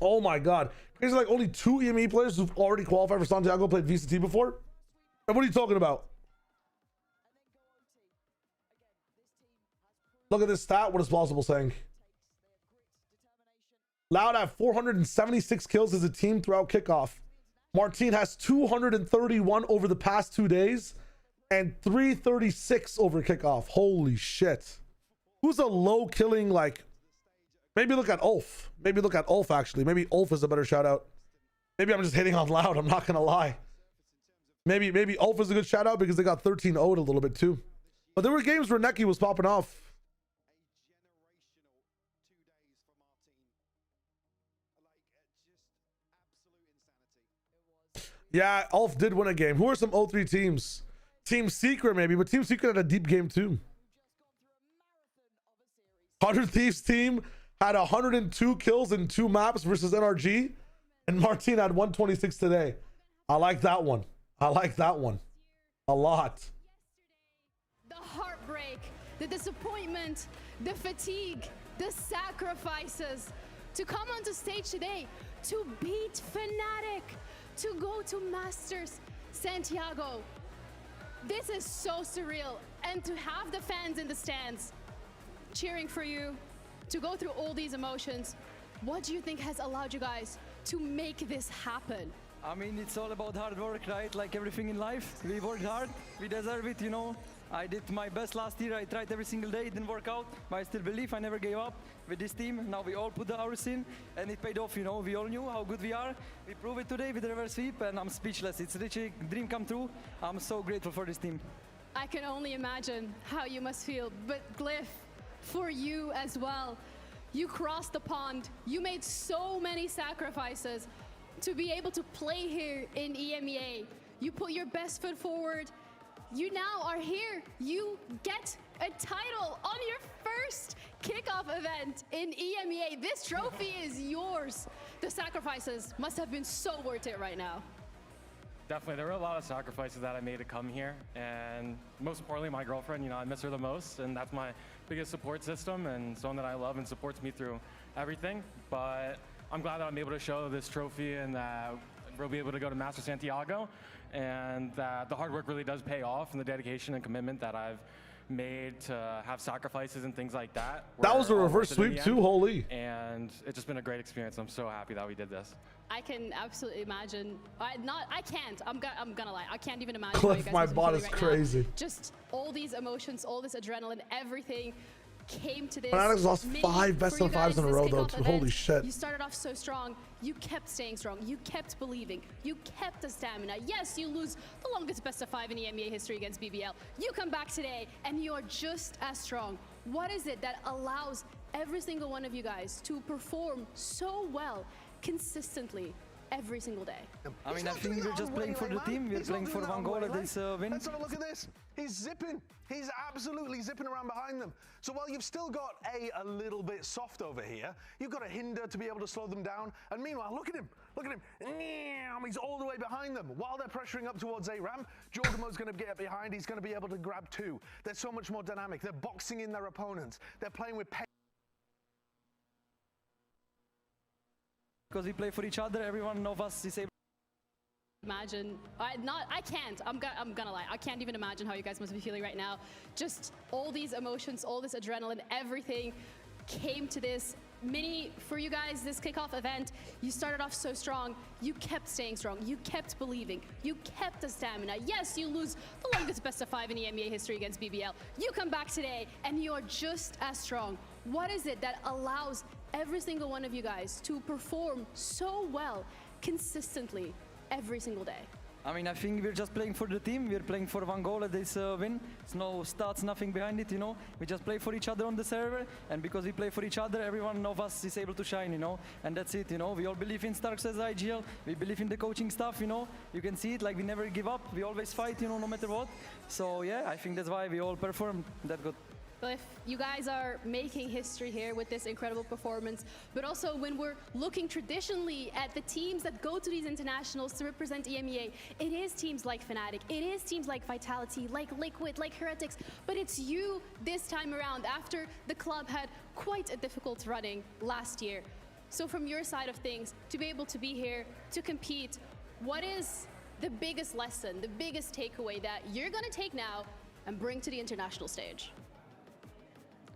Oh my God. There's like only 2 EME players who've already qualified for Santiago played VCT before. And what are you talking about? Look at this stat. What is Plausible saying? Loud have 476 kills as a team throughout kickoff. Martin has 231 over the past 2 days. And 336 over kickoff. Holy shit. Who's a low killing, like, maybe look at Ulf. Maybe look at Ulf, actually. Maybe Ulf is a better shout out. Maybe I'm just hitting on Loud. I'm not going to lie. Maybe Ulf is a good shout out because they got 13-0'd a little bit too. But there were games where Neki was popping off. Yeah, Ulf did win a game. Who are some 0-3 teams? Team Secret maybe, but Team Secret had a deep game too. 100 Thieves team had 102 kills in 2 maps versus NRG, and Martin had 126 today. I like that one. I like that one a lot. The heartbreak, the disappointment, the fatigue, the sacrifices to come onto stage today, to beat Fnatic, to go to Masters Santiago. This is so surreal, and to have the fans in the stands cheering for you, to go through all these emotions, what do you think has allowed you guys to make this happen? I mean, it's all about hard work, right? Like everything in life, we worked hard, we deserve it, you know. I did my best last year, I tried every single day, it didn't work out, but I still believe I never gave up with this team. Now we all put the hours in, and it paid off, you know. We all knew how good we are. We proved it today with the reverse sweep, and I'm speechless. It's literally a dream come true. I'm so grateful for this team. I can only imagine how you must feel, but Glyph, for you as well, you crossed the pond, you made so many sacrifices to be able to play here in EMEA. You put your best foot forward. You now are here. You get a title on your first kickoff event in EMEA. This trophy is yours. The sacrifices must have been so worth it right now. Definitely, there were a lot of sacrifices that I made to come here, and most importantly, my girlfriend, you know, I miss her the most, and that's my biggest support system, and someone that I love and supports me through everything. But I'm glad that I'm able to show this trophy and that we'll be able to go to Master Santiago, and that the hard work really does pay off, and the dedication and commitment that I've made to have sacrifices and things like that. That was a reverse sweep too, holy. And it's just been a great experience. I'm so happy that we did this. I can absolutely imagine. I can't. I'm gonna lie. I can't even imagine. Cliff, my bot is crazy. Now. Just all these emotions, all this adrenaline, everything came to this. Fanatics lost 5 best-of-5s in a row, though. Holy shit. You started off so strong. You kept staying strong. You kept believing. You kept the stamina. Yes, you lose the longest best-of-5 in EMEA history against BBL. You come back today, and you're just as strong. What is it that allows every single one of you guys to perform so well consistently every single day? I mean, I think we're just playing for the team. We're playing for one goal at this win. Let's have a look at this. He's zipping. He's absolutely zipping around behind them. So while you've still got a little bit soft over here, you've got a hinder to be able to slow them down. And meanwhile, look at him. Look at him. He's all the way behind them. While they're pressuring up towards A ramp, Jordamo's going to get behind. He's going to be able to grab 2. They're so much more dynamic. They're boxing in their opponents. They're playing with pace. Because we play for each other, everyone of us is able. Imagine. I can't. I'm gonna lie. I can't even imagine how you guys must be feeling right now. Just all these emotions, all this adrenaline, everything came to this for you guys, this kickoff event. You started off so strong. You kept staying strong. You kept believing. You kept the stamina. Yes, you lose the longest best-of-5 in EMEA history against BBL. You come back today, and you're just as strong. What is it that allows every single one of you guys to perform so well consistently every single day? I mean, I think we're just playing for the team. We're playing for one goal at this win. It's no stats, nothing behind it, you know. We just play for each other on the server, and because we play for each other, everyone of us is able to shine, you know. And that's it, you know. We all believe in Starks as IGL. We believe in the coaching stuff, you know. You can see it, like we never give up. We always fight, you know, no matter what. So yeah, I think that's why we all perform that good. But you guys are making history here with this incredible performance, but also when we're looking traditionally at the teams that go to these internationals to represent EMEA, it is teams like Fnatic, it is teams like Vitality, like Liquid, like Heretics, but it's you this time around after the club had quite a difficult running last year. So from your side of things, to be able to be here, to compete, what is the biggest lesson, the biggest takeaway that you're gonna take now and bring to the international stage?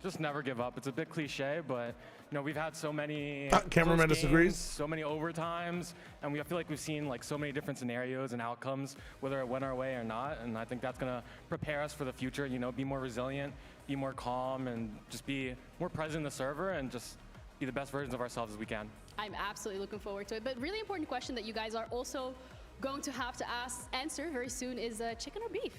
Just never give up. It's a bit cliche, but you know, we've had so many cameraman disagrees. So many overtimes, and I feel like we've seen like so many different scenarios and outcomes, whether it went our way or not. And I think that's gonna prepare us for the future. You know, be more resilient, be more calm, and just be more present in the server, and just be the best versions of ourselves as we can. I'm absolutely looking forward to it. But really important question that you guys are also going to have to answer very soon is chicken or beef?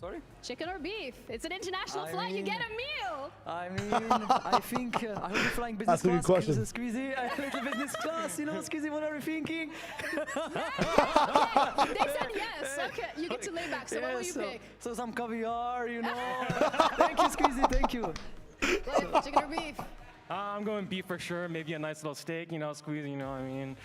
Sorry? Chicken or beef? It's an international flight. You get a meal. I mean, I think I will be flying business class. That's a good question. Squeezy, I like the business class. You know, Squeezy, what are you thinking? Yeah, they said yes. Okay, you get to lay back. So what will you pick? So some caviar, you know. Thank you, Squeezy. Thank you. Chicken or beef? I'm going beef for sure. Maybe a nice little steak. You know, Squeezy. You know, what I mean.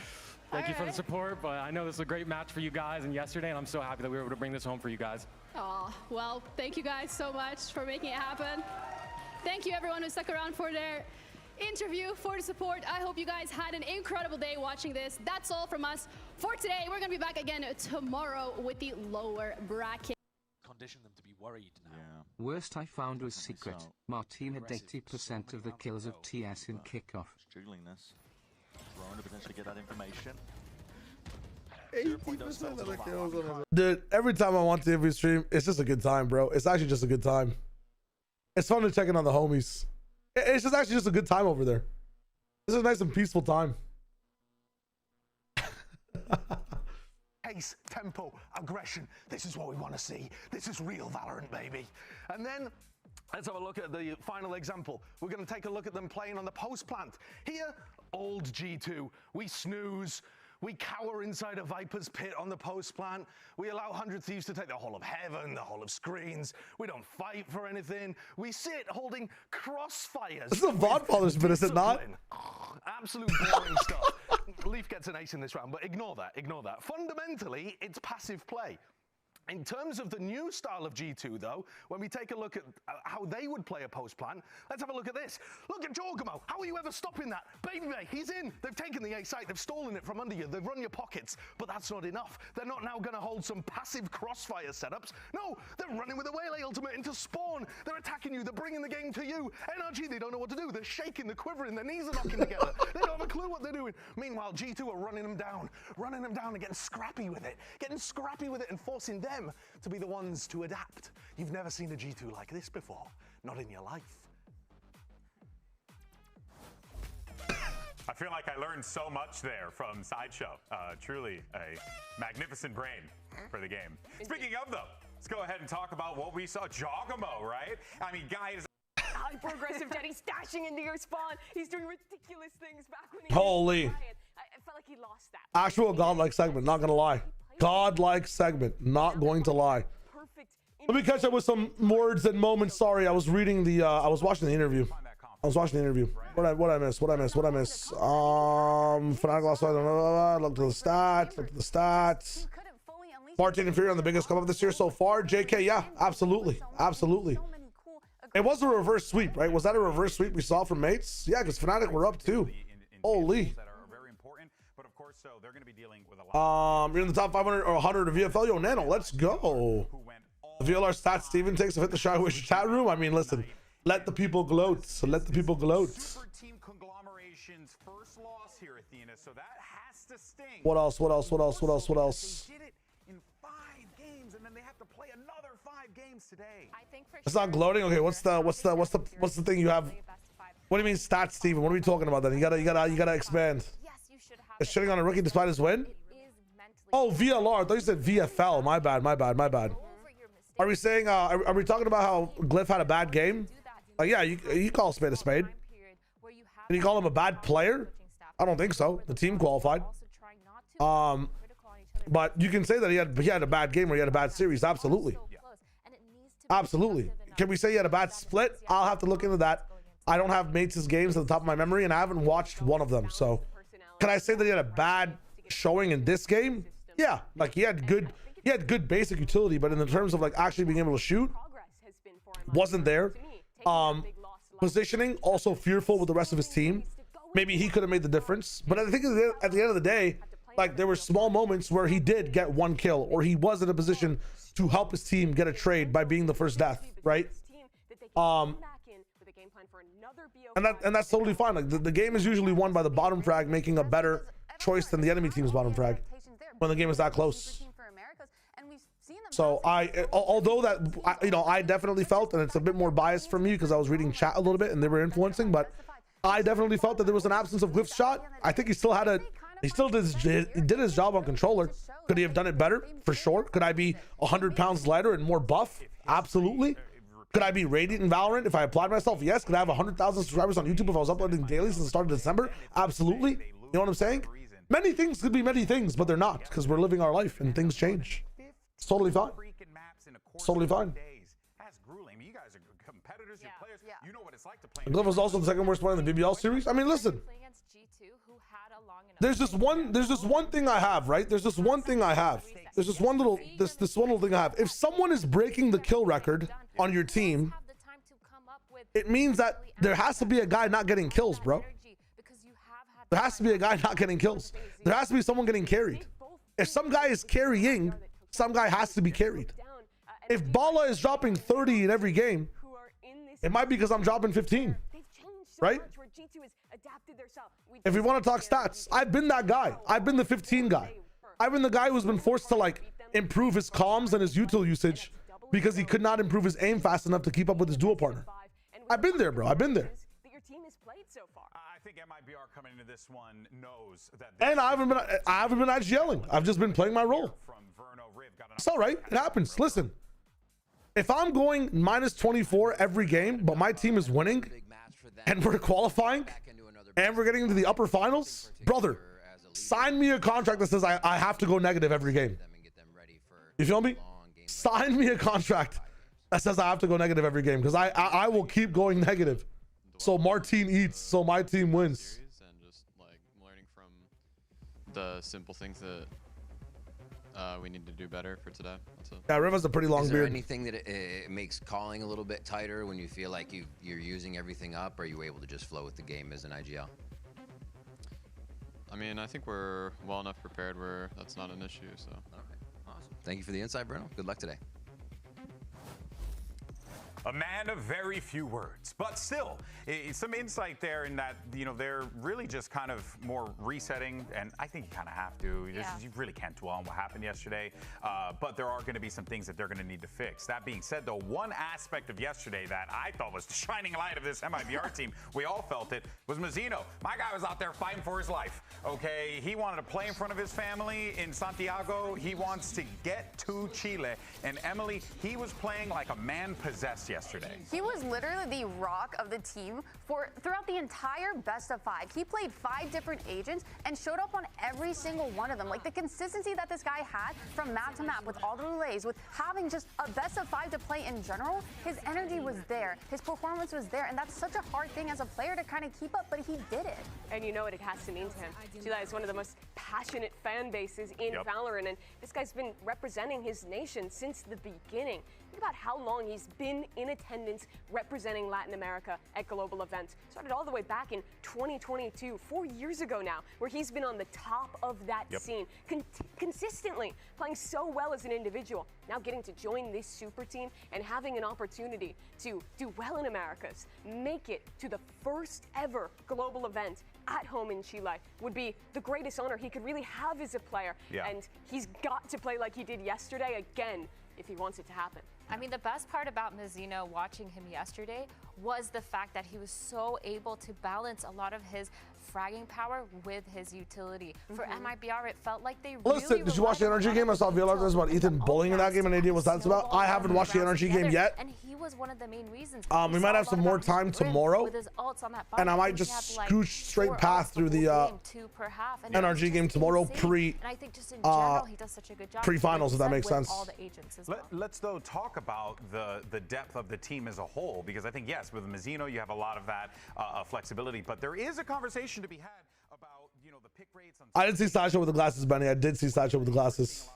Thank you for the support, but I know this is a great match for you guys and yesterday, and I'm so happy that we were able to bring this home for you guys. Oh, well, thank you guys so much for making it happen. Thank you everyone who stuck around for their interview, for the support. I hope you guys had an incredible day watching this. That's all from us for today. We're gonna be back again tomorrow with the lower bracket. condition them to be worried now. Worst I found was Secret. Martin had 80% of the kills of TS in kickoff. Juggling this. Rowan to potentially get that information. 80% of the kills on his... Dude, every time I watch the every stream, it's just a good time, bro. It's actually just a good time. It's fun to check in on the homies. It's just actually just a good time over there. This is a nice and peaceful time. Pace, tempo, aggression. This is what we want to see. This is real Valorant, baby. And then let's have a look at the final example. We're going to take a look at them playing on the post plant. Here, old G2. We snooze. We cower inside a Viper's pit on the post plant. We allow 100 Thieves to take the whole of heaven, the whole of screens. We don't fight for anything. We sit holding crossfires. This is a Vodfather's bit, is it not? Absolute boring stuff. Leaf gets an ace in this round, but ignore that, ignore that. Fundamentally, it's passive play. In terms of the new style of G2, though, when we take a look at how they would play a post plan, let's have a look at this. Look at Jorgamo. How are you ever stopping that? Baby Bay, he's in. They've taken the A site. They've stolen it from under you. They've run your pockets. But that's not enough. They're not now going to hold some passive crossfire setups. No, they're running with a Waylay ultimate into spawn. They're attacking you. They're bringing the game to you. NRG, they don't know what to do. They're shaking, they're quivering, their knees are knocking together. They don't have a clue what they're doing. Meanwhile, G2 are running them down and getting scrappy with it and forcing them to be the ones to adapt. You've never seen a G2 like this before, not in your life. I feel like I learned so much there from Sideshow. Truly a magnificent brain for the game. Speaking of, though, let's go ahead and talk about what we saw. Jogamo, right? I mean, guys. Hyper-aggressive Daddy stashing into your spawn. He's doing ridiculous things back when he Holy. I felt like he lost that. Actual godlike segment, not gonna lie. Godlike segment, not going to lie. Let me catch up with some words and moments. Sorry, I was reading the I was watching the interview. What I miss? Fnatic lost. Look to the stats. Martin inferior on the biggest come up this year so far. JK, yeah, absolutely. It was a reverse sweep, right? Was that a reverse sweep we saw from mates? Yeah, because Fnatic were up too. Holy. So they're going to be dealing with a lot. You're in the top 500 or 100 of VFL. Yo, Nano, let's go. The VLR stats Steven takes to hit the Shy Wish chat room. I mean, listen, let the people gloat. So let the people gloat. Super team conglomeration's first loss here, Athena. So that has to sting. What else? They did it in 5 games, and then they have to play another 5 games today. I think for it's not gloating. Okay, what's the thing you have? What do you mean stats, Steven? What are we talking about then? You gotta expand. Is shitting on a rookie despite his win? Oh, VLR. I thought you said VFL. My bad. Are we saying, are we talking about how Glyph had a bad game? Yeah, you call a spade a spade. Can you call him a bad player? I don't think so. The team qualified. But you can say that he had a bad game or he had a bad series. Absolutely. Absolutely. Can we say he had a bad split? I'll have to look into that. I don't have Mates' games at the top of my memory, and I haven't watched one of them, so... Can I say that he had a bad showing in this game? Yeah, like he had good basic utility, but in the terms of like actually being able to shoot, wasn't there. Positioning, also fearful with the rest of his team. Maybe he could have made the difference, but I think at the end of the day, like there were small moments where he did get 1 kill, or he was in a position to help his team get a trade by being the first death, right? And that's totally fine. Like the game is usually won by the bottom frag making a better choice than the enemy team's bottom frag when the game is that close. So although that I definitely felt, and it's a bit more biased for me because I was reading chat a little bit and they were influencing, but I definitely felt that there was an absence of Glyph's shot. I think he still did his job on controller. Could he have done it better? For sure. Could I be 100 pounds lighter and more buff? Absolutely. Could I be radiant in Valorant if I applied myself? Yes. Could I have 100,000 subscribers on YouTube if I was uploading daily since the start of December? Absolutely. You know what I'm saying? Many things could be many things, but they're not, because we're living our life and things change. It's totally fine. It's totally fine. Glyph was also the second worst player in the BBL series. I mean, listen. There's this one thing I have, right? There's this one thing I have. There's this one little thing I have. If someone is breaking the kill record on your team, it means that there has to be a guy not getting kills, bro. There has to be a guy not getting kills. There has to be someone getting carried. If some guy is carrying, some guy has to be carried. If Bala is dropping 30 in every game, it might be because I'm dropping 15. Right? If we want to talk stats, I've been that guy. I've been the 15 guy. I've been the guy who's been forced to like improve his comms and his util usage because he could not improve his aim fast enough to keep up with his dual partner. I've been there, bro. I've been there. I think MIBR coming into this one knows that. And I haven't been IGLing. I've just been playing my role. It's all right. It happens. Listen, if I'm going minus 24 every game, but my team is winning, and we're qualifying, and we're getting into the upper finals, brother, sign me a contract that says I have to go negative every game. You feel me? Sign me a contract that says I have to go negative every game, because I will keep going negative. So Martine eats, so my team wins. And just like learning from the simple things that we need to do better for today. That's it. Yeah, Riv has a pretty long Is there beard. anything that it makes calling a little bit tighter when you feel like you're using everything up? Or are you able to just flow with the game as an IGL? I mean, I think we're well enough prepared where that's not an issue. So. Okay, awesome. Thank you for the insight, Bruno. Good luck today. A man of very few words, but still some insight there in that, you know, they're really just kind of more resetting, and I think you kind of have to. You really can't dwell on what happened yesterday, but there are going to be some things that they're going to need to fix. That being said, though, one aspect of yesterday that I thought was the shining light of this MIBR team, we all felt it, was Mazzino. My guy was out there fighting for his life, okay? He wanted to play in front of his family in Santiago. He wants to get to Chile, and Emily, he was playing like a man possessed yesterday. He was literally the rock of the team throughout the entire best of 5. He played 5 different agents and showed up on every single one of them. Like the consistency that this guy had from map to map with all the relays, with having just a best of 5 to play in general, his energy was there, his performance was there, and that's such a hard thing as a player to kind of keep up, but he did it. And you know what it has to mean to him. Chile is one of the most passionate fan bases in Valorant, and this guy's been representing his nation since the beginning. Think about how long he's been in attendance representing Latin America at global events. Started all the way back in 2022, 4 years ago now, where he's been on the top of that scene, consistently playing so well as an individual. Now getting to join this super team and having an opportunity to do well in Americas, make it to the first ever global event at home in Chile would be the greatest honor he could really have as a player. And he's got to play like he did yesterday again if he wants it to happen. I mean, the best part about Mazzino watching him yesterday was the fact that he was so able to balance a lot of his fragging power with his utility. For MIBR, it felt like they really Listen, did you watch the energy game? I saw VLR about Ethan bullying in that game, and idea what that's about. I haven't watched the energy game yet. And he was one of the main reasons. We might have some more time tomorrow, with his ults on that and I might just scooch straight past through the NRG game tomorrow pre-finals, if that makes sense. Let's though talk about the depth of the team as a whole, because I think yes, with Mazzino you have a lot of that flexibility, but there is a conversation to be had about, you know, the pick rates. I didn't see Sideshow with the glasses, Benny. I did see Sideshow with the glasses.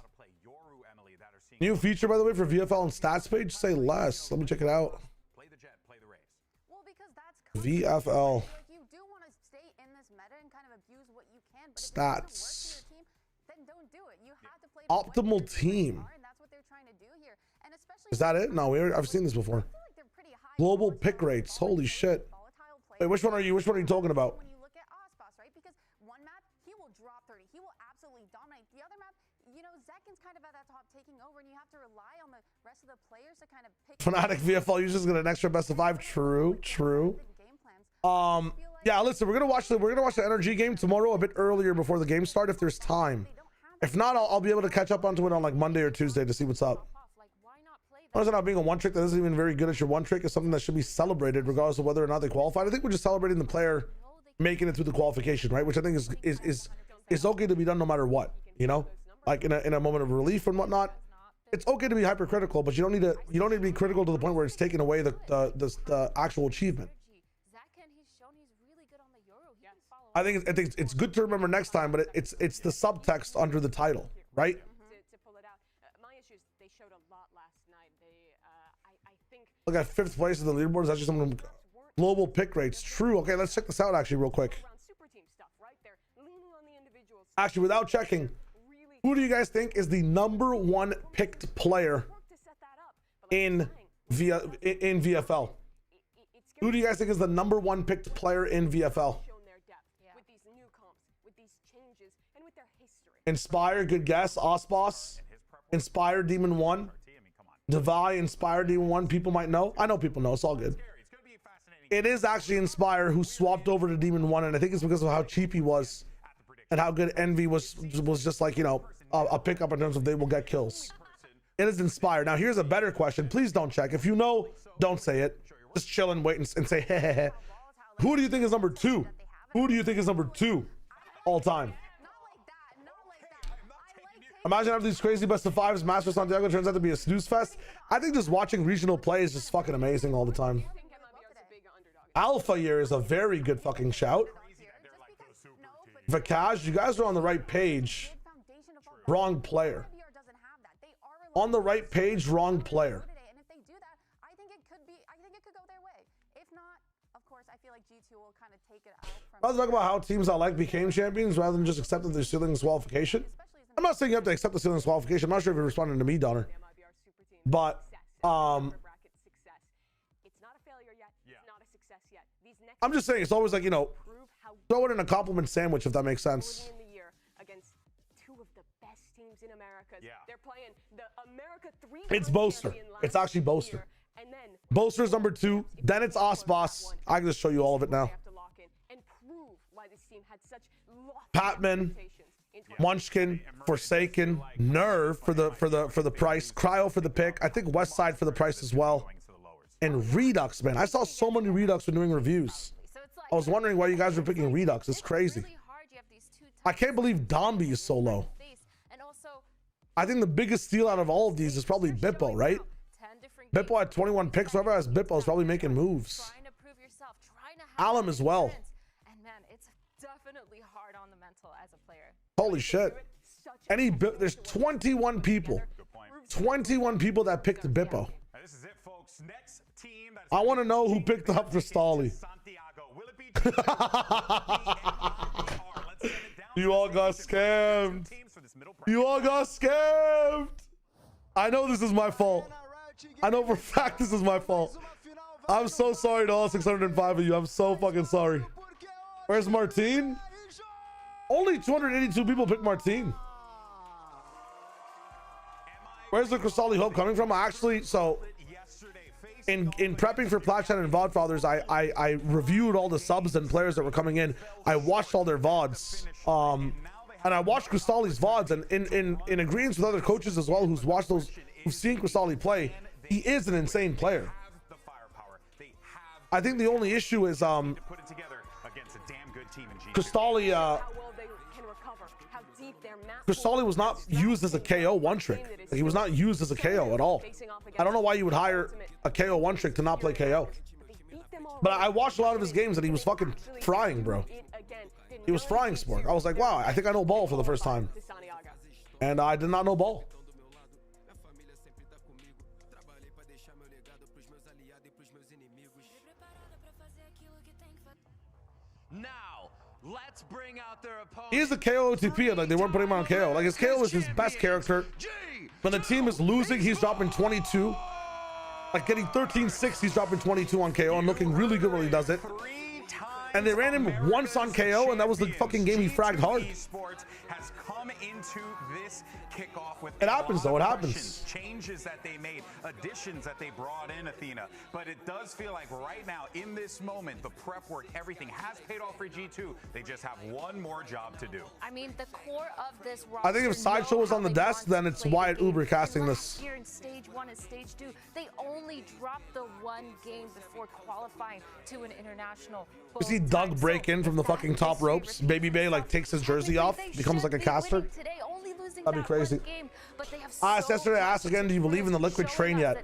New feature, by the way, for VFL and stats page. Say less. Let me check it out. Play the jet, play the race. Well, because that's VFL. Like you do want to stay in this meta and kind of abuse what you can, but stats. if it doesn't work for your team, then don't do it. You have to play Optimal team. and that's what they're trying to do here. And especially Is that it? No, I've seen this before. Global pick rates. Holy shit. Wait, which one are you talking about? when you look at Ospas, right? Because one map, he will drop 30. He will absolutely dominate. The other map, you know, Zekin's kind of at that top taking over, and you have to rely on the rest of the players to kind of pick. Fnatic VFL users get an extra best of 5. True. Yeah, listen, we're gonna watch the energy game tomorrow a bit earlier before the game start if there's time. If not, I'll be able to catch up onto it on like Monday or Tuesday to see what's up. Honestly, not being a one trick that isn't even very good at your one trick is something that should be celebrated regardless of whether or not they qualified. I think we're just celebrating the player making it through the qualification, right? Which I think is okay to be done no matter what, you know? Like in a moment of relief and whatnot. It's okay to be hypercritical, but you don't need to be critical to the point where it's taking away the actual achievement. I think it's good to remember next time, but it's the subtext under the title, right? To pull it out. My issues, they showed a lot last night. I think. Look at 5th place in the leaderboard. Is actually some global pick rates. True. Okay, let's check this out actually real quick. Actually, without checking, who do you guys think is the #1 picked player in VFL. Who do you guys think is the #1 picked player in VFL? Inspire, good guess. Osboss, Inspire, Demon 1. Devi, Inspire, Demon 1. People might know. I know people know. It's all good. It is actually Inspire who swapped over to Demon 1, and I think it's because of how cheap he was and how good Envy was just like, you know, a pickup in terms of they will get kills. It is Inspire. Now, here's a better question. Please don't check. If you know, don't say it. Just chill and wait and say, hey, hey, hey. Who do you think is #2? Who do you think is #2 all time? Imagine after these crazy best of fives, Master Santiago turns out to be a snooze fest. I think just watching regional play is just fucking amazing all the time. Alpha year is a very good fucking shout. Vakaj, you guys are on the right page. Wrong player. On the right page, wrong player. I was talking about how teams I like became champions rather than just accepting their ceilings qualification. I'm not saying you have to accept the ceilings qualification. I'm not sure if you're responding to me, Donner. But I'm just saying it's always like, you know, throw it in a compliment sandwich if that makes sense. It's Boaster. It's actually Boaster. Boaster's #2. Then it's Osboss. I can just show you all of it now. Patman, Munchkin, Forsaken, Nerve for the price, Cryo for the pick. I think Westside for the price as well. And Redux, man. I saw so many Redux when doing reviews. I was wondering why you guys were picking Redux. It's crazy. I can't believe Domby is so low. I think the biggest steal out of all of these is probably Bippo, right? Bippo had 21 picks. Whoever has Bippo is probably making moves. Alum as well. And man, it's definitely hard on the mental as a player. Holy shit. There's 21 people. 21 people that picked Bippo. I want to know who picked up Cristali. You all got scammed. You all got scammed. I know this is my fault. I know for a fact this is my fault. I'm so sorry to all 605 of you. I'm so fucking sorry. Where's Martine? Only 282 people picked Martine. Where's the Cristali Hope coming from? Actually, so in prepping for Platchat and VOD Fathers, I reviewed all the subs and players that were coming in. I watched all their VODs. And I watched Cristali's VODs, and in agreement with other coaches as well who've watched those, who've seen Cristali play, he is an insane player. I think the only issue is Cristali was not used as a KO one trick. Like, he was not used as a KO at all. I don't know why you would hire a KO one trick to not play KO. But I watched a lot of his games and he was fucking frying, bro. He was frying Sport. I was like, wow, I think I know ball for the first time. And I did not know ball. Now, let's bring out their opponent. He is a KO OTP, and like they weren't putting him on KO. Like his KO is his best character. When the team is losing, he's dropping 22. Like getting 13-6, he's dropping 22 on KO and looking really good when he does it. And they ran him once on KO, and that was the fucking game he fragged hard. Has come into this kickoff with it happens though, it happens. Changes that they made, additions that they brought in, Athena. But it does feel like right now, in this moment, the prep work, everything has paid off for G2. They just have one more job to do. I mean, the core of this roster, I think if Sideshow was on the desk, then it's Wyatt Uber casting this. Here in stage 1 and stage 2, they only dropped the one game before qualifying to an international. You see Doug break in from the fucking top ropes. Baby Bay like takes his jersey off, becomes like a caster. That'd be crazy. I asked yesterday, I asked again, do you believe in the liquid train yet?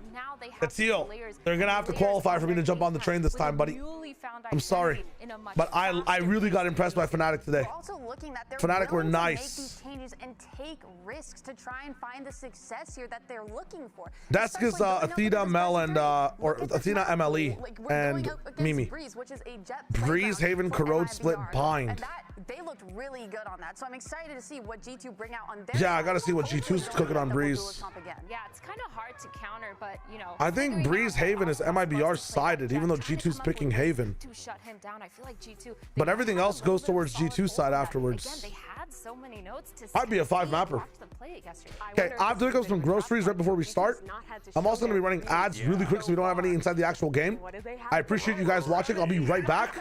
Teal, they're gonna have to qualify for me to jump on the train this time, buddy. I'm sorry, but I really got impressed by Fnatic today. Fnatic were nice. Changes and take risks to try and find the success here that they're looking for. Desk is Athena, Mel, and or Athena, MLE, and Mimi. Breeze Breeze, Haven, Corrode, Split, Bind. And they looked really good on that. So I'm excited to see what G2 bring out on their Yeah, I side. gotta see what G2's cooking on Breeze. Yeah, it's kind of hard to counter, but you know. I think Breeze Haven is MIBR sided, even though G2's picking Haven. To shut him down, I feel like G2. But everything else goes towards G2's side afterwards. Again, they had so many notes to. I'd be a 5-mapper. Okay, I have to pick up some groceries right before we start. I'm also going to be running ads really quick so we don't have any inside the actual game. I appreciate you guys watching. I'll be right back.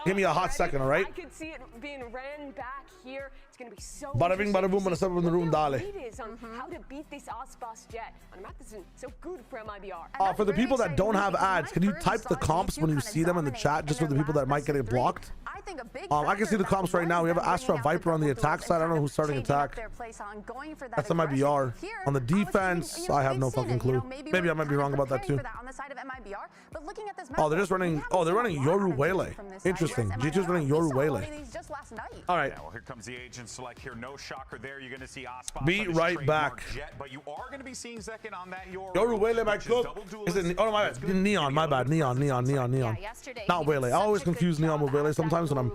Give me a hot second, all right? I could see it being ran back here. It's going to be so Bada bing, bada boom, and a step up in the room, dale. It is on how to beat this Aspas Jet on a map that's so good for MIBR. For the people that don't have ads, can you type the comps when you see them in the chat, just for the people that might get it blocked? I can see the comps right now. We have Astra Viper on the attack side. I don't know who's starting attack. That's MIBR. On the defense, I have no fucking clue. Maybe I might be wrong about that too. Oh, they're just running. Oh, they're running Yoru Wele. Interesting. G2's running Yoru Wele. All right. Yeah, well, here comes the agent select here. No shocker there. You're going to see Aspas. Be right back. Jet, but you are going to be seeing Zekin on that Yoru Wele, my club. Is it? Oh, my bad. Neon. My bad. Neon. Not Wele. I always confuse Neon with Wele sometimes when I'm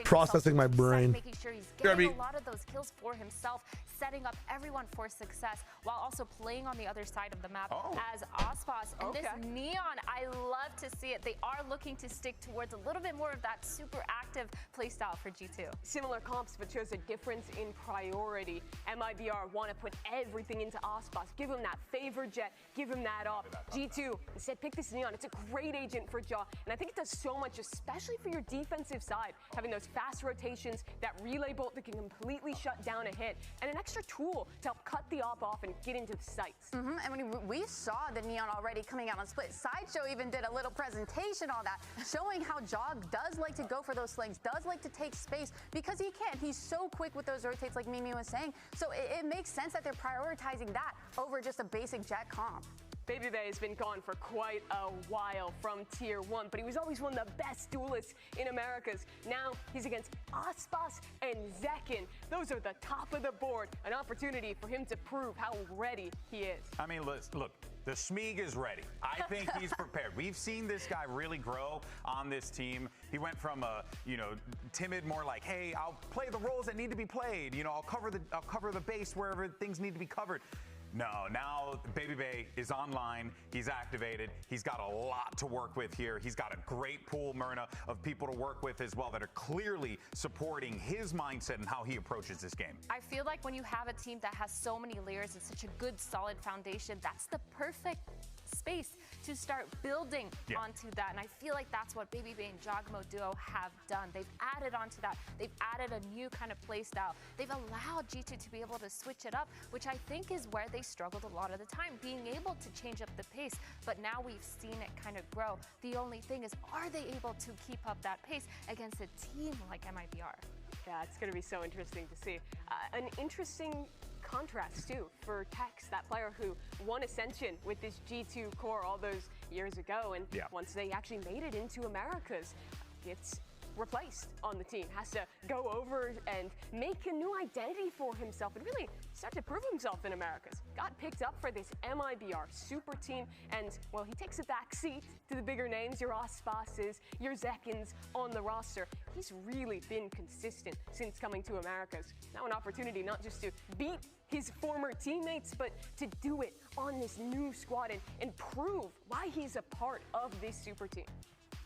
processing my brain. Making sure he's getting a lot of those kills for himself, setting up everyone for success while also playing on the other side of the map as Aspas. And this Neon, I love to see it. They are looking to stick towards a little bit more of that super active playstyle for G2. Similar comps, but shows a difference in priority. MIBR want to put everything into Aspas, give him that favor jet, give him that up. G2 instead pick this Neon. It's a great agent for Jaw, and I think it does so much, especially for your defensive side, having those fast rotations, that relay bolt that can completely shut down a hit, and an extra tool to help cut the op off and get into the sights. And when we saw the Neon already coming out on Split. Sideshow even did a little presentation on that, showing how Jog does like to go for those slings, does like to take space, because he can. He's so quick with those rotates, like Mimi was saying. So it makes sense that they're prioritizing that over just a basic jet comp. Baby Bay has been gone for quite a while from Tier 1, but he was always one of the best duelists in Americas. Now he's against Aspas and Zekin. Those are the top of the board. An opportunity for him to prove how ready he is. I mean, look, the Smeeg is ready. I think he's prepared. We've seen this guy really grow on this team. He went from a, timid, more like, hey, I'll play the roles that need to be played. I'll cover the base wherever things need to be covered. No, now Baby Bay is online. He's activated. He's got a lot to work with here. He's got a great pool, Myrna, of people to work with as well that are clearly supporting his mindset and how he approaches this game. I feel like when you have a team that has so many layers and such a good, solid foundation, that's the perfect space to start building onto that. And I feel like that's what Baby Bay and Jogmo Duo have done. They've added onto that. They've added a new kind of play style. They've allowed G2 to be able to switch it up, which I think is where they struggled a lot of the time, being able to change up the pace. But now we've seen it kind of grow. The only thing is, are they able to keep up that pace against a team like MIBR? Yeah, it's going to be so interesting to see. An interesting contrast too for Tex, that player who won Ascension with this G2 core all those years ago, and once they actually made it into Americas, gets replaced on the team, has to go over and make a new identity for himself and really start to prove himself in Americas. Got picked up for this MIBR super team, and well, he takes a back seat to the bigger names, your Aspases, your Zekins on the roster. He's really been consistent since coming to Americas. Now an opportunity not just to beat his former teammates, but to do it on this new squad and prove why he's a part of this super team.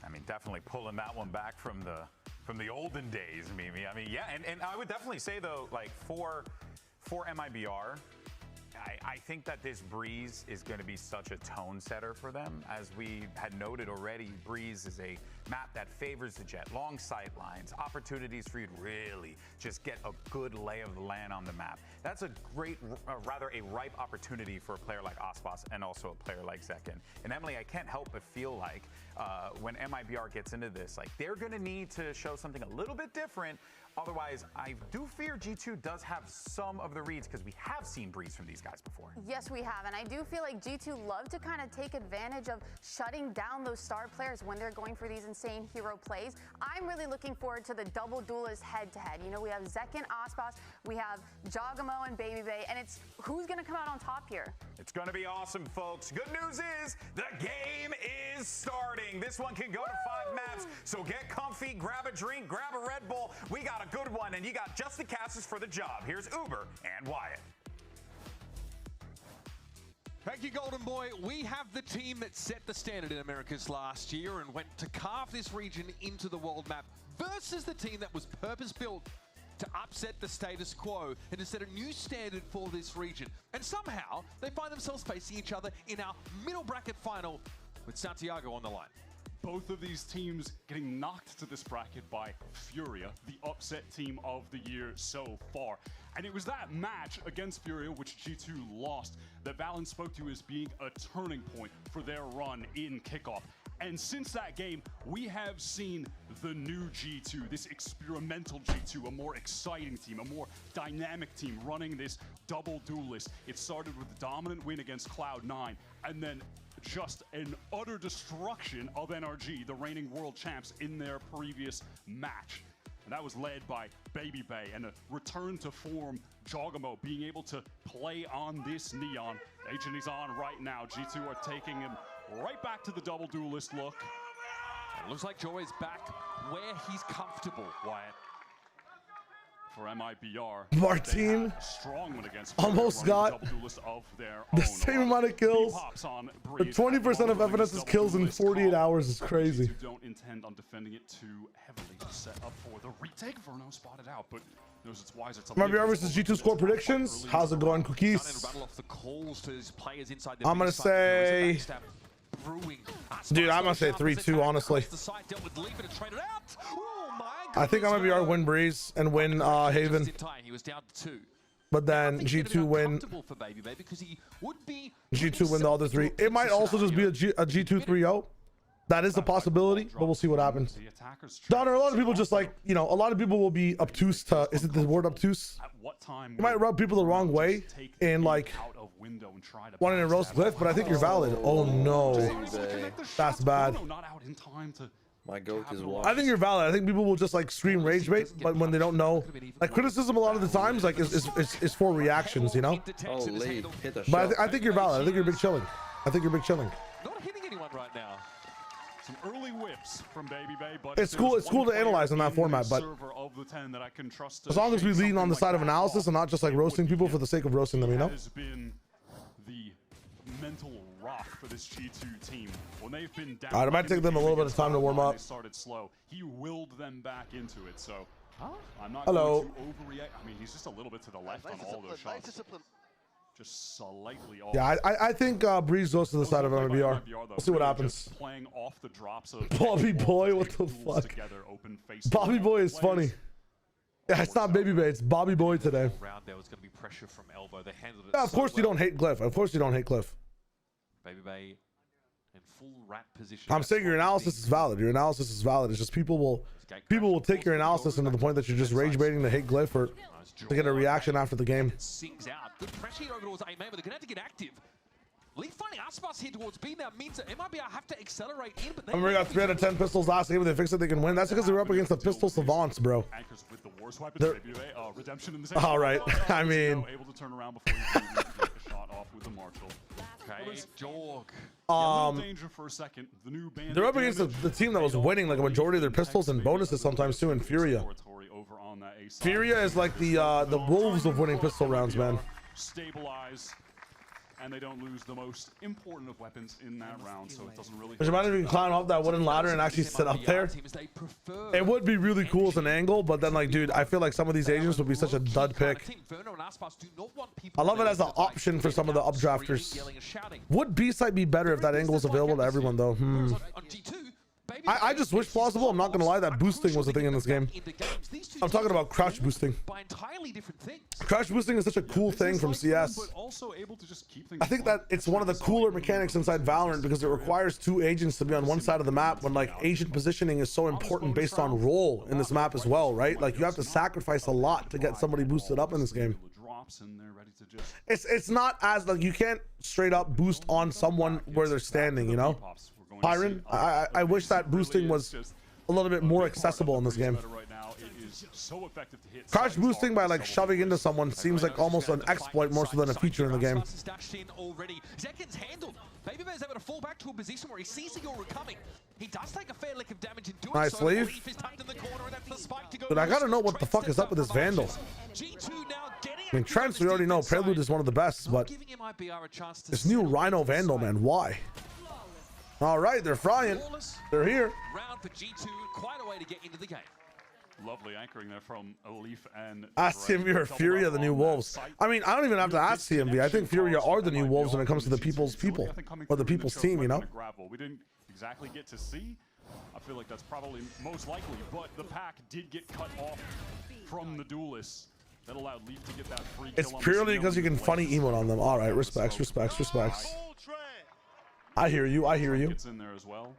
I mean, definitely pulling that one back from the olden days, Mimi. I mean, yeah, and I would definitely say though, like for MIBR, I think that this Breeze is going to be such a tone setter for them. As we had noted already, Breeze is a map that favors the jet, long sight lines, opportunities for you to really just get a good lay of the land on the map. That's a great, rather a ripe opportunity for a player like Aspas and also a player like Zekin. And Emily, I can't help but feel like when MIBR gets into this, like they're going to need to show something a little bit different Otherwise, I do fear G2 does have some of the reads because we have seen Breeze from these guys before. Yes, we have, and I do feel like G2 love to kind of take advantage of shutting down those star players when they're going for these insane hero plays. I'm really looking forward to the double duelist head-to-head. You know, we have Zek and Aspas, we have Jogamo and Baby Bay, and it's who's going to come out on top here? It's going to be awesome, folks. Good news is the game is starting. This one can go to 5 maps, so get comfy, grab a drink, grab a Red Bull. We got a good one, and you got Justin Cassis for the job. Here's Uber and Wyatt. Thank you, Golden Boy. We have the team that set the standard in Americas last year and went to carve this region into the world map versus the team that was purpose-built to upset the status quo and to set a new standard for this region. And somehow, they find themselves facing each other in our middle bracket final with Santiago on the line. Both of these teams getting knocked to this bracket by Furia, the upset team of the year so far. And it was that match against Furia, which G2 lost, that Valen spoke to as being a turning point for their run in kickoff. And since that game, we have seen the new G2, this experimental G2, a more exciting team, a more dynamic team running this double duelist. It started with a dominant win against Cloud9, and then just an utter destruction of NRG, the reigning world champs, in their previous match. And that was led by Baby Bay and a return to form Jogamo being able to play on this Neon. Agent is on right now. G2 are taking him right back to the double duelist look. It looks like Joy is back where he's comfortable, Wyatt. For MIBR, Martin strong one against almost got the same amount of kills. The 20% of FNS's kills in 48 hours is crazy. Don't intend on defending it too heavily to set up for the retake. Verno spotted out, but knows it's wiser to MIBR versus G2 score predictions. How's it going, Cookies? I'm gonna say, dude, I'm gonna say 3-2, honestly. I think I'm gonna be our win Breeze and win Haven. But then G2 win. G2 win the other 3. It might also just be a G2 3-0. That is a possibility, but we'll see what happens. Donner, a lot of people just like, you know, a lot of people will be obtuse to, is it the word obtuse? You might rub people the wrong way and like wanting to roast Glyph, but I think you're valid. Oh no, that's bad. My goat is wild. I think you're valid. I think people will just like scream rage bait, but when they don't know, like criticism a lot of the times like is for reactions, you know. Holy, hit a but I think you're valid. I think you're big chilling. I think you're big chilling. Not hitting anyone right now. Some early whips from Baby Bay, but it's cool. It's cool to analyze in that format, but as long as we lean on the side of analysis and not just like roasting people for the sake of roasting them, you know. Has been the mental rock for this G2 team when they've been down. All right, it might take them a little bit of time to warm up. They started slow. He willed them back into it, so I'm not Hello. going to overreact. I mean, he's just a little bit to the left on all those shots. Just slightly off. Yeah, I think Breeze goes to the side of MIBR. We'll see what happens. Playing off the drops of Bobby Boy, what the fuck? Bobby Boy is funny. Yeah, it's not Baby Bay, it's Bobby Boy today. There was going to be pressure from elbow. They handled it. Yeah, of course you don't hate Glyph. Of course you don't hate Glyph. Baby Bay in full rat position. I'm saying your analysis is valid. Your analysis is valid. It's just people will take your analysis into the point that you're just rage baiting to hate Glyph or to get a reaction after the game. Sings out. Good pressure here over towards Emea, but they're going to have to get active. Leaf finding Aspas here towards B now means that MIBR have to accelerate in, but we got 3 out of 10 pistols last game. If they fix it, they can win. That's because they were up against the pistol savants, bro. All right. I mean, able to turn around before you get a shot off with the Marshall. Okay, Jorg. Danger for a second. The new band they're up against the team that was winning like a majority of their pistols and bonuses sometimes too in Furia. Furia is like the wolves of winning pistol rounds, man. Stabilize, and they don't lose the most important of weapons in that round, so it doesn't really. Which imagine if you can climb up that wooden ladder and actually sit up there. It would be really cool as an angle, but then like, dude, I feel like some of these agents would be such a dud pick. I love it as an option for some of the updrafters. Would B-side be better if that angle was available to everyone though? I just wish plausible. I'm not gonna lie, that boosting was a thing in this game. I'm talking about crouch boosting. Crouch boosting is such a cool thing from CS. But also able to just keep things I think that it's one of the cooler mechanics inside Valorant because it requires 2 agents to be on one side of the map when like agent positioning is so important based on role in this map as well, right? Like you have to sacrifice a lot to get somebody boosted up in this game. It's not as like you can't straight up boost on someone where they're standing, you know? Pyron, I wish that boosting was a little bit more accessible in this game. Crouch boosting by like shoving into someone seems like almost an exploit more so than a feature in the game. Babybear's able to fall back to a position where he sees the aura coming. He does take a fair lick of damage in doing nice so. leave. Leaf is tucked in the corner, and that's the spike to go. Dude, I gotta know what the fuck is up with this Vandal. I mean, Trents we already know. Prelude is one of the best, but this new Rhino Vandal, man, why? All right, they're frying. They're here. Round for G2, quite a way to get into the game. Lovely anchoring there from Leaf and ask CMV or Furia the new Wolves. I mean, I don't even have to ask CMV. I think Furia are the new Wolves when it comes to the people's people or the people's team, you know? We didn't exactly get to see. I feel like that's probably most likely, but the pack did get cut off from the duelists. That allowed Leaf to get that free kill. It's purely because you can funny emote on them. All right, respects. I hear you. Gets in there as well.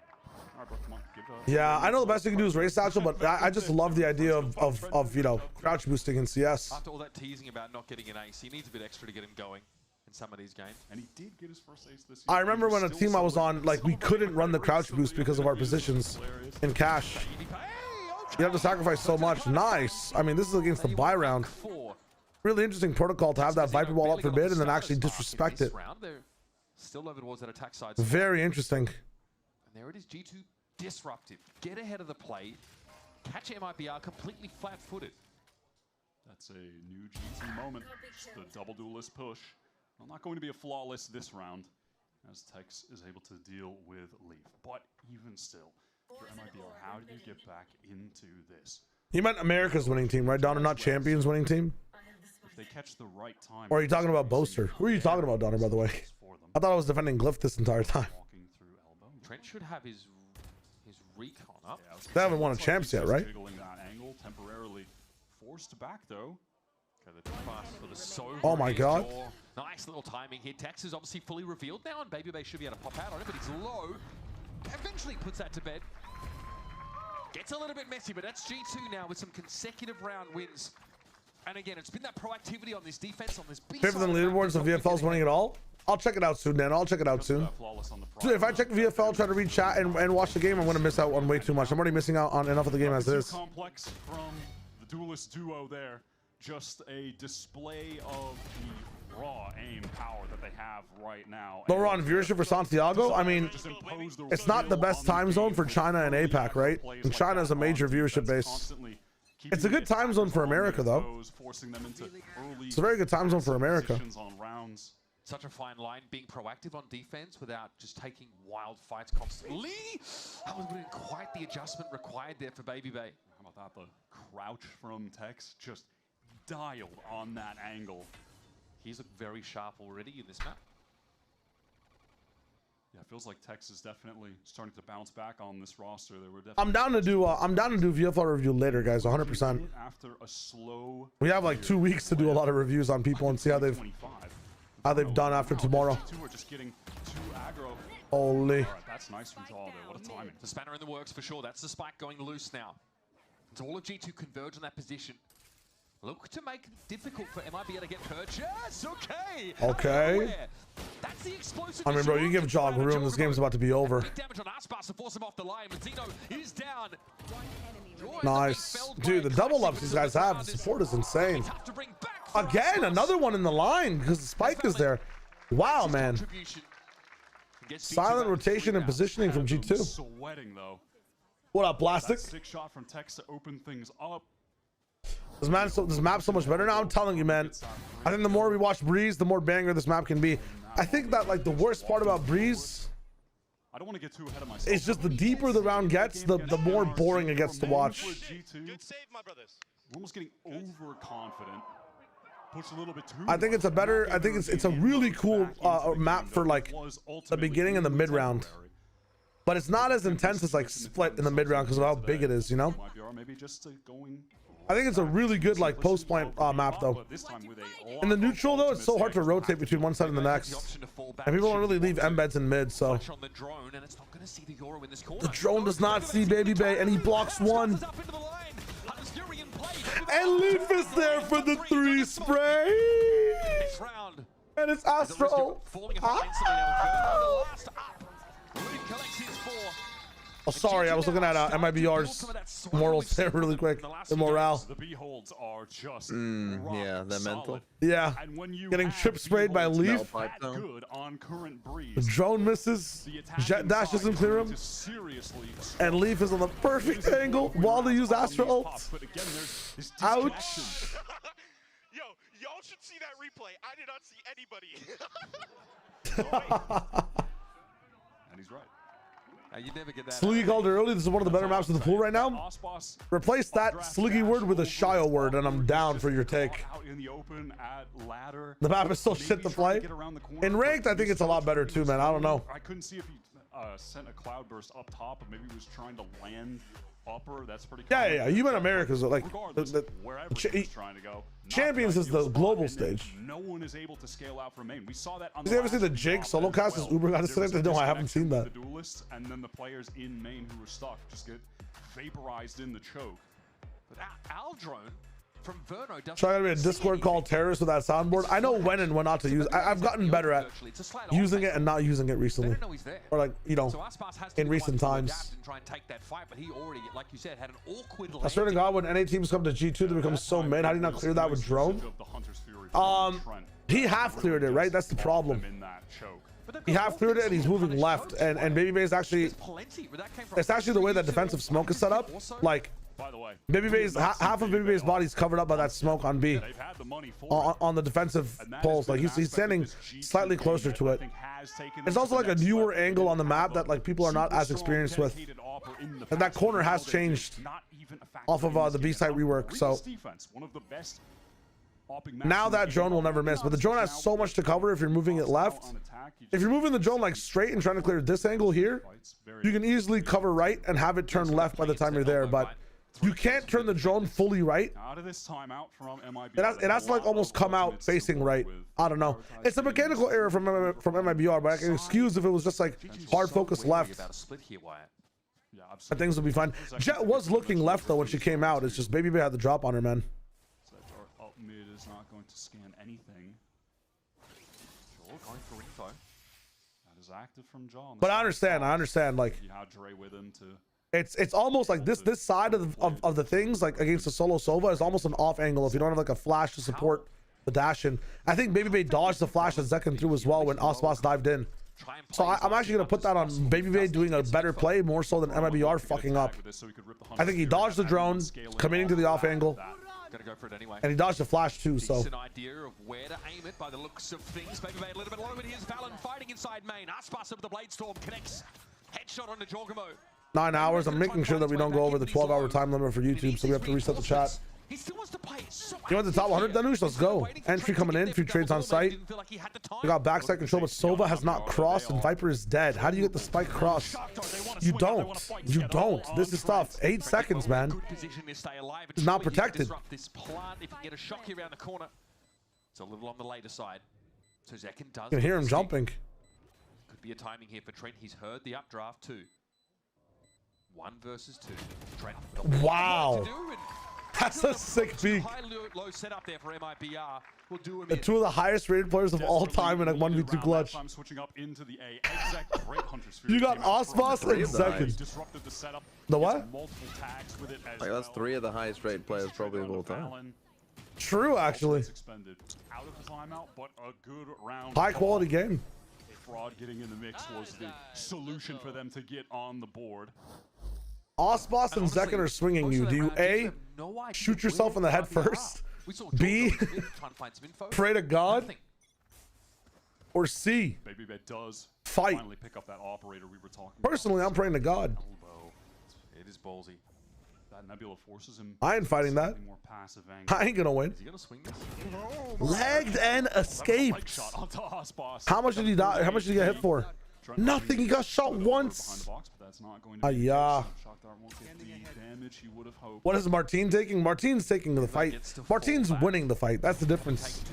Yeah, I know the best you can do is race satchel, but I just love the idea of you know, crouch boosting in CS. After all that teasing about not getting an ace, he needs a bit extra to get him going in some of these games. And he did get his first ace this year. I remember when a team I was on, like, we couldn't run the crouch boost because of our positions in cash. You have to sacrifice so much. Nice. I mean, this is against the buy round. Really interesting protocol to have that Viper Ball up for bid and then actually disrespect it. Still over towards that attack side. Very interesting. And there it is, G2 disruptive. Get ahead of the play. Catch MIBR completely flat-footed. That's a new GT moment. The double duelist push. Well, not going to be a flawless this round, as Tex is able to deal with Leaf. But even still, for MIBR, how do you get back into this? You meant America's winning team, right, Donner? Not Champions winning team? If they catch the right time. Or are you talking about Boaster? Who are you talking about, Donner, by the way? I thought I was defending Glyph this entire time. Trent should have his recon up. They haven't won a champs yet, right? That angle, temporarily forced back though. Oh my god. Nice little timing here. Tex is obviously fully revealed now, and Babybay should be able to pop out on it, but he's low. Eventually puts that to bed. Gets a little bit messy, but that's G2 now with some consecutive round wins. And again, it's been that proactivity on this defense, on this B side. 5th in the leaderboards, so VFL's winning it all. I'll check it out soon, Dan. I'll check it out soon. Dude, if I check VFL, try to read chat and watch the game, I'm going to miss out on way too much. I'm already missing out on enough of the game as it is. Complex from the duelist duo there. Just a display of the raw aim power that they have right now. Lower on viewership for Santiago. I mean, it's not the best time zone for China and APAC, right? And China is a major viewership base. It's a good time zone for America, though. It's a very good time zone for America. Such a fine line, being proactive on defense without just taking wild fights constantly. That wasn't quite the adjustment required there for Babybay. How about that? The crouch from Tex just dialed on that angle. He's looked very sharp already in this map. Yeah, it feels like Tex is definitely starting to bounce back on this roster. They were definitely I'm down to do VFL review later, guys. 100%. After a slow. We have like 2 weeks to do a lot of reviews on people and see how they've done after tomorrow. We're just getting too aggro. Holy. That's nice from Jaw there. What a timing. The spanner in the works for sure. That's the spike going loose now. It's all of G2 converge on that position. Look to make it difficult for MIBR to get purchased. Okay. That's the explosive. I mean, bro, you give Jog room. This game's about to be over. Damage on Aspas to force him off the line. Zeno is down. Nice. Dude, the double ups these guys have, the support is insane. Again, another one in the line because the spike is there. Wow, man. Silent rotation and positioning from G2. Sweating though. What up, Plastic? Sick shot from Tex to open things up. This map's so much better now. I'm telling you, man. I think the more we watch Breeze, the more banger this map can be. I think that like the worst part about Breeze, I don't want to get too ahead of myself. it's just the deeper the round gets, the more boring it gets to watch. Good save, my brothers. We're almost getting overconfident. Push a little bit too. I think it's a better. I think it's a really cool map for like the beginning and the mid round, but it's not as intense as like Split in the mid round because of how big it is, you know. Maybe just going I think it's a really good like post plant map though. In the neutral though, it's so hard to rotate between one side and the next, and people don't really leave embeds in mid. So the drone does not see Baby Bay, and he blocks one. And Leaf is there for the 3 spray, and it's Astro. Oh, sorry, I was looking at MIBR's morals there really quick. The morale. Yeah, they're mental. Yeah, getting trip sprayed by Leaf. The drone misses. Jet dash doesn't clear him. And Leaf is on the perfect angle while they use Astro ult. Ouch. Yo, y'all should see that replay. I did not see anybody. And he's right. You never get that. Sliggy called it early. This is one of the better maps in the pool right now. Replace that Sliggy word with a Shio word, and I'm down for your take. The map is still shit to play. In ranked, I think it's a lot better too, man. I don't know. I couldn't see if he sent a cloudburst up top, or maybe he was trying to land upper. That's pretty cool. Yeah. You meant America's like trying to go. Champions is the global stage. No one is able to scale out from main. We saw that on Did you ever see the Jake solo cast as Uber got disconnected? No, I haven't seen that. The duelists and then the players in main who were stuck just get vaporized in the choke. But Aldrone from Verno doesn't. Try to be a Discord called terrorist with that soundboard. I know when and when not to use. I've gotten better at using it and not using it recently, or like in recent times. I swear to God, when NA teams come to G2, they become so mid. How do you not clear that with drone? He half cleared it, right? That's the problem. He half cleared it and he's moving left, and Baby Bay is actually. It's actually the way that defensive smoke is set up. Like. Baby Bay's half of Baby Bay's body is covered up by that smoke on B, on the defensive poles. Like he's standing slightly closer to it. It's also like a newer angle on the map that like people are not as experienced with, and that corner has changed off of the B side rework. So now that drone will never miss, but the drone has so much to cover if you're moving it left. If you're moving the drone like straight and trying to clear this angle here, you can easily cover right and have it turn left by the time you're there, but you can't turn the drone fully right. It has to like almost come out facing right. I don't know. It's a mechanical error from MIBR, but I can excuse if it was just like hard focus left. Things will be fine. Jet was looking left though when she came out. It's just Baby Bay had the drop on her, man. Up mid is not going to scan anything. Sure, going for info. That is active from John. But I understand. Like. You had Dre with him to. It's almost like this side of the things like against the solo Sova is almost an off angle if you don't have like a flash to support the dash in. I think Baby Bay dodged the flash that Zekin threw as well when Osboss dived in. So I'm actually gonna put that on Baby Bay doing a better play more so than MIBR fucking up. I think he dodged the drone, committing to the off angle. Gonna go for it anyway. And he dodged the flash too, so. An idea of where to aim it by the looks of things. Baby Bay a little bit low, but here's Valen fighting inside main. Aspas with the Blade Storm connects. Headshot on the Jorgamo. 9 hours. I'm making sure that we don't go over the 12-hour time limit for YouTube, so we have to reset the chat. He still wants to play it so You want the top 100, Danush? Let's go. Entry coming in, 3 trades on site. We got backside control, but Sova has not crossed, and Viper is dead. How do you get the spike cross? You don't. You don't. This is tough. 8 seconds, man. It's not protected. This plant, if you get a shock here around the corner, it's a little on the later side. So Zekin does. You can hear him jumping. Could be a timing here for Trent. He's heard the updraft too. 1 versus 2. Trent. Wow. That's a sick peek. Low setup there for MIBR. We'll do The 2 of the highest rated players of all time in a 1v2 clutch. I'm switching up into the A. Exec, great Hunter's You got Osboss and Zekin. Disrupted the setup. The what? Multiple tags with it as like that's 3 of the highest rated players probably of all time. True, actually. Out of the timeout, but a good round. High quality game. Fraud getting in the mix was the solution for them to get on the board. Osboss and Zekin are swinging you. Do you A, shoot yourself in the head first? B, pray to God? Or C, Baby Bay does fight? Finally pick up that operator we were talking Personally, I'm praying to God. It is ballsy. That Nebula forces him. I ain't fighting that. I ain't gonna win. Is he gonna swing this? Lagged and escaped. How much did he die? How much did he get hit for? Nothing. He got shot once. Yeah. What is Martin taking? Martin's taking the fight. Martin's winning the fight. That's the difference.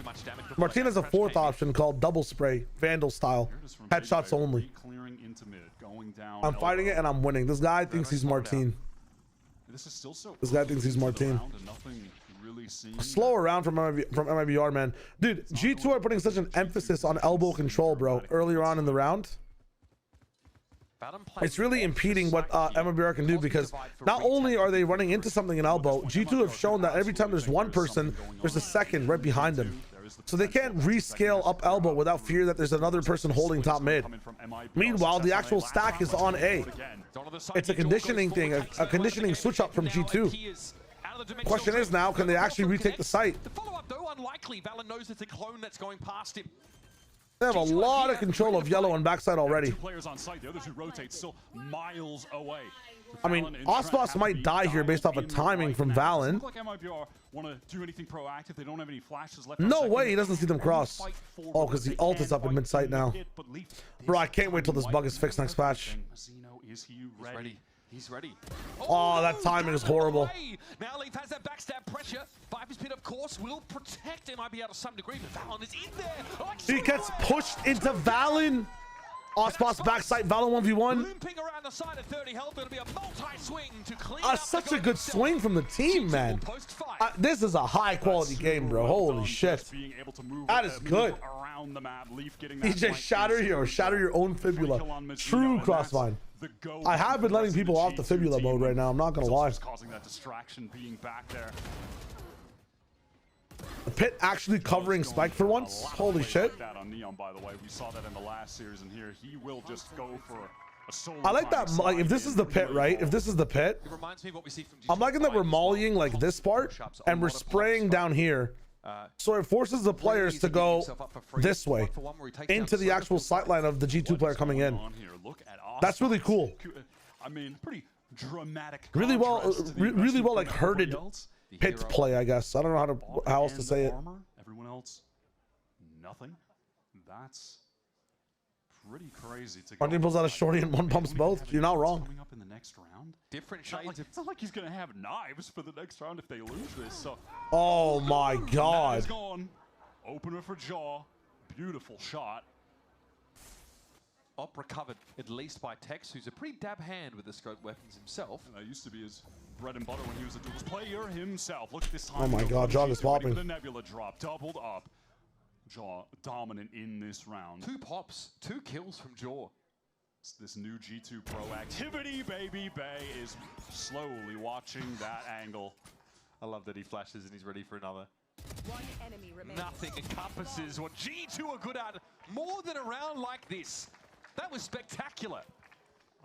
Martin has a fourth option called double spray, Vandal style. Headshots only. I'm fighting it and I'm winning. This guy thinks he's Martin. This guy thinks he's Martin. Slow around from MIBR, man. Dude, G2 are putting such an emphasis on elbow control, bro, earlier on in the round. It's really impeding what MIBR can do, because not only are they running into something in elbow, G2 have shown that every time there's one person, there's a second right behind them. So they can't rescale up elbow without fear that there's another person holding top mid. Meanwhile, the actual stack is on A. It's a conditioning thing, a conditioning switch up from G2. Question is now, can they actually retake the site? The follow-up, though, unlikely. Valen knows it's a clone that's going past him. They have a lot of control of yellow and backside already. Two players on site, the other two rotate still miles away. I mean, Osbos might die here based off of timing from Valen. Like MIBR want to do anything proactive. They don't have any flashes left. No way he doesn't see them cross. Oh, because the ult is up in mid-sight now. Bro, I can't wait till this bug is fixed next patch. Is he ready? He's ready. Oh, that timing is horrible. Now Leaf has that backstab pressure. Viper's Pit, of course, will protect MIBR to some degree, but Valen is in there. He gets pushed into Valen. Osbos backside, Valen 1v1. Limping around the side at 30 health, it'll be a multi-swing to clean up. Such a good swing from the team, man. This is a high-quality game, bro. Holy shit. That is good. He just shatter your own fibula. True crossbind. I have been letting people off the fibula mode right now. I'm not gonna lie. Causing that distraction, being back there. The pit actually covering Spike for once. Holy shit. That on Neon, by the way. We saw that in the last series, and here he will just go for a solo. I like that. Like, if this is the pit, right? If this is the pit, I'm liking that we're mollying like this part, and we're spraying down here. So it forces the players to go this way into the actual sightline of the G2 player coming in. That's really cool. I mean, pretty dramatic. Really well like herded pit play, I guess. I don't know how else to say it. Everyone else, nothing. That's pretty crazy. Martin pulls out a shorty and one pumps both. You're not wrong. Coming up in the next round. Different shades. It's not like he's gonna have knives for the next round if they lose this. So. Oh my God. Gone. Opener for Jaw. Beautiful shot. Op recovered at least by Tex, who's a pretty dab hand with the scope weapons himself. And that used to be his bread and butter when he was a duels player himself. Look at this time. Oh my God, Jaw is popping. The Nebula drop, doubled up. Jaw dominant in this round. 2 pops, 2 kills from Jaw. This new G2 Pro activity, baby. Bay is slowly watching that angle. I love that he flashes and he's ready for another. One enemy remains. Nothing encompasses what G2 are good at more than a round like this. That was spectacular.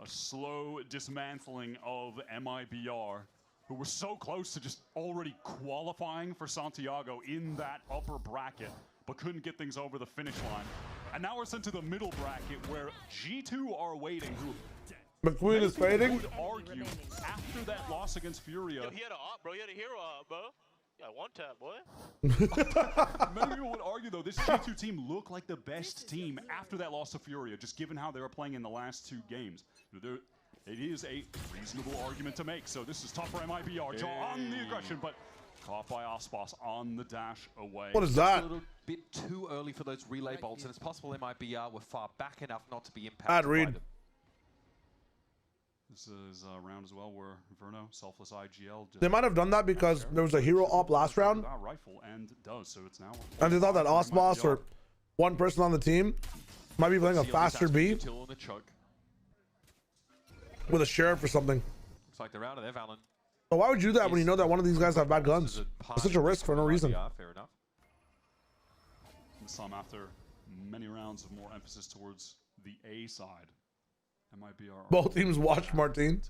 A slow dismantling of MIBR, who were so close to just already qualifying for Santiago in that upper bracket, but couldn't get things over the finish line. And now we're sent to the middle bracket where G2 are waiting, who McQueen is fading. Would argue after that loss against Furia. Yo, he had a op, bro. He had a hero op, bro. Yeah, one tap, boy. Many people would argue, though, this G2 team looked like the best team after that loss to Furia, just given how they were playing in the last 2 games. It is a reasonable argument to make. So this is tough for MIBR. Jaw on the aggression, but caught by Osbos on the dash away. What is that? A little bit too early for those relay bolts, and it's possible MIBR were far back enough not to be impacted. Bad read. This is a round as well where Verno, selfless IGL. They might have done that because there was a hero op last round. Rifle and does, so it's now. And they thought that Osbos or one person on the team might be playing a faster B with a sheriff or something. Looks like they're out of there, Valen. But why would you do that when you know that one of these guys have bad guns? It's such a risk for no reason. Fair enough. Some after many rounds of more emphasis towards the A side. MIBR. Both teams watched Martin.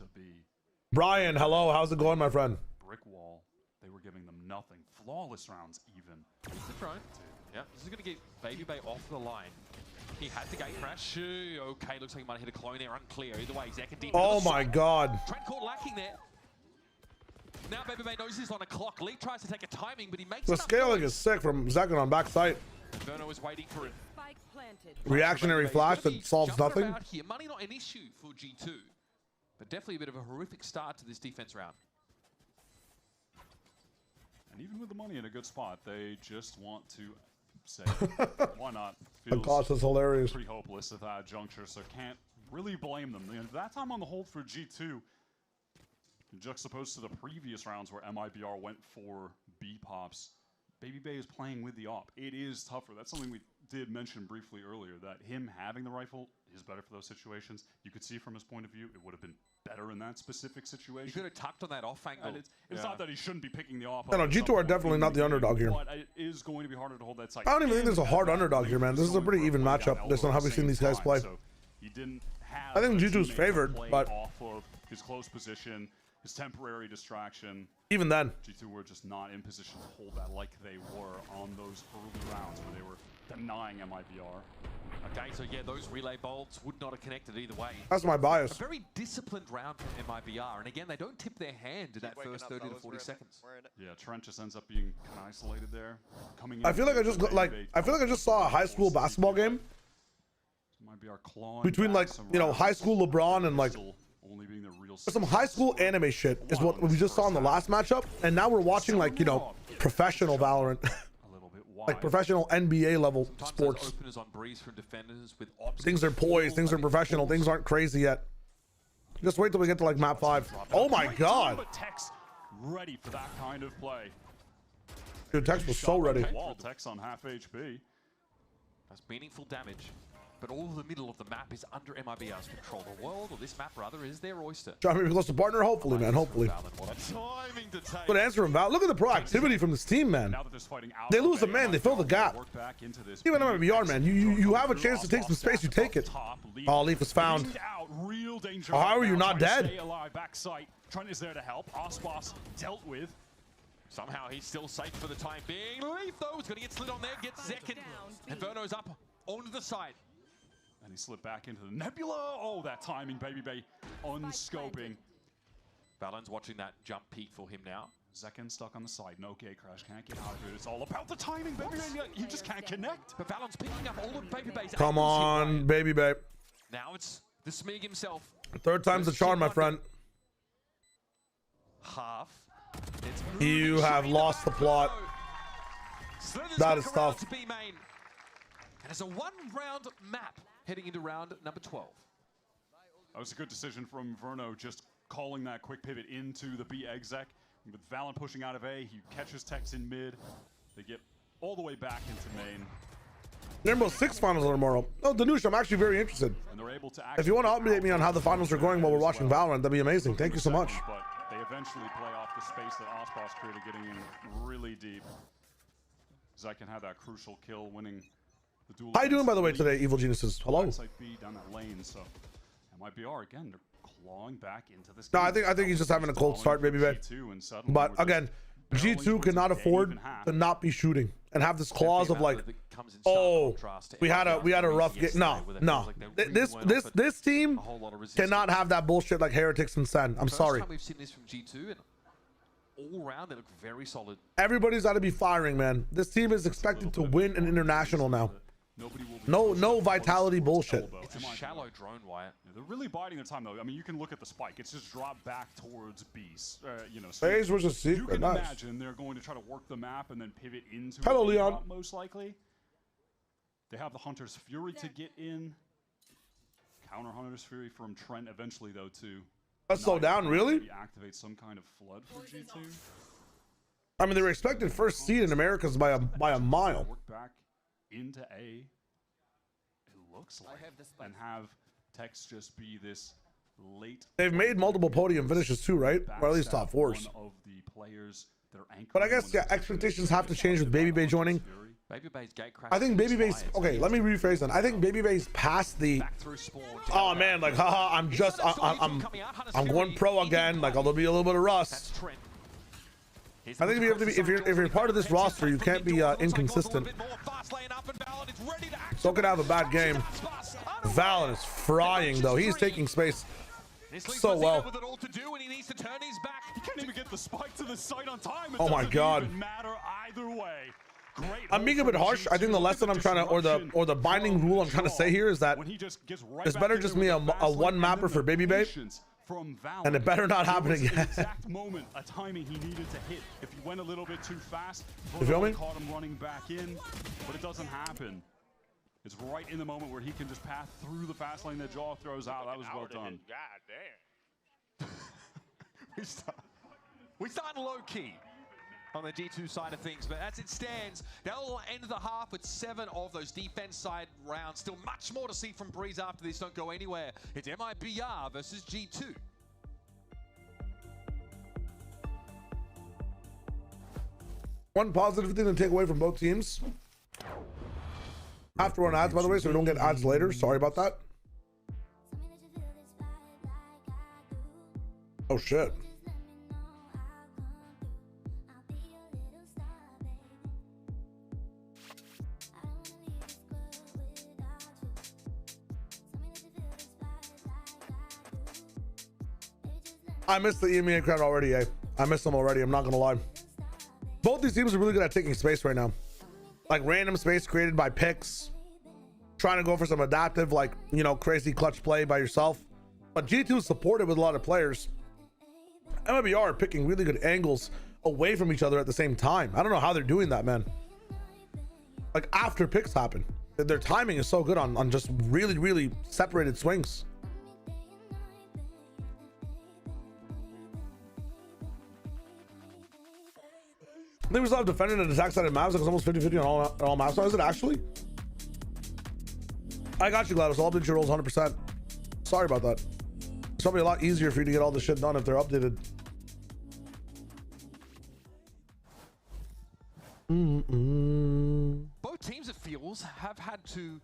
Brian, hello. How's it going, my friend? Brick wall. They were giving them nothing. Flawless rounds, even. That's right. Yeah, this is going to get Baby Bay off the line. He had the gate crash. Okay, looks like he might have hit a clone there. Unclear. Either way, Zach and deep. Oh my God. Trent caught lacking there. Now Baby Bay knows he's on a clock. Lee tries to take a timing, but he makes the scaling is sick from Zakon on backside. Verno is waiting for it. Reactionary flash that solves nothing. Out here. Money not an issue for G2, but definitely a bit of a horrific start to this defense round. And even with the money in a good spot, they just want to say, why not? The cost is hilarious. Pretty hopeless at that juncture, so can't really blame them. And that time on the hold for G2, juxtaposed to the previous rounds where MIBR went for B pops, Baby Bay is playing with the op. It is tougher. That's something we did mention briefly earlier, that him having the rifle is better for those situations. You could see from his point of view, it would have been better in that specific situation. He could have tucked on that off angle. It's not that he shouldn't be picking the off. No, G2 are definitely not the underdog here. But it is going to be harder to hold that site. I don't even think there's a hard underdog here, man. This is a pretty even matchup based on how we've seen these guys play. He didn't have I think G2's favored, but off of his close position, his temporary distraction. Even then, G2 were just not in position to hold that like they were on those early rounds where they were denying MIBR. Okay, so yeah, those relay bolts would not have connected either way. That's my bias. A very disciplined round from MIBR, and again, they don't tip their hand in that first 30 to 40 seconds. Yeah, Trent just ends up being kind of isolated there. I feel like I just saw a high school basketball game between like, you know, high school LeBron and like some high school anime shit is what we just saw in the last matchup, and now we're watching like, you know, professional Valorant. Like professional NBA level sports. On breeze from defenders with things are poised, things are professional, things aren't crazy yet. Just wait till we get to like map 5. Oh my god. Ready for that kind of play. Dude, Tex was so ready. Wall Tex on half HP. That's meaningful damage. But all the middle of the map is under MIBR's control. The world, or this map rather, is their oyster. Trying to be close to partner, hopefully, man, hopefully. Good answer from Val. Look at the proactivity from this team, man. They lose a man, they fill the gap. Even MIBR, man, you have a chance to take some space, you take it. Oh, Leaf is found. Oh, how are you not dead? Trent is there to help. Osboss dealt with. Somehow he's still safe for the time being. Leaf, though, is going to get slid on there, gets Zekin. And Verno's up onto the side. And he slipped back into the Nebula. Oh, that timing, Baby Bay unscoping. Valen's watching that jump peak for him now. Zekin stuck on the side. No gate crash. Can't get out of it. It's all about the timing, Baby Bay. You just can't connect. But Valen's picking up all of Baby Bay's. Come on, Baby Bay. Now it's the Smig himself. Third time's the charm, my friend. Half. You have lost the plot. That is tough. To B main. And it's a one-round map heading into round number 12. That was a good decision from Verno, just calling that quick pivot into the B exec. With Valen pushing out of A, he catches Tex in mid. They get all the way back into main. Rainbow 6 finals are tomorrow. Oh, Danush, I'm actually very interested. And they're able to if you want to update me on how the finals are going while we're watching Valorant, that'd be amazing. Thank you so much. But they eventually play off the space that Osboss created, getting in really deep. Zekin had that crucial kill, winning the duel. How you doing, by the way, today, Evil Geniuses? Hello. B down that lane, so MIBR again. They're clawing back into this. No, I think he's just having a cold start, Baby Bay. But again, G2 cannot afford to not be shooting and have this clause of like, oh, we had a rough game. No. This team cannot have that bullshit like Heretics and Sen. I'm sorry. We've seen this from G2, and all around they look very solid. Everybody's got to be firing, man. This team is expected to win an international now. No vitality bullshit. It's a shallow drone, Wyatt. They're really biding their time, though. I mean, you can look at the spike. It's just dropped back towards B's. You know, so Phase was a secret. You can nice. imagine they're going to try to work the map and then pivot into Hello, Leon. Most likely. They have the Hunter's Fury to get in. Counter Hunter's Fury from Trent eventually, though, to slow down, really? Activate some kind of flood for G2. I mean, they were expected first seed in Americas by a mile. Work back into A. It looks like, and have Tex just be this late. They've made multiple podium finishes too, right? Or at least top fours. Of the players that are but I guess yeah, expectations have to change with Baby Bay joining. Baby Bay's gate crash. I think Baby Bay's okay. Let me rephrase that. I think Baby Bay's past the. Oh man, like haha, I'm going pro again. Like there'll be a little bit of rust. I think you have to be if you're part of this roster, you can't be inconsistent. So could have a bad game. Valen is frying though. He's taking space so well. He can't even get the spike to the site on time. Oh my god. Doesn't matter either way. I'm being a bit harsh. I think the lesson I'm trying to, or the binding rule I'm trying to say here is that it's better just me a one mapper for Baby Babe, and it better not happen again. Exact moment, a timing he needed to hit. If he went a little bit too fast, you feel me? Caught him running back in, but it doesn't happen. It's right in the moment where he can just pass through the fast lane that Jaw throws out. That was well done. God damn. we starting low key on the G2 side of things, but as it stands, they'll end the half with 7 of those defense side rounds. Still much more to see from Breeze after this. Don't go anywhere. It's MIBR versus G2. One positive thing to take away from both teams. Have to run ads, by the way, so we don't get ads later. Sorry about that. Oh shit. I missed the Emea crowd already, eh? I missed them already, I'm not gonna lie. Both these teams are really good at taking space right now. Like random space created by picks. Trying to go for some adaptive, like, you know, crazy clutch play by yourself. But G2 is supported with a lot of players. MIBR are picking really good angles away from each other at the same time. I don't know how they're doing that, man. Like after picks happen. Their timing is so good on just really, really separated swings. They were still have defended and attack side of maps. Like it's almost 50-50 on all maps. Is it actually? I got you, GLaDOS. I'll update your rolls 100%. Sorry about that. It's probably a lot easier for you to get all this shit done if they're updated. Both teams, it feels, have had to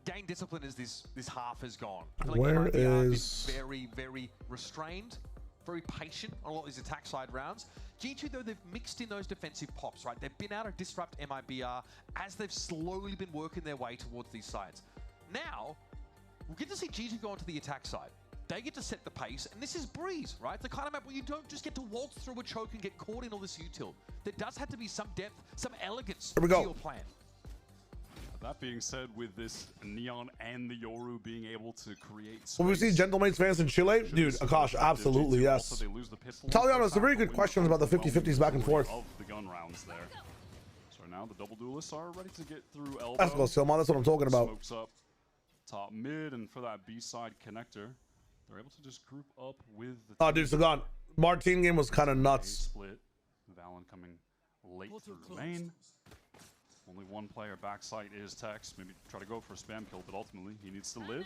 gain discipline as this half has gone. I feel like Where MIBR is been very, very restrained, very patient on a lot of these attack side rounds. G2, though, they've mixed in those defensive pops, right? They've been able to disrupt MIBR as they've slowly been working their way towards these sides. Now, we'll get to see G2 go onto the attack side. They get to set the pace, and this is Breeze, right? The kind of map where you don't just get to waltz through a choke and get caught in all this util. There does have to be some depth, some elegance to your plan. That being said, with this Neon and the Yoru being able to create space, Will we see Gentleman's fans in Chile? Dude, Akash, absolutely, yes. Taliano, it's a very good question about the 50-50s back and forth. Of the gun rounds there. So now the double duelists are ready to get through elbow. Let's go, Silmon. That's what I'm talking about. Smokes up top mid, and for that B-side connector, they're able to just group up with the Oh, dude, Sagan. Martin game was kind of nuts. Split. Valen coming late through main. Only one player backside is Tex. Maybe try to go for a spam kill, but ultimately he needs to live.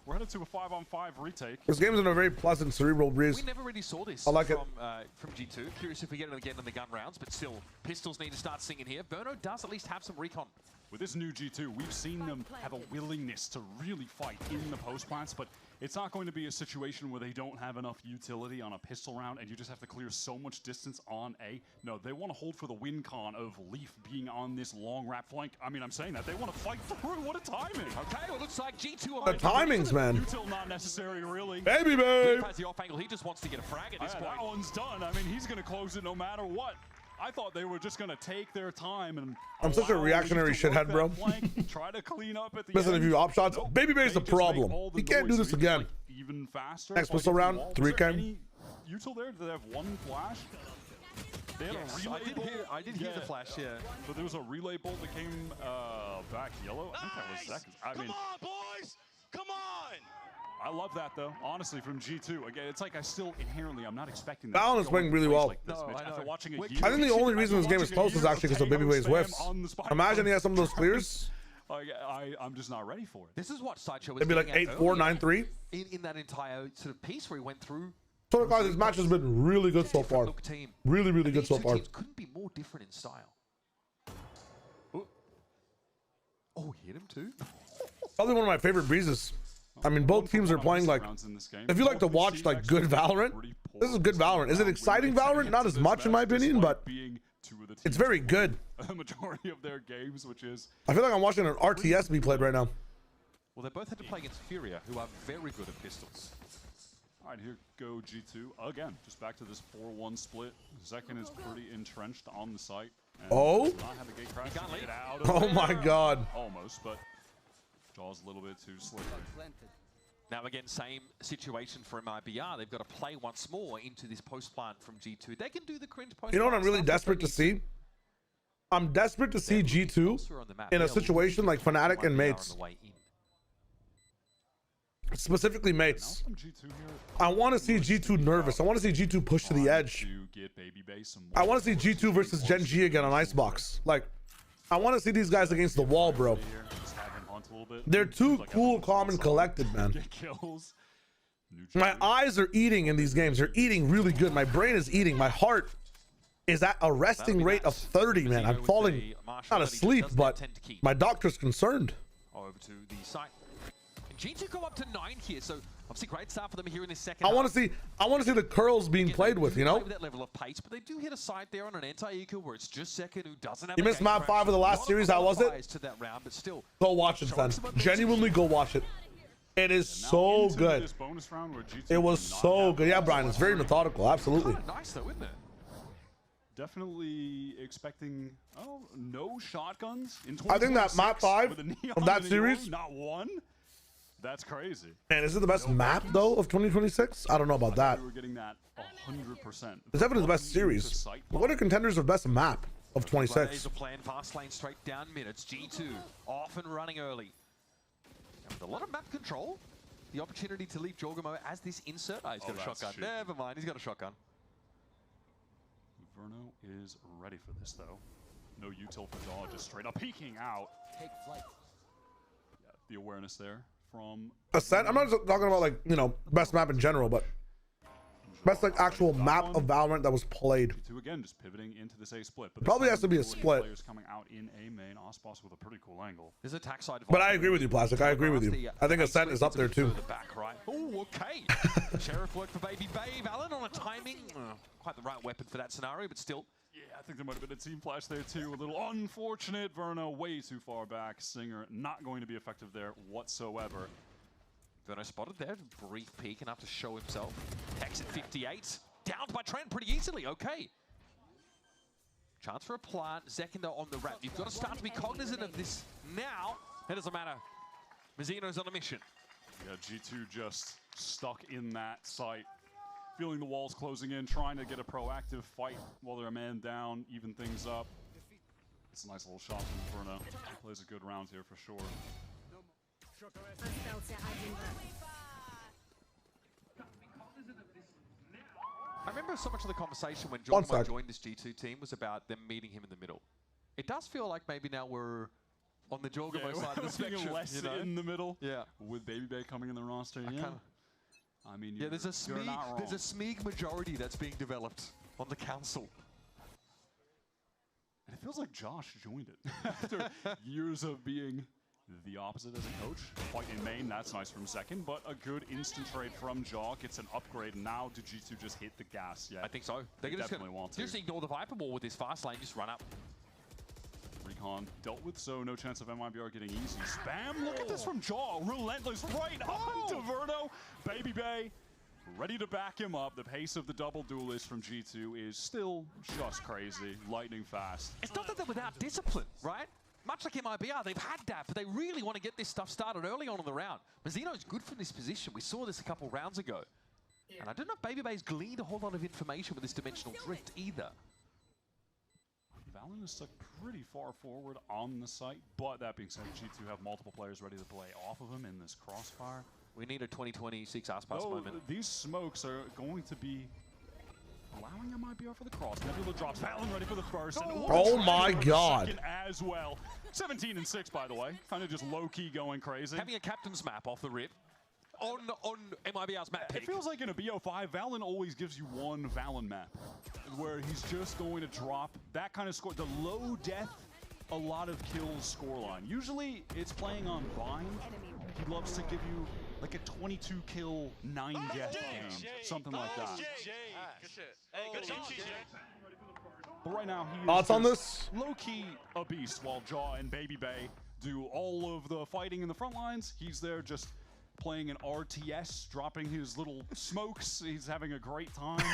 We're headed to a 5-on-5 retake. This game's in a very pleasant, cerebral breeze. We never really saw this I like from G2. Curious if we get it again in the gun rounds, but still, pistols need to start singing here. Verno does at least have some recon. With this new G2, we've seen them have a willingness to really fight in the post plants, but it's not going to be a situation where they don't have enough utility on a pistol round and you just have to clear so much distance on A. No, they want to hold for the win con of Leaf being on this long wrap flank. I mean, I'm saying that. They want to fight through. What a timing. Okay, well, it looks like G2 The timings, man. Util not necessary, really. Baby babe. Leaf has the off angle. He just wants to get a frag at this point. That one's done. I mean, he's going to close it no matter what. I thought they were just going to take their time and I'm such a reactionary shithead, bro. Try to clean up at the Missing a end. few op shots. Baby Babe's the problem. He can't do this again. Even faster. Next pistol round, 3K. Util there? Did they have one flash? They had a relay bolt. I did hear the flash, yeah. But there was a relay bolt that came back yellow. I think that was seconds. Come on, boys! Come on! I love that, though. Honestly, from G2. Again, it's like I'm not expecting that. Valen is playing really well. After watching a year. I think the only reason this game is close is actually because of Baby Babe's whiffs. Imagine he has some of those clears. I'm just not ready for it. This is what Sideshow was It'd be like 8-4, 9-3. In that entire sort of piece where he went through. So guys, this match has been really good so far. Really, really good so far. Teams couldn't be more different in style. Oh, he hit him too. Probably one of my favorite breezes. I mean, both teams are playing like, if you like to watch like good Valorant, this is good Valorant. Is it exciting Valorant? Not as much in my opinion, but it's very good. The majority of their games, which is... I feel like I'm watching an RTS be played right now. Well, they both had to play against Furia, who are very good at pistols. All right, here go G2. Again, just back to this 4-1 split. Zekin is pretty entrenched on the site. Oh? Not have a gate crash to get out of Oh there. my God. Almost, but Jaw's a little bit too slippery. Now again, same situation for MIBR. They've got to play once more into this post plant from G2. They can do the cringe post. You know what I'm really desperate to see? I'm desperate to see G2 in a situation like Fnatic and Mates. Specifically Mates. I want to see G2 nervous. I want to see G2 push to the edge. I want to see G2 versus Gen G again on Icebox. Like, I want to see these guys against the wall, bro. They're too cool, calm, and collected, man. My eyes are eating in these games. They're eating really good. My brain is eating. My heart is at a resting rate of 30, man. I'm falling not asleep, but my doctor's concerned. Over to the site. And G2 go up to 9 here, so obviously great start for them here in this second. I want to see the curls being played with, you know? With that level of pace, but they do hit a side there on an anti-eco where it's just second who doesn't have. You missed map 5 of the last series. How was it? To that round, but still. Go watch it, son. Genuinely go watch it. It is so good. It was so good. Yeah, Brian, it's very methodical. Absolutely. Nice though, isn't it? Definitely expecting no shotguns in I think that map 5 of that series. Not one. That's crazy. Man, is it the best map though of 2026? I don't know about that. We were getting that 100%. It's definitely the best series. What are contenders of best map of 26? Playing fast lane straight down mid. It's G2 off and running early. And with a lot of map control, the opportunity to leave Jorgamo as this insert. Oh, he's got a shotgun. Never mind, he's got a shotgun. Verno is ready for this though. No util for Jaw, just straight up peeking out. Take flight. Yeah, the awareness there from Ascent. I'm not just talking about like, you know, best map in general, but best like actual map of Valorant that was played. Two again, just pivoting into this A split. But probably has to be a split. Players coming out in A main. Osboss with a pretty cool angle. There's attack side. But I agree with you, Plastic. I agree with you. I think Ascent is up there too. The back right. Oh, okay. Sheriff work for Baby Babe. Allen on a timing. Quite the right weapon for that scenario, but still. Yeah, I think there might have been a team flash there too. A little unfortunate. Verno way too far back. Singer not going to be effective there whatsoever. Verno spotted there. Brief peek enough to show himself. Hex at 58. Downed by Trent pretty easily. Okay. Chance for a plant. Zekindar on the ramp. You've got to start to be cognizant of this now. It doesn't matter. Mizzino's on a mission. Yeah, G2 just stuck in that site. Feeling the walls closing in, trying to get a proactive fight while they're a man down, even things up. It's a nice little shot from Verno. He plays a good round here for sure. I remember so much of the conversation when Jordan joined this G2 team was about them meeting him in the middle. It does feel like maybe now we're on the Jorgamo side of the spectrum. Less in the middle. Yeah. With Baby Bay coming in the roster. I mean, yeah, there's a Smeeg majority that's being developed on the council. And it feels like Josh joined it after years of being the opposite as a coach. Fight in main, that's nice from second, but a good instant trade from Jaw gets an upgrade. Now do G2 just hit the gas? Yeah, I think so. They definitely want to. Just ignore the Viper Ball with his fast lane, just run up. Recon dealt with, so no chance of MIBR getting easy. Spam, look at this from Jaw. Relentless right up into Verno. Baby Bay ready to back him up. The pace of the double duelist from G2 is still just crazy. Lightning fast. It's not that they're without discipline, right? Much like MIBR, they've had that, but they really want to get this stuff started early on in the round. Mizzino's good from this position. We saw this a couple rounds ago. And I don't know if Baby Bay's gleaned a whole lot of information with this dimensional drift either. Valen is stuck pretty far forward on the site, but that being said, G2 have multiple players ready to play off of him in this crossfire. We need a 2026 Aspas moment. These smokes are going to be allowing MIBR for the cross. Nebula drops Valen ready for the first. Oh my God. As well. 17 and 6, by the way. Kind of just low-key going crazy. Having a captain's map off the rip on MIBR's map pick. It feels like in a BO5, Valen always gives you one Valen map, where he's just going to drop that kind of score. The low death, a lot of kills scoreline. Usually it's playing on Bind. He loves to give you like a 22 kill, 9 death game. Something like that. But right now, he is on this? Low-key a beast, while Jaw and Baby Bay do all of the fighting in the front lines. He's there just playing an RTS, dropping his little smokes. He's having a great time.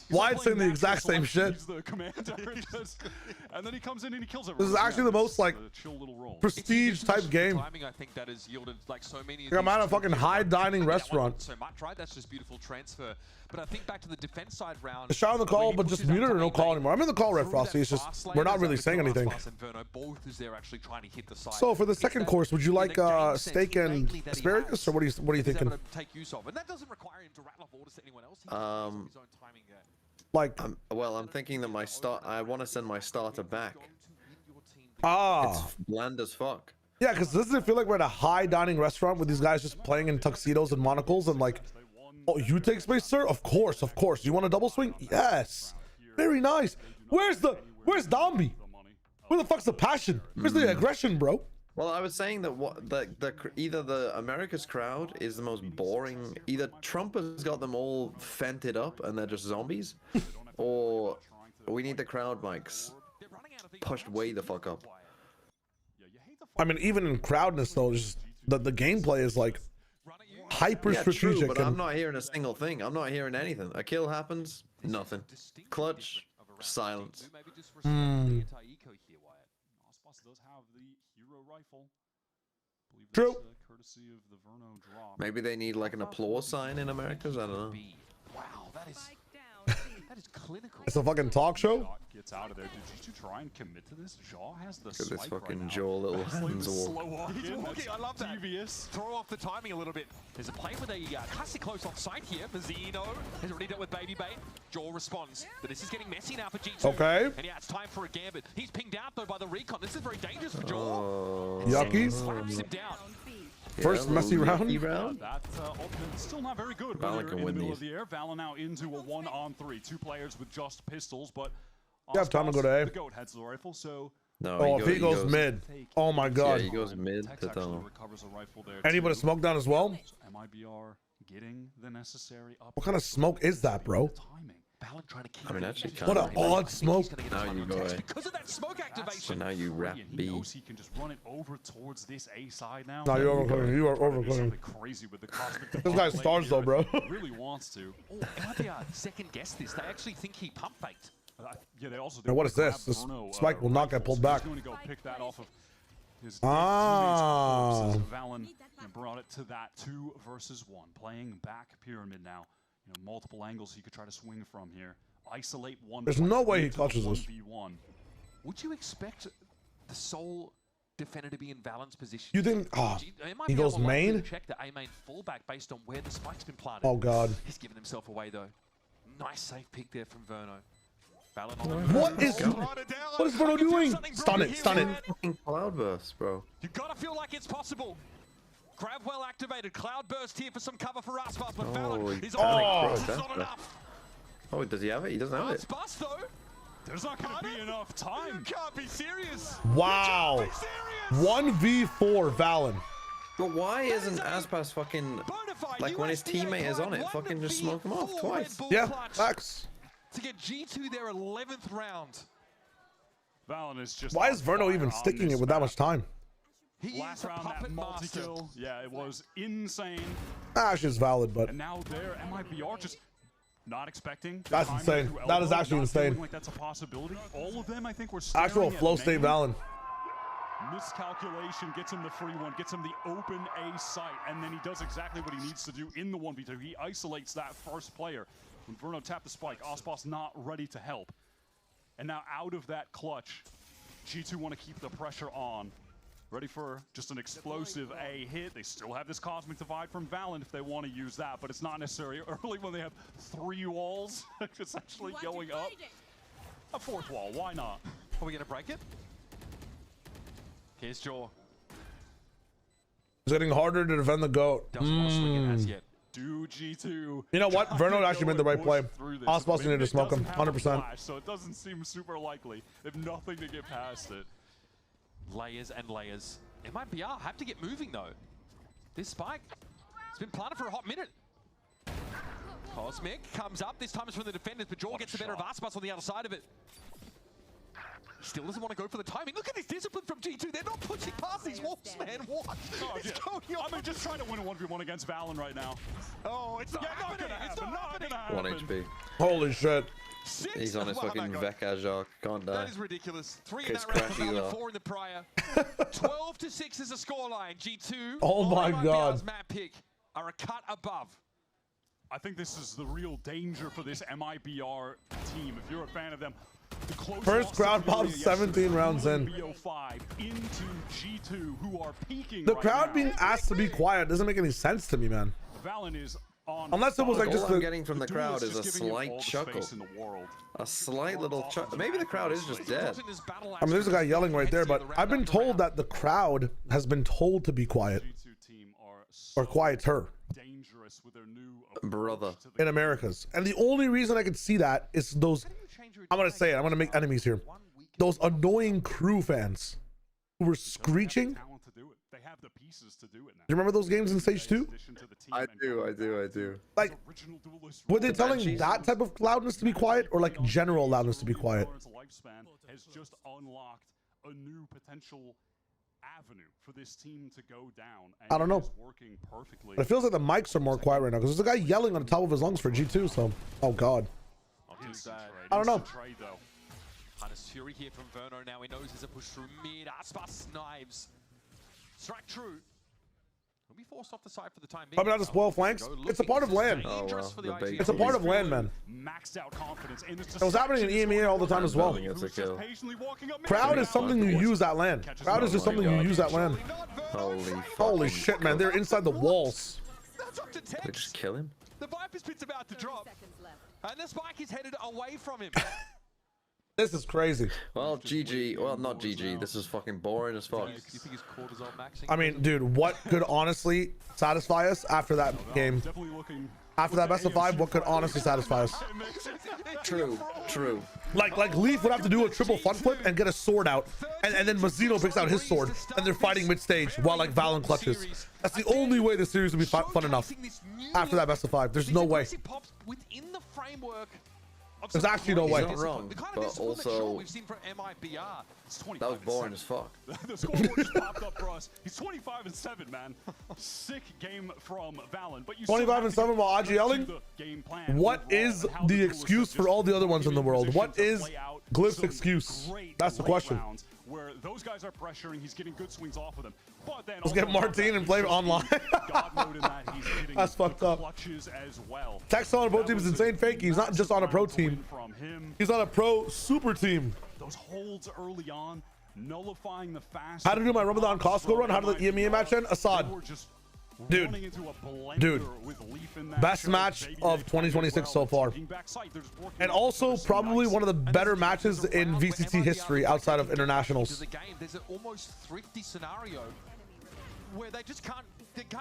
Why it's saying the exact same shit? He's the commander, and then he comes in and he kills everyone. This is actually the most like prestige type game. Timing, I think that has yielded like so many. I'm at a fucking high dining restaurant. So much, right? That's just beautiful transfer. But I think back to the defense side round. A shot on the call, but just muted or no call anymore. I'm in the call, Red Frosty. It's just we're not really saying anything. So for the second course, would you like steak and asparagus, or what are you thinking? Like, well, I'm thinking that I want to send my starter back. It's bland as fuck. Yeah, because doesn't it feel like we're at a high dining restaurant with these guys just playing in tuxedos and monocles and like, oh, you take space, sir? Of course, of course. You want a double swing? Yes. Very nice. Where's Domby? Where the fuck's the passion? Where's the aggression, bro? Well, I was saying that either the America's crowd is the most boring. Either Trump has got them all fented up and they're just zombies, or we need the crowd mics pushed way the fuck up. I mean, even in crowdness though, just the gameplay is like hyper strategic. True, but I'm not hearing a single thing. I'm not hearing anything. A kill happens, nothing. Clutch, silence. True. Maybe they need like an applause sign in Americas. I don't know. Wow, that is clinical. It's a fucking talk show. Gets out of there. Did you try and commit to this? Jaw has the Look at this spike fucking right Jaw little hands walk. He's walking. I love that. Devious. Throw off the timing a little bit. There's a play with a classic close off sight here. Mazzino has already dealt with Baby Bait. Jaw responds. But this is getting messy now for G2. Okay. And yeah, it's time for a gambit. He's pinged out though by the recon. This is very dangerous for Jaw. Yucky. Slaps him down. First messy round. That still not very good. Valen can win these. The air. Valen now into a 1-on-3. Two players with just pistols, but You have time to go to A. the goat has the rifle, so no, oh, if he goes mid. Oh my god. Yeah, he goes mid to tunnel. Anybody smoke down as well? MIBR getting the necessary up. What kind of smoke is that, bro? I mean, actually, what an odd smoke. Now you go A. Because of that smoke activation. So now you wrap B. He knows he can just run it over towards this A side now. No, you're overcooking. You are overcooking. Crazy with the cosmic. This guy's stars though, bro. Really wants to. Oh, MIBR second guess this. They actually think he pump faked. Yeah, they also. Now what is this? This spike will not get pulled back. He's going to go pick that off of his Valen brought it to that 2 versus 1, playing back pyramid now. You know, multiple angles he could try to swing from here. Isolate one. There's no way he clutches this. Would you expect the sole defender to be in Valen's position? You think? Oh, he goes main? Check the A main fullback based on where the spike's been planted. Oh god. He's given himself away though. Nice safe pick there from Verno. What is Verno doing? Stun it, stun it. Fucking cloudburst, bro. You gotta feel like it's possible. Grab well activated. Cloudburst here for some cover for Aspas, but Valen is not enough. Oh, does he have it? He doesn't have it. Bust though. There's not gonna be enough time. You can't be serious. Wow. 1v4 Valen. But why isn't Aspas fucking like when his teammate is on it? Fucking just smoke him off twice. Yeah, facts. To get G2 their 11th round. Valen is just. Why is Verno even sticking it with that much time? Last round, that multi-kill. Yeah, it was insane. Ash is valid, but. And now there, MIBR just not expecting. That's insane. That is actually insane. Like that's a possibility. All of them, I think, were actual flow state Valen. Miscalculation gets him the free one, gets him the open A site, and then he does exactly what he needs to do in the 1v2. He isolates that first player. When Verno tapped the spike, Aspas not ready to help. And now out of that clutch, G2 want to keep the pressure on. Ready for just an explosive A hit. They still have this Cosmic Divide from Valen if they want to use that, but it's not necessary early when they have 3 walls essentially going up. A 4th wall, why not? Are we going to break it? Here's Jaw. It's getting harder to defend the GOAT. Doesn't want to swing it as yet. Do G2. You know what? Verno actually made the right play. Aspas needed to smoke him, 100%. So it doesn't seem super likely. They have nothing to get past it. Layers and layers. MIBR have to get moving though. This spike, it's been planted for a hot minute. Cosmic comes up. This time it's from the defenders, but Jaw gets the better of Aspas on the other side of it. Still doesn't want to go for the timing. Look at this discipline from G2. They're not pushing past these walls, man. What? Oh, is yeah. going on? I mean, just trying to win a 1v1 against Valen right now. Oh, it's not happening. It's not happening. 1 HP. Holy shit. He's on his fucking Veka Jacques. Can't die. That is ridiculous. 3 in Kiss that round for crashy Valen, law. 4 in the prior. 12-6 is the scoreline. G2. Oh my God. Map pick are a cut above. I think this is the real danger for this MIBR team. If you're a fan of them, the close First loss crowd to pop, Emea 17 rounds in. BO5 into G2, who are peaking The right crowd now. being asked to be quiet doesn't make any sense to me, man. Valen is on Unless it was like All just I'm the, getting from the crowd is a slight chuckle. A slight little chuckle. Maybe the crowd is just dead. I mean, there's a guy yelling right there, but I've been told that the crowd has been told to be quiet. Or quieter. Brother. In Americas. And the only reason I could see that is those, I'm going to say it, I'm going to make enemies here. Those annoying crew fans who were screeching. They have the pieces to do it now. You remember those games in Stage 2? I do. Like, were they telling that type of loudness to be quiet or like general loudness to be quiet? Lifespan has just unlocked a new potential avenue for this team to go down. And I don't know. it is working perfectly. But it feels like the mics are more quiet right now because there's a guy yelling on the top of his lungs for G2, so, oh God. I don't know. Hunter's Fury here from Verno. Now he knows there's a push through mid. Aspas knives. Strike true. He'll be forced off the side for the time being. Probably not to spoil flanks. It's a part of land. Oh, wow. It's a part of land, man. Maxed out confidence. And It was happening in EMEA all the time as well. Crowd is something you use that land. Crowd is just something you use that land. Holy shit, man. They're inside the walls. They just kill him? The Viper's pit's about to drop. And the spike is headed away from him. This is crazy. Well, GG. Well, not GG. This is fucking boring as fuck. You think his cortisol maxing? I mean, dude, what could honestly satisfy us after that game? After that best of 5, what could honestly satisfy us? True. Like Leaf would have to do a triple fun flip and get a sword out, and then Mazzino picks out his sword, and they're fighting mid-stage while like Valen clutches. That's the only way the series would be fun enough. After that best of 5, there's no way. Within the framework. There's actually no way. He's not wrong, but also that was boring as fuck. The scoreboard just popped up for us. He's 25-7, man. Sick game from Valen. But you 25-7 while AG yelling? What is the excuse for all the other ones in the world? What is Glyph's excuse? That's the question. Where those guys are pressuring, he's getting good swings off of them. But then Let's get Martin and play online. That's fucked up. As well. Tex on a pro team is insane fake. He's not just on a pro team. He's on a pro super team. Those holds early on, nullifying the fast. How to do my Ramadan Costco run? How to the EMEA match end? Assad. Dude, best match of 2026 so far, and also probably one of the better matches in VCT history outside of internationals. There's an almost thrifty scenario where they just can't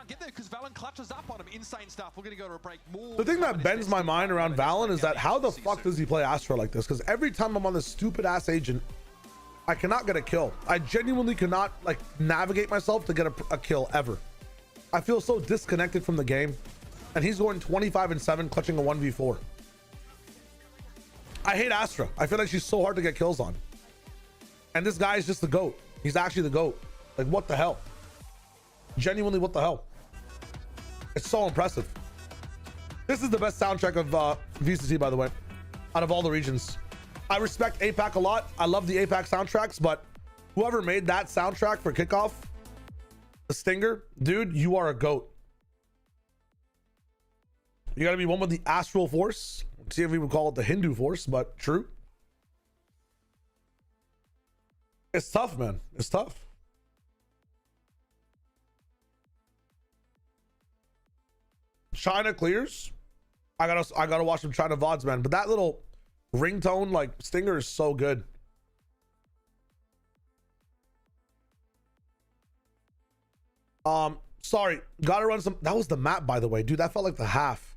get there because Valen clutches up on him. Insane stuff. We're gonna go to a break. More. The thing that bends my mind around Valen is that how the fuck does he play Astra like this? Because every time I'm on this stupid ass agent, I cannot get a kill. I genuinely cannot like navigate myself to get a kill ever. I feel so disconnected from the game, and he's going 25-7, clutching a 1v4. I hate Astra. I feel like she's so hard to get kills on. And this guy is just the GOAT. He's actually the GOAT. Like, what the hell? Genuinely, what the hell? It's so impressive. This is the best soundtrack of VCT, by the way, out of all the regions. I respect APAC a lot. I love the APAC soundtracks, but whoever made that soundtrack for Kickoff, the Stinger, dude, you are a GOAT. You gotta be one with the Astral Force. See if we would call it the Hindu Force, but true. It's tough, man. It's tough. China clears. I gotta watch some China VODs, man. But that little ringtone, like Stinger, is so good. Sorry, gotta run some. That was the map, by the way, dude. That felt like the half.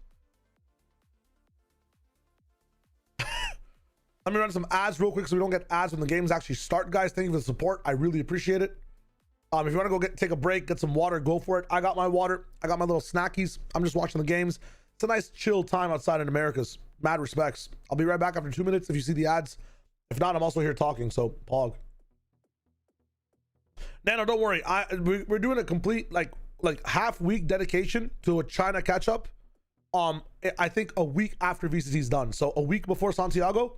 Let me run some ads real quick so we don't get ads when the games actually start, guys. Thank you for the support. I really appreciate it. If you want to go take a break, get some water, go for it. I got my water. I got my little snackies. I'm just watching the games. It's a nice chill time outside in Americas. Mad respects. I'll be right back after 2 minutes. If you see the ads, If not, I'm also here talking, so pog. Nano, don't worry. We're doing a complete like half week dedication to a China catch up. I think a week after VCT is done. So a week before Santiago,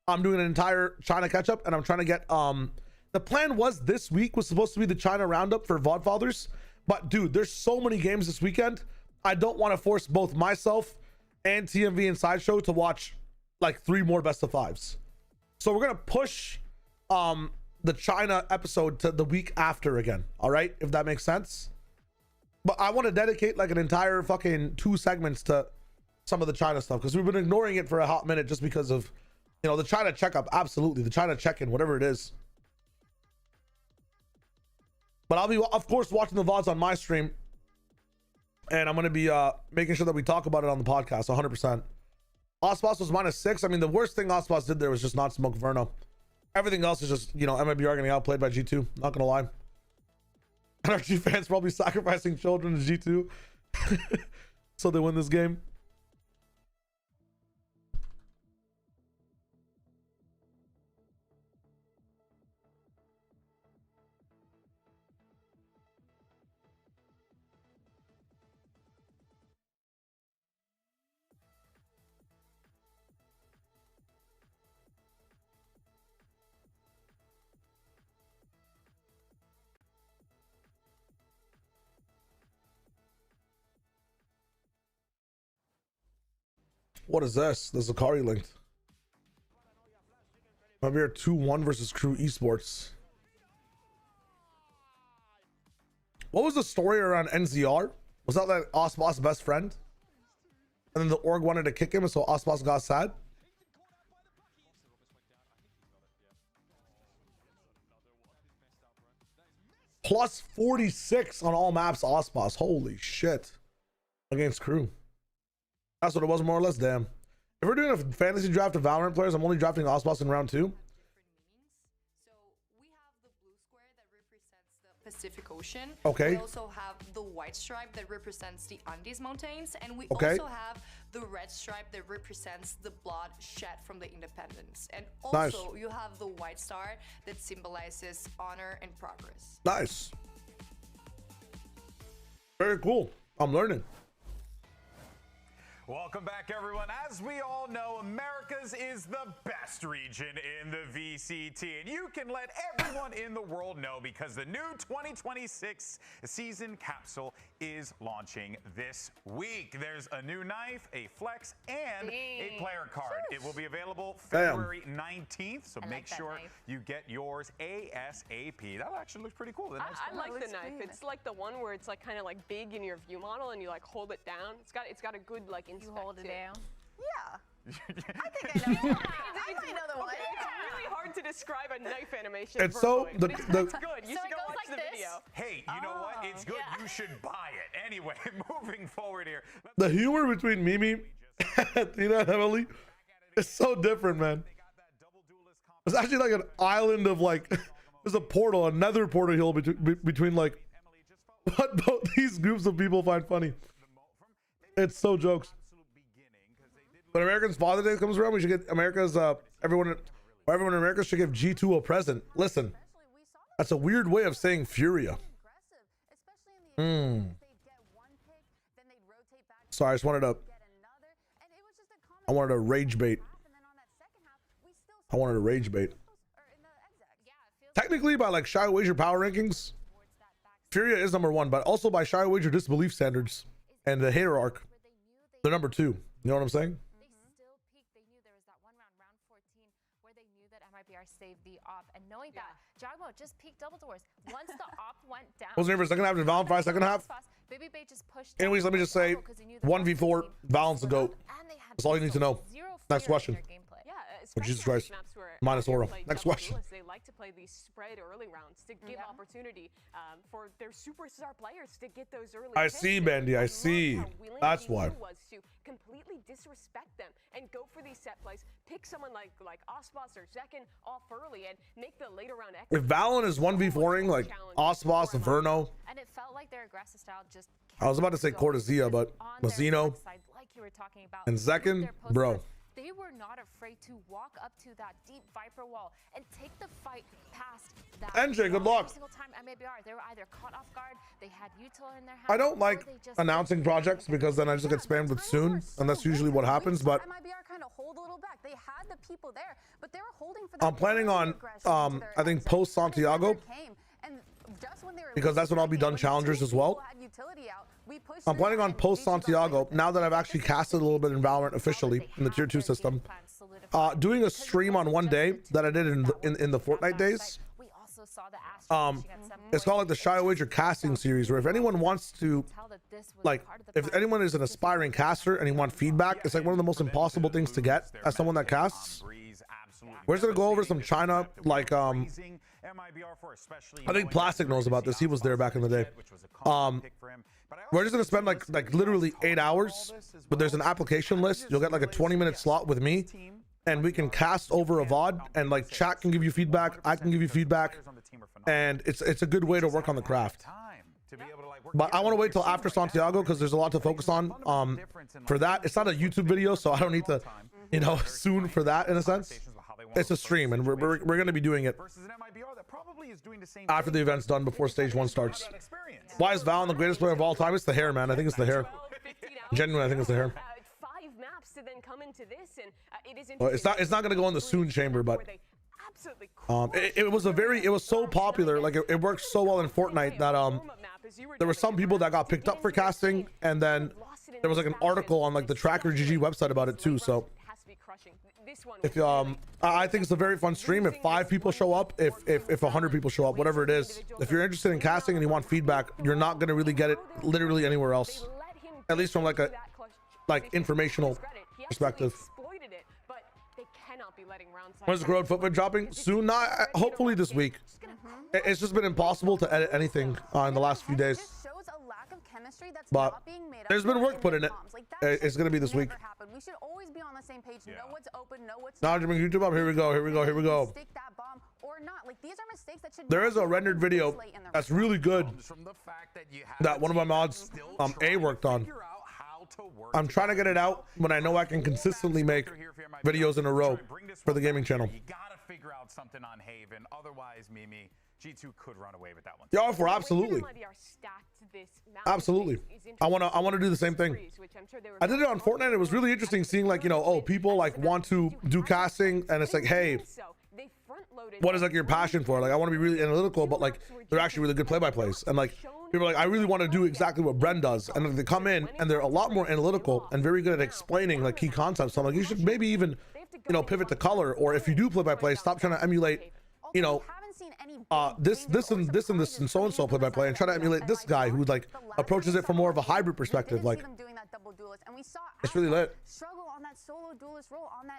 I'm doing an entire China catch up, and I'm trying to get the plan was this week was supposed to be the China roundup for VODfathers, but dude, there's so many games this weekend. I don't want to force both myself and TMV and Sideshow to watch like 3 more best of 5s. So we're gonna push the China episode to the week after again. All right, if that makes sense. But I want to dedicate like an entire fucking 2 segments to some of the China stuff, because we've been ignoring it for a hot minute just because of, you know, the China checkup. Absolutely, the China check-in, whatever it is. But I'll be, of course, watching the VODs on my stream, and I'm going to be making sure that we talk about it on the podcast 100%. Ospas was -6. I mean, the worst thing Ospas did there was just not smoke Verno. Everything else is just, you know, MIBR getting outplayed by G2. Not gonna lie. NRG fans probably sacrificing children to G2 so they win this game. What is this? The Zakari linked. Maybe we're 2-1 versus Crew Esports. What was the story around NZR? Was that like Ospas' best friend? And then the org wanted to kick him, so Ospas got sad? Plus 46 on all maps, Ospas. Holy shit. Against Crew. That's what it was, more or less. Damn. If we're doing a fantasy draft of Valorant players, I'm only drafting Ospas in round 2. Pacific Ocean. Okay. We also have the white stripe that represents the Andes Mountains, and we okay. also have the red stripe that represents the blood shed from the independence. And also you have the white star that symbolizes honor and progress. Nice. Very cool. I'm learning. Welcome back, everyone. As we all know, Americas is the best region in the VCT, and you can let everyone in the world know because the new 2026 season capsule is launching this week. There's a new knife, a flex, and a player card. It will be available February 19th, so make sure you get yours ASAP. That actually looks pretty cool. I like the knife. It's like the one where it's like kind of like big in your view model, and you like hold it down. It's got a good like inspect. You hold it down. Yeah. I think I know. I know the one. It's really hard to describe a knife animation. It's so it's good. You should go watch the video. Hey, you know what? It's good. You should buy it. Anyway, moving forward here. The humor between Mimi and Tina and Emily is so different, man. It's actually like an island of like, there's a portal, another portal hill between like what both these groups of people find funny. It's so jokes. When Americans Father's Day comes around, we should get America's everyone in America should give G2 a present. Listen, that's a weird way of saying Furia. Sorry, I just wanted to. I wanted to rage bait. I wanted to rage bait. Technically, by like Shy Wager power rankings, Furia is #1, but also by Shy Wager disbelief standards and the hater arc, they're #2. You know what I'm saying? Saved the op, and knowing that Jagmo just peaked double doors once the op went down. What's the name for second half? Did Valen fry second half? Baby Bay just pushed. Anyways, let me just say 1v4 Valen's the GOAT. That's all you need to know. Next question. Oh, Jesus Christ. Minus Aura. Next question. They like to play these spread early rounds to give opportunity for their superstar players to get those early I see, Bandy. I see. That's why. Was to completely disrespect them and go for these set plays, pick someone like Ospas or Zekin off early and make the later round exit. If Valen is 1v4ing like Ospas and Verno, and it felt like their aggressive style just. I was about to say Cortezia, but Mazzino like you were talking about, and Zekin, bro. they were not afraid to walk up to that deep Viper wall and take the fight past that. NJ, good luck. Every single time MABR, they were either caught off guard, they had util in their hand. I don't like announcing projects because then I just get spammed with soon, and that's usually what happens. But MIBR kind of hold a little back. They had the people there, but they were holding for I'm planning on, I think post Santiago, because that's when I'll be done challengers as well. I'm planning on post Santiago, now that I've actually casted a little bit in Valorant officially in the tier 2 system, doing a stream on one day that I did in the Fortnite days. It's called like the Shy Wager casting series, where if anyone wants to, like, if anyone is an aspiring caster and you want feedback, it's like one of the most impossible things to get as someone that casts. We're just gonna go over some China, like, I think Plastic knows about this. He was there back in the day. We're just gonna spend like literally 8 hours, but there's an application list. You'll get like a 20-minute slot with me, and we can cast over a VOD, and like chat can give you feedback, I can give you feedback, and it's a good way to work on the craft. But I want to wait till after Santiago because there's a lot to focus on. For that, it's not a YouTube video, so I don't need to, you know, soon for that in a sense. It's a stream, and we're going to be doing it after the event's done, before stage 1 starts. Why is Valen the greatest player of all time? It's the hair, man. I think it's the hair. Genuinely, I think it's the hair. Well, it's not going to go in the soon chamber, but it was so popular, like it worked so well in Fortnite that there were some people that got picked up for casting, and then there was like an article on like the Tracker GG website about it too. So if I think it's a very fun stream. If 5 people show up, if 100 people show up, whatever it is, if you're interested in casting and you want feedback, you're not going to really get it literally anywhere else, at least from like a informational perspective. When's the road footprint dropping? Soon? Not hopefully this week. It's just been impossible to edit anything in the last few days. But there's been work put in it. It's gonna be this week. We should always be on the same page. Know what's open, know what's now to bring YouTube up. Here we go. Here we go. Here we go. There is a rendered video that's really good that one of my mods, A, worked on. I'm trying to get it out when I know I can consistently make videos in a row for the gaming channel. You gotta figure out something on Haven, otherwise, Mimi, G2 could run away with that one. Yeah, for absolutely. Absolutely. I wanna do the same thing. I did it on Fortnite. It was really interesting seeing like, you know, oh, people like want to do casting, and it's like, hey, what is like your passion for? Like, I want to be really analytical, but like they're actually really good play-by-plays, and like people are like, I really want to do exactly what Bren does, and like, they come in and they're a lot more analytical and very good at explaining like key concepts. So I'm like, you should maybe even, you know, pivot to color, or if you do play-by-play, stop trying to emulate, you know, this and so and so play-by-play, and try to emulate this guy who like approaches it from more of a hybrid perspective. Like, it's really lit.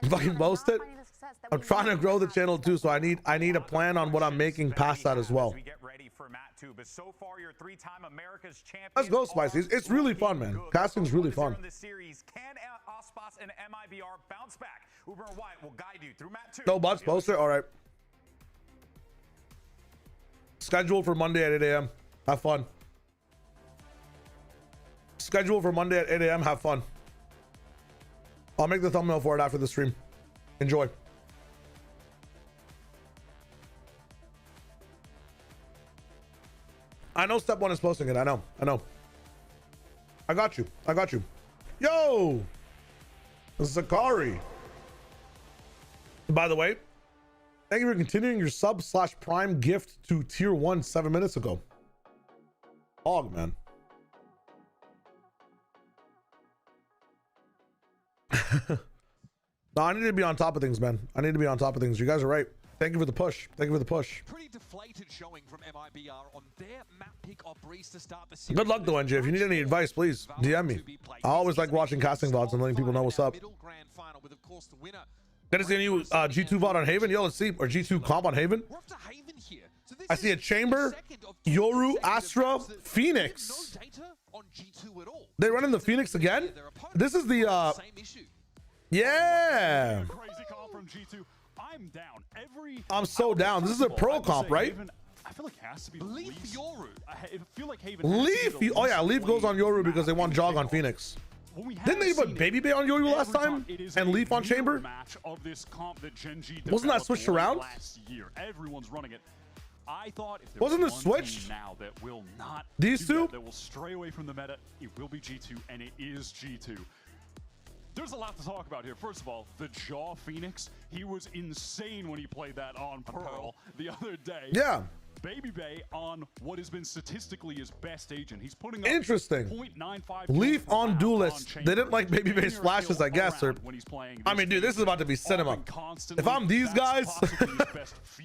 Fucking boast it. I'm trying to grow the channel too, so I need a plan on what I'm making past that as well. Let's go, Spicy. It's really fun, man. Casting's really fun. No buts, poster. All right. Scheduled for Monday at 8 a.m. Have fun. Scheduled for Monday at 8 a.m. Have fun. I'll make the thumbnail for it after the stream. Enjoy. I know Step 1 is posting it. I know. I got you. Yo! Zakari. By the way, thank you for continuing your sub/prime gift to tier 1 7 minutes ago. Hog, man. No, I need to be on top of things, man. I need to be on top of things. You guys are right. Thank you for the push. Thank you for the push. Pretty deflated showing from MIBR on their map pick of Breeze to start the series. Good luck though, NJ. If you need any advice, please DM me. I always like watching casting VODs and letting people know what's up. Gonna see a new G2 VOD on Haven? Yo, let's see. Or G2 comp on Haven? I see a Chamber, Yoru, Astra, Phoenix. They running the Phoenix again? This is the yeah. I'm so down. This is a pro comp, right? I feel like it has to be Leaf Yoru. I feel like Haven. Leaf. Oh yeah, Leaf goes on Yoru because they want Jog on Phoenix. Didn't they put Baby Bay on Yoru last time and Leaf on Chamber? Wasn't that switched around? Last year. Everyone's running it. I thought if there Wasn't was it one switched? team now that will not These do two? that will stray away from the meta, it will be G2, and it is G2. There's a lot to talk about here. First of all, the Jaw Phoenix, he was insane when he played that on Pearl the other day. Yeah. Baby Bay on what has been statistically his best agent. He's putting up Interesting. 0.95 Leaf kills per on round Duelist. on They didn't like Baby Bay's Chamber. flashes, I guess. Or When he's playing I mean, dude, this is about to be cinema. If I'm these guys,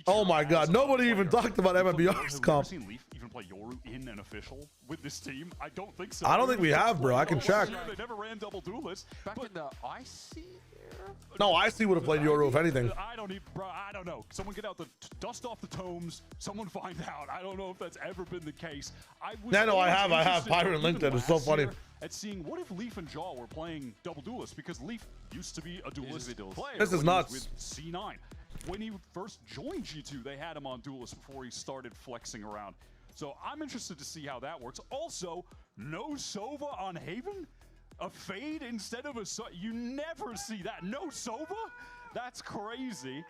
oh my God, nobody even talked about MMBR's comp. Have you ever seen Leaf even play Yoru in an official with this team? I don't think so. I don't think we have, bro. I can check. They never ran double duelist. Back in the IC era? No, IC would have played Yoru if anything. I don't even, bro. I don't know. Someone get out the dust off the tomes. Someone find out. I don't know if that's ever been the case. Yeah, no, I have Pyro and LinkedIn. It's so funny. At seeing what if Leaf and Jaw were playing double duelist, because Leaf used to be a duelist player. This is when he was nuts. with C9. When he first joined G2, they had him on duelist before he started flexing around. So I'm interested to see how that works. Also, no Sova on Haven? A fade instead of a you never see that. No Sova? That's crazy.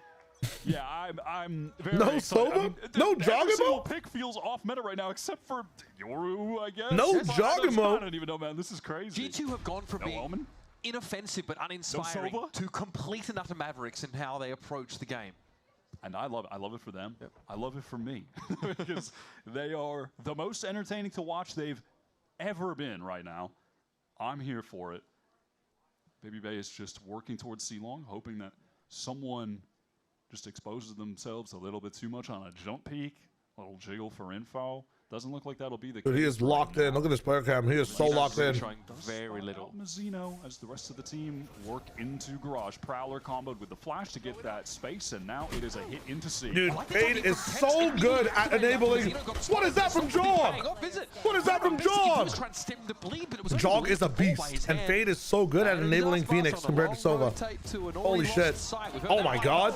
Yeah, I'm very no excited. Sova? I mean, no every single Jogamo? pick feels off meta right now, except for Yoru, I guess. No But Jogamo? I don't even know, man. This is crazy. G2 have gone from No being Omen? inoffensive but uninspiring Sova? to complete and utter mavericks in how they approach the game. And I love it. I love it for them. Yep. I love it for me. Because they are the most entertaining to watch they've ever been right now. I'm here for it. Baby Bay is just working towards C-Long, hoping that someone just exposes themselves a little bit too much on a jump peek, a little jiggle for info. Doesn't look like that'll be the Dude, he is locked in. Look at this player cam. He is so locked in. Showing very little. Mazzino as the rest of the team work into Garage. Prowler comboed with the flash to get that space, and now it is a hit into C. Dude, Fade is so good at enabling. What is that from Jog? What is that from Jog? Jog is a beast, and Fade is so good at enabling Phoenix compared to Sova. Holy shit. Oh my God.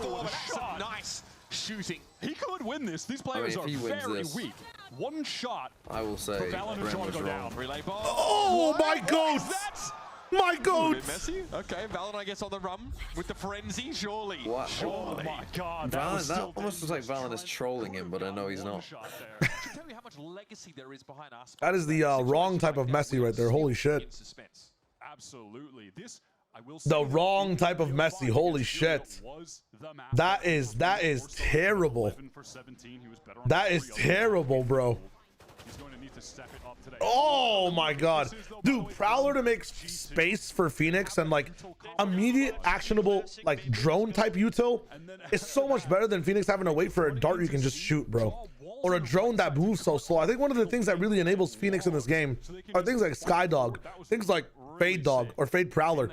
Nice shooting. He could win this. These players are very weak. One shot. I will say Brent was wrong. Relay ball. Oh my goats! My goats! Messy. Okay, Valentine gets on the run with the frenzy, surely. What? Oh my God. That almost looks like Valen is trolling him, but I know he's not. Tell you how much legacy there is behind us. That is the wrong type of Messi right there. Holy shit. Absolutely. This the wrong type of Messi. Holy shit. That is terrible. That is terrible, bro. Oh my God. Dude, Prowler to make space for Phoenix and like immediate actionable like drone type util is so much better than Phoenix having to wait for a dart you can just shoot, bro. Or a drone that moves so slow. I think one of the things that really enables Phoenix in this game are things like Skydog, things like Fade Dog or Fade Prowler,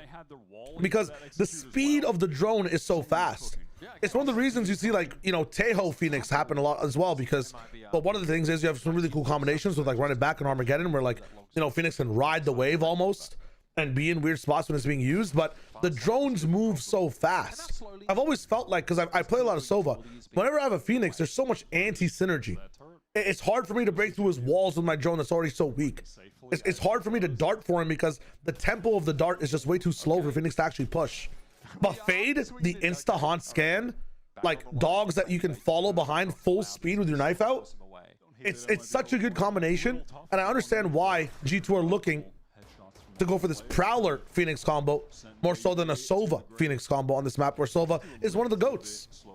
because the speed of the drone is so fast. It's one of the reasons you see like, you know, Tejo Phoenix happen a lot as well, because but one of the things is you have some really cool combinations with like running back and Armageddon where like, you know, Phoenix can ride the wave almost and be in weird spots when it's being used, but the drones move so fast. I've always felt like, because I play a lot of Sova, whenever I have a Phoenix, there's so much anti-synergy. It's hard for me to break through his walls with my drone that's already so weak. It's hard for me to dart for him because the tempo of the dart is just way too slow for Phoenix to actually push. But Fade, the insta-haunt scan, like dogs that you can follow behind full speed with your knife out, it's such a good combination, and I understand why G2 are looking to go for this Prowler Phoenix combo more so than a Sova Phoenix combo on this map, where Sova is one of the GOATs.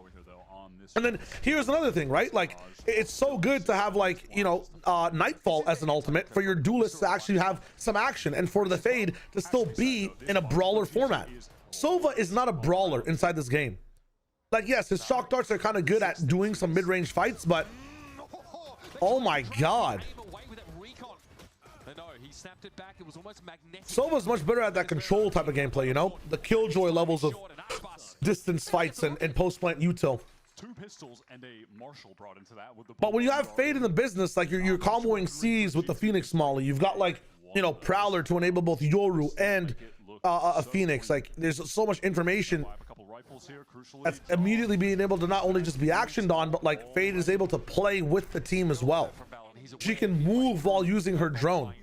And then here's another thing, right? Like, it's so good to have, like, you know, Nightfall as an ultimate for your duelists to actually have some action and for the Fade to still be in a brawler format. Sova is not a brawler inside this game. Like, yes, his shock darts are kind of good at doing some mid-range fights, but oh my God. Sova's much better at that control type of gameplay, you know? The killjoy levels of distance fights and post-plant util. Two pistols and a Marshall brought into that with the but when you have Fade in the business, like you're comboing C's with the Phoenix Molly, you've got like, you know, Prowler to enable both Yoru and a Phoenix. Like, there's so much information that's immediately being able to not only just be actioned on, but like Fade is able to play with the team as well. She can move while using her drone.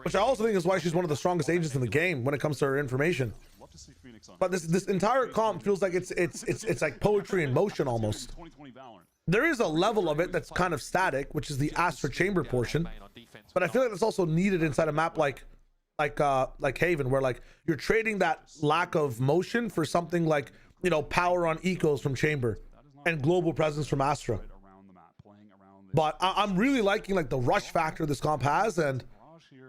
which I also think is why she's one of the strongest agents in the game when it comes to her information. But this entire comp feels like it's like poetry in motion almost. There is a level of it that's kind of static, which is the Astra Chamber portion, but I feel like that's also needed inside a map like Haven, where like you're trading that lack of motion for something like, you know, power on ecos from Chamber and global presence from Astra. But I'm really liking like the rush factor this comp has, and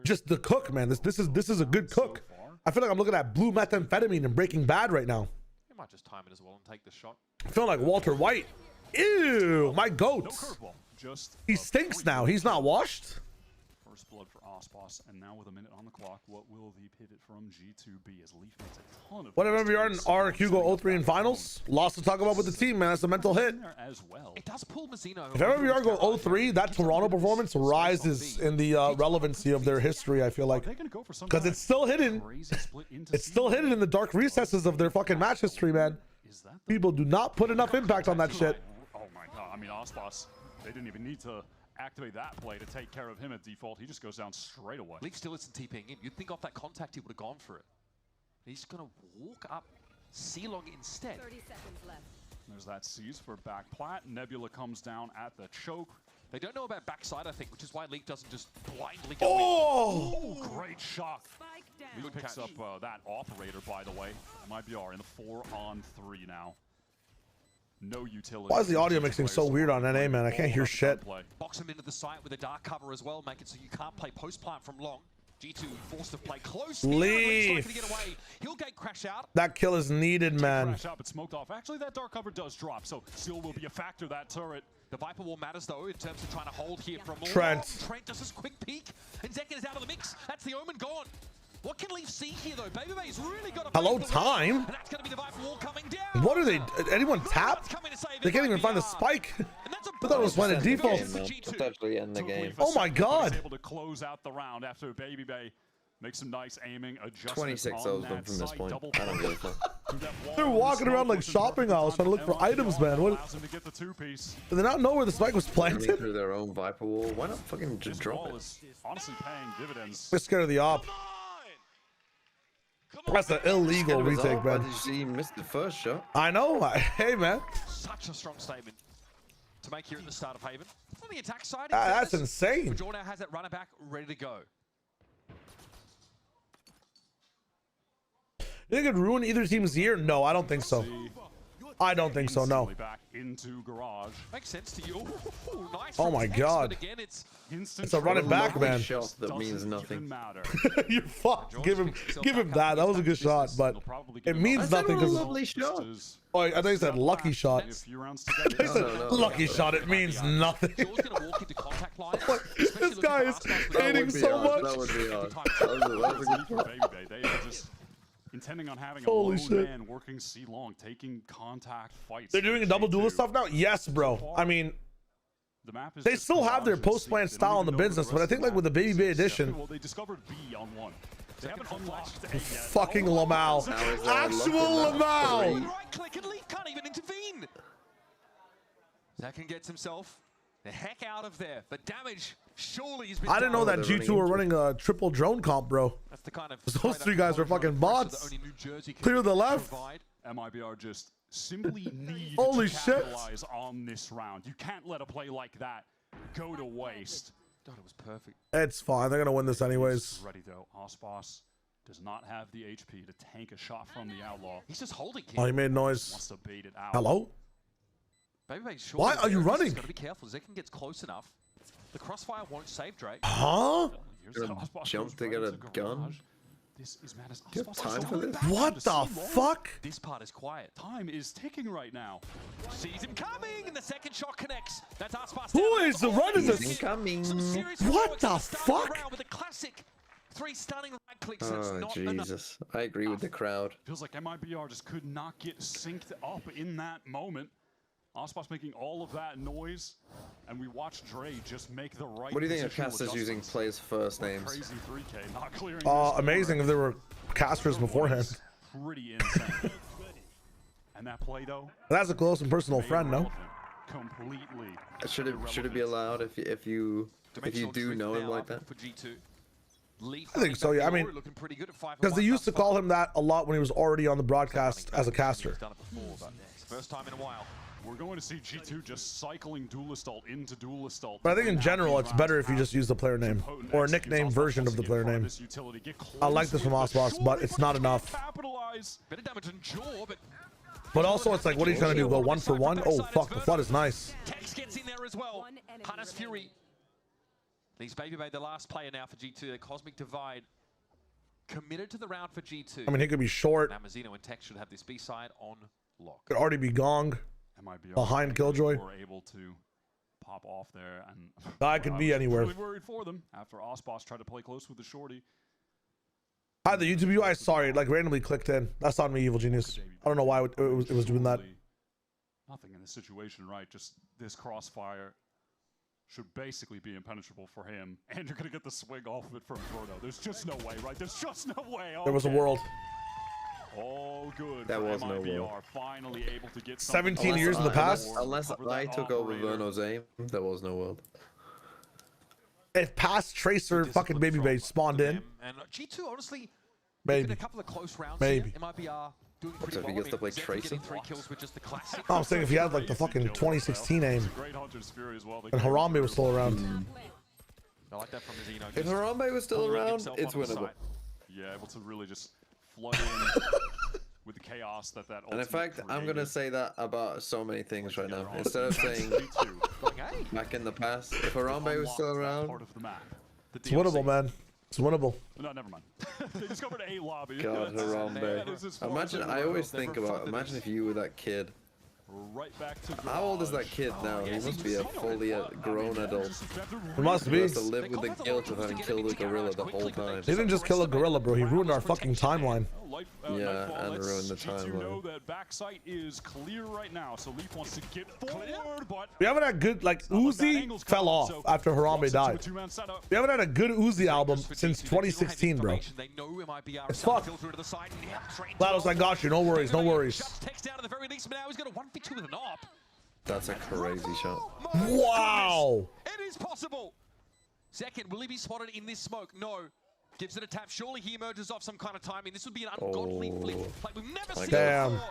just the cook, man. This is a good cook. I feel like I'm looking at blue methamphetamine and Breaking Bad right now. He might just time it as well and take the shot. I feel like Walter White. Ew, my goats. He stinks now. He's not washed. First blood for Ospas, and now with a minute on the clock, what will the pivot from G2 be as Leaf makes a ton of... Whatever you are in RQ go 0-3 in finals, lots to talk about with the team, man. That's a mental hit. It does pull Mazzino. If MMBR go 0-3, that Toronto performance rises in the relevancy of their history, I feel like. Because it's still hidden. It's still hidden in the dark recesses of their fucking match history, man. People do not put enough impact on that shit. Oh my god, I mean, Ospas, they didn't even need to activate that play to take care of him at default. He just goes down straight away. Leaf still isn't TPing in. You'd think off that contact he would have gone for it. He's gonna walk up C-Long instead. 30 seconds left. There's that seize for back plat. Nebula comes down at the choke. They don't know about backside, I think, which is why Leaf doesn't just blindly go in. Oh, great shock. Leaf picks up that operator, by the way. MIBR in the 4-on-3 now. No utility. Why is the audio mixing so weird on NA, man? I can't hear shit. Box him into the site with a dark cover as well, make it so you can't play post plant from long. G2 forced to play close. Leaf. He'll get crash out. That kill is needed, man. Crash out, but smoked off. Actually, that dark cover does drop, so still will be a factor, that turret. The Viper Wall matters though in terms of trying to hold here from Trent. Trent does this quick peek, and Zekin is out of the mix. That's the Omen gone. What can Leaf see here though? Baby Bay's really got a hello time. And that's gonna be the Viper Wall coming down. What are they? Anyone tap? They can't even find the spike. I thought it was finding default. Potentially end the game. Oh my god. Able to close out the round after Baby Bay makes some nice aiming adjustments. 26 O's from this point. I don't give a fuck. They're walking around like shopping aisles trying to look for items, man. What? Do they not know where the spike was planted? Through their own Viper Wall. Why not fucking just drop it? Honestly, paying dividends. We're scared of the op. That's an illegal retake, man. Did you see he missed the first shot? I know. Hey, man. Such a strong statement to make here at the start of Haven. On the attack side, that's insane. Major now has that runner back ready to go. You think it could ruin either team's year? No, I don't think so. I don't think so, no. Back into garage. Makes sense to you. Ooh, nice oh my god. Again, it's a running back, man. Shot that means nothing. You're fucked. Give him that. That was a good shot, but it means nothing because oh, I think he said lucky shot. I said lucky shot. It means nothing. This guy is hating so much. That would be hard. That was a good shot. Intending on having a lone man working C-Long, taking contact fights. They're doing a double duelist stuff now? Yes, bro. I mean, they still have their post-plant style in the business, but I think like with the Baby Bay edition, well, they discovered B on one. They haven't unlocked A yet. Fucking Lamau. Actual Lamau. Right click and Leaf can't even intervene. Zekin gets himself the heck out of there. The damage surely has been I didn't know that G2 were running a triple drone comp, bro. That's the kind of those three guys are fucking bots. Clear the left. MIBR just simply need Holy to capitalize on this round. You can't let a play like that go to waste. God, it was perfect. It's fine. They're gonna win this anyways. Ready though. Ospas does not have the HP to tank a shot from the Outlaw. He's just holding him. Oh, he made noise. Wants to bait it out. Hello? Why are you running? Gotta be careful. Zekin gets close enough. The crossfire won't save Drake. Huh? Jump to get a gun? This is madness. Do you have time for this? What the fuck? This part is quiet. Time is ticking right now. Sees him coming, and the second shot connects. That's Ospas. Who is running this? Incoming. What the fuck? With a classic 3 stunning right clicks. Oh, Jesus. I agree with the crowd. Feels like MIBR just could not get synced up in that moment. Ospas making all of that noise, and we watch Dre just make the right. What do you think of casters using players' first names? Crazy 3K, not clearing. Amazing if there were casters beforehand. Pretty insane. And that play though. That's a close and personal friend, no? Completely. Should it be allowed if you do know him like that? For G2. Leaf I think so, yeah. I mean, looking pretty good at 5 because they used to call him that a lot when he was already on the broadcast as a caster. Done it before, but it's the first time in a while. We're going to see G2 just cycling Duelist ult into Duelist ult. But I think in general, it's better if you just use the player name or a nickname version of the player name. I like this from Osbox, but it's not enough. Bit of damage on jaw, But also, it's like, what are you trying to do? Go 1 for 1? Oh, fuck. The flood is nice. Tex gets in there as well. Hunter's Fury. Leaves Baby Bay the last player now for G2. The Cosmic Divide committed to the round for G2. I mean, he could be short. Now Mazzino and Tex should have this B side on lock. Could already be Gong behind Killjoy. Were able to pop off there, and I could be anywhere. Really worried for them after Osboss tried to play close with the shorty. Hi, the YouTube UI. Sorry, it like randomly clicked in. That's on me, Evil Genius. I don't know why it was doing that. Nothing in this situation, right? Just this crossfire should basically be impenetrable for him, and you're gonna get the swing off of it from Frodo. There's just no way, right? There's just no way. Okay. There was a world. All good. That was no MIBR world. Finally able to get 17 years in the past. Unless I took over Verno's aim, there was no world. If past Tracer fucking Baby Bay spawned in, And G2, honestly, maybe. a couple of close rounds Maybe. here. MIBR doing So pretty if he well. gets to play Tracer? 3 kills with just the classic. I'm saying if he had like the fucking 2016 aim, and Harambe was still around. I like that from Mazzino. If Harambe was still around, it's winnable. Yeah, able to really just flood in with the chaos that And in fact, I'm gonna say that about so many things right now. Instead of saying back in the past, if Harambe was still around, It's winnable, man. It's winnable. No, never mind. They discovered a lobby. God, Harambe. Imagine, I always think about, imagine if you were that kid. Right back to How old is that kid now? He must be a fully grown adult. He must be. He has to live with the guilt of having killed a gorilla the whole time. He didn't just kill a gorilla, bro. He ruined our fucking timeline. Yeah, and ruined the timeline. know that backside is clear right now, so Leaf wants to get forward, but We haven't had good, like, Uzi fell off after Harambe died. We haven't had a good Uzi album since 2016, bro. It's fucked. GLaDOS, I got you. No worries, no worries. That's a crazy shot. Wow. It is possible. Second, will he be spotted in this smoke? No. Gives it a tap. Surely he emerges off some kind of timing. This would be an ungodly flip. Like we've never seen Damn. before.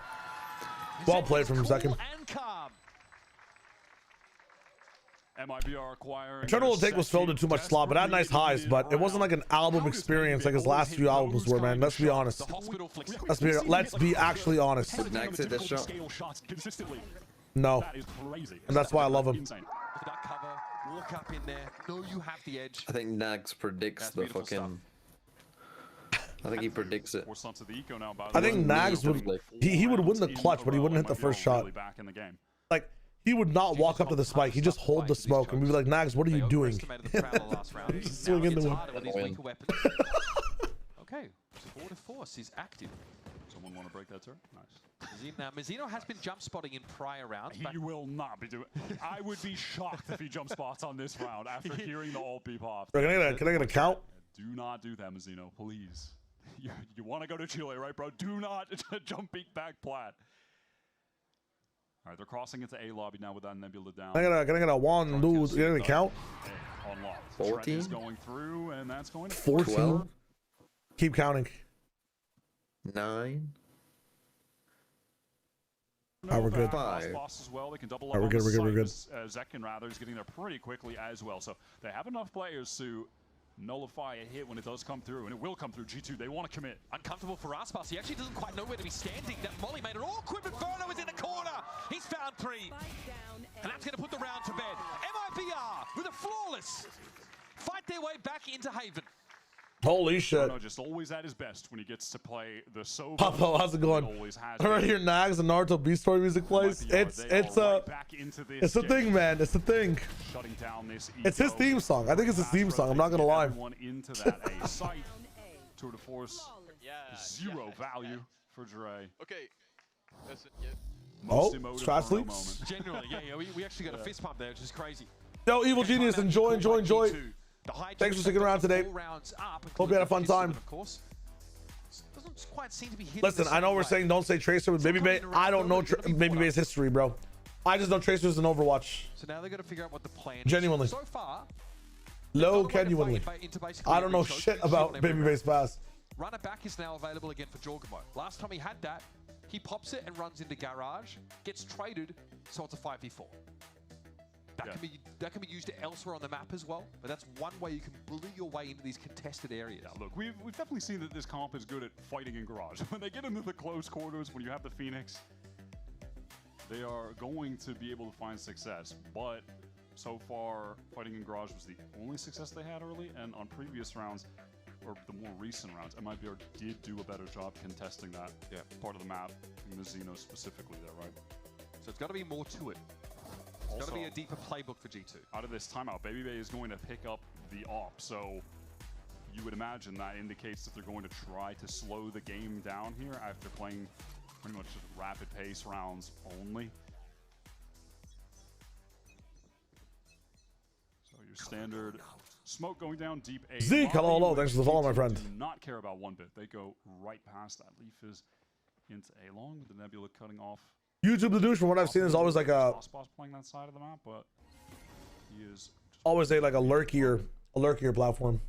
Well played from Second. And calm. MIBR acquiring. Eternal Take was filled in too much slot, but had nice highs, but it wasn't like an album experience like his last few albums were, man. Let's be honest. Let's be actually honest. Next hit this shot. No. And that's why I love him. Look at that cover. Walk up in there. No, you have the edge. I think Nags predicts the fucking... I think he predicts it. I think Nags would... He would win the clutch, but he wouldn't hit the first shot. Like, he would not walk up to the spike. He'd just hold the smoke and we'd be like, Nags, what are you doing? Just swing into him. Okay, supportive force is active. Someone want to break that turn? Nice. Now, Mazzino has been jump spotting in prior rounds. He will not be doing. I would be shocked if he jump spots on this round after hearing the ult beep off. Can I get a count? Do not do that, Mazzino, please. You want to go to Chile, right, bro? Do not jump beat back plat. All right, they're crossing into A lobby now with that Nebula down. Can I get a one lose? Can I get a count? Unlocked. 14? Is going through, and that's going to 14? 12? Keep counting. 9? Alright, we're good. 5. As well. They can double Alright, we're good. Zekin rather is getting there pretty quickly as well. So they have enough players to nullify a hit when it does come through, and it will come through. G2, they want to commit. Uncomfortable for Aspas. He actually doesn't quite know where to be standing. That Molly made it awkward, but Verno is in the corner. He's found 3. And that's going to put the round to bed. MIBR with a flawless fight their way back into Haven. Holy shit. Verno just always at his best when he gets to play the solo. Papa, how's it going? I right here, Nags and Naruto Beast Story music plays. It's a thing, man. It's a thing. Shutting down this it's his theme song. I think it's his theme song. I'm not gonna lie. Into that A site. Tour de force. Zero value for Dre. Okay. Listen, Oh, strat sleeps. Genuinely, yeah. We actually got a fist pump there, which is crazy. Yo, Evil Genius, enjoy. Thanks for sticking around today. Hope you had a fun time. Listen, I know we're saying don't say Tracer with Baby Bay. I don't know Baby Bay's history, bro. I just know Tracer's in Overwatch. So now they're going to figure out what the plan is. Genuinely. So far, Low genuinely. I don't know shit about babyface pass. Runner back is now available again for Jorgamo. Last time he had that, he pops it and runs into garage, gets traded, so it's a 5v4. That can be used elsewhere on the map as well, but that's one way you can bully your way into these contested areas. Yeah, look, we've definitely seen that this comp is good at fighting in garage. When they get into the close quarters, when you have the Phoenix, they are going to be able to find success. But so far, fighting in garage was the only success they had early, and on previous rounds, or the more recent rounds, MIBR did do a better job contesting that part of the map, Mizzino specifically there, right? So it's got to be more to it. It's got to be a deeper playbook for G2. Out of this timeout, BabyBay is going to pick up the op, so you would imagine that indicates that they're going to try to slow the game down here after playing pretty much just rapid pace rounds only. So your standard smoke going down deep A. Zeke, hello, thanks for the follow, my friend. Do not care about one bit. They go right past that. Leaf is into A long with the Nebula cutting off. YouTube the douche, from what I've seen, is always like a playing that side of the map, but he is always a lurkier platform.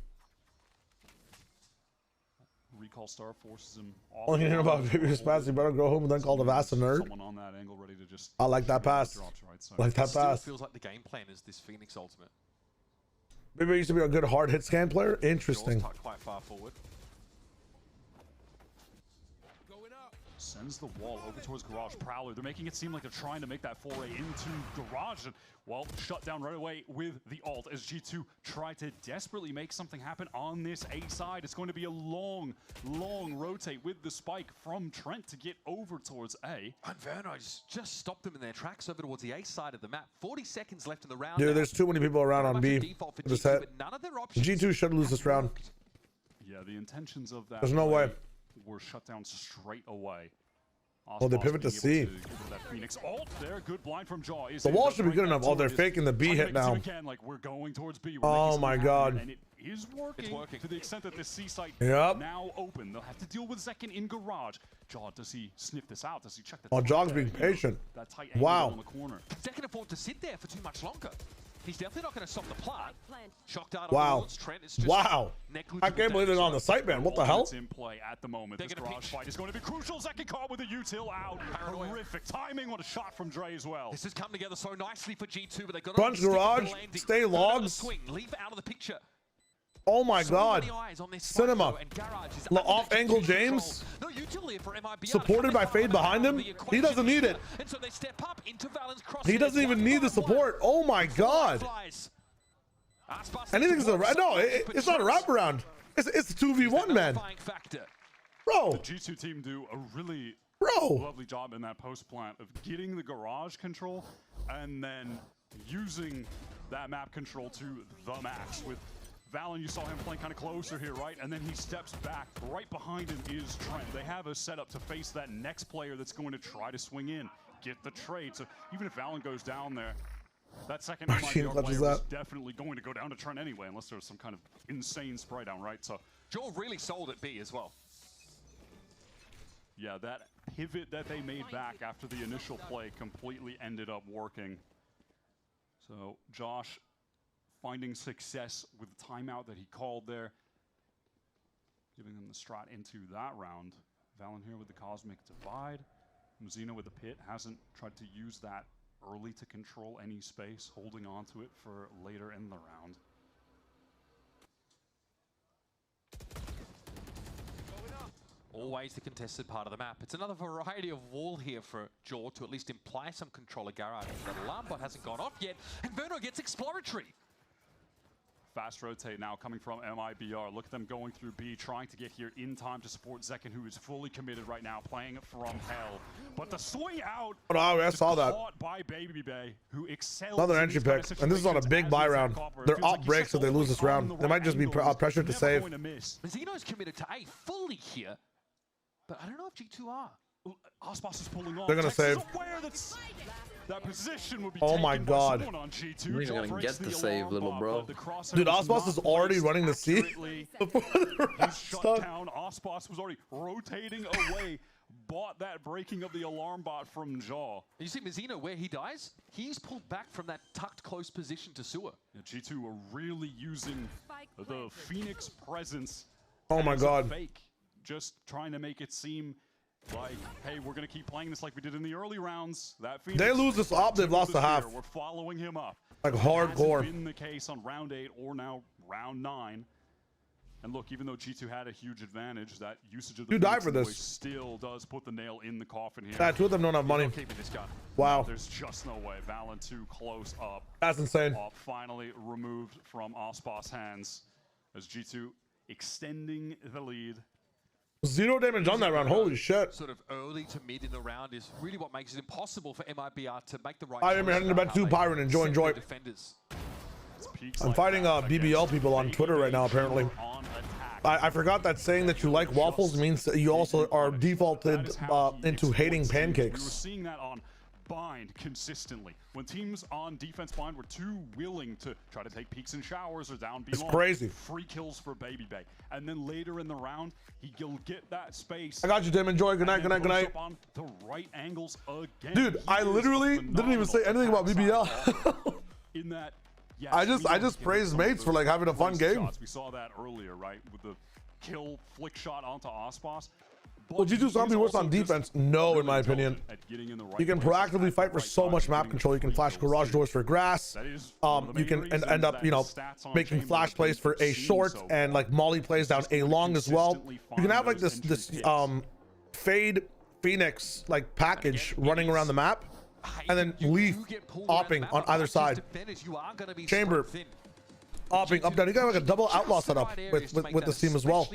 Recall star forces him off. Only hearing about babyface pass, you better go home and then call the Vast a nerd. Someone on that angle ready to just I like that pass. Like that pass. Feels like the game plan is this Phoenix ultimate. Maybe he used to be a good hard hit scan player. Interesting. Quite far forward. Sends the wall over towards Garage. Prowler, they're making it seem like they're trying to make that foray into Garage. And, well, shut down right away with the ult as G2 try to desperately make something happen on this A side. It's going to be a long rotate with the spike from Trent to get over towards A. And Verno's just stopped them in their tracks over towards the A side of the map. 40 seconds left in the round. Dude, there's too many people around on B. G2 should lose this round. Yeah, the intentions of that there's no way were shut down straight away. Oh, they pivot to C. Phoenix ult there. Good blind from Jaw. The wall should be good enough. Oh, they're faking the B hit now. Like we're going towards B. Oh my god. And it is working. It's working to the extent that this C site now open. They'll have to deal with Zekin in garage. Jaw, does he sniff this out? Does he check the Jaw's being patient. That tight wow. On the corner. Zekin afford to sit there for too much longer. He's definitely not going to stop the plant. Shock dart wow. On Trent is just wow. I can't believe it's on the site, man. What the hell? It's in play at the moment. This garage fight is going to be crucial. Zekin caught with a util out. Horrific timing. What a shot from Dre as well. This has come together so nicely for G2, but they got Crunch garage. Stay logs. Swing. Leave out of the picture. Oh my god. Cinema. Off angle James. No utility for MIBR. Supported by Fade behind him. He doesn't need it. And so they step up into Valen's cross. He doesn't even need the support. Oh my god. Anything's a no, it's not a wraparound. It's a 2v1, man. Bro. The G2 team do a really lovely job in that post plant of getting the garage control and then using that map control to the max. With Valen, you saw him playing kind of closer here, right? And then he steps back. Right behind him is Trent. They have a setup to face that next player that's going to try to swing in, get the trade. So even if Valen goes down there, that second MIBR player is definitely going to go down to Trent anyway, unless there's some kind of insane spray down, right? So Joel really sold at B as well. Yeah, that pivot that they made back after the initial play completely ended up working. So Josh finding success with the timeout that he called there, giving them the strat into that round. Valen here with the Cosmic Divide. Mizzino with the Pit hasn't tried to use that early to control any space, holding on to it for later in the round. Always the contested part of the map. It's another variety of wall here for Jaw to at least imply some control of garage. That alarm bot hasn't gone off yet, and Verno gets exploratory. Fast rotate now coming from MIBR. Look at them going through B, trying to get here in time to support Zekin, who is fully committed right now, playing from hell. But the swing out I saw that. Caught by BabyBay, who excels. Another entry pick, and this is on a big buy round. They're up breaks if they lose this round. They might just be pressured to save. Mizzino's committed to A fully here, but I don't know if G2 are. Ospas is pulling off. They're gonna Texas save. aware that position would be Oh my taken by God. someone on G2. You're even gonna get the save, little bro. Dude, Ospas is already running the C before the He's shut down. Ospas was already rotating away. Bought that breaking of the alarm bot from Jaw. You see Mazzino, where he dies, he's pulled back from that tucked close position to sewer. Yeah, G2 are really using the Phoenix presence. Oh my as a God. fake, just trying to make it seem like, hey, we're gonna keep playing this like we did in the early rounds. That Phoenix, They lose this op, they've lost the half. We're following him up. Like hardcore. Hasn't been the case on round 8 or now round 9. And look, even though G2 had a huge advantage, that usage of the You die Phoenix for this. Boy still does put the nail in the coffin here. Yeah, 2 of them don't have money. Keeping this gun. Wow. There's just no way. Valen too close up. That's insane. Finally removed from Ospas' hands as G2 extending the lead. 0 damage on that round. Holy shit. Sort of early to mid in the round is really what makes it impossible for MIBR to make the right I am heading to bed too, Byron. Enjoy. Defenders. I'm fighting BBL people on Twitter right now, apparently. I forgot that saying that you like waffles means that you also are defaulted into hating pancakes. We were seeing that on bind consistently. When teams on defense bind were too willing to try to take peeks and showers or down B It's long, crazy. Free kills for Baby Bay. And then later in the round, he'll get that space. I got you, Tim. Enjoy. Good night, good night, good night. On the right angles again. Dude, I literally didn't even say anything about BBL. In that, yes, I just praised mates for like having a fun game. Shots. We saw that earlier, right? With the kill flick shot onto Ospas. Well, G2's not be worse on defense. No, in my opinion. You can proactively fight for so much map control. You can flash garage doors for grass. You can end up, you know, making flash plays for A short and like molly plays down A long as well. You can have like this fade Phoenix like package running around the map, and then Leaf opping on either side. Chamber opping up down. You got like a double outlaw setup with this team as well.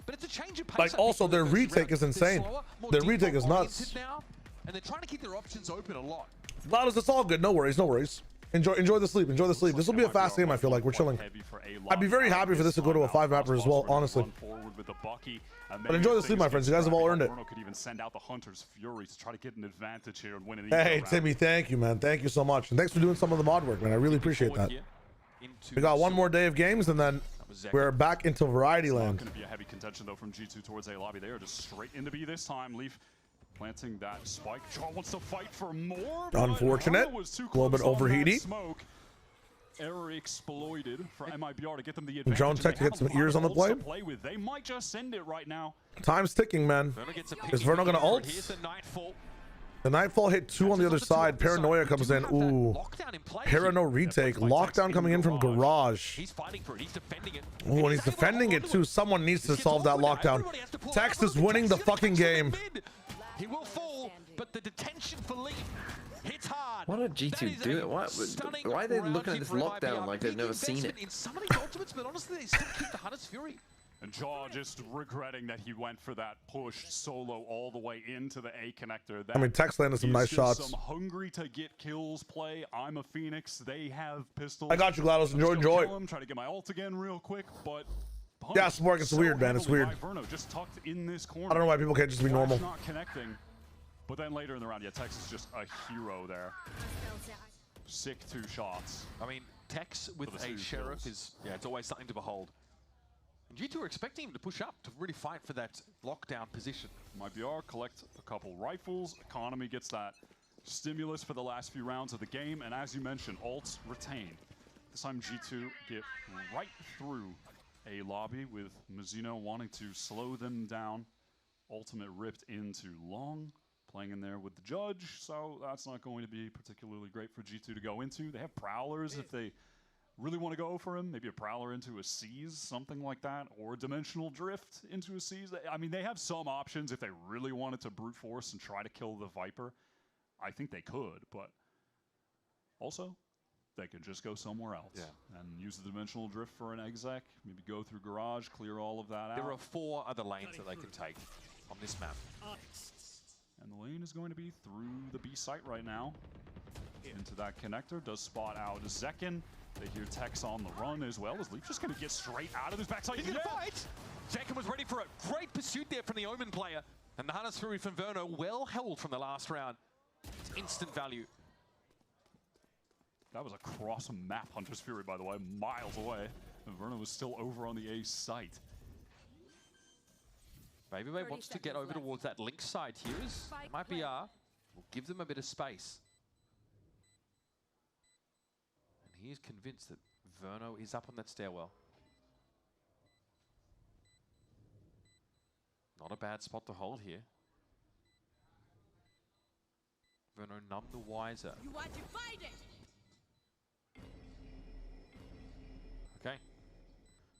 But it's a change of pace. Like also their retake is insane. Their retake is nuts. And they're trying to keep their options open a lot. Loudest, it's all good. No worries, no worries. Enjoy the sleep. Enjoy the sleep. This will be a fast game. I feel like we're chilling. I'd be very happy for this to go to a 5-mapper as well, honestly. But enjoy the sleep, my friends. You guys have all earned it. Could even send out the Hunter's Fury to try to get an advantage here and win an Hey, Timmy, thank you, man. Thank you so much, and thanks for doing some of the mod work, man. I really appreciate that. We got one more day of games, and then we're back into Variety Land. Going to be a heavy contention though from G2 towards A lobby. They are just straight into B this time. Leaf planting that spike. Jaw wants to fight for more. Unfortunate. A little bit overheaty. Smoke. Error exploited for MIBR to get them the advantage. Drone tech to get some ears on the play. They might just send it right now. Time's ticking, man. Is Verno gonna ult? The Nightfall hit 2 on the other side. Paranoia comes in. Ooh. Parano retake. Lockdown coming in from Garage. He's fighting for it. He's defending it. Ooh, and he's defending it too. Someone needs to solve that lockdown. Tex is winning the fucking game. He will fall, but the detention for Leaf hits hard. What did G2 do? Why are they looking at this lockdown like they've never seen it? In some of these ultimates, but honestly, they still keep the Hunter's Fury. And Jaw just regretting that he went for that push solo all the way into the A connector. I mean, Tex landed some nice shots. Some hungry to get kills play. I'm a Phoenix. They have pistols. I got you, GLaDOS. Enjoy. Try to get my ult again real quick, but yeah, Spork, it's weird, man. It's weird. Just tucked in this corner. I don't know why people can't just be normal. Not connecting. But then later in the round, yeah, Tex is just a hero there. Sick 2 shots. I mean, Tex with a Sheriff is, yeah, it's always something to behold. G2 are expecting him to push up to really fight for that lockdown position. MIBR collect a couple rifles. Economy gets that stimulus for the last few rounds of the game. And as you mentioned, ults retained. This time G2 get right through A lobby with Mazzino wanting to slow them down. Ultimate ripped into long. Playing in there with the Judge, so that's not going to be particularly great for G2 to go into. They have Prowlers if they really want to go for him. Maybe a Prowler into a Seize, something like that, or Dimensional Drift into a Seize. I mean, they have some options if they really wanted to brute force and try to kill the Viper. I think they could, but also they could just go somewhere else and use the Dimensional Drift for an exec, maybe go through Garage, clear all of that out. There are 4 other lanes that they can take on this map. And the lane is going to be through the B site right now. Into that connector, does spot out Zekin. They hear Tex on the run as well. As Leaf just going to get straight out of his backside. He's going to fight! Zekin was ready for a great pursuit there. from the Omen player. And the Hunter's Fury from Verno, well held from the last round. It's instant value. That was a cross-map Hunter's Fury, by the way, miles away. And Verno was still over on the A site. Baby Bay wants to get over towards that link side here. It might be R. We'll give them a bit of space. And he is convinced that Verno is up on that stairwell. Not a bad spot to hold here. Verno none the wiser. You want to fight it? Okay.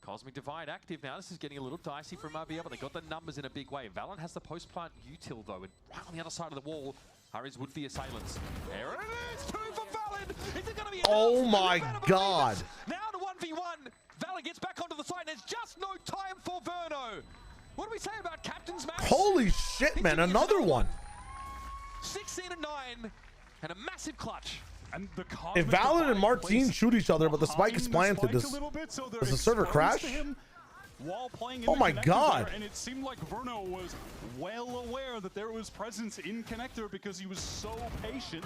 Cosmic Divide active now. This is getting a little dicey from RBL, but they got the numbers in a big way. Valen has the post-plant util, though, and right on the other side of the wall, Harry's would be assailants. There it is! 2 for Valen! Is it going to be enough? Oh my god! Now to 1v1. Valen gets back onto the side, and there's just no time for Verno. What do we say about captain's match? Holy shit, man! Another one. 16 and 9, and a massive clutch. And the if Valen and Martine shoot each other, but the spike is planted, does the server crash? Oh my god! And it seemed like Verno was well aware that there was presence in connector because he was so patient.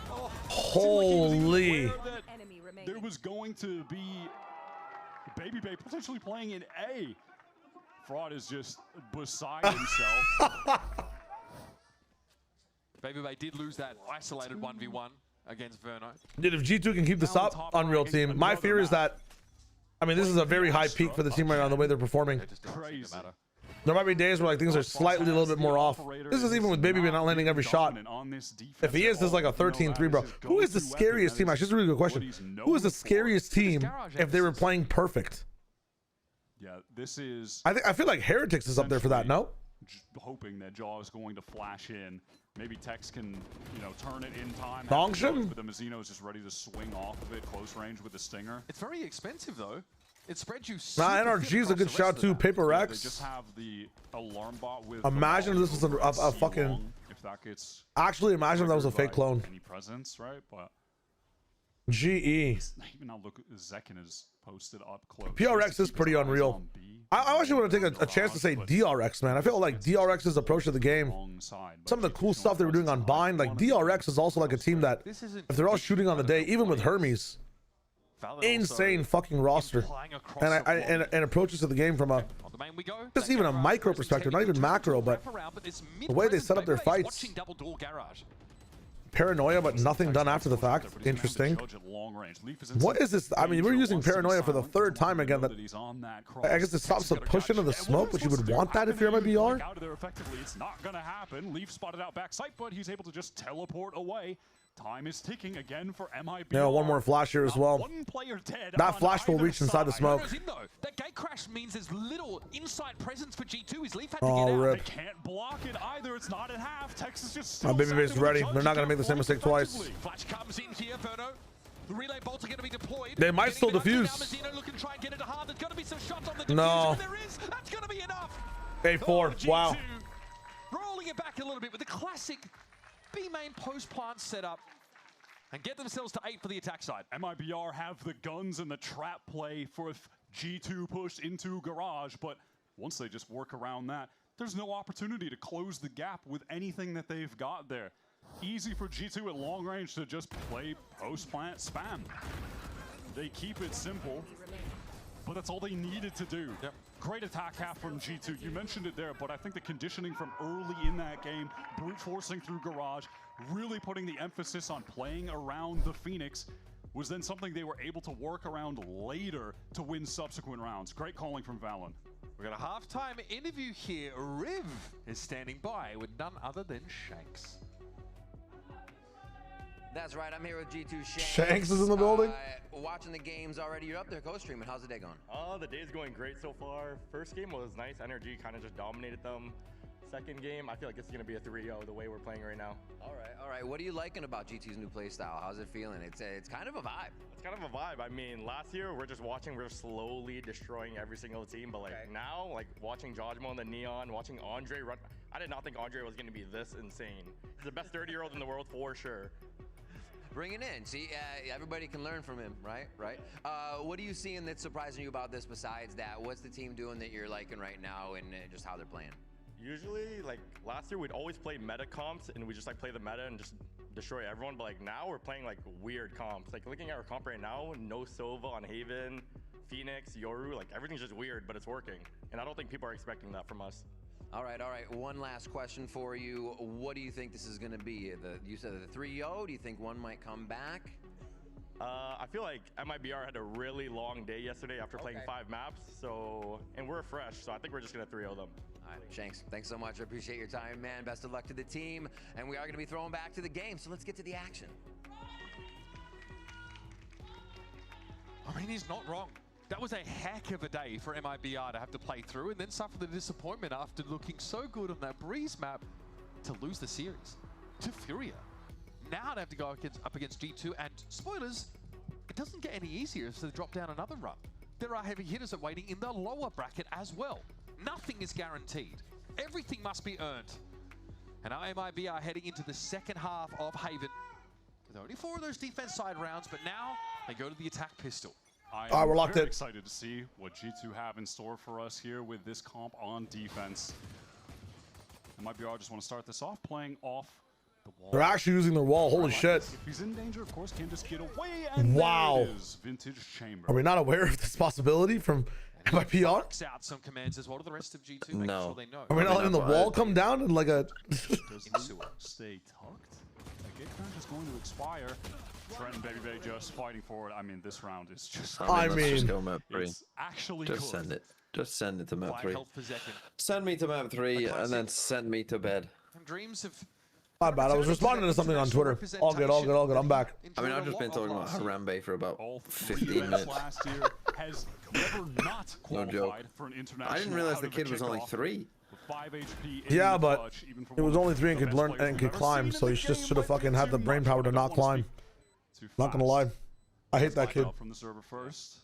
Holy! Like there was going to be Baby Bay potentially playing in A. Fraud is just beside himself. Baby Bay did lose that isolated 1v1 against Verno. Dude, if G2 can keep this up, Unreal team. My fear is that, I mean, this is a very high peak for the team right now, the way they're performing. Crazy. There might be days where like things are slightly a little bit more off. This is even with Baby Bay not landing every shot. If he is, this is like a 13-3, bro. Who is the scariest team? Actually, this is a really good question. Who is the scariest team if they were playing perfect? Yeah, this is... I feel like Heretics is up there for that, no? Hoping that Jaw is going to flash in. Maybe Tex can, you know, turn it in time. Dongshin? But the Mazzino is just ready to swing off of it, close range with the Stinger. It's very expensive, though. It spreads you Nah, NRG is a good shot, too. Paper X. They just have the alarm bot with... Imagine if this was a fucking... If that gets... Actually, imagine if that was a fake clone. Any presence, right? But... GE. Even now, look, Zekin is posted up close. PRX is pretty unreal. I actually want to take a chance to say DRX, man. I feel like DRX's approach to the game, some of the cool stuff they were doing on Bind, like DRX is also like a team that, if they're all shooting on the day, even with Hermes, insane fucking roster, and approaches to the game from a, just even a micro perspective, not even macro, but the way they set up their fights. Paranoia, but nothing done after the fact. Interesting. What is this? I mean, we're using Paranoia for the 3rd time again. That I guess it stops the push into the smoke, but you would want that if you're MIBR. Out of there effectively, it's not going to happen. Leaf spotted out backside, but he's able to just teleport away. Time is ticking again for MIB. Yeah, one more flash here as well. One player dead. That flash will reach inside the smoke. That gate crash means there's little inside presence for G2. His Leaf had to Oh, get out. rip. They can't block it either. It's not at half. Texas just My Baby Bay's ready. They're not going to make the same mistake twice. Flash comes in here, Verno. The relay bolts are going to be deployed. They might still defuse. No. That's going to be enough. A4. Wow. Rolling it back a little bit with the classic B main post plant setup. And get themselves to 8 for the attack side. MIBR have the guns and the trap play for if G2 push into garage, but once they just work around that, there's no opportunity to close the gap with anything that they've got there. Easy for G2 at long range to just play post-plant spam. They keep it simple, but that's all they needed to do. Yep. Great attack half from G2. You mentioned it there, but I think the conditioning from early in that game, brute forcing through garage, really putting the emphasis on playing around the Phoenix was then something they were able to work around later to win subsequent rounds. Great calling from Valen. We've got a halftime interview here. Riv is standing by with none other than Shanks. That's right, I'm here with G2 Shanks. Shanks is in the building. Watching the games already. You're up there co-streaming. How's the day going? The day's going great so far. First game was nice. Energy kind of just dominated them. Second game, I feel like it's going to be a 3-0 the way we're playing right now. All right. What are you liking about GT's new play style? How's it feeling? It's kind of a vibe. It's kind of a vibe. I mean, last year we're just watching, we're slowly destroying every single team. But like now, like watching Jojmo and the Neon, watching Andre run. I did not think Andre was going to be this insane. He's the best 30-year-old in the world for sure. Bring it in. See, everybody can learn from him, right? What are you seeing that's surprising you about this besides that? What's the team doing that you're liking right now and just how they're playing? usually, like last year, we'd always play meta comps and we just like play the meta and just destroy everyone. But like now we're playing like weird comps. Like looking at our comp right now, no Sova on Haven, Phoenix, Yoru, like everything's just weird, but it's working. And I don't think people are expecting that from us. All right. One last question for you. What do you think this is going to be? You said the 3-0. Do you think one might come back? I feel like MIBR had a really long day yesterday after playing 5 maps, and we're fresh, so I think we're just gonna 3-0 them. All right, Shanks, thanks so much. I appreciate your time, man. Best of luck to the team, and we are gonna be throwing back to the game, so let's get to the action. I mean, he's not wrong. That was a heck of a day for MIBR to have to play through and then suffer the disappointment after looking so good on that Breeze map to lose the series to Furia. Now they have to go up against G2, and spoilers, it doesn't get any easier as they drop down another run. There are heavy hitters waiting in the lower bracket as well. Nothing is guaranteed. Everything must be earned. And now MIB are heading into the second half of Haven. There are only 4 of those defense side rounds, but now they go to the attack pistol. I'm we're locked very in. excited to see what G2 have in store for us here with this comp on defense. MIBR just want to start this off playing off the wall. They're actually using their wall. Holy shit. If he's in danger, of course, can just get away. And wow. There it is. Vintage Chamber. Are we not aware of this possibility from MIBR? Out some commands as well to the rest of G2. No. Sure they know. Are we not letting the wall come down in like a... Stay tucked. Gate Crunch is going to expire. Trent and Baby just fighting for it. I mean, this round is just... Let's just go map 3. It's actually just good. send it. Just send it to map 3. Health per second. Send me to map 3 and then send me to bed. Dreams of... My bad, I was responding to something on Twitter. All good, all good, all good. I'm back. I mean, I've just been talking about Harambe for about 15 minutes. Last year has never not No joke. for an international I didn't realize the kid was only 3. 5 HP Yeah, but it was only 3 and could learn and could climb, so he just should have fucking had the brain power to not climb. Not gonna lie. I hate that kid. From the server first.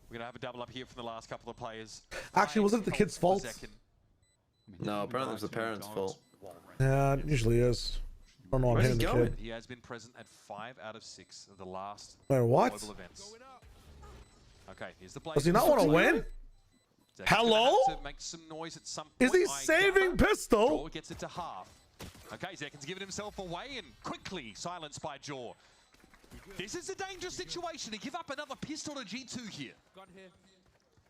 We're gonna have a double up here from the last couple of players. Actually, was it the kid's fault? No, apparently it was the parents' fault. Yeah, it usually is. I don't know, I'm hitting the kid. He has been present at 5 out of 6 of the last Wait, what? global events. Okay, here's the play. Does he not want to win? Hello? To make some noise at some Is point. he saving pistol? Jaw gets it to half. Okay, Zekin's giving himself away and quickly silenced by Jaw. This is a dangerous situation to give up another pistol to G2 here.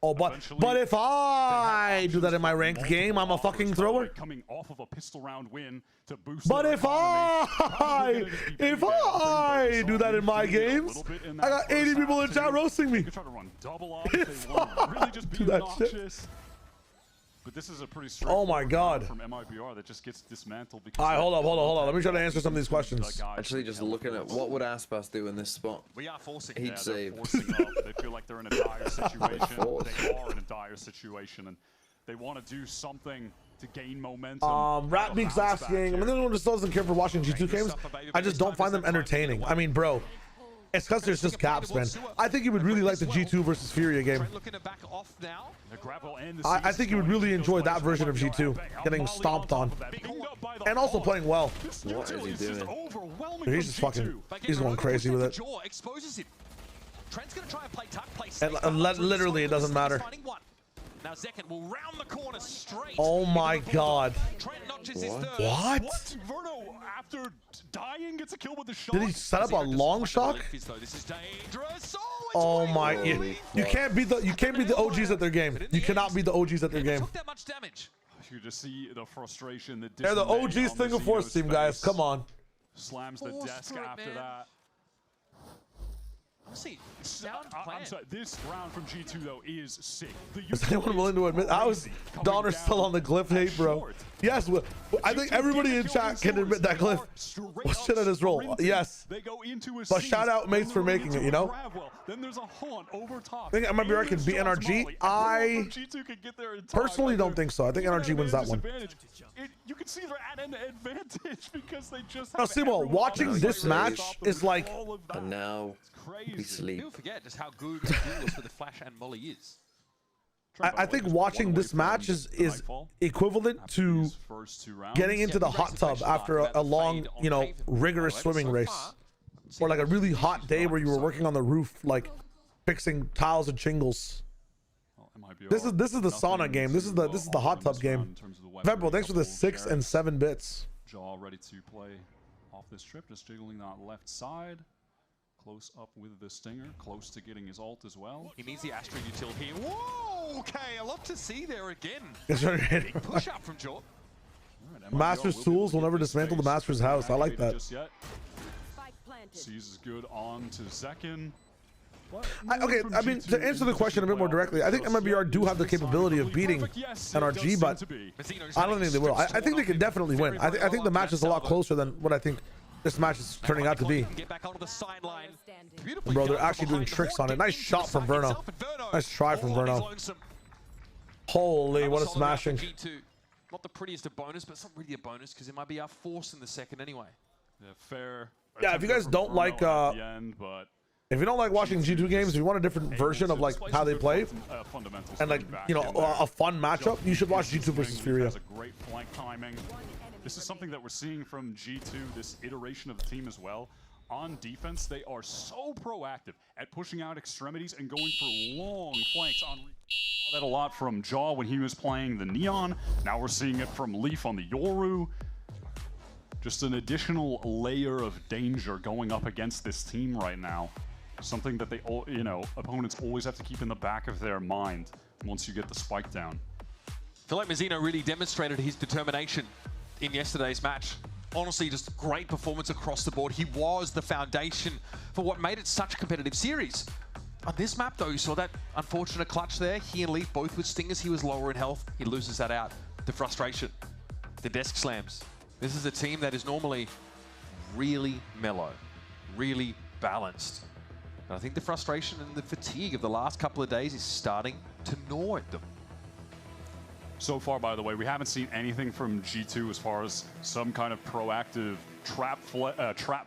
Oh, but if I do that in my ranked game, I'm a fucking thrower. Coming off of a pistol round win to boost. But if I do that in my games, I got 80 people in chat roasting me. Try to run double off if they want to really just be obnoxious. But this is a pretty oh my god. From MIBR that just gets dismantled because Alright, hold up. Let me try to answer some of these questions. Actually, just looking at what would Aspas do in this spot. We are forcing He'd save. They feel like they're in a dire situation. They are in a dire situation, and they want to do something to gain momentum. Rat Beak's asking, I mean, everyone just doesn't care for watching G2 games. I just don't find them entertaining. I mean, bro, it's because there's just gaps, man. I think you would really like the G2 versus Furia game. I think you would really enjoy that version of G2, getting stomped on. And also playing well. What is he doing? Dude, he's just fucking, he's going crazy with it. And literally, it doesn't matter. Now Zekin will round the corner straight. Oh my god. What? Verno, after dying, gets a kill with the shot. Did he set up a long shock? Oh my! You can't beat the OGs at their game. You cannot beat the OGs at their game. That much damage. You just see the frustration. They're the OGs single force team, guys. Come on. Slams the desk after that. See, I'm sorry, this round from G2 though is sick. Is anyone willing to admit? I was Donner still on the Glyph hate, bro. Yes, I think everybody in chat can admit that Glyph was shit at his role. Yes. But shout out mates for making it, you know? Then there's a haunt over top. I think MIBR can beat NRG. I personally don't think so. I think NRG wins that one. You can see they're at an advantage because they just now, Simo, watching this match is like... And now we sleep. People forget just how good Google's for the Flash and Molly is. I think watching this match is equivalent to getting into the hot tub after a long, you know, rigorous swimming race. Or like a really hot day where you were working on the roof, like fixing tiles and shingles. This is the sauna game. This is the hot tub game. Vebro, thanks for the 6 and 7 bits. Jaw ready to play off this trip, just jiggling that left side. Close up with the Stinger, close to getting his ult as well. He needs the Astra util here. Whoa, okay, a lot to see there again. Big push up from Jaw. Master's tools will never dismantle the Master's house. I like that. Sees is good on to Zekin. Okay, I mean, to answer the question a bit more directly, I think MIBR do have the capability of beating NRG, but I don't think they will. I think they can definitely win. I think the match is a lot closer than what I think this match is turning out to be. Bro, they're actually doing tricks on it. Nice shot from Verno. Nice try from Verno. Holy, what a smashing. Not the prettiest of bonus, but it's not really a bonus because it might be our force in the second anyway. Yeah, fair. Yeah, if you guys don't like if you don't like watching G2 games, if you want a different version of like how they play and like, you know, a fun matchup, you should watch G2 versus Furia. Has a great flank timing. This is something that we're seeing from G2, this iteration of the team as well. On defense, they are so proactive at pushing out extremities and going for long flanks. Saw that a lot from Jaw when he was playing the Neon. Now we're seeing it from Leaf on the Yoru. Just an additional layer of danger going up against this team right now. Something that they, you know, opponents always have to keep in the back of their mind once you get the spike down. I feel like Mazzino really demonstrated his determination in yesterday's match. Honestly, just great performance across the board. He was the foundation for what made it such a competitive series. On this map, though, you saw that unfortunate clutch there. He and Leaf both with Stingers. He was lower in health. He loses that out. The frustration. The desk slams. This is a team that is normally really mellow, really balanced. And I think the frustration and the fatigue of the last couple of days is starting to gnaw at them. So far, by the way, we haven't seen anything from G2 as far as some kind of proactive trap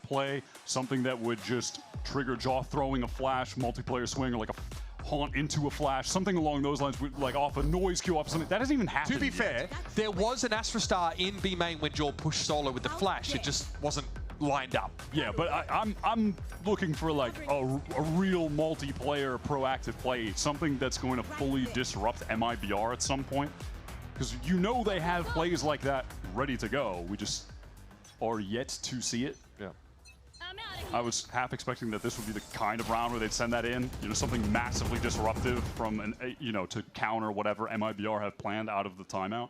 play, something that would just trigger Jaw throwing a flash, multiplayer swing, or like a haunt into a flash, something along those lines, like off a noise queue, off something. That hasn't even happened. To be fair, there was an Astra Star in B main when Jaw pushed solo with the flash. It just wasn't lined up. Yeah, but I'm looking for like a real multiplayer proactive play, something that's going to fully disrupt MIBR at some point. Because you know they have plays like that ready to go. We just are yet to see it. Yeah. I was half expecting that this would be the kind of round where they'd send that in, you know, something massively disruptive from an, you know, to counter whatever MIBR have planned out of the timeout.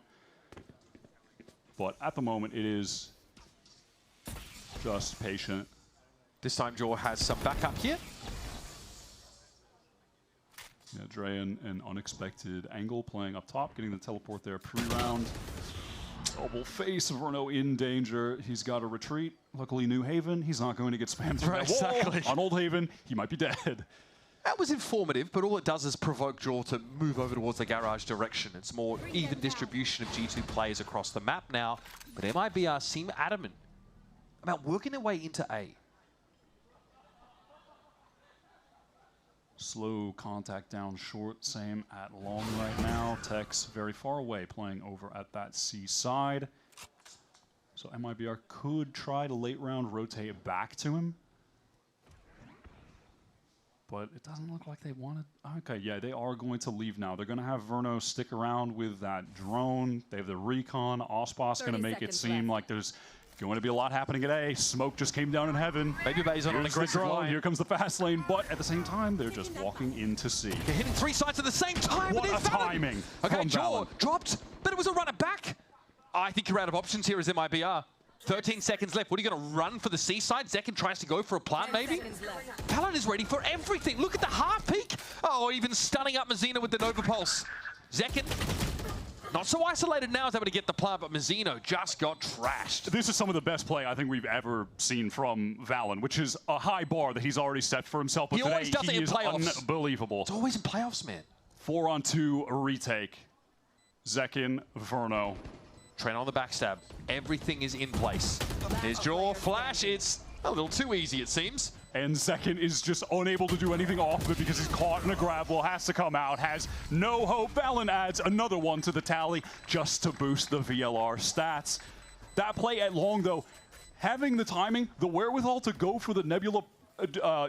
But at the moment, it is just patient. This time, Jaw has some backup here. Yeah, Dre an unexpected angle playing up top, getting the teleport there pre-round. Double face, Verno in danger. He's got to retreat. Luckily, New Haven, he's not going to get spammed through that wall. Exactly. On Old Haven, he might be dead. That was informative, but all it does is provoke Jaw to move over towards the garage direction. It's more even distribution of G2 players across the map now, but MIBR seem adamant about working their way into A. Slow contact down short, same at long right now. Tex very far away, playing over at that C side. So MIBR could try to late round rotate back to him. But it doesn't look like they wanted. Okay, yeah, they are going to leave now. They're going to have Verno stick around with that drone. They have the recon. Ospas going to make it seem like there's going to be a lot happening at A. Smoke just came down in heaven. Maybe Bay's on an aggressive line. Here comes the fast lane, but at the same time, they're just walking into C. They're hitting 3 sides at the same time. What a timing. Okay, Jaw dropped, but it was a runner back. I think you're out of options here as MIBR. 13 seconds left. What are you going to run for the C side? Zekin tries to go for a plant, maybe? Talon is ready for everything. Look at the half peak. Oh, even stunning up Mazzino with the Nova Pulse. Zekin, not so isolated now, is able to get the plant, but Mazzino just got trashed. This is some of the best play I think we've ever seen from Valen, which is a high bar that he's already set for himself. But he always does it in playoffs. Unbelievable. It's always in playoffs, man. 4-on-2 retake. Zekin, Verno. Trent on the backstab. Everything is in place. There's Jaw, flash. It's a little too easy, it seems. And Zekin is just unable to do anything off of it because he's caught in a grab wall, has to come out, has no hope. Valen adds another one to the tally just to boost the VLR stats. That play at long, though, having the timing, the wherewithal to go for the Nebula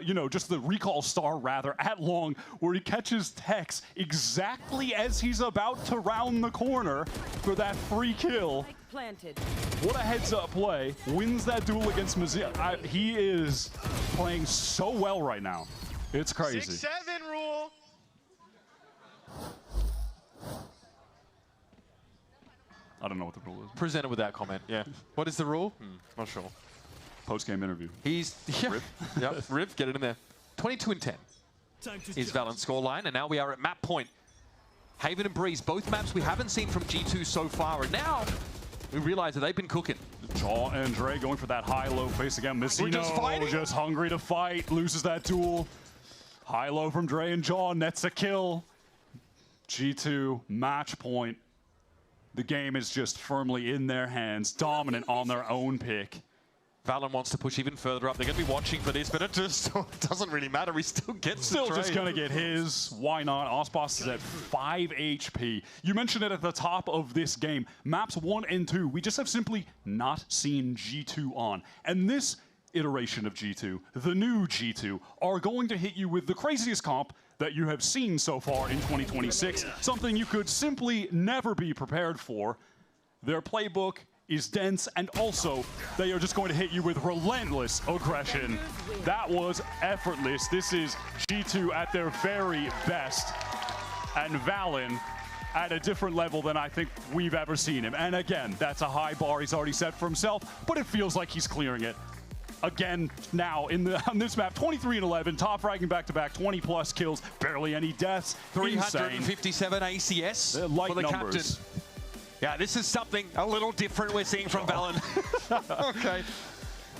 you know, just the recall star rather at long, where he catches Tex exactly as he's about to round the corner for that free kill. Planted. What a heads-up play. Wins that duel against Mazia. He is playing so well right now. It's crazy. 6-7 rule. I don't know what the rule is. Presented with that comment, yeah. What is the rule? Not sure. Post-game interview. He's, Rip. Yep, Rip, get it in there. 22-10 is Valent's scoreline, and now we are at map point. Haven and Breeze, both maps we haven't seen from G2 so far, and now we realize that they've been cooking. Jaw and Dre going for that high-low face again. Messino just hungry to fight, loses that duel. High-low from Dre and Jaw, nets a kill. G2, match point. The game is just firmly in their hands, dominant on their own pick. Valen wants to push even further up. They're going to be watching for this, but it just doesn't really matter. He still gets the trade. Just going to get his. Why not? Osboss is at 5 HP. You mentioned it at the top of this game. Maps 1 and 2, we just have simply not seen G2 on. And this iteration of G2, the new G2, are going to hit you with the craziest comp that you have seen so far in 2026. Something you could simply never be prepared for. Their playbook is dense, and also they are just going to hit you with relentless aggression. That was effortless. This is G2 at their very best, and Valen at a different level than I think we've ever seen him. And again, that's a high bar he's already set for himself, but it feels like he's clearing it. Again, now on this map, 23-11, top fragging back-to-back, 20-plus kills, barely any deaths. 357 ACS for the numbers. captain. Yeah, this is something a little different we're seeing from Valen. Okay.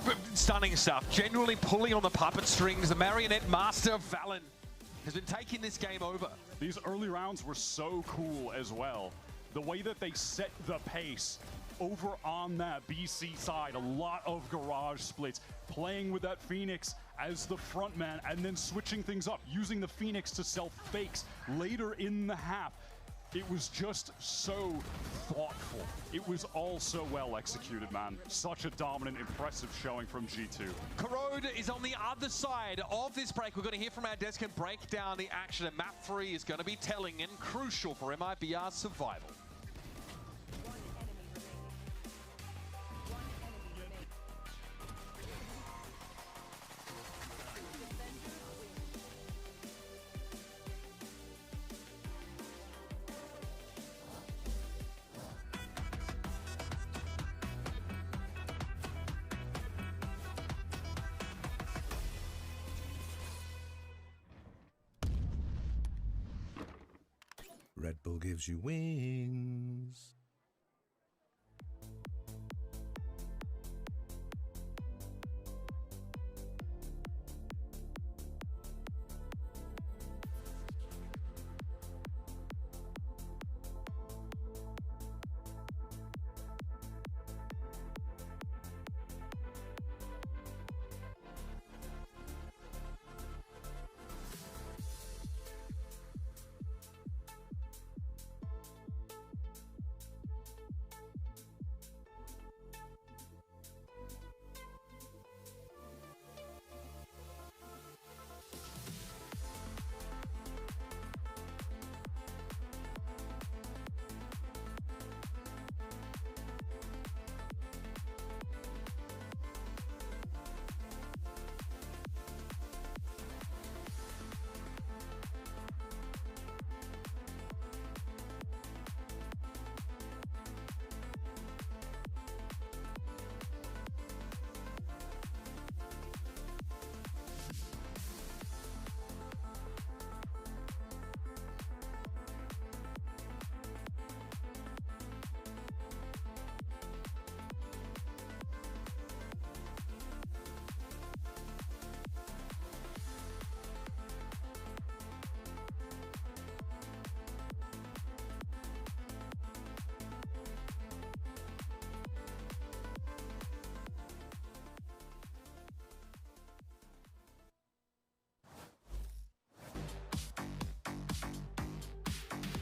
But stunning stuff. Genuinely pulling on the puppet strings. The marionette master of Valen has been taking this game over. These early rounds were so cool as well. The way that they set the pace over on that BC side, a lot of garage splits, playing with that Phoenix as the front man, and then switching things up, using the Phoenix to sell fakes later in the half. It was just so thoughtful. It was all so well executed, man. Such a dominant, impressive showing from G2. Corrode is on the other side of this break. We're going to hear from our desk and break down the action. And map 3 is going to be telling and crucial for MIBR's survival. Red Bull gives you wings.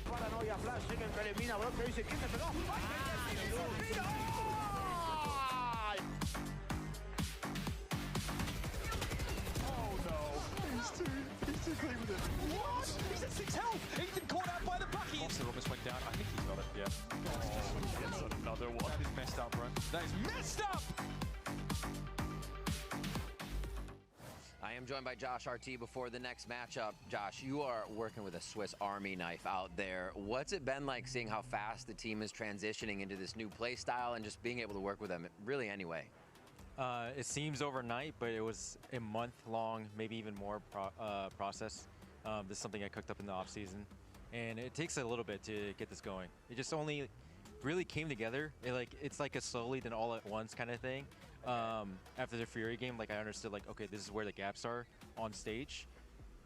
Paranoia, Flash, llega entre elimina, Brock dice, ¿quién me pegó? basically with it. What? He's at 6 health. Ethan caught out by the bucket. Monster almost went down. I think he's got it. Yeah. Oh, gets another one. That is messed up, bro. That is messed up. I am joined by Josh RT before the next matchup. Josh, you are working with a Swiss Army knife out there. What's it been like seeing how fast the team is transitioning into this new play style and just being able to work with them really anyway? It seems overnight, but it was a month-long, maybe even more process. This is something I cooked up in the off season, and it takes a little bit to get this going. It just only really came together. It's like a slowly then all at once kind of thing. After the Fury game, like I understood, like, okay, this is where the gaps are on stage,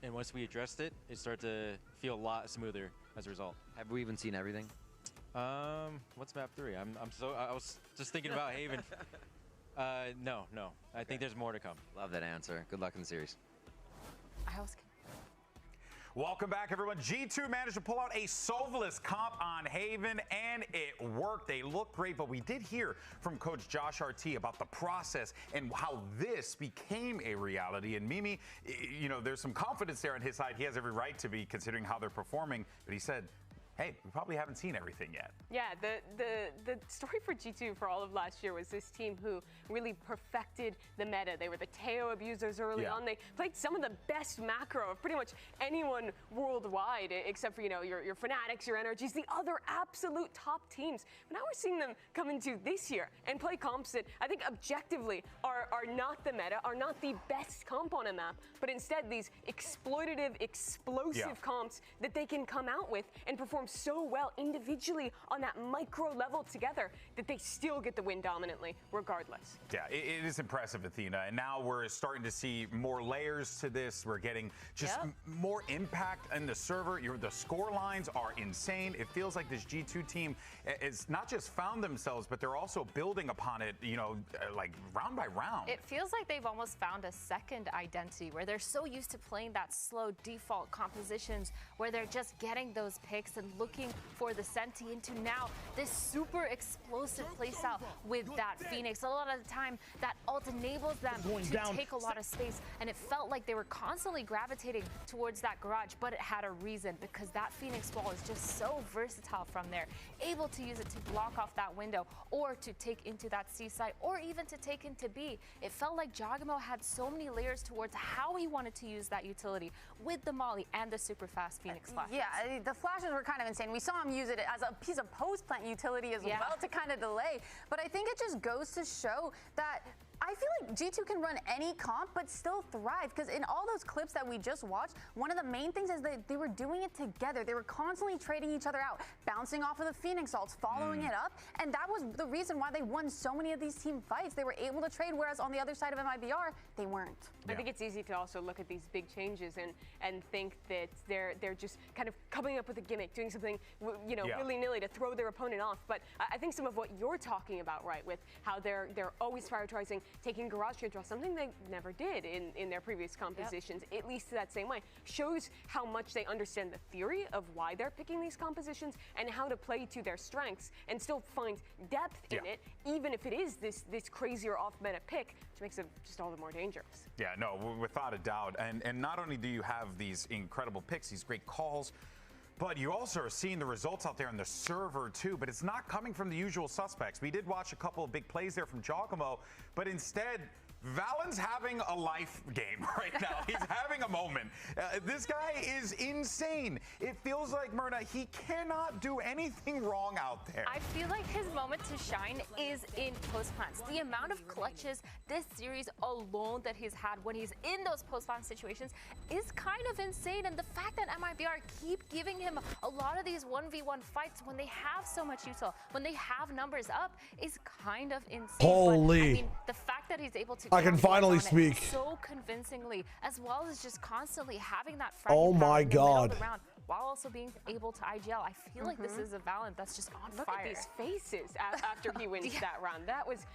and once we addressed it, it started to feel a lot smoother as a result. Have we even seen everything? What's map 3? I was just thinking about Haven. No. I think there's more to come. Love that answer. Good luck in the series. Welcome back, everyone. G2 managed to pull out a solveless comp on Haven, and it worked. They look great, but we did hear from Coach Josh RT about the process and how this became a reality. And Mimi, you know, there's some confidence there on his side. He has every right to be, considering how they're performing. But he said, hey, we probably haven't seen everything yet. Yeah, the story for G2 for all of last year was this team who really perfected the meta. They were the Teo abusers early on. They played some of the best macro of pretty much anyone worldwide, except for, you know, your Fnatics, your NRGs, the other absolute top teams. But now we're seeing them come into this year and play comps that I think objectively are not the meta, are not the best comp on a map, but instead these exploitative, explosive comps that they can come out with and perform so well individually on that micro level together that they still get the win dominantly regardless. Yeah, it is impressive, Athena. And now we're starting to see more layers to this. We're getting just more impact in the server. The score lines are insane. It feels like this G2 team is not just found themselves, but they're also building upon it, you know, like round by round. It feels like they've almost found a second identity where they're so used to playing that slow default compositions where they're just getting those picks and looking for the Senti into now this super explosive playstyle with that Phoenix. A lot of the time that ult enables them to take a lot of space, and it felt like they were constantly gravitating towards that garage, but it had a reason because that Phoenix wall is just so versatile from there, able to use it to block off that window or to take into that C site or even to take into B. It felt like Jogamo had so many layers towards how he wanted to use that utility with the Molly and the super fast Phoenix flashes. Yeah, the flashes were kind of insane. We saw him use it as a piece of post-plant utility as well to kind of delay. But I think it just goes to show that I feel like G2 can run any comp but still thrive, because in all those clips that we just watched, one of the main things is that they were doing it together. They were constantly trading each other out, bouncing off of the Phoenix ults, following it up, and that was the reason why they won so many of these team fights. They were able to trade, whereas on the other side of MIBR, they weren't. I think it's easy to also look at these big changes and think that they're just kind of coming up with a gimmick, doing something, you know, willy-nilly to throw their opponent off. But I think some of what you're talking about, right, with how they're always prioritizing taking garage control, something they never did in their previous compositions, at least that same way, shows how much they understand the theory of why they're picking these compositions and how to play to their strengths and still find depth in it, even if it is this crazier off-meta pick, which makes it just all the more dangerous. Yeah, no, without a doubt. And not only do you have these incredible picks, these great calls, but you also are seeing the results out there on the server too, but it's not coming from the usual suspects. We did watch a couple of big plays there from Jogamo, but instead, Valen's having a life game right now. He's having a moment. This guy is insane. It feels like, Myrna, he cannot do anything wrong out there. I feel like his moment to shine is in post-plants. The amount of clutches this series alone that he's had when he's in those post-plant situations is kind of insane. And the fact that MIBR keep giving him a lot of these 1v1 fights when they have so much util, when they have numbers up, is kind of insane. Holy. But, I mean, the fact that he's able to I can finally speak. so convincingly, as well as just constantly having that oh my God. while also being able to IGL. I feel like this is a Valent that's just on Look fire. Look at these faces after he wins that round. That was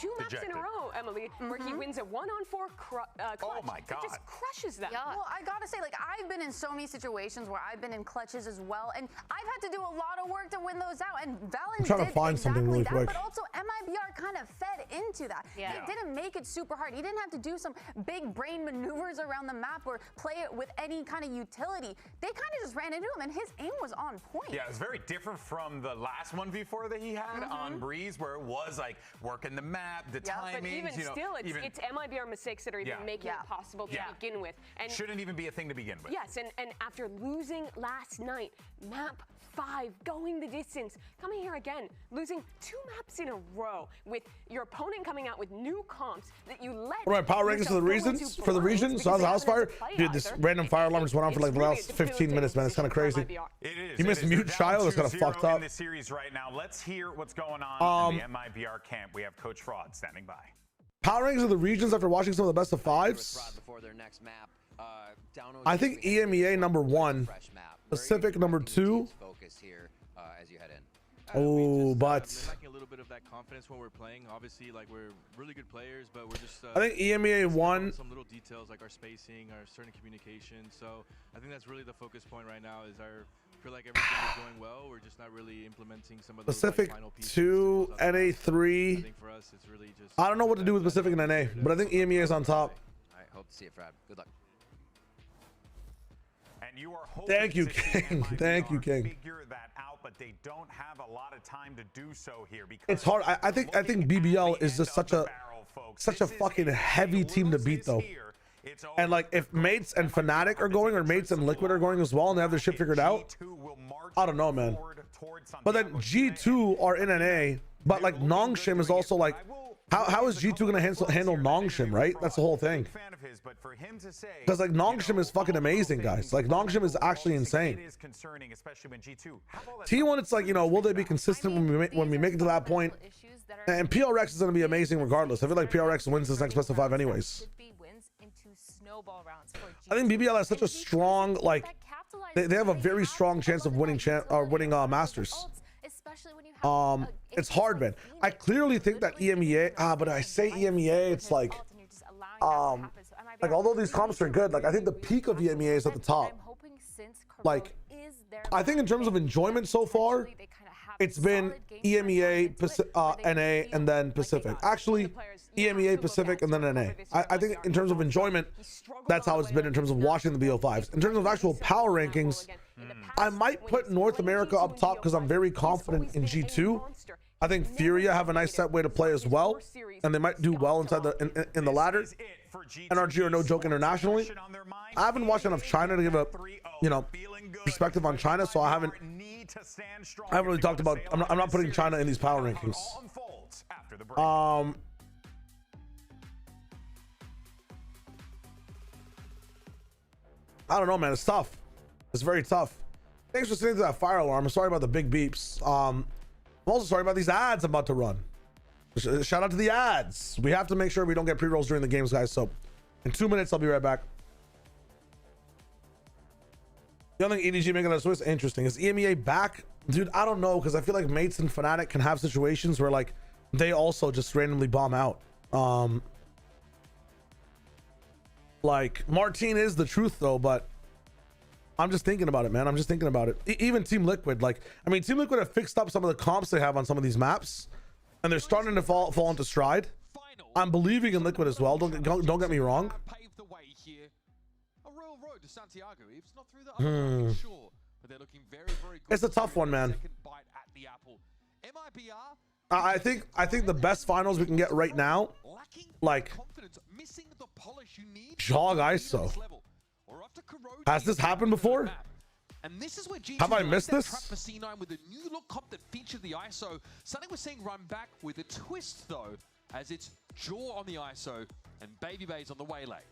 2 maps in a row, Emily, where he wins a 1-on-4 clutch. Oh my God. He just crushes them. Yeah. Well, I gotta say, like, I've been in so many situations where I've been in clutches as well, and I've had to do a lot of work to win those out. And Valent I'm trying to did find exactly something really that, quick. but also MIBR kind of fed into that. Yeah. He didn't make it super hard. He didn't have to do some big brain maneuvers around the map or play it with any kind of utility. They kind of just ran into him, and his aim was on point. Yeah, it was very different from the last 1v4 that he had on Breeze, where it was like working the map, the timings. But even still, it's MIBR mistakes that are even making it possible to begin with. And shouldn't even be a thing to begin with. Yes, and after losing last night, map 5, going the distance, coming here again, losing 2 maps in a row, with your opponent coming out with new comps that you let. What are my power rankings for the reasons? For the regions? So I was a house fire? Dude, this random fire alarm just went on for like the last 15 minutes, man. It's kind of crazy. It is. You missed mute child. That's kind of fucked up. In the series right now. Let's hear what's going on in the MIBR camp. We have Coach Fraud standing by. Power rankings of the regions after watching some of the best of 5s. I think EMEA number 1, Pacific number 2. Oh, but we're lacking a little bit of that confidence when we're playing. Obviously, like, we're really good players, but we're just I think EMEA 1. Some little details like our spacing, our certain communication. So I think that's really the focus point right now. Is I feel like everything is going well. We're just not really implementing some of those Pacific final pieces. 2, NA 3. I think for us, it's really just. I don't know what to do with Pacific and NA, but I think EMEA is on top. All right, hope to see it, Frad. Good luck. And you are Thank you, King. Thank you, King. Figure that out, but they don't have a lot of time to do so here because It's hard. I think BBL is just such a fucking heavy team to beat though. And like if Mates and Fnatic are going, or Mates and Liquid are going as well, and they have their shit figured out, I don't know, man. But then G2 are in NA, but like Nongshim is also like, how is G2 gonna handle Nongshim, right? That's the whole thing. Because like Nongshim is fucking amazing, guys. Like Nongshim is actually insane. T1, it's like, you know, will they be consistent when we make it to that point? And PRX is gonna be amazing regardless. I feel like PRX wins this next best of 5 anyways. I think BBL has such a strong, like, they have a very strong chance of winning Masters. It's hard, man. I clearly think that EMEA, but I say EMEA, it's like although these comps are good, like I think the peak of EMEA is at the top. Like, I think in terms of enjoyment so far, it's been EMEA, NA, and then Pacific. Actually, EMEA, Pacific, and then NA. I think in terms of enjoyment, that's how it's been in terms of watching the BO5s. In terms of actual power rankings, I might put North America up top because I'm very confident in G2. I think Furia have a nice set way to play as well, and they might do well inside in the ladder. NRG are no joke internationally. I haven't watched enough China to give a, you know, perspective on China, so I haven't really talked about. I'm not putting China in these power rankings. I don't know, man. It's tough. It's very tough. Thanks for sitting through that fire alarm. I'm sorry about the big beeps. I'm also sorry about these ads I'm about to run. Shout out to the ads. We have to make sure we don't get pre-rolls during the games, guys. So in 2 minutes, I'll be right back. The only thing EDG making that Swiss interesting is EMEA back, dude. I don't know, because I feel like Mates and Fnatic can have situations where like they also just randomly bomb out. Like Martine is the truth though, but I'm just thinking about it, man. I'm just thinking about it. Even Team Liquid, like, I mean, Team Liquid have fixed up some of the comps they have on some of these maps, and they're starting to fall into stride. I'm believing in Liquid as well. Don't get me wrong. It's a tough one, man. I think the best finals we can get right now, like Jog ISO. Has this happened before? And this is where G2 have I missed this? For C9 with a new look comp that featured the ISO. Something we're seeing run back with a twist though, as it's Jaw on the ISO and Baby Bay's on the Waylay.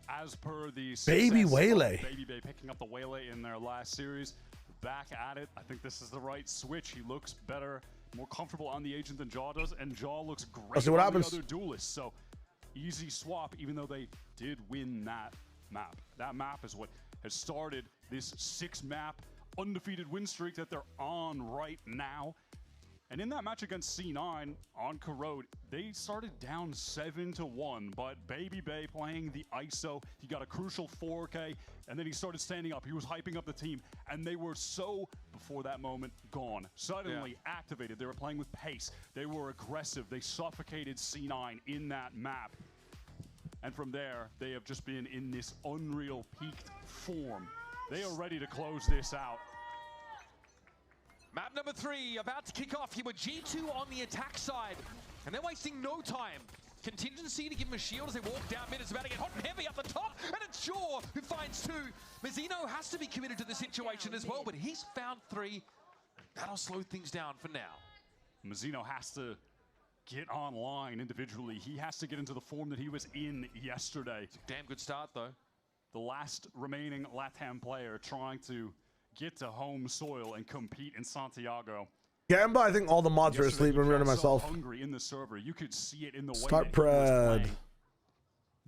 As per the Baby Waylay. Baby Bay picking up the Waylay in their last series. Back at it. I think this is the right switch. He looks better, more comfortable on the agent than Jaw does, and Jaw looks great. Let's see what happens. The other duelists. So easy swap, even though they did win that map. That map is what has started this 6-map undefeated win streak that they're on right now. And in that match against C9 on Corrode, they started down 7-1, but Baby Bay playing the ISO, he got a crucial 4K, and then he started standing up. He was hyping up the team, and they were so, before that moment, gone. Suddenly activated. They were playing with pace. They were aggressive. They suffocated C9 in that map. And from there, they have just been in this unreal peaked form. They are ready to close this out. Map number 3 about to kick off here with G2 on the attack side. And they're wasting no time. Contingency to give him a shield as they walk down mid. It's about to get hot and heavy up the top. And it's Shaw who finds 2. Mazzino has to be committed to the situation as well, but he's found 3. That'll slow things down for now. Mazzino has to get online individually. He has to get into the form that he was in yesterday. It's a damn good start, though. The last remaining LATAM player trying to get to home soil and compete in Santiago. Gamba, I think all the mods are asleep. I'm running myself. Hungry in the server. You could see it in the way Start that he was pred.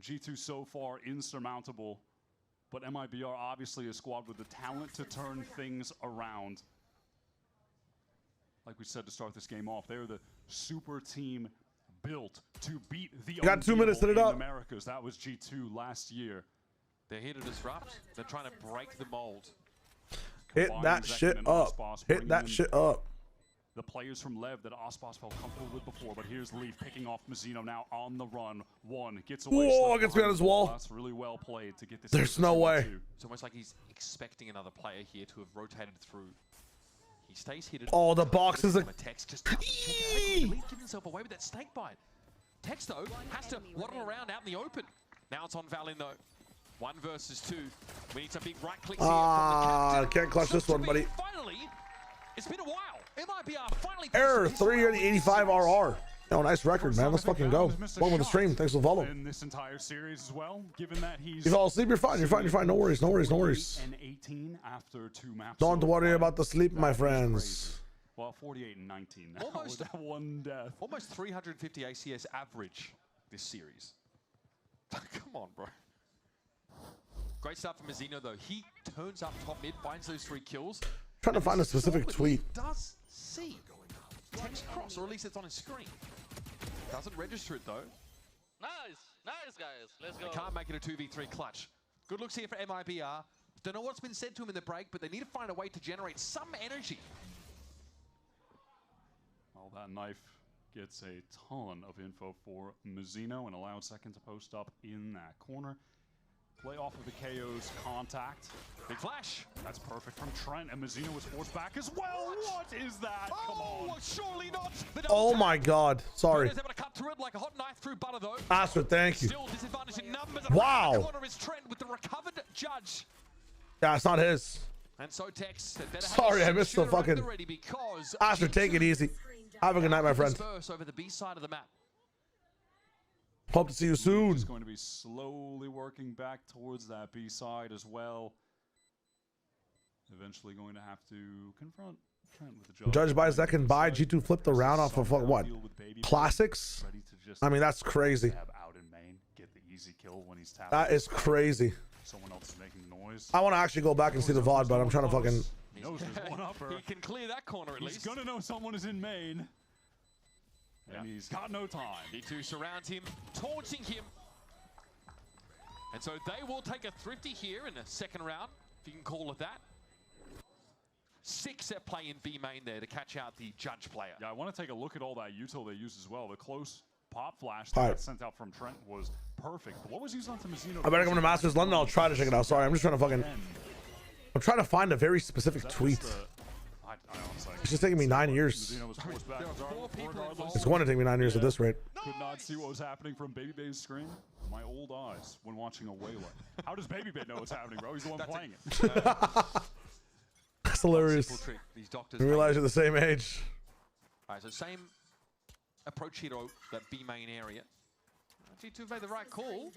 playing. G2 so far insurmountable, but MIBR obviously a squad with the talent to turn things around. Like we said to start this game off, they're the super team built to beat the got 2 minutes to hit it up. Americas. That was G2 last year. They're here to disrupt. They're trying to break the mold. Hit that shit up. Hit that shit up. The players from Lev that Ospas felt comfortable with before, but here's Leaf picking off Mazzino now on the run. 1 gets away. Whoa, gets behind his wall. That's really well played to get this. There's no way. It's almost like he's expecting another player here to have rotated through. He stays hidden. Oh, the box is a... Tex just giving himself away with that snake bite. Tex, though, has to waddle around out in the open. Now it's on Valin, though. 1 versus 2. We need some big right clicks here from the captain. Can't clutch this one, buddy. Finally, it's been a while. MIBR finally... Error, 385 RR. Oh, nice record, man. Let's fucking go. One with the stream. Thanks for the follow. In this entire series as well, given that he's... You fall asleep, you're fine. You're fine. You're fine. No worries. No worries. No worries. And 18 after 2 maps. Don't worry about the sleep, my friends. Well, 48 and 19 now. Almost that 1 death. Almost 350 ACS average this series. Come on, bro. Great start from Mazzino, though. He turns up top mid, finds those 3 kills. Trying to find a specific tweet. Does see text cross, or at least it's on his screen. Doesn't register it, though. Nice, guys. Let's go. They can't make it a 2v3 clutch. Good looks here for MIBR. Don't know what's been said to him in the break, but they need to find a way to generate some energy. Well, that knife gets a ton of info for Mazzino, and allowed second to post up in that corner. Play off of the KO's contact. Big flash. That's perfect from Trent, and Mazzino was forced back as well. What is that? Come on. Surely not. Oh my god. Sorry. Able to cut through it like a hot knife through butter, though. Astrid, thank you. Still disadvantage in numbers. Wow. The corner is Trent with the recovered judge. Yeah, it's not his. And so Tex. Sorry, I missed the fucking... Astrid, take it easy. Have a good night, my friend. Over the B side of the map. Hope to see you soon. He's going to be slowly working back towards that B side as well. Eventually going to have to confront Trent with the judge by second by G2 flipped the round off of what? Classics? I mean, that's crazy. Out in main, get the easy kill when he's tapped. That is crazy. Someone else is making noise. I want to actually go back and see the VOD, but I'm trying to fucking... He knows there's one upper. He can clear that corner at least. He's gonna know someone is in main. And he's got no time. G2 surround him, taunting him. And so they will take a thrifty here in the second round, if you can call it that. 6 at play in B main there to catch out the judge player. Yeah, I want to take a look at all that util they used as well. The close pop flash that got sent out from Trent was perfect. But what was used onto Mazzino? I better come to Masters London. I'll try to check it out. Sorry, I'm just trying to fucking... I'm trying to find a very specific tweet. It's just taking me 9 years. It's going to take me 9 years at this rate. Could not see what was happening from Baby Bay's screen. My old eyes when watching a Waylay. How does Baby Bay know what's happening, bro? He's the one playing it. That's hilarious. I realize you're the same age. All right, so same approach here to that B main area. G2 made the right call.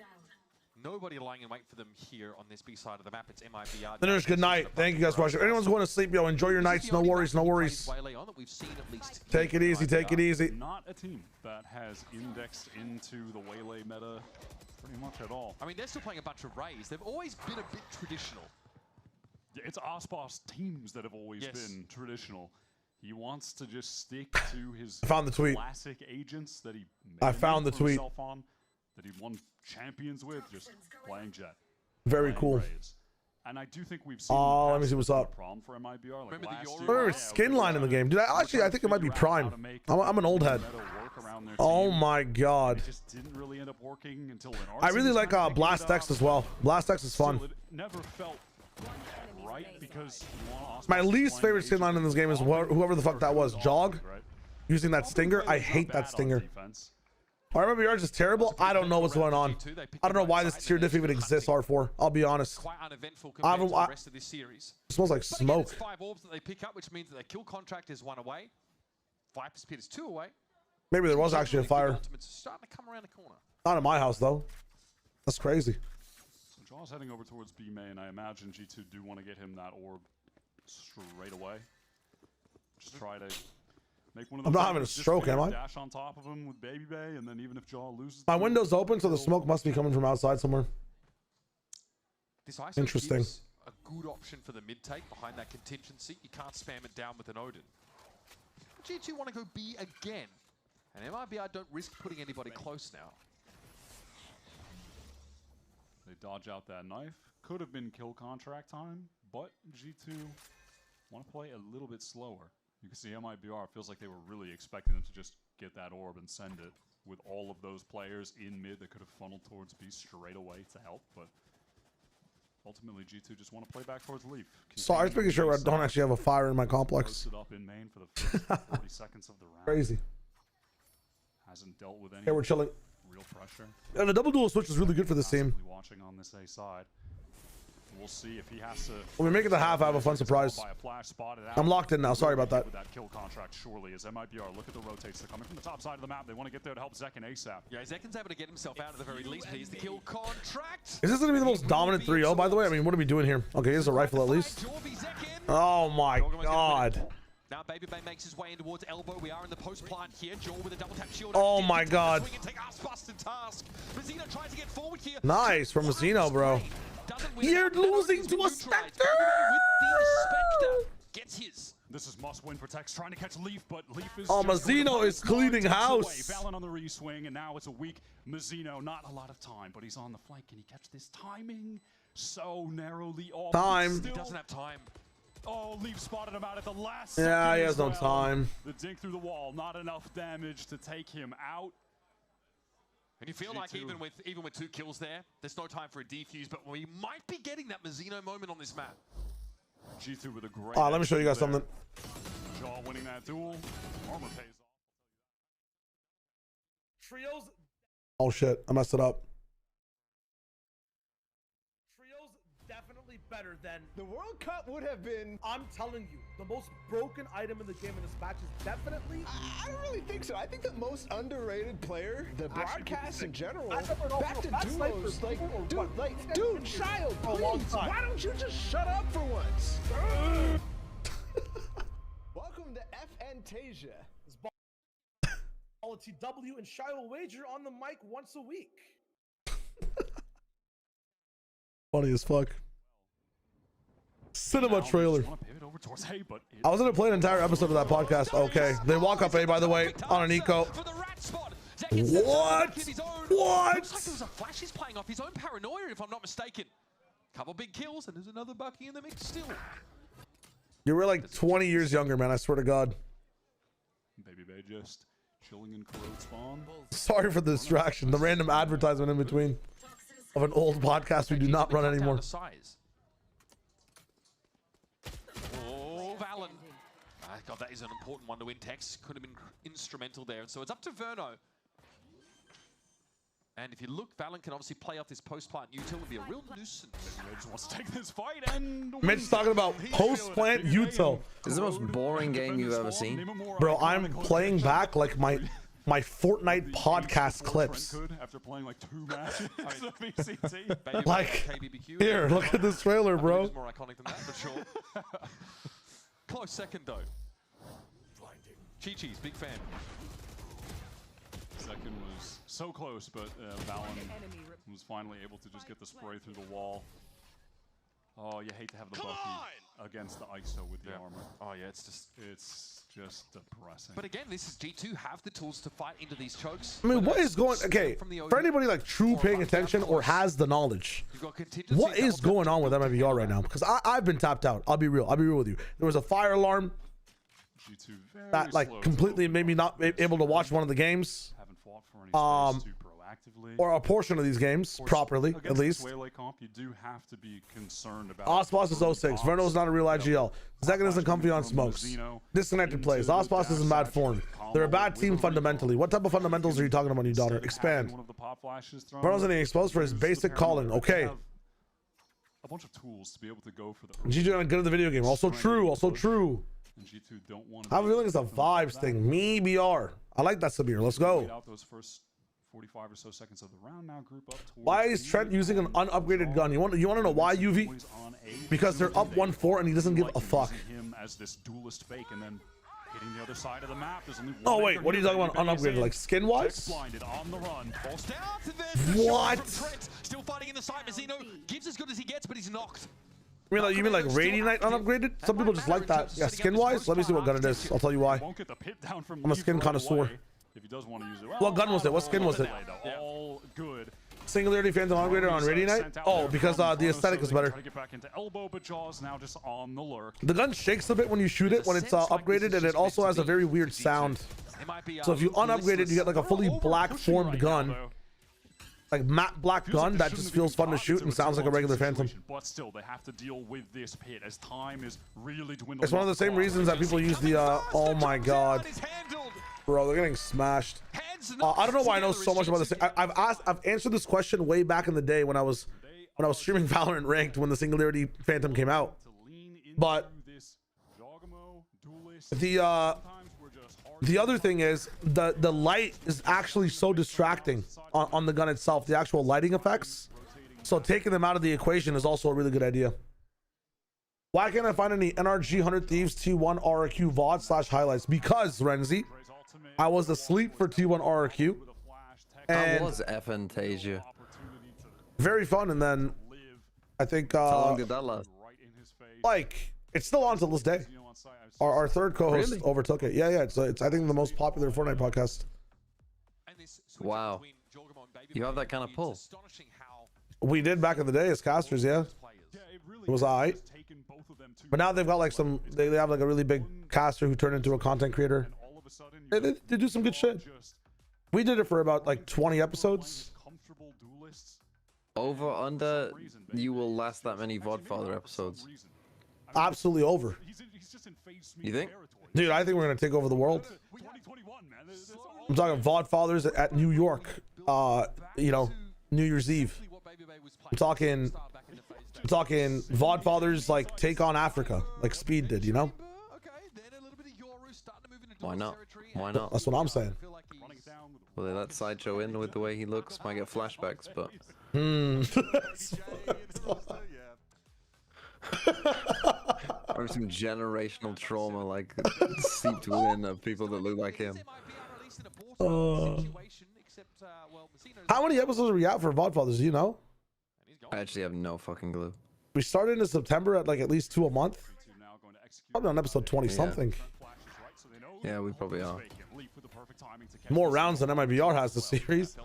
Nobody lying in wait for them here on this B side of the map. It's MIBR. Dinners, good night. Thank you guys for watching. Anyone's going to sleep, yo, enjoy your nights. No worries, no worries. Take it easy, take it easy. Not a team that has indexed into the Waylay meta pretty much at all. I mean, they're still playing a bunch of Rays. They've always been a bit traditional. Yeah, it's Ospas teams that have always been traditional. He wants to just stick to his I found the tweet. classic agents that he I found the tweet. on, that he won champions with, just playing Jet. Very playing cool. Raze. And I do think we've seen Let me see what's up. problem for MIBR. Like Remember skin line in the game, dude. Actually, I think it might be Prime. I'm an old head. Oh my god. It just didn't really end up working until an I really like Blast X as well. Blast X is fun. It never felt right because My least favorite skin line in this game is whoever the fuck that was. Jog? Using that stinger? I hate that stinger. RMBR is just terrible. I don't know what's going on. I don't know why this tier diff even exists, R4. I'll be honest. Quite uneventful compared to the rest of this series. It smells like But again, smoke. it's 5 orbs that they pick up, which means that their kill contract is 1 away. Viper's Pit is 2 away. Maybe there was actually a fire. Ultimates are starting to come around the corner. Not in my house, though. That's crazy. So Jaw's heading over towards B main. I imagine G2 do want to get him that orb straight away. Just try to make one of those. I'm not having a stroke, am I? Dash on top of him with Baby Bay, and then even if Jaw loses, My window's open, so the smoke must be coming from outside somewhere. This ISO Interesting. gives a good option for the mid take behind that contingency. You can't spam it down with an Odin. G2 want to go B again. And MIBR don't risk putting anybody close now. They dodge out that knife. Could have been kill contract time, but G2 want to play a little bit slower. You can see MIBR feels like they were really expecting them to just get that orb and send it with all of those players in mid that could have funneled towards B straight away to help, but ultimately G2 just want to play back towards Leaf. Sorry, I was making sure I don't actually have a fire in my complex. Posted up in main for the first 40 seconds of the round. Crazy. Hasn't dealt with any Yeah, we're chilling. real pressure. And the double dual switch is really good for this team. Watching on this A side. We'll see if he has to. When we make it to half, I have a fun surprise. By a flash, spotted out. I'm locked in now. Sorry about that. With that kill contract, surely, as MIBR look at the rotates. They're coming from the top side of the map. They want to get there to help Zekken ASAP. Yeah, Zekken's able to get himself out at the very least, but he's the kill contract. Is this going to be the most dominant 3-0, by the way? I mean, what are we doing here? Okay, here's a rifle at least. Oh my god. Now Baby Bay makes his way in towards elbow. We are in the post plant here. Jaw with a double tap shield. Oh my god. Nice from Mazzino, bro. You're losing to a Spectre! Gets his. This is must win for Tex, trying to catch Leaf, but Leaf is. Oh, Mazzino is cleaning house. Valen on the re-swing, and now it's a weak Mazzino. Not a lot of time, but he's on the flank. Can he catch this timing? So narrowly off. Time. He doesn't have time. Oh, Leaf spotted him out at the last Yeah, second he has as no well. time. The dink through the wall, not enough damage to take him out. And you feel like even with 2 kills there, there's no time for a defuse, but we might be getting that Mazzino moment on this map. G2 with a great. Let me show you guys there. something. Jaw winning that duel. Armor pays off. Trios. Oh shit, I messed it up. Trios definitely better than the World Cup would have been. I'm telling you, the most broken item in the game in this match is definitely. I don't really think so. I think the most underrated player, the broadcast in general, back to duos, dude, child, please, why don't you just shut up for once? Welcome to FNtasia. TW and Shy will wager on the mic once a week. Funny as fuck. Cinema trailer. I was gonna play an entire episode of that podcast. Okay, they walk up A, by the way, on an eco. What? What? Looks like there was a flash. He's playing off his own paranoia, if I'm not mistaken. Couple big kills, and there's another Bucky in the mix still. You were like 20 years younger, man. I swear to God. Baby Bay just chilling in corrode spawn. Sorry for the distraction. The random advertisement in between of an old podcast we do not run anymore. Oh, Valen. God, that is an important one to win. Tex could have been instrumental there. And so it's up to Verno. And if you look, Valen can obviously play off this post-plant util and be a real nuisance. Just wants to take this fight and Mitch's talking about post-plant util. This is the most boring game you've ever seen. Bro, I'm playing back like my Fortnite podcast clips. After playing like 2 matches of VCT. Like, here, look at this trailer, bro. More iconic than that, for sure. Close second, though. Chi-Chi's, big fan. Second was so close, but Valen was finally able to just get the spray through the wall. Oh, you hate to have the Bucky against the ISO with the armor. Oh yeah, it's just depressing. But again, this is G2 have the tools to fight into these chokes. I mean, what is going? Okay, for anybody like true paying attention or has the knowledge, what is going on with MIBR right now? Because I've been tapped out. I'll be real with you. There was a fire alarm that like completely made me not able to watch one of the games. Or a portion of these games properly, at least. You do have to be concerned about Osboss is 06. Verno is not a real IGL. Zegan isn't comfy on smokes. Disconnected plays. Osboss is in bad form. They're a bad team fundamentally. What type of fundamentals are you talking about, you daughter? Expand. Verno's getting exposed for his basic calling. Okay. A bunch of tools to be able to go for the G2 good at the video game. Also true. Also true. I have a feeling it's a vibes thing. Me BR. I like that, Sabir. Let's go. 45 or so seconds of the round now. Group up. Why is Trent using an unupgraded gun? You want to know why, UV? Because they're up 1-4 and he doesn't give a fuck. Him as this duelist fake and then hitting the other side of the map. Oh wait, what are you talking about unupgraded? Like skin wise? What? Still fighting in the side. Mazzino gives as good as he gets, but he's knocked. You mean like Radiant unupgraded? Some people just like that. Yeah, skin wise. Let me see what gun it is. I'll tell you why. I'm a skin connoisseur. If he does want to use it. What gun was it? What skin was it? All good. Singularity Phantom upgrader on Radiant. Oh, because the aesthetic is better. Get back into elbow, but Jaws now just on the lurk. The gun shakes a bit when you shoot it when it's upgraded, and it also has a very weird sound. So if you unupgrade it, you get like a fully black formed gun. Like matte black gun that just feels fun to shoot and sounds like a regular Phantom. But still, they have to deal with this pit as time is really dwindling. It's one of the same reasons that people use the oh my god. Bro, they're getting smashed. I don't know why I know so much about this. I've answered this question way back in the day when I was streaming Valorant ranked when the Singularity Phantom came out. But the other thing is the light is actually so distracting on the gun itself, the actual lighting effects. So taking them out of the equation is also a really good idea. Why can't I find any NRG 100 Thieves T1 RRQ VOD / highlights? Because Renzi, I was asleep for T1 RRQ. How was Aphantasia? Very fun, and then I think how long did that last? Like it's still on till this day. Our third co-host overtook it. Yeah. It's I think the most popular Fortnite podcast. Wow. You have that kind of pull. We did back in the day as casters, yeah. It was alright. But now they've got like they have like a really big caster who turned into a content creator. They do some good shit. We did it for about like 20 episodes. Over, under, you will last that many Vodfather episodes. Absolutely over. You think? Dude, I think we're gonna take over the world. I'm talking Vodfathers at New York. You know, New Year's Eve. I'm talking Vodfathers like take on Africa, like Speed did, you know? Why not? Why not? That's what I'm saying. Well, they let Sideshow in with the way he looks. Might get flashbacks, but. Or some generational trauma like seeped within of people that look like him. How many episodes are we at for Vodfathers? Do you know? I actually have no fucking clue. We started in September at like at least 2 a month. Probably on episode 20 something. Yeah, we probably are. More rounds than MIBR has this series.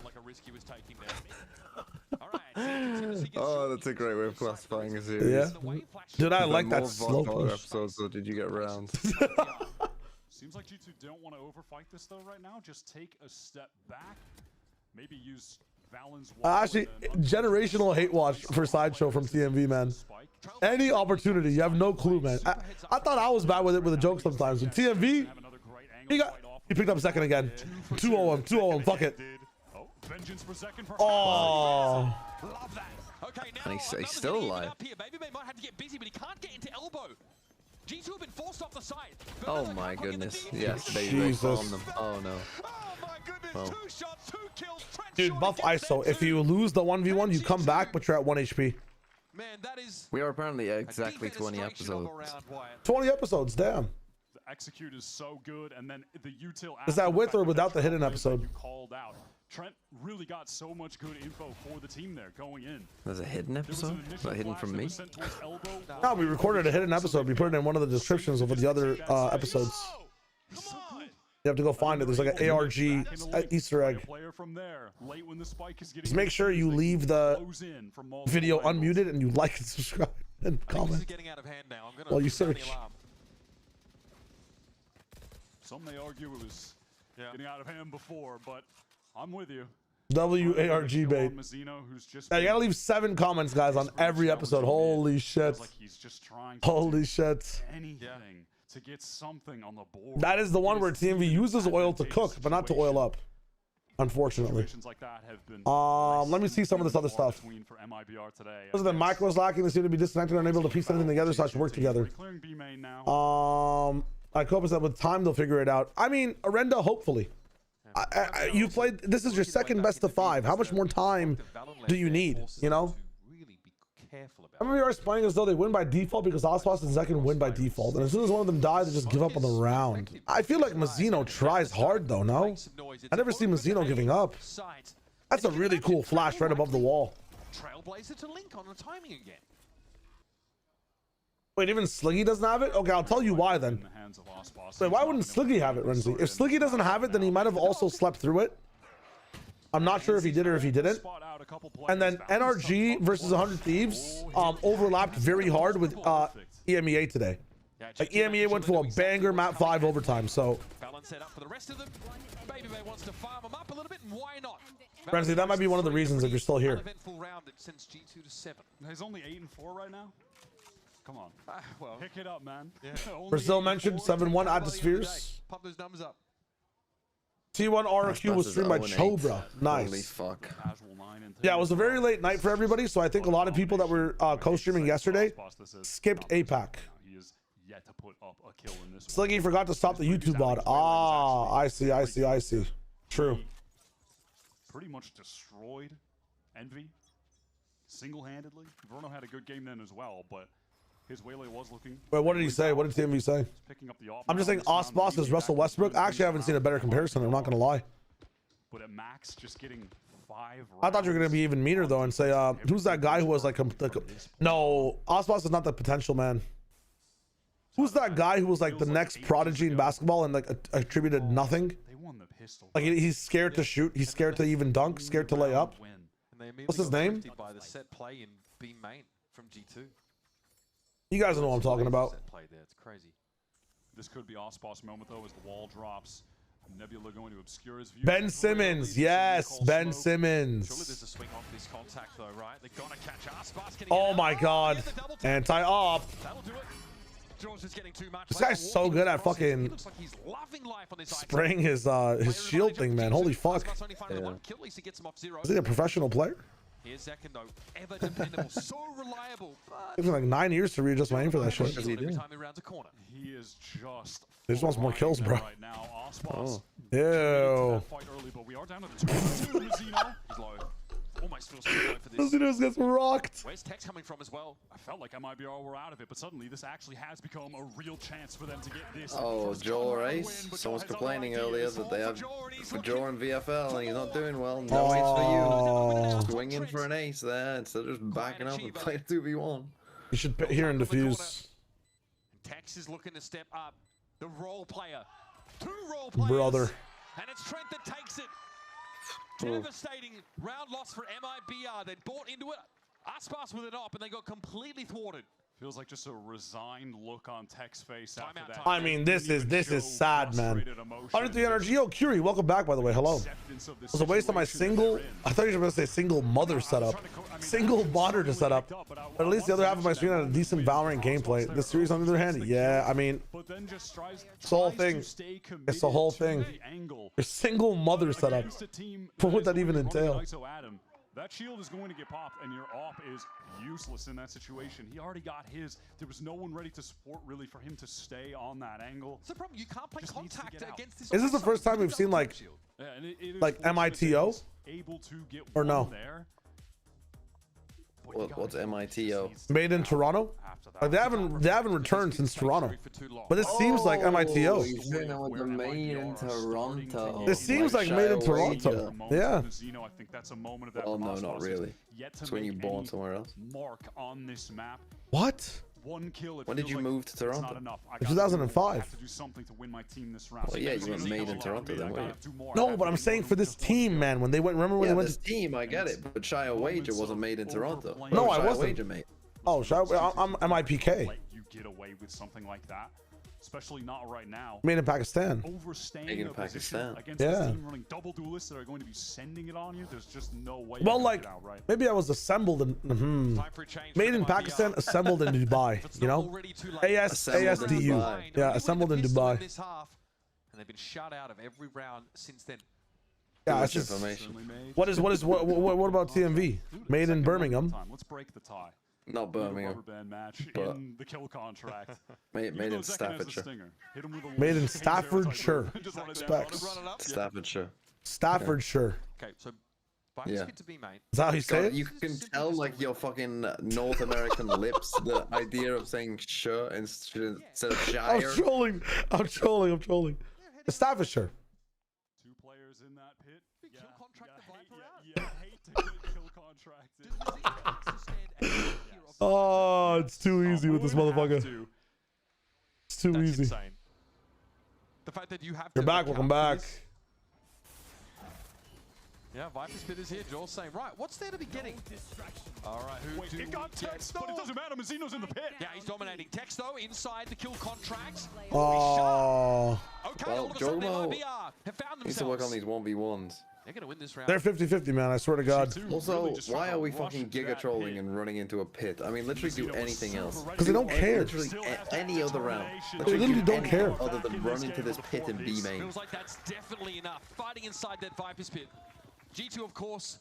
Oh, that's a great way of classifying a series. Yeah. Dude, I like that slow push. Episodes, so did you get rounds? Seems like G2 don't want to overfight this though right now. Just take a step back. Maybe use Valen's actually, generational hate watch for Sideshow from TMV, man. Any opportunity, you have no clue, man. I thought I was bad with it with the joke sometimes. With TMV, he picked up second again. 2-0 2-0 fuck it. Oh. And he's still alive. Oh my goodness. Yes, they found them. Oh no. Well. Dude, buff ISO. If you lose the 1v1, you come back, but you're at 1 HP. We are apparently exactly 20 episodes. 20 episodes, damn. The execute is so good, and then the util is that with or without the hidden episode? Called out. Trent really got so much good info for the team there going in. There's a hidden episode? Is that hidden from me? No, we recorded a hidden episode. We put it in one of the descriptions of the other episodes. You have to go find it. There's like an ARG Easter egg. Just make sure you leave the video unmuted and you like and subscribe and comment while you search. Some may argue it was getting out of hand before, but I'm with you. WARG bait. Now you gotta leave 7 comments, guys, on every episode. Holy shit. Holy shit. Anything to get something on the board. That is the one where TMV uses oil to cook, but not to oil up. Unfortunately. Let me see some of this other stuff. Those the micros lacking. They seem to be disconnected and unable to piece anything together, so I should work together. I hope that with time they'll figure it out. I mean, Arenda, hopefully. You played. This is your second best of 5. How much more time do you need? You know. MMBR is playing as though they win by default because Ospas and Zekin win by default, and as soon as one of them dies, they just give up on the round. I feel like Mazzino tries hard though. No, I never see Mazzino giving up. That's a really cool flash right above the wall. Trailblazer to link on the timing again. Wait, even Sliggy doesn't have it? Okay, I'll tell you why then. Wait, why wouldn't Sliggy have it, Renzi? If Sliggy doesn't have it, then he might have also slept through it. I'm not sure if he did or if he didn't. And then NRG versus 100 Thieves overlapped very hard with EMEA today. Like EMEA went to a banger map 5 overtime, so. Renzi, that might be one of the reasons if you're still here. He's only 8-4 right now. Come on. Well, pick it up, man. Yeah. Brazil mentioned 7-1 at the Spheres. Pump those numbers up. T1 RQ was streamed by Chobra. Nice. Holy fuck. Yeah, it was a very late night for everybody, so I think a lot of people that were co-streaming yesterday skipped APAC. Sliggy forgot to stop the YouTube bot. Ah, I see. True. Pretty much destroyed Envy single-handedly. Bruno had a good game then as well, but his Waylay was looking. Wait, what did he say? What did TMV say? I'm just saying Osboss is Russell Westbrook. Actually, I haven't seen a better comparison. I'm not going to lie. But at max, just getting 5 I thought you were going to be even meaner, though, and say, who's that guy who was like... No, Osboss is not the potential, man. Who's that guy who was like the next prodigy in basketball and like attributed nothing? Like he's scared to shoot. He's scared to even dunk. Scared to lay up. What's his name? By the set play in B main from G2. You guys know what I'm talking about. It's crazy. This could be Osboss moment though, as the wall drops. Nebula going to obscure his view. Ben Simmons, yes, Ben Simmons. Surely there's a swing off this contact though, right? They're gonna catch Osboss. Oh my God, anti-op. That'll do it. George is getting too much. This guy's so good at fucking spraying his shield thing, man. Holy fuck. Yeah. Is he a professional player? Here's Zekin though, ever dependable, so reliable. It took like 9 years to readjust my aim for that shit. He is just. He just wants more kills, bro. Right now. Oh. Ew. Fight early, but we are down to the 2. He's low. Almost feels too low for this. Mazzino gets rocked. Where's Tex coming from as well? I felt like MIBR were out of it, but suddenly this actually has become a real chance for them to get this. Oh, Joel Race. Someone's complaining earlier that they have for Joel in VFL and he's not doing well. No ace for you. Swinging for an ace there instead of just backing up and playing 2v1. You should put here and defuse. Tex is looking to step up. The role player. 2 role players. Brother. And it's Trent that takes it. Devastating round loss for MIBR. They bought into it. Aspas with it up, and they got completely thwarted. Feels like just a resigned look on Tech's face after that. I mean, this is sad, man. 103 energy. Yo, Curie, welcome back, by the way. Hello. It was a waste of my single. I thought you were going to say single mother setup. Single monitor setup. But at least the other half of my screen had a decent Valorant gameplay. The series, on the other hand, yeah, I mean, it's the whole thing. It's the whole thing. Your single mother setup. What would that even entail? That shield is going to get popped, and your op is useless in that situation. He already got his. There was no one ready to support, really, for him to stay on that angle. It's the problem. You can't play contact against this. Is this the first time we've seen, like MITO? Able to get or no? there. What's MITO? Made in Toronto? Like they haven't returned since Toronto. But it seems like MITO. You're saying that was made in Toronto. It seems like made in Toronto. Yeah. I think that's a moment of that. Well, no, not really. It's when you're born somewhere else. Mark on this map. What? One kill. When did you move to Toronto? In 2005. To do something to win my team this round. Well, yeah, you weren't made in Toronto then, were you? No, but I'm saying for this team, man, when they went, remember when they went this to team, I get it, but Shia Wager wasn't made in Toronto. No, I Shia wasn't. Wager, mate. Oh, I'm MIPK. Let you get away with something like that, especially not right now. Made in Pakistan. Overstaying Made in a position Pakistan. against Yeah. this team running double duelists that are going to be sending it on you. There's just no way. Well, you like can get out, right? maybe I was assembled in made in Pakistan, assembled in Dubai. You know, ASDU. Yeah, assembled in Dubai. And they've been shut out of every round since then. Yeah, it's just, what about TMV? Made in Birmingham. Let's break the tie. Not Birmingham. Rubber band match But in the kill contract. made in Staffordshire. Made in Staffordshire. Specs. Staffordshire. Staffordshire. Okay, so Yeah. to be made. Is that how you say it? You can tell like your fucking North American lips the idea of saying "sure" instead of "shire." I'm trolling. It's Staffordshire. Two players in that pit. Yeah, hate to get kill contracted. Oh, it's too easy with this motherfucker. It's too easy. Insane. The fact that you have You're back. Welcome back. Yeah, Viper Spit is here. Joel's saying, right, what's there to be getting? All right, who It got text, but it doesn't matter. Mazzino's in the pit. Yeah, he's dominating. Texto inside the kill contracts. Oh. Okay, Well, all of a sudden, Jomo LIBR have found needs to work on themselves. these 1v1s. They're going to win this round. They're 50-50, man. I swear to God. Also, why are we fucking giga trolling and running into a pit? I mean, literally do anything else. Because they don't care. Literally any other round. They literally don't care. Other than run into this pit and B main. Feels like that's definitely enough. Fighting inside that Viper's pit. G2, of course.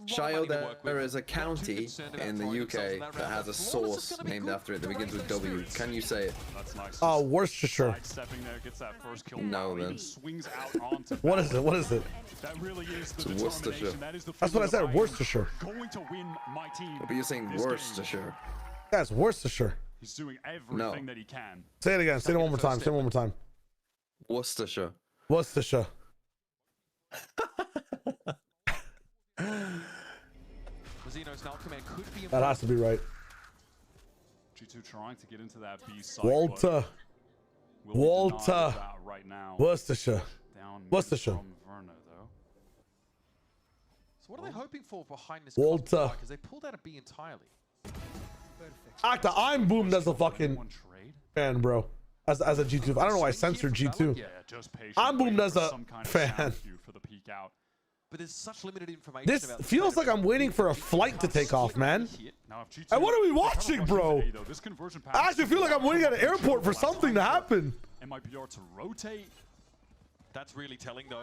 Shio, there is a county in the UK that has a sauce named after it that begins with W. Can you say it? That's nice. Oh, Worcestershire. Sidestepping there, gets that first kill. No, Even then. swings out onto What is it? What is it? That really is the It's Worcestershire. determination. That is the That's what I feeling of said. Worcestershire. Going to win my team. But you're saying this game. Worcestershire. That's Worcestershire. He's doing everything that he can. Say it again. Say it one more time. Say it one more time. Worcestershire. Worcestershire. Mazzino's null command could be That has to be right. G2 trying to get into that B side. Walter. Walter. Right now. Worcestershire. Down Worcestershire. from Verna, though. So what are they hoping for behind this? Walter. Because they pulled out a B entirely. Acta, I'm boomed as a fucking fan, bro. As a G2. I don't know why I censored G2. Yeah, just patient. I'm boomed as a Some kind of fan. sound cue for the peek out. But there's such limited information This about feels like I'm waiting for a flight to take off, man. Now, if G2 And what are we watching, bro? This conversion I actually feel like I'm waiting at an airport for something to happen. MIPR to rotate. That's really telling, though.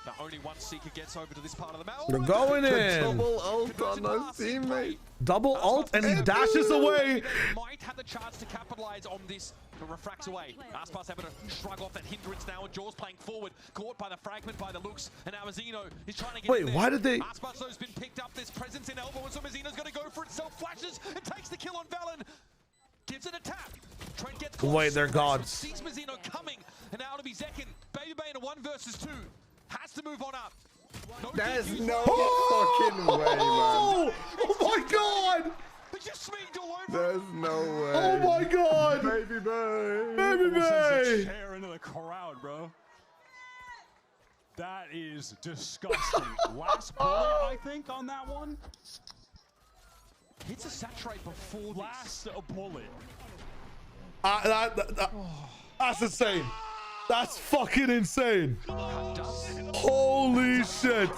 That only one Seeker gets over to this part of the map. They're going in. Double ult on those teammate. Double ult and he dashes away. Might have the chance to capitalize on this, but refracts away. Aspas able to shrug off that hindrance now, and Jaws playing forward, caught by the fragment by the looks, and now Mazzino is trying to get in there. Why did they? Aspas though has been picked up. This presence in elbow, and so Mazzino's going to go for it. Self flashes and takes the kill on Valen. Gives it a tap. Trent gets caught. Wait, they're gods. Sees Mazzino coming, and now it'll be Zekin. Baby Bay in a 1 versus 2. Has to move on up. There's no fucking way, man. Oh my God! There's no way. Oh my God! Baby Bay. Baby Bay! Chair into the crowd, bro. That is disgusting. Last bullet, I think, on that one. Hits a saturate before last bullet. That's insane. That's fucking insane. Holy shit.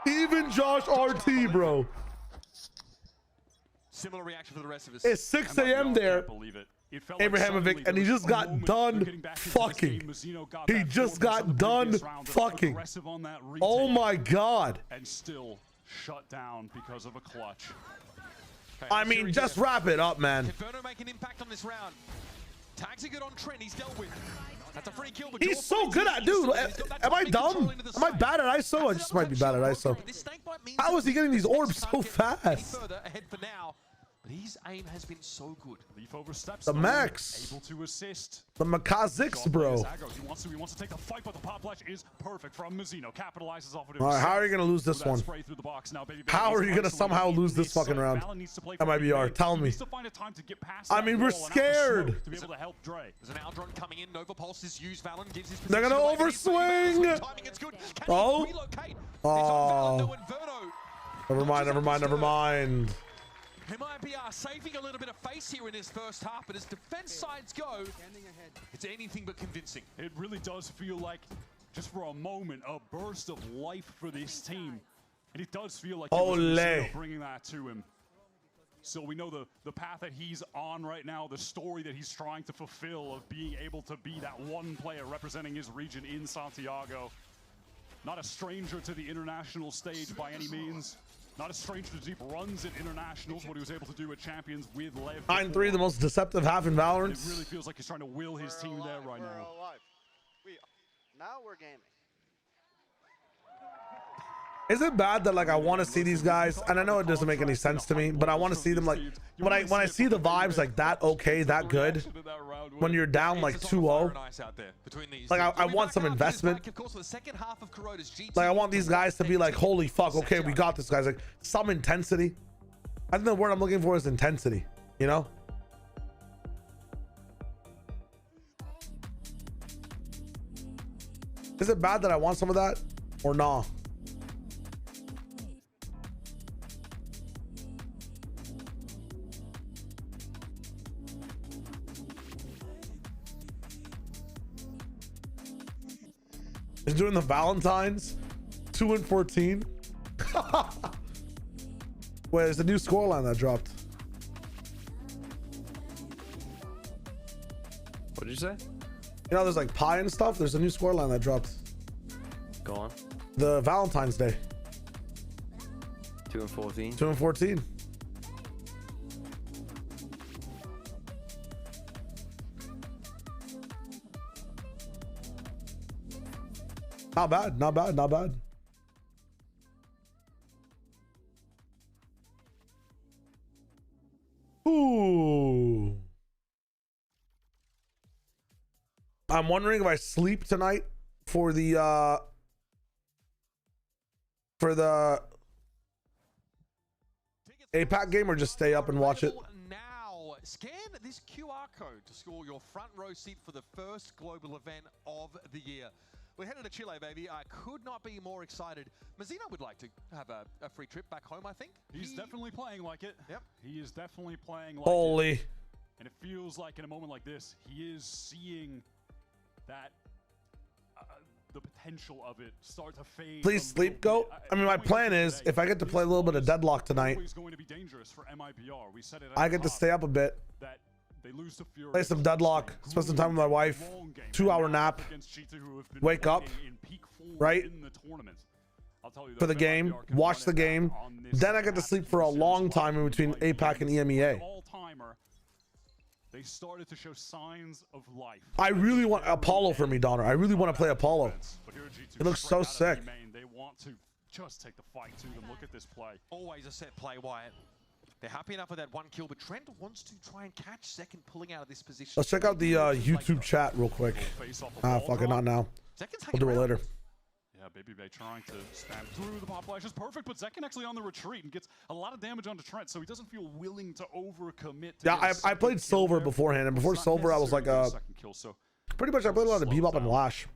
Even Josh RT, bro. Similar reaction for the rest of us. It's 6 a.m. there. Abrahamovic, and he just got done fucking. He just got done fucking. Oh my God. And still shut down because of a clutch. I mean, just wrap it up, man. Inferno make an impact on this round. Tags are good on Trent. He's dealt with. That's a free kill. But He's so good at, dude. Am I dumb? Am I bad at ISO? I just might be bad at ISO. How is he getting these orbs so fast? Further ahead for now. But his aim has been so good. Leaf oversteps. The max. Able to assist. The Makazix, bro. He wants to take the fight, but the pop flash is perfect from Mizzino. Capitalizes off of it. All right, how are you gonna lose this one? How are you gonna somehow lose this fucking round? MIBR, tell me. I mean, we're scared. To be able to help Dre. There's an Aldron coming in. Nova Pulse is used. Valen gives his They're gonna overswing. Oh. Oh. Never mind. Never mind. Never mind. Emea saving a little bit of face here in his first half, but as defense sides go, it's anything but convincing. It really does feel like, just for a moment, a burst of life for this team. And it does feel like bringing that to him. So we know the path that he's on right now, the story that he's trying to fulfill of being able to be that one player representing his region in Santiago. Not a stranger to the international stage by any means. Not a stranger to deep runs at internationals, what he was able to do at Champions with Lev. 9-3, the most deceptive half in Valorant. It really feels like he's trying to will his team there right now. Now we're gaming. Is it bad that like I want to see these guys, and I know it doesn't make any sense to me, but I want to see them like when I see the vibes like that okay, that good, when you're down like 2-0, like I want some investment. Like I want these guys to be like, holy fuck, okay, we got this, guys. Like some intensity. I think the word I'm looking for is intensity, you know? Is it bad that I want some of that or nah? Is doing the Valentines 2-14. Wait, there's a new scoreline that dropped. What did you say? You know, there's like pie and stuff. There's a new scoreline that dropped. Go on. The Valentine's Day. 2-14. 2-14. Not bad, not bad, not bad. Ooh. I'm wondering if I sleep tonight for the APAC game or just stay up and watch it. Now, scan this QR code to score your front row seat for the first global event of the year. We're headed to Chile, baby. I could not be more excited. Mazzino would like to have a free trip back home, I think. He's definitely playing like it. Yep. He is definitely playing like Holy. it. And it feels like in a moment like this, he is seeing that the potential of it start to fade. Please sleep, go. I mean, my plan is if I get to play a little bit of Deadlock tonight, going to be dangerous for MIBR. We said it I get to stay up a bit. That they lose to Fury, play some Deadlock, spend some time with my wife, 2-hour nap, wake up, right, for the game, watch the game, then I get to sleep for a long time in between APAC and EMEA. They started to show signs of life. I really want Apollo for me, Donner. I really want to play Apollo. It looks so sick. They want to just take the fight to them. Look at this play. Always a set play, Wyatt. They're happy enough with that one kill, but Trent wants to try and catch second, pulling out of this position. Let's check out the YouTube chat real quick. Fuck it, not now. We'll do it later. Yeah, Baby Bay trying to spam through the pop flash is perfect, but Zekin actually on the retreat and gets a lot of damage onto Trent, so he doesn't feel willing to overcommit. Yeah, I played Silver beforehand, and before Silver I was like pretty much I played a lot of Bebop and Lash.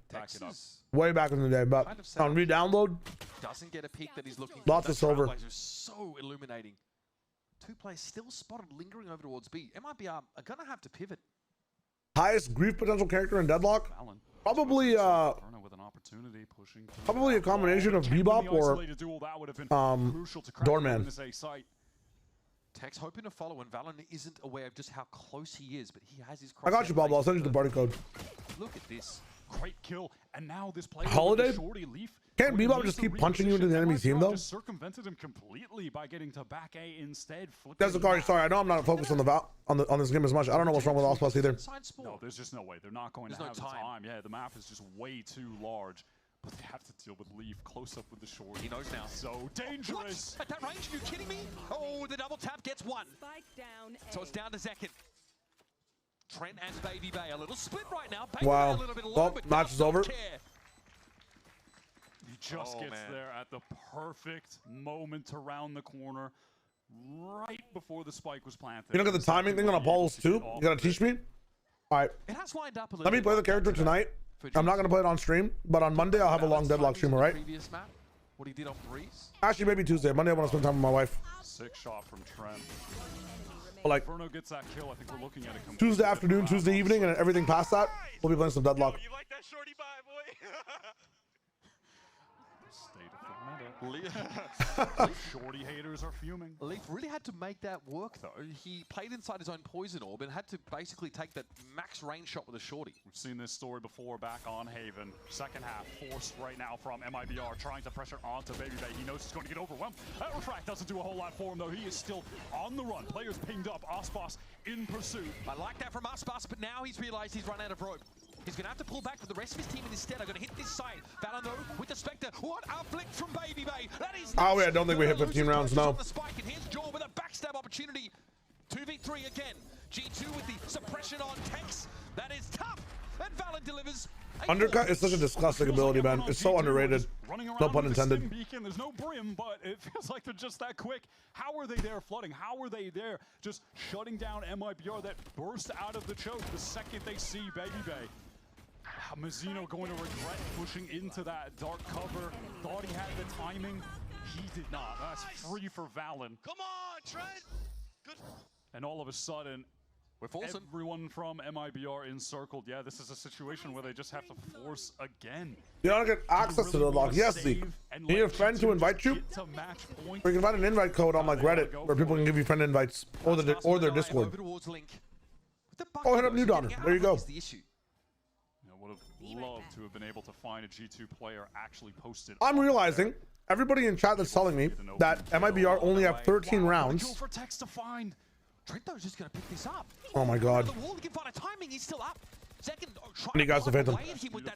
Way back in the day, but on re-download, doesn't get a peek that he's looking lots of Silver. So illuminating. Two players still spotted lingering over towards B. MIBR are gonna have to pivot. Highest grief potential character in Deadlock? Probably probably a combination of Bebop or Doorman. Tex hoping to follow, and Valen isn't aware of just how close he is, but he has his. I got you, Bob. I'll send you the party code. Look at this. Great kill. And now this player Holiday? Shorty Leaf. Can't Bebop just keep punching you into the enemy team though? Just circumvented him completely by getting to back A instead. Desakari, sorry, I know I'm not focused on the on this game as much. I don't know what's wrong with Ospas either. No, there's just no way. They're not going to have the time. Yeah, the map is just way too large. But they have to deal with Leaf close up with the Shorty. He knows now. So dangerous. What? At that range? Are you kidding me? Oh, the double tap gets one. So it's down to Zekin. Trent and Baby Bay. A little split right now. Baby Wow. Bay a little bit Well, match is over. He just gets there at the perfect moment to round the corner, right before the spike was planted. You don't get the timing thing on Apollos too? You gotta teach me? Alright. It has lined up a little Let me play the character tonight. I'm not gonna play it on stream, but on Monday I'll have a long deadlock stream, alright? Previous map, what he did on Breeze. Actually, maybe Tuesday. Monday I want to spend time with my wife. Sick shot from Trent. But like Bruno gets that kill. I think we're looking at a Tuesday afternoon, Tuesday evening, and everything past that, we'll be playing some deadlock. You like that shorty vibe, boy? State of the meta. Shorty haters are fuming. Leaf really had to make that work though. He played inside his own poison orb and had to basically take that max range shot with a Shorty. We've seen this story before back on Haven. Second half forced right now from MIBR, trying to pressure onto Baby Bay. He knows he's going to get overwhelmed. That refract doesn't do a whole lot for him though. He is still on the run. Players pinged up. Ospas in pursuit. I like that from Ospas, but now he's realized he's run out of rope. He's going to have to pull back, but the rest of his team instead are going to hit this side. Valano with the Spectre. What a flick from Baby Bay. That is Oh, wait, I don't think we hit 15 rounds, no. The spike, and here's Jaw with a backstab opportunity. 2v3 again. G2 with the suppression on Tex. That is tough. And Valen delivers. Undercut is such a disgusting ability, man. It's so underrated. No pun intended. Beacon. There's no brim, but it feels like they're just that quick. How are they there flooding? How are they there just shutting down MIBR that burst out of the choke the second they see Baby Bay? Mazzino going to regret pushing into that dark cover. Thought he had the timing. He did not. That's free for Valen. Come on, Trent. Good. And all of a sudden, everyone from MIBR encircled. Yeah, this is a situation where they just have to force again. You don't get access to the lock. Yes, Zeke. You need a friend to invite you? Or you can find an invite code on like Reddit where people can give you friend invites or their Discord. Oh, hit up New Donner. There you go. Would have loved to have been able to find a G2 player actually posted. I'm realizing everybody in chat that's telling me that MIBR only have 13 rounds. For Tex to find. Trento's just going to pick this up. Oh my god. Timing, he's still up. Second, and you guys the Phantom.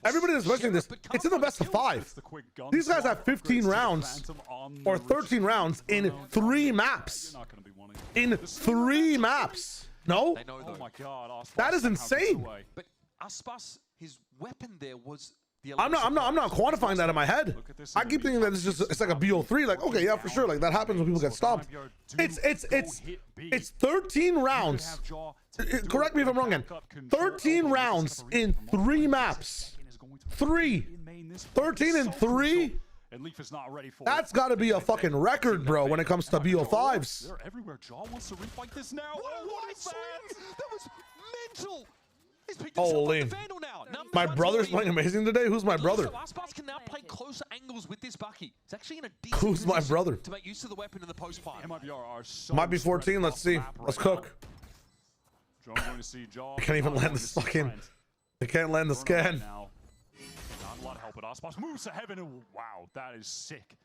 Everybody that's mentioning this, it's in the best of 5. These guys have 15 rounds or 13 rounds in 3 maps. In 3 maps. No? Oh my god. That is insane. But Aspas, his weapon there was the I'm not quantifying that in my head. I keep thinking that it's like a BO3. Like, okay, yeah, for sure. Like that happens when people get stomped. It's 13 rounds. Correct me if I'm wrong again. 13 rounds in 3 maps. 13 in 3. And Leaf is not ready for That's got to be a fucking record, bro, when it comes to BO5s. They're everywhere. Jaw wants to refight this now. What is that? That was mental. Holy. My brother's playing amazing today? Who's my brother? Aspas can now play closer angles with this Bucky. It's actually in a decent Who's my brother? to make use of the weapon in the post fight. Might be 14. Let's see. Let's cook. I can't even land this fucking. I can't land the scan. Not a lot of help, but Aspas moves to heaven. And wow, that is sick.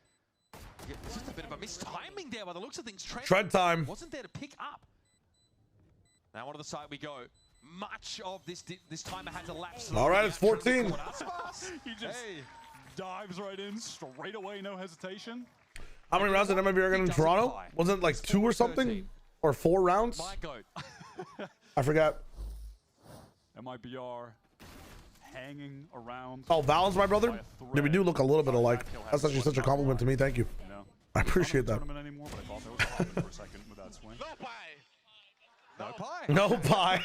Yeah, it's just a bit of a mistiming there by the looks of things. Tread time. Wasn't there to pick up. Now onto the side we go. Much of this timer has elapsed. All right, it's 14. He just dives right in, straight away, no hesitation. How many rounds did MIBR get in Toronto? Wasn't it like 2 or something? Or 4 rounds? My goat. I forgot. MIBR hanging around. Oh, Val's my brother? Yeah, we do look a little bit alike. That's actually such a compliment to me. Thank you. I appreciate that. No pie. No pie.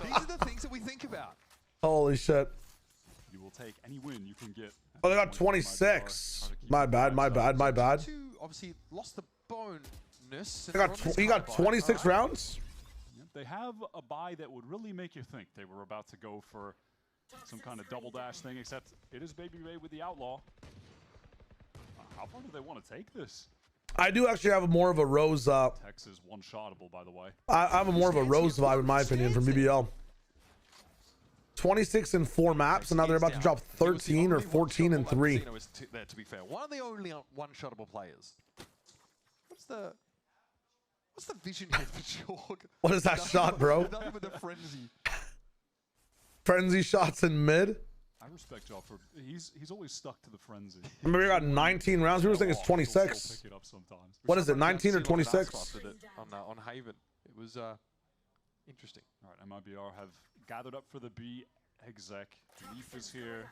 These are the things that we think about. Holy shit. You will take any win you can get. Oh, they got 26. My bad. Obviously lost the bonus. He got 26 rounds? They have a buy that would really make you think they were about to go for some kind of double dash thing, except it is Baby Bay with the Outlaw. How far do they want to take this? I do actually have more of a Rose. Tex is one-shottable, by the way. I have more of a Rose vibe, in my opinion, from BBL. 26 in 4 maps, and now they're about to drop 13 or 14 in 3. There, to be fair, one of the only one-shottable players. What's the vision here for Jorg? What is that shot, bro? Nothing with the frenzy. Frenzy shots in mid. I respect Job for he's always stuck to the frenzy. Remember, we got 19 rounds. We were saying it's 26. Pick it up sometimes. What is it, 19 or 26? On Haven. It was interesting. All right, MIBR have gathered up for the B exec. Leaf is here.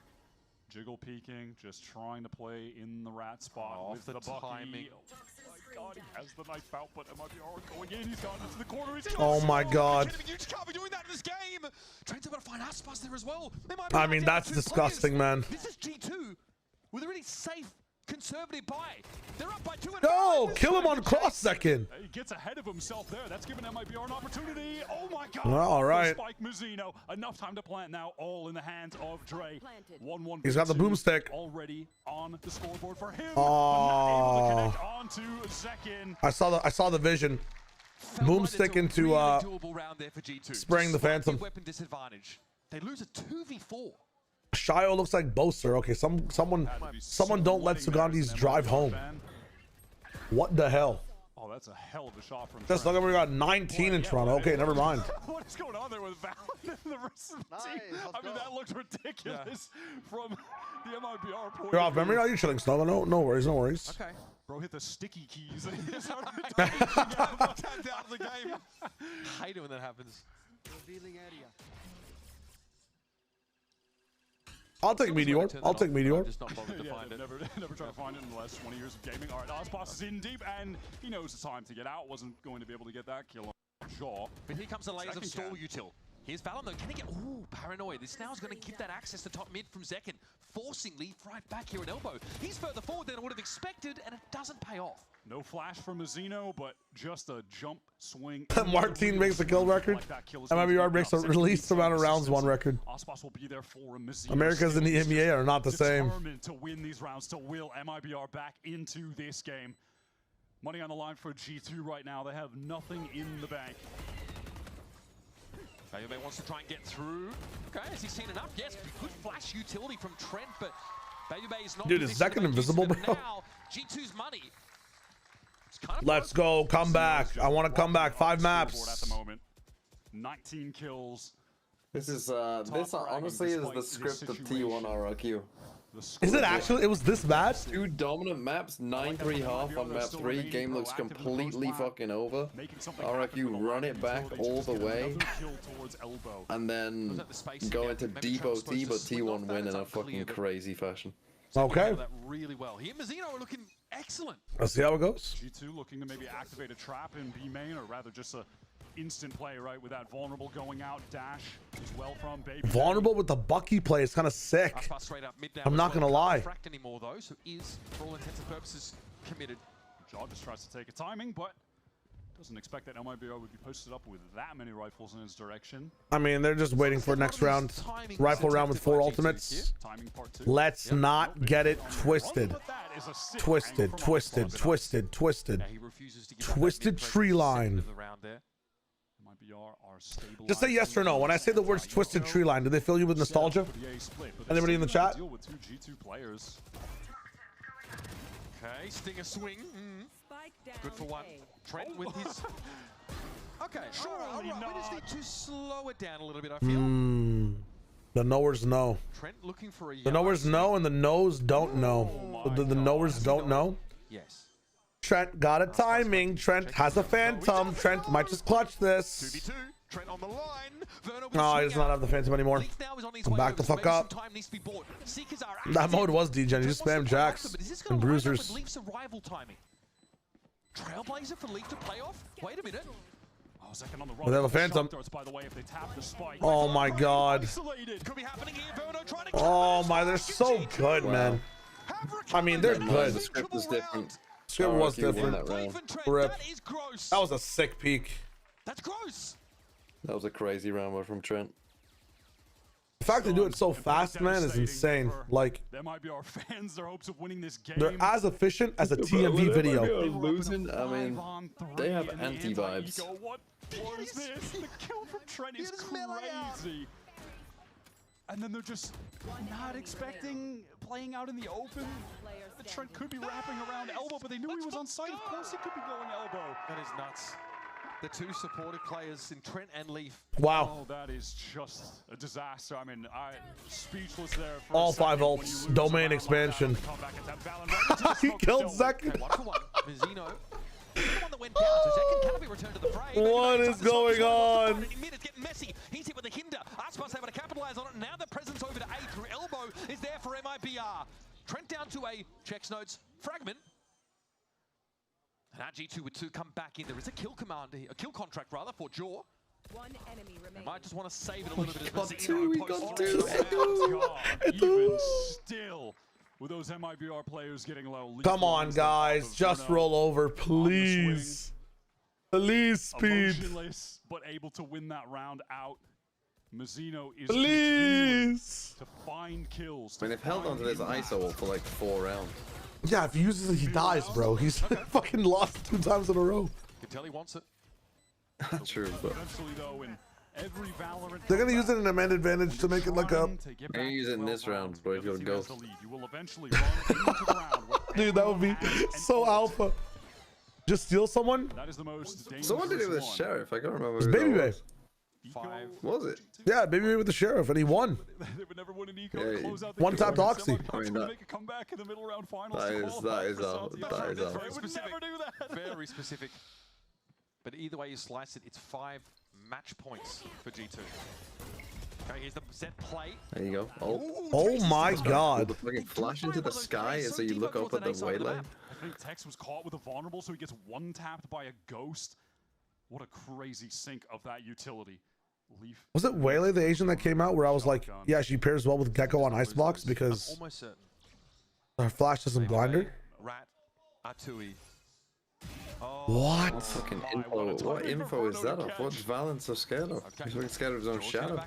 Jiggle peeking, just trying to play in the rat spot with the timing. Oh my god, he has the knife out, but MIBR going in. He's gone into the corner. Oh my god. You just can't be doing that in this game. Trent's about to find Aspas there as well. I mean, that's disgusting, man. This is G2 with a really safe, conservative buy. They're up by 2. No, kill him on cross second. He gets ahead of himself there. That's given MIBR an opportunity. Oh my god. Well, all right. Spike Mazzino. Enough time to plant now. All in the hands of Dre. 1-1. He's got the boomstick. Already on the scoreboard for him. Oh. Onto Zekin. I saw the vision. Boomstick into spraying the Phantom. Weapon disadvantage. They lose a 2v4. Shio looks like Boaster. Okay, someone don't let Sugandhi's drive home. What the hell? Oh, that's a hell of a shot from Just look at, we got 19 in Toronto. Okay, never mind. What is going on there with Val and the rest of the team? I mean, that looked ridiculous from the MIBR point. You're off memory now. You're chilling, Snow. No worries, no worries. Okay. Bro hit the sticky keys. Down the game. I hate it when that happens. Revealing area. I'll take Meteor. I'll take Meteor. Just not bothered to find it. Never tried to find it in the last 20 years of gaming. All right, Aspas is in deep, and he knows it's time to get out. Wasn't going to be able to get that kill on Shaw. But here comes the layers of stall util. Here's Valen though. Can he get... Ooh, paranoid. This now is going to give that access to top mid from Zekin, forcing Leaf right back here in elbow. He's further forward than I would have expected, and it doesn't pay off. No flash from Mazzino, but just a jump swing. Martin makes a kill record. MIBR breaks a released amount of rounds one record. Aspas will be there for him. Americas and the Emea are not the same. Determined to win these rounds, to will MIBR back into this game. Money on the line for G2 right now. They have nothing in the bank. Bayube wants to try and get through. Okay, has he seen enough? Yes, good flash utility from Trent, but Bayube is not... Dude, is Zekin invisible, bro? Now, G2's money. Let's go, come back. I want to come back. 5 maps. At the moment. 19 kills. This is this honestly is the script of T1 RRQ. Is it actually? It was this bad? 2 dominant maps, 9-3 half on map 3. Game looks completely fucking over. RRQ run it back all the way, and then go into deep OT, but T1 win in a fucking crazy fashion. Okay. That really well. He and Mazzino are looking excellent. Let's see how it goes. G2 looking to maybe activate a trap in B main, or rather just a instant play, right? With that vulnerable going out, dash as well from Baby. Vulnerable with the Bucky play is kind of sick. I'm not gonna lie. Fracked anymore though, so is for all intents and purposes committed. Jaw just tries to take a timing, but doesn't expect that MIBR would be posted up with that many rifles in his direction. I mean, they're just waiting for next round. Rifle round with 4 ultimates. Let's not get it twisted. Twisted. Twisted tree line. Just say yes or no. When I say the words twisted tree line, do they fill you with nostalgia? Anybody in the chat? Okay, Stinger swing. Good for one. Trent with his... Okay, sure. All right. We just need to slow it down a little bit, I feel. The knowers know. Trent looking for a... The knowers know and the knows don't know. The knowers don't know. Yes. Trent got a timing. Trent has a phantom. Trent might just clutch this. 2v2. Trent on the line. No, he does not have the phantom anymore. Back the fuck up. That mode was degen. He just spammed jacks and bruisers. Leaf's arrival timing. Trailblazer for Leaf to play off? Wait a minute. Oh, second on the They have a phantom. Oh my god. Oh my, they're so good, man. I mean, they're good. The script was different. Script was different. Rip. That was a sick peek. That's gross. That was a crazy round from Trent. The fact they do it so fast, man, is insane. Like, there might be our fans, their hopes of winning this game. They're as efficient as a TMV video. Losing, I mean, they have anti-vibes. What was this? The kill from Trent is crazy. and then they're just not expecting playing out in the open. The Trent could be wrapping around elbow, but they knew he was on site. Of course he could be going elbow. That is nuts. The two supportive players in Trent and Leaf. Wow. Oh, that is just a disaster. I mean, speechless there. For all 5 ults, domain expansion. He killed Zek. What is going on? He's hit with a hinder. Aspas able to capitalize on it. Now the presence over to A through elbow is there for MIBR. Trent down to A. Checks notes. Fragment. And our G2 with 2 come back in. There is a kill command here, a kill contract rather for Jaw. One enemy remaining. Might just want to save it a little bit. We got two. Even still, with those MIBR players getting low. Come on, guys, just roll over, please. Please, speed. Emotionless, but able to win that round out. Mazzino is please to find kills. I mean, they've held onto this ISO for like 4 rounds. Yeah, if he uses it, he dies, bro. He's fucking lost 2 times in a row. You can tell he wants it. True, but they're gonna use it in a man advantage to make it look up. They're gonna use it in this round, but if you're ghost. Dude, that would be so alpha. Just steal someone? Someone did it with a sheriff. I can't remember. It's Baby Bay. 5. Was it? Yeah, Baby Bay with the sheriff, and he won. One tapped Oxy. I mean, that is very specific. But either way you slice it, it's 5 match points for G2. Okay, here's the set play. There you go. Oh my God. The fucking flash into the sky as you look up at the waylay. I think Tex was caught with a vulnerable, so he gets one-tapped by a ghost. What a crazy sync of that utility. Leaf. Was it Waylay, the Asian that came out, where I was like, yeah, she pairs well with Gecko on Icebox because almost certain her flash doesn't blind her? Rat, Atui. What? What fucking info? What info is that of? What's Valence so scared of? He's fucking scared of his own shadow.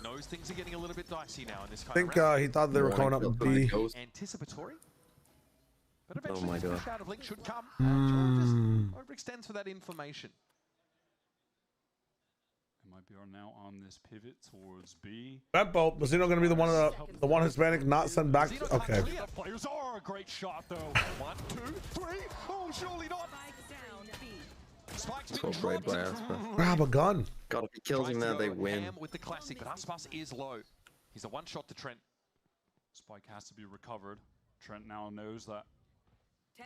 Knows things are getting a little bit dicey now in this I think he thought they were coming up with B. Anticipatory. But Oh eventually my the God. shadow link should come. Just overextends for that information. MIBR now on this pivot towards B. Bempo, Mazzino gonna be the one Hispanic not sent back? Okay. Players are a great shot though. 1, 2, 3. Oh, surely not. It's all played by Aspas. Grab a gun. God, if he kills him there, they win. With the classic, but Aspas is low. He's a one-shot to Trent. Spike has to be recovered. Trent now knows that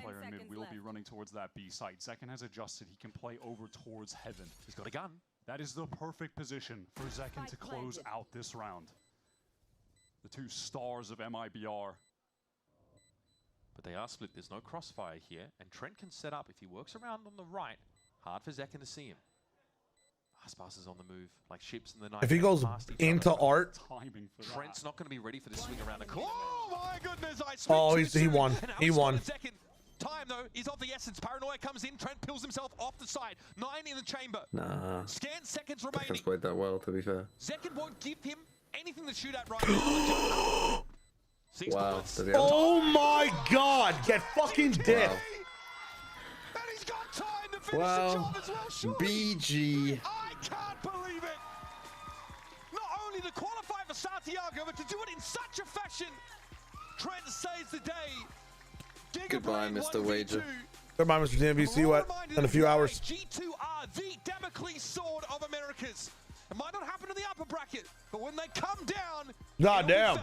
player in mid will be running towards that B site. Zekin has adjusted. He can play over towards heaven. He's got a gun. That is the perfect position for Zekin to close out this round. The 2 stars of MIBR. But they are split. There's no crossfire here. And Trent can set up. If he works around on the right, hard for Zekin to see him. Aspas is on the move, like ships in the night. If he goes into art, Trent's not going to be ready for this swing around the corner. Oh my goodness! he won. He won. Time though is of the essence. Paranoia comes in. Trent pills himself off the side. 9 in the chamber. Nah. Scan seconds remaining. Zekin's played that well, to be fair. Zekin won't give him anything to shoot at right now. Wow. Oh my God! Get fucking dead. And he's got time to finish Wow. the job as well. Surely. BG. I can't believe it. Not only to qualify for Santiago, but to do it in such a fashion. Trent saves the day. Goodbye, Mr. Wager. Goodbye, Mr. DMV. See you in a few hours. G2 are the Damocles sword of Americas. It might not happen in the upper bracket, but when they come down, God damn.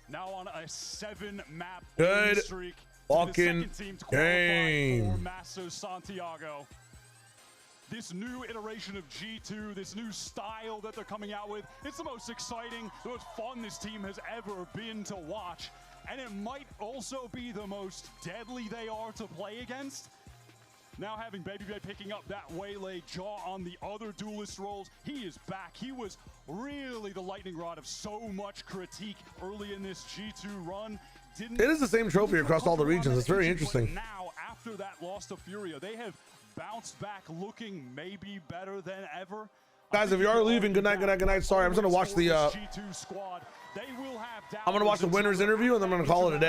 Now on a 7-map Good streak. fucking game. Masso Santiago. This new iteration of G2, this new style that they're coming out with, it's the most exciting, the most fun this team has ever been to watch. And it might also be the most deadly they are to play against. Now having Baby Bay picking up that waylay, Jaw on the other duelist roles, he is back. He was really the lightning rod of so much critique early in this G2 run. It is the same trophy across all the regions. It's very interesting. Now, after that loss to Furia, they have bounced back looking maybe better than ever. Guys, if you are leaving, good night, good night, good night. Sorry, I'm just gonna watch the G2 squad. They will have I'm gonna watch the winner's interview and then I'm gonna call it a day.